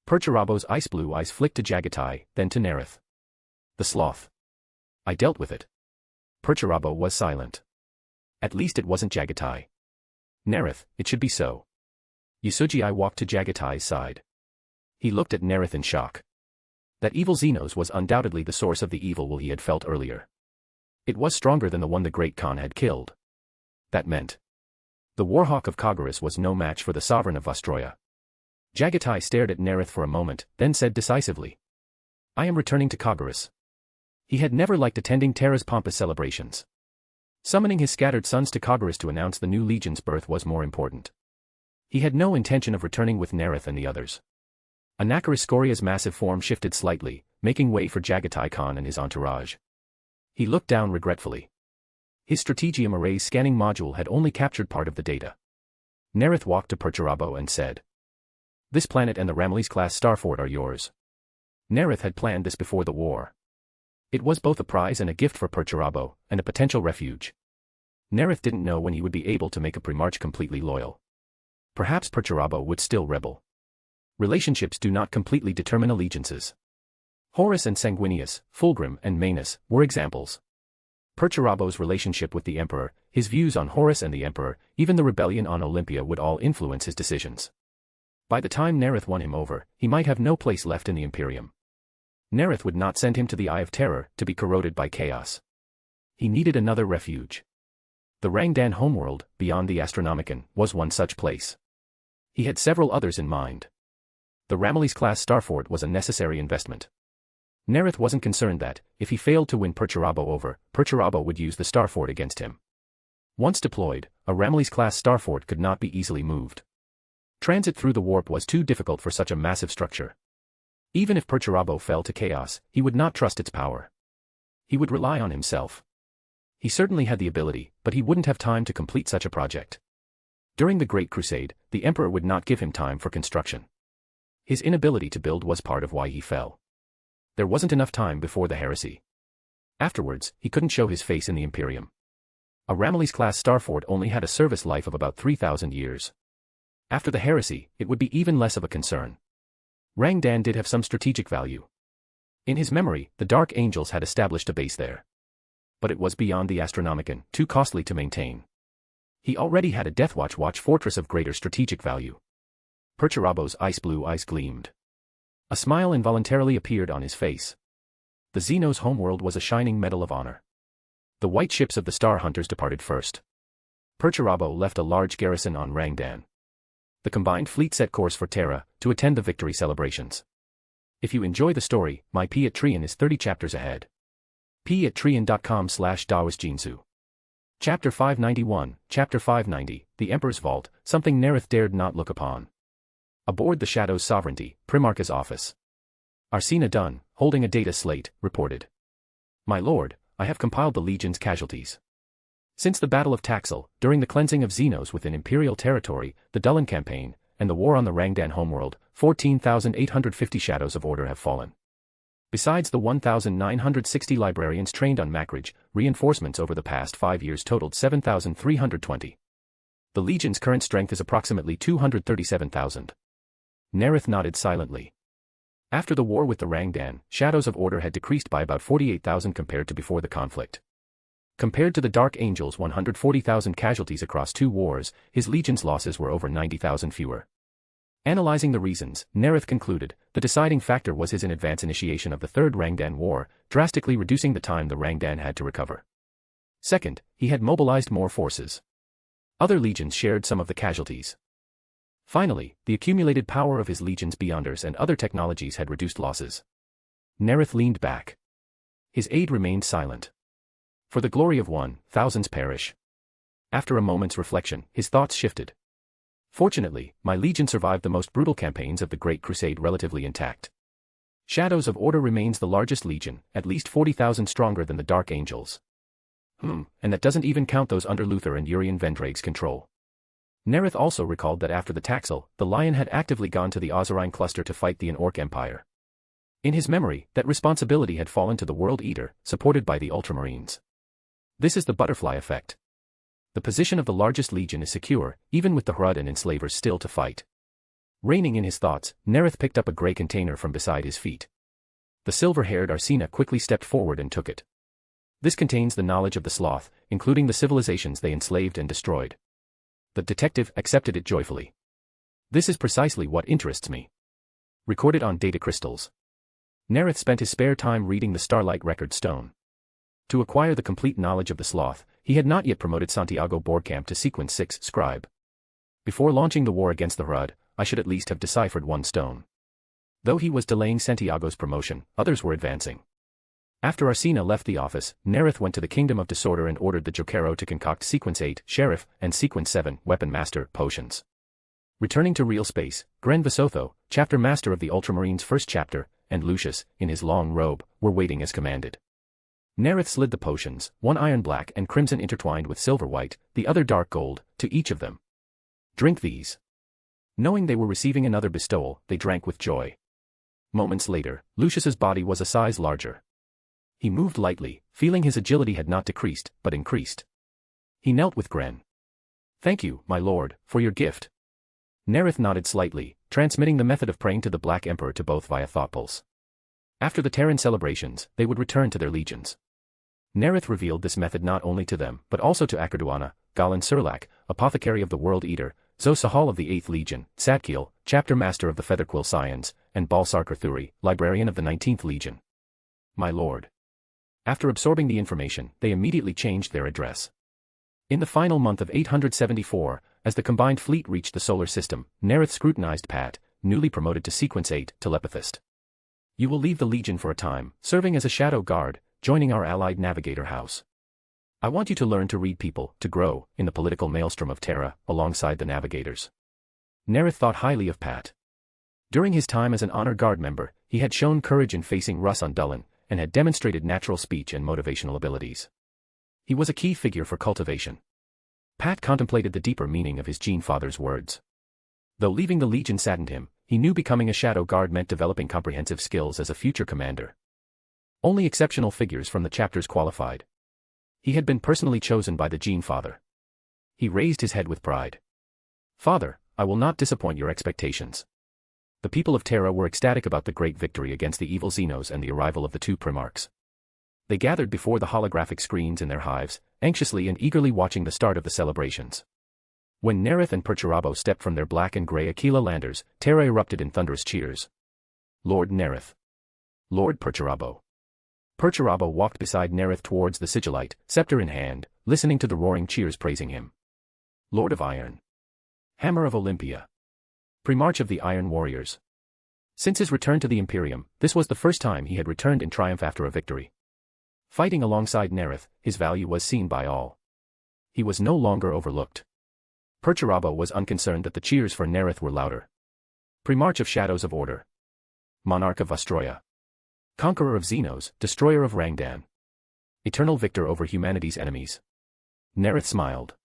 Perturabo's ice blue eyes flicked to Jagatai, then to Nareth. The Sloth. I dealt with it. Perturabo was silent. At least it wasn't Jagatai. Nareth, it should be so. Yasuji walked to Jagatai's side. He looked at Nareth in shock. That evil Xenos was undoubtedly the source of the evil will he had felt earlier. It was stronger than the one the Great Khan had killed. That meant the Warhawk of Kagurus was no match for the Sovereign of Vostroya. Jagatai stared at Nareth for a moment, then said decisively. I am returning to Kagurus. He had never liked attending Terra's pompous celebrations. Summoning his scattered sons to Kagurus to announce the new legion's birth was more important. He had no intention of returning with Nareth and the others. Anakaris Scoria's massive form shifted slightly, making way for Jagatai Khan and his entourage. He looked down regretfully. His Strategium Array's scanning module had only captured part of the data. Nareth walked to Perturabo and said. This planet and the Ramillies-class starfort are yours. Nareth had planned this before the war. It was both a prize and a gift for Perturabo, and a potential refuge. Nareth didn't know when he would be able to make a Primarch completely loyal. Perhaps Perturabo would still rebel. Relationships do not completely determine allegiances. Horus and Sanguinius, Fulgrim and Manus, were examples. Perturabo's relationship with the Emperor, his views on Horus and the Emperor, even the rebellion on Olympia would all influence his decisions. By the time Nareth won him over, he might have no place left in the Imperium. Nareth would not send him to the Eye of Terror, to be corroded by chaos. He needed another refuge. The Rangdan homeworld, beyond the Astronomicon, was one such place. He had several others in mind. The Ramillies-class starfort was a necessary investment. Nareth wasn't concerned that, if he failed to win Perturabo over, Perturabo would use the starfort against him. Once deployed, a Ramillies-class starfort could not be easily moved. Transit through the warp was too difficult for such a massive structure. Even if Perturabo fell to chaos, he would not trust its power. He would rely on himself. He certainly had the ability, but he wouldn't have time to complete such a project. During the Great Crusade, the Emperor would not give him time for construction. His inability to build was part of why he fell. There wasn't enough time before the heresy. Afterwards, he couldn't show his face in the Imperium. A Ramillies-class starfort only had a service life of about 3,000 years. After the heresy, it would be even less of a concern. Rangdan did have some strategic value. In his memory, the Dark Angels had established a base there. But it was beyond the Astronomicon, too costly to maintain. He already had a Deathwatch fortress of greater strategic value. Percherabo's ice blue eyes gleamed. A smile involuntarily appeared on his face. The Xenos homeworld was a shining medal of honor. The white ships of the Star Hunters departed first. Percherabo left a large garrison on Rangdan. The combined fleet set course for Terra to attend the victory celebrations. If you enjoy the story, my Patreon is 30 chapters ahead. patreon.com/daosjinsu. Chapter 591, Chapter 590, The Emperor's Vault, something Nareth dared not look upon. Aboard the Shadow's Sovereignty, Primarch's office. Arsena Dunn, holding a data slate, reported. My lord, I have compiled the Legion's casualties. Since the Battle of Taxil, during the cleansing of Xenos within Imperial territory, the Dullan campaign, and the war on the Rangdan homeworld, 14,850 Shadows of Order have fallen. Besides the 1,960 librarians trained on Macridge, reinforcements over the past 5 years totaled 7,320. The Legion's current strength is approximately 237,000. Nareth nodded silently. After the war with the Rangdan, Shadows of Order had decreased by about 48,000 compared to before the conflict. Compared to the Dark Angels' 140,000 casualties across 2 wars, his Legion's losses were over 90,000 fewer. Analyzing the reasons, Nareth concluded, the deciding factor was his in-advance initiation of the Third Rangdan War, drastically reducing the time the Rangdan had to recover. Second, he had mobilized more forces. Other legions shared some of the casualties. Finally, the accumulated power of his Legion's Beyonders and other technologies had reduced losses. Nareth leaned back. His aide remained silent. For the glory of one, thousands perish. After a moment's reflection, his thoughts shifted. Fortunately, my Legion survived the most brutal campaigns of the Great Crusade relatively intact. Shadows of Order remains the largest Legion, at least 40,000 stronger than the Dark Angels. And that doesn't even count those under Luther and Urian Vendrake's control. Nareth also recalled that after the Taxil, the Lion had actively gone to the Ozarine cluster to fight the Anorc Empire. In his memory, that responsibility had fallen to the World Eater, supported by the Ultramarines. This is the butterfly effect. The position of the largest Legion is secure, even with the Hrud and enslavers still to fight. Reining in his thoughts, Nareth picked up a grey container from beside his feet. The silver-haired Arsena quickly stepped forward and took it. This contains the knowledge of the Sloth, including the civilizations they enslaved and destroyed. The detective accepted it joyfully. This is precisely what interests me. Recorded on data crystals. Nareth spent his spare time reading the Starlight Record Stone. To acquire the complete knowledge of the Sloth, he had not yet promoted Santiago Borkamp to Sequence 6 Scribe. Before launching the war against the Hrud, I should at least have deciphered one stone. Though he was delaying Santiago's promotion, others were advancing. After Arsena left the office, Nareth went to the Kingdom of Disorder and ordered the Jokero to concoct Sequence 8 Sheriff and Sequence 7 Weapon Master potions. Returning to real space, Gren Visotho, Chapter Master of the Ultramarines' first chapter, and Lucius, in his long robe, were waiting as commanded. Nareth slid the potions, one iron black and crimson intertwined with silver white, the other dark gold, to each of them. Drink these. Knowing they were receiving another bestowal, they drank with joy. Moments later, Lucius's body was a size larger. He moved lightly, feeling his agility had not decreased, but increased. He knelt with Gren. Thank you, my lord, for your gift. Nareth nodded slightly, transmitting the method of praying to the Black Emperor to both via thought pulse. After the Terran celebrations, they would return to their legions. Nareth revealed this method not only to them, but also to Akerduana, Galan Surlak, Apothecary of the World Eater, Zo Sahal of the 8th Legion, Satkiel, Chapter Master of the Featherquill Scions, and Balsar Kurthuri, Librarian of the 19th Legion. My lord. After absorbing the information, they immediately changed their address. In the final month of 874, as the combined fleet reached the solar system, Nareth scrutinized Pat, newly promoted to Sequence 8, Telepathist. You will leave the Legion for a time, serving as a shadow guard, joining our allied Navigator House. I want you to learn to read people, to grow, in the political maelstrom of Terra, alongside the Navigators. Nareth thought highly of Pat. During his time as an Honor Guard member, he had shown courage in facing Russ on Dullan, and had demonstrated natural speech and motivational abilities. He was a key figure for cultivation. Pat contemplated the deeper meaning of his Gene-Father's words. Though leaving the Legion saddened him, he knew becoming a Shadow Guard meant developing comprehensive skills as a future commander. Only exceptional figures from the chapters qualified. He had been personally chosen by the Gene-Father. He raised his head with pride. Father, I will not disappoint your expectations. The people of Terra were ecstatic about the great victory against the evil Xenos and the arrival of the two Primarchs. They gathered before the holographic screens in their hives, anxiously and eagerly watching the start of the celebrations. When Nareth and Perturabo stepped from their black and grey Aquila landers, Terra erupted in thunderous cheers. Lord Nareth. Lord Perturabo. Perturabo walked beside Nareth towards the sigillite, scepter in hand, listening to the roaring cheers praising him. Lord of Iron. Hammer of Olympia. Primarch of the Iron Warriors. Since his return to the Imperium, this was the first time he had returned in triumph after a victory. Fighting alongside Nareth, his value was seen by all. He was no longer overlooked. Perturabo was unconcerned that the cheers for Nareth were louder. Primarch of Shadows of Order. Monarch of Vastroya. Conqueror of Xenos, destroyer of Rangdan. Eternal victor over humanity's enemies. Nareth smiled.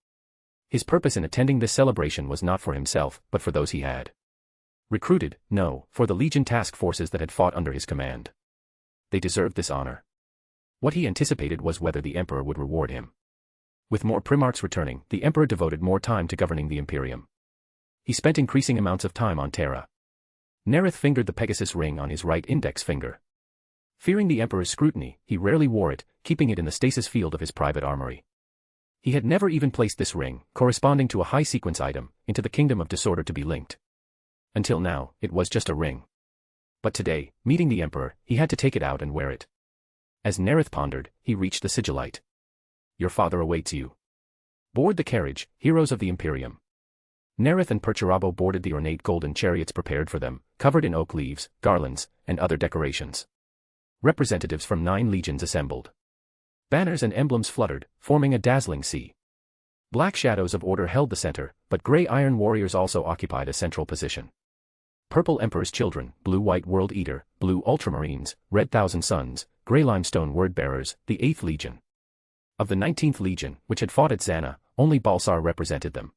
His purpose in attending this celebration was not for himself, but for those he had recruited, no, for the Legion task forces that had fought under his command. They deserved this honor. What he anticipated was whether the Emperor would reward him. With more Primarchs returning, the Emperor devoted more time to governing the Imperium. He spent increasing amounts of time on Terra. Nareth fingered the Pegasus ring on his right index finger. Fearing the Emperor's scrutiny, he rarely wore it, keeping it in the stasis field of his private armory. He had never even placed this ring, corresponding to a high-sequence item, into the Kingdom of Disorder to be linked. Until now, it was just a ring. But today, meeting the Emperor, he had to take it out and wear it. As Nareth pondered, he reached the sigillite. Your father awaits you. Board the carriage, heroes of the Imperium. Nareth and Perturabo boarded the ornate golden chariots prepared for them, covered in oak leaves, garlands, and other decorations. Representatives from 9 legions assembled. Banners and emblems fluttered, forming a dazzling sea. Black Shadows of Order held the center, but grey Iron Warriors also occupied a central position. Purple Emperor's Children, Blue-White World Eater, Blue Ultramarines, Red Thousand Suns, Grey Limestone Word-Bearers, the 8th Legion. Of the 19th Legion, which had fought at Xana, only Balsar represented them.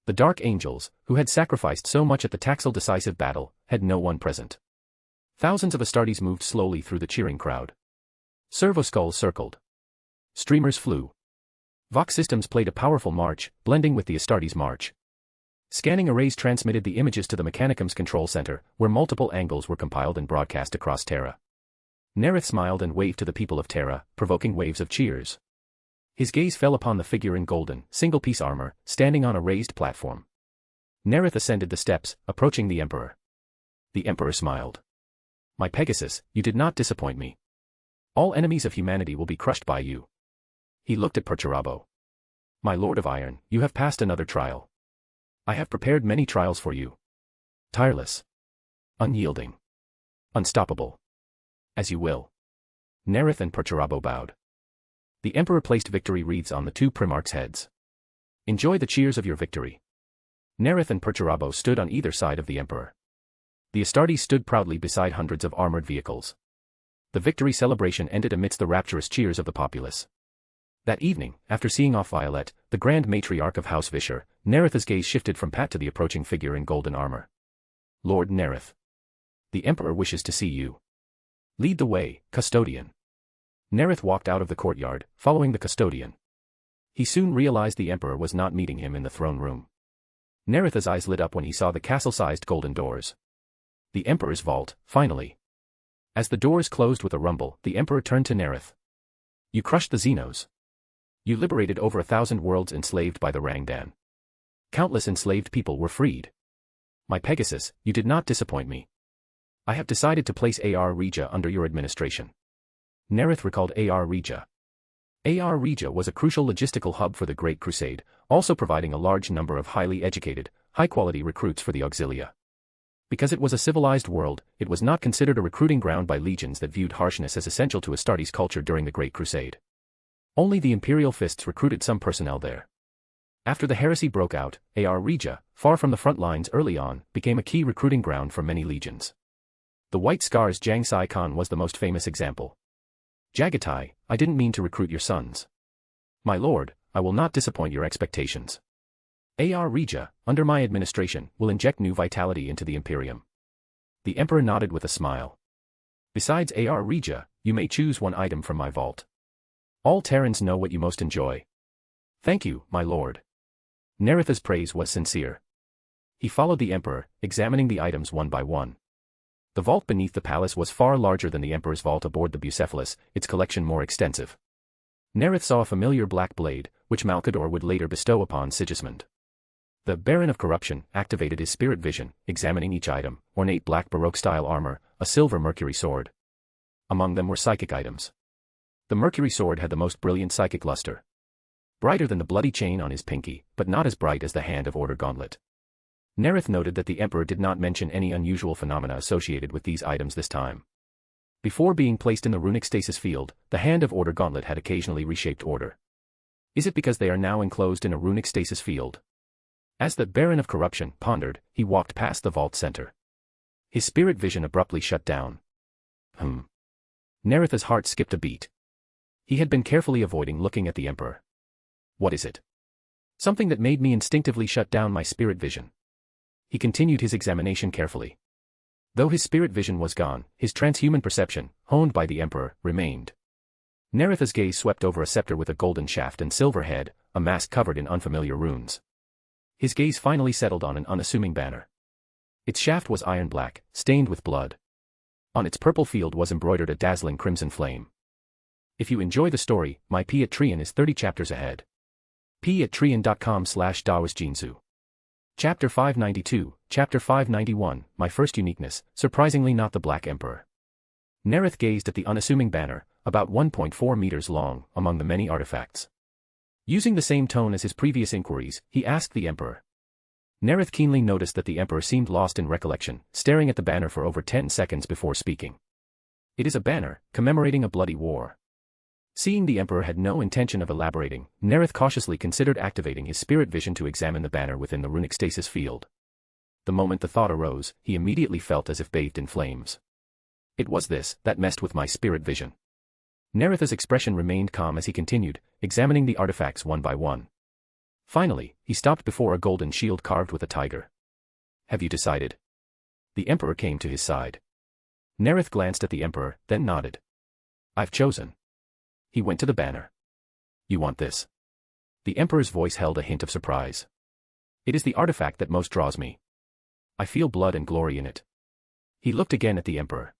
The Dark Angels, who had sacrificed so much at the Taxil decisive battle, had no one present. Thousands of Astartes moved slowly through the cheering crowd. Servoskulls circled. Streamers flew. Vox systems played a powerful march, blending with the Astartes march. Scanning arrays transmitted the images to the Mechanicum's control center, where multiple angles were compiled and broadcast across Terra. Nareth smiled and waved to the people of Terra, provoking waves of cheers. His gaze fell upon the figure in golden, single-piece armor, standing on a raised platform. Nareth ascended the steps, approaching the Emperor. The Emperor smiled. My Pegasus, you did not disappoint me. All enemies of humanity will be crushed by you. He looked at Perturabo. My Lord of Iron, you have passed another trial. I have prepared many trials for you. Tireless. Unyielding. Unstoppable. As you will. Nareth and Perturabo bowed. The Emperor placed victory wreaths on the two Primarchs' heads. Enjoy the cheers of your victory. Nareth and Perturabo stood on either side of the Emperor. The Astartes stood proudly beside hundreds of armored vehicles. The victory celebration ended amidst the rapturous cheers of the populace. That evening, after seeing off Violet, the Grand Matriarch of House Vischer, Nareth's gaze shifted from Pat to the approaching figure in golden armor. Lord Nareth. The Emperor wishes to see you. Lead the way, custodian. Nareth walked out of the courtyard, following the custodian. He soon realized the Emperor was not meeting him in the throne room. Nareth's eyes lit up when he saw the castle-sized golden doors. The Emperor's vault, finally. As the doors closed with a rumble, the Emperor turned to Nareth. You crushed the Xenos. You liberated over 1,000 worlds enslaved by the Rangdan. Countless enslaved people were freed. My Pegasus, you did not disappoint me. I have decided to place AR Regia under your administration. Nareth recalled AR Regia. AR Regia was a crucial logistical hub for the Great Crusade, also providing a large number of highly educated, high-quality recruits for the Auxilia. Because it was a civilized world, it was not considered a recruiting ground by legions that viewed harshness as essential to Astartes culture during the Great Crusade. Only the Imperial Fists recruited some personnel there. After the heresy broke out, AR Regia, far from the front lines early on, became a key recruiting ground for many legions. The White Scar's Jang Sai Khan was the most famous example. Jagatai, I didn't mean to recruit your sons. My lord, I will not disappoint your expectations. AR Regia, under my administration, will inject new vitality into the Imperium. The Emperor nodded with a smile. Besides AR Regia, you may choose one item from my vault. All Terrans know what you most enjoy. Thank you, my lord. Nareth's praise was sincere. He followed the emperor, examining the items one by one. The vault beneath the palace was far larger than the emperor's vault aboard the Bucephalus, its collection more extensive. Nareth saw a familiar black blade, which Malcador would later bestow upon Sigismund. The Baron of Corruption activated his spirit vision, examining each item: ornate black Baroque-style armor, a silver Mercury sword. Among them were psychic items. The Mercury sword had the most brilliant psychic luster. Brighter than the bloody chain on his pinky, but not as bright as the Hand of Order gauntlet. Nareth noted that the Emperor did not mention any unusual phenomena associated with these items this time. Before being placed in the runic stasis field, the Hand of Order gauntlet had occasionally reshaped order. Is it because they are now enclosed in a runic stasis field? As the Baron of Corruption pondered, he walked past the vault center. His spirit vision abruptly shut down. Nareth's heart skipped a beat. He had been carefully avoiding looking at the Emperor. What is it? Something that made me instinctively shut down my spirit vision. He continued his examination carefully. Though his spirit vision was gone, his transhuman perception, honed by the Emperor, remained. Nareth's gaze swept over a scepter with a golden shaft and silver head, a mask covered in unfamiliar runes. His gaze finally settled on an unassuming banner. Its shaft was iron black, stained with blood. On its purple field was embroidered a dazzling crimson flame. If you enjoy the story, my Patreon is 30 chapters ahead. patreon.com/daosjinsu. Chapter 592, Chapter 591, My First Uniqueness, Surprisingly Not the Black Emperor. Nareth gazed at the unassuming banner, about 1.4 meters long, among the many artifacts. Using the same tone as his previous inquiries, he asked the Emperor. Nareth keenly noticed that the Emperor seemed lost in recollection, staring at the banner for over 10 seconds before speaking. It is a banner, commemorating a bloody war. Seeing the Emperor had no intention of elaborating, Nareth cautiously considered activating his spirit vision to examine the banner within the runic stasis field. The moment the thought arose, he immediately felt as if bathed in flames. It was this that messed with my spirit vision. Nareth's expression remained calm as he continued, examining the artifacts one by one. Finally, he stopped before a golden shield carved with a tiger. Have you decided? The Emperor came to his side. Nareth glanced at the Emperor, then nodded. I've chosen. He went to the banner. You want this? The Emperor's voice held a hint of surprise. It is the artifact that most draws me. I feel blood and glory in it. He looked again at the Emperor.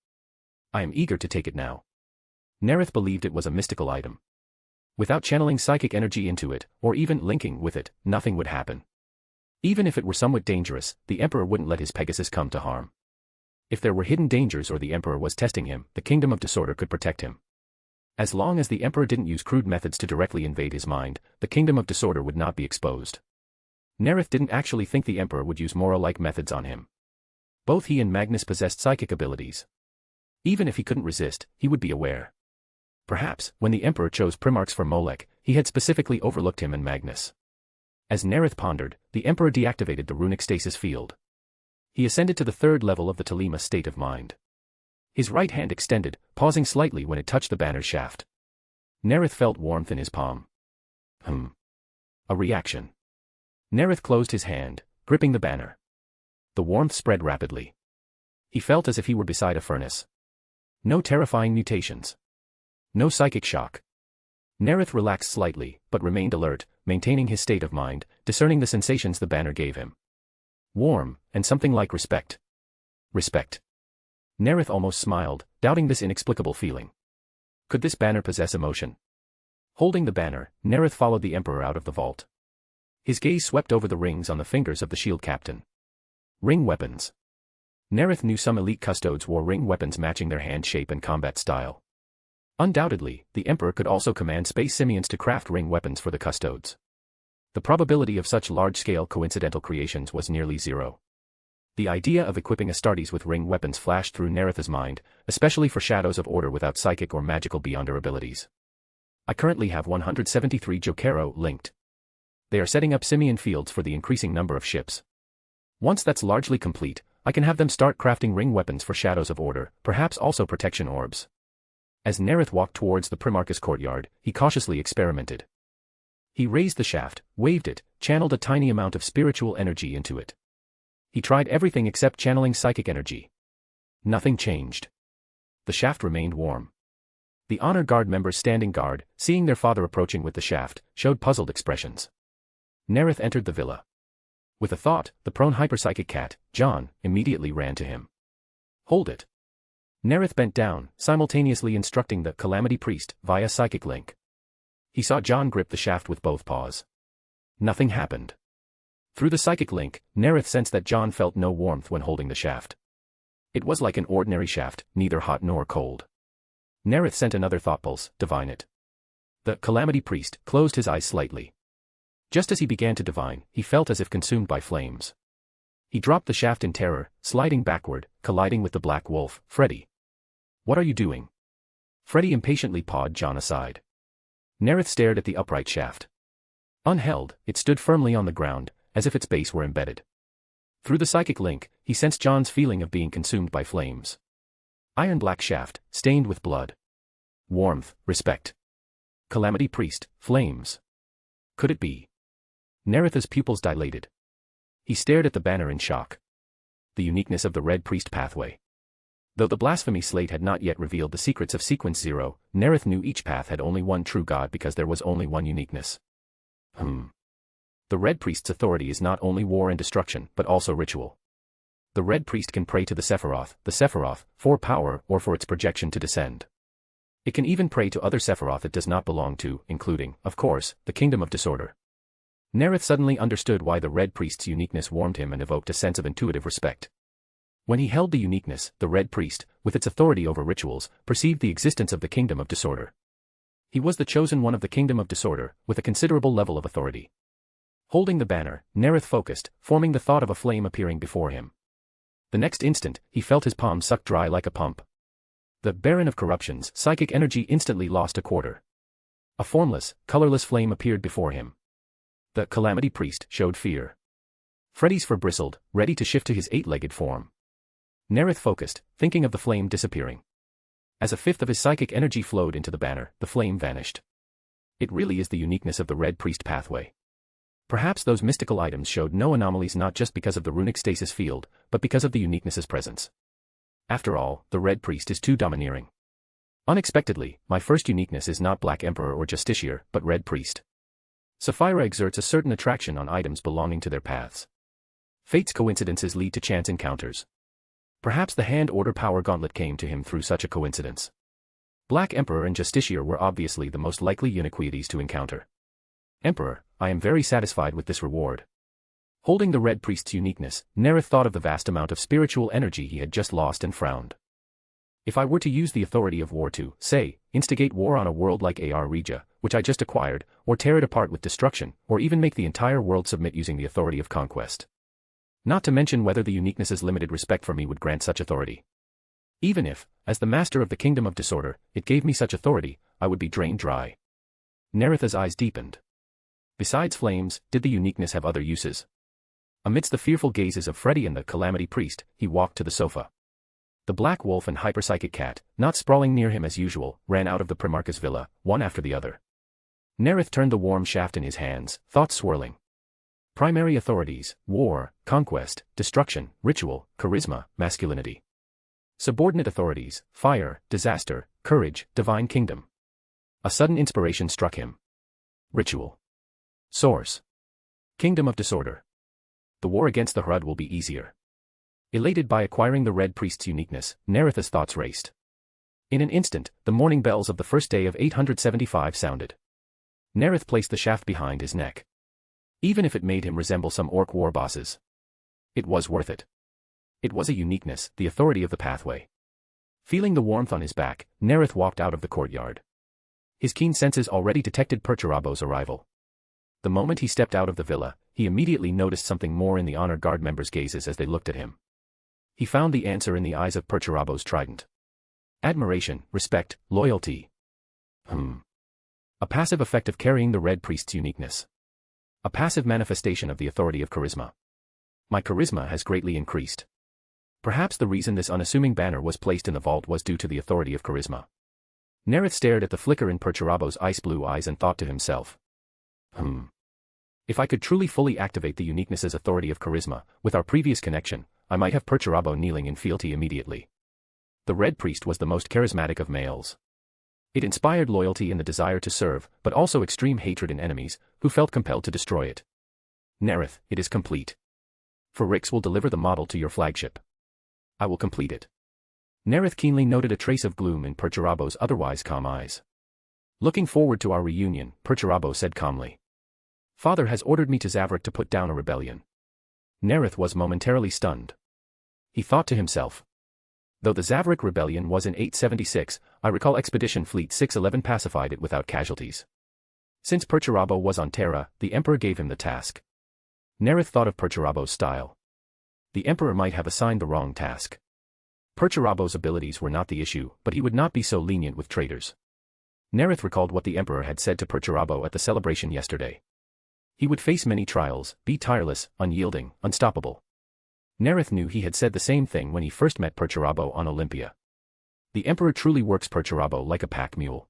I am eager to take it now. Nareth believed it was a mystical item. Without channeling psychic energy into it, or even linking with it, nothing would happen. Even if it were somewhat dangerous, the Emperor wouldn't let his Pegasus come to harm. If there were hidden dangers or the Emperor was testing him, the Kingdom of Disorder could protect him. As long as the Emperor didn't use crude methods to directly invade his mind, the Kingdom of Disorder would not be exposed. Nareth didn't actually think the Emperor would use Mora-like methods on him. Both he and Magnus possessed psychic abilities. Even if he couldn't resist, he would be aware. Perhaps, when the Emperor chose Primarchs for Molech, he had specifically overlooked him and Magnus. As Nareth pondered, the Emperor deactivated the runic stasis field. He ascended to the third level of the Telema state of mind. His right hand extended, pausing slightly when it touched the banner's shaft. Nareth felt warmth in his palm. A reaction. Nareth closed his hand, gripping the banner. The warmth spread rapidly. He felt as if he were beside a furnace. No terrifying mutations. No psychic shock. Nareth relaxed slightly, but remained alert, maintaining his state of mind, discerning the sensations the banner gave him. Warm, and something like respect. Respect. Nareth almost smiled, doubting this inexplicable feeling. Could this banner possess emotion? Holding the banner, Nareth followed the Emperor out of the vault. His gaze swept over the rings on the fingers of the shield captain. Ring weapons. Nareth knew some elite custodes wore ring weapons matching their hand shape and combat style. Undoubtedly, the Emperor could also command space simians to craft ring weapons for the custodes. The probability of such large-scale coincidental creations was nearly zero. The idea of equipping Astartes with ring weapons flashed through Nareth's mind, especially for Shadows of Order without psychic or magical beyonder abilities. I currently have 173 Jokero linked. They are setting up simian fields for the increasing number of ships. Once that's largely complete, I can have them start crafting ring weapons for Shadows of Order, perhaps also protection orbs. As Nareth walked towards the Primarch's courtyard, he cautiously experimented. He raised the shaft, waved it, channeled a tiny amount of spiritual energy into it. He tried everything except channeling psychic energy. Nothing changed. The shaft remained warm. The honor guard members standing guard, seeing their father approaching with the shaft, showed puzzled expressions. Nareth entered the villa. With a thought, the prone hyperpsychic cat, John, immediately ran to him. Hold it. Nareth bent down, simultaneously instructing the Calamity Priest via psychic link. He saw John grip the shaft with both paws. Nothing happened. Through the psychic link, Nareth sensed that John felt no warmth when holding the shaft. It was like an ordinary shaft, neither hot nor cold. Nareth sent another thought pulse, divine it. The Calamity Priest closed his eyes slightly. Just as he began to divine, he felt as if consumed by flames. He dropped the shaft in terror, sliding backward, colliding with the Black Wolf, Freddy. What are you doing? Freddy impatiently pawed John aside. Nareth stared at the upright shaft. Unheld, it stood firmly on the ground, as if its base were embedded. Through the psychic link, he sensed John's feeling of being consumed by flames. Iron-black shaft, stained with blood. Warmth, respect. Calamity Priest, flames. Could it be? Nareth's pupils dilated. He stared at the banner in shock. The uniqueness of the Red Priest pathway. Though the blasphemy slate had not yet revealed the secrets of Sequence 0, Nareth knew each path had only one true god because there was only one uniqueness. The Red Priest's authority is not only war and destruction, but also ritual. The Red Priest can pray to the Sefirot, for power or for its projection to descend. It can even pray to other Sefirot it does not belong to, including, of course, the Kingdom of Disorder. Nareth suddenly understood why the Red Priest's uniqueness warmed him and evoked a sense of intuitive respect. When he held the uniqueness, the Red Priest, with its authority over rituals, perceived the existence of the Kingdom of Disorder. He was the chosen one of the Kingdom of Disorder, with a considerable level of authority. Holding the banner, Nareth focused, forming the thought of a flame appearing before him. The next instant, he felt his palm sucked dry like a pump. The Baron of Corruption's psychic energy instantly lost a quarter. A formless, colorless flame appeared before him. The Calamity Priest showed fear. Freddy's fur bristled, ready to shift to his eight-legged form. Nareth focused, thinking of the flame disappearing. As a fifth of his psychic energy flowed into the banner, the flame vanished. It really is the uniqueness of the Red Priest pathway. Perhaps those mystical items showed no anomalies not just because of the runic stasis field, but because of the uniqueness's presence. After all, the Red Priest is too domineering. Unexpectedly, my first uniqueness is not Black Emperor or Justiciar, but Red Priest. Sefirot exerts a certain attraction on items belonging to their paths. Fate's coincidences lead to chance encounters. Perhaps the Hand Order Power Gauntlet came to him through such a coincidence. Black Emperor and Justiciar were obviously the most likely uniquities to encounter. Emperor, I am very satisfied with this reward. Holding the Red Priest's uniqueness, Nareth thought of the vast amount of spiritual energy he had just lost and frowned. If I were to use the authority of war to, say, instigate war on a world like Ar Regia, which I just acquired, or tear it apart with destruction, or even make the entire world submit using the authority of conquest. Not to mention whether the uniqueness's limited respect for me would grant such authority. Even if, as the master of the Kingdom of Disorder, it gave me such authority, I would be drained dry. Nareth's eyes deepened. Besides flames, did the uniqueness have other uses? Amidst the fearful gazes of Freddy and the Calamity Priest, he walked to the sofa. The Black Wolf and hyperpsychic cat, not sprawling near him as usual, ran out of the Primarch's villa, one after the other. Nareth turned the warm shaft in his hands, thoughts swirling. Primary authorities: war, conquest, destruction, ritual, charisma, masculinity. Subordinate authorities: fire, disaster, courage, divine kingdom. A sudden inspiration struck him. Ritual. Source: Kingdom of Disorder. The war against the Hrud will be easier. Elated by acquiring the Red Priest's uniqueness, Nareth's thoughts raced. In an instant, the morning bells of the first day of 875 sounded. Nareth placed the shaft behind his neck. Even if it made him resemble some orc war bosses. It was worth it. It was a uniqueness, the authority of the pathway. Feeling the warmth on his back, Nareth walked out of the courtyard. His keen senses already detected Perturabo's arrival. The moment he stepped out of the villa, he immediately noticed something more in the honor guard members' gazes as they looked at him. He found the answer in the eyes of Perturabo's trident. Admiration, respect, loyalty. A passive effect of carrying the Red Priest's uniqueness. A passive manifestation of the authority of charisma. My charisma has greatly increased. Perhaps the reason this unassuming banner was placed in the vault was due to the authority of charisma. Nareth stared at the flicker in Perturabo's ice-blue eyes and thought to himself. If I could truly fully activate the uniqueness's authority of charisma, with our previous connection, I might have Perturabo kneeling in fealty immediately. The Red Priest was the most charismatic of males. It inspired loyalty and the desire to serve, but also extreme hatred in enemies, who felt compelled to destroy it. Nareth, it is complete. For Rix will deliver the model to your flagship. I will complete it. Nareth keenly noted a trace of gloom in Perturabo's otherwise calm eyes. Looking forward to our reunion, Perturabo said calmly. Father has ordered me to Zavrik to put down a rebellion. Nareth was momentarily stunned. He thought to himself. Though the Zavrik rebellion was in 876, I recall Expedition Fleet 611 pacified it without casualties. Since Perturabo was on Terra, the Emperor gave him the task. Nareth thought of Perturabo's style. The Emperor might have assigned the wrong task. Perturabo's abilities were not the issue, but he would not be so lenient with traitors. Nareth recalled what the Emperor had said to Perturabo at the celebration yesterday. He would face many trials, be tireless, unyielding, unstoppable. Nareth knew he had said the same thing when he first met Perturabo on Olympia. The Emperor truly works Perturabo like a pack mule.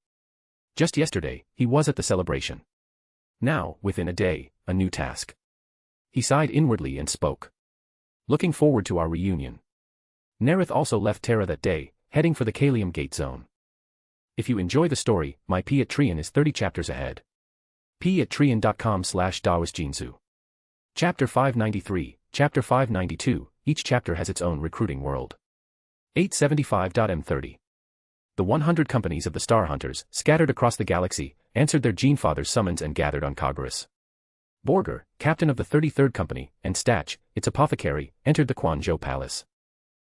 Just yesterday, he was at the celebration. Now, within a day, a new task. He sighed inwardly and spoke. Looking forward to our reunion. Nareth also left Terra that day, heading for the Kalium Gate Zone. If you enjoy the story, my P at Trian is 30 chapters ahead. p@trian.com/dawasjinsu. Chapter 593, Chapter 592, each chapter has its own recruiting world. 875.m30. The 100 companies of the Star Hunters, scattered across the galaxy, answered their Genefather's summons and gathered on Kagurus. Borger, captain of the 33rd Company, and Stach, its apothecary, entered the Quanzhou Palace.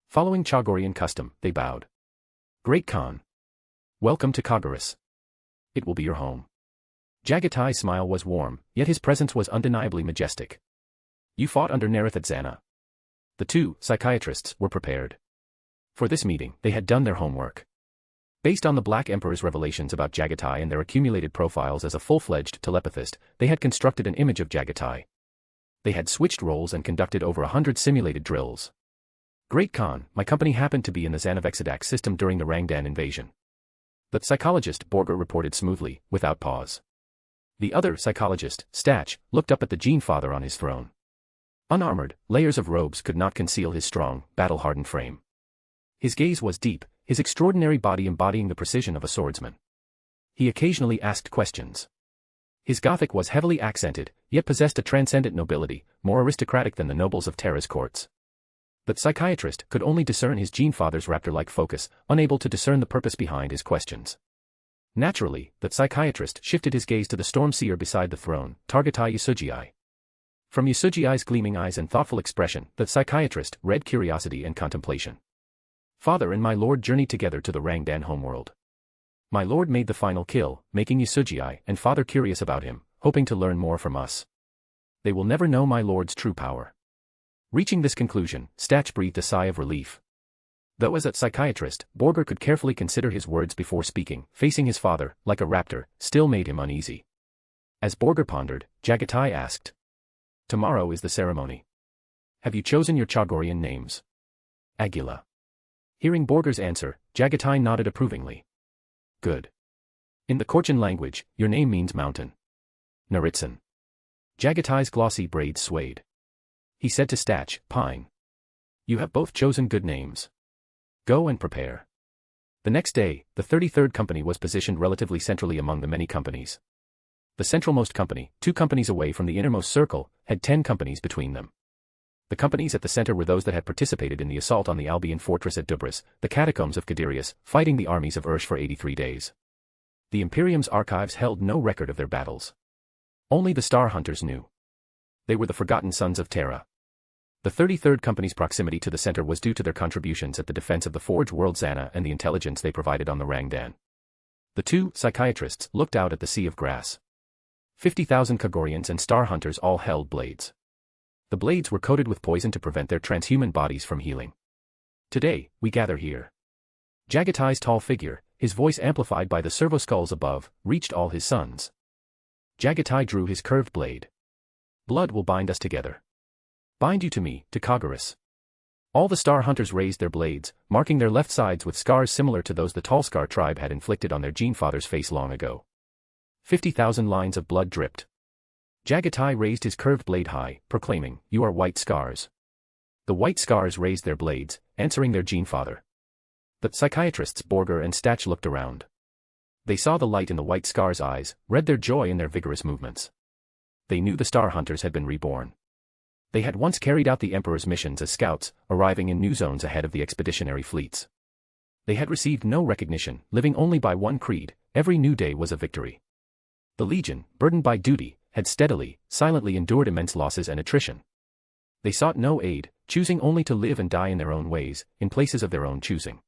Following Chagorian custom, they bowed. Great Khan. Welcome to Kagurus. It will be your home. Jagatai's smile was warm, yet his presence was undeniably majestic. You fought under Nareth at Zana. The two psychiatrists were prepared. For this meeting, they had done their homework. Based on the Black Emperor's revelations about Jagatai and their accumulated profiles as a full-fledged telepathist, they had constructed an image of Jagatai. They had switched roles and conducted over 100 simulated drills. Great Khan, my company happened to be in the Zanavexadax system during the Rangdan invasion. The psychologist, Borger, reported smoothly, without pause. The other psychologist, Stach, looked up at the Genefather on his throne. Unarmored, layers of robes could not conceal his strong, battle-hardened frame. His gaze was deep, his extraordinary body embodying the precision of a swordsman. He occasionally asked questions. His Gothic was heavily accented, yet possessed a transcendent nobility, more aristocratic than the nobles of Terra's courts. The psychiatrist could only discern his Genefather's raptor-like focus, unable to discern the purpose behind his questions. Naturally, the psychiatrist shifted his gaze to the storm-seer beside the throne, Targatai Yasugiai. From Yasugiai's gleaming eyes and thoughtful expression, the psychiatrist read curiosity and contemplation. Father and my lord journeyed together to the Rangdan homeworld. My lord made the final kill, making Yasugiai and father curious about him, hoping to learn more from us. They will never know my lord's true power. Reaching this conclusion, Stach breathed a sigh of relief. Though as a psychiatrist, Borger could carefully consider his words before speaking, facing his father, like a raptor, still made him uneasy. As Borger pondered, Jagatai asked. Tomorrow is the ceremony. Have you chosen your Chagorian names? Aguila. Hearing Borger's answer, Jagatai nodded approvingly. Good. In the Korchan language, your name means mountain. Naritsan. Jagatai's glossy braids swayed. He said to Stach, Pine. You have both chosen good names. Go and prepare. The next day, the 33rd Company was positioned relatively centrally among the many companies. The centralmost company, 2 companies away from the innermost circle, had 10 companies between them. The companies at the center were those that had participated in the assault on the Albion fortress at Dubris, the catacombs of Kadirius, fighting the armies of Ursh for 83 days. The Imperium's archives held no record of their battles. Only the Star Hunters knew. They were the forgotten sons of Terra. The 33rd Company's proximity to the center was due to their contributions at the defense of the Forge World Zana and the intelligence they provided on the Rangdan. The 2 psychiatrists looked out at the sea of grass. 50,000 Kagorians and Star Hunters all held blades. The blades were coated with poison to prevent their transhuman bodies from healing. Today, we gather here. Jagatai's tall figure, his voice amplified by the servo-skulls above, reached all his sons. Jagatai drew his curved blade. Blood will bind us together. Bind you to me, to Kagurus. All the Star Hunters raised their blades, marking their left sides with scars similar to those the Tallscar tribe had inflicted on their Genefather's face long ago. 50,000 lines of blood dripped. Jagatai raised his curved blade high, proclaiming, You are white scars. The white scars raised their blades, answering their Genefather. The psychiatrists Borger and Stach looked around. They saw the light in the white scars' eyes, read their joy in their vigorous movements. They knew the Star Hunters had been reborn. They had once carried out the Emperor's missions as scouts, arriving in new zones ahead of the expeditionary fleets. They had received no recognition, living only by one creed: every new day was a victory. The Legion, burdened by duty, had steadily, silently endured immense losses and attrition. They sought no aid, choosing only to live and die in their own ways, in places of their own choosing.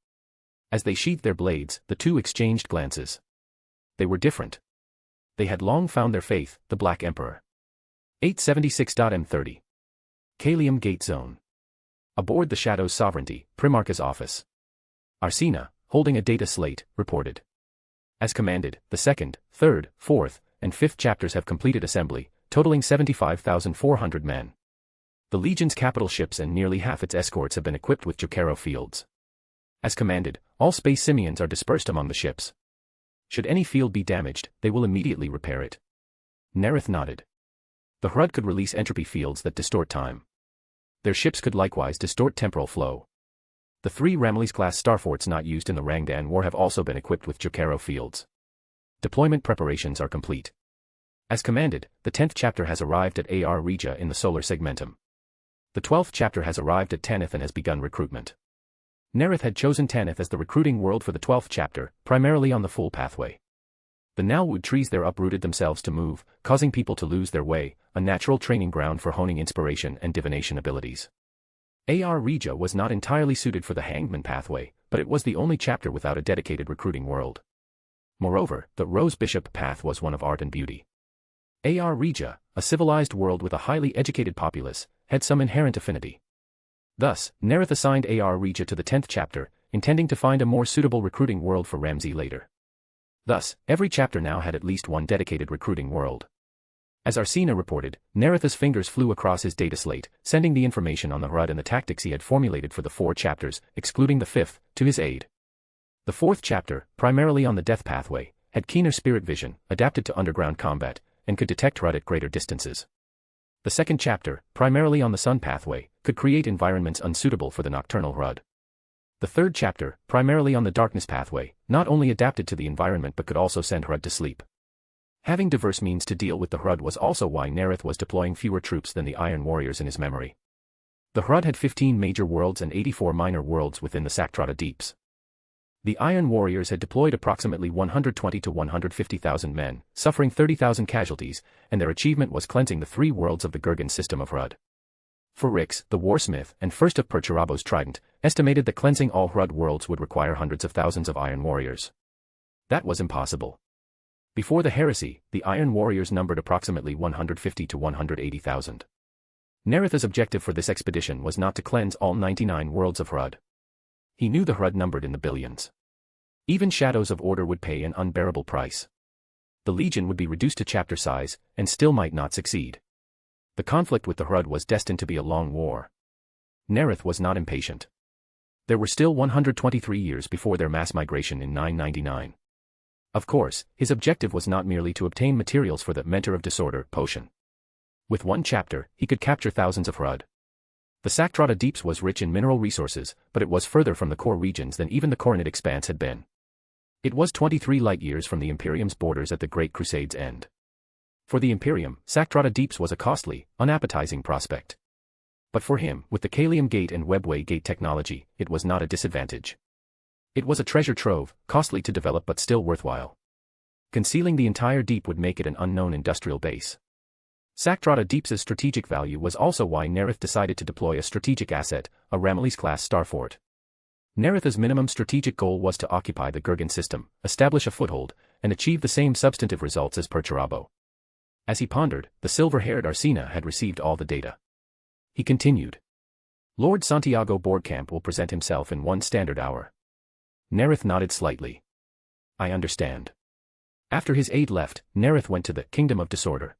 As they sheathed their blades, the two exchanged glances. They were different. They had long found their faith, the Black Emperor. 876.m30. Kalium Gate Zone. Aboard the Shadow's Sovereignty, Primarch's office. Arsena, holding a data slate, reported. As commanded, the 2nd, 3rd, 4th, and 5th chapters have completed assembly, totaling 75,400 men. The Legion's capital ships and nearly half its escorts have been equipped with Jokero fields. As commanded, all space simians are dispersed among the ships. Should any field be damaged, they will immediately repair it. Nareth nodded. The HRUD could release entropy fields that distort time. Their ships could likewise distort temporal flow. The 3 Ramillies-class starforts not used in the Rangdan War have also been equipped with Jokero fields. Deployment preparations are complete. As commanded, the 10th chapter has arrived at Ar Regia in the solar segmentum. The 12th chapter has arrived at Tanith and has begun recruitment. Nareth had chosen Tanith as the recruiting world for the 12th chapter, primarily on the full pathway. The Nalwood trees there uprooted themselves to move, causing people to lose their way, a natural training ground for honing inspiration and divination abilities. Ar Regia was not entirely suited for the Hangman pathway, but it was the only chapter without a dedicated recruiting world. Moreover, the Rose Bishop path was one of art and beauty. Ar Regia, a civilized world with a highly educated populace, had some inherent affinity. Thus, Nareth assigned Ar Regia to the 10th chapter, intending to find a more suitable recruiting world for Ramsey later. Thus, every chapter now had at least one dedicated recruiting world. As Arsena reported, Nareth's fingers flew across his data slate, sending the information on the HRUD and the tactics he had formulated for the 4 chapters, excluding the 5th, to his aid. The 4th chapter, primarily on the death pathway, had keener spirit vision, adapted to underground combat, and could detect HRUD at greater distances. The 2nd chapter, primarily on the sun pathway, could create environments unsuitable for the nocturnal HRUD. The 3rd chapter, primarily on the darkness pathway, not only adapted to the environment but could also send HRUD to sleep. Having diverse means to deal with the HRUD was also why Nareth was deploying fewer troops than the Iron Warriors in his memory. The HRUD had 15 major worlds and 84 minor worlds within the Saktrata Deeps. The Iron Warriors had deployed approximately 120 to 150,000 men, suffering 30,000 casualties, and their achievement was cleansing the 3 worlds of the Gurgan system of HRUD. Ferrix, the Warsmith and first of Percherabo's Trident, estimated that cleansing all HRUD worlds would require hundreds of thousands of Iron Warriors. That was impossible. Before the Heresy, the Iron Warriors numbered approximately 150 to 180,000. Nareth's objective for this expedition was not to cleanse all 99 worlds of HRUD. He knew the HRUD numbered in the billions. Even Shadows of Order would pay an unbearable price. The Legion would be reduced to chapter size, and still might not succeed. The conflict with the HRUD was destined to be a long war. Nareth was not impatient. There were still 123 years before their mass migration in 999. Of course, his objective was not merely to obtain materials for the Mentor of Disorder potion. With 1 chapter, he could capture thousands of HRUD. The Saktrata Deeps was rich in mineral resources, but it was further from the core regions than even the Coronate Expanse had been. It was 23 light-years from the Imperium's borders at the Great Crusade's end. For the Imperium, Saktrata Deeps was a costly, unappetizing prospect. But for him, with the Kalium Gate and Webway Gate technology, it was not a disadvantage. It was a treasure trove, costly to develop but still worthwhile. Concealing the entire deep would make it an unknown industrial base. Saktrata Deeps' strategic value was also why Nareth decided to deploy a strategic asset, a Ramillies-class starfort. Nareth's minimum strategic goal was to occupy the Gurgan system, establish a foothold, and achieve the same substantive results as Percherabo. As he pondered, the silver-haired Arsena had received all the data. He continued. Lord Santiago Borgkamp will present himself in 1 standard hour. Nareth nodded slightly. I understand. After his aide left, Nareth went to the Kingdom of Disorder.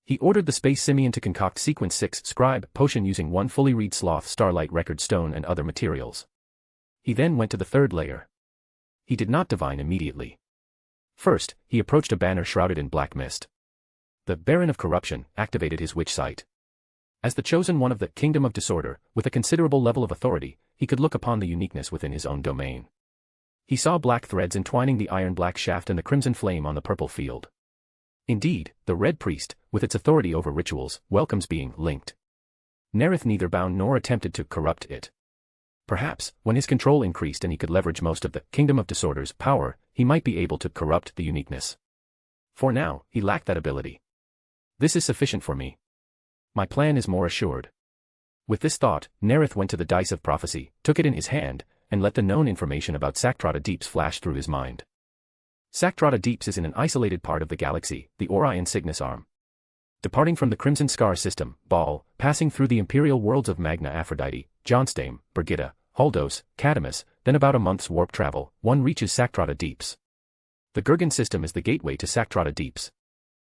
He ordered the Space Simian to concoct Sequence 6 Scribe potion using 1 fully read Sloth Starlight Record Stone and other materials. He then went to the 3rd layer. He did not divine immediately. First, he approached a banner shrouded in black mist. The Baron of Corruption activated his witch sight. As the chosen one of the Kingdom of Disorder, with a considerable level of authority, he could look upon the uniqueness within his own domain. He saw black threads entwining the iron-black shaft and the crimson flame on the purple field. Indeed, the Red Priest, with its authority over rituals, welcomes being linked. Nareth neither bound nor attempted to corrupt it. Perhaps, when his control increased and he could leverage most of the Kingdom of Disorder's power, he might be able to corrupt the uniqueness. For now, he lacked that ability. This is sufficient for me. My plan is more assured. With this thought, Nareth went to the Dice of Prophecy, took it in his hand, and let the known information about Saktrata Deeps flash through his mind. Saktrata Deeps is in an isolated part of the galaxy, the Orion Cygnus arm. Departing from the Crimson Scar system, Baal, passing through the imperial worlds of Magna Aphrodite, Johnstame, Brigida, Huldos, Cadamus, then about a month's warp travel, one reaches Saktrata Deeps. The Gurgan system is the gateway to Saktrata Deeps.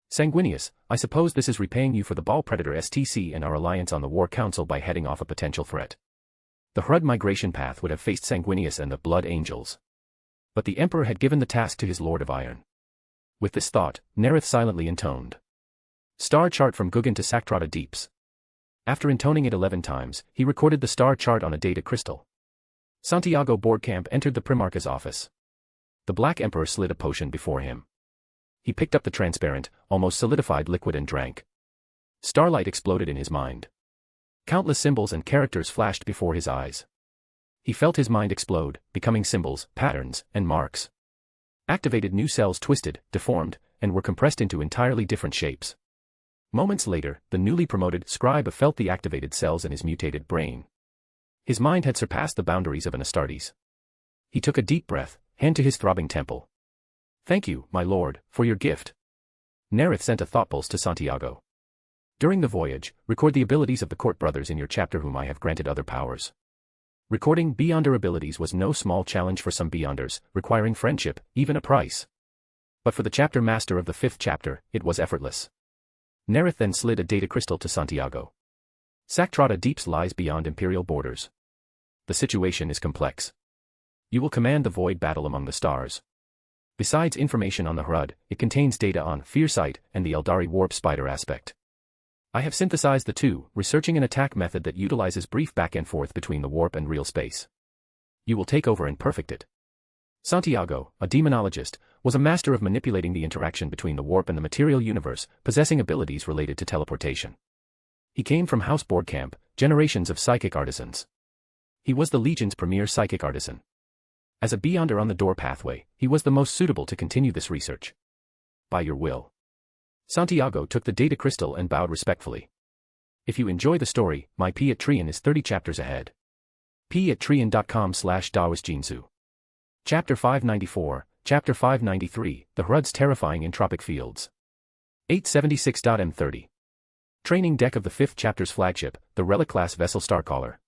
Sanguinius, I suppose this is repaying you for the Baal Predator STC and our alliance on the War Council by heading off a potential threat. The Hrud migration path would have faced Sanguinius and the Blood Angels. But the Emperor had given the task to his Lord of Iron. With this thought, Nareth silently intoned. Star chart from Guggen to Saktrata Deeps. After intoning it 11 times, he recorded the star chart on a data crystal. Santiago Boardcamp entered the Primarch's office. The Black Emperor slid a potion before him. He picked up the transparent, almost solidified liquid and drank. Starlight exploded in his mind. Countless symbols and characters flashed before his eyes. He felt his mind explode, becoming symbols, patterns, and marks. Activated new cells twisted, deformed, and were compressed into entirely different shapes. Moments later, the newly promoted scribe felt the activated cells in his mutated brain. His mind had surpassed the boundaries of an Astartes. He took a deep breath, hand to his throbbing temple. Thank you, my lord, for your gift. Nareth sent a thought pulse to Santiago. During the voyage, record the abilities of the court brothers in your chapter whom I have granted other powers. Recording Beyonder abilities was no small challenge for some Beyonders, requiring friendship, even a price. But for the chapter master of the 5th chapter, it was effortless. Nareth then slid a data crystal to Santiago. Saktrata Deeps lies beyond imperial borders. The situation is complex. You will command the void battle among the stars. Besides information on the Hrud, it contains data on Fearsight and the Eldari Warp Spider aspect. I have synthesized the two, researching an attack method that utilizes brief back and forth between the warp and real space. You will take over and perfect it. Santiago, a demonologist, was a master of manipulating the interaction between the warp and the material universe, possessing abilities related to teleportation. He came from House Boardcamp, generations of psychic artisans. He was the Legion's premier psychic artisan. As a Beyonder on the door pathway, he was the most suitable to continue this research. By your will. Santiago took the data crystal and bowed respectfully. If you enjoy the story, my P at Trian is 30 chapters ahead. p@trian.com/daoisjinsu. Chapter 594, Chapter 593, The Hrud's Terrifying Entropic Fields. 876.m30. Training deck of the 5th chapter's flagship, the Relic-class vessel Starcaller.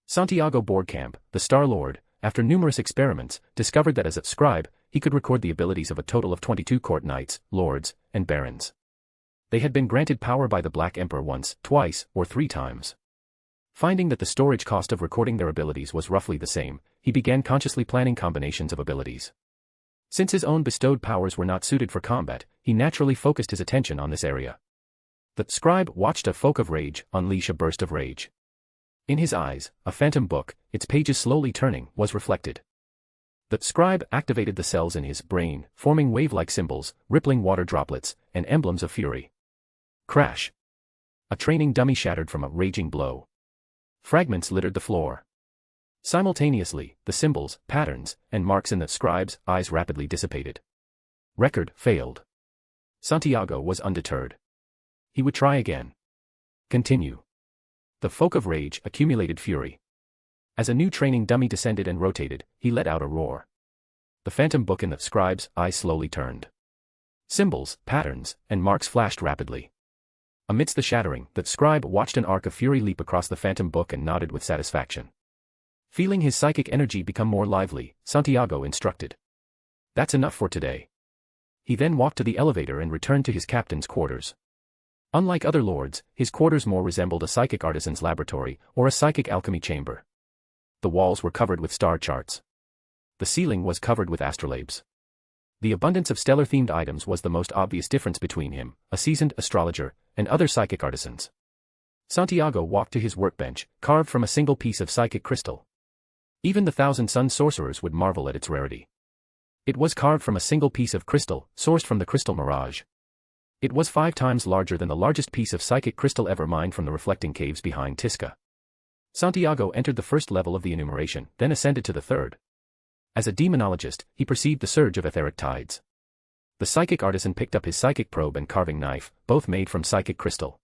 Santiago Boardcamp, the Star-Lord, after numerous experiments, discovered that as a scribe, he could record the abilities of a total of 22 court knights, lords, and barons. They had been granted power by the Black Emperor once, twice, or 3 times. Finding that the storage cost of recording their abilities was roughly the same, he began consciously planning combinations of abilities. Since his own bestowed powers were not suited for combat, he naturally focused his attention on this area. The scribe watched a folk of rage unleash a burst of rage. In his eyes, a phantom book, its pages slowly turning, was reflected. The scribe activated the cells in his brain, forming wave-like symbols, rippling water droplets, and emblems of fury. Crash! A training dummy shattered from a raging blow. Fragments littered the floor. Simultaneously, the symbols, patterns, and marks in the scribe's eyes rapidly dissipated. Record failed. Santiago was undeterred. He would try again. Continue. The folk of rage accumulated fury. As a new training dummy descended and rotated, he let out a roar. The phantom book in the scribe's eyes slowly turned. Symbols, patterns, and marks flashed rapidly. Amidst the shattering, the scribe watched an arc of fury leap across the phantom book and nodded with satisfaction. Feeling his psychic energy become more lively, Santiago instructed. That's enough for today. He then walked to the elevator and returned to his captain's quarters. Unlike other lords, his quarters more resembled a psychic artisan's laboratory or a psychic alchemy chamber. The walls were covered with star charts. The ceiling was covered with astrolabes. The abundance of stellar-themed items was the most obvious difference between him, a seasoned astrologer, and other psychic artisans. Santiago walked to his workbench, carved from a single piece of psychic crystal. Even the Thousand-Sun sorcerers would marvel at its rarity. It was carved from a single piece of crystal, sourced from the crystal mirage. It was 5 times larger than the largest piece of psychic crystal ever mined from the reflecting caves behind Tisca. Santiago entered the first level of the enumeration, then ascended to the third. As a demonologist, he perceived the surge of etheric tides. The psychic artisan picked up his psychic probe and carving knife, both made from psychic crystal.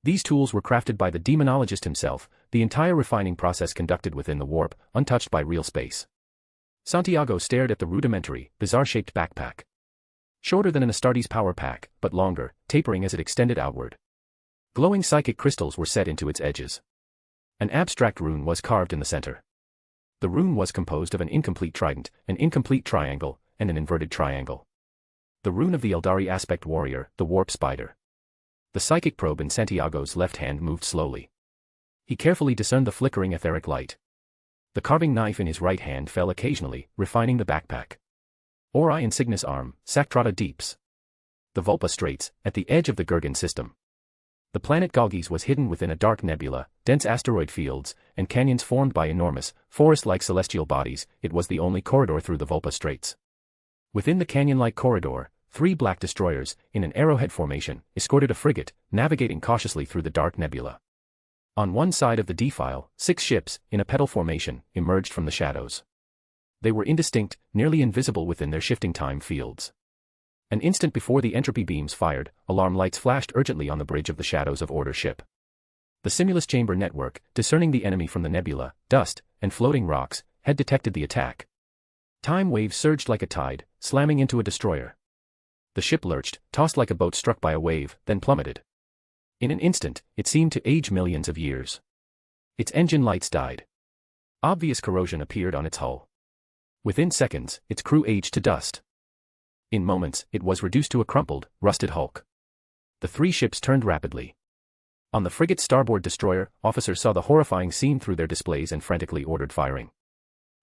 These tools were crafted by the demonologist himself, the entire refining process conducted within the warp, untouched by real space. Santiago stared at the rudimentary, bizarre-shaped backpack. Shorter than an Astartes power pack, but longer, tapering as it extended outward. Glowing psychic crystals were set into its edges. An abstract rune was carved in the center. The rune was composed of an incomplete trident, an incomplete triangle, and an inverted triangle. The rune of the Eldari aspect warrior, the warp spider. The psychic probe in Santiago's left hand moved slowly. He carefully discerned the flickering etheric light. The carving knife in his right hand fell occasionally, refining the backpack. Ori Insignis arm, Sactrata deeps. The Vulpa Straits, at the edge of the Gurgan system. The planet Galgis was hidden within a dark nebula, dense asteroid fields, and canyons formed by enormous, forest-like celestial bodies. It was the only corridor through the Vulpa Straits. Within the canyon-like corridor, 3 black destroyers, in an arrowhead formation, escorted a frigate, navigating cautiously through the dark nebula. On one side of the defile, 6 ships, in a petal formation, emerged from the shadows. They were indistinct, nearly invisible within their shifting time fields. An instant before the entropy beams fired, alarm lights flashed urgently on the bridge of the Shadows of Order ship. The Simulus Chamber network, discerning the enemy from the nebula, dust, and floating rocks, had detected the attack. Time waves surged like a tide, slamming into a destroyer. The ship lurched, tossed like a boat struck by a wave, then plummeted. In an instant, it seemed to age millions of years. Its engine lights died. Obvious corrosion appeared on its hull. Within seconds, its crew aged to dust. In moments, it was reduced to a crumpled, rusted hulk. The 3 ships turned rapidly. On the frigate's starboard destroyer, officers saw the horrifying scene through their displays and frantically ordered firing.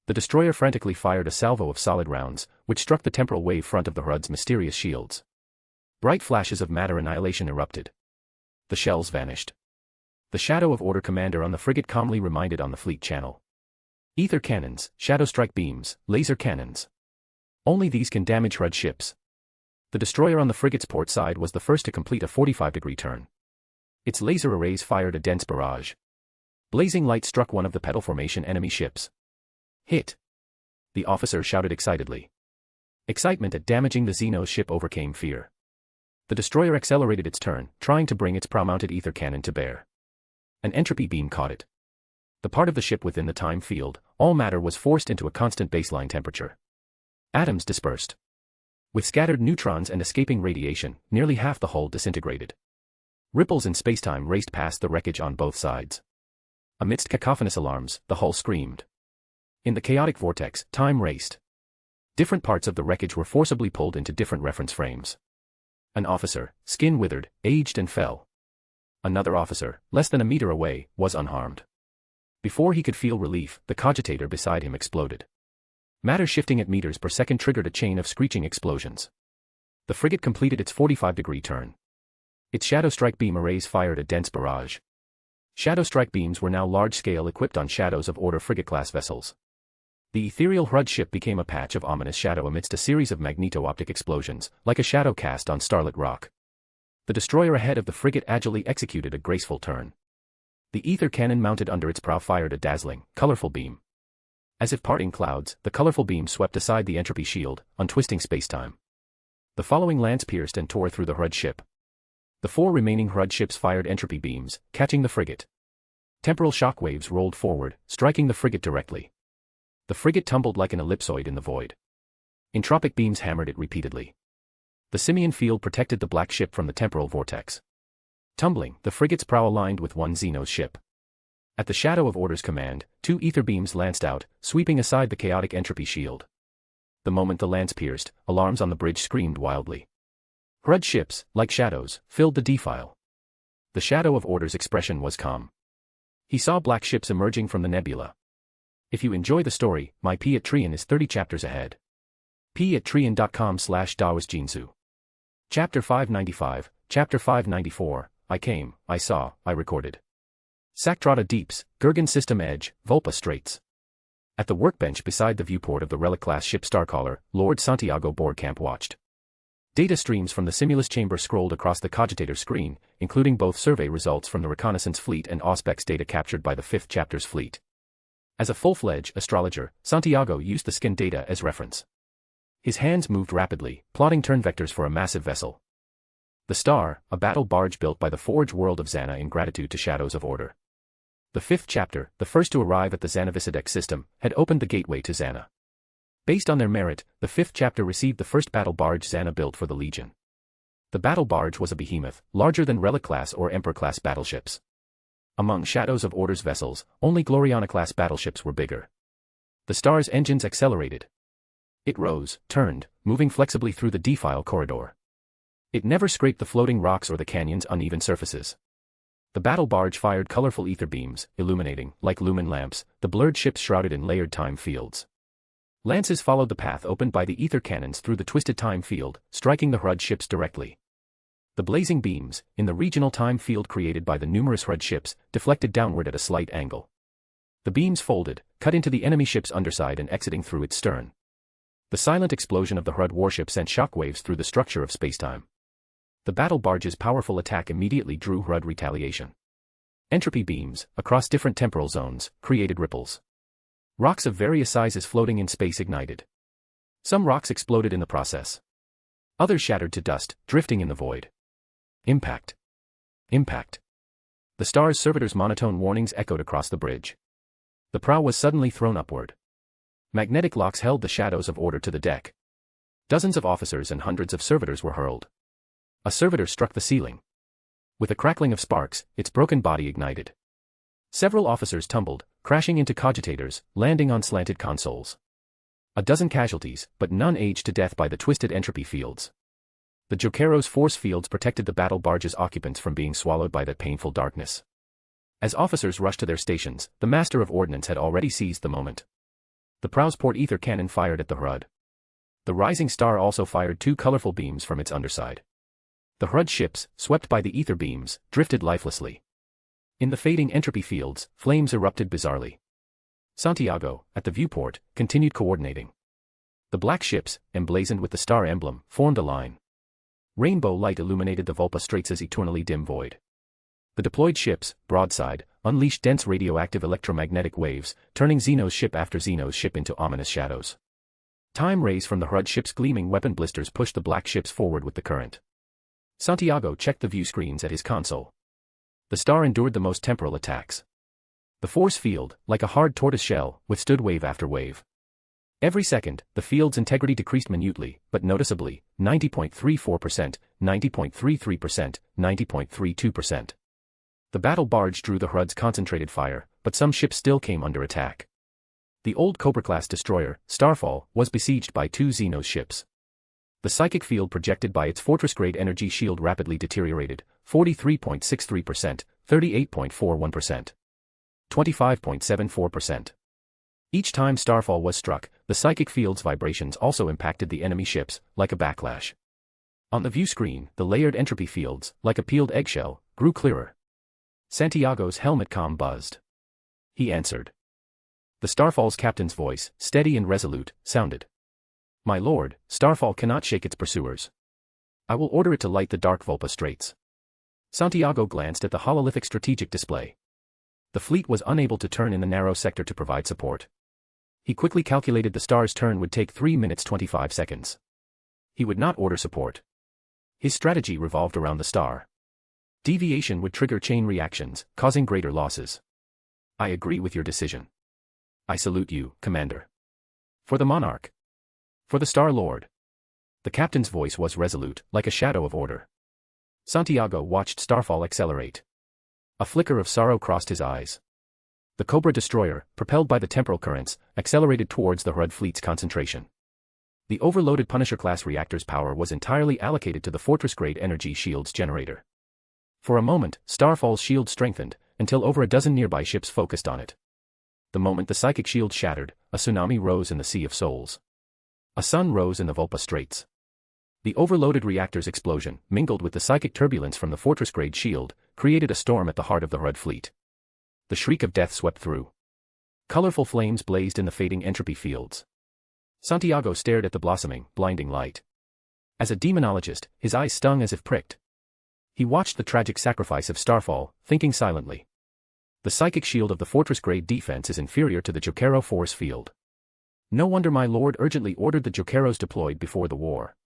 The destroyer frantically fired a salvo of solid rounds, which struck the temporal wave front of the HUD's mysterious shields. Bright flashes of matter annihilation erupted. The shells vanished. The Shadow of Order commander on the frigate calmly reminded on the fleet channel. Ether cannons, shadow strike beams, laser cannons. Only these can damage HUD ships. The destroyer on the frigate's port side was the first to complete a 45-degree turn. Its laser arrays fired a dense barrage. Blazing light struck one of the petal formation enemy ships. Hit! The officer shouted excitedly. Excitement at damaging the Xenos ship overcame fear. The destroyer accelerated its turn, trying to bring its prow-mounted ether cannon to bear. An entropy beam caught it. The part of the ship within the time field, all matter was forced into a constant baseline temperature. Atoms dispersed. With scattered neutrons and escaping radiation, nearly half the hull disintegrated. Ripples in spacetime raced past the wreckage on both sides. Amidst cacophonous alarms, the hull screamed. In the chaotic vortex, time raced. Different parts of the wreckage were forcibly pulled into different reference frames. An officer, skin withered, aged and fell. Another officer, less than a meter away, was unharmed. Before he could feel relief, the cogitator beside him exploded. Matter shifting at meters per second triggered a chain of screeching explosions. The frigate completed its 45-degree turn. Its shadow strike beam arrays fired a dense barrage. Shadow strike beams were now large-scale, equipped on Shadows of Order frigate-class vessels. The ethereal HUD ship became a patch of ominous shadow amidst a series of magneto-optic explosions, like a shadow cast on starlit rock. The destroyer ahead of the frigate agilely executed a graceful turn. The ether cannon mounted under its prow fired a dazzling, colorful beam. As if parting clouds, the colorful beam swept aside the entropy shield, untwisting spacetime. The following lance pierced and tore through the HUD ship. The 4 remaining HUD ships fired entropy beams, catching the frigate. Temporal shockwaves rolled forward, striking the frigate directly. The frigate tumbled like an ellipsoid in the void. Entropic beams hammered it repeatedly. The simian field protected the black ship from the temporal vortex. Tumbling, the frigate's prow aligned with one Xenos ship. At the Shadow of Order's command, 2 ether beams lanced out, sweeping aside the chaotic entropy shield. The moment the lance pierced, alarms on the bridge screamed wildly. HUD ships, like shadows, filled the defile. The Shadow of Order's expression was calm. He saw black ships emerging from the nebula. If you enjoy the story, my Patreon is 30 chapters ahead. patreon.com/daosjinsu. Chapter 595, Chapter 594, I came, I saw, I recorded. Sactrata Deeps, Gurgan System Edge, Vulpa Straits. At the workbench beside the viewport of the relic-class ship Starcaller, Lord Santiago Borgkamp watched. Data streams from the Simulus chamber scrolled across the cogitator screen, including both survey results from the reconnaissance fleet and Auspex data captured by the 5th chapter's fleet. As a full-fledged astrologer, Santiago used the skin data as reference. His hands moved rapidly, plotting turn vectors for a massive vessel. The Star, a battle barge built by the Forge world of Xana in gratitude to Shadows of Order. The 5th chapter, the first to arrive at the Xanavisidec system, had opened the gateway to Xana. Based on their merit, the 5th chapter received the first battle barge Xana built for the Legion. The battle barge was a behemoth, larger than Relic-class or Emperor-class battleships. Among Shadows of Order's vessels, only Gloriana-class battleships were bigger. The Star's engines accelerated. It rose, turned, moving flexibly through the defile corridor. It never scraped the floating rocks or the canyon's uneven surfaces. The battle barge fired colorful ether beams, illuminating, like lumen lamps, the blurred ships shrouded in layered time fields. Lances followed the path opened by the ether cannons through the twisted time field, striking the HRUD ships directly. The blazing beams, in the regional time field created by the numerous HRUD ships, deflected downward at a slight angle. The beams folded, cut into the enemy ship's underside and exiting through its stern. The silent explosion of the HRUD warship sent shockwaves through the structure of spacetime. The battle barge's powerful attack immediately drew HRUD retaliation. Entropy beams, across different temporal zones, created ripples. Rocks of various sizes floating in space ignited. Some rocks exploded in the process. Others shattered to dust, drifting in the void. Impact. Impact. The Star's servitor's monotone warnings echoed across the bridge. The prow was suddenly thrown upward. Magnetic locks held the Shadows of Order to the deck. Dozens of officers and hundreds of servitors were hurled. A servitor struck the ceiling. With a crackling of sparks, its broken body ignited. Several officers tumbled, crashing into cogitators, landing on slanted consoles. A dozen casualties, but none aged to death by the twisted entropy fields. The Jokero's force fields protected the battle barge's occupants from being swallowed by that painful darkness. As officers rushed to their stations, the Master of Ordnance had already seized the moment. The prow's port ether cannon fired at the HRUD. The Rising Star also fired 2 colorful beams from its underside. The HRUD ships, swept by the ether beams, drifted lifelessly. In the fading entropy fields, flames erupted bizarrely. Santiago, at the viewport, continued coordinating. The black ships, emblazoned with the star emblem, formed a line. Rainbow light illuminated the Vulpa Straits' eternally dim void. The deployed ships, broadside, unleashed dense radioactive electromagnetic waves, turning Xeno's ship after Xeno's ship into ominous shadows. Time rays from the HRUD ship's gleaming weapon blisters pushed the black ships forward with the current. Santiago checked the view screens at his console. The Star endured the most temporal attacks. The force field, like a hard tortoise shell, withstood wave after wave. Every second, the field's integrity decreased minutely, but noticeably, 90.34%, 90.33%, 90.32%. The battle barge drew the HRUD's concentrated fire, but some ships still came under attack. The old Cobra-class destroyer, Starfall, was besieged by 2 Xenos ships. The psychic field projected by its fortress-grade energy shield rapidly deteriorated, 43.63%, 38.41%, 25.74%. Each time Starfall was struck, the psychic field's vibrations also impacted the enemy ships, like a backlash. On the view screen, the layered entropy fields, like a peeled eggshell, grew clearer. Santiago's helmet comm buzzed. He answered. The Starfall's captain's voice, steady and resolute, sounded. My lord, Starfall cannot shake its pursuers. I will order it to light the dark Vulpa Straits. Santiago glanced at the hololithic strategic display. The fleet was unable to turn in the narrow sector to provide support. He quickly calculated the Star's turn would take 3 minutes 25 seconds. He would not order support. His strategy revolved around the Star. Deviation would trigger chain reactions, causing greater losses. I agree with your decision. I salute you, Commander. For the Monarch. For the Star Lord. The captain's voice was resolute, like a shadow of order. Santiago watched Starfall accelerate. A flicker of sorrow crossed his eyes. The Cobra destroyer, propelled by the temporal currents, accelerated towards the HRUD fleet's concentration. The overloaded Punisher-class reactor's power was entirely allocated to the fortress-grade energy shield's generator. For a moment, Starfall's shield strengthened, until over a dozen nearby ships focused on it. The moment the psychic shield shattered, a tsunami rose in the Sea of Souls. A sun rose in the Vulpa Straits. The overloaded reactor's explosion, mingled with the psychic turbulence from the fortress-grade shield, created a storm at the heart of the HRUD fleet. The shriek of death swept through. Colorful flames blazed in the fading entropy fields. Santiago stared at the blossoming, blinding light. As a demonologist, his eyes stung as if pricked. He watched the tragic sacrifice of Starfall, thinking silently. The psychic shield of the fortress-grade defense is inferior to the Jokero force field. No wonder my lord urgently ordered the Jokeros deployed before the war.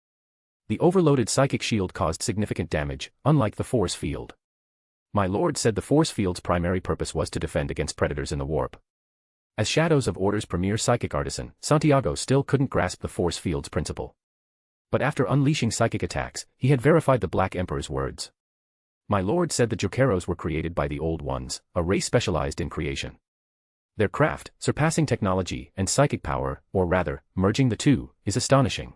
The overloaded psychic shield caused significant damage, unlike the force field. My lord said the force field's primary purpose was to defend against predators in the warp. As Shadows of Order's premier psychic artisan, Santiago still couldn't grasp the force field's principle. But after unleashing psychic attacks, he had verified the Black Emperor's words. My lord said the Jokeros were created by the Old Ones, a race specialized in creation. Their craft, surpassing technology and psychic power, or rather, merging the two, is astonishing.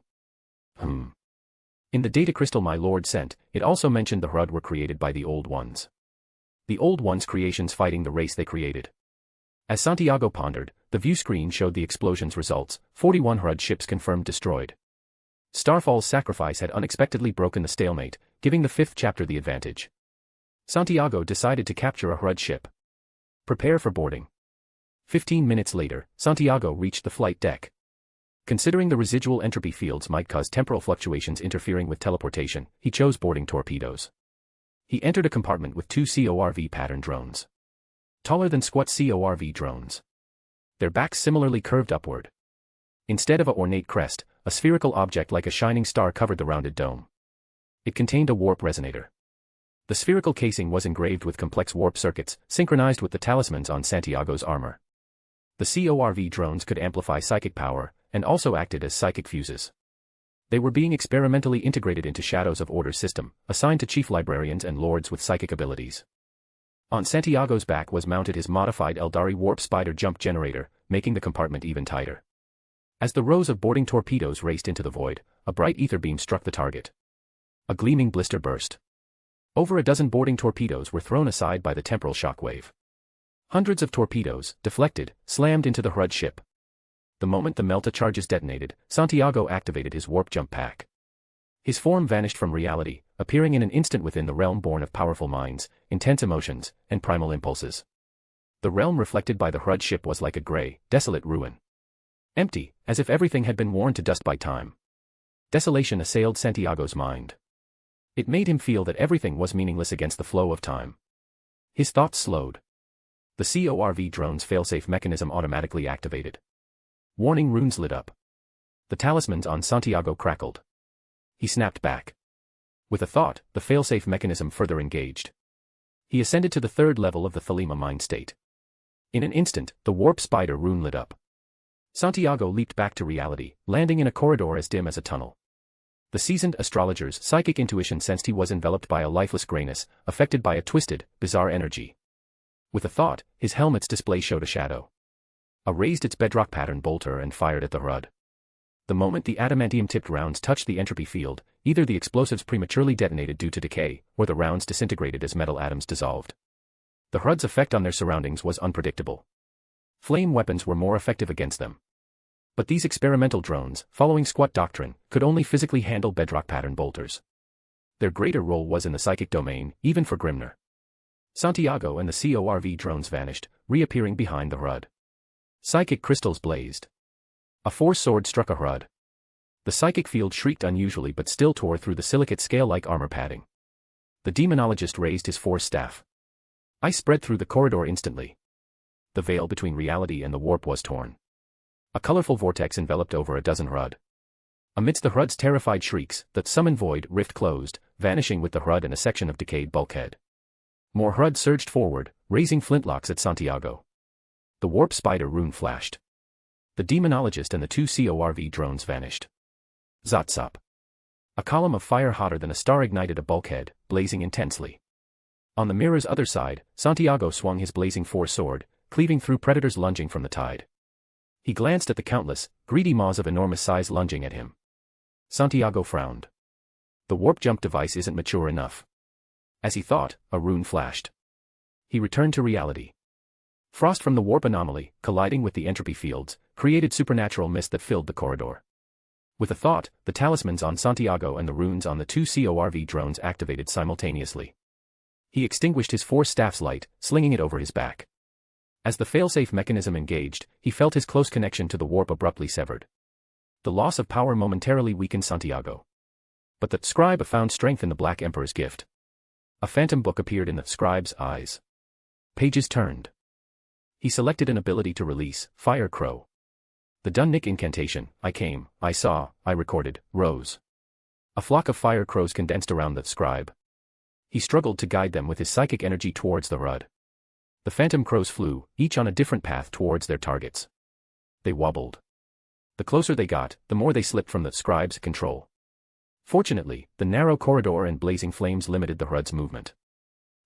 In the data crystal my lord sent, it also mentioned the Hrud were created by the Old Ones. The Old Ones' creations fighting the race they created. As Santiago pondered, the view screen showed the explosion's results, 41 Hrud ships confirmed destroyed. Starfall's sacrifice had unexpectedly broken the stalemate, giving the 5th chapter the advantage. Santiago decided to capture a Hrud ship. Prepare for boarding. 15 minutes later, Santiago reached the flight deck. Considering the residual entropy fields might cause temporal fluctuations interfering with teleportation, he chose boarding torpedoes. He entered a compartment with 2 CORV pattern drones. Taller than squat CORV drones. Their backs similarly curved upward. Instead of a ornate crest, a spherical object like a shining star covered the rounded dome. It contained a warp resonator. The spherical casing was engraved with complex warp circuits, synchronized with the talismans on Santiago's armor. The CORV drones could amplify psychic power, and also acted as psychic fuses. They were being experimentally integrated into Shadows of Order's system, assigned to chief librarians and lords with psychic abilities. On Santiago's back was mounted his modified Eldari warp spider jump generator, making the compartment even tighter. As the rows of boarding torpedoes raced into the void, a bright ether beam struck the target. A gleaming blister burst. Over a dozen boarding torpedoes were thrown aside by the temporal shockwave. Hundreds of torpedoes, deflected, slammed into the Hrud ship. The moment the Melta charges detonated, Santiago activated his warp jump pack. His form vanished from reality, appearing in an instant within the realm born of powerful minds, intense emotions, and primal impulses. The realm reflected by the Hrud ship was like a gray, desolate ruin. Empty, as if everything had been worn to dust by time. Desolation assailed Santiago's mind. It made him feel that everything was meaningless against the flow of time. His thoughts slowed. The CORV drone's failsafe mechanism automatically activated. Warning runes lit up. The talismans on Santiago crackled. He snapped back. With a thought, the failsafe mechanism further engaged. He ascended to the 3rd level of the Thelema mind state. In an instant, the warp spider rune lit up. Santiago leaped back to reality, landing in a corridor as dim as a tunnel. The seasoned astrologer's psychic intuition sensed he was enveloped by a lifeless grayness, affected by a twisted, bizarre energy. With a thought, his helmet's display showed a shadow. Raised its bedrock pattern bolter and fired at the Hrud. The moment the adamantium-tipped rounds touched the entropy field, either the explosives prematurely detonated due to decay, or the rounds disintegrated as metal atoms dissolved. The Hrud's effect on their surroundings was unpredictable. Flame weapons were more effective against them. But these experimental drones, following squat doctrine, could only physically handle bedrock pattern bolters. Their greater role was in the psychic domain, even for Grimner. Santiago and the CORV drones vanished, reappearing behind the Hrud. Psychic crystals blazed. A force sword struck a Hrud. The psychic field shrieked unusually but still tore through the silicate scale-like armor padding. The demonologist raised his force staff. Ice spread through the corridor instantly. The veil between reality and the warp was torn. A colorful vortex enveloped over a dozen Hrud. Amidst the Hrud's terrified shrieks, the summon void rift closed, vanishing with the Hrud and a section of decayed bulkhead. More Hrud surged forward, raising flintlocks at Santiago. The warp spider rune flashed. The demonologist and the 2 CORV drones vanished. Zotsop. A column of fire hotter than a star ignited a bulkhead, blazing intensely. On the mirror's other side, Santiago swung his blazing force sword, cleaving through predators lunging from the tide. He glanced at the countless, greedy maws of enormous size lunging at him. Santiago frowned. The warp jump device isn't mature enough. As he thought, a rune flashed. He returned to reality. Frost from the warp anomaly, colliding with the entropy fields, created supernatural mist that filled the corridor. With a thought, the talismans on Santiago and the runes on the 2 CORV drones activated simultaneously. He extinguished his force staff's light, slinging it over his back. As the failsafe mechanism engaged, he felt his close connection to the warp abruptly severed. The loss of power momentarily weakened Santiago. But the scribe found strength in the Black Emperor's gift. A phantom book appeared in the scribe's eyes. Pages turned. He selected an ability to release, Fire Crow. The Dunnick incantation, I came, I saw, I recorded, rose. A flock of fire crows condensed around the scribe. He struggled to guide them with his psychic energy towards the Rud. The phantom crows flew, each on a different path towards their targets. They wobbled. The closer they got, the more they slipped from the scribe's control. Fortunately, the narrow corridor and blazing flames limited the Rud's movement.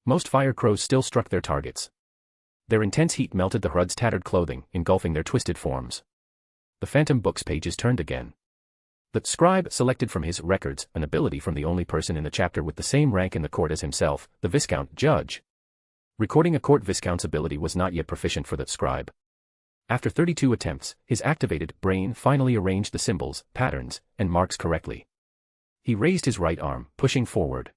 Most fire crows still struck their targets. Their intense heat melted the Rud's tattered clothing, engulfing their twisted forms. The phantom book's pages turned again. The scribe selected from his records an ability from the only person in the chapter with the same rank in the court as himself, the Viscount Judge. Recording a court viscount's ability was not yet proficient for the scribe. After 32 attempts, his activated brain finally arranged the symbols, patterns, and marks correctly. He raised his right arm, pushing forward.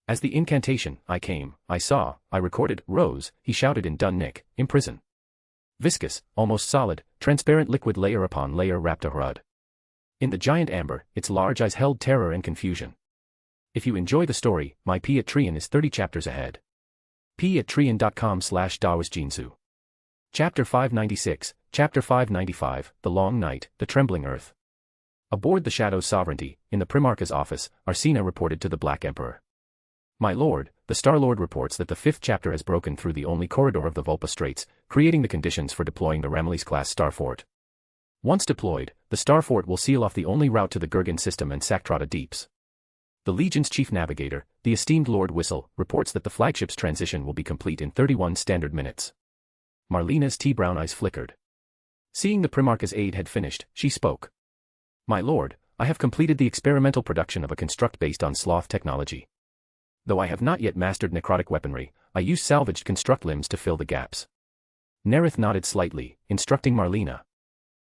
As the incantation, I came, I saw, I recorded, rose, he shouted in Dunnick, imprison. Viscous, almost solid, transparent liquid layer upon layer wrapped a Rud. In the giant amber, its large eyes held terror and confusion. If you enjoy the story, my Patreon is 30 chapters ahead. patreon.com/dawasjinsu. Chapter 596, Chapter 595, The Long Night, The Trembling Earth. Aboard the Shadow's Sovereignty, in the Primarch's office, Arsena reported to the Black Emperor. My lord, the Star-Lord reports that the 5th chapter has broken through the only corridor of the Vulpa Straits, creating the conditions for deploying the Ramillies-class Starfort. Once deployed, the Starfort will seal off the only route to the Gurgan system and Saktrata Deeps. The Legion's chief navigator, the esteemed Lord Whistle, reports that the flagship's transition will be complete in 31 standard minutes. Marlena's tea-brown eyes flickered. Seeing the Primarch's aide had finished, she spoke. My lord, I have completed the experimental production of a construct based on sloth technology. Though I have not yet mastered necrotic weaponry, I use salvaged construct limbs to fill the gaps. Nareth nodded slightly, instructing Marlena.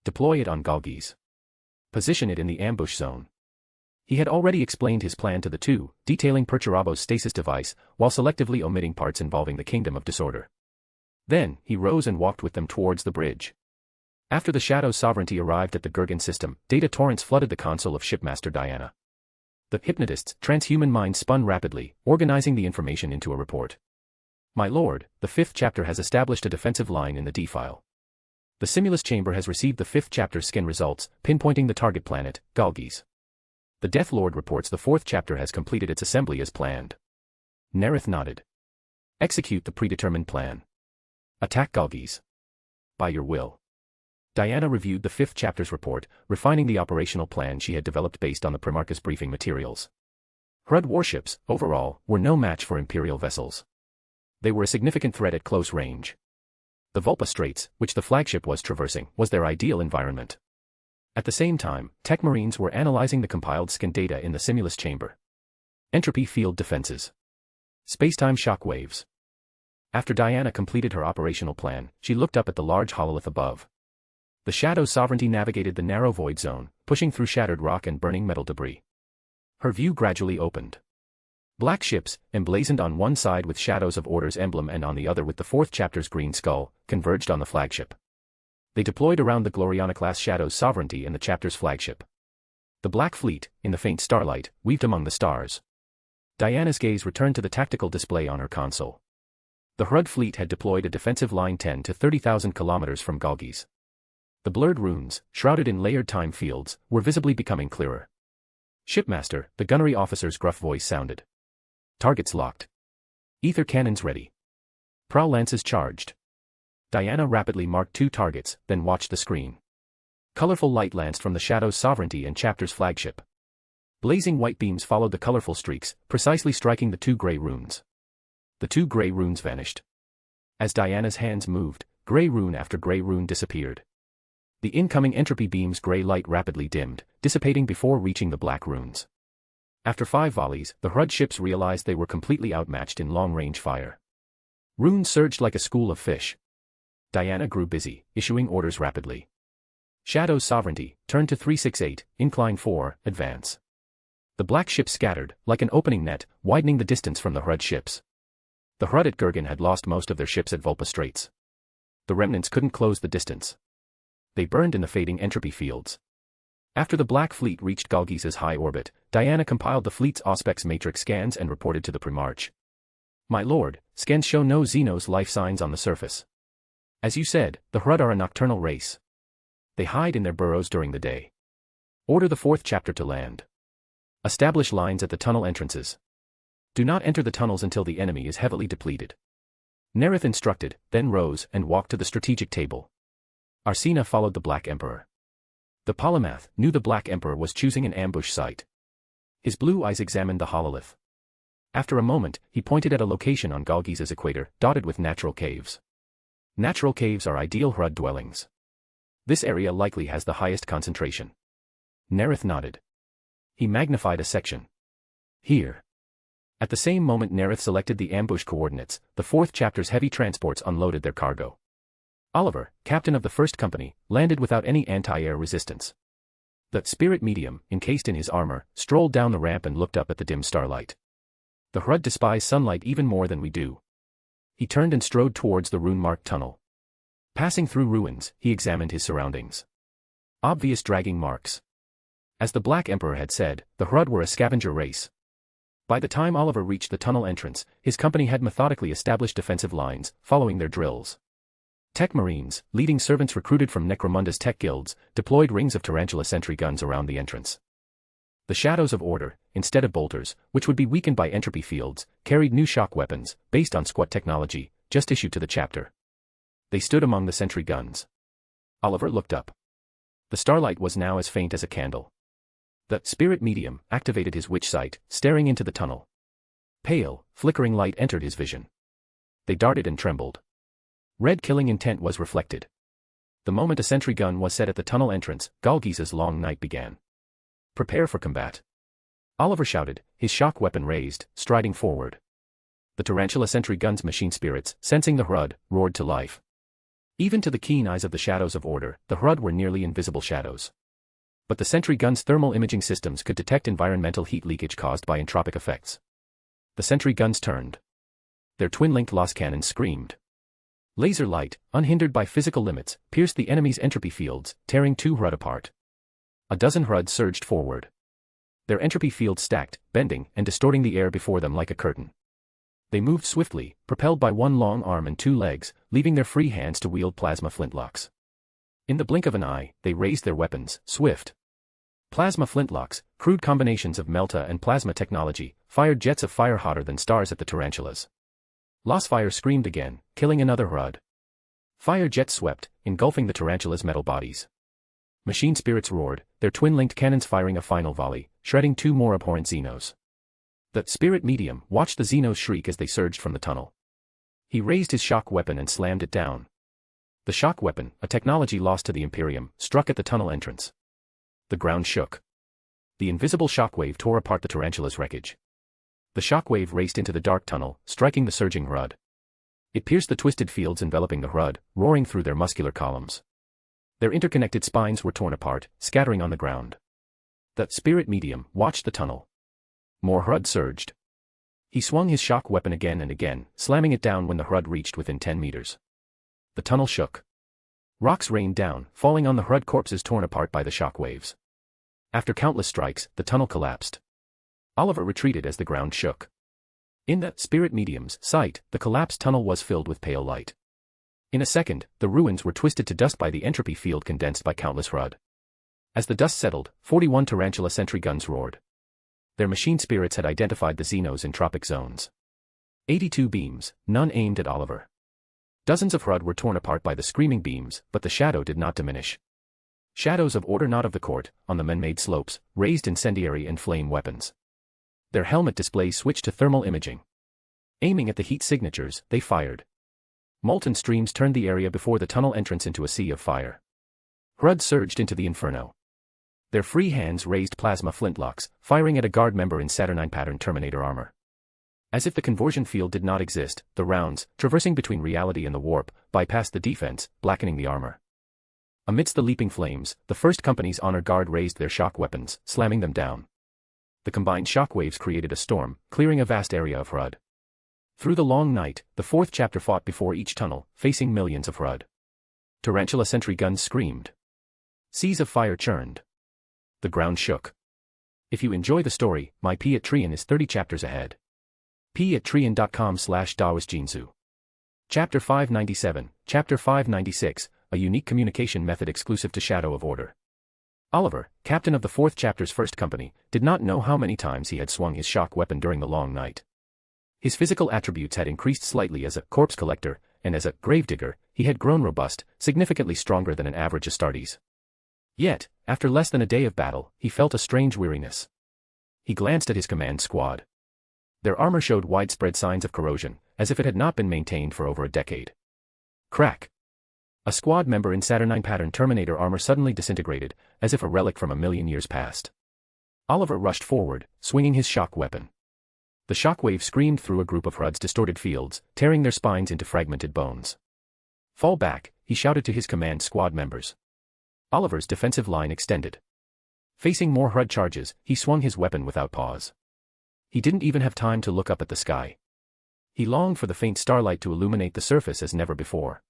Deploy it on Galgis. Position it in the ambush zone. He had already explained his plan to the two, detailing Perturabo's stasis device, while selectively omitting parts involving the Kingdom of Disorder. Then, he rose and walked with them towards the bridge. After the Shadow's Sovereignty arrived at the Gurgan system, data torrents flooded the console of Shipmaster Diana. The hypnotist's transhuman mind spun rapidly, organizing the information into a report. My lord, the 5th chapter has established a defensive line in the D-file. The Simulus Chamber has received the 5th chapter's skin results, pinpointing the target planet, Galgis. The Death Lord reports the 4th chapter has completed its assembly as planned. Nareth nodded. Execute the predetermined plan. Attack Galgis. By your will. Diana reviewed the 5th chapter's report, refining the operational plan she had developed based on the Primarch's briefing materials. Rud warships, overall, were no match for Imperial vessels. They were a significant threat at close range. The Vulpa Straits, which the flagship was traversing, was their ideal environment. At the same time, Tech Marines were analyzing the compiled skin data in the Simulus Chamber. Entropy field defenses. Spacetime shockwaves. After Diana completed her operational plan, she looked up at the large hololith above. The Shadow's Sovereignty navigated the narrow void zone, pushing through shattered rock and burning metal debris. Her view gradually opened. Black ships, emblazoned on one side with Shadows of Order's emblem and on the other with the 4th chapter's green skull, converged on the flagship. They deployed around the Gloriana-class Shadow's Sovereignty and the chapter's flagship. The Black Fleet, in the faint starlight, weaved among the stars. Diana's gaze returned to the tactical display on her console. The Hrud fleet had deployed a defensive line 10 to 30,000 kilometers from Galgis. The blurred runes, shrouded in layered time fields, were visibly becoming clearer. Shipmaster, the gunnery officer's gruff voice sounded. Targets locked. Ether cannons ready. Prow lances charged. Diana rapidly marked 2 targets, then watched the screen. Colorful light lanced from the Shadow's Sovereignty and chapter's flagship. Blazing white beams followed the colorful streaks, precisely striking the 2 gray runes. The 2 gray runes vanished. As Diana's hands moved, gray rune after gray rune disappeared. The incoming entropy beam's gray light rapidly dimmed, dissipating before reaching the black runes. After 5 volleys, the Hrud ships realized they were completely outmatched in long-range fire. Runes surged like a school of fish. Diana grew busy, issuing orders rapidly. Shadow's Sovereignty, turn to 368, incline 4, advance. The black ships scattered, like an opening net, widening the distance from the Hrud ships. The Hrud at Gurgan had lost most of their ships at Vulpa Straits. The remnants couldn't close the distance. They burned in the fading entropy fields. After the Black Fleet reached Galgisa's high orbit, Diana compiled the fleet's Auspex matrix scans and reported to the Primarch. My lord, scans show no Xenos life signs on the surface. As you said, the Hrud are a nocturnal race. They hide in their burrows during the day. Order the 4th chapter to land. Establish lines at the tunnel entrances. Do not enter the tunnels until the enemy is heavily depleted. Nareth instructed, then rose and walked to the strategic table. Arsena followed the Black Emperor. The polymath knew the Black Emperor was choosing an ambush site. His blue eyes examined the hololith. After a moment, he pointed at a location on Galgisa's equator, dotted with natural caves. Natural caves are ideal Hrud dwellings. This area likely has the highest concentration. Nareth nodded. He magnified a section. Here. At the same moment Nareth selected the ambush coordinates, the 4th chapter's heavy transports unloaded their cargo. Oliver, captain of the 1st company, landed without any anti-air resistance. The spirit medium, encased in his armor, strolled down the ramp and looked up at the dim starlight. The Hrud despise sunlight even more than we do. He turned and strode towards the rune-marked tunnel. Passing through ruins, he examined his surroundings. Obvious dragging marks. As the Black Emperor had said, the Hrud were a scavenger race. By the time Oliver reached the tunnel entrance, his company had methodically established defensive lines, following their drills. Tech Marines, leading servants recruited from Necromunda's tech guilds, deployed rings of tarantula sentry guns around the entrance. The Shadows of Order, instead of bolters, which would be weakened by entropy fields, carried new shock weapons, based on squat technology, just issued to the chapter. They stood among the sentry guns. Oliver looked up. The starlight was now as faint as a candle. The spirit medium activated his witch sight, staring into the tunnel. Pale, flickering light entered his vision. They darted and trembled. Red killing intent was reflected. The moment a sentry gun was set at the tunnel entrance, Galgisa's long night began. Prepare for combat. Oliver shouted, his shock weapon raised, striding forward. The tarantula sentry gun's machine spirits, sensing the Hrud, roared to life. Even to the keen eyes of the Shadows of Order, the Hrud were nearly invisible shadows. But the sentry gun's thermal imaging systems could detect environmental heat leakage caused by entropic effects. The sentry guns turned. Their twin-linked loss cannons screamed. Laser light, unhindered by physical limits, pierced the enemy's entropy fields, tearing 2 Hrud apart. A dozen Hrud surged forward. Their entropy fields stacked, bending and distorting the air before them like a curtain. They moved swiftly, propelled by 1 long arm and 2 legs, leaving their free hands to wield plasma flintlocks. In the blink of an eye, they raised their weapons, swift. Plasma flintlocks, crude combinations of melta and plasma technology, fired jets of fire hotter than stars at the tarantulas. Lossfire screamed again, killing another Hrud. Fire jets swept, engulfing the tarantula's metal bodies. Machine spirits roared, their twin-linked cannons firing a final volley, shredding 2 more abhorrent Xenos. The spirit medium watched the Xenos shriek as they surged from the tunnel. He raised his shock weapon and slammed it down. The shock weapon, a technology lost to the Imperium, struck at the tunnel entrance. The ground shook. The invisible shockwave tore apart the tarantula's wreckage. The shockwave raced into the dark tunnel, striking the surging Hrud. It pierced the twisted fields enveloping the Hrud, roaring through their muscular columns. Their interconnected spines were torn apart, scattering on the ground. The spirit medium watched the tunnel. More Hrud surged. He swung his shock weapon again and again, slamming it down when the Hrud reached within 10 meters. The tunnel shook. Rocks rained down, falling on the Hrud corpses torn apart by the shock waves. After countless strikes, the tunnel collapsed. Oliver retreated as the ground shook. In the spirit medium's sight, the collapsed tunnel was filled with pale light. In a second, the ruins were twisted to dust by the entropy field condensed by countless Hrud. As the dust settled, 41 tarantula sentry guns roared. Their machine spirits had identified the Xenos in tropic zones. 82 beams, none aimed at Oliver. Dozens of Hrud were torn apart by the screaming beams, but the shadow did not diminish. Shadows of Order not of the court, on the man-made slopes, raised incendiary and flame weapons. Their helmet displays switched to thermal imaging. Aiming at the heat signatures, they fired. Molten streams turned the area before the tunnel entrance into a sea of fire. Hrud surged into the inferno. Their free hands raised plasma flintlocks, firing at a guard member in Saturnine pattern Terminator armor. As if the conversion field did not exist, the rounds, traversing between reality and the warp, bypassed the defense, blackening the armor. Amidst the leaping flames, the first company's honor guard raised their shock weapons, slamming them down. The combined shockwaves created a storm, clearing a vast area of Hrud. Through the long night, the 4th chapter fought before each tunnel, facing millions of Hrud. Tarantula sentry guns screamed. Seas of fire churned. The ground shook. If you enjoy the story, my Patreon is 30 chapters ahead. patreon.com/dawisjinsu. Chapter 597, Chapter 596, a unique communication method exclusive to Shadow of Order. Oliver, captain of the 4th chapter's first company, did not know how many times he had swung his shock weapon during the long night. His physical attributes had increased slightly as a corpse collector, and as a gravedigger, he had grown robust, significantly stronger than an average Astartes. Yet, after less than a day of battle, he felt a strange weariness. He glanced at his command squad. Their armor showed widespread signs of corrosion, as if it had not been maintained for over a decade. Crack! A squad member in Saturnine pattern Terminator armor suddenly disintegrated, as if a relic from a million years past. Oliver rushed forward, swinging his shock weapon. The shockwave screamed through a group of Hrud's distorted fields, tearing their spines into fragmented bones. Fall back, he shouted to his command squad members. Oliver's defensive line extended. Facing more Hrud charges, he swung his weapon without pause. He didn't even have time to look up at the sky. He longed for the faint starlight to illuminate the surface as never before.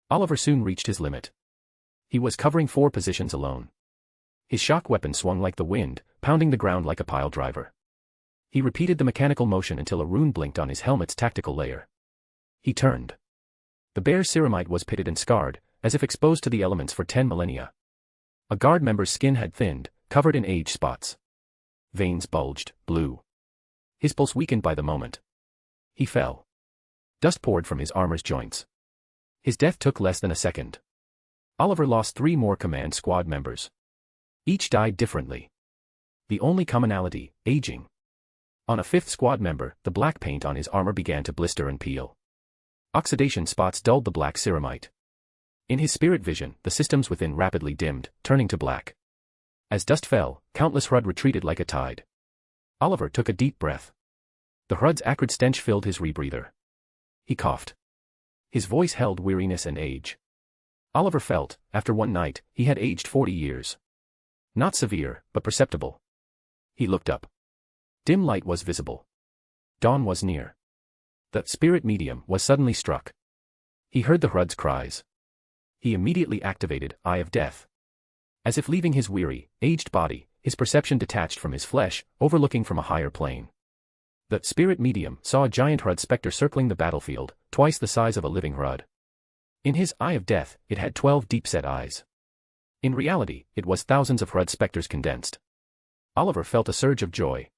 Oliver soon reached his limit. He was covering 4 positions alone. His shock weapon swung like the wind, pounding the ground like a pile driver. He repeated the mechanical motion until a rune blinked on his helmet's tactical layer. He turned. The bear's ceramite was pitted and scarred, as if exposed to the elements for 10 millennia. A guard member's skin had thinned, covered in age spots. Veins bulged, blue. His pulse weakened by the moment. He fell. Dust poured from his armor's joints. His death took less than a second. Oliver lost 3 more command squad members. Each died differently. The only commonality, aging. On a 5th squad member, the black paint on his armor began to blister and peel. Oxidation spots dulled the black ceramite. In his spirit vision, the systems within rapidly dimmed, turning to black. As dust fell, countless Hrud retreated like a tide. Oliver took a deep breath. The Hrud's acrid stench filled his rebreather. He coughed. His voice held weariness and age. Oliver felt, after one night, he had aged 40 years. Not severe, but perceptible. He looked up. Dim light was visible. Dawn was near. The spirit medium was suddenly struck. He heard the Hrud's cries. He immediately activated Eye of Death. As if leaving his weary, aged body, his perception detached from his flesh, overlooking from a higher plane. The spirit medium saw a giant Hrud specter circling the battlefield, twice the size of a living Hrud. In his Eye of Death, it had 12 deep-set eyes. In reality, it was thousands of Hrud specters condensed. Oliver felt a surge of joy.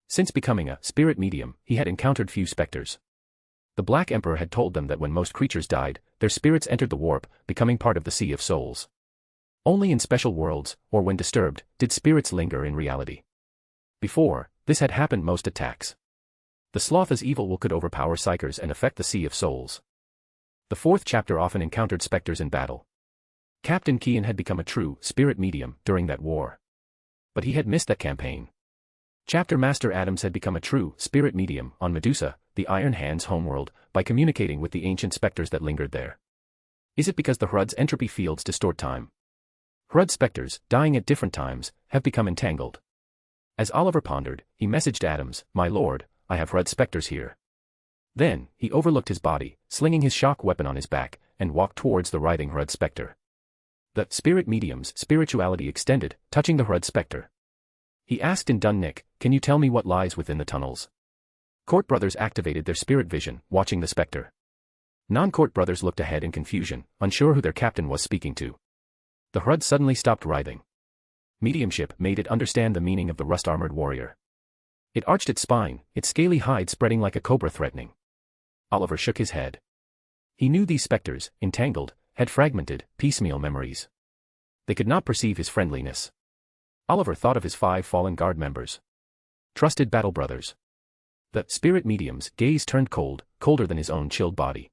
Since becoming a spirit medium, he had encountered few specters. The Black Emperor had told them that when most creatures died, their spirits entered the warp, becoming part of the Sea of Souls. Only in special worlds, or when disturbed, did spirits linger in reality. Before, this had happened most attacks. The Sloth's evil will could overpower Psykers and affect the Sea of Souls. The 4th chapter often encountered specters in battle. Captain Kian had become a true spirit medium during that war. But he had missed that campaign. Chapter Master Adams had become a true spirit medium on Medusa, the Iron Hand's homeworld, by communicating with the ancient specters that lingered there. Is it because the Hrud's entropy fields distort time? Hrud specters, dying at different times, have become entangled. As Oliver pondered, he messaged Adams, "My lord, I have Hrud specters here." Then, he overlooked his body, slinging his shock weapon on his back, and walked towards the writhing Hrud specter. The spirit medium's spirituality extended, touching the Hrud specter. He asked in dun Nick, "Can you tell me what lies within the tunnels?" Court brothers activated their spirit vision, watching the specter. Non-court brothers looked ahead in confusion, unsure who their captain was speaking to. The Hrud suddenly stopped writhing. Mediumship made it understand the meaning of the rust-armored warrior. It arched its spine, its scaly hide spreading like a cobra threatening. Oliver shook his head. He knew these specters, entangled, had fragmented, piecemeal memories. They could not perceive his friendliness. Oliver thought of his 5 fallen guard members. Trusted battle brothers. The spirit medium's gaze turned cold, colder than his own chilled body.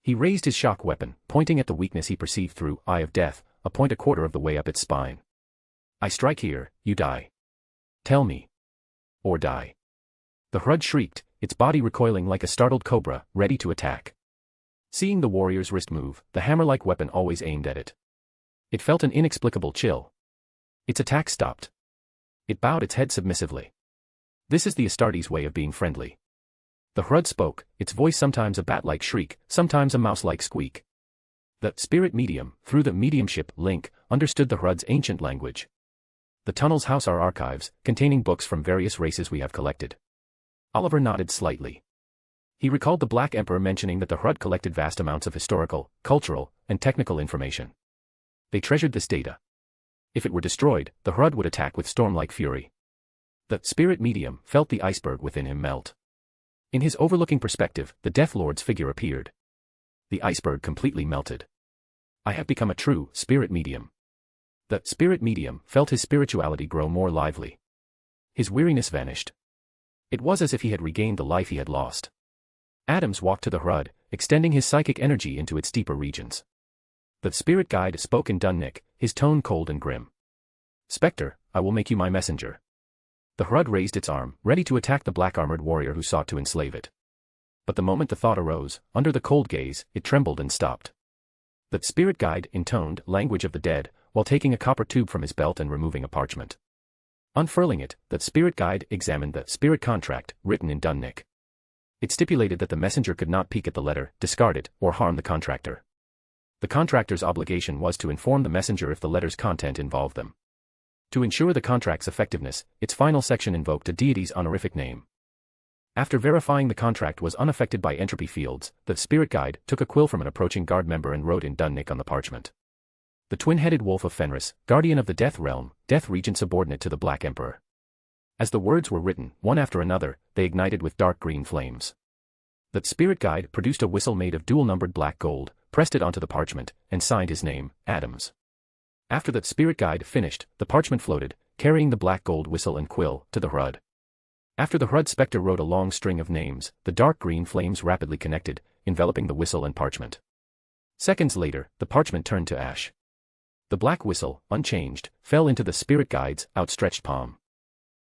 He raised his shock weapon, pointing at the weakness he perceived through Eye of Death, a point a quarter of the way up its spine. "I strike here, you die. Tell me. Or die." The Hrud shrieked, its body recoiling like a startled cobra, ready to attack. Seeing the warrior's wrist move, the hammer-like weapon always aimed at it. It felt an inexplicable chill. Its attack stopped. It bowed its head submissively. This is the Astartes way of being friendly. The Hrud spoke, its voice sometimes a bat-like shriek, sometimes a mouse-like squeak. The spirit medium, through the mediumship link, understood the Hrud's ancient language. The tunnels house our archives, containing books from various races we have collected. Oliver nodded slightly. He recalled the Black Emperor mentioning that the Hrud collected vast amounts of historical, cultural, and technical information. They treasured this data. If it were destroyed, the Hrud would attack with storm-like fury. The spirit medium felt the iceberg within him melt. In his overlooking perspective, the Death Lord's figure appeared. The iceberg completely melted. I have become a true spirit medium. The spirit medium felt his spirituality grow more lively. His weariness vanished. It was as if he had regained the life he had lost. Adams walked to the Hrud, extending his psychic energy into its deeper regions. The spirit guide spoke in Dunnick, his tone cold and grim. Spectre, I will make you my messenger. The Hrud raised its arm, ready to attack the black-armored warrior who sought to enslave it. But the moment the thought arose, under the cold gaze, it trembled and stopped. The spirit guide intoned language of the dead, while taking a copper tube from his belt and removing a parchment. Unfurling it, the spirit guide examined the spirit contract, written in Dunnick. It stipulated that the messenger could not peek at the letter, discard it, or harm the contractor. The contractor's obligation was to inform the messenger if the letter's content involved them. To ensure the contract's effectiveness, its final section invoked a deity's honorific name. After verifying the contract was unaffected by entropy fields, the spirit guide took a quill from an approaching guard member and wrote in Dunnick on the parchment. The twin-headed wolf of Fenris, guardian of the Death Realm, Death Regent subordinate to the Black Emperor. As the words were written, one after another, they ignited with dark green flames. The spirit guide produced a whistle made of dual-numbered black gold, pressed it onto the parchment, and signed his name, Adams. After the spirit guide finished, the parchment floated, carrying the black gold whistle and quill, to the Hrud. After the Hrud spectre wrote a long string of names, the dark green flames rapidly connected, enveloping the whistle and parchment. Seconds later, the parchment turned to ash. The black whistle, unchanged, fell into the spirit guide's outstretched palm.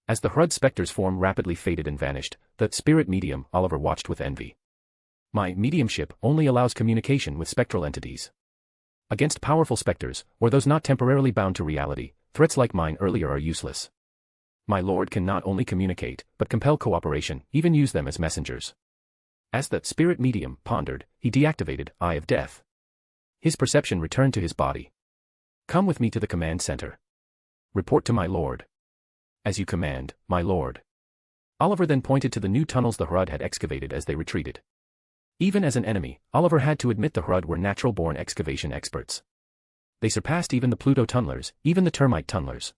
As the Hrud spectre's form rapidly faded and vanished, the spirit medium Oliver watched with envy. My mediumship only allows communication with spectral entities. Against powerful specters, or those not temporarily bound to reality, threats like mine earlier are useless. My lord can not only communicate, but compel cooperation, even use them as messengers. As the spirit medium pondered, he deactivated Eye of Death. His perception returned to his body. Come with me to the command center. Report to my lord. As you command, my lord. Oliver then pointed to the new tunnels the Hrud had excavated as they retreated. Even as an enemy, Oliver had to admit the Hrud were natural-born excavation experts. They surpassed even the Pluto tunnelers, even the termite tunnelers.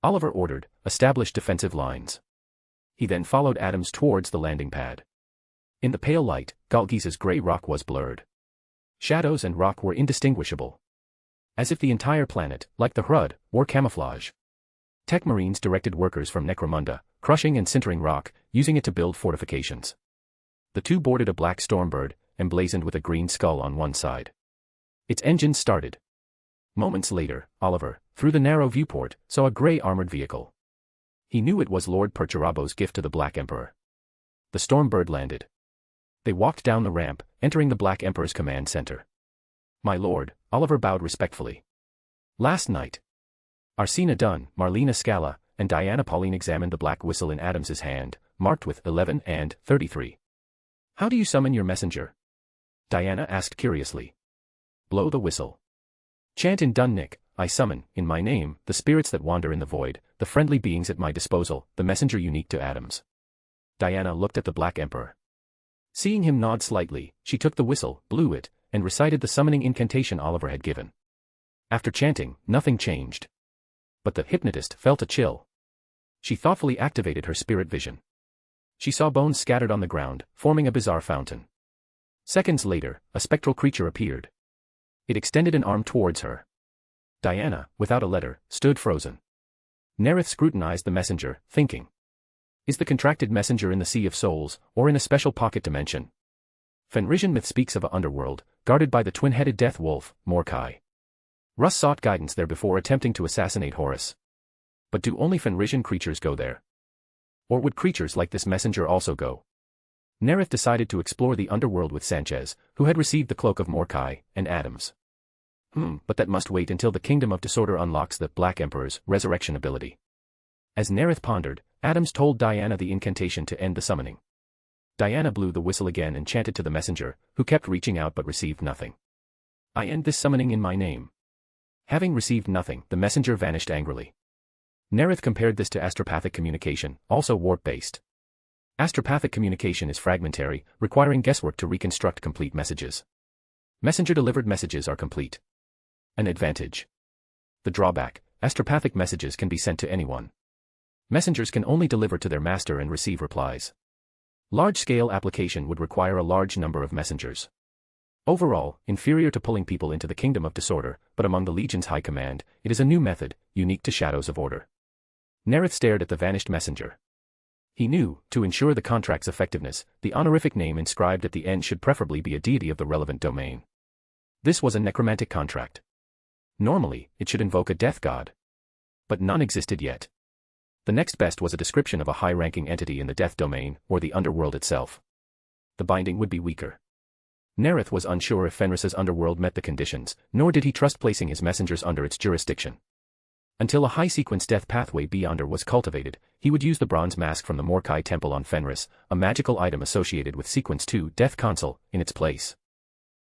Oliver ordered, establish defensive lines. He then followed Adams towards the landing pad. In the pale light, Galgisa's grey rock was blurred. Shadows and rock were indistinguishable. As if the entire planet, like the Hrud, wore camouflage. Tech Marines directed workers from Necromunda, crushing and sintering rock, using it to build fortifications. The two boarded a black stormbird, emblazoned with a green skull on one side. Its engines started. Moments later, Oliver, through the narrow viewport, saw a grey armored vehicle. He knew it was Lord Perturabo's gift to the Black Emperor. The stormbird landed. They walked down the ramp, entering the Black Emperor's command center. My lord, Oliver bowed respectfully. Last night, Arsena Dunn, Marlena Scala, and Diana Pauline examined the black whistle in Adams's hand, marked with 11 and 33. How do you summon your messenger? Diana asked curiously. Blow the whistle. Chant in Dunnick, I summon, in my name, the spirits that wander in the void, the friendly beings at my disposal, the messenger unique to Adams. Diana looked at the Black Emperor. Seeing him nod slightly, she took the whistle, blew it, and recited the summoning incantation Oliver had given. After chanting, nothing changed. But the hypnotist felt a chill. She thoughtfully activated her spirit vision. She saw bones scattered on the ground, forming a bizarre fountain. Seconds later, a spectral creature appeared. It extended an arm towards her. Diana, without a letter, stood frozen. Nareth scrutinized the messenger, thinking. Is the contracted messenger in the Sea of Souls, or in a special pocket dimension? Fenrisian myth speaks of a underworld, guarded by the twin-headed death wolf, Morkai. Russ sought guidance there before attempting to assassinate Horus. But do only Fenrisian creatures go there? Or would creatures like this messenger also go? Nareth decided to explore the underworld with Sanchez, who had received the cloak of Morkai, and Adams. But that must wait until the Kingdom of Disorder unlocks the Black Emperor's resurrection ability. As Nareth pondered, Adams told Diana the incantation to end the summoning. Diana blew the whistle again and chanted to the messenger, who kept reaching out but received nothing. I end this summoning in my name. Having received nothing, the messenger vanished angrily. Nareth compared this to astropathic communication, also warp-based. Astropathic communication is fragmentary, requiring guesswork to reconstruct complete messages. Messenger-delivered messages are complete. An advantage. The drawback: astropathic messages can be sent to anyone. Messengers can only deliver to their master and receive replies. Large-scale application would require a large number of messengers. Overall, inferior to pulling people into the Kingdom of Disorder, but among the Legion's high command, it is a new method, unique to Shadows of Order. Nareth stared at the vanished messenger. He knew, to ensure the contract's effectiveness, the honorific name inscribed at the end should preferably be a deity of the relevant domain. This was a necromantic contract. Normally, it should invoke a death god. But none existed yet. The next best was a description of a high-ranking entity in the death domain, or the underworld itself. The binding would be weaker. Nareth was unsure if Fenris's underworld met the conditions, nor did he trust placing his messengers under its jurisdiction. Until a high-sequence death pathway beyonder was cultivated, he would use the bronze mask from the Morkai Temple on Fenris, a magical item associated with Sequence 2 Death Console, in its place.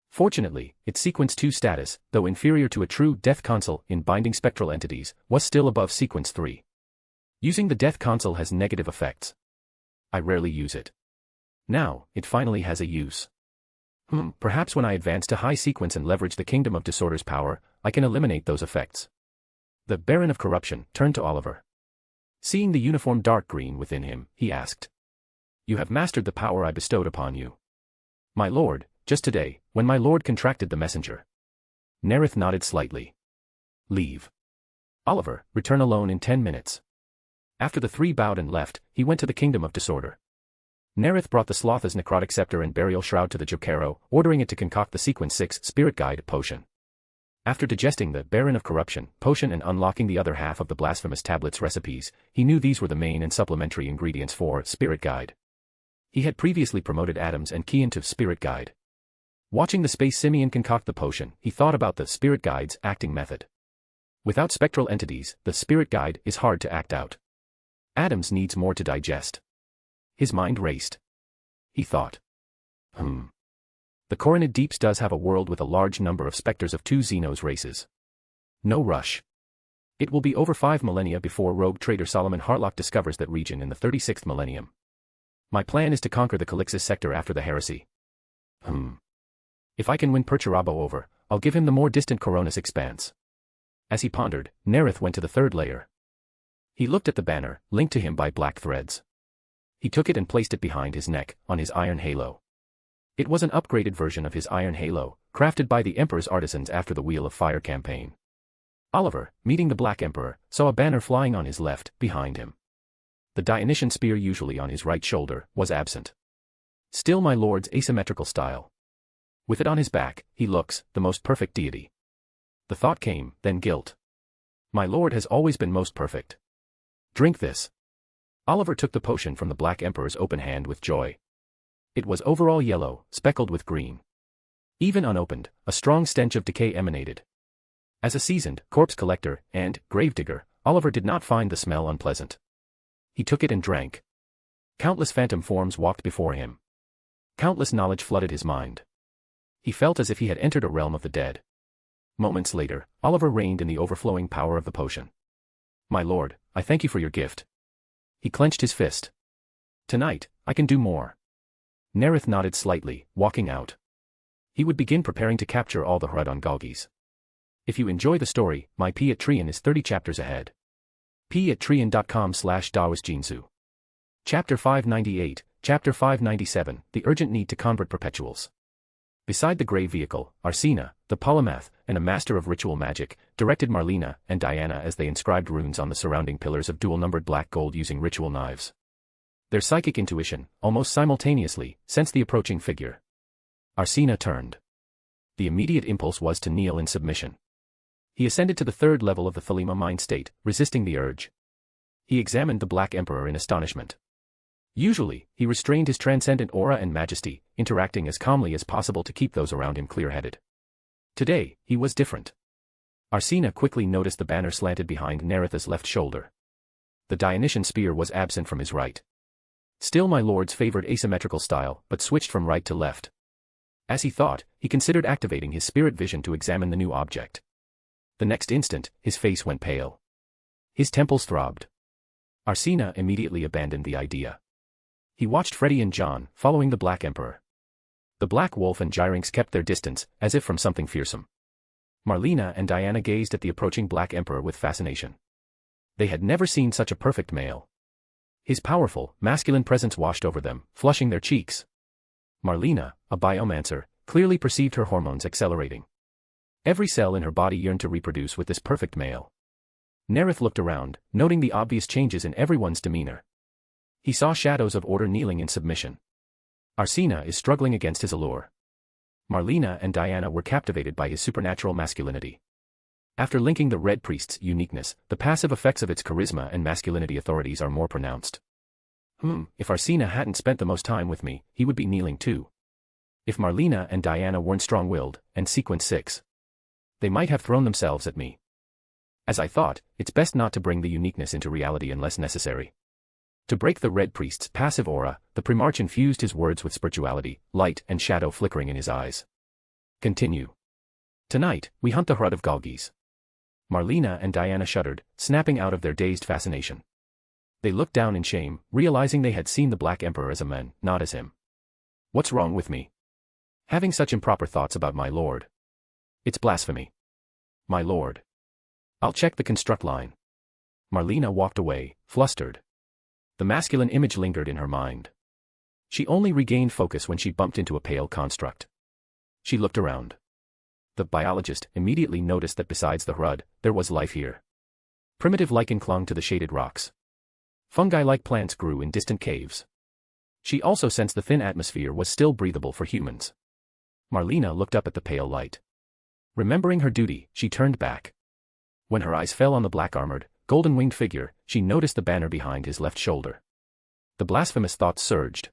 Fortunately, its Sequence 2 status, though inferior to a true Death Console in binding spectral entities, was still above Sequence 3. Using the Death Console has negative effects. I rarely use it. Now, it finally has a use. Perhaps when I advance to high sequence and leverage the Kingdom of Disorder's power, I can eliminate those effects. The Baron of Corruption turned to Oliver. Seeing the uniform dark green within him, he asked. You have mastered the power I bestowed upon you. My lord, just today, when my lord contracted the messenger. Nareth nodded slightly. Leave. Oliver, return alone in 10 minutes. After the three bowed and left, he went to the Kingdom of Disorder. Nareth brought the Slotha's necrotic scepter and burial shroud to the Jokero, ordering it to concoct the Sequence 6 Spirit Guide potion. After digesting the Baron of Corruption potion and unlocking the other half of the Blasphemous Tablet's recipes, he knew these were the main and supplementary ingredients for Spirit Guide. He had previously promoted Adams and Kian to Spirit Guide. Watching the Space Simian concoct the potion, he thought about the Spirit Guide's acting method. Without spectral entities, the Spirit Guide is hard to act out. Adams needs more to digest. His mind raced. He thought. The Coronid Deeps does have a world with a large number of specters of two Xenos races. No rush. It will be over 5 millennia before rogue traitor Solomon Hartlock discovers that region in the 36th millennium. My plan is to conquer the Calixis sector after the heresy. If I can win Perturabo over, I'll give him the more distant Coronis expanse. As he pondered, Nareth went to the third layer. He looked at the banner, linked to him by black threads. He took it and placed it behind his neck, on his iron halo. It was an upgraded version of his iron halo, crafted by the Emperor's artisans after the Wheel of Fire campaign. Oliver, meeting the Black Emperor, saw a banner flying on his left, behind him. The Dionysian spear usually on his right shoulder, was absent. Still my lord's asymmetrical style. With it on his back, he looks, the most perfect deity. The thought came, then guilt. My lord has always been most perfect. Drink this. Oliver took the potion from the Black Emperor's open hand with joy. It was overall yellow, speckled with green. Even unopened, a strong stench of decay emanated. As a seasoned corpse collector and gravedigger, Oliver did not find the smell unpleasant. He took it and drank. Countless phantom forms walked before him. Countless knowledge flooded his mind. He felt as if he had entered a realm of the dead. Moments later, Oliver reigned in the overflowing power of the potion. My lord, I thank you for your gift. He clenched his fist. Tonight, I can do more. Nareth nodded slightly, walking out. He would begin preparing to capture all the Hrud on Galgis. If you enjoy the story, my P at Trian is 30 chapters ahead. p@trian.com/daosjinsu. Chapter 598, Chapter 597, The Urgent Need to Convert Perpetuals. Beside the grey vehicle, Arsena, the polymath, and a master of ritual magic, directed Marlena and Diana as they inscribed runes on the surrounding pillars of dual-numbered black gold using ritual knives. Their psychic intuition, almost simultaneously, sensed the approaching figure. Arsena turned. The immediate impulse was to kneel in submission. He ascended to the third level of the Thelema mind state, resisting the urge. He examined the Black Emperor in astonishment. Usually, he restrained his transcendent aura and majesty, interacting as calmly as possible to keep those around him clear-headed. Today, he was different. Arsena quickly noticed the banner slanted behind Nareth's left shoulder. The Dionysian spear was absent from his right. Still my lord's favored asymmetrical style, but switched from right to left. As he thought, he considered activating his spirit vision to examine the new object. The next instant, his face went pale. His temples throbbed. Arsena immediately abandoned the idea. He watched Freddy and John, following the Black Emperor. The Black Wolf and Gyrinx kept their distance, as if from something fearsome. Marlena and Diana gazed at the approaching Black Emperor with fascination. They had never seen such a perfect male. His powerful, masculine presence washed over them, flushing their cheeks. Marlena, a biomancer, clearly perceived her hormones accelerating. Every cell in her body yearned to reproduce with this perfect male. Nareth looked around, noting the obvious changes in everyone's demeanor. He saw shadows of order kneeling in submission. Arsena is struggling against his allure. Marlena and Diana were captivated by his supernatural masculinity. After linking the Red Priest's uniqueness, the passive effects of its charisma and masculinity authorities are more pronounced. If Arsena hadn't spent the most time with me, he would be kneeling too. If Marlena and Diana weren't strong-willed, and sequence 6. They might have thrown themselves at me. As I thought, it's best not to bring the uniqueness into reality unless necessary. To break the Red Priest's passive aura, the Primarch infused his words with spirituality, light and shadow flickering in his eyes. Continue. Tonight, we hunt the Hrud of Galgis. Marlena and Diana shuddered, snapping out of their dazed fascination. They looked down in shame, realizing they had seen the Black Emperor as a man, not as him. What's wrong with me? Having such improper thoughts about my lord. It's blasphemy. My lord. I'll check the construct line. Marlena walked away, flustered. The masculine image lingered in her mind. She only regained focus when she bumped into a pale construct. She looked around. The biologist immediately noticed that besides the Hrud, there was life here. Primitive lichen clung to the shaded rocks. Fungi-like plants grew in distant caves. She also sensed the thin atmosphere was still breathable for humans. Marlena looked up at the pale light. Remembering her duty, she turned back. When her eyes fell on the black-armored, golden-winged figure, she noticed the banner behind his left shoulder. The blasphemous thoughts surged.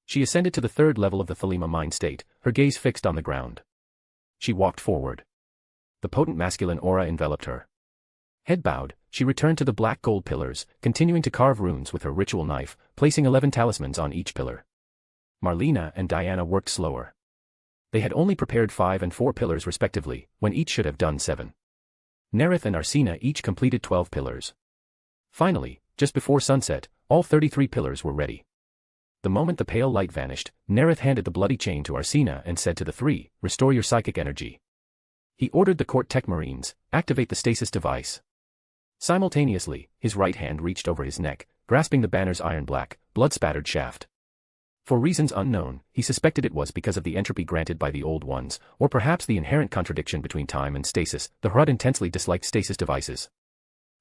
She ascended to the third level of the Thelema mind state, her gaze fixed on the ground. She walked forward. The potent masculine aura enveloped her. Head bowed, she returned to the black gold pillars, continuing to carve runes with her ritual knife, placing 11 talismans on each pillar. Marlena and Diana worked slower. They had only prepared 5 and 4 pillars respectively, when each should have done 7. Nareth and Arsena each completed 12 pillars. Finally, just before sunset, all 33 pillars were ready. The moment the pale light vanished, Nareth handed the bloody chain to Arsena and said to the 3, "Restore your psychic energy." He ordered the court tech marines, "Activate the stasis device." Simultaneously, his right hand reached over his neck, grasping the banner's iron-black, blood-spattered shaft. For reasons unknown, he suspected it was because of the entropy granted by the Old Ones, or perhaps the inherent contradiction between time and stasis. The Hrud intensely disliked stasis devices.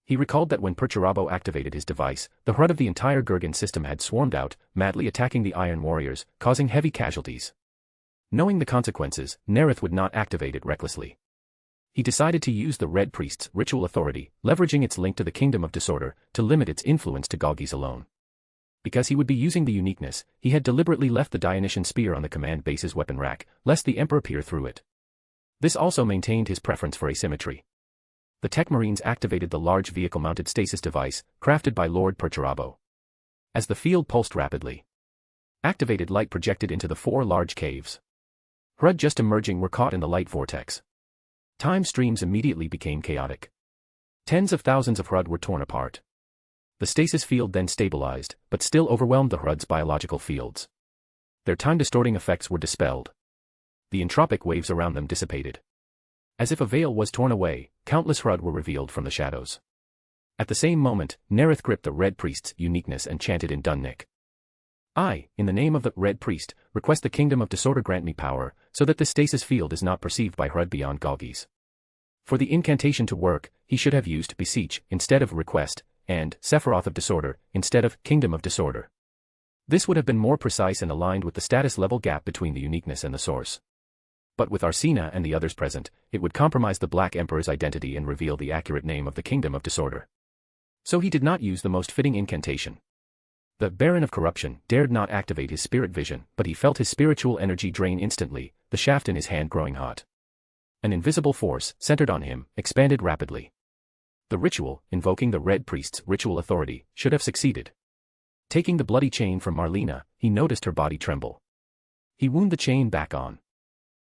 He recalled that when Perturabo activated his device, the Hrud of the entire Gurgan system had swarmed out, madly attacking the Iron Warriors, causing heavy casualties. Knowing the consequences, Nareth would not activate it recklessly. He decided to use the Red Priest's ritual authority, leveraging its link to the Kingdom of Disorder, to limit its influence to Galgis alone. Because he would be using the uniqueness, he had deliberately left the Dionysian spear on the command base's weapon rack, lest the Emperor peer through it. This also maintained his preference for asymmetry. The Tech Marines activated the large vehicle-mounted stasis device, crafted by Lord Perturabo. As the field pulsed rapidly, activated light projected into the 4 large caves. Hrud just emerging were caught in the light vortex. Time streams immediately became chaotic. Tens of thousands of Hrud were torn apart. The stasis field then stabilized, but still overwhelmed the Hrud's biological fields. Their time-distorting effects were dispelled. The entropic waves around them dissipated. As if a veil was torn away, countless Hrud were revealed from the shadows. At the same moment, Nareth gripped the Red Priest's uniqueness and chanted in Dunnic. "I, in the name of the Red Priest, request the Kingdom of Disorder grant me power, so that this stasis field is not perceived by Hrud beyond Galgis." For the incantation to work, he should have used beseech instead of request, and Sephiroth of Disorder instead of Kingdom of Disorder. This would have been more precise and aligned with the status level gap between the uniqueness and the source. But with Arsena and the others present, it would compromise the Black Emperor's identity and reveal the accurate name of the Kingdom of Disorder. So he did not use the most fitting incantation. The Baron of Corruption dared not activate his spirit vision, but he felt his spiritual energy drain instantly, the shaft in his hand growing hot. An invisible force, centered on him, expanded rapidly. The ritual, invoking the Red Priest's ritual authority, should have succeeded. Taking the bloody chain from Marlena, he noticed her body tremble. He wound the chain back on.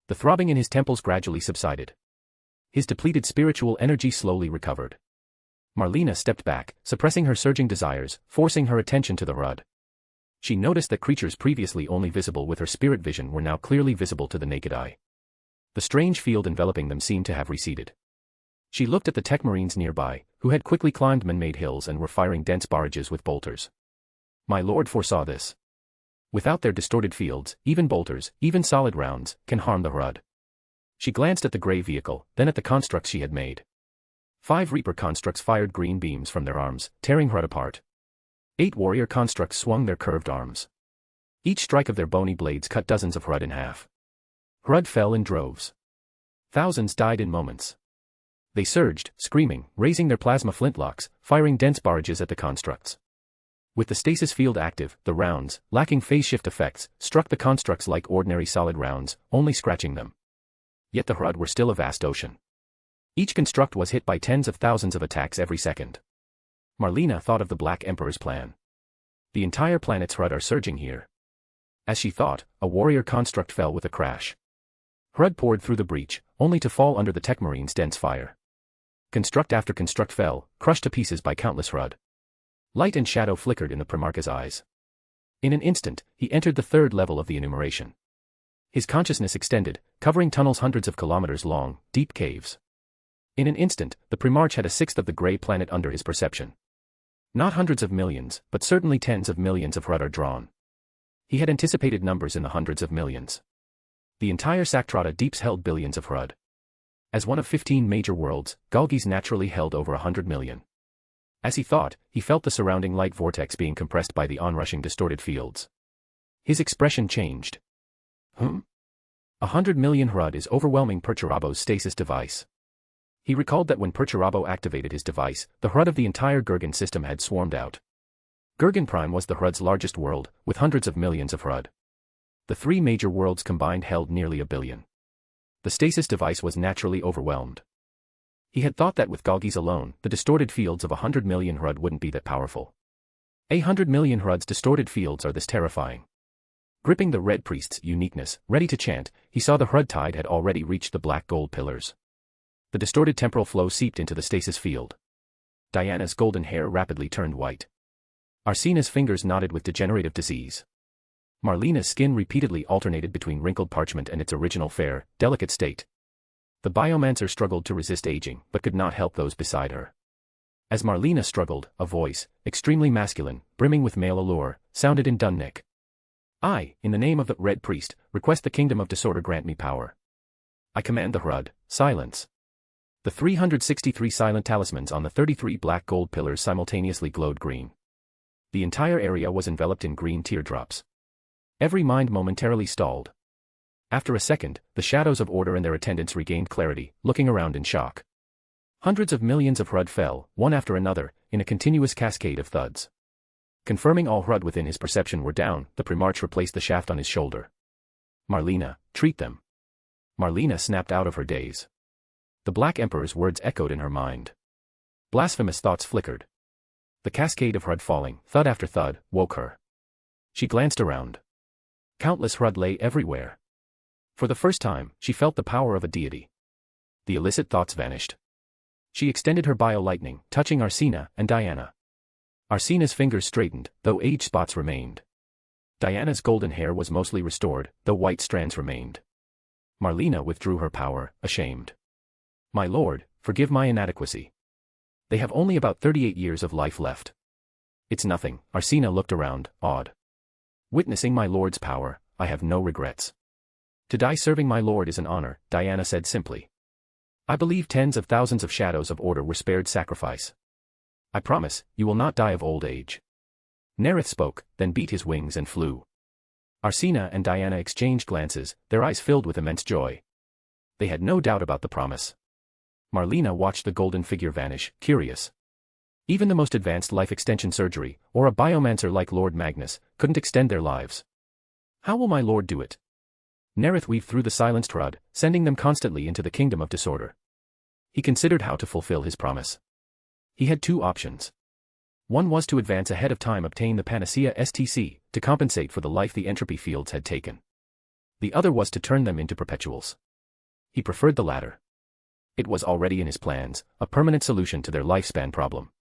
The throbbing in his temples gradually subsided. His depleted spiritual energy slowly recovered. Marlena stepped back, suppressing her surging desires, forcing her attention to the HUD. She noticed that creatures previously only visible with her spirit vision were now clearly visible to the naked eye. The strange field enveloping them seemed to have receded. She looked at the tech marines nearby, who had quickly climbed man-made hills and were firing dense barrages with bolters. My lord foresaw this. Without their distorted fields, even bolters, even solid rounds, can harm the HUD. She glanced at the gray vehicle, then at the constructs she had made. 5 Reaper constructs fired green beams from their arms, tearing HUD apart. 8 warrior constructs swung their curved arms. Each strike of their bony blades cut dozens of HUD in half. HUD fell in droves. Thousands died in moments. They surged, screaming, raising their plasma flintlocks, firing dense barrages at the constructs. With the stasis field active, the rounds, lacking phase shift effects, struck the constructs like ordinary solid rounds, only scratching them. Yet the HUD were still a vast ocean. Each construct was hit by tens of thousands of attacks every second. Marlena thought of the Black Emperor's plan. The entire planet's HUD are surging here. As she thought, a warrior construct fell with a crash. HUD poured through the breach, only to fall under the tech marine's dense fire. Construct after construct fell, crushed to pieces by countless HUD. Light and shadow flickered in the Primarch's eyes. In an instant, he entered the 3rd level of the enumeration. His consciousness extended, covering tunnels hundreds of kilometers long, deep caves. In an instant, the Primarch had a 1/6 of the gray planet under his perception. Not hundreds of millions, but certainly tens of millions of HUD are drawn. He had anticipated numbers in the hundreds of millions. The entire Saktrata deeps held billions of HUD. As one of 15 major worlds, Galgis naturally held over 100 million. As he thought, he felt the surrounding light vortex being compressed by the onrushing distorted fields. His expression changed. 100 million HUD is overwhelming Perturabo's stasis device. He recalled that when Perturabo activated his device, the HUD of the entire Gurgan system had swarmed out. Gurgan Prime was the HUD's largest world, with hundreds of millions of HUD. The 3 major worlds combined held nearly a billion. The stasis device was naturally overwhelmed. He had thought that with Galgis alone, the distorted fields of 100 million HUD wouldn't be that powerful. 100 million HUD's distorted fields are this terrifying. Gripping the Red Priest's uniqueness, ready to chant, he saw the HUD tide had already reached the black gold pillars. The distorted temporal flow seeped into the stasis field. Diana's golden hair rapidly turned white. Arsina's fingers knotted with degenerative disease. Marlena's skin repeatedly alternated between wrinkled parchment and its original fair, delicate state. The biomancer struggled to resist aging, but could not help those beside her. As Marlena struggled, a voice, extremely masculine, brimming with male allure, sounded in Dunnick. I, in the name of the Red Priest, request the Kingdom of Disorder grant me power. I command the HUD, silence. The 363 silent talismans on the 33 black gold pillars simultaneously glowed green. The entire area was enveloped in green teardrops. Every mind momentarily stalled. After a second, the shadows of order and their attendants regained clarity, looking around in shock. Hundreds of millions of HUD fell, one after another, in a continuous cascade of thuds. Confirming all HUD within his perception were down, the Primarch replaced the shaft on his shoulder. Marlena, treat them. Marlena snapped out of her daze. The Black Emperor's words echoed in her mind. Blasphemous thoughts flickered. The cascade of HUD falling, thud after thud, woke her. She glanced around. Countless HUD lay everywhere. For the first time, she felt the power of a deity. The illicit thoughts vanished. She extended her bio-lightning, touching Arsina and Diana. Arsina's fingers straightened, though age spots remained. Diana's golden hair was mostly restored, though white strands remained. Marlena withdrew her power, ashamed. My lord, forgive my inadequacy. They have only about 38 years of life left. It's nothing, Arsina looked around, awed. Witnessing my lord's power, I have no regrets. To die serving my lord is an honor, Diana said simply. I believe tens of thousands of shadows of order were spared sacrifice. I promise, you will not die of old age. Nareth spoke, then beat his wings and flew. Arsina and Diana exchanged glances, their eyes filled with immense joy. They had no doubt about the promise. Marlena watched the golden figure vanish, curious. Even the most advanced life extension surgery, or a biomancer like Lord Magnus, couldn't extend their lives. How will my lord do it? Nareth weaved through the silenced HUD, sending them constantly into the Kingdom of Disorder. He considered how to fulfill his promise. He had 2 options. One was to advance ahead of time, obtain the Panacea STC, to compensate for the life the entropy fields had taken. The other was to turn them into perpetuals. He preferred the latter. It was already in his plans, a permanent solution to their lifespan problem.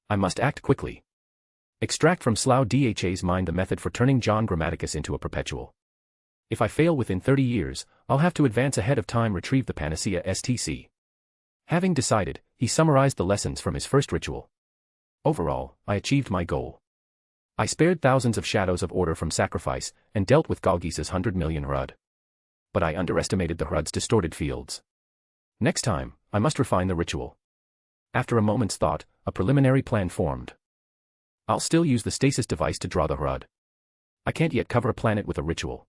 I must act quickly. Extract from Slough Dha's mind the method for turning John Grammaticus into a perpetual. If I fail within 30 years, I'll have to advance ahead of time retrieve the Panacea STC. Having decided, he summarized the lessons from his first ritual. Overall, I achieved my goal. I spared thousands of shadows of order from sacrifice, and dealt with Galgis's 100 million Hrud. But I underestimated the Hrud's distorted fields. Next time, I must refine the ritual. After a moment's thought, a preliminary plan formed. I'll still use the stasis device to draw the Hrud. I can't yet cover a planet with a ritual.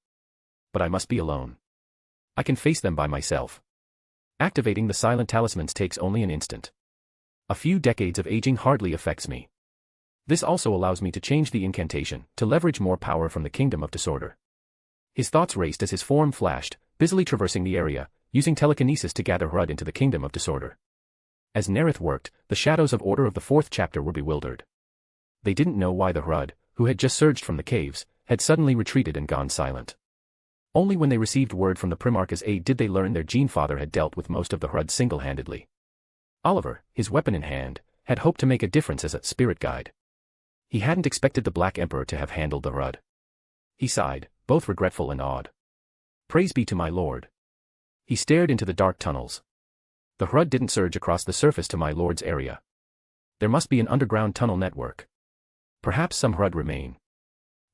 But I must be alone. I can face them by myself. Activating the silent talismans takes only an instant. A few decades of aging hardly affects me. This also allows me to change the incantation, to leverage more power from the Kingdom of Disorder. His thoughts raced as his form flashed, busily traversing the area, using telekinesis to gather Hrud into the Kingdom of Disorder. As Nareth worked, the shadows of order of the 4th chapter were bewildered. They didn't know why the Hrud, who had just surged from the caves, had suddenly retreated and gone silent. Only when they received word from the Primarch's aid did they learn their Gene Father had dealt with most of the Hrud single-handedly. Oliver, his weapon in hand, had hoped to make a difference as a spirit guide. He hadn't expected the Black Emperor to have handled the Hrud. He sighed, both regretful and awed. Praise be to my lord. He stared into the dark tunnels. The Hrud didn't surge across the surface to my lord's area. There must be an underground tunnel network. Perhaps some Hrud remain.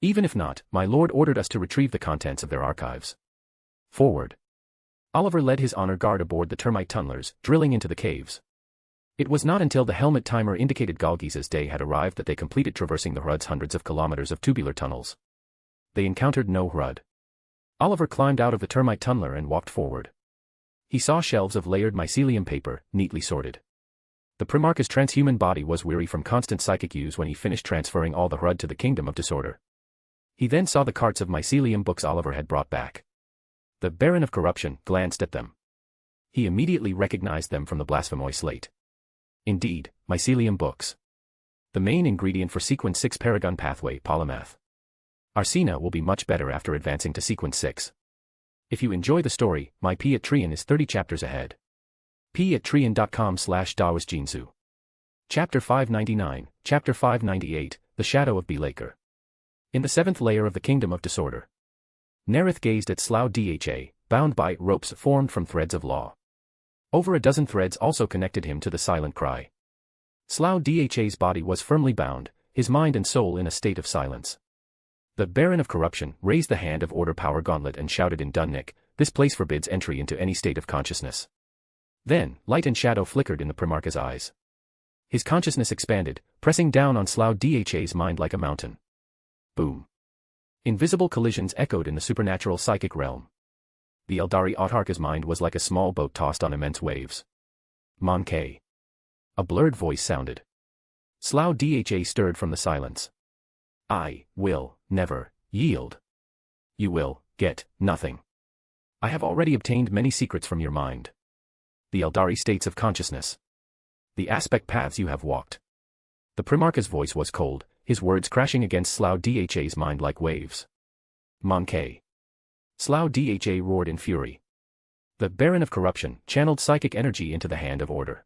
Even if not, my lord ordered us to retrieve the contents of their archives. Forward. Oliver led his honor guard aboard the termite tunnelers, drilling into the caves. It was not until the helmet timer indicated Galgis's day had arrived that they completed traversing the Hrud's hundreds of kilometers of tubular tunnels. They encountered no Hrud. Oliver climbed out of the termite tunneler and walked forward. He saw shelves of layered mycelium paper, neatly sorted. The Primarch's transhuman body was weary from constant psychic use when he finished transferring all the Hrud to the Kingdom of Disorder. He then saw the carts of mycelium books Oliver had brought back. The Baron of Corruption glanced at them. He immediately recognized them from the Blasphemoi slate. Indeed, mycelium books. The main ingredient for Sequence 6 Paragon Pathway Polymath. Arsena will be much better after advancing to Sequence 6. If you enjoy the story, my Patreon is 30 chapters ahead. patreon.com/DaosJinsu. Chapter 599, Chapter 598, The Shadow of Belaker. In the 7th layer of the Kingdom of Disorder. Nareth gazed at Slough Dha, bound by ropes formed from threads of law. Over a dozen threads also connected him to the silent cry. Slough Dha's body was firmly bound, his mind and soul in a state of silence. The Baron of Corruption raised the Hand of Order power gauntlet and shouted in Dunnick, "This place forbids entry into any state of consciousness." Then, light and shadow flickered in the Primarch's eyes. His consciousness expanded, pressing down on Slough Dha's mind like a mountain. Boom. Invisible collisions echoed in the supernatural psychic realm. The Eldari Autarka's mind was like a small boat tossed on immense waves. Monkey. A blurred voice sounded. Slough Dha stirred from the silence. I will never yield. You will get nothing. I have already obtained many secrets from your mind. The Eldari states of consciousness. The aspect paths you have walked. The Primarch's voice was cold, his words crashing against Slough Dha's mind like waves. Monkey. Slough Dha roared in fury. The Baron of Corruption channeled psychic energy into the Hand of Order.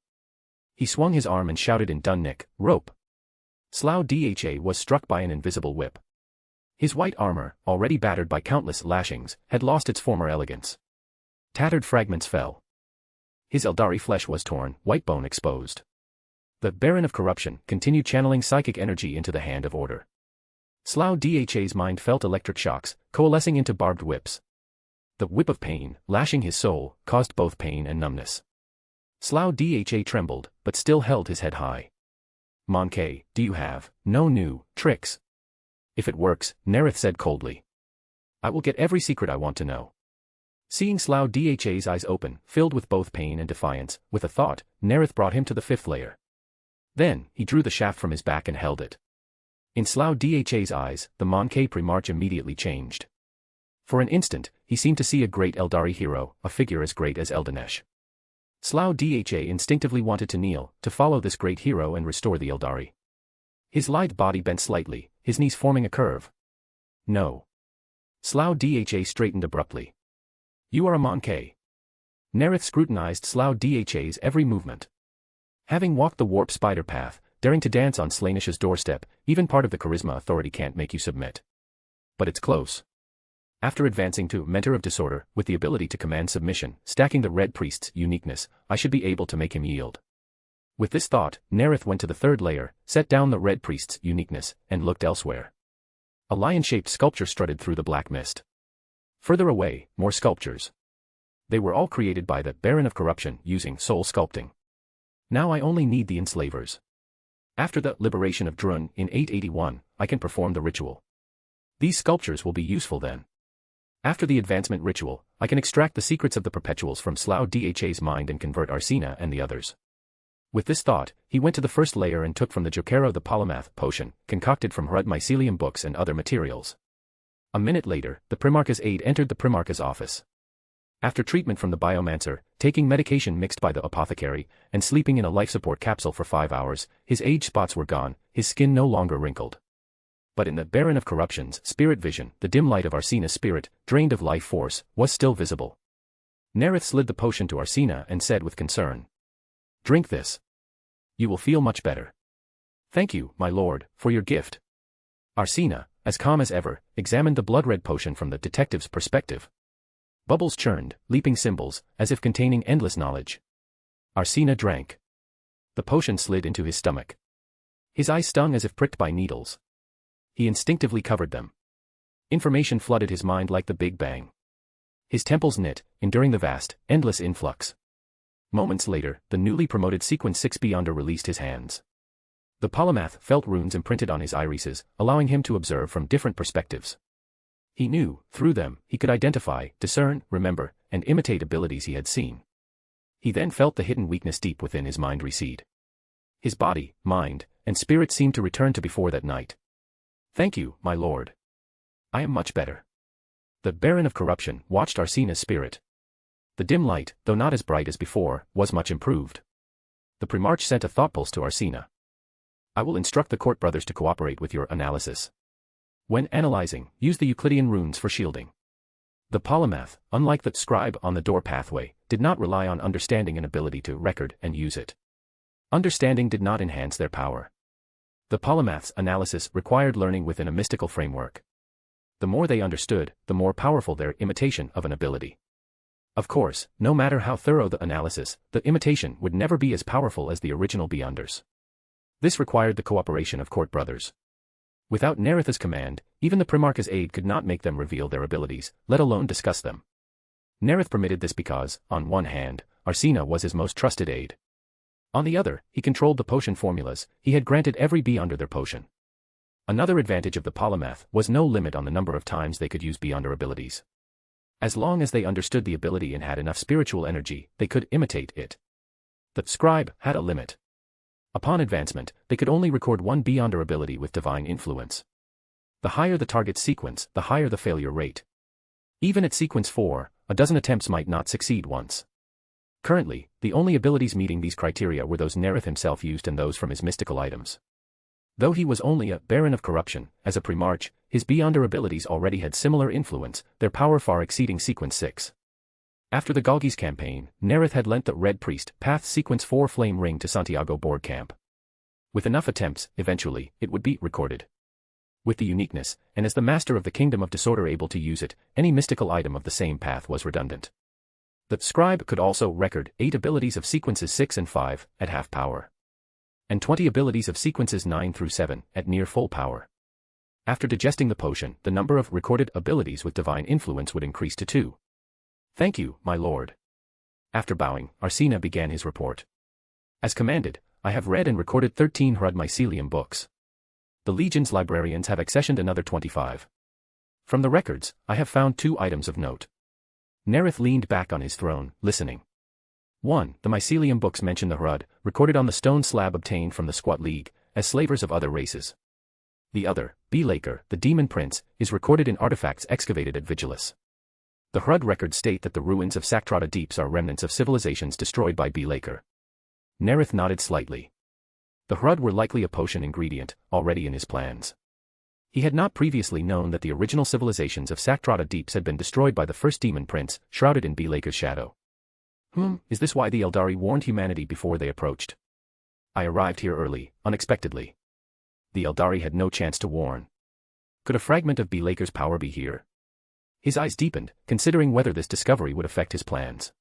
He swung his arm and shouted in Dunnick, "Rope!" Slough Dha was struck by an invisible whip. His white armor, already battered by countless lashings, had lost its former elegance. Tattered fragments fell. His Eldari flesh was torn, white bone exposed. The Baron of Corruption continued channeling psychic energy into the Hand of Order. Slough Dha's mind felt electric shocks, coalescing into barbed whips. The whip of pain, lashing his soul, caused both pain and numbness. Slough Dha trembled, but still held his head high. Monkey, do you have no new tricks? If it works, Nareth said coldly. I will get every secret I want to know. Seeing Slough Dha's eyes open, filled with both pain and defiance, with a thought, Nareth brought him to the 5th layer. Then, he drew the shaft from his back and held it. In Slough Dha's eyes, the Monkey Primarch immediately changed. For an instant, he seemed to see a great Eldari hero, a figure as great as Eldanesh. Slough Dha instinctively wanted to kneel, to follow this great hero and restore the Eldari. His lithe body bent slightly, his knees forming a curve. No. Slough Dha straightened abruptly. You are a Monkey. Nareth scrutinized Slough Dha's every movement. Having walked the warp spider path, daring to dance on Slaaneish's doorstep, even part of the charisma authority can't make you submit. But it's close. After advancing to Mentor of Disorder, with the ability to command submission, stacking the Red Priest's uniqueness, I should be able to make him yield. With this thought, Nareth went to the third layer, set down the Red Priest's uniqueness, and looked elsewhere. A lion-shaped sculpture strutted through the black mist. Further away, more sculptures. They were all created by the Baron of Corruption using soul sculpting. Now I only need the enslavers. After the liberation of Drun in 881, I can perform the ritual. These sculptures will be useful then. After the advancement ritual, I can extract the secrets of the perpetuals from Slough Dha's mind and convert Arsena and the others. With this thought, he went to the first layer and took from the Jokero the polymath potion, concocted from Hrud mycelium books and other materials. A minute later, the Primarch's aide entered the Primarch's office. After treatment from the biomancer, taking medication mixed by the apothecary, and sleeping in a life support capsule for 5 hours, his age spots were gone, his skin no longer wrinkled. But in the Baron of Corruption's spirit vision, the dim light of Arsena's spirit, drained of life force, was still visible. Nareth slid the potion to Arsena and said with concern, "Drink this. You will feel much better." "Thank you, my lord, for your gift." Arsena, as calm as ever, examined the blood-red potion from the detective's perspective. Bubbles churned, leaping symbols, as if containing endless knowledge. Arsena drank. The potion slid into his stomach. His eyes stung as if pricked by needles. He instinctively covered them. Information flooded his mind like the Big Bang. His temples knit, enduring the vast, endless influx. Moments later, the newly promoted Sequence 6 Beyonder released his hands. The polymath felt runes imprinted on his irises, allowing him to observe from different perspectives. He knew, through them, he could identify, discern, remember, and imitate abilities he had seen. He then felt the hidden weakness deep within his mind recede. His body, mind, and spirit seemed to return to before that night. "Thank you, my lord. I am much better." The Baron of Corruption watched Arsena's spirit. The dim light, though not as bright as before, was much improved. The Primarch sent a thought pulse to Arsena. "I will instruct the court brothers to cooperate with your analysis. When analyzing, use the Euclidean runes for shielding." The polymath, unlike the scribe on the door pathway, did not rely on understanding and ability to record and use it. Understanding did not enhance their power. The polymath's analysis required learning within a mystical framework. The more they understood, the more powerful their imitation of an ability. Of course, no matter how thorough the analysis, the imitation would never be as powerful as the original Beyonders. This required the cooperation of court brothers. Without Nareth's command, even the Primarch's aide could not make them reveal their abilities, let alone discuss them. Nareth permitted this because, on one hand, Arsena was his most trusted aide. On the other, he controlled the potion formulas, he had granted every Beyonder their potion. Another advantage of the polymath was no limit on the number of times they could use Beyonder abilities. As long as they understood the ability and had enough spiritual energy, they could imitate it. The scribe had a limit. Upon advancement, they could only record one Beyonder ability with divine influence. The higher the target sequence, the higher the failure rate. Even at sequence 4, a dozen attempts might not succeed once. Currently, the only abilities meeting these criteria were those Nareth himself used and those from his mystical items. Though he was only a Baron of Corruption, as a Primarch, his Beyonder abilities already had similar influence, their power far exceeding Sequence 6. After the Galgis campaign, Nareth had lent the Red Priest Path Sequence 4 Flame Ring to Santiago Board Camp. With enough attempts, eventually, it would be recorded. With the uniqueness, and as the Master of the Kingdom of Disorder able to use it, any mystical item of the same path was redundant. The scribe could also record 8 abilities of sequences 6 and 5, at half power. And 20 abilities of sequences 9 through 7, at near full power. After digesting the potion, the number of recorded abilities with divine influence would increase to 2. "Thank you, my lord." After bowing, Arsena began his report. "As commanded, I have read and recorded 13 Hrud mycelium books. The Legion's librarians have accessioned another 25. From the records, I have found 2 items of note." Nareth leaned back on his throne, listening. 1. The mycelium books mention the Hrud, recorded on the stone slab obtained from the Squat League, as slavers of other races. The other, Belisarius, the Demon Prince, is recorded in artifacts excavated at Vigilis. The Hrud records state that the ruins of Saktrata Deeps are remnants of civilizations destroyed by Belisarius. Nareth nodded slightly. The Hrud were likely a potion ingredient, already in his plans. He had not previously known that the original civilizations of Saktrata Deeps had been destroyed by the first Demon Prince, shrouded in Belisarius' shadow. Is this why the Eldari warned humanity before they approached? I arrived here early, unexpectedly. The Eldari had no chance to warn. Could a fragment of Belaker's power be here? His eyes deepened, considering whether this discovery would affect his plans.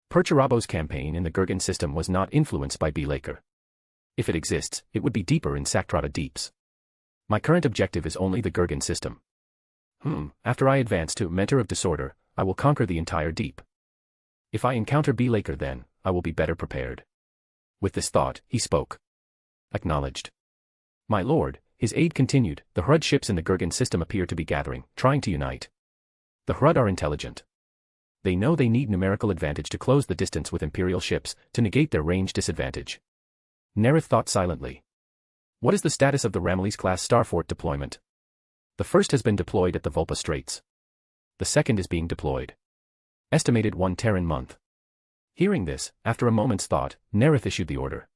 Percherabo's campaign in the Gurgan system was not influenced by Belaker. If it exists, it would be deeper in Saktrata deeps. My current objective is only the Gurgan system. After I advance to Mentor of Disorder, I will conquer the entire deep. If I encounter Belaker then, I will be better prepared. With this thought, he spoke. Acknowledged. My lord, his aide continued, the Hrud ships in the Gurgan system appear to be gathering, trying to unite. The Hrud are intelligent. They know they need numerical advantage to close the distance with Imperial ships, to negate their range disadvantage. Nareth thought silently. What is the status of the Ramillies-class Starfort deployment? The first has been deployed at the Vulpa Straits. The second is being deployed. Estimated 1 Terran month. Hearing this, after a moment's thought, Nareth issued the order.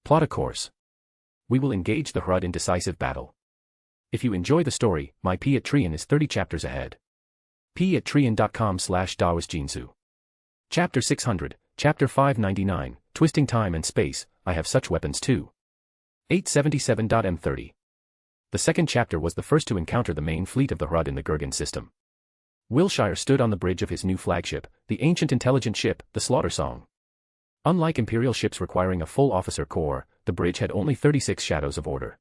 Plot a course. We will engage the Hrud in decisive battle. If you enjoy the story, my P at Trian is 30 chapters ahead. p@trian.com/dawasjinsu. Chapter 600, Chapter 599, Twisting Time and Space, I have such weapons too. 877.m30. The second chapter was the first to encounter the main fleet of the Hrud in the Gurgan system. Wilshire stood on the bridge of his new flagship, the ancient intelligent ship, the Slaughter Song. Unlike Imperial ships requiring a full officer corps, the bridge had only 36 shadows of order.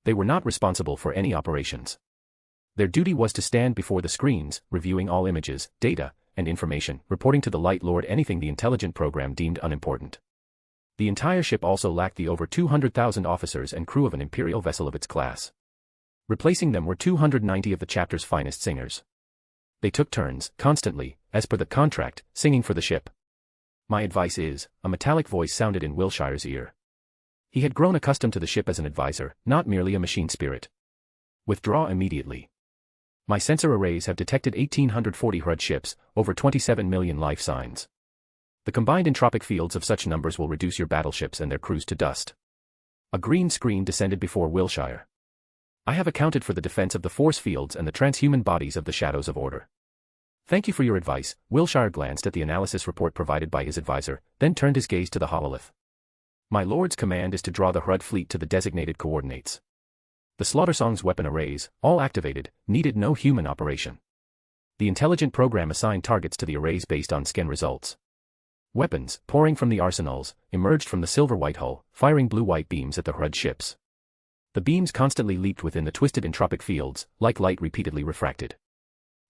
They were not responsible for any operations. Their duty was to stand before the screens, reviewing all images, data, and information, reporting to the Light Lord anything the intelligent program deemed unimportant. The entire ship also lacked the over 200,000 officers and crew of an Imperial vessel of its class. Replacing them were 290 of the chapter's finest singers. They took turns, constantly, as per the contract, singing for the ship. My advice is, a metallic voice sounded in Wilshire's ear. He had grown accustomed to the ship as an advisor, not merely a machine spirit. Withdraw immediately. My sensor arrays have detected 1,840 Hrud ships, over 27 million life signs. The combined entropic fields of such numbers will reduce your battleships and their crews to dust. A green screen descended before Wilshire. I have accounted for the defense of the force fields and the transhuman bodies of the Shadows of Order. Thank you for your advice. Wilshire glanced at the analysis report provided by his advisor, then turned his gaze to the hololith. My lord's command is to draw the Hrud fleet to the designated coordinates. The Slaughter-Song's weapon arrays, all activated, needed no human operation. The intelligent program assigned targets to the arrays based on scan results. Weapons, pouring from the arsenals, emerged from the silver-white hull, firing blue-white beams at the Hrud ships. The beams constantly leaped within the twisted entropic fields, like light repeatedly refracted.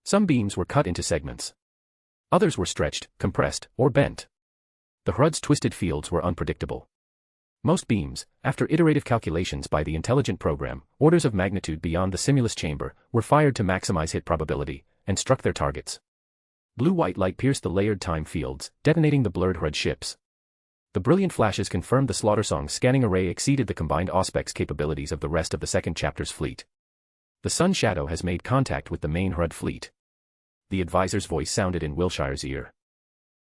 Some beams were cut into segments. Others were stretched, compressed, or bent. The Hrud's twisted fields were unpredictable. Most beams, after iterative calculations by the intelligent program, orders of magnitude beyond the simulus chamber, were fired to maximize hit probability, and struck their targets. Blue-white light pierced the layered time fields, detonating the blurred Hrud ships. The brilliant flashes confirmed the Slaughter-Song's scanning array exceeded the combined auspex capabilities of the rest of the second chapter's fleet. The Sun Shadow has made contact with the main Hrud fleet. The advisor's voice sounded in Wilshire's ear.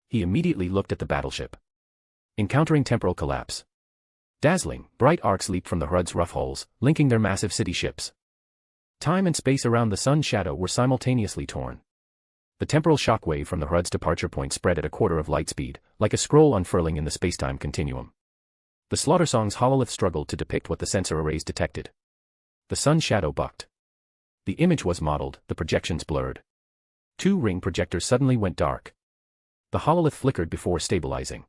He immediately looked at the battleship. Encountering temporal collapse. Dazzling, bright arcs leaped from the Hrud's rough hulls, linking their massive city ships. Time and space around the Sun Shadow were simultaneously torn. The temporal shockwave from the Hrud's departure point spread at a quarter of light speed, like a scroll unfurling in the spacetime continuum. The Slaughter-Song's hololith struggled to depict what the sensor arrays detected. The Sun Shadow bucked. The image was mottled, the projections blurred. 2 ring projectors suddenly went dark. The hololith flickered before stabilizing.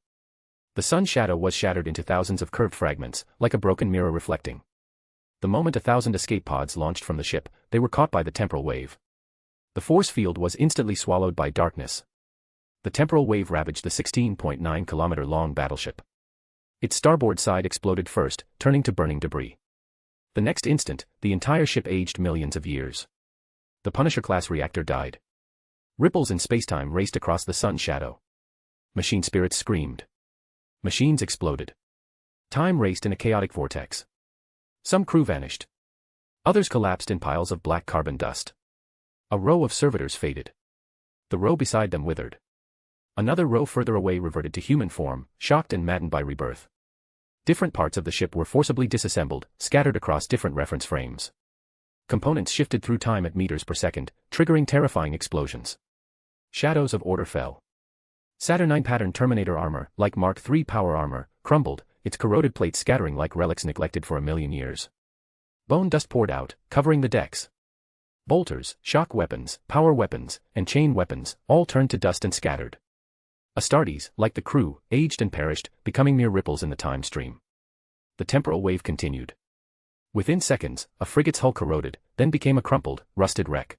The Sun Shadow was shattered into thousands of curved fragments, like a broken mirror reflecting. The moment 1,000 escape pods launched from the ship, they were caught by the temporal wave. The force field was instantly swallowed by darkness. The temporal wave ravaged the 16.9-kilometer-long battleship. Its starboard side exploded first, turning to burning debris. The next instant, the entire ship aged millions of years. The Punisher-class reactor died. Ripples in spacetime raced across the Sun Shadow. Machine spirits screamed. Machines exploded. Time raced in a chaotic vortex. Some crew vanished. Others collapsed in piles of black carbon dust. A row of servitors faded. The row beside them withered. Another row further away reverted to human form, shocked and maddened by rebirth. Different parts of the ship were forcibly disassembled, scattered across different reference frames. Components shifted through time at meters per second, triggering terrifying explosions. Shadows of Order fell. Saturn pattern Terminator armor, like Mark III power armor, crumbled, its corroded plates scattering like relics neglected for 1,000,000 years. Bone dust poured out, covering the decks. Bolters, shock weapons, power weapons, and chain weapons, all turned to dust and scattered. Astartes, like the crew, aged and perished, becoming mere ripples in the time stream. The temporal wave continued. Within seconds, a frigate's hull corroded, then became a crumpled, rusted wreck.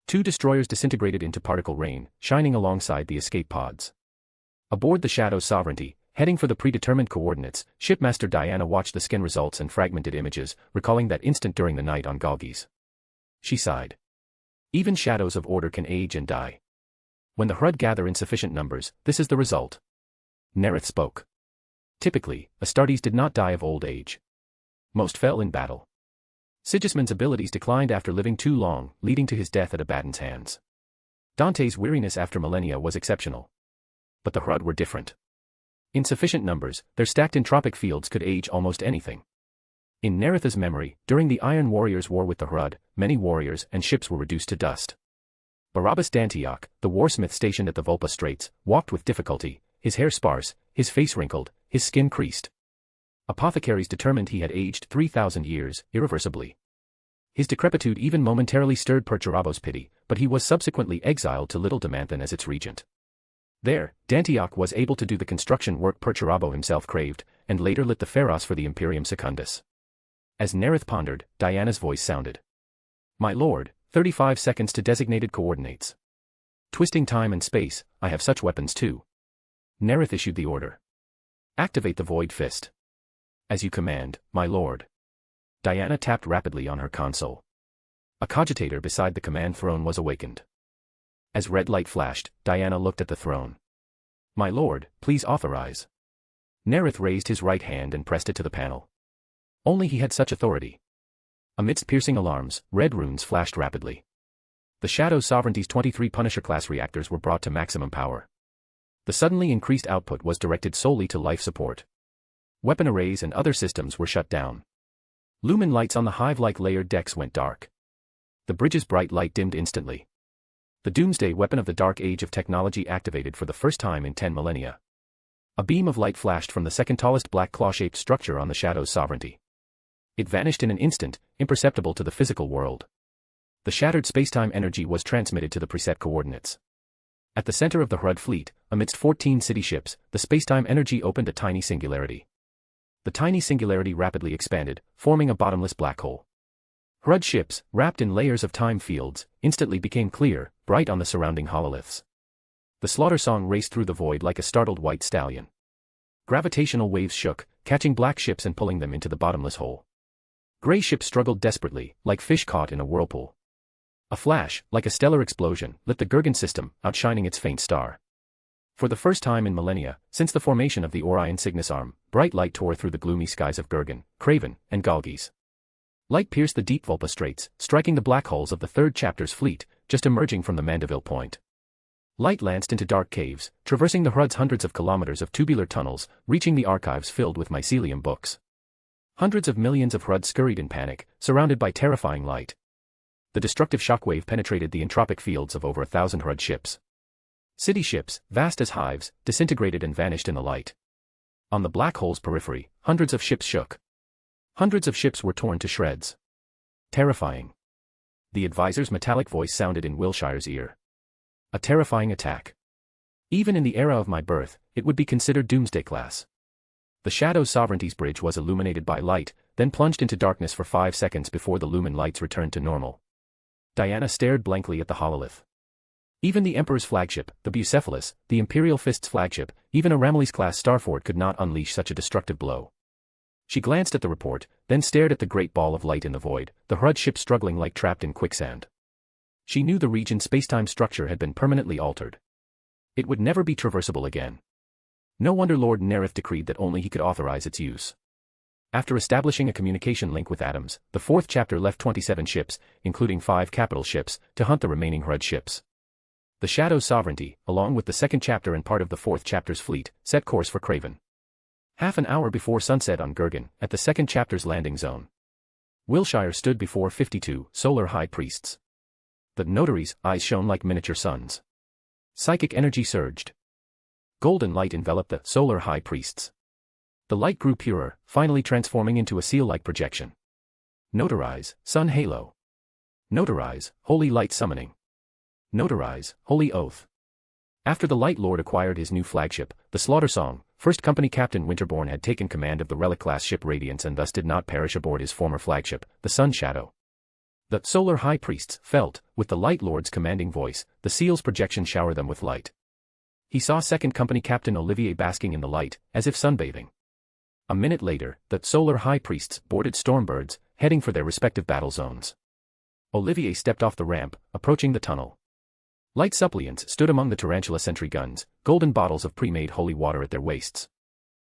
2 destroyers disintegrated into particle rain, shining alongside the escape pods. Aboard the Shadow's Sovereignty, heading for the predetermined coordinates, Shipmaster Diana watched the scan results and fragmented images, recalling that instant during the night on Galgis. She sighed. Even shadows of order can age and die. When the Hrud gather in sufficient numbers, this is the result. Nareth spoke. Typically, Astartes did not die of old age. Most fell in battle. Sigismund's abilities declined after living too long, leading to his death at Abaddon's hands. Dante's weariness after millennia was exceptional. But the Hrud were different. In sufficient numbers, their stacked entropic fields could age almost anything. In Nareth's memory, during the Iron Warriors' war with the Hrud, many warriors and ships were reduced to dust. Barabbas d'Antioch, the warsmith stationed at the Volpa Straits, walked with difficulty, his hair sparse, his face wrinkled, his skin creased. Apothecaries determined he had aged 3,000 years, irreversibly. His decrepitude even momentarily stirred Perturabo's pity, but he was subsequently exiled to Little Demanthan as its regent. There, d'Antioch was able to do the construction work Perturabo himself craved, and later lit the Pharos for the Imperium Secundus. As Nareth pondered, Diana's voice sounded. My lord, 35 seconds to designated coordinates. Twisting time and space, I have such weapons too. Nareth issued the order. Activate the Void Fist. As you command, my lord. Diana tapped rapidly on her console. A cogitator beside the command throne was awakened. As red light flashed, Diana looked at the throne. My lord, please authorize. Nareth raised his right hand and pressed it to the panel. Only he had such authority. Amidst piercing alarms, red runes flashed rapidly. The Shadow's Sovereignty's 23 Punisher-class reactors were brought to maximum power. The suddenly increased output was directed solely to life support. Weapon arrays and other systems were shut down. Lumen lights on the hive-like layered decks went dark. The bridge's bright light dimmed instantly. The doomsday weapon of the Dark Age of technology activated for the first time in 10 millennia. A beam of light flashed from the second-tallest black claw-shaped structure on the Shadow's Sovereignty. It vanished in an instant, imperceptible to the physical world. The shattered spacetime energy was transmitted to the preset coordinates. At the center of the Hrud fleet, amidst 14 city ships, the spacetime energy opened a tiny singularity. The tiny singularity rapidly expanded, forming a bottomless black hole. Hrud ships, wrapped in layers of time fields, instantly became clear, bright on the surrounding hololiths. The slaughter song raced through the void like a startled white stallion. Gravitational waves shook, catching black ships and pulling them into the bottomless hole. Gray ships struggled desperately, like fish caught in a whirlpool. A flash, like a stellar explosion, lit the Gurgan system, outshining its faint star. For the first time in millennia, since the formation of the Orion Cygnus arm, bright light tore through the gloomy skies of Gurgan, Craven, and Galgis. Light pierced the deep Volpa Straits, striking the black holes of the third chapter's fleet, just emerging from the Mandeville Point. Light lanced into dark caves, traversing the Hrud's hundreds of kilometers of tubular tunnels, reaching the archives filled with mycelium books. Hundreds of millions of Hrud scurried in panic, surrounded by terrifying light. The destructive shockwave penetrated the entropic fields of over 1,000 Hrud ships. City ships, vast as hives, disintegrated and vanished in the light. On the black hole's periphery, hundreds of ships shook. Hundreds of ships were torn to shreds. Terrifying. The advisor's metallic voice sounded in Wilshire's ear. A terrifying attack. Even in the era of my birth, it would be considered doomsday class. The Shadow's Sovereignty's bridge was illuminated by light, then plunged into darkness for 5 seconds before the lumen lights returned to normal. Diana stared blankly at the hololith. Even the Emperor's flagship, the Bucephalus, the Imperial Fist's flagship, even a Ramillies-class starfort could not unleash such a destructive blow. She glanced at the report, then stared at the great ball of light in the void, the Hrud ship struggling like trapped in quicksand. She knew the region's spacetime structure had been permanently altered. It would never be traversable again. No wonder Lord Nareth decreed that only he could authorize its use. After establishing a communication link with Atoms, the fourth chapter left 27 ships, including 5 capital ships, to hunt the remaining Hrud ships. The Shadow's Sovereignty, along with the second chapter and part of the fourth chapter's fleet, set course for Craven. Half an hour before sunset on Gurgan, at the second chapter's landing zone, Wilshire stood before 52 solar high priests. The notaries' eyes shone like miniature suns. Psychic energy surged. Golden light enveloped the solar high priests. The light grew purer, finally transforming into a seal-like projection. Notarize, Sun Halo. Notarize, Holy Light Summoning. Notarize, Holy Oath. After the Light Lord acquired his new flagship, the Slaughter Song, First Company Captain Winterborn had taken command of the relic-class ship Radiance and thus did not perish aboard his former flagship, the Sun Shadow. The Solar High Priests felt, with the Light Lord's commanding voice, the seal's projection shower them with light. He saw Second Company Captain Olivier basking in the light, as if sunbathing. A minute later, the Solar High Priests boarded Stormbirds, heading for their respective battle zones. Olivier stepped off the ramp, approaching the tunnel. Light suppliants stood among the tarantula sentry guns, golden bottles of pre-made holy water at their waists.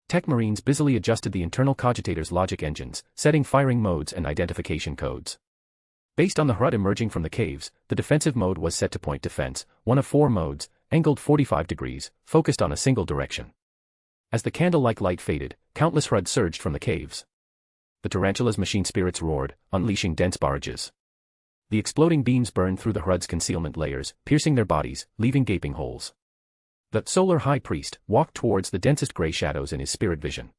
Tech Marines busily adjusted the internal cogitators' logic engines, setting firing modes and identification codes. Based on the HUD emerging from the caves, the defensive mode was set to point defense, one of 4 modes, angled 45 degrees, focused on a single direction. As the candle-like light faded, countless HUD surged from the caves. The tarantula's machine spirits roared, unleashing dense barrages. The exploding beams burned through the HUD's concealment layers, piercing their bodies, leaving gaping holes. The Solar High Priest walked towards the densest gray shadows in his spirit vision.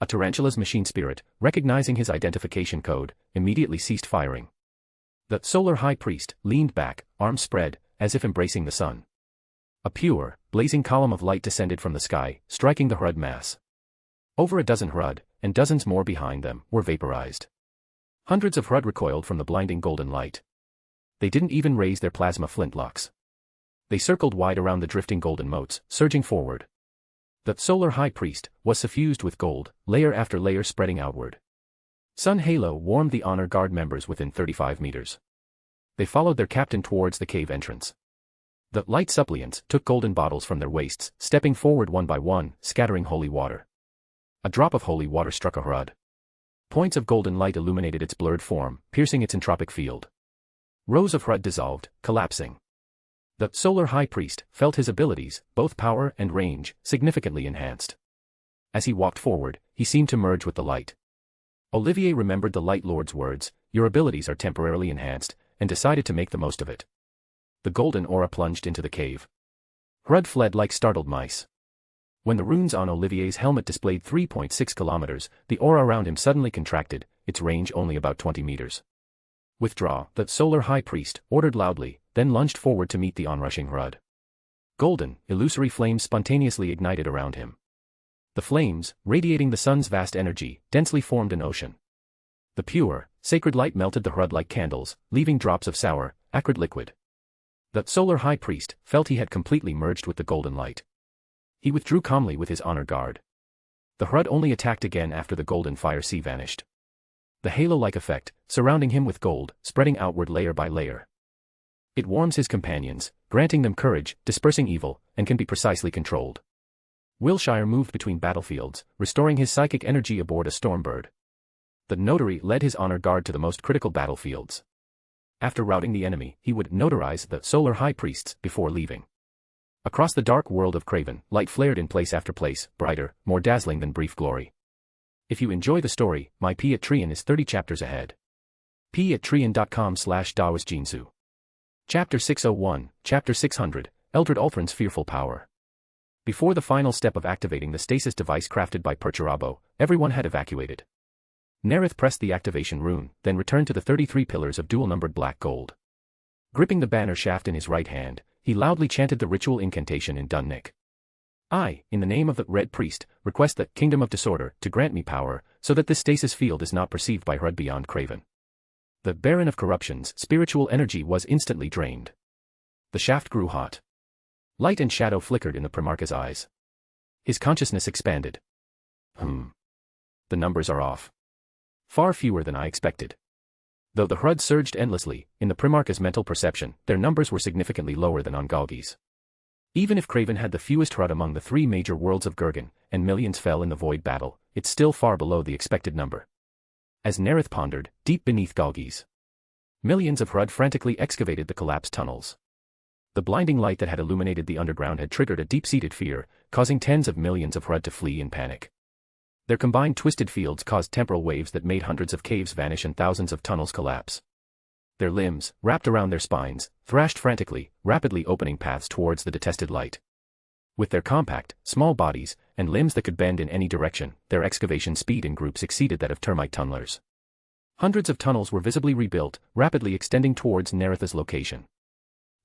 A tarantula's machine spirit, recognizing his identification code, immediately ceased firing. The Solar High Priest leaned back, arms spread, as if embracing the sun. A pure, blazing column of light descended from the sky, striking the HUD mass. Over a dozen HUD, and dozens more behind them, were vaporized. Hundreds of HUD recoiled from the blinding golden light. They didn't even raise their plasma flintlocks. They circled wide around the drifting golden motes, surging forward. The Solar High Priest was suffused with gold, layer after layer spreading outward. Sun Halo warmed the honor guard members within 35 meters. They followed their captain towards the cave entrance. The light suppliants took golden bottles from their waists, stepping forward one by one, scattering holy water. A drop of holy water struck a HUD. Points of golden light illuminated its blurred form, piercing its entropic field. Rows of HUD dissolved, collapsing. The Solar High Priest felt his abilities, both power and range, significantly enhanced. As he walked forward, he seemed to merge with the light. Olivier remembered the Light Lord's words, "Your abilities are temporarily enhanced," and decided to make the most of it. The golden aura plunged into the cave. HUD fled like startled mice. When the runes on Olivier's helmet displayed 3.6 kilometers, the aura around him suddenly contracted, its range only about 20 meters. "Withdraw," the Solar High Priest ordered loudly, then lunged forward to meet the onrushing HUD. Golden, illusory flames spontaneously ignited around him. The flames, radiating the sun's vast energy, densely formed an ocean. The pure, sacred light melted the HUD like candles, leaving drops of sour, acrid liquid. The Solar High Priest felt he had completely merged with the golden light. He withdrew calmly with his honor guard. The HUD only attacked again after the golden fire sea vanished. The halo-like effect, surrounding him with gold, spreading outward layer by layer. It warms his companions, granting them courage, dispersing evil, and can be precisely controlled. Wilshire moved between battlefields, restoring his psychic energy aboard a Stormbird. The Notary led his honor guard to the most critical battlefields. After routing the enemy, he would notarize the Solar High Priests before leaving. Across the dark world of Craven, light flared in place after place, brighter, more dazzling than brief glory. If you enjoy the story, my Patreon is 30 chapters ahead. patreon.com/dawasjinsu. Chapter 601, Chapter 600, Eldred Ulthran's Fearful Power. Before the final step of activating the stasis device crafted by Perturabo, everyone had evacuated. Nareth pressed the activation rune, then returned to the 33 pillars of dual-numbered black gold. Gripping the banner shaft in his right hand, he loudly chanted the ritual incantation in Dunnick. "I, in the name of the Red Priest, request the Kingdom of Disorder to grant me power, so that this stasis field is not perceived by HUD beyond Craven." The Baron of Corruption's spiritual energy was instantly drained. The shaft grew hot. Light and shadow flickered in the Primarch's eyes. His consciousness expanded. The numbers are off. Far fewer than I expected. Though the HUD surged endlessly, in the Primarch's mental perception, their numbers were significantly lower than on Galgi's. Even if Craven had the fewest HUD among the 3 major worlds of Gurgan, and millions fell in the Void battle, it's still far below the expected number. As Nareth pondered, deep beneath Galgi's, millions of HUD frantically excavated the collapsed tunnels. The blinding light that had illuminated the underground had triggered a deep-seated fear, causing tens of millions of HUD to flee in panic. Their combined twisted fields caused temporal waves that made hundreds of caves vanish and thousands of tunnels collapse. Their limbs, wrapped around their spines, thrashed frantically, rapidly opening paths towards the detested light. With their compact, small bodies, and limbs that could bend in any direction, their excavation speed in groups exceeded that of termite tunnelers. Hundreds of tunnels were visibly rebuilt, rapidly extending towards Nareth's location.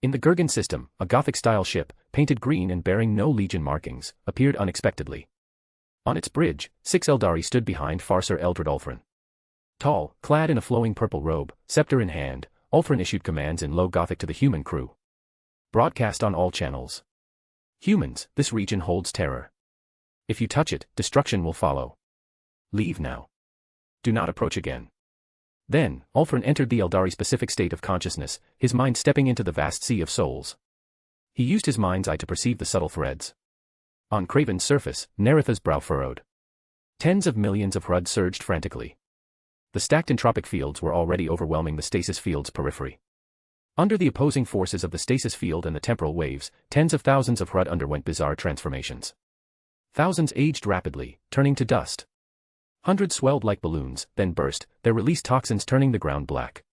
In the Gurgan system, a Gothic-style ship, painted green and bearing no legion markings, appeared unexpectedly. On its bridge, 6 Eldari stood behind Farser Eldred Ulfrin. Tall, clad in a flowing purple robe, scepter in hand, Ulfrin issued commands in low Gothic to the human crew. Broadcast on all channels. Humans, this region holds terror. If you touch it, destruction will follow. Leave now. Do not approach again. Then, Ulfrin entered the Eldari-specific state of consciousness, his mind stepping into the vast sea of souls. He used his mind's eye to perceive the subtle threads. On Craven's surface, Nareth's brow furrowed. Tens of millions of Hrud surged frantically. The stacked entropic fields were already overwhelming the stasis field's periphery. Under the opposing forces of the stasis field and the temporal waves, tens of thousands of Hrud underwent bizarre transformations. Thousands aged rapidly, turning to dust. Hundreds swelled like balloons, then burst, their released toxins turning the ground black.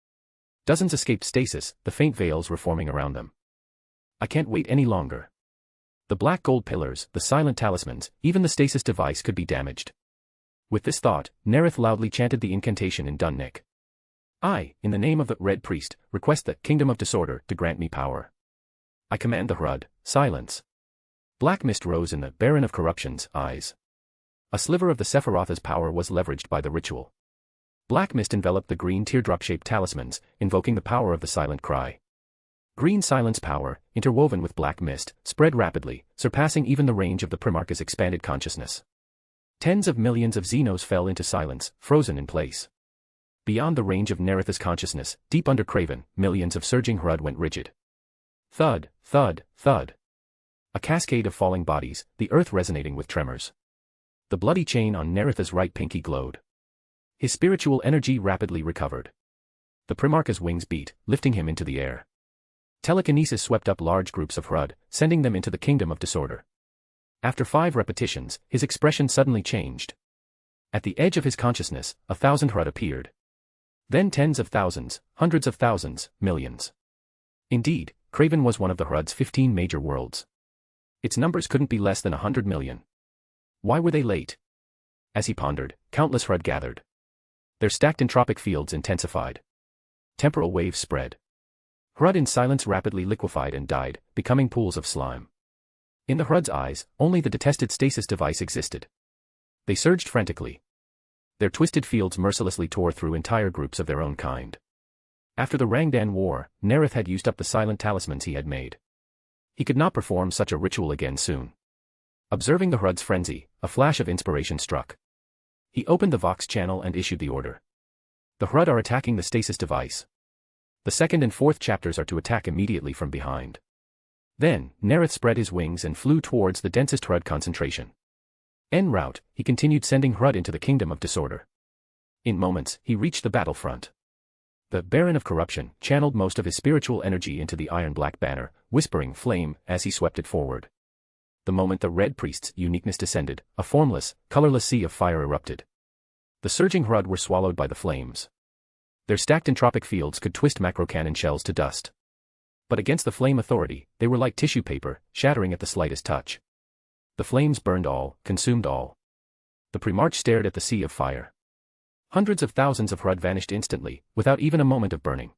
Dozens escaped stasis, the faint veils reforming around them. I can't wait any longer. The black gold pillars, the silent talismans, even the stasis device could be damaged. With this thought, Nareth loudly chanted the incantation in Dunnick. I, in the name of the Red Priest, request the Kingdom of Disorder to grant me power. I command the Hrud, silence. Black mist rose in the Baron of Corruption's eyes. A sliver of the Sefirot's power was leveraged by the ritual. Black mist enveloped the green teardrop-shaped talismans, invoking the power of the silent cry. Green silence power, interwoven with black mist, spread rapidly, surpassing even the range of the Primarch's expanded consciousness. Tens of millions of Xenos fell into silence, frozen in place. Beyond the range of Nareth's consciousness, deep under Craven, millions of surging Hrud went rigid. Thud, thud, thud. A cascade of falling bodies, the earth resonating with tremors. The bloody chain on Nareth's right pinky glowed. His spiritual energy rapidly recovered. The Primarch's wings beat, lifting him into the air. Telekinesis swept up large groups of Hrud, sending them into the Kingdom of Disorder. After 5 repetitions, his expression suddenly changed. At the edge of his consciousness, 1,000 Hrud appeared. Then tens of thousands, hundreds of thousands, millions. Indeed, Craven was one of the Hrud's 15 major worlds. Its numbers couldn't be less than 100 million. Why were they late? As he pondered, countless Hrud gathered. Their stacked entropic fields intensified. Temporal waves spread. Hrud in silence rapidly liquefied and died, becoming pools of slime. In the Hrud's eyes, only the detested stasis device existed. They surged frantically. Their twisted fields mercilessly tore through entire groups of their own kind. After the Rangdan War, Nareth had used up the silent talismans he had made. He could not perform such a ritual again soon. Observing the Hrud's frenzy, a flash of inspiration struck. He opened the Vox channel and issued the order. The Hrud are attacking the stasis device. The 2nd and 4th chapters are to attack immediately from behind. Then, Nareth spread his wings and flew towards the densest Hrud concentration. En route, he continued sending Hrud into the Kingdom of Disorder. In moments, he reached the battlefront. The Baron of Corruption channeled most of his spiritual energy into the iron-black banner, whispering flame as he swept it forward. The moment the Red Priest's uniqueness descended, a formless, colorless sea of fire erupted. The surging Hrud were swallowed by the flames. Their stacked entropic fields could twist macro-cannon shells to dust. But against the Flame Authority, they were like tissue paper, shattering at the slightest touch. The flames burned all, consumed all. The Primarch stared at the sea of fire. Hundreds of thousands of Hrud vanished instantly, without even a moment of burning.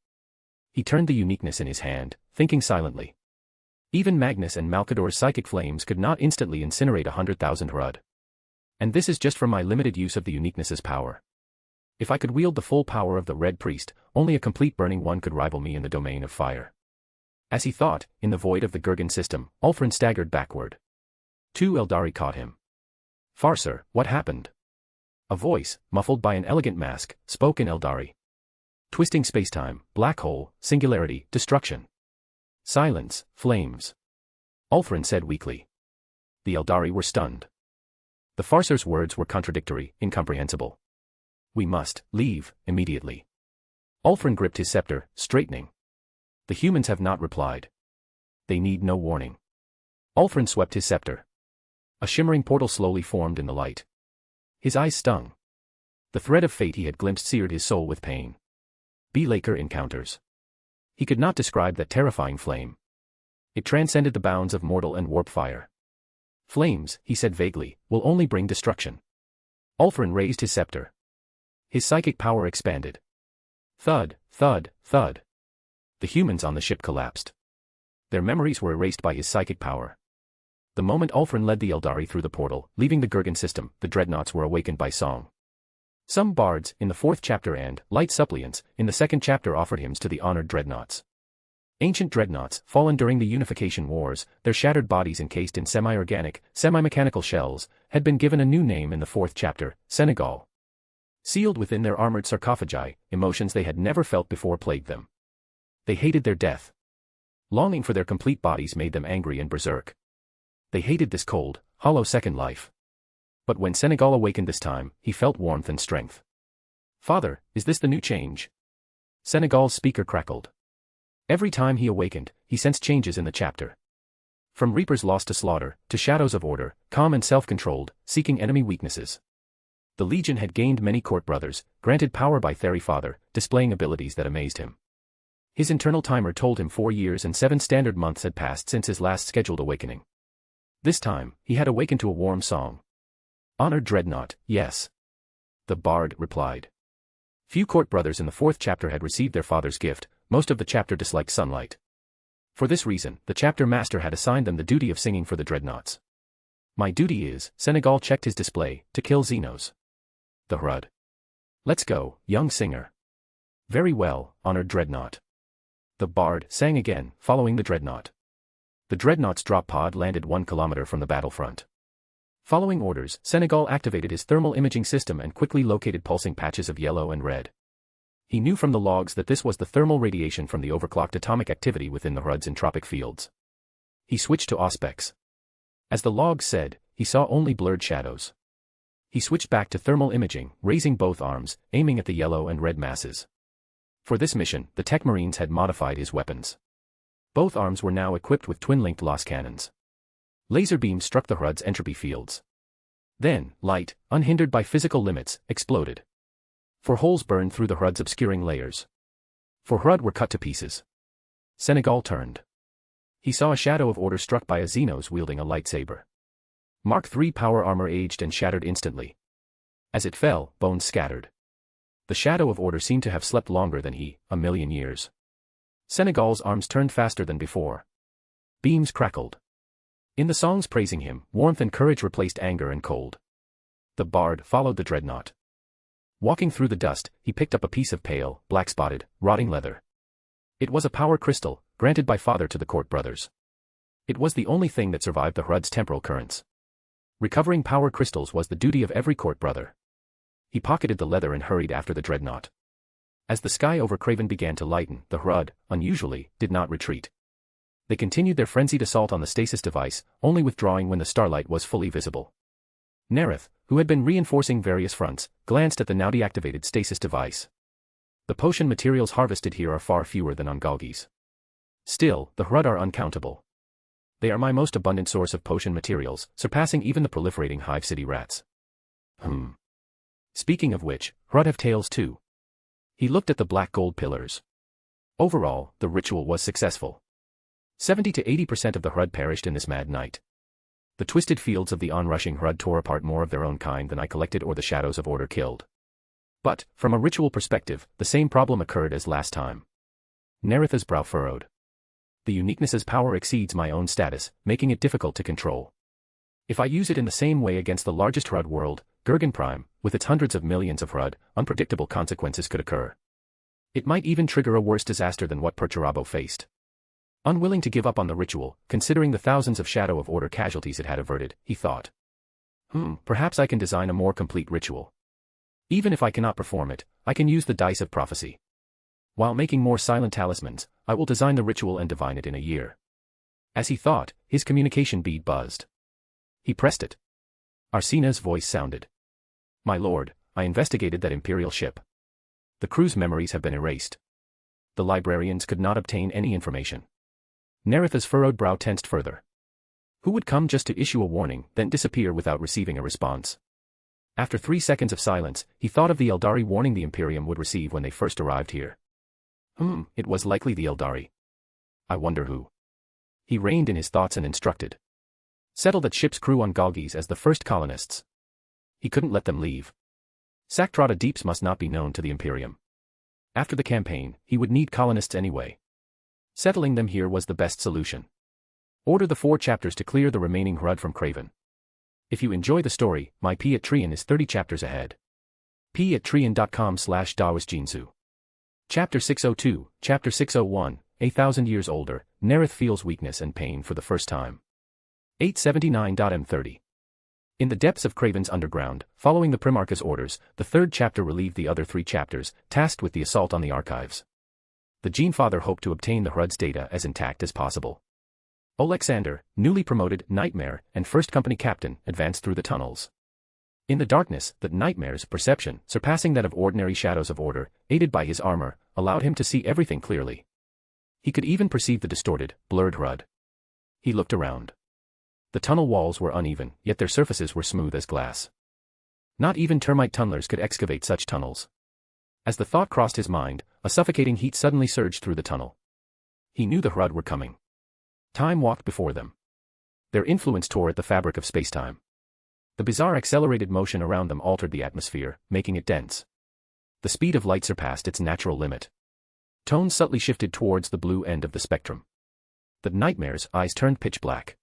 He turned the uniqueness in his hand, thinking silently. Even Magnus and Malkador's psychic flames could not instantly incinerate 100,000 Hrud. And this is just from my limited use of the uniqueness's power. If I could wield the full power of the Red Priest, only a complete burning one could rival me in the domain of fire. As he thought, in the void of the Gurgan system, Ulfrin staggered backward. 2 Eldari caught him. Farser, what happened? A voice, muffled by an elegant mask, spoke in Eldari. Twisting spacetime, black hole, singularity, destruction. Silence, flames. Ulfrin said weakly. The Eldari were stunned. The Farser's words were contradictory, incomprehensible. We must leave immediately. Ulfrin gripped his scepter, straightening. The humans have not replied. They need no warning. Ulfrin swept his scepter. A shimmering portal slowly formed in the light. His eyes stung. The thread of fate he had glimpsed seared his soul with pain. Laker encounters. He could not describe that terrifying flame. It transcended the bounds of mortal and warp fire. Flames, he said vaguely, will only bring destruction. Ulfrin raised his scepter. His psychic power expanded. Thud, thud, thud. The humans on the ship collapsed. Their memories were erased by his psychic power. The moment Ulfrin led the Eldari through the portal, leaving the Gurgan system, the dreadnoughts were awakened by song. Some bards, in the 4th chapter and light suppliants, in the 2nd chapter offered hymns to the honored dreadnoughts. Ancient dreadnoughts, fallen during the Unification Wars, their shattered bodies encased in semi-organic, semi-mechanical shells, had been given a new name in the 4th chapter, Senegal. Sealed within their armored sarcophagi, emotions they had never felt before plagued them. They hated their death. Longing for their complete bodies made them angry and berserk. They hated this cold, hollow second life. But when Senegal awakened this time, he felt warmth and strength. Father, is this the new change? Senegal's speaker crackled. Every time he awakened, he sensed changes in the chapter. From reapers lost to slaughter, to shadows of order, calm and self-controlled, seeking enemy weaknesses. The Legion had gained many court brothers, granted power by Theri Father, displaying abilities that amazed him. His internal timer told him 4 years and 7 standard months had passed since his last scheduled awakening. This time, he had awakened to a warm song. Honored dreadnought, yes. The bard replied. Few court brothers in the 4th chapter had received their father's gift, most of the chapter disliked sunlight. For this reason, the chapter master had assigned them the duty of singing for the dreadnoughts. My duty is, Senegal checked his display, to kill Xenos. The Hrud. Let's go, young singer. Very well, honored dreadnought. The bard sang again, following the dreadnought. The dreadnought's drop pod landed 1 kilometer from the battlefront. Following orders, Senegal activated his thermal imaging system and quickly located pulsing patches of yellow and red. He knew from the logs that this was the thermal radiation from the overclocked atomic activity within the Hrud's entropic fields. He switched to auspex. As the logs said, he saw only blurred shadows. He switched back to thermal imaging, raising both arms, aiming at the yellow and red masses. For this mission, the Tech Marines had modified his weapons. Both arms were now equipped with twin-linked Loss cannons. Laser beams struck the Hrud's entropy fields. Then, light, unhindered by physical limits, exploded. 4 holes burned through the Hrud's obscuring layers. 4 Hrud were cut to pieces. Senegal turned. He saw a shadow of order struck by a Xenos wielding a lightsaber. Mark III power armor aged and shattered instantly. As it fell, bones scattered. The shadow of order seemed to have slept longer than he, 1,000,000 years. Senegal's arms turned faster than before. Beams crackled. In the songs praising him, warmth and courage replaced anger and cold. The bard followed the dreadnought. Walking through the dust, he picked up a piece of pale, black-spotted, rotting leather. It was a power crystal, granted by father to the court brothers. It was the only thing that survived the Hrud's temporal currents. Recovering power crystals was the duty of every court brother. He pocketed the leather and hurried after the dreadnought. As the sky over Craven began to lighten, the Hrud, unusually, did not retreat. They continued their frenzied assault on the stasis device, only withdrawing when the starlight was fully visible. Nareth, who had been reinforcing various fronts, glanced at the now deactivated stasis device. The potion materials harvested here are far fewer than on Galgi's. Still, the Hrud are uncountable. They are my most abundant source of potion materials, surpassing even the proliferating Hive City rats. Speaking of which, Hrud have tails too. He looked at the black gold pillars. Overall, the ritual was successful. 70 to 80% of the Hrud perished in this mad night. The twisted fields of the onrushing Hrud tore apart more of their own kind than I collected or the shadows of order killed. But, from a ritual perspective, the same problem occurred as last time. Nareth's brow furrowed. The uniqueness's power exceeds my own status, making it difficult to control. If I use it in the same way against the largest Hrud world, Gurgan Prime, with its hundreds of millions of Hrud, unpredictable consequences could occur. It might even trigger a worse disaster than what Perturabo faced. Unwilling to give up on the ritual, considering the thousands of Shadow of Order casualties it had averted, he thought. Perhaps I can design a more complete ritual. Even if I cannot perform it, I can use the dice of prophecy. While making more silent talismans, I will design the ritual and divine it in a year. As he thought, his communication bead buzzed. He pressed it. Arsina's voice sounded. My lord, I investigated that Imperial ship. The crew's memories have been erased. The librarians could not obtain any information. Nareth's furrowed brow tensed further. Who would come just to issue a warning, then disappear without receiving a response? After 3 seconds of silence, he thought of the Eldari warning the Imperium would receive when they first arrived here. It was likely the Eldari. I wonder who. He reined in his thoughts and instructed. Settle that ship's crew on Galgis as the first colonists. He couldn't let them leave. Saktrata Deeps must not be known to the Imperium. After the campaign, he would need colonists anyway. Settling them here was the best solution. Order the 4 chapters to clear the remaining Hrud from Craven. If you enjoy the story, my P at Trian is 30 chapters ahead. P at Trian.com/DawisJinsu. Chapter 602, Chapter 601, 1,000 years older, Nareth feels weakness and pain for the first time. 879.m30. In the depths of Craven's underground, following the Primarch's orders, the 3rd chapter relieved the other 3 chapters, tasked with the assault on the archives. The Genefather hoped to obtain the Hrud's data as intact as possible. Alexander, newly promoted Nightmare and First Company Captain, advanced through the tunnels. In the darkness, the Nightmare's perception, surpassing that of ordinary shadows of order, aided by his armor, allowed him to see everything clearly. He could even perceive the distorted, blurred Hrud. He looked around. The tunnel walls were uneven, yet their surfaces were smooth as glass. Not even termite tunnelers could excavate such tunnels. As the thought crossed his mind, a suffocating heat suddenly surged through the tunnel. He knew the Hrud were coming. Time walked before them. Their influence tore at the fabric of spacetime. The bizarre accelerated motion around them altered the atmosphere, making it dense. The speed of light surpassed its natural limit. Tones subtly shifted towards the blue end of the spectrum. The Nightmare's eyes turned pitch black.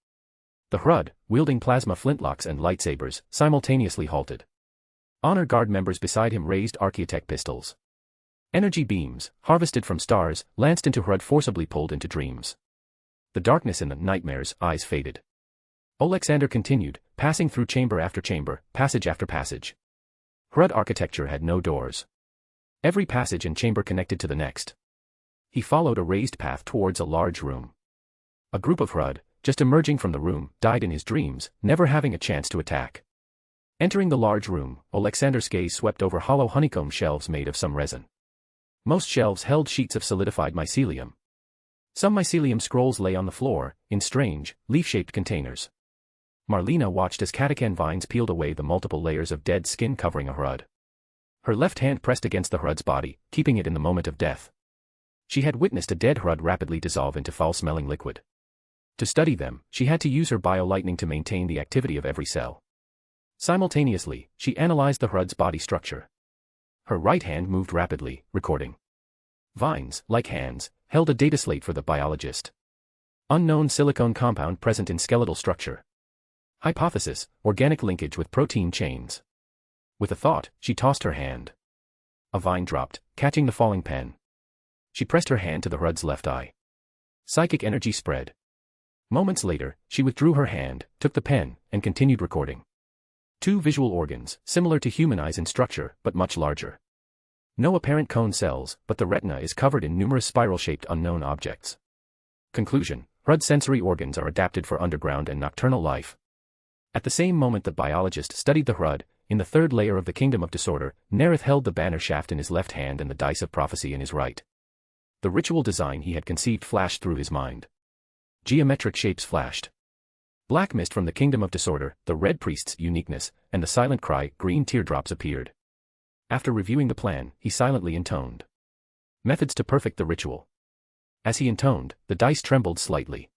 The Hrud, wielding plasma flintlocks and lightsabers, simultaneously halted. Honor Guard members beside him raised Archaeotech pistols. Energy beams, harvested from stars, lanced into Hrud forcibly pulled into dreams. The darkness in the Nightmare's eyes faded. Alexander continued, passing through chamber after chamber, passage after passage. Hrud architecture had no doors. Every passage and chamber connected to the next. He followed a raised path towards a large room. A group of Hrud, just emerging from the room, died in his dreams, never having a chance to attack. Entering the large room, Alexander's gaze swept over hollow honeycomb shelves made of some resin. Most shelves held sheets of solidified mycelium. Some mycelium scrolls lay on the floor, in strange, leaf-shaped containers. Marlena watched as catachan vines peeled away the multiple layers of dead skin covering a Hrud. Her left hand pressed against the Hrud's body, keeping it in the moment of death. She had witnessed a dead Hrud rapidly dissolve into foul-smelling liquid. To study them, she had to use her bio-lightning to maintain the activity of every cell. Simultaneously, she analyzed the Hrud's body structure. Her right hand moved rapidly, recording. Vines, like hands, held a data slate for the biologist. Unknown silicone compound present in skeletal structure. Hypothesis, organic linkage with protein chains. With a thought, she tossed her hand. A vine dropped, catching the falling pen. She pressed her hand to the Hrud's left eye. Psychic energy spread. Moments later, she withdrew her hand, took the pen, and continued recording. 2 visual organs, similar to human eyes in structure, but much larger. No apparent cone cells, but the retina is covered in numerous spiral-shaped unknown objects. Conclusion: Hrud sensory organs are adapted for underground and nocturnal life. At the same moment the biologist studied the Hrud, in the 3rd layer of the Kingdom of Disorder, Nareth held the banner shaft in his left hand and the dice of prophecy in his right. The ritual design he had conceived flashed through his mind. Geometric shapes flashed. Black mist from the Kingdom of Disorder, the Red Priest's uniqueness, and the silent cry, green teardrops appeared. After reviewing the plan, he silently intoned. Methods to perfect the ritual. As he intoned, the dice trembled slightly.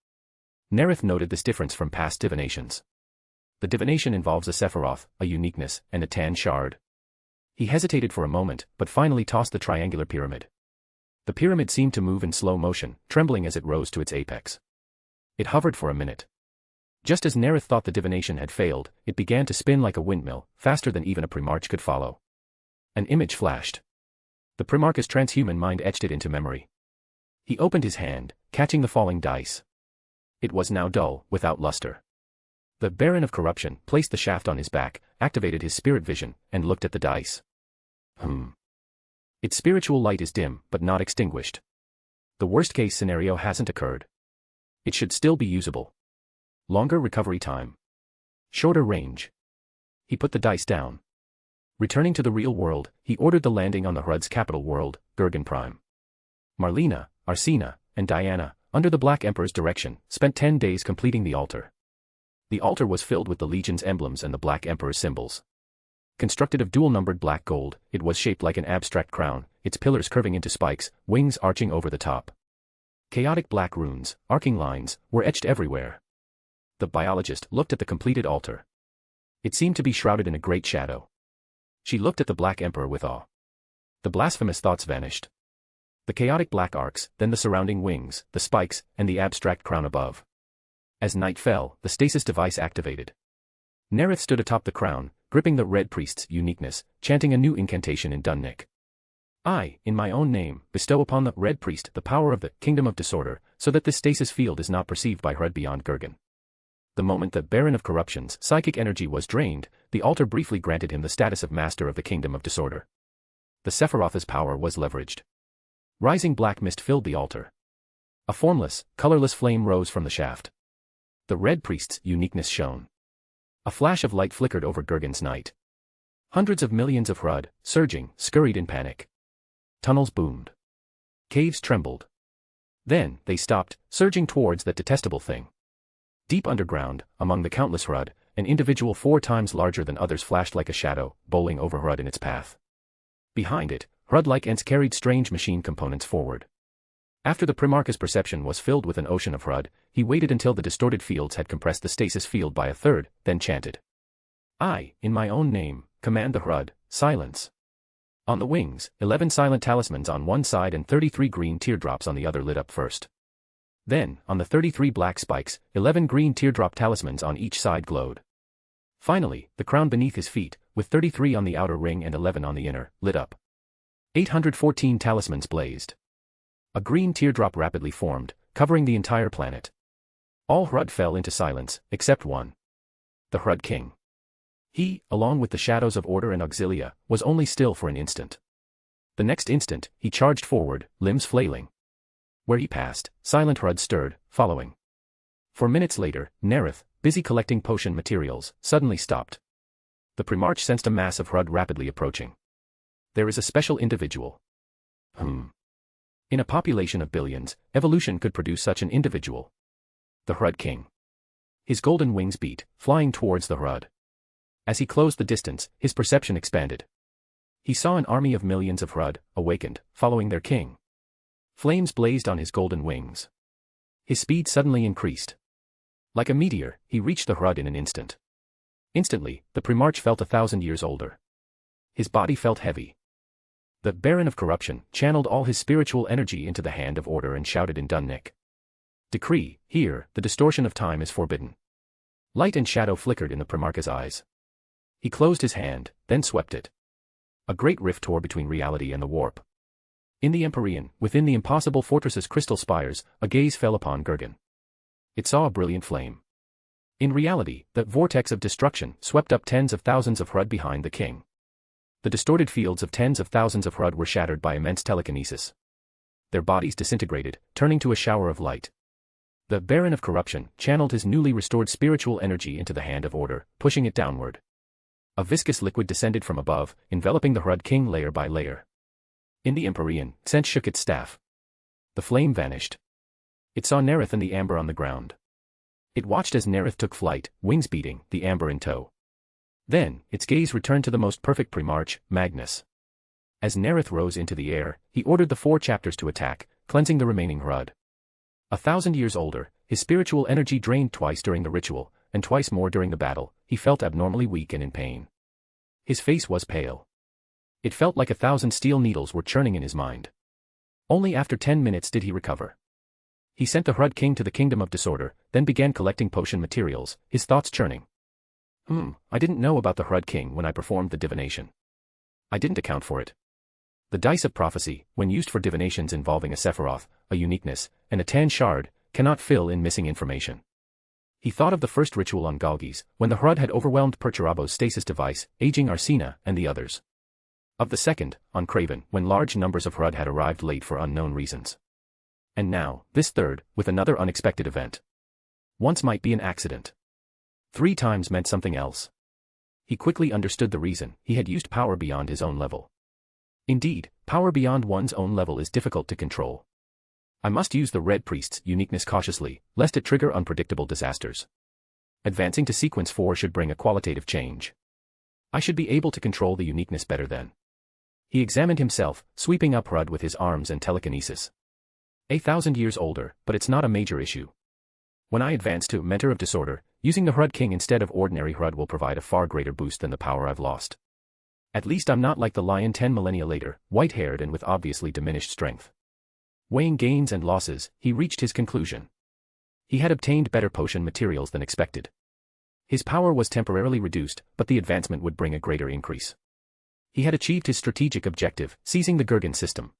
Nareth noted this difference from past divinations. The divination involves a Sefirot, a uniqueness, and a tan shard. He hesitated for a moment, but finally tossed the triangular pyramid. The pyramid seemed to move in slow motion, trembling as it rose to its apex. It hovered for a minute. Just as Nareth thought the divination had failed, it began to spin like a windmill, faster than even a Primarch could follow. An image flashed. The Primarch's transhuman mind etched it into memory. He opened his hand, catching the falling dice. It was now dull, without luster. The Baron of Corruption placed the shaft on his back, activated his spirit vision, and looked at the dice. Its spiritual light is dim, but not extinguished. The worst-case scenario hasn't occurred. It should still be usable. Longer recovery time. Shorter range. He put the dice down. Returning to the real world, he ordered the landing on the Hrud's capital world, Gurgan Prime. Marlena, Arsena, and Diana, under the Black Emperor's direction, spent 10 days completing the altar. The altar was filled with the Legion's emblems and the Black Emperor's symbols. Constructed of dual-numbered black gold, it was shaped like an abstract crown, its pillars curving into spikes, wings arching over the top. Chaotic black runes, arcing lines, were etched everywhere. The biologist looked at the completed altar. It seemed to be shrouded in a great shadow. She looked at the Black Emperor with awe. The blasphemous thoughts vanished. The chaotic black arcs, then the surrounding wings, the spikes, and the abstract crown above. As night fell, the stasis device activated. Nareth stood atop the crown, gripping the Red Priest's uniqueness, chanting a new incantation in Dunnick. I, in my own name, bestow upon the Red Priest the power of the Kingdom of Disorder, so that this stasis field is not perceived by Hrud beyond Gurgan. The moment the Baron of Corruption's psychic energy was drained, the altar briefly granted him the status of Master of the Kingdom of Disorder. The Sephiroth's power was leveraged. Rising black mist filled the altar. A formless, colorless flame rose from the shaft. The Red Priest's uniqueness shone. A flash of light flickered over Gurgan's night. Hundreds of millions of Hrud, surging, scurried in panic. Tunnels boomed. Caves trembled. Then, they stopped, surging towards that detestable thing. Deep underground, among the countless Hrud, an individual 4 times larger than others flashed like a shadow, bowling over Hrud in its path. Behind it, Hrud-like ents carried strange machine components forward. After the Primarch's perception was filled with an ocean of Hrud, he waited until the distorted fields had compressed the stasis field by a third, then chanted. I, in my own name, command the Hrud, silence. On the wings, 11 silent talismans on one side and 33 green teardrops on the other lit up first. Then, on the 33 black spikes, 11 green teardrop talismans on each side glowed. Finally, the crown beneath his feet, with 33 on the outer ring and 11 on the inner, lit up. 814 talismans blazed. A green teardrop rapidly formed, covering the entire planet. All Hrud fell into silence, except one. The Hrud King. He, along with the shadows of Order and Auxilia, was only still for an instant. The next instant, he charged forward, limbs flailing. Where he passed, silent Hrud stirred, following. For minutes later, Nareth, busy collecting potion materials, suddenly stopped. The Primarch sensed a mass of Hrud rapidly approaching. There is a special individual. In a population of billions, evolution could produce such an individual. The Hrud King. His golden wings beat, flying towards the Hrud. As he closed the distance, his perception expanded. He saw an army of millions of Hrud, awakened, following their king. Flames blazed on his golden wings. His speed suddenly increased. Like a meteor, he reached the Hrud in an instant. Instantly, the Primarch felt 1,000 years older. His body felt heavy. The Baron of Corruption channeled all his spiritual energy into the Hand of Order and shouted in Dunnick. Decree, here, the distortion of time is forbidden. Light and shadow flickered in the Primarch's eyes. He closed his hand, then swept it. A great rift tore between reality and the warp. In the Empyrean, within the impossible fortress's crystal spires, a gaze fell upon Gurgan. It saw a brilliant flame. In reality, the vortex of destruction swept up tens of thousands of Hrud behind the king. The distorted fields of tens of thousands of Hrud were shattered by immense telekinesis. Their bodies disintegrated, turning to a shower of light. The Baron of Corruption channeled his newly restored spiritual energy into the Hand of Order, pushing it downward. A viscous liquid descended from above, enveloping the Hrud King layer by layer. In the Empyrean, Sense shook its staff. The flame vanished. It saw Nareth and the amber on the ground. It watched as Nareth took flight, wings beating, the amber in tow. Then, its gaze returned to the most perfect Primarch, Magnus. As Nareth rose into the air, he ordered the 4 chapters to attack, cleansing the remaining Hrud. 1,000 years older, his spiritual energy drained twice during the ritual, and twice more during the battle, he felt abnormally weak and in pain. His face was pale. It felt like 1,000 steel needles were churning in his mind. Only after 10 minutes did he recover. He sent the Hrud King to the Kingdom of Disorder, then began collecting potion materials, his thoughts churning. I didn't know about the Hrud King when I performed the divination. I didn't account for it. The dice of prophecy, when used for divinations involving a Sephiroth, a uniqueness, and a tan shard, cannot fill in missing information. He thought of the first ritual on Galgis, when the Hrud had overwhelmed Perturabo's stasis device, aging Arsena, and the others. Of the second, on Craven, when large numbers of Hrud had arrived late for unknown reasons. And now, this third, with another unexpected event. Once might be an accident. 3 times meant something else. He quickly understood the reason. He had used power beyond his own level. Indeed, power beyond one's own level is difficult to control. I must use the Red Priest's uniqueness cautiously, lest it trigger unpredictable disasters. Advancing to sequence 4 should bring a qualitative change. I should be able to control the uniqueness better then. He examined himself, sweeping up Hrud with his arms and telekinesis. 1,000 years older, but it's not a major issue. When I advance to Mentor of Disorder, Using the Hrud King instead of ordinary Hrud will provide a far greater boost than the power I've lost. At least I'm not like the lion 10 millennia later, white-haired and with obviously diminished strength. Weighing gains and losses, he reached his conclusion. He had obtained better potion materials than expected. His power was temporarily reduced, but the advancement would bring a greater increase. He had achieved his strategic objective, seizing the Gurgan system.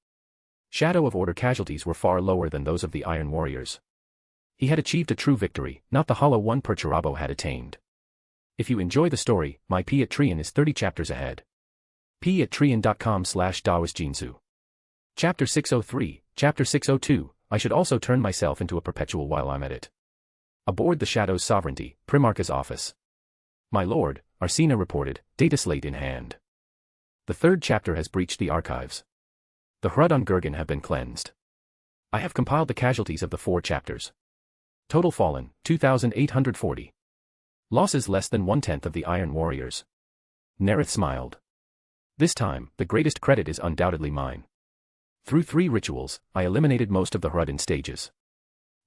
Shadow of Order casualties were far lower than those of the Iron Warriors. He had achieved a true victory, not the hollow one Perturabo had attained. If you enjoy the story, my P at Trian is 30 chapters ahead. p@trian.com/daosjinsu. Chapter 603, Chapter 602, I should also turn myself into a perpetual while I'm at it. Aboard the Shadow's Sovereignty, Primarch's office. My lord, Arsena reported, data slate in hand. The third chapter has breached the archives. The Hrud on Gurgan have been cleansed. I have compiled the casualties of the 4 chapters. Total fallen, 2,840. Losses less than 1/10 of the Iron Warriors. Nareth smiled. This time, the greatest credit is undoubtedly mine. Through 3 rituals, I eliminated most of the Hrud in stages.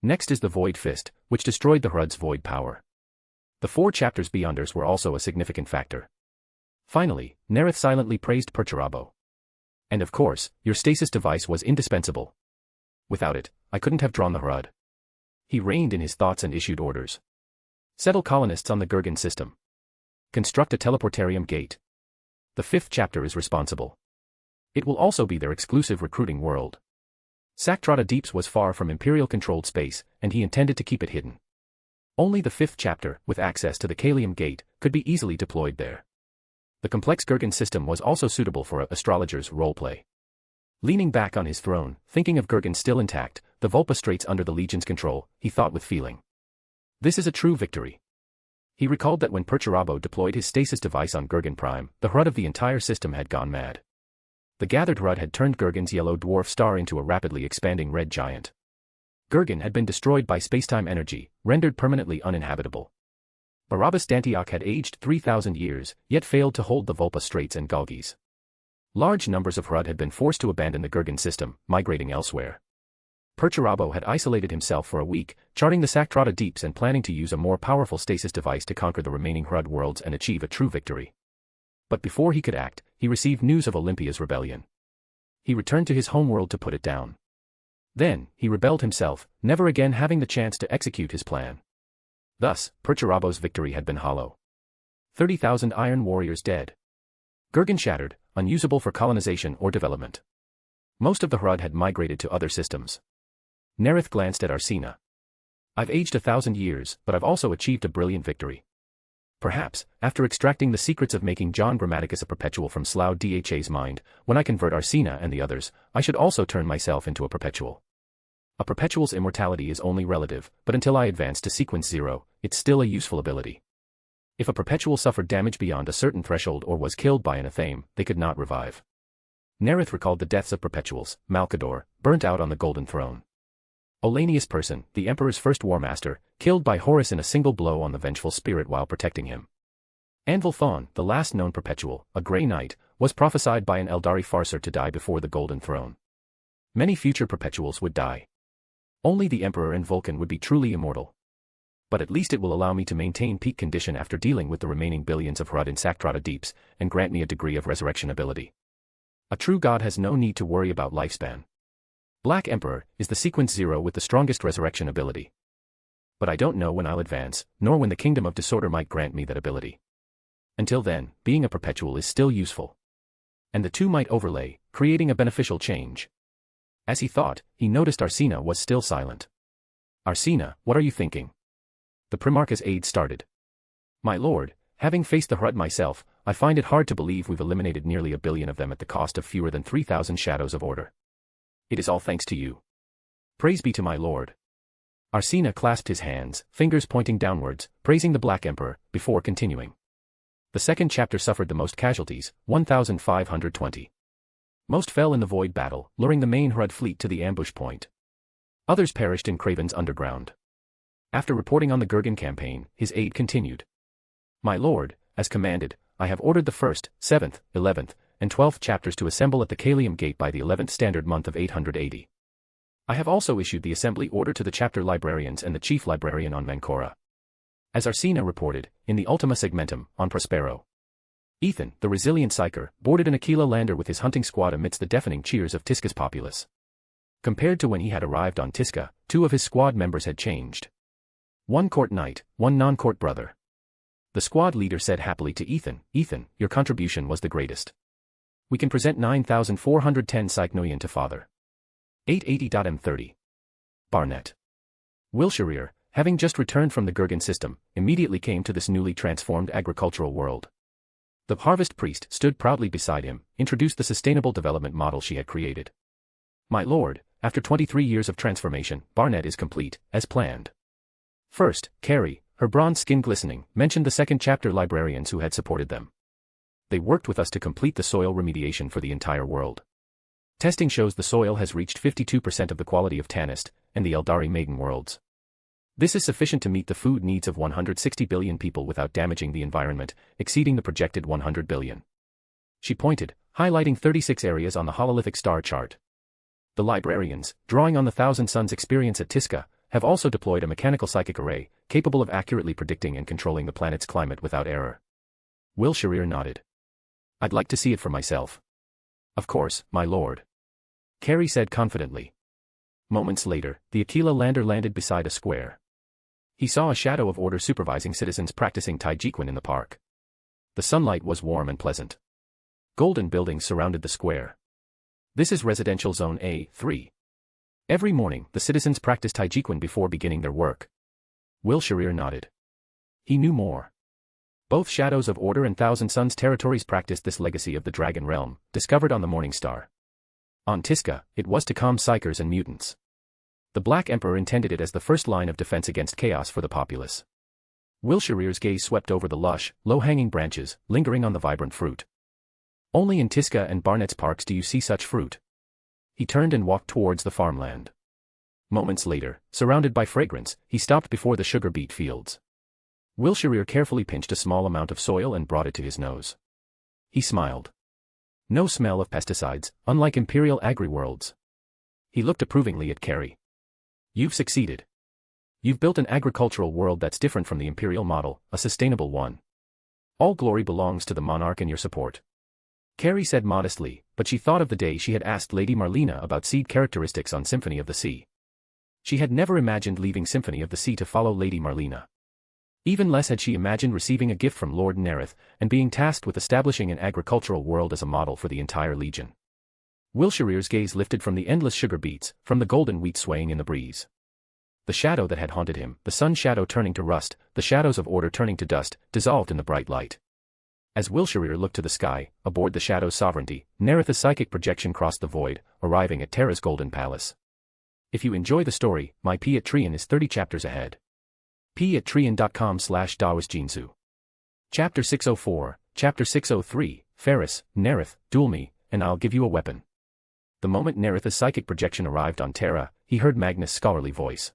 Next is the Void Fist, which destroyed the Hrud's void power. The 4 chapters beyonders were also a significant factor. Finally, Nareth silently praised Perturabo. And of course, your stasis device was indispensable. Without it, I couldn't have drawn the Hrud. He reined in his thoughts and issued orders. Settle colonists on the Gurgan system. Construct a teleportarium gate. The 5th chapter is responsible. It will also be their exclusive recruiting world. Saktrata Deeps was far from Imperial-controlled space, and he intended to keep it hidden. Only the 5th chapter, with access to the Kalium Gate, could be easily deployed there. The complex Gurgan system was also suitable for an astrologer's roleplay. Leaning back on his throne, thinking of Gurgan still intact, the Vulpa Straits under the Legion's control, he thought with feeling. This is a true victory. He recalled that when Perturabo deployed his stasis device on Gurgan Prime, the Hrud of the entire system had gone mad. The gathered Hrud had turned Gurgan's yellow dwarf star into a rapidly expanding red giant. Gurgan had been destroyed by spacetime energy, rendered permanently uninhabitable. Barabbas Dantiok had aged 3,000 years, yet failed to hold the Vulpa Straits and Galgis. Large numbers of Hrud had been forced to abandon the Gurgan system, migrating elsewhere. Perturabo had isolated himself for a week, charting the Saktrata Deeps and planning to use a more powerful stasis device to conquer the remaining Hrud worlds and achieve a true victory. But before he could act, he received news of Olympia's rebellion. He returned to his homeworld to put it down. Then, he rebelled himself, never again having the chance to execute his plan. Thus, Perturabo's victory had been hollow. 30,000 Iron Warriors dead. Gurgan shattered, unusable for colonization or development. Most of the Hrud had migrated to other systems. Nareth glanced at Arsena. I've aged 1,000 years, but I've also achieved a brilliant victory. Perhaps, after extracting the secrets of making John Grammaticus a perpetual from Slough Dha's mind, when I convert Arsena and the others, I should also turn myself into a perpetual. A perpetual's immortality is only relative, but until I advance to sequence 0, it's still a useful ability. If a perpetual suffered damage beyond a certain threshold or was killed by an athame, they could not revive. Nareth recalled the deaths of perpetuals, Malkador, burnt out on the Golden Throne. Olanius Person, the Emperor's first war master, killed by Horus in a single blow on the vengeful spirit while protecting him. Anvil Thawne, the last known perpetual, a Grey Knight, was prophesied by an Eldari Farser to die before the Golden Throne. Many future perpetuals would die. Only the Emperor and Vulcan would be truly immortal. But at least it will allow me to maintain peak condition after dealing with the remaining billions of Hrud in Saktrata Deeps, and grant me a degree of resurrection ability. A true god has no need to worry about lifespan. Black Emperor is the sequence 0 with the strongest resurrection ability. But I don't know when I'll advance, nor when the Kingdom of Disorder might grant me that ability. Until then, being a perpetual is still useful. And the two might overlay, creating a beneficial change. As he thought, he noticed Arsena was still silent. Arsena, what are you thinking? The Primarch's aide started. My lord, having faced the Hrud myself, I find it hard to believe we've eliminated nearly 1 billion of them at the cost of fewer than 3,000 Shadows of Order. It is all thanks to you. Praise be to my lord. Arsena clasped his hands, fingers pointing downwards, praising the Black Emperor, before continuing. The 2nd chapter suffered the most casualties, 1,520. Most fell in the Void battle, luring the main Hrud fleet to the ambush point. Others perished in Craven's underground. After reporting on the Gurgan campaign, his aide continued. My lord, as commanded, I have ordered the 1st, 7th, 11th, and 12th chapters to assemble at the Kalium Gate by the 11th standard month of 880. I have also issued the assembly order to the chapter librarians and the chief librarian on Mancora. As Arsena reported, in the Ultima Segmentum, on Prospero. Ethan, the resilient psyker, boarded an Aquila lander with his hunting squad amidst the deafening cheers of Tisca's populace. Compared to when he had arrived on Tisca, 2 of his squad members had changed. 1 court knight, 1 non-court brother. The squad leader said happily to Ethan, "Ethan, your contribution was the greatest. We can present 9,410 psychnoian to Father. 880.m30. Barnet. Wilshireer, having just returned from the Gurgan system, immediately came to this newly transformed agricultural world. The harvest priest stood proudly beside him, introduced the sustainable development model she had created. "My lord, after 23 years of transformation, Barnet is complete, as planned." First, Carrie, her bronze skin glistening, mentioned the second chapter librarians who had supported them. "They worked with us to complete the soil remediation for the entire world. Testing shows the soil has reached 52% of the quality of Tanist and the Eldari Maiden worlds. This is sufficient to meet the food needs of 160 billion people without damaging the environment, exceeding the projected 100 billion. She pointed, highlighting 36 areas on the hololithic star chart. The librarians, drawing on the Thousand Suns' experience at Tisca, have also deployed a mechanical psychic array, capable of accurately predicting and controlling the planet's climate without error. Wilshireer nodded. "I'd like to see it for myself." "Of course, my lord," Carrie said confidently. Moments later, the Aquila lander landed beside a square. He saw a shadow of order supervising citizens practicing Taijiquan in the park. The sunlight was warm and pleasant. Golden buildings surrounded the square. "This is residential zone A3. Every morning, the citizens practice Taijiquan before beginning their work." Wilshireer nodded. He knew more. Both Shadows of Order and Thousand Suns territories practiced this legacy of the Dragon Realm, discovered on the Morning Star. On Tisca, it was to calm psychers and mutants. The Black Emperor intended it as the first line of defense against chaos for the populace. Wilshireer's gaze swept over the lush, low-hanging branches, lingering on the vibrant fruit. "Only in Tisca and Barnet's parks do you see such fruit." He turned and walked towards the farmland. Moments later, surrounded by fragrance, he stopped before the sugar beet fields. Wilshireer carefully pinched a small amount of soil and brought it to his nose. He smiled. No smell of pesticides, unlike Imperial agri-worlds. He looked approvingly at Carrie. "You've succeeded. You've built an agricultural world that's different from the Imperial model, a sustainable one. All glory belongs to the monarch and your support." Carrie said modestly, but she thought of the day she had asked Lady Marlena about seed characteristics on Symphony of the Sea. She had never imagined leaving Symphony of the Sea to follow Lady Marlena. Even less had she imagined receiving a gift from Lord Nareth and being tasked with establishing an agricultural world as a model for the entire legion. Wilshireer's gaze lifted from the endless sugar beets, from the golden wheat swaying in the breeze. The shadow that had haunted him, the sun shadow turning to rust, the shadows of order turning to dust, dissolved in the bright light. As Wilshireer looked to the sky, aboard the Shadow's sovereignty, Nareth's psychic projection crossed the void, arriving at Terra's golden palace. If you enjoy the story, my P at Trian is 30 chapters ahead. p@trian.com/dawasjinsu. Chapter 604, Chapter 603, Ferris, Nareth, duel me, and I'll give you a weapon. The moment Nareth's psychic projection arrived on Terra, he heard Magnus' scholarly voice.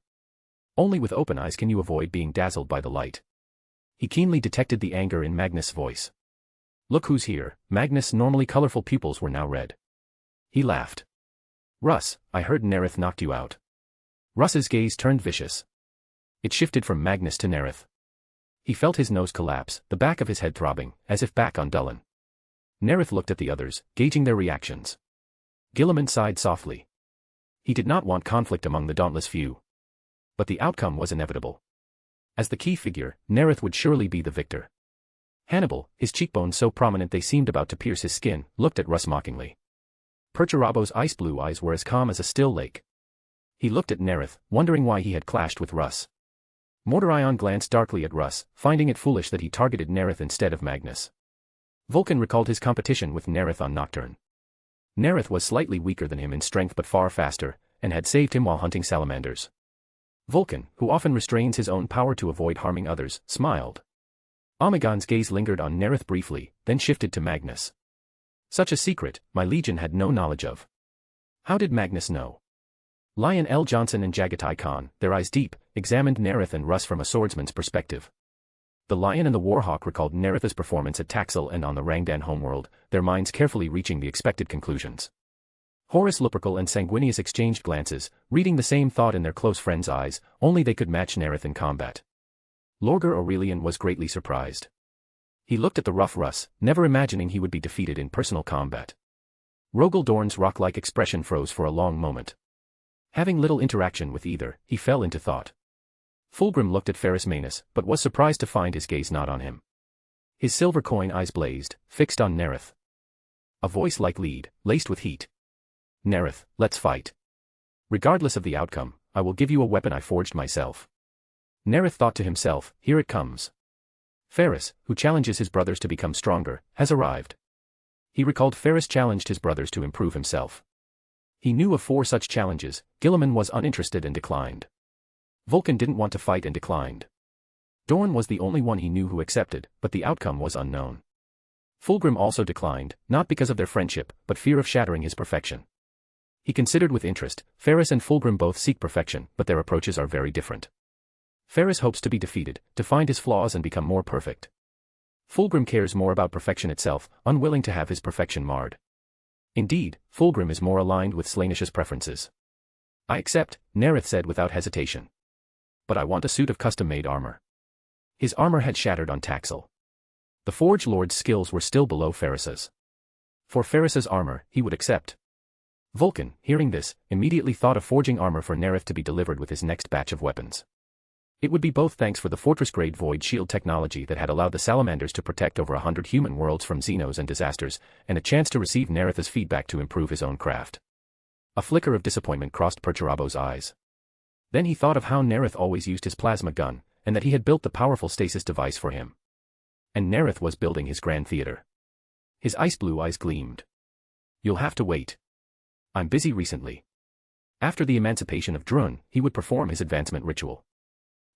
Only with open eyes can you avoid being dazzled by the light. He keenly detected the anger in Magnus' voice. "Look who's here." Magnus' normally colorful pupils were now red. He laughed. "Russ, I heard Nareth knocked you out." Russ's gaze turned vicious. It shifted from Magnus to Nareth. He felt his nose collapse, the back of his head throbbing, as if back on Dullen. Nareth looked at the others, gauging their reactions. Gilliman sighed softly. He did not want conflict among the dauntless few. But the outcome was inevitable. As the key figure, Nareth would surely be the victor. Hannibal, his cheekbones so prominent they seemed about to pierce his skin, looked at Russ mockingly. Perturabo's ice-blue eyes were as calm as a still lake. He looked at Nareth, wondering why he had clashed with Russ. Mordorion glanced darkly at Russ, finding it foolish that he targeted Nareth instead of Magnus. Vulcan recalled his competition with Nareth on Nocturne. Nareth was slightly weaker than him in strength but far faster, and had saved him while hunting salamanders. Vulcan, who often restrains his own power to avoid harming others, smiled. Omegon's gaze lingered on Nareth briefly, then shifted to Magnus. Such a secret, my legion had no knowledge of. How did Magnus know? Lion L. Johnson and Jagatai Khan, their eyes deep, examined Nareth and Russ from a swordsman's perspective. The Lion and the Warhawk recalled Nareth's performance at Taxil and on the Rangdan homeworld, their minds carefully reaching the expected conclusions. Horus Lupercal and Sanguinius exchanged glances, reading the same thought in their close friend's eyes, only they could match Nareth in combat. Lorgar Aurelian was greatly surprised. He looked at the rough Russ, never imagining he would be defeated in personal combat. Rogel Dorn's rock-like expression froze for a long moment. Having little interaction with either, he fell into thought. Fulgrim looked at Ferrus Manus, but was surprised to find his gaze not on him. His silver coin eyes blazed, fixed on Nareth. A voice like lead, laced with heat. Nareth, let's fight. Regardless of the outcome, I will give you a weapon I forged myself. Nareth thought to himself, here it comes. Ferrus, who challenges his brothers to become stronger, has arrived. He recalled Ferrus challenged his brothers to improve himself. He knew of 4 such challenges. Guilliman was uninterested and declined. Vulcan didn't want to fight and declined. Dorn was the only one he knew who accepted, but the outcome was unknown. Fulgrim also declined, not because of their friendship, but fear of shattering his perfection. He considered with interest, Ferrus and Fulgrim both seek perfection, but their approaches are very different. Ferrus hopes to be defeated, to find his flaws and become more perfect. Fulgrim cares more about perfection itself, unwilling to have his perfection marred. Indeed, Fulgrim is more aligned with Slaaneish's preferences. I accept, Nareth said without hesitation. But I want a suit of custom-made armor. His armor had shattered on Taxel. The Forge Lord's skills were still below Ferrus's. For Ferrus's armor, he would accept. Vulcan, hearing this, immediately thought of forging armor for Nareth to be delivered with his next batch of weapons. It would be both thanks for the fortress-grade void shield technology that had allowed the salamanders to protect over 100 human worlds from xenos and disasters, and a chance to receive Nareth's feedback to improve his own craft. A flicker of disappointment crossed Perturabo's eyes. Then he thought of how Nareth always used his plasma gun, and that he had built the powerful stasis device for him. And Nareth was building his grand theater. His ice-blue eyes gleamed. You'll have to wait. I'm busy recently. After the emancipation of Drun, he would perform his advancement ritual.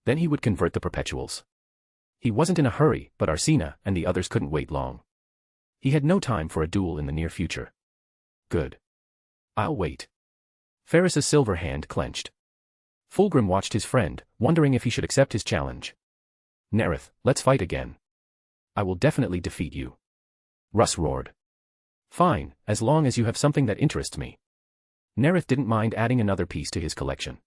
Then he would convert the perpetuals. He wasn't in a hurry, but Arsena and the others couldn't wait long. He had no time for a duel in the near future. Good. I'll wait. Ferrus's silver hand clenched. Fulgrim watched his friend, wondering if he should accept his challenge. Nareth, let's fight again. I will definitely defeat you. Russ roared. Fine, as long as you have something that interests me. Nareth didn't mind adding another piece to his collection.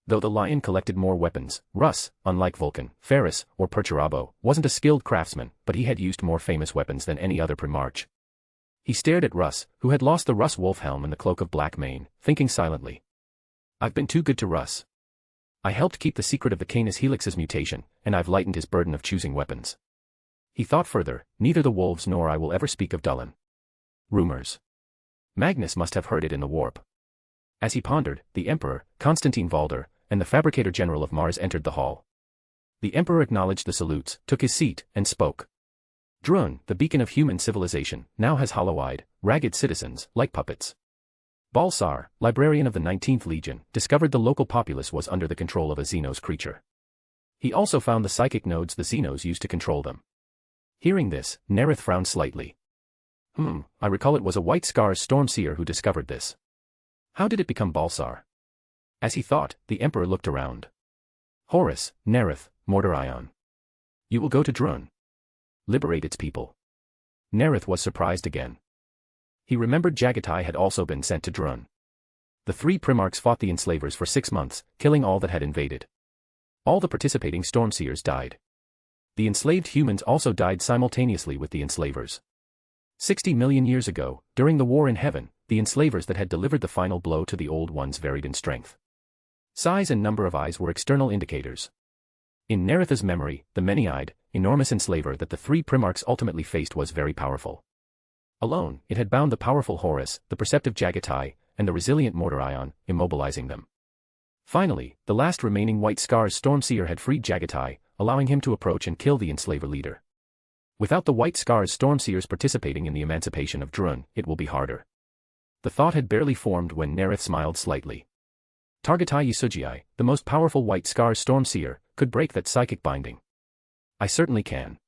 Though the lion collected more weapons, Russ, unlike Vulcan, Ferrus, or Perturabo, wasn't a skilled craftsman, but he had used more famous weapons than any other Primarch. He stared at Russ, who had lost the Russ wolf helm and the cloak of black mane, thinking silently. I've been too good to Russ. I helped keep the secret of the Canis Helix's mutation, and I've lightened his burden of choosing weapons. He thought further, neither the wolves nor I will ever speak of Dullan. Rumors. Magnus must have heard it in the warp. As he pondered, the Emperor, Constantine Valder, and the Fabricator General of Mars entered the hall. The Emperor acknowledged the salutes, took his seat, and spoke. Drun, the beacon of human civilization, now has hollow-eyed, ragged citizens, like puppets. Balsar, librarian of the 19th Legion, discovered the local populace was under the control of a Xenos creature. He also found the psychic nodes the Xenos used to control them. Hearing this, Nareth frowned slightly. I recall it was a White Scar's Stormseer who discovered this. How did it become Balsar? As he thought, the Emperor looked around. Horus, Nareth, Mordorion. You will go to Drun. Liberate its people. Nareth was surprised again. He remembered Jagatai had also been sent to Drun. The 3 Primarchs fought the enslavers for 6 months, killing all that had invaded. All the participating Stormseers died. The enslaved humans also died simultaneously with the enslavers. 60 million years ago, during the War in Heaven, the enslavers that had delivered the final blow to the Old Ones varied in strength. Size and number of eyes were external indicators. In Nareth's memory, the many-eyed, enormous enslaver that the 3 Primarchs ultimately faced was very powerful. Alone, it had bound the powerful Horus, the perceptive Jagatai, and the resilient Mordorion, immobilizing them. Finally, the last remaining White Scar's Stormseer had freed Jagatai, allowing him to approach and kill the enslaver leader. Without the White Scar's Stormseers participating in the emancipation of Drun, it will be harder. The thought had barely formed when Nareth smiled slightly. Targatai Yusugii, the most powerful White Scar's Stormseer, could break that psychic binding. I certainly can.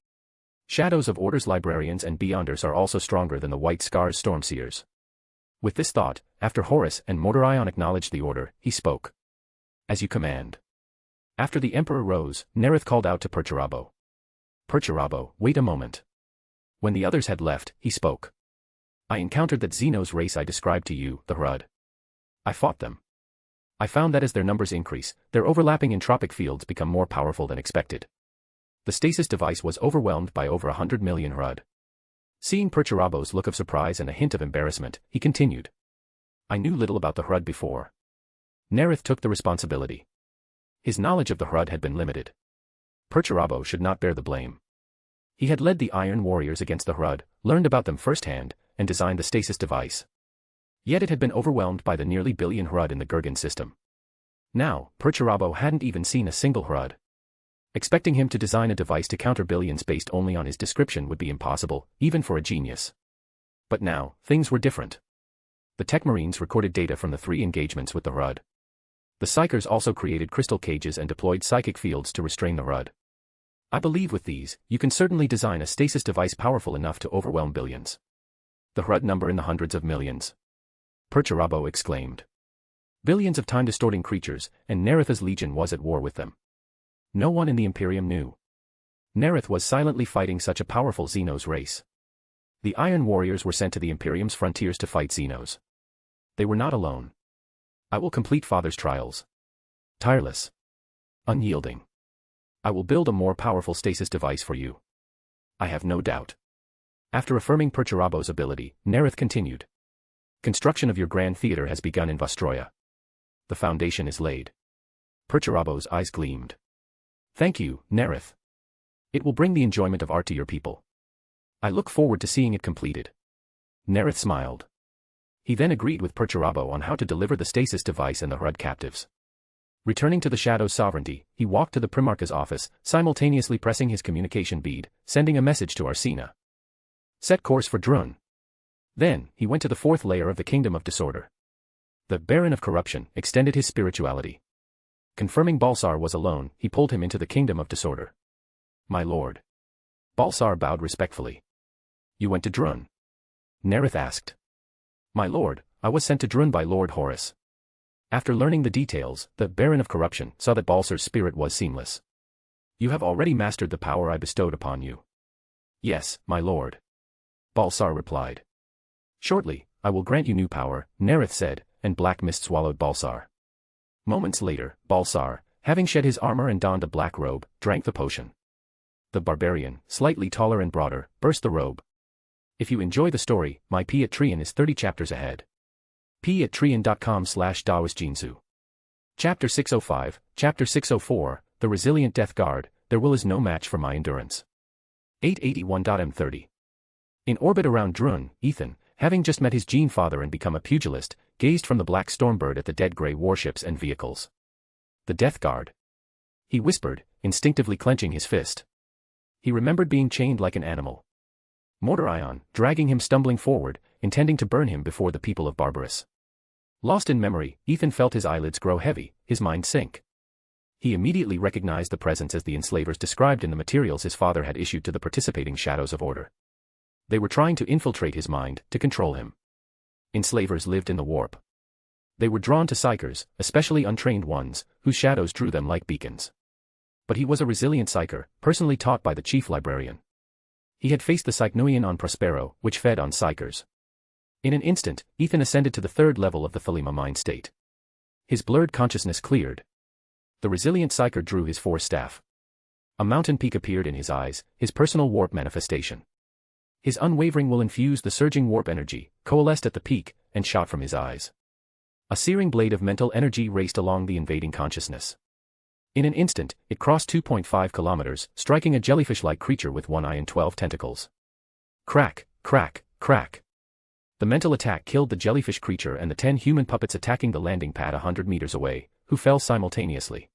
Shadows of Order's librarians and Beyonders are also stronger than the White Scar's Stormseers. With this thought, after Horus and Mordorion acknowledged the order, he spoke. As you command. After the Emperor rose, Nareth called out to Perturabo. Perturabo, wait a moment. When the others had left, he spoke. I encountered that Xenos race I described to you, the Hrud. I fought them. I found that as their numbers increase, their overlapping entropic fields become more powerful than expected. The stasis device was overwhelmed by over 100 million HRUD. Seeing Perturabo's look of surprise and a hint of embarrassment, he continued. I knew little about the HRUD before. Nareth took the responsibility. His knowledge of the HRUD had been limited. Perturabo should not bear the blame. He had led the Iron Warriors against the HRUD, learned about them firsthand, and designed the stasis device. Yet it had been overwhelmed by the nearly billion HRUD in the Gurgan system. Now, Perturabo hadn't even seen a single HRUD. Expecting him to design a device to counter billions based only on his description would be impossible, even for a genius. But now, things were different. The Tech Marines recorded data from the 3 engagements with the HRUD. The Psychers also created crystal cages and deployed psychic fields to restrain the HRUD. I believe with these, you can certainly design a stasis device powerful enough to overwhelm billions. The HRUD number in the hundreds of millions. Perturabo exclaimed. Billions of time-distorting creatures, and Nareth's legion was at war with them. No one in the Imperium knew. Nareth was silently fighting such a powerful Xenos race. The Iron Warriors were sent to the Imperium's frontiers to fight Xenos. They were not alone. I will complete Father's trials. Tireless. Unyielding. I will build a more powerful stasis device for you. I have no doubt. After affirming Perturabo's ability, Nareth continued. Construction of your grand theater has begun in Vostroya. The foundation is laid. Perturabo's eyes gleamed. Thank you, Nareth. It will bring the enjoyment of art to your people. I look forward to seeing it completed. Nareth smiled. He then agreed with Perturabo on how to deliver the stasis device and the HRUD captives. Returning to the Shadow's sovereignty, he walked to the Primarch's office, simultaneously pressing his communication bead, sending a message to Arsena. Set course for Drun. Then, he went to the 4th layer of the Kingdom of Disorder. The Baron of Corruption extended his spirituality. Confirming Balsar was alone, he pulled him into the Kingdom of Disorder. My lord. Balsar bowed respectfully. You went to Drun? Nareth asked. My lord, I was sent to Drun by Lord Horus. After learning the details, the Baron of Corruption saw that Balsar's spirit was seamless. You have already mastered the power I bestowed upon you. Yes, my lord. Balsar replied. Shortly, I will grant you new power, Nareth said, and black mist swallowed Balsar. Moments later, Balsar, having shed his armor and donned a black robe, drank the potion. The barbarian, slightly taller and broader, burst the robe. If you enjoy the story, my Patreon is 30 chapters ahead. patreon.com/dawisjinsu. Chapter 605, Chapter 604, The Resilient Death Guard, Their will is no match for my endurance. 881.m30. In orbit around Drun, Ethan, having just met his gene father and become a pugilist, gazed from the black Stormbird at the dead grey warships and vehicles. The Death Guard. He whispered, instinctively clenching his fist. He remembered being chained like an animal. Mortarion, dragging him stumbling forward, intending to burn him before the people of Barbarous. Lost in memory, Ethan felt his eyelids grow heavy, his mind sink. He immediately recognized the presence as the enslavers described in the materials his father had issued to the participating Shadows of Order. They were trying to infiltrate his mind, to control him. Enslavers lived in the warp. They were drawn to psychers, especially untrained ones, whose shadows drew them like beacons. But he was a resilient psycher, personally taught by the chief librarian. He had faced the Psychnoian on Prospero, which fed on psychers. In an instant, Ethan ascended to the 3rd level of the Thelema mind state. His blurred consciousness cleared. The resilient psycher drew his force staff. A mountain peak appeared in his eyes, his personal warp manifestation. His unwavering will infused the surging warp energy, coalesced at the peak, and shot from his eyes. A searing blade of mental energy raced along the invading consciousness. In an instant, it crossed 2.5 kilometers, striking a jellyfish-like creature with 1 eye and 12 tentacles. Crack, crack, crack. The mental attack killed the jellyfish creature and the 10 human puppets attacking the landing pad 100 meters away, who fell simultaneously.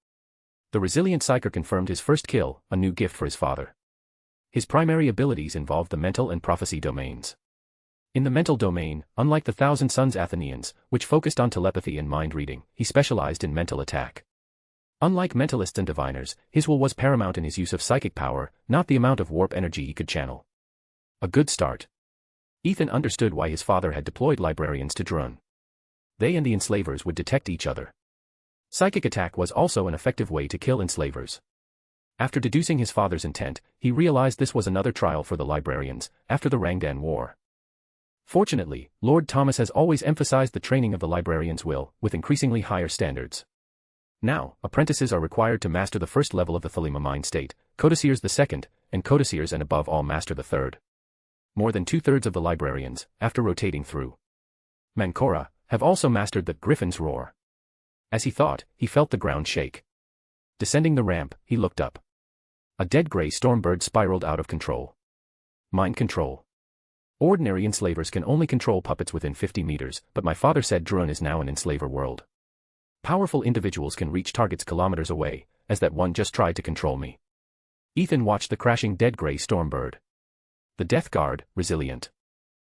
The resilient psyker confirmed his first kill, a new gift for his father. His primary abilities involved the mental and prophecy domains. In the mental domain, unlike the Thousand Sons Athenians, which focused on telepathy and mind reading, he specialized in mental attack. Unlike mentalists and diviners, his will was paramount in his use of psychic power, not the amount of warp energy he could channel. A good start. Ethan understood why his father had deployed librarians to Drun. They and the enslavers would detect each other. Psychic attack was also an effective way to kill enslavers. After deducing his father's intent, he realized this was another trial for the librarians, after the Rangdan War. Fortunately, Lord Thomas has always emphasized the training of the librarians' will, with increasingly higher standards. Now, apprentices are required to master the 1st level of the Thelema mind state, codicers the second, and codicers and above all master the third. More than 2/3 of the librarians, after rotating through Mancora, have also mastered the Griffin's Roar. As he thought, he felt the ground shake. Descending the ramp, he looked up. A dead grey stormbird spiraled out of control. Mind control. Ordinary enslavers can only control puppets within 50 meters, but my father said Drun is now an enslaver world. Powerful individuals can reach targets kilometers away, as that one just tried to control me. Ethan watched the crashing dead grey stormbird. The Death Guard, resilient.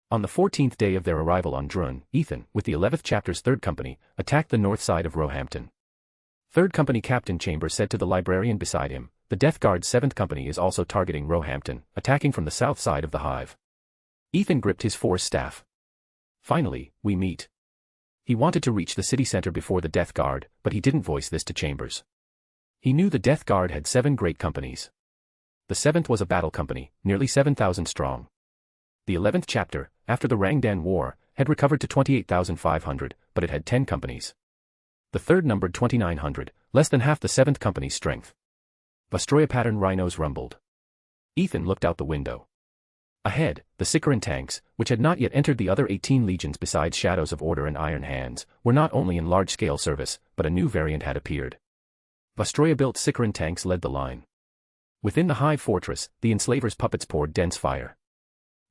On the 14th day of their arrival on Drun, Ethan, with the 11th chapter's 3rd Company, attacked the north side of Roehampton. 3rd Company Captain Chambers said to the librarian beside him, "The Death Guard's 7th Company is also targeting Roehampton, attacking from the south side of the hive." Ethan gripped his force staff. "Finally, we meet." He wanted to reach the city center before the Death Guard, but he didn't voice this to Chambers. He knew the Death Guard had 7 great companies. The 7th was a battle company, nearly 7,000 strong. The 11th chapter, after the Rangdan War, had recovered to 28,500, but it had 10 companies. The 3rd numbered 2,900, less than half the 7th Company's strength. Vostroya pattern rhinos rumbled. Ethan looked out the window. Ahead, the Sicaran tanks, which had not yet entered the other 18 legions besides Shadows of Order and Iron Hands, were not only in large-scale service, but a new variant had appeared. Vostroya-built Sicaran tanks led the line. Within the Hive Fortress, the enslavers' puppets poured dense fire.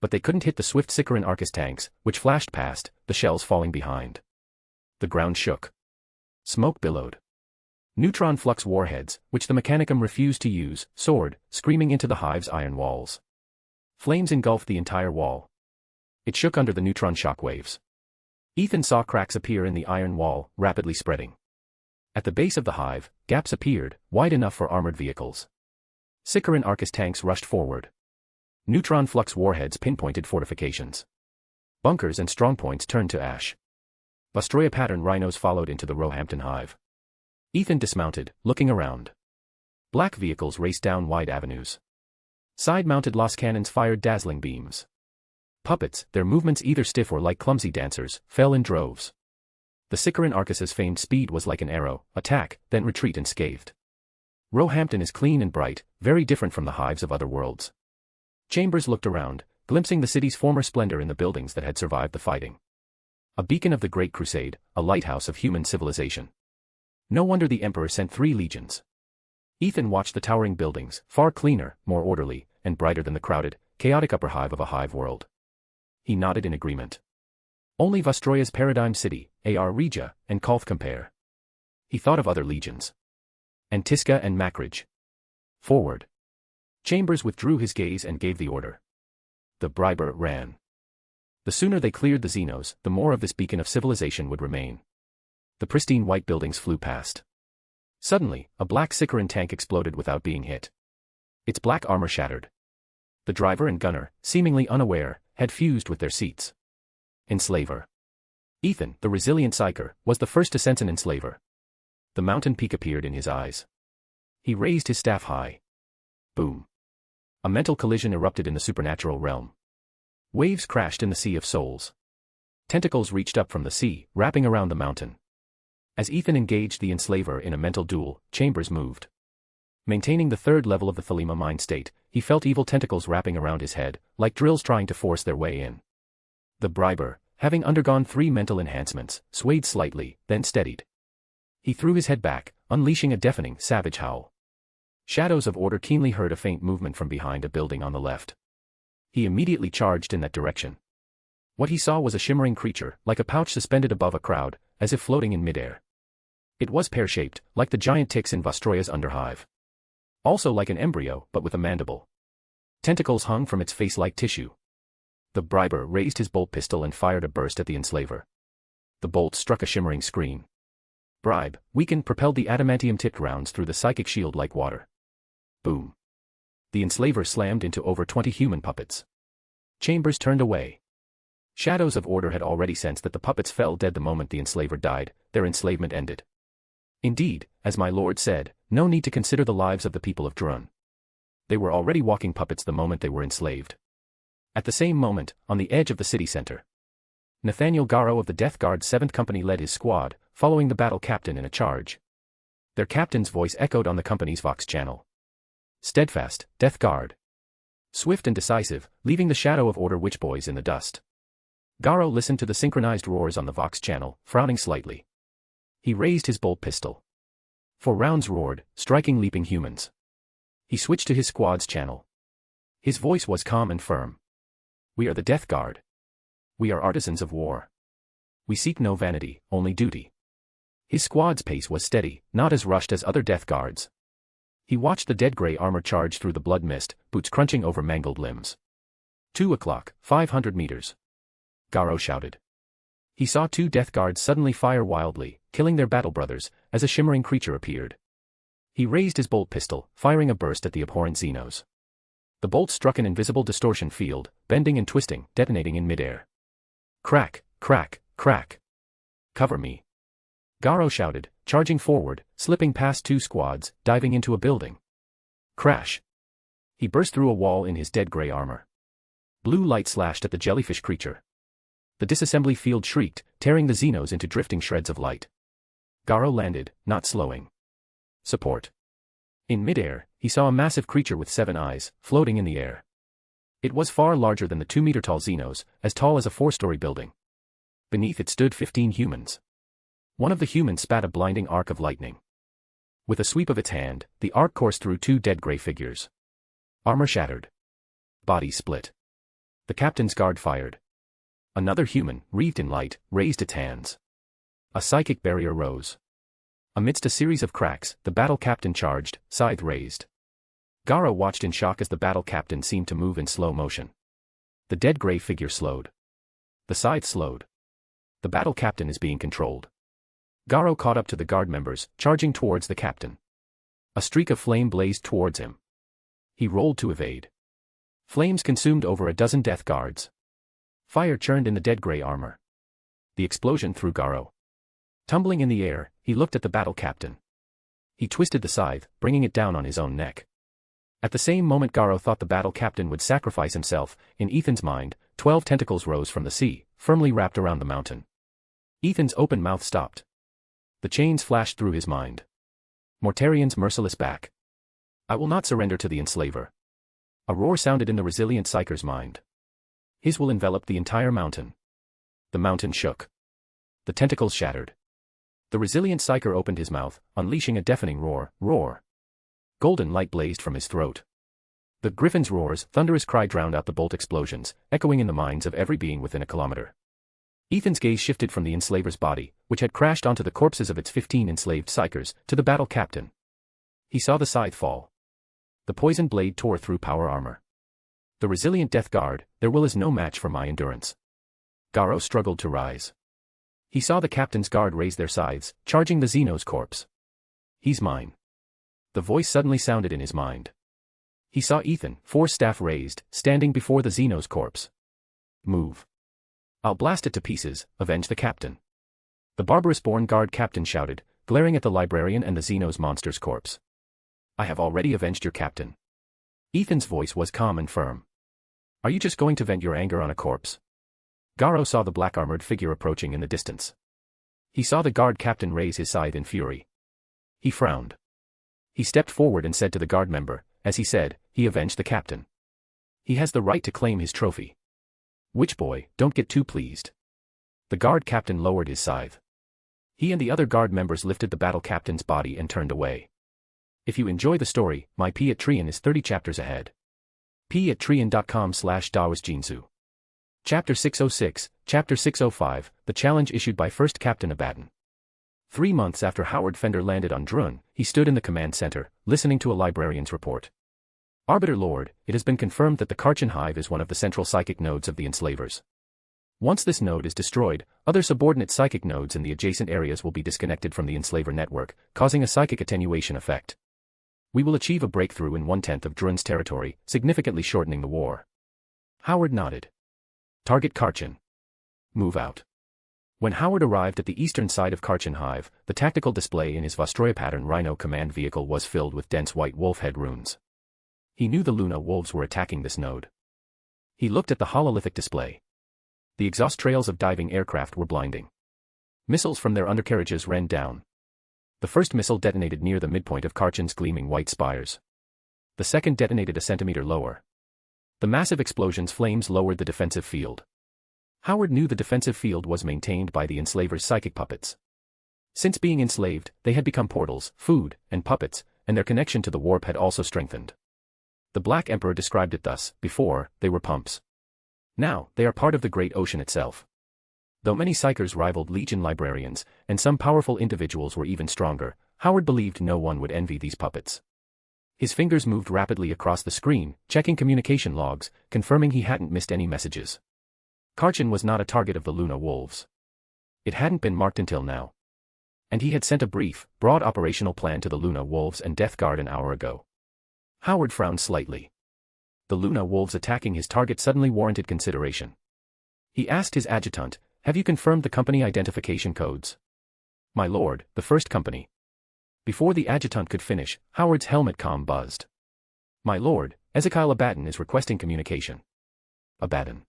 But they couldn't hit the swift Sicaran Arcus tanks, which flashed past, the shells falling behind. The ground shook. Smoke billowed. Neutron flux warheads, which the Mechanicum refused to use, soared, screaming into the hive's iron walls. Flames engulfed the entire wall. It shook under the neutron shock waves. Ethan saw cracks appear in the iron wall, rapidly spreading. At the base of the hive, gaps appeared, wide enough for armored vehicles. Sicaran Arcus tanks rushed forward. Neutron flux warheads pinpointed fortifications. Bunkers and strongpoints turned to ash. Vostroya pattern rhinos followed into the Roehampton hive. Ethan dismounted, looking around. Black vehicles raced down wide avenues. Side-mounted Las cannons fired dazzling beams. Puppets, their movements either stiff or like clumsy dancers, fell in droves. The Sicaran Arcus's famed speed was like an arrow, attack, then retreat unscathed. Roehampton is clean and bright, very different from the hives of other worlds. Chambers looked around, glimpsing the city's former splendor in the buildings that had survived the fighting. A beacon of the Great Crusade, a lighthouse of human civilization. No wonder the Emperor sent 3 legions. Ethan watched the towering buildings, far cleaner, more orderly, and brighter than the crowded, chaotic upper hive of a hive world. He nodded in agreement. Only Vostroya's Paradigm City, Ar Regia, and Kolth compare. He thought of other legions. Antiska and Makridge. Forward. Chambers withdrew his gaze and gave the order. The Briber ran. The sooner they cleared the Xenos, the more of this beacon of civilization would remain. The pristine white buildings flew past. Suddenly, a black Sicaran tank exploded without being hit. Its black armor shattered. The driver and gunner, seemingly unaware, had fused with their seats. Enslaver. Ethan, the resilient psyker, was the first to sense an enslaver. The mountain peak appeared in his eyes. He raised his staff high. Boom. A mental collision erupted in the supernatural realm. Waves crashed in the Sea of Souls. Tentacles reached up from the sea, wrapping around the mountain. As Ethan engaged the enslaver in a mental duel, Chambers moved. Maintaining the 3rd level of the Thelema mind state, he felt evil tentacles wrapping around his head, like drills trying to force their way in. The Briber, having undergone 3 mental enhancements, swayed slightly, then steadied. He threw his head back, unleashing a deafening, savage howl. Shadows of Order keenly heard a faint movement from behind a building on the left. He immediately charged in that direction. What he saw was a shimmering creature, like a pouch suspended above a crowd, as if floating in midair. It was pear-shaped, like the giant ticks in Vostroya's underhive. Also like an embryo, but with a mandible. Tentacles hung from its face like tissue. The Briber raised his bolt pistol and fired a burst at the enslaver. The bolt struck a shimmering screen. Bribe, weakened, propelled the adamantium-tipped rounds through the psychic shield like water. Boom. The enslaver slammed into over 20 human puppets. Chambers turned away. Shadows of Order had already sensed that the puppets fell dead the moment the enslaver died, their enslavement ended. Indeed, as my lord said, no need to consider the lives of the people of Drun. They were already walking puppets the moment they were enslaved. At the same moment, on the edge of the city center, Nathaniel Garrow of the Death Guard 7th Company led his squad, following the battle captain in a charge. Their captain's voice echoed on the company's Vox channel. Steadfast, Death Guard. Swift and decisive, leaving the shadow of Order Witchboys in the dust. Garo listened to the synchronized roars on the Vox channel, frowning slightly. He raised his bolt pistol. 4 rounds roared, striking leaping humans. He switched to his squad's channel. His voice was calm and firm. We are the Death Guard. We are artisans of war. We seek no vanity, only duty. His squad's pace was steady, not as rushed as other Death Guards. He watched the dead gray armor charge through the blood mist, boots crunching over mangled limbs. 2 o'clock, 500 meters. Garo shouted. He saw 2 Death Guards suddenly fire wildly, killing their battle brothers, as a shimmering creature appeared. He raised his bolt pistol, firing a burst at the abhorrent Xenos. The bolt struck an invisible distortion field, bending and twisting, detonating in midair. Crack, crack, crack. Cover me. Garo shouted, charging forward, slipping past 2 squads, diving into a building. Crash. He burst through a wall in his dead gray armor. Blue light slashed at the jellyfish creature. The disassembly field shrieked, tearing the Xenos into drifting shreds of light. Garo landed, not slowing. Support. In midair, he saw a massive creature with 7 eyes, floating in the air. It was far larger than the 2-meter-tall Xenos, as tall as a 4-story building. Beneath it stood 15 humans. One of the humans spat a blinding arc of lightning. With a sweep of its hand, the arc coursed through 2 dead gray figures. Armor shattered. Bodies split. The captain's guard fired. Another human, wreathed in light, raised its hands. A psychic barrier rose. Amidst a series of cracks, the battle captain charged, scythe raised. Garo watched in shock as the battle captain seemed to move in slow motion. The dead gray figure slowed. The scythe slowed. The battle captain is being controlled. Garo caught up to the guard members, charging towards the captain. A streak of flame blazed towards him. He rolled to evade. Flames consumed over a dozen Death Guards. Fire churned in the dead gray armor. The explosion threw Garo. Tumbling in the air, he looked at the battle captain. He twisted the scythe, bringing it down on his own neck. At the same moment Garo thought the battle captain would sacrifice himself. In Ethan's mind, 12 tentacles rose from the sea, firmly wrapped around the mountain. Ethan's open mouth stopped. The chains flashed through his mind. Mortarian's merciless back. I will not surrender to the enslaver. A roar sounded in the resilient Psyker's mind. His will enveloped the entire mountain. The mountain shook. The tentacles shattered. The resilient Psyker opened his mouth, unleashing a deafening roar. Golden light blazed from his throat. The griffin's roars, thunderous cry drowned out the bolt explosions, echoing in the minds of every being within a kilometer. Ethan's gaze shifted from the enslaver's body, which had crashed onto the corpses of its 15 enslaved Psykers, to the battle captain. He saw the scythe fall. The poisoned blade tore through power armor. The resilient Death Guard, their will is no match for my endurance. Garo struggled to rise. He saw the captain's guard raise their scythes, charging the Xeno's corpse. He's mine. The voice suddenly sounded in his mind. He saw Ethan, 4 staff raised, standing before the Xeno's corpse. Move. I'll blast it to pieces, avenge the captain. The barbarous-born guard captain shouted, glaring at the librarian and the Xeno's monster's corpse. I have already avenged your captain. Ethan's voice was calm and firm. Are you just going to vent your anger on a corpse? Garo saw the black-armored figure approaching in the distance. He saw the guard captain raise his scythe in fury. He frowned. He stepped forward and said to the guard member, as he said, he avenged the captain. He has the right to claim his trophy. Witchboy, don't get too pleased. The guard captain lowered his scythe. He and the other guard members lifted the battle captain's body and turned away. If you enjoy the story, my Patreon is 30 chapters ahead. patreon.com/dawasjinsu. Chapter 606, Chapter 605, The Challenge issued by First Captain Abaddon. 3 months after Howard Fender landed on Drun, he stood in the command center, listening to a librarian's report. Arbiter Lord, it has been confirmed that the Karchan Hive is one of the central psychic nodes of the enslavers. Once this node is destroyed, other subordinate psychic nodes in the adjacent areas will be disconnected from the enslaver network, causing a psychic attenuation effect. We will achieve a breakthrough in 1/10 of Drun's territory, significantly shortening the war. Howard nodded. Target Karchan. Move out. When Howard arrived at the eastern side of Karchan Hive, the tactical display in his Vostroya pattern Rhino command vehicle was filled with dense white wolf head runes. He knew the Luna wolves were attacking this node. He looked at the hololithic display. The exhaust trails of diving aircraft were blinding. Missiles from their undercarriages ran down. The first missile detonated near the midpoint of Karchan's gleaming white spires. The second detonated a centimeter lower. The massive explosion's flames lowered the defensive field. Howard knew the defensive field was maintained by the enslavers' psychic puppets. Since being enslaved, they had become portals, food, and puppets, and their connection to the warp had also strengthened. The Black Emperor described it thus: before, they were pumps. Now, they are part of the great ocean itself. Though many psychers rivaled Legion librarians, and some powerful individuals were even stronger, Howard believed no one would envy these puppets. His fingers moved rapidly across the screen, checking communication logs, confirming he hadn't missed any messages. Karchin was not a target of the Luna Wolves. It hadn't been marked until now. And he had sent a brief, broad operational plan to the Luna Wolves and Death Guard an hour ago. Howard frowned slightly. The Luna Wolves attacking his target suddenly warranted consideration. He asked his adjutant, "Have you confirmed the company identification codes?" "My lord, the first company." Before the adjutant could finish, Howard's helmet comm buzzed. "My lord, Ezekiel Abaddon is requesting communication." "Abaddon.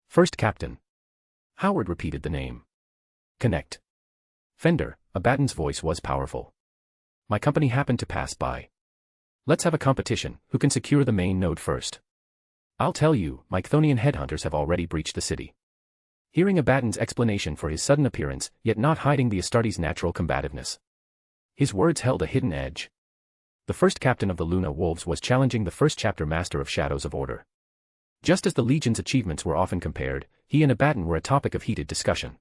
First Captain." Howard repeated the name. "Connect." "Fender," Abaddon's voice was powerful. "My company happened to pass by. Let's have a competition, who can secure the main node first. I'll tell you, my Chthonian headhunters have already breached the city." Hearing Abaddon's explanation for his sudden appearance, yet not hiding the Astartes' natural combativeness. His words held a hidden edge. The first captain of the Luna Wolves was challenging the first chapter master of Shadows of Order. Just as the Legion's achievements were often compared, he and Abaddon were a topic of heated discussion.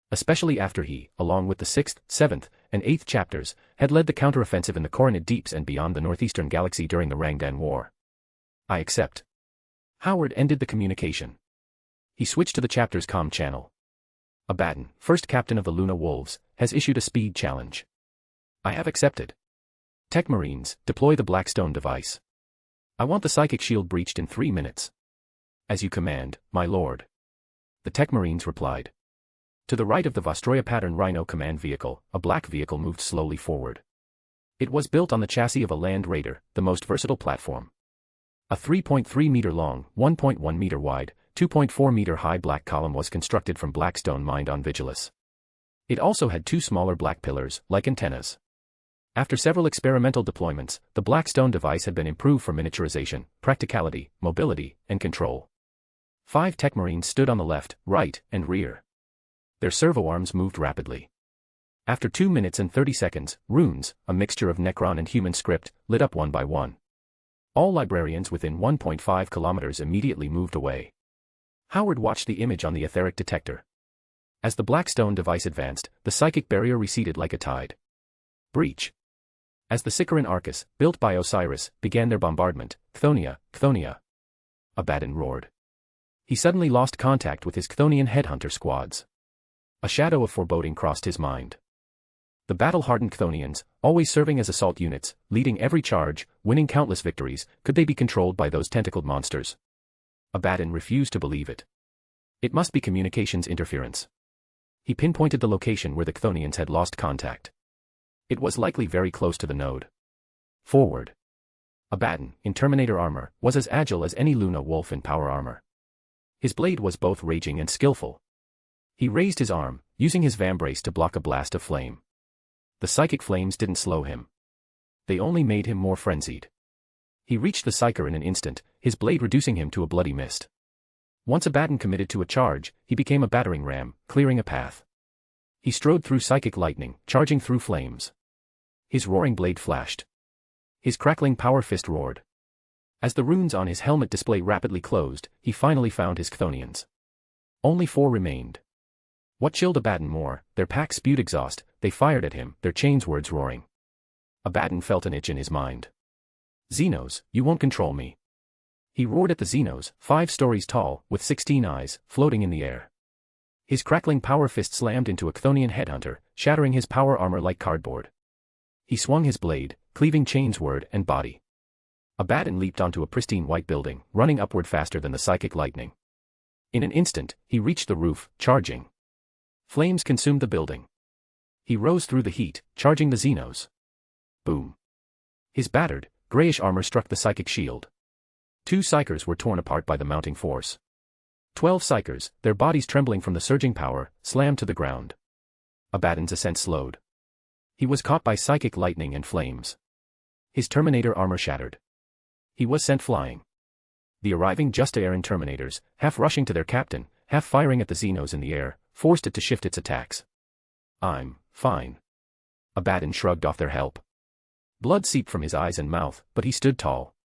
Especially after he, along with the 6th, 7th, and 8th chapters, had led the counteroffensive in the Coronid Deeps and beyond the northeastern galaxy during the Rangdan War. "I accept." Howard ended the communication. He switched to the chapter's comm channel. "Abaddon, first captain of the Luna Wolves, has issued a speed challenge. I have accepted. Tech Marines, deploy the Blackstone device. I want the psychic shield breached in 3 minutes." "As you command, my lord." The Tech Marines replied. To the right of the Vostroya pattern Rhino command vehicle, a black vehicle moved slowly forward. It was built on the chassis of a Land Raider, the most versatile platform. A 3.3 meter long, 1.1 meter wide, 2.4 meter high black column was constructed from black stone mined on Vigilus. It also had 2 smaller black pillars, like antennas. After several experimental deployments, the Blackstone device had been improved for miniaturization, practicality, mobility, and control. 5 Tech Marines stood on the left, right, and rear. Their servo arms moved rapidly. After 2 minutes and 30 seconds, runes, a mixture of Necron and human script, lit up one by one. All librarians within 1.5 kilometers immediately moved away. Howard watched the image on the etheric detector. As the Blackstone device advanced, the psychic barrier receded like a tide. Breach. As the Sicaran Arcus, built by Osiris, began their bombardment, "Chthoniya, Chthoniya!" Abaddon roared. He suddenly lost contact with his Chthonian headhunter squads. A shadow of foreboding crossed his mind. The battle-hardened Chthonians, always serving as assault units, leading every charge, winning countless victories, could they be controlled by those tentacled monsters? Abaddon refused to believe it. It must be communications interference. He pinpointed the location where the Chthonians had lost contact. It was likely very close to the node. Forward. Abaddon, in Terminator armor, was as agile as any Luna Wolf in power armor. His blade was both raging and skillful. He raised his arm, using his vambrace to block a blast of flame. The psychic flames didn't slow him. They only made him more frenzied. He reached the psyker in an instant, his blade reducing him to a bloody mist. Once Abaddon committed to a charge, he became a battering ram, clearing a path. He strode through psychic lightning, charging through flames. His roaring blade flashed. His crackling power fist roared. As the runes on his helmet display rapidly closed, he finally found his Chthonians. Only 4 remained. What chilled Abaddon more, their pack spewed exhaust, they fired at him, their chains words roaring. Abaddon felt an itch in his mind. "Xenos, you won't control me." He roared at the Xenos, 5 stories tall, with 16 eyes, floating in the air. His crackling power fist slammed into a Chthonian headhunter, shattering his power armor like cardboard. He swung his blade, cleaving chains word and body. Abaddon leaped onto a pristine white building, running upward faster than the psychic lightning. In an instant, he reached the roof, charging. Flames consumed the building. He rose through the heat, charging the Xenos. Boom. His battered, grayish armor struck the psychic shield. 2 psychers were torn apart by the mounting force. 12 psychers, their bodies trembling from the surging power, slammed to the ground. Abaddon's ascent slowed. He was caught by psychic lightning and flames. His Terminator armor shattered. He was sent flying. The arriving gestation terminators, half rushing to their captain, half firing at the Xenos in the air, forced it to shift its attacks. "I'm fine." Abaddon shrugged off their help. Blood seeped from his eyes and mouth, but he stood tall.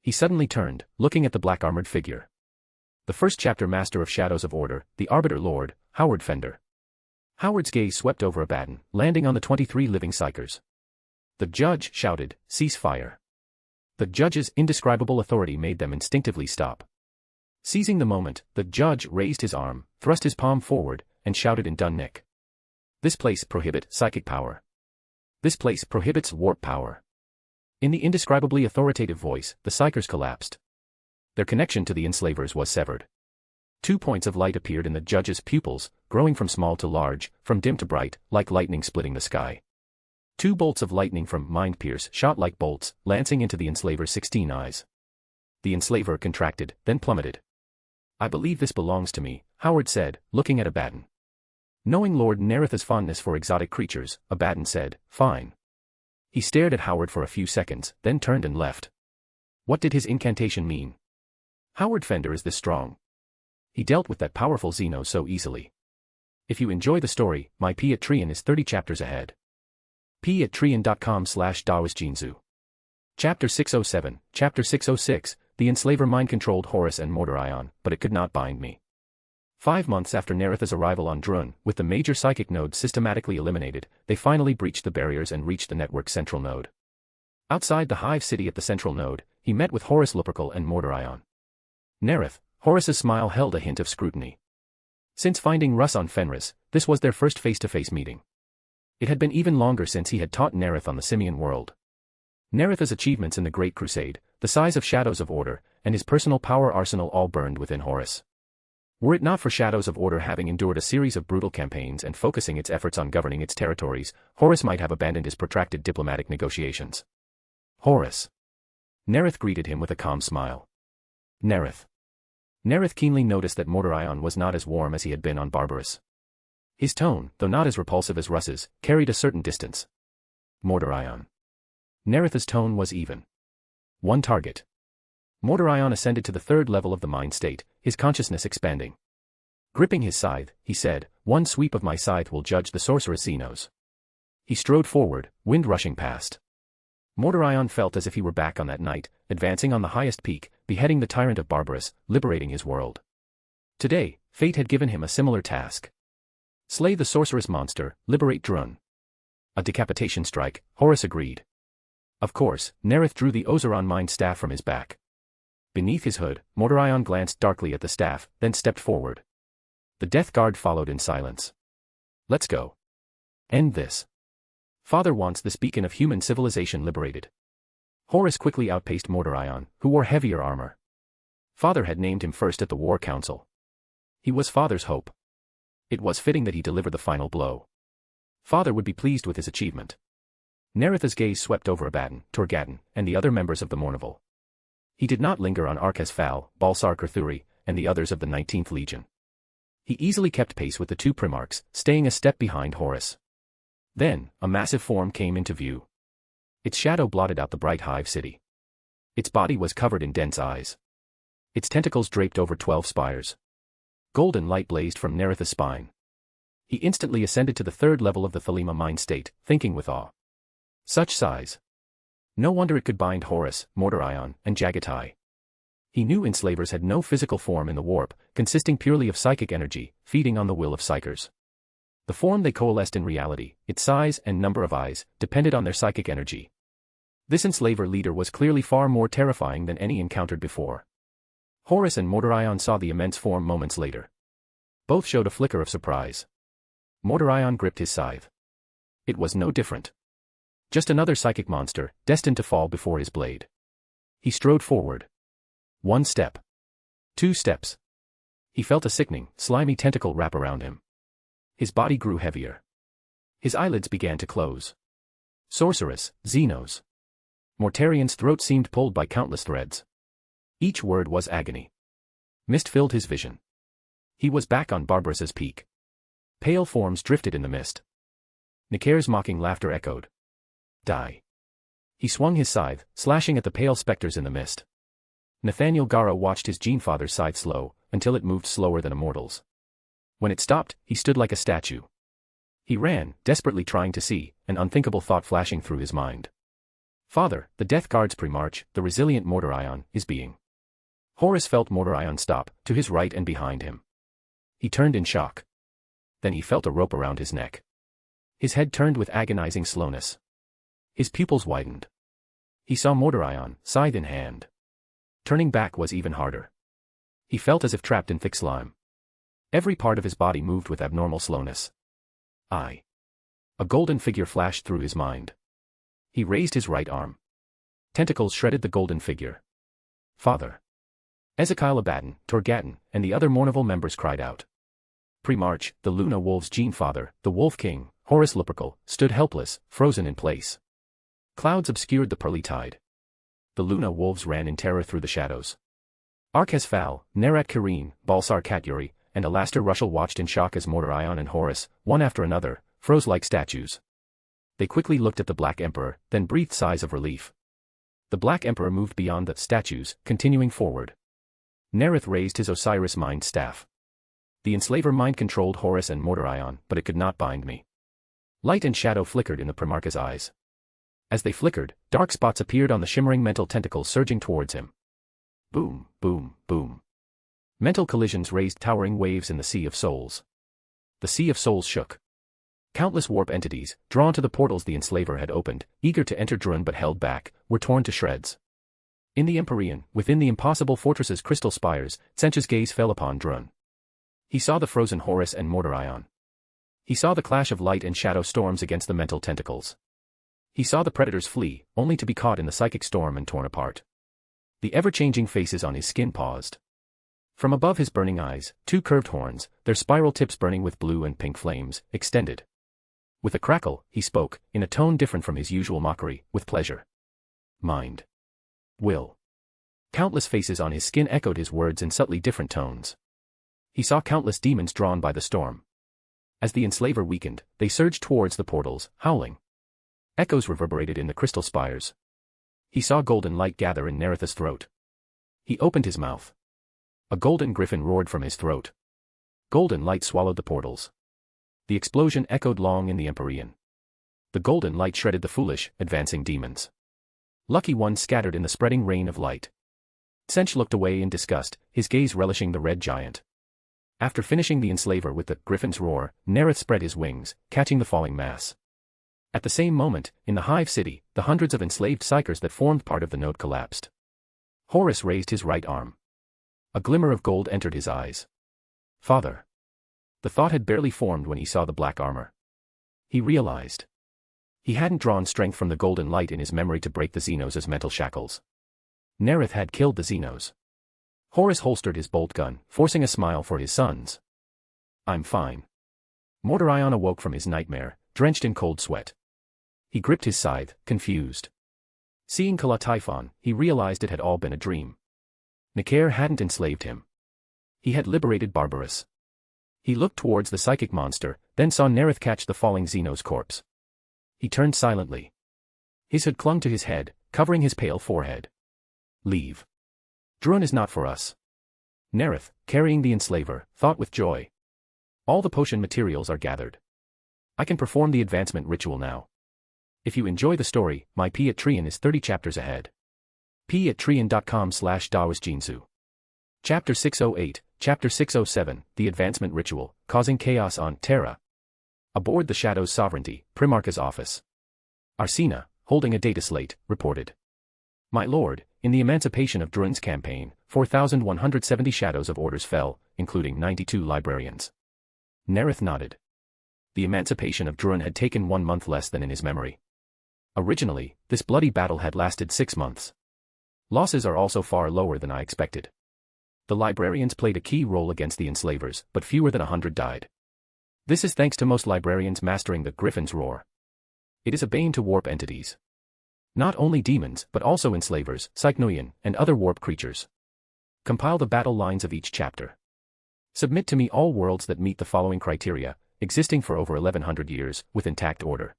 He suddenly turned, looking at the black-armored figure. The first chapter master of Shadows of Order, the Arbiter Lord, Howard Fender. Howard's gaze swept over Abaddon, landing on the 23 living psychers. The judge shouted, "Cease fire." The judge's indescribable authority made them instinctively stop. Seizing the moment, the judge raised his arm, thrust his palm forward, and shouted in dun nick. "This place prohibits psychic power. This place prohibits warp power." In the indescribably authoritative voice, the psychers collapsed. Their connection to the enslavers was severed. 2 points of light appeared in the judge's pupils, growing from small to large, from dim to bright, like lightning splitting the sky. 2 bolts of lightning from Mind Pierce shot like bolts, lancing into the enslaver's 16 eyes. The enslaver contracted, then plummeted. "I believe this belongs to me," Howard said, looking at Abaddon. Knowing Lord Nareth's fondness for exotic creatures, Abaddon said, "Fine." He stared at Howard for a few seconds, then turned and left. What did his incantation mean? Howard Fender is this strong. He dealt with that powerful Xeno so easily. If you enjoy the story, my Patreon is 30 chapters ahead. patreon.com/daoisjinzu. Chapter 607, Chapter 606, The Enslaver mind-controlled Horus and Mordorion, but it could not bind me. 5 months after Nareth's arrival on Drun, with the major psychic nodes systematically eliminated, they finally breached the barriers and reached the network's central node. Outside the Hive City at the central node, he met with Horus Lupercal and Mordorion. Nareth, Horus's smile held a hint of scrutiny. Since finding Russ on Fenris, this was their first face-to-face meeting. It had been even longer since he had taught Nareth on the Simian world. Nareth's achievements in the Great Crusade, the size of Shadows of Order, and his personal power arsenal all burned within Horus. Were it not for Shadows of Order having endured a series of brutal campaigns and focusing its efforts on governing its territories, Horus might have abandoned his protracted diplomatic negotiations. "Horus." Nareth greeted him with a calm smile. "Nareth." Nareth keenly noticed that Mordorion was not as warm as he had been on Barbarous. His tone, though not as repulsive as Russ's, carried a certain distance. "Mordorion." Nareth's tone was even. "One target." Mordorion ascended to the 3rd level of the mind state, his consciousness expanding. Gripping his scythe, he said, "One sweep of my scythe will judge the sorceress Xenos." He strode forward, wind rushing past. Mordorion felt as if he were back on that night, advancing on the highest peak, beheading the tyrant of Barbarous, liberating his world. Today, fate had given him a similar task. Slay the sorceress monster, liberate Drun. A decapitation strike, Horus agreed. Of course, Nareth drew the Ozeron mind staff from his back. Beneath his hood, Mordorion glanced darkly at the staff, then stepped forward. The Death Guard followed in silence. "Let's go. End this. Father wants this beacon of human civilization liberated." Horus quickly outpaced Mordorion, who wore heavier armor. Father had named him first at the War Council. He was Father's hope. It was fitting that he deliver the final blow. Father would be pleased with his achievement. Nareth's gaze swept over Abaddon, Torgadon, and the other members of the Mournival. He did not linger on Arkas Fal, Balsar Kurthuri, and the others of the 19th Legion. He easily kept pace with the 2 Primarchs, staying a step behind Horus. Then, a massive form came into view. Its shadow blotted out the bright Hive City. Its body was covered in dense eyes. Its tentacles draped over 12 spires. Golden light blazed from Nareth's spine. He instantly ascended to the 3rd level of the Thelema mind state, thinking with awe. Such size. No wonder it could bind Horus, Mordorion, and Jagatai. He knew enslavers had no physical form in the warp, consisting purely of psychic energy, feeding on the will of psychers. The form they coalesced in reality, its size and number of eyes, depended on their psychic energy. This enslaver leader was clearly far more terrifying than any encountered before. Horus and Mordorion saw the immense form moments later. Both showed a flicker of surprise. Mordorion gripped his scythe. It was no different. Just another psychic monster, destined to fall before his blade. He strode forward. 1 step. 2 steps. He felt a sickening, slimy tentacle wrap around him. His body grew heavier. His eyelids began to close. Sorceress, Xenos. Mortarion's throat seemed pulled by countless threads. Each word was agony. Mist filled his vision. He was back on Barbarous's peak. Pale forms drifted in the mist. Nicair's mocking laughter echoed. Die. He swung his scythe, slashing at the pale specters in the mist. Nathaniel Gara watched his Genefather's scythe slow, until it moved slower than a mortal's. When it stopped, he stood like a statue. He ran, desperately trying to see, an unthinkable thought flashing through his mind. Father, the Death Guard's Primarch, the resilient Mortarion, is being. Horus felt Mortarion stop, to his right and behind him. He turned in shock. Then he felt a rope around his neck. His head turned with agonizing slowness. His pupils widened. He saw Mortarion, scythe in hand. Turning back was even harder. He felt as if trapped in thick slime. Every part of his body moved with abnormal slowness. A golden figure flashed through his mind. He raised his right arm. Tentacles shredded the golden figure. Father. Ezekiel Abaddon, Torgaton, and the other Mournival members cried out. Primarch, the Luna Wolves' Genefather, the Wolf King, Horus Lupercal, stood helpless, frozen in place. Clouds obscured the pearly tide. The Luna Wolves ran in terror through the shadows. Arkesfal, Nerat Kireen, Balsar Katyuri, and Alastair Rushel watched in shock as Mortarion and Horus, one after another, froze like statues. They quickly looked at the Black Emperor, then breathed sighs of relief. The Black Emperor moved beyond the statues, continuing forward. Nareth raised his Osiris mind staff. The enslaver mind controlled Horus and Mortarion, but it could not bind me. Light and shadow flickered in the Primarch's eyes. As they flickered, dark spots appeared on the shimmering mental tentacles surging towards him. Boom, boom, boom. Mental collisions raised towering waves in the Sea of Souls. The Sea of Souls shook. Countless warp entities, drawn to the portals the enslaver had opened, eager to enter Drun but held back, were torn to shreds. In the Empyrean, within the impossible fortress's crystal spires, Tsench's gaze fell upon Drun. He saw the frozen Horus and Mortarion. He saw the clash of light and shadow storms against the mental tentacles. He saw the predators flee, only to be caught in the psychic storm and torn apart. The ever-changing faces on his skin paused. From above his burning eyes, two curved horns, their spiral tips burning with blue and pink flames, extended. With a crackle, he spoke, in a tone different from his usual mockery, with pleasure. Mind. Will. Countless faces on his skin echoed his words in subtly different tones. He saw countless demons drawn by the storm. As the enslaver weakened, they surged towards the portals, howling. Echoes reverberated in the crystal spires. He saw golden light gather in Nareth's throat. He opened his mouth. A golden griffin roared from his throat. Golden light swallowed the portals. The explosion echoed long in the Empyrean. The golden light shredded the foolish, advancing demons. Lucky ones scattered in the spreading rain of light. Tsench looked away in disgust, his gaze relishing the red giant. After finishing the enslaver with the griffin's roar, Nareth spread his wings, catching the falling mass. At the same moment, in the Hive City, the hundreds of enslaved psychers that formed part of the node collapsed. Horus raised his right arm. A glimmer of gold entered his eyes. Father. The thought had barely formed when he saw the black armor. He realized. He hadn't drawn strength from the golden light in his memory to break the Xenos' mental shackles. Nareth had killed the Xenos. Horus holstered his bolt gun, forcing a smile for his sons. I'm fine. Mortarion awoke from his nightmare, drenched in cold sweat. He gripped his scythe, confused. Seeing Kala Typhon, he realized it had all been a dream. Nikaer hadn't enslaved him. He had liberated Barbarous. He looked towards the psychic monster, then saw Nareth catch the falling Xeno's corpse. He turned silently. His hood clung to his head, covering his pale forehead. Leave. Drun is not for us. Nareth, carrying the enslaver, thought with joy. All the potion materials are gathered. I can perform the advancement ritual now. If you enjoy the story, my Patreon is 30 chapters ahead. patreon.com/dawasjinsu. Chapter 608, Chapter 607, The Advancement Ritual, Causing Chaos on Terra. Aboard the Shadow's Sovereignty, Primarch's office. Arsena, holding a data slate, reported. My lord, in the emancipation of Drun's campaign, 4,170 Shadows of Orders fell, including 92 librarians. Nareth nodded. The emancipation of Drun had taken 1 month less than in his memory. Originally, this bloody battle had lasted 6 months. Losses are also far lower than I expected. The librarians played a key role against the enslavers, but fewer than 100 died. This is thanks to most librarians mastering the Griffin's Roar. It is a bane to warp entities. Not only demons, but also enslavers, Psychnoian, and other warp creatures. Compile the battle lines of each chapter. Submit to me all worlds that meet the following criteria, existing for over 1100 years, with intact order.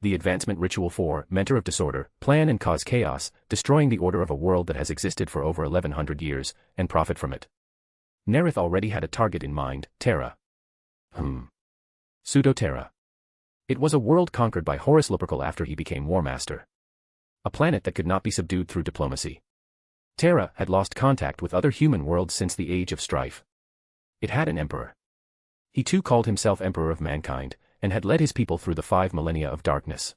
The advancement ritual 4, mentor of disorder, plan and cause chaos, destroying the order of a world that has existed for over 1100 years, and profit from it. Nareth already had a target in mind, Terra. Pseudo-Terra. It was a world conquered by Horus Heresy after he became War Master. A planet that could not be subdued through diplomacy. Terra had lost contact with other human worlds since the Age of Strife. It had an emperor. He too called himself Emperor of Mankind, and had led his people through the 5 millennia of darkness.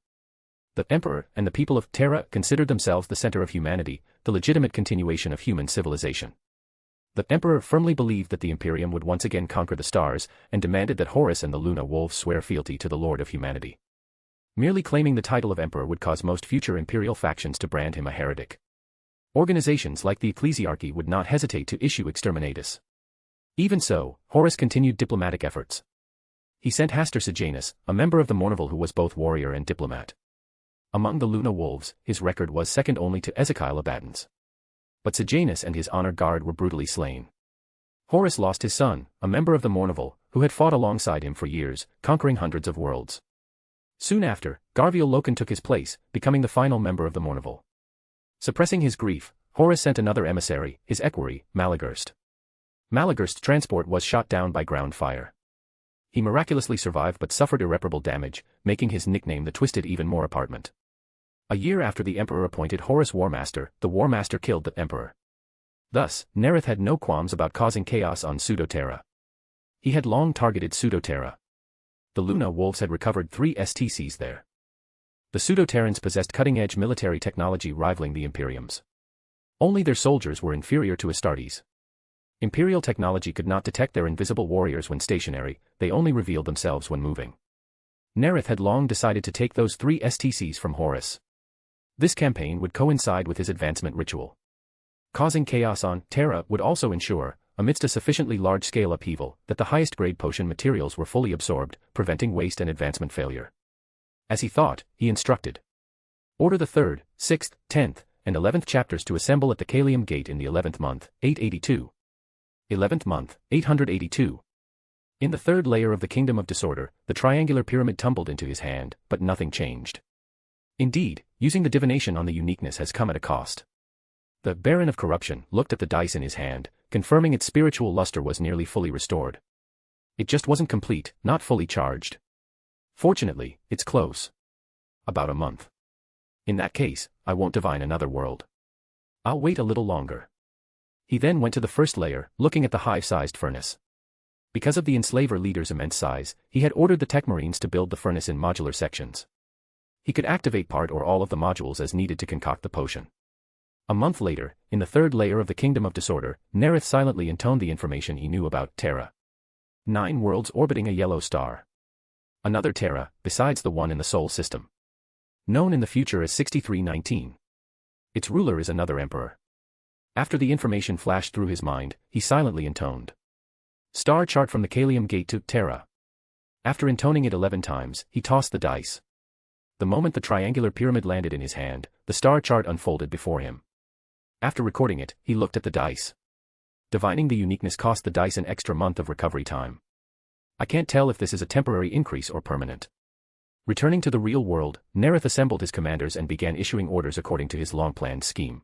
The emperor and the people of Terra considered themselves the center of humanity, the legitimate continuation of human civilization. The emperor firmly believed that the Imperium would once again conquer the stars, and demanded that Horus and the Luna Wolves swear fealty to the Lord of Humanity. Merely claiming the title of emperor would cause most future imperial factions to brand him a heretic. Organizations like the Ecclesiarchy would not hesitate to issue exterminatus. Even so, Horus continued diplomatic efforts. He sent Hastur Sejanus, a member of the Mournival who was both warrior and diplomat. Among the Luna Wolves, his record was second only to Ezekiel Abaddon's. But Sejanus and his honor guard were brutally slain. Horus lost his son, a member of the Mournival, who had fought alongside him for years, conquering hundreds of worlds. Soon after, Garviel Loken took his place, becoming the final member of the Mournival. Suppressing his grief, Horus sent another emissary, his equerry, Malagurst. Malagurst's transport was shot down by ground fire. He miraculously survived but suffered irreparable damage, making his nickname the Twisted even more apartment. A year after the Emperor appointed Horus War Master, the War Master killed the Emperor. Thus, Nareth had no qualms about causing chaos on Pseudo-Terra. He had long targeted Pseudo-Terra. The Luna Wolves had recovered 3 STCs there. The Pseudo-Terrans possessed cutting-edge military technology rivaling the Imperium's. Only their soldiers were inferior to Astartes. Imperial technology could not detect their invisible warriors when stationary, they only revealed themselves when moving. Nareth had long decided to take those 3 STCs from Horus. This campaign would coincide with his advancement ritual. Causing chaos on Terra would also ensure, amidst a sufficiently large-scale upheaval, that the highest-grade potion materials were fully absorbed, preventing waste and advancement failure. As he thought, he instructed. Order the 3rd, 6th, 10th, and 11th chapters to assemble at the Kalium Gate in the 11th month, 882. 11th month, 882. In the 3rd layer of the Kingdom of Disorder, the triangular pyramid tumbled into his hand, but nothing changed. Indeed, using the divination on the uniqueness has come at a cost. The Baron of Corruption looked at the dice in his hand, confirming its spiritual luster was nearly fully restored. It just wasn't complete, not fully charged. Fortunately, it's close. About a month. In that case, I won't divine another world. I'll wait a little longer. He then went to the 1st layer, looking at the hive-sized furnace. Because of the enslaver leader's immense size, he had ordered the tech marines to build the furnace in modular sections. He could activate part or all of the modules as needed to concoct the potion. A month later, in the 3rd layer of the Kingdom of Disorder, Nareth silently intoned the information he knew about Terra. 9 worlds orbiting a yellow star. Another Terra, besides the one in the Sol system. Known in the future as 6319. Its ruler is another emperor. After the information flashed through his mind, he silently intoned. Star chart from the Kalium Gate to Terra. After intoning it 11 times, he tossed the dice. The moment the triangular pyramid landed in his hand, the star chart unfolded before him. After recording it, he looked at the dice. Divining the uniqueness cost the dice an extra month of recovery time. I can't tell if this is a temporary increase or permanent. Returning to the real world, Nareth assembled his commanders and began issuing orders according to his long-planned scheme.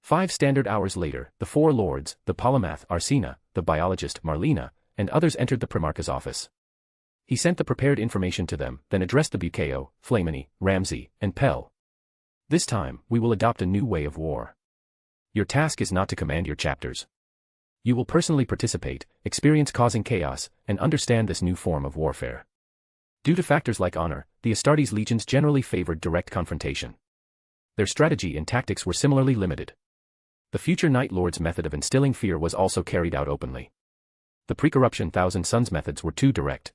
5 standard hours later, the 4 lords, the polymath Arsena, the biologist Marlena, and others entered the Primarch's office. He sent the prepared information to them, then addressed the Bukeo, Flamini, Ramsey, and Pell. This time, we will adopt a new way of war. Your task is not to command your chapters. You will personally participate, experience causing chaos, and understand this new form of warfare. Due to factors like honor, the Astartes legions generally favored direct confrontation. Their strategy and tactics were similarly limited. The future Night Lord's method of instilling fear was also carried out openly. The pre-corruption Thousand Sons methods were too direct.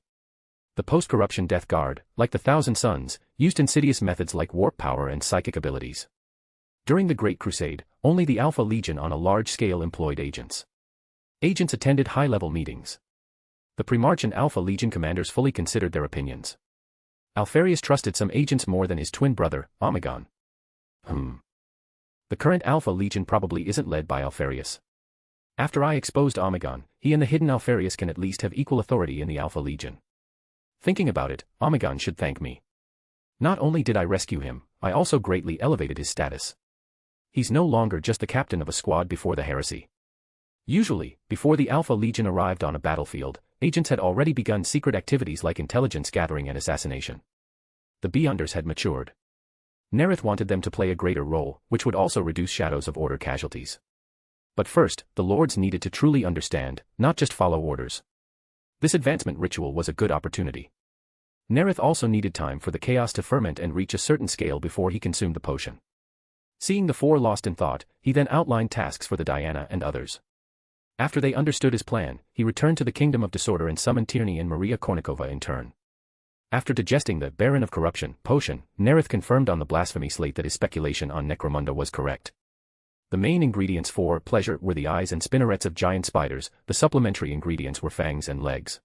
The post-corruption Death Guard, like the Thousand Sons, used insidious methods like warp power and psychic abilities. During the Great Crusade, only the Alpha Legion on a large scale employed agents. Agents attended high-level meetings. The Primarch and Alpha Legion commanders fully considered their opinions. Alpharius trusted some agents more than his twin brother, Omegon. The current Alpha Legion probably isn't led by Alpharius. After I exposed Omegon, he and the hidden Alpharius can at least have equal authority in the Alpha Legion. Thinking about it, Omegon should thank me. Not only did I rescue him, I also greatly elevated his status. He's no longer just the captain of a squad before the heresy. Usually, before the Alpha Legion arrived on a battlefield, agents had already begun secret activities like intelligence gathering and assassination. The Beyonders had matured. Nareth wanted them to play a greater role, which would also reduce Shadows of Order casualties. But first, the Lords needed to truly understand, not just follow orders. This advancement ritual was a good opportunity. Nareth also needed time for the chaos to ferment and reach a certain scale before he consumed the potion. Seeing the four lost in thought, he then outlined tasks for the Diana and others. After they understood his plan, he returned to the Kingdom of Disorder and summoned Tierney and Maria Kornikova in turn. After digesting the Baron of Corruption potion, Nareth confirmed on the blasphemy slate that his speculation on Necromunda was correct. The main ingredients for pleasure were the eyes and spinnerets of giant spiders, the supplementary ingredients were fangs and legs.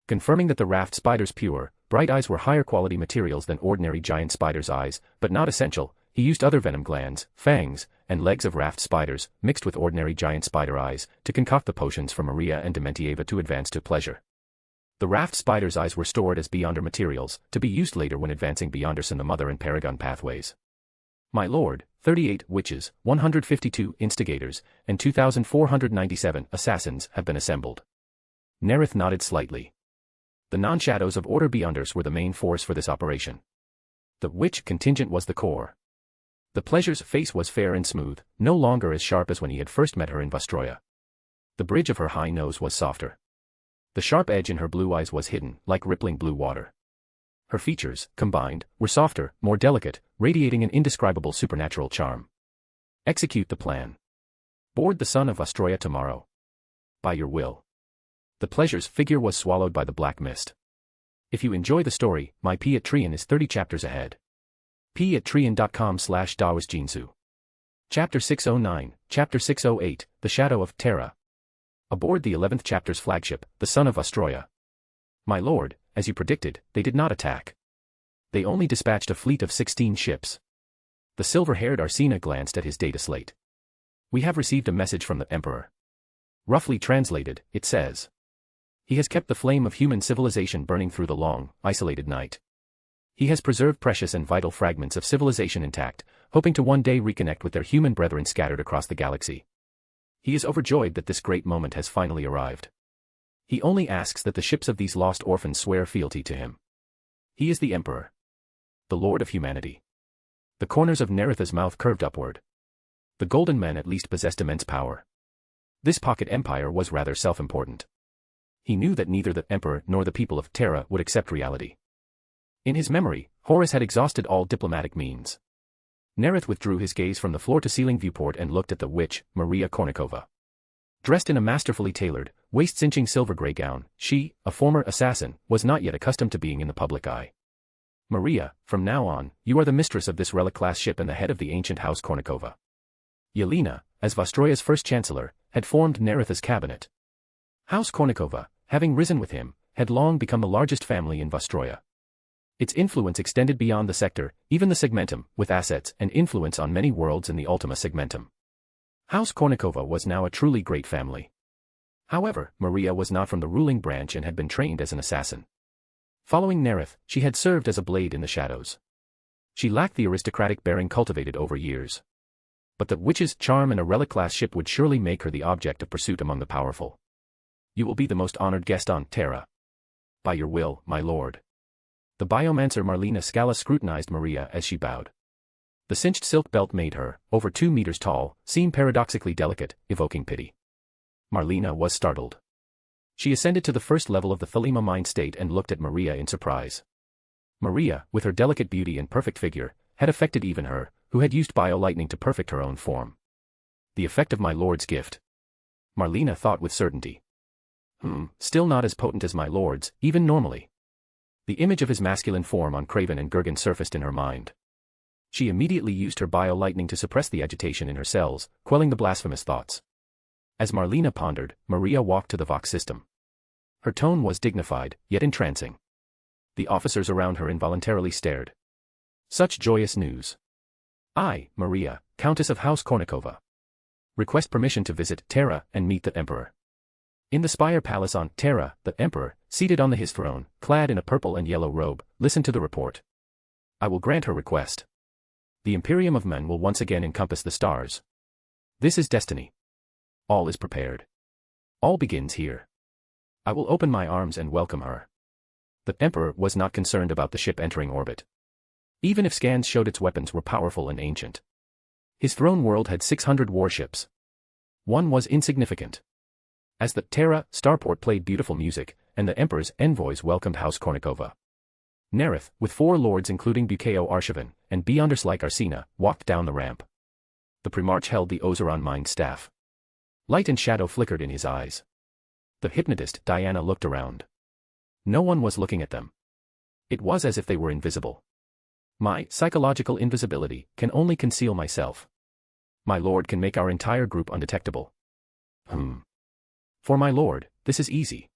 Confirming that the raft spider's pure, bright eyes were higher quality materials than ordinary giant spider's eyes, but not essential, he used other venom glands, fangs, and legs of raft spiders, mixed with ordinary giant spider eyes, to concoct the potions for Maria and Dementieva to advance to pleasure. The raft spider's eyes were stored as Beyonder materials, to be used later when advancing Beyonderson the Mother and Paragon pathways. My lord, 38 witches, 152 instigators, and 2,497 assassins have been assembled. Nareth nodded slightly. The non-Shadows of Order Beyonders were the main force for this operation. The witch contingent was the core. The Pleasure's face was fair and smooth, no longer as sharp as when he had first met her in Vostroya. The bridge of her high nose was softer. The sharp edge in her blue eyes was hidden, like rippling blue water. Her features, combined, were softer, more delicate, radiating an indescribable supernatural charm. Execute the plan. Board the Son of Vostroya tomorrow. By your will. The Pleasure's figure was swallowed by the black mist. If you enjoy the story, my Patreon is 30 chapters ahead. patreon.com/DawisJinsu. Chapter 609, Chapter 608, The Shadow of Terra. Aboard the 11th chapter's flagship, the Son of Vostroya. My lord, as you predicted, they did not attack. They only dispatched a fleet of 16 ships. The silver-haired Arsena glanced at his data slate. We have received a message from the Emperor. Roughly translated, it says. He has kept the flame of human civilization burning through the long, isolated night. He has preserved precious and vital fragments of civilization intact, hoping to one day reconnect with their human brethren scattered across the galaxy. He is overjoyed that this great moment has finally arrived. He only asks that the ships of these lost orphans swear fealty to him. He is the Emperor. The Lord of Humanity. The corners of Nareth's mouth curved upward. The Golden Men at least possessed immense power. This pocket empire was rather self-important. He knew that neither the Emperor nor the people of Terra would accept reality. In his memory, Horus had exhausted all diplomatic means. Nareth withdrew his gaze from the floor-to-ceiling viewport and looked at the witch, Maria Kornikova. Dressed in a masterfully tailored, waist-cinching silver-gray gown, she, a former assassin, was not yet accustomed to being in the public eye. Maria, from now on, you are the mistress of this relic-class ship and the head of the ancient House Kornikova. Yelena, as Vostroya's first chancellor, had formed Nareth's cabinet. House Kornikova, having risen with him, had long become the largest family in Vostroya. Its influence extended beyond the sector, even the segmentum, with assets and influence on many worlds in the Ultima segmentum. House Kornikova was now a truly great family. However, Maria was not from the ruling branch and had been trained as an assassin. Following Nareth, she had served as a blade in the shadows. She lacked the aristocratic bearing cultivated over years. But the witch's charm and a relic-class ship would surely make her the object of pursuit among the powerful. You will be the most honored guest on Terra. By your will, my lord. The biomancer Marlena Scala scrutinized Maria as she bowed. The cinched silk belt made her, over 2 meters tall, seem paradoxically delicate, evoking pity. Marlena was startled. She ascended to the first level of the Thelema mind state and looked at Maria in surprise. Maria, with her delicate beauty and perfect figure, had affected even her, who had used bio-lightning to perfect her own form. The effect of my lord's gift. Marlena thought with certainty. Still not as potent as my lord's, even normally. The image of his masculine form on Craven and Gurgen surfaced in her mind. She immediately used her bio-lightning to suppress the agitation in her cells, quelling the blasphemous thoughts. As Marlena pondered, Maria walked to the Vox system. Her tone was dignified, yet entrancing. The officers around her involuntarily stared. Such joyous news. I, Maria, Countess of House Kornikova. Request permission to visit Terra and meet the Emperor. In the Spire Palace on Terra, the Emperor, seated on his throne, clad in a purple and yellow robe, listened to the report. I will grant her request. The Imperium of Men will once again encompass the stars. This is destiny. All is prepared. All begins here. I will open my arms and welcome her. The Emperor was not concerned about the ship entering orbit. Even if scans showed its weapons were powerful and ancient. His throne world had 600 warships. One was insignificant. As the Terra starport played beautiful music, and the Emperor's envoys welcomed House Kornikova. Nareth, with 4 lords including Bukeo Arshavin, and Beyonders-like Arsena, walked down the ramp. The Primarch held the Ozeron mind staff. Light and shadow flickered in his eyes. The hypnotist, Diana, looked around. No one was looking at them. It was as if they were invisible. My psychological invisibility can only conceal myself. My lord can make our entire group undetectable. For my lord, this is easy.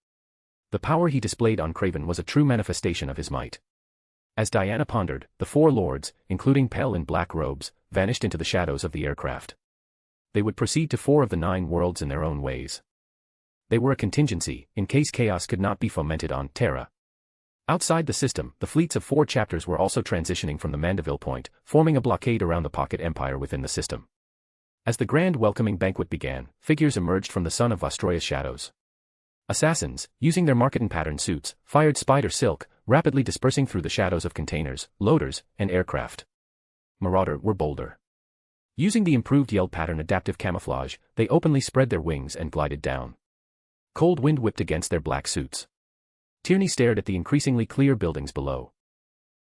The power he displayed on Craven was a true manifestation of his might. As Diana pondered, the 4 lords, including Pell in black robes, vanished into the shadows of the aircraft. They would proceed to 4 of the 9 worlds in their own ways. They were a contingency, in case chaos could not be fomented on Terra. Outside the system, the fleets of 4 chapters were also transitioning from the Mandeville Point, forming a blockade around the pocket empire within the system. As the grand welcoming banquet began, figures emerged from the sun of Vostroya's shadows. Assassins, using their Marketing pattern suits, fired spider silk, rapidly dispersing through the shadows of containers, loaders, and aircraft. Marauder were bolder. Using the improved Yeld pattern adaptive camouflage, they openly spread their wings and glided down. Cold wind whipped against their black suits. Tierney stared at the increasingly clear buildings below.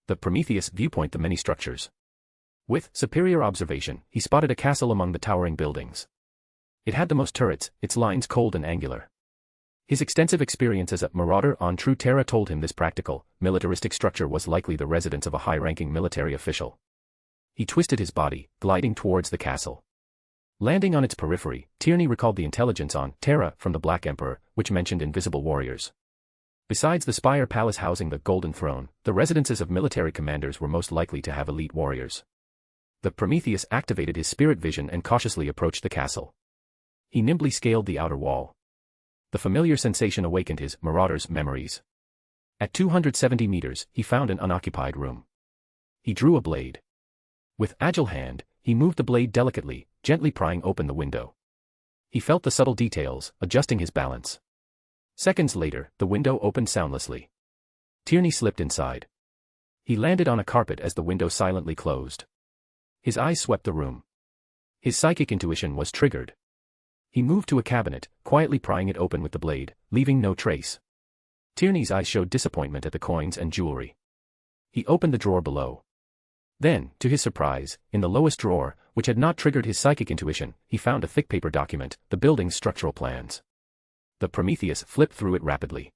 The Prometheus viewpoint the many structures. With superior observation, he spotted a castle among the towering buildings. It had the most turrets, its lines cold and angular. His extensive experience as a marauder on True Terra told him this practical, militaristic structure was likely the residence of a high-ranking military official. He twisted his body, gliding towards the castle. Landing on its periphery, Tierney recalled the intelligence on Terra from the Black Emperor, which mentioned invisible warriors. Besides the Spire Palace housing the Golden Throne, the residences of military commanders were most likely to have elite warriors. The Prometheus activated his spirit vision and cautiously approached the castle. He nimbly scaled the outer wall. The familiar sensation awakened his marauder's memories. At 270 meters, he found an unoccupied room. He drew a blade. With agile hand, he moved the blade delicately, gently prying open the window. He felt the subtle details, adjusting his balance. Seconds later, the window opened soundlessly. Tierney slipped inside. He landed on a carpet as the window silently closed. His eyes swept the room. His psychic intuition was triggered. He moved to a cabinet, quietly prying it open with the blade, leaving no trace. Tierney's eyes showed disappointment at the coins and jewelry. He opened the drawer below. Then, to his surprise, in the lowest drawer, which had not triggered his psychic intuition, he found a thick paper document, the building's structural plans. The Prometheus flipped through it rapidly.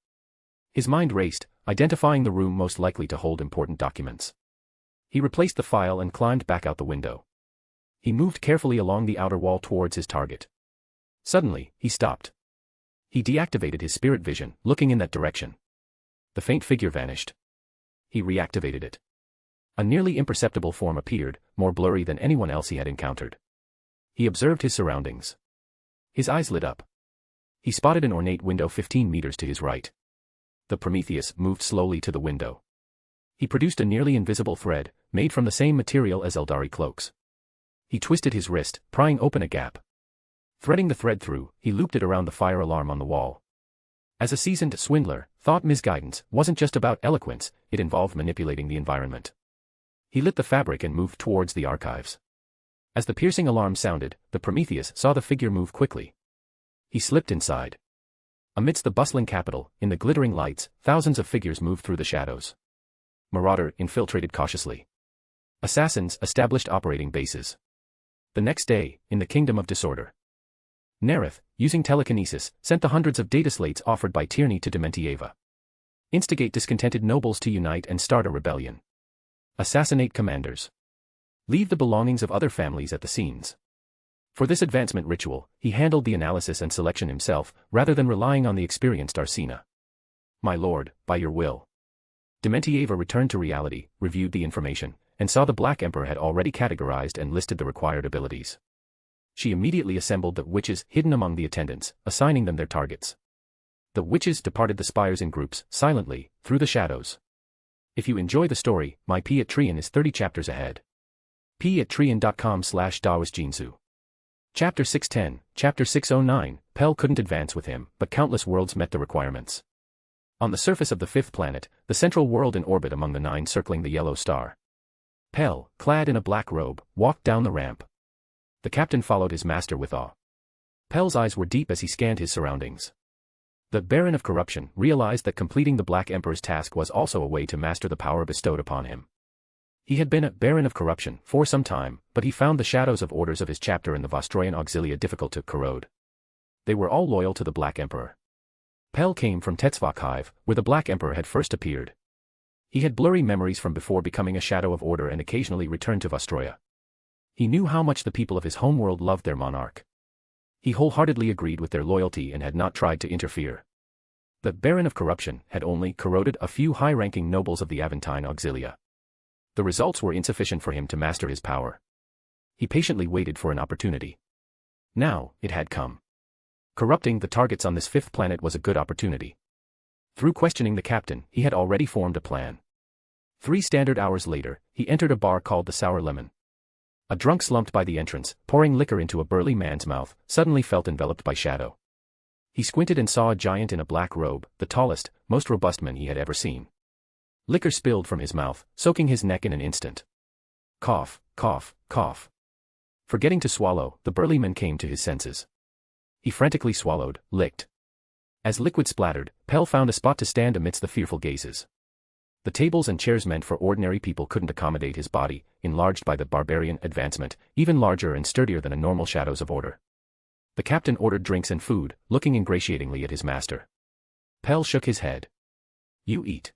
His mind raced, identifying the room most likely to hold important documents. He replaced the file and climbed back out the window. He moved carefully along the outer wall towards his target. Suddenly, he stopped. He deactivated his spirit vision, looking in that direction. The faint figure vanished. He reactivated it. A nearly imperceptible form appeared, more blurry than anyone else he had encountered. He observed his surroundings. His eyes lit up. He spotted an ornate window 15 meters to his right. The Prometheus moved slowly to the window. He produced a nearly invisible thread, made from the same material as Eldari cloaks. He twisted his wrist, prying open a gap. Threading the thread through, he looped it around the fire alarm on the wall. As a seasoned swindler, thought misguidance wasn't just about eloquence, it involved manipulating the environment. He lit the fabric and moved towards the archives. As the piercing alarm sounded, the Prometheus saw the figure move quickly. He slipped inside. Amidst the bustling capital, in the glittering lights, thousands of figures moved through the shadows. Marauder infiltrated cautiously. Assassins established operating bases. The next day, in the Kingdom of Disorder, Nareth, using telekinesis, sent the hundreds of data slates offered by Tierney to Dementieva. Instigate discontented nobles to unite and start a rebellion. Assassinate commanders. Leave the belongings of other families at the scenes. For this advancement ritual, he handled the analysis and selection himself, rather than relying on the experienced Arsena. My lord, by your will. Dementieva returned to reality, reviewed the information, and saw the Black Emperor had already categorized and listed the required abilities. She immediately assembled the witches hidden among the attendants, assigning them their targets. The witches departed the spires in groups, silently, through the shadows. If you enjoy the story, my Patreon is 30 chapters ahead. patreon.com/dawasjinsu. Chapter 610, Chapter 609, Pell couldn't advance with him, but countless worlds met the requirements. On the surface of the fifth planet, the central world in orbit among the 9 circling the yellow star. Pell, clad in a black robe, walked down the ramp. The captain followed his master with awe. Pell's eyes were deep as he scanned his surroundings. The Baron of Corruption realized that completing the Black Emperor's task was also a way to master the power bestowed upon him. He had been a Baron of Corruption for some time, but he found the shadows of orders of his chapter in the Vostroyan Auxilia difficult to corrode. They were all loyal to the Black Emperor. Pell came from Tetzvok Hive, where the Black Emperor had first appeared. He had blurry memories from before becoming a shadow of order and occasionally returned to Vostroya. He knew how much the people of his homeworld loved their monarch. He wholeheartedly agreed with their loyalty and had not tried to interfere. The Baron of Corruption had only corroded a few high-ranking nobles of the Aventine Auxilia. The results were insufficient for him to master his power. He patiently waited for an opportunity. Now, it had come. Corrupting the targets on this fifth planet was a good opportunity. Through questioning the captain, he had already formed a plan. 3 standard hours later, he entered a bar called the Sour Lemon. A drunk slumped by the entrance, pouring liquor into a burly man's mouth, suddenly felt enveloped by shadow. He squinted and saw a giant in a black robe, the tallest, most robust man he had ever seen. Liquor spilled from his mouth, soaking his neck in an instant. Cough, cough, cough. Forgetting to swallow, the burly man came to his senses. He frantically swallowed, licked. As liquid splattered, Pell found a spot to stand amidst the fearful gazes. The tables and chairs meant for ordinary people couldn't accommodate his body, enlarged by the barbarian advancement, even larger and sturdier than a normal shadows of order. The captain ordered drinks and food, looking ingratiatingly at his master. Pell shook his head. You eat.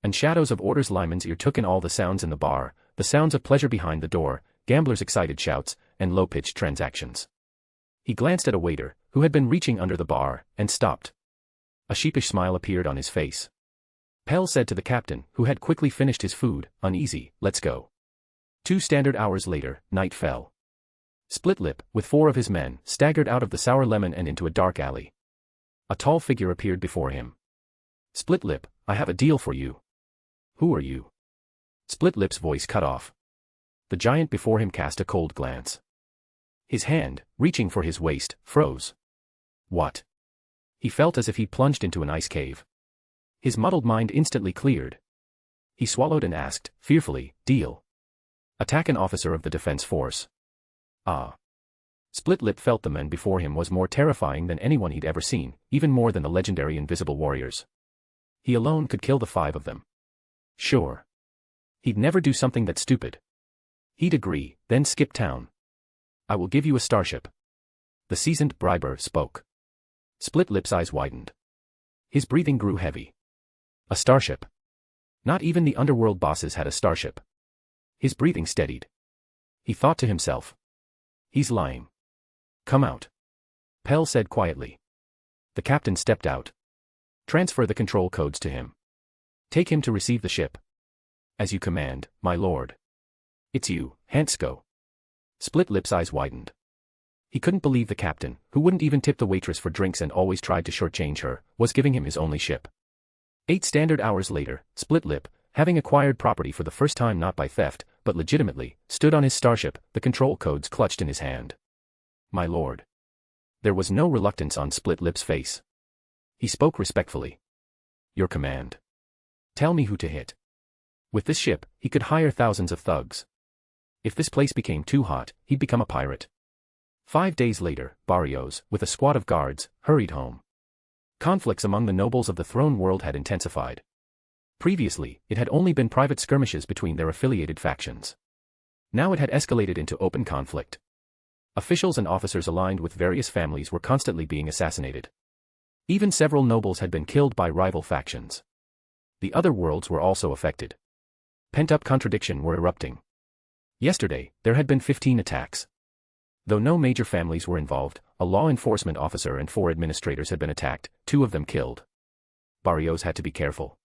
And shadows of order's liman's ear took in all the sounds in the bar, the sounds of pleasure behind the door, gamblers' excited shouts, and low-pitched transactions. He glanced at a waiter, who had been reaching under the bar, and stopped. A sheepish smile appeared on his face. Pell said to the captain, who had quickly finished his food, uneasy, let's go. 2 standard hours later, night fell. Splitlip, with 4 of his men, staggered out of the Sour Lemon and into a dark alley. A tall figure appeared before him. Splitlip, I have a deal for you. Who are you? Splitlip's voice cut off. The giant before him cast a cold glance. His hand, reaching for his waist, froze. What? He felt as if he'd plunged into an ice cave. His muddled mind instantly cleared. He swallowed and asked, fearfully, deal. Attack an officer of the defense force. Ah. Splitlip felt the man before him was more terrifying than anyone he'd ever seen, even more than the legendary invisible warriors. He alone could kill the 5 of them. Sure. He'd never do something that stupid. He'd agree, then skip town. I will give you a starship. The seasoned briber spoke. Splitlip's eyes widened. His breathing grew heavy. A starship. Not even the underworld bosses had a starship. His breathing steadied. He thought to himself. He's lying. Come out. Pell said quietly. The captain stepped out. Transfer the control codes to him. Take him to receive the ship. As you command, my lord. It's you, Hansko. Splitlip's eyes widened. He couldn't believe the captain, who wouldn't even tip the waitress for drinks and always tried to shortchange her, was giving him his only ship. 8 standard hours later, Splitlip, having acquired property for the first time not by theft, but legitimately, stood on his starship, the control codes clutched in his hand. My lord. There was no reluctance on Splitlip's face. He spoke respectfully. Your command. Tell me who to hit. With this ship, he could hire thousands of thugs. If this place became too hot, he'd become a pirate. 5 days later, Barrios, with a squad of guards, hurried home. Conflicts among the nobles of the throne world had intensified. Previously, it had only been private skirmishes between their affiliated factions. Now it had escalated into open conflict. Officials and officers aligned with various families were constantly being assassinated. Even several nobles had been killed by rival factions. The other worlds were also affected. Pent-up contradiction were erupting. Yesterday, there had been 15 attacks. Though no major families were involved, a law enforcement officer and 4 administrators had been attacked, 2 of them killed. Barrios had to be careful.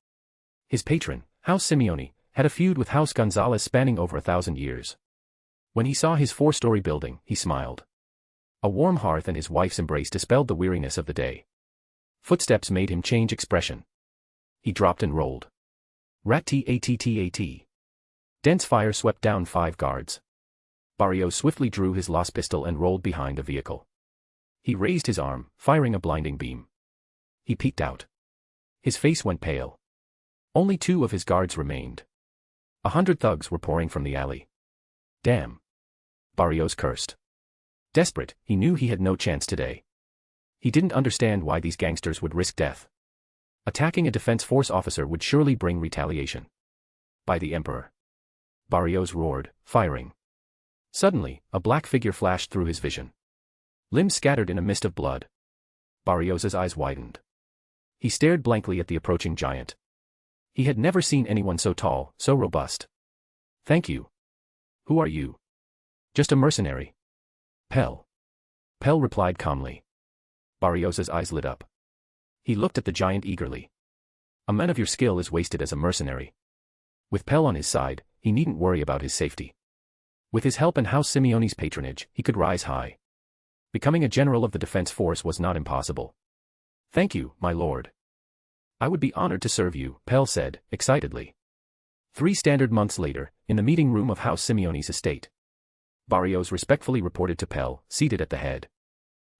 His patron, House Simeone, had a feud with House Gonzalez spanning over 1,000 years. When he saw his 4-story building, he smiled. A warm hearth and his wife's embrace dispelled the weariness of the day. Footsteps made him change expression. He dropped and rolled. Rat-tat-tat. Dense fire swept down 5 guards. Barrios swiftly drew his Las pistol and rolled behind the vehicle. He raised his arm, firing a blinding beam. He peeked out. His face went pale. Only 2 of his guards remained. 100 thugs were pouring from the alley. Damn. Barrios cursed. Desperate, he knew he had no chance today. He didn't understand why these gangsters would risk death. Attacking a defense force officer would surely bring retaliation. By the Emperor. Barrios roared, firing. Suddenly, a black figure flashed through his vision. Limbs scattered in a mist of blood. Barrios's eyes widened. He stared blankly at the approaching giant. He had never seen anyone so tall, so robust. Thank you. Who are you? Just a mercenary. Pell. Pell replied calmly. Barrios's eyes lit up. He looked at the giant eagerly. A man of your skill is wasted as a mercenary. With Pell on his side, he needn't worry about his safety. With his help and House Simeone's patronage, he could rise high. Becoming a general of the defense force was not impossible. Thank you, my lord. I would be honored to serve you, Pell said, excitedly. 3 standard months later, in the meeting room of House Simeone's estate. Barrios respectfully reported to Pell, seated at the head.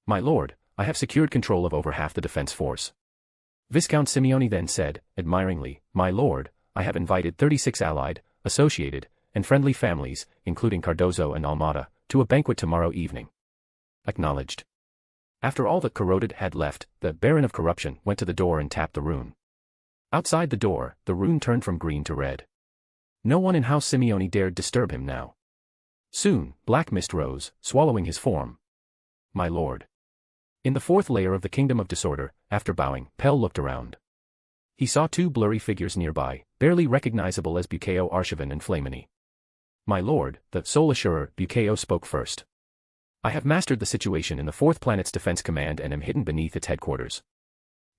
My lord, I have secured control of over half the defense force. Viscount Simeone then said, admiringly, my lord, I have invited 36 allied, associated, and friendly families, including Cardozo and Almada, to a banquet tomorrow evening. Acknowledged. After all that corroded had left, the Baron of Corruption went to the door and tapped the rune. Outside the door, the rune turned from green to red. No one in House Simeone dared disturb him now. Soon, black mist rose, swallowing his form. My lord. In the 4th layer of the Kingdom of Disorder, after bowing, Pell looked around. He saw 2 blurry figures nearby, barely recognizable as Buceo Arshavan and Flamini. My lord, the sole assurer, Buceo spoke first. I have mastered the situation in the 4th planet's defense command and am hidden beneath its headquarters.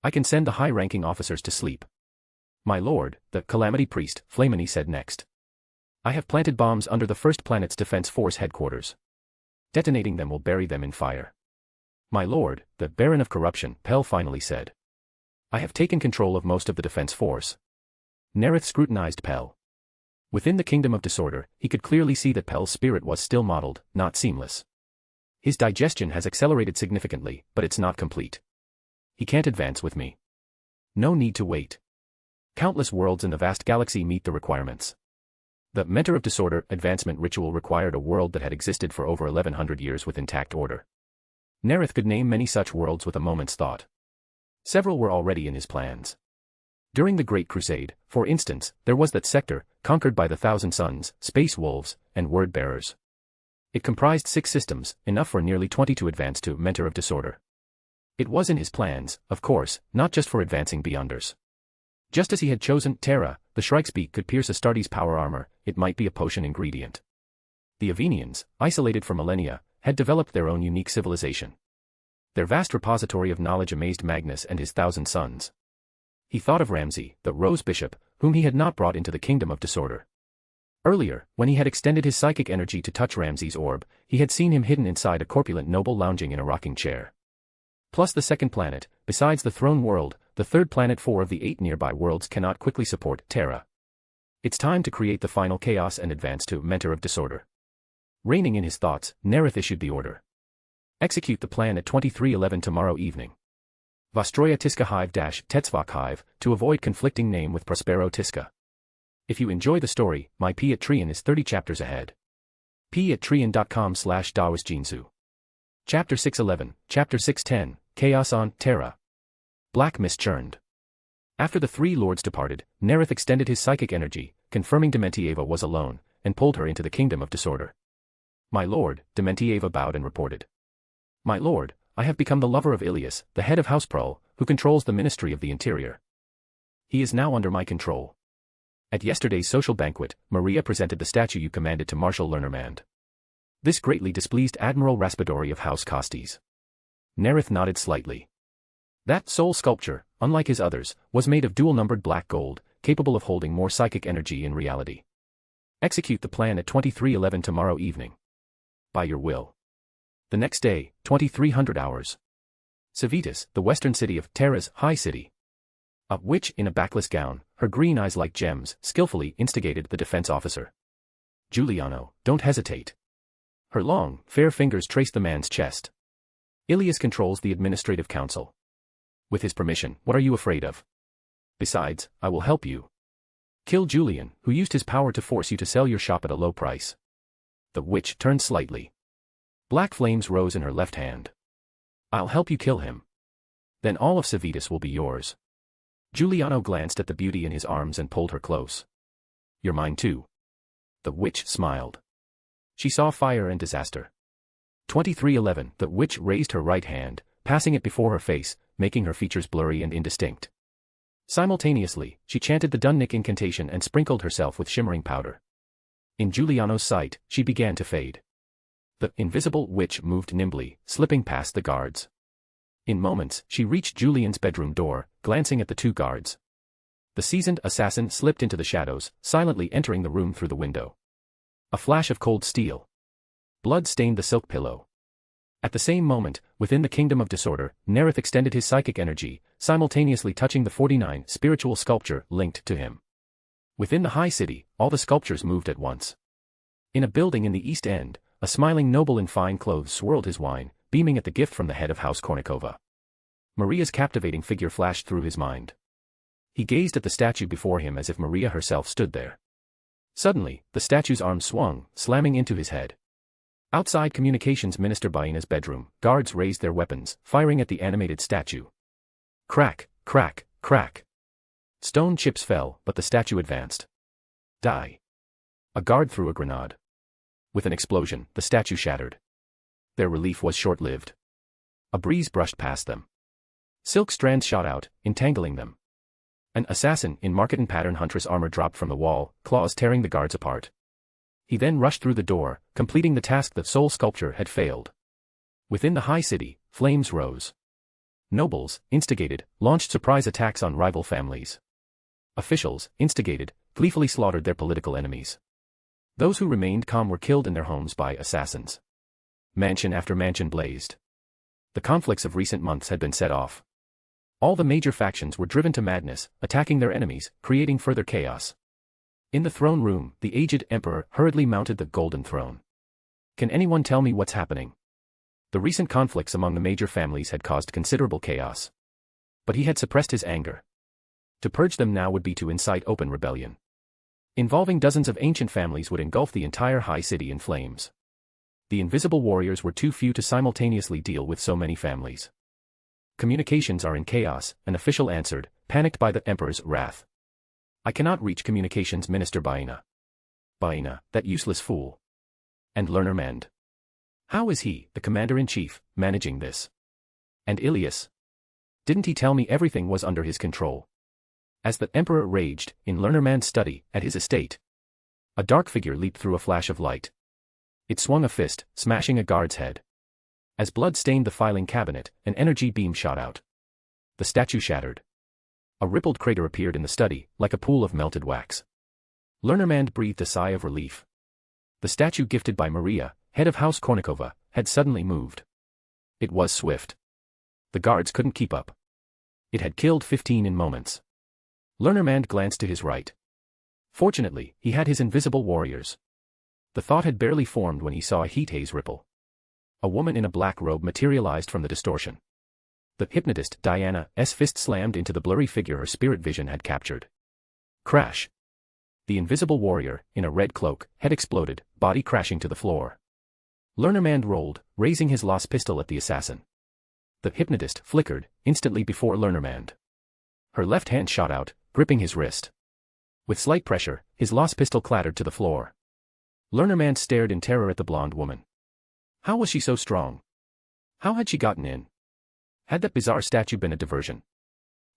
I can send the high-ranking officers to sleep. My lord, the Calamity Priest, Flamini said next. I have planted bombs under the 1st planet's defense force headquarters. Detonating them will bury them in fire. My lord, the Baron of Corruption, Pell finally said. I have taken control of most of the defense force. Nareth scrutinized Pell. Within the Kingdom of Disorder, he could clearly see that Pell's spirit was still modeled, not seamless. His digestion has accelerated significantly, but it's not complete. He can't advance with me. No need to wait. Countless worlds in the vast galaxy meet the requirements. The Mentor of Disorder advancement ritual required a world that had existed for over 1100 years with intact order. Nareth could name many such worlds with a moment's thought. Several were already in his plans. During the Great Crusade, for instance, there was that sector, conquered by the Thousand Suns, Space Wolves, and Word Bearers. It comprised 6 systems, enough for nearly 20 to advance to Mentor of Disorder. It was in his plans, of course, not just for advancing Beyonders. Just as he had chosen Terra, the Shrike's could pierce Astartes' power armor, it might be a potion ingredient. The Avenians, isolated for millennia, had developed their own unique civilization. Their vast repository of knowledge amazed Magnus and his 1,000 sons. He thought of Ramsay, the Rose Bishop, whom he had not brought into the Kingdom of Disorder. Earlier, when he had extended his psychic energy to touch Ramsay's orb, he had seen him hidden inside a corpulent noble lounging in a rocking chair. Plus the 2nd planet, besides the throne world, the 3rd planet 4 of the 8 nearby worlds cannot quickly support Terra. It's time to create the final chaos and advance to Mentor of Disorder. Reigning in his thoughts, Nareth issued the order. Execute the plan at 2311 tomorrow evening. Vostroya Tiska Hive-Tetzvok Hive, to avoid conflicting name with Prospero Tiska. If you enjoy the story, my P at Trian is 30 chapters ahead. p@trian.com/dawisjinsu. Chapter 611, Chapter 610, Chaos on Terra. Black mist churned. After the 3 lords departed, Nareth extended his psychic energy, confirming Dementieva was alone, and pulled her into the Kingdom of Disorder. My lord, Dementieva bowed and reported. My lord, I have become the lover of Ilias, the head of House Prol, who controls the Ministry of the Interior. He is now under my control. At yesterday's social banquet, Maria presented the statue you commanded to Marshal Lernermand. This greatly displeased Admiral Raspadori of House Costes. Nareth nodded slightly. That soul sculpture, unlike his others, was made of dual-numbered black gold, capable of holding more psychic energy in reality. Execute the plan at 2311 tomorrow evening. By your will. The next day, 2300 hours. Civitas, the western city of Terra's High City. A witch in a backless gown, her green eyes like gems, skillfully instigated the defense officer. Giuliano, don't hesitate. Her long, fair fingers traced the man's chest. Ilias controls the administrative council. With his permission, what are you afraid of? Besides, I will help you. Kill Julian, who used his power to force you to sell your shop at a low price. The witch turned slightly. Black flames rose in her left hand. I'll help you kill him. Then all of Civitas will be yours. Giuliano glanced at the beauty in his arms and pulled her close. You're mine too. The witch smiled. She saw fire and disaster. 2311. The witch raised her right hand, passing it before her face, making her features blurry and indistinct. Simultaneously, she chanted the Dunnick incantation and sprinkled herself with shimmering powder. In Giuliano's sight, she began to fade. The invisible witch moved nimbly, slipping past the guards. In moments, she reached Julian's bedroom door, glancing at the two guards. The seasoned assassin slipped into the shadows, silently entering the room through the window. A flash of cold steel. Blood stained the silk pillow. At the same moment, within the kingdom of disorder, Nareth extended his psychic energy, simultaneously touching the 49 spiritual sculpture linked to him. Within the high city, all the sculptures moved at once. In a building in the East End, a smiling noble in fine clothes swirled his wine, beaming at the gift from the head of House Kornikova. Maria's captivating figure flashed through his mind. He gazed at the statue before him as if Maria herself stood there. Suddenly, the statue's arm swung, slamming into his head. Outside Communications Minister Baina's bedroom, guards raised their weapons, firing at the animated statue. Crack, crack, crack. Stone chips fell, but the statue advanced. Die. A guard threw a grenade. With an explosion, the statue shattered. Their relief was short-lived. A breeze brushed past them. Silk strands shot out, entangling them. An assassin in marketing pattern huntress armor dropped from the wall, claws tearing the guards apart. He then rushed through the door, completing the task that Soul Sculpture had failed. Within the high city, flames rose. Nobles, instigated, launched surprise attacks on rival families. Officials, instigated, gleefully slaughtered their political enemies. Those who remained calm were killed in their homes by assassins. Mansion after mansion blazed. The conflicts of recent months had been set off. All the major factions were driven to madness, attacking their enemies, creating further chaos. In the throne room, the aged emperor hurriedly mounted the golden throne. Can anyone tell me what's happening? The recent conflicts among the major families had caused considerable chaos. But he had suppressed his anger. To purge them now would be to incite open rebellion. Involving dozens of ancient families would engulf the entire high city in flames. The invisible warriors were too few to simultaneously deal with so many families. Communications are in chaos, an official answered, panicked by the emperor's wrath. I cannot reach Communications Minister Baina. Baina, that useless fool. And Learner Mend. How is he, the commander-in-chief, managing this? And Ilias? Didn't he tell me everything was under his control? As the emperor raged, in Learner Mand's study, at his estate, a dark figure leaped through a flash of light. It swung a fist, smashing a guard's head. As blood stained the filing cabinet, an energy beam shot out. The statue shattered. A rippled crater appeared in the study, like a pool of melted wax. Learnermand breathed a sigh of relief. The statue gifted by Maria, head of House Kornikova, had suddenly moved. It was swift. The guards couldn't keep up. It had killed 15 in moments. Learnermand glanced to his right. Fortunately, he had his invisible warriors. The thought had barely formed when he saw a heat haze ripple. A woman in a black robe materialized from the distortion. The hypnotist Diana's fist slammed into the blurry figure her spirit vision had captured. Crash. The invisible warrior, in a red cloak, had exploded, body crashing to the floor. Learnermand rolled, raising his lost pistol at the assassin. The hypnotist flickered, instantly before Learnermand. Her left hand shot out, gripping his wrist. With slight pressure, his lost pistol clattered to the floor. Learnermand stared in terror at the blonde woman. How was she so strong? How had she gotten in? Had that bizarre statue been a diversion?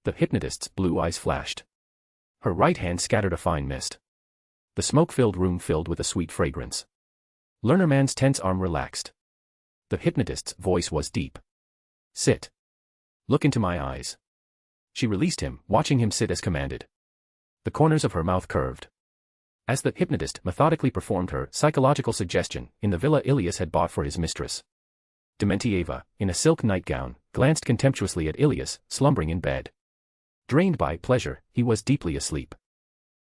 The hypnotist's blue eyes flashed. Her right hand scattered a fine mist. The smoke-filled room filled with a sweet fragrance. Learnermand's tense arm relaxed. The hypnotist's voice was deep. Sit. Look into my eyes. She released him, watching him sit as commanded. The corners of her mouth curved. As the hypnotist methodically performed her psychological suggestion in the villa Ilias had bought for his mistress. Dementieva, in a silk nightgown, glanced contemptuously at Ilias, slumbering in bed. Drained by pleasure, he was deeply asleep.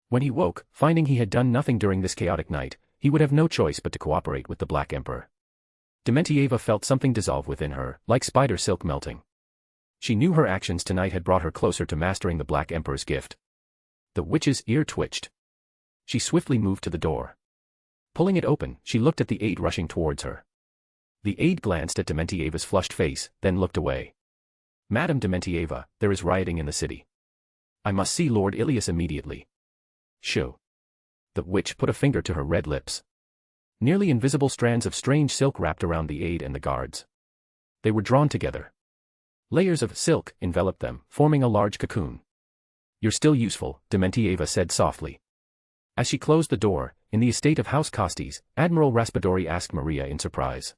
When he woke, finding he had done nothing during this chaotic night, he would have no choice but to cooperate with the Black Emperor. Dementieva felt something dissolve within her, like spider silk melting. She knew her actions tonight had brought her closer to mastering the Black Emperor's gift. The witch's ear twitched. She swiftly moved to the door. Pulling it open, she looked at the aide rushing towards her. The aide glanced at Dementieva's flushed face, then looked away. Madame Dementieva, there is rioting in the city. I must see Lord Ilias immediately. Shoo. The witch put a finger to her red lips. Nearly invisible strands of strange silk wrapped around the aide and the guards. They were drawn together. Layers of silk enveloped them, forming a large cocoon. You're still useful, Dementieva said softly. As she closed the door, in the estate of House Costes, Admiral Raspadori asked Maria in surprise.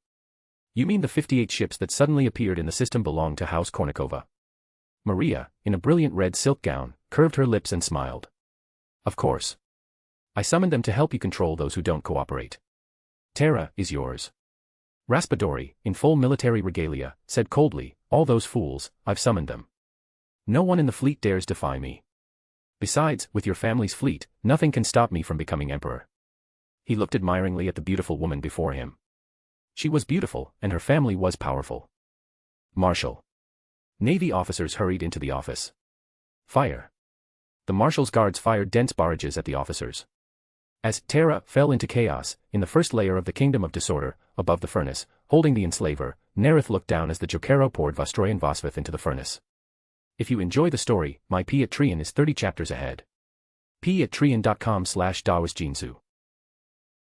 You mean the 58 ships that suddenly appeared in the system belonged to House Kornikova? Maria, in a brilliant red silk gown, curved her lips and smiled. Of course. I summoned them to help you control those who don't cooperate. Terra is yours. Raspadori, in full military regalia, said coldly, all those fools, I've summoned them. No one in the fleet dares defy me. Besides, with your family's fleet, nothing can stop me from becoming emperor. He looked admiringly at the beautiful woman before him. She was beautiful, and her family was powerful. Marshal. Navy officers hurried into the office. Fire. The marshal's guards fired dense barrages at the officers. As Terra fell into chaos, in the first layer of the Kingdom of Disorder, above the furnace, holding the enslaver, Nareth looked down as the Jokero poured Vostroyan Vosvith into the furnace. If you enjoy the story, my P at Trian is 30 chapters ahead. p@trian.com/dawasjinsu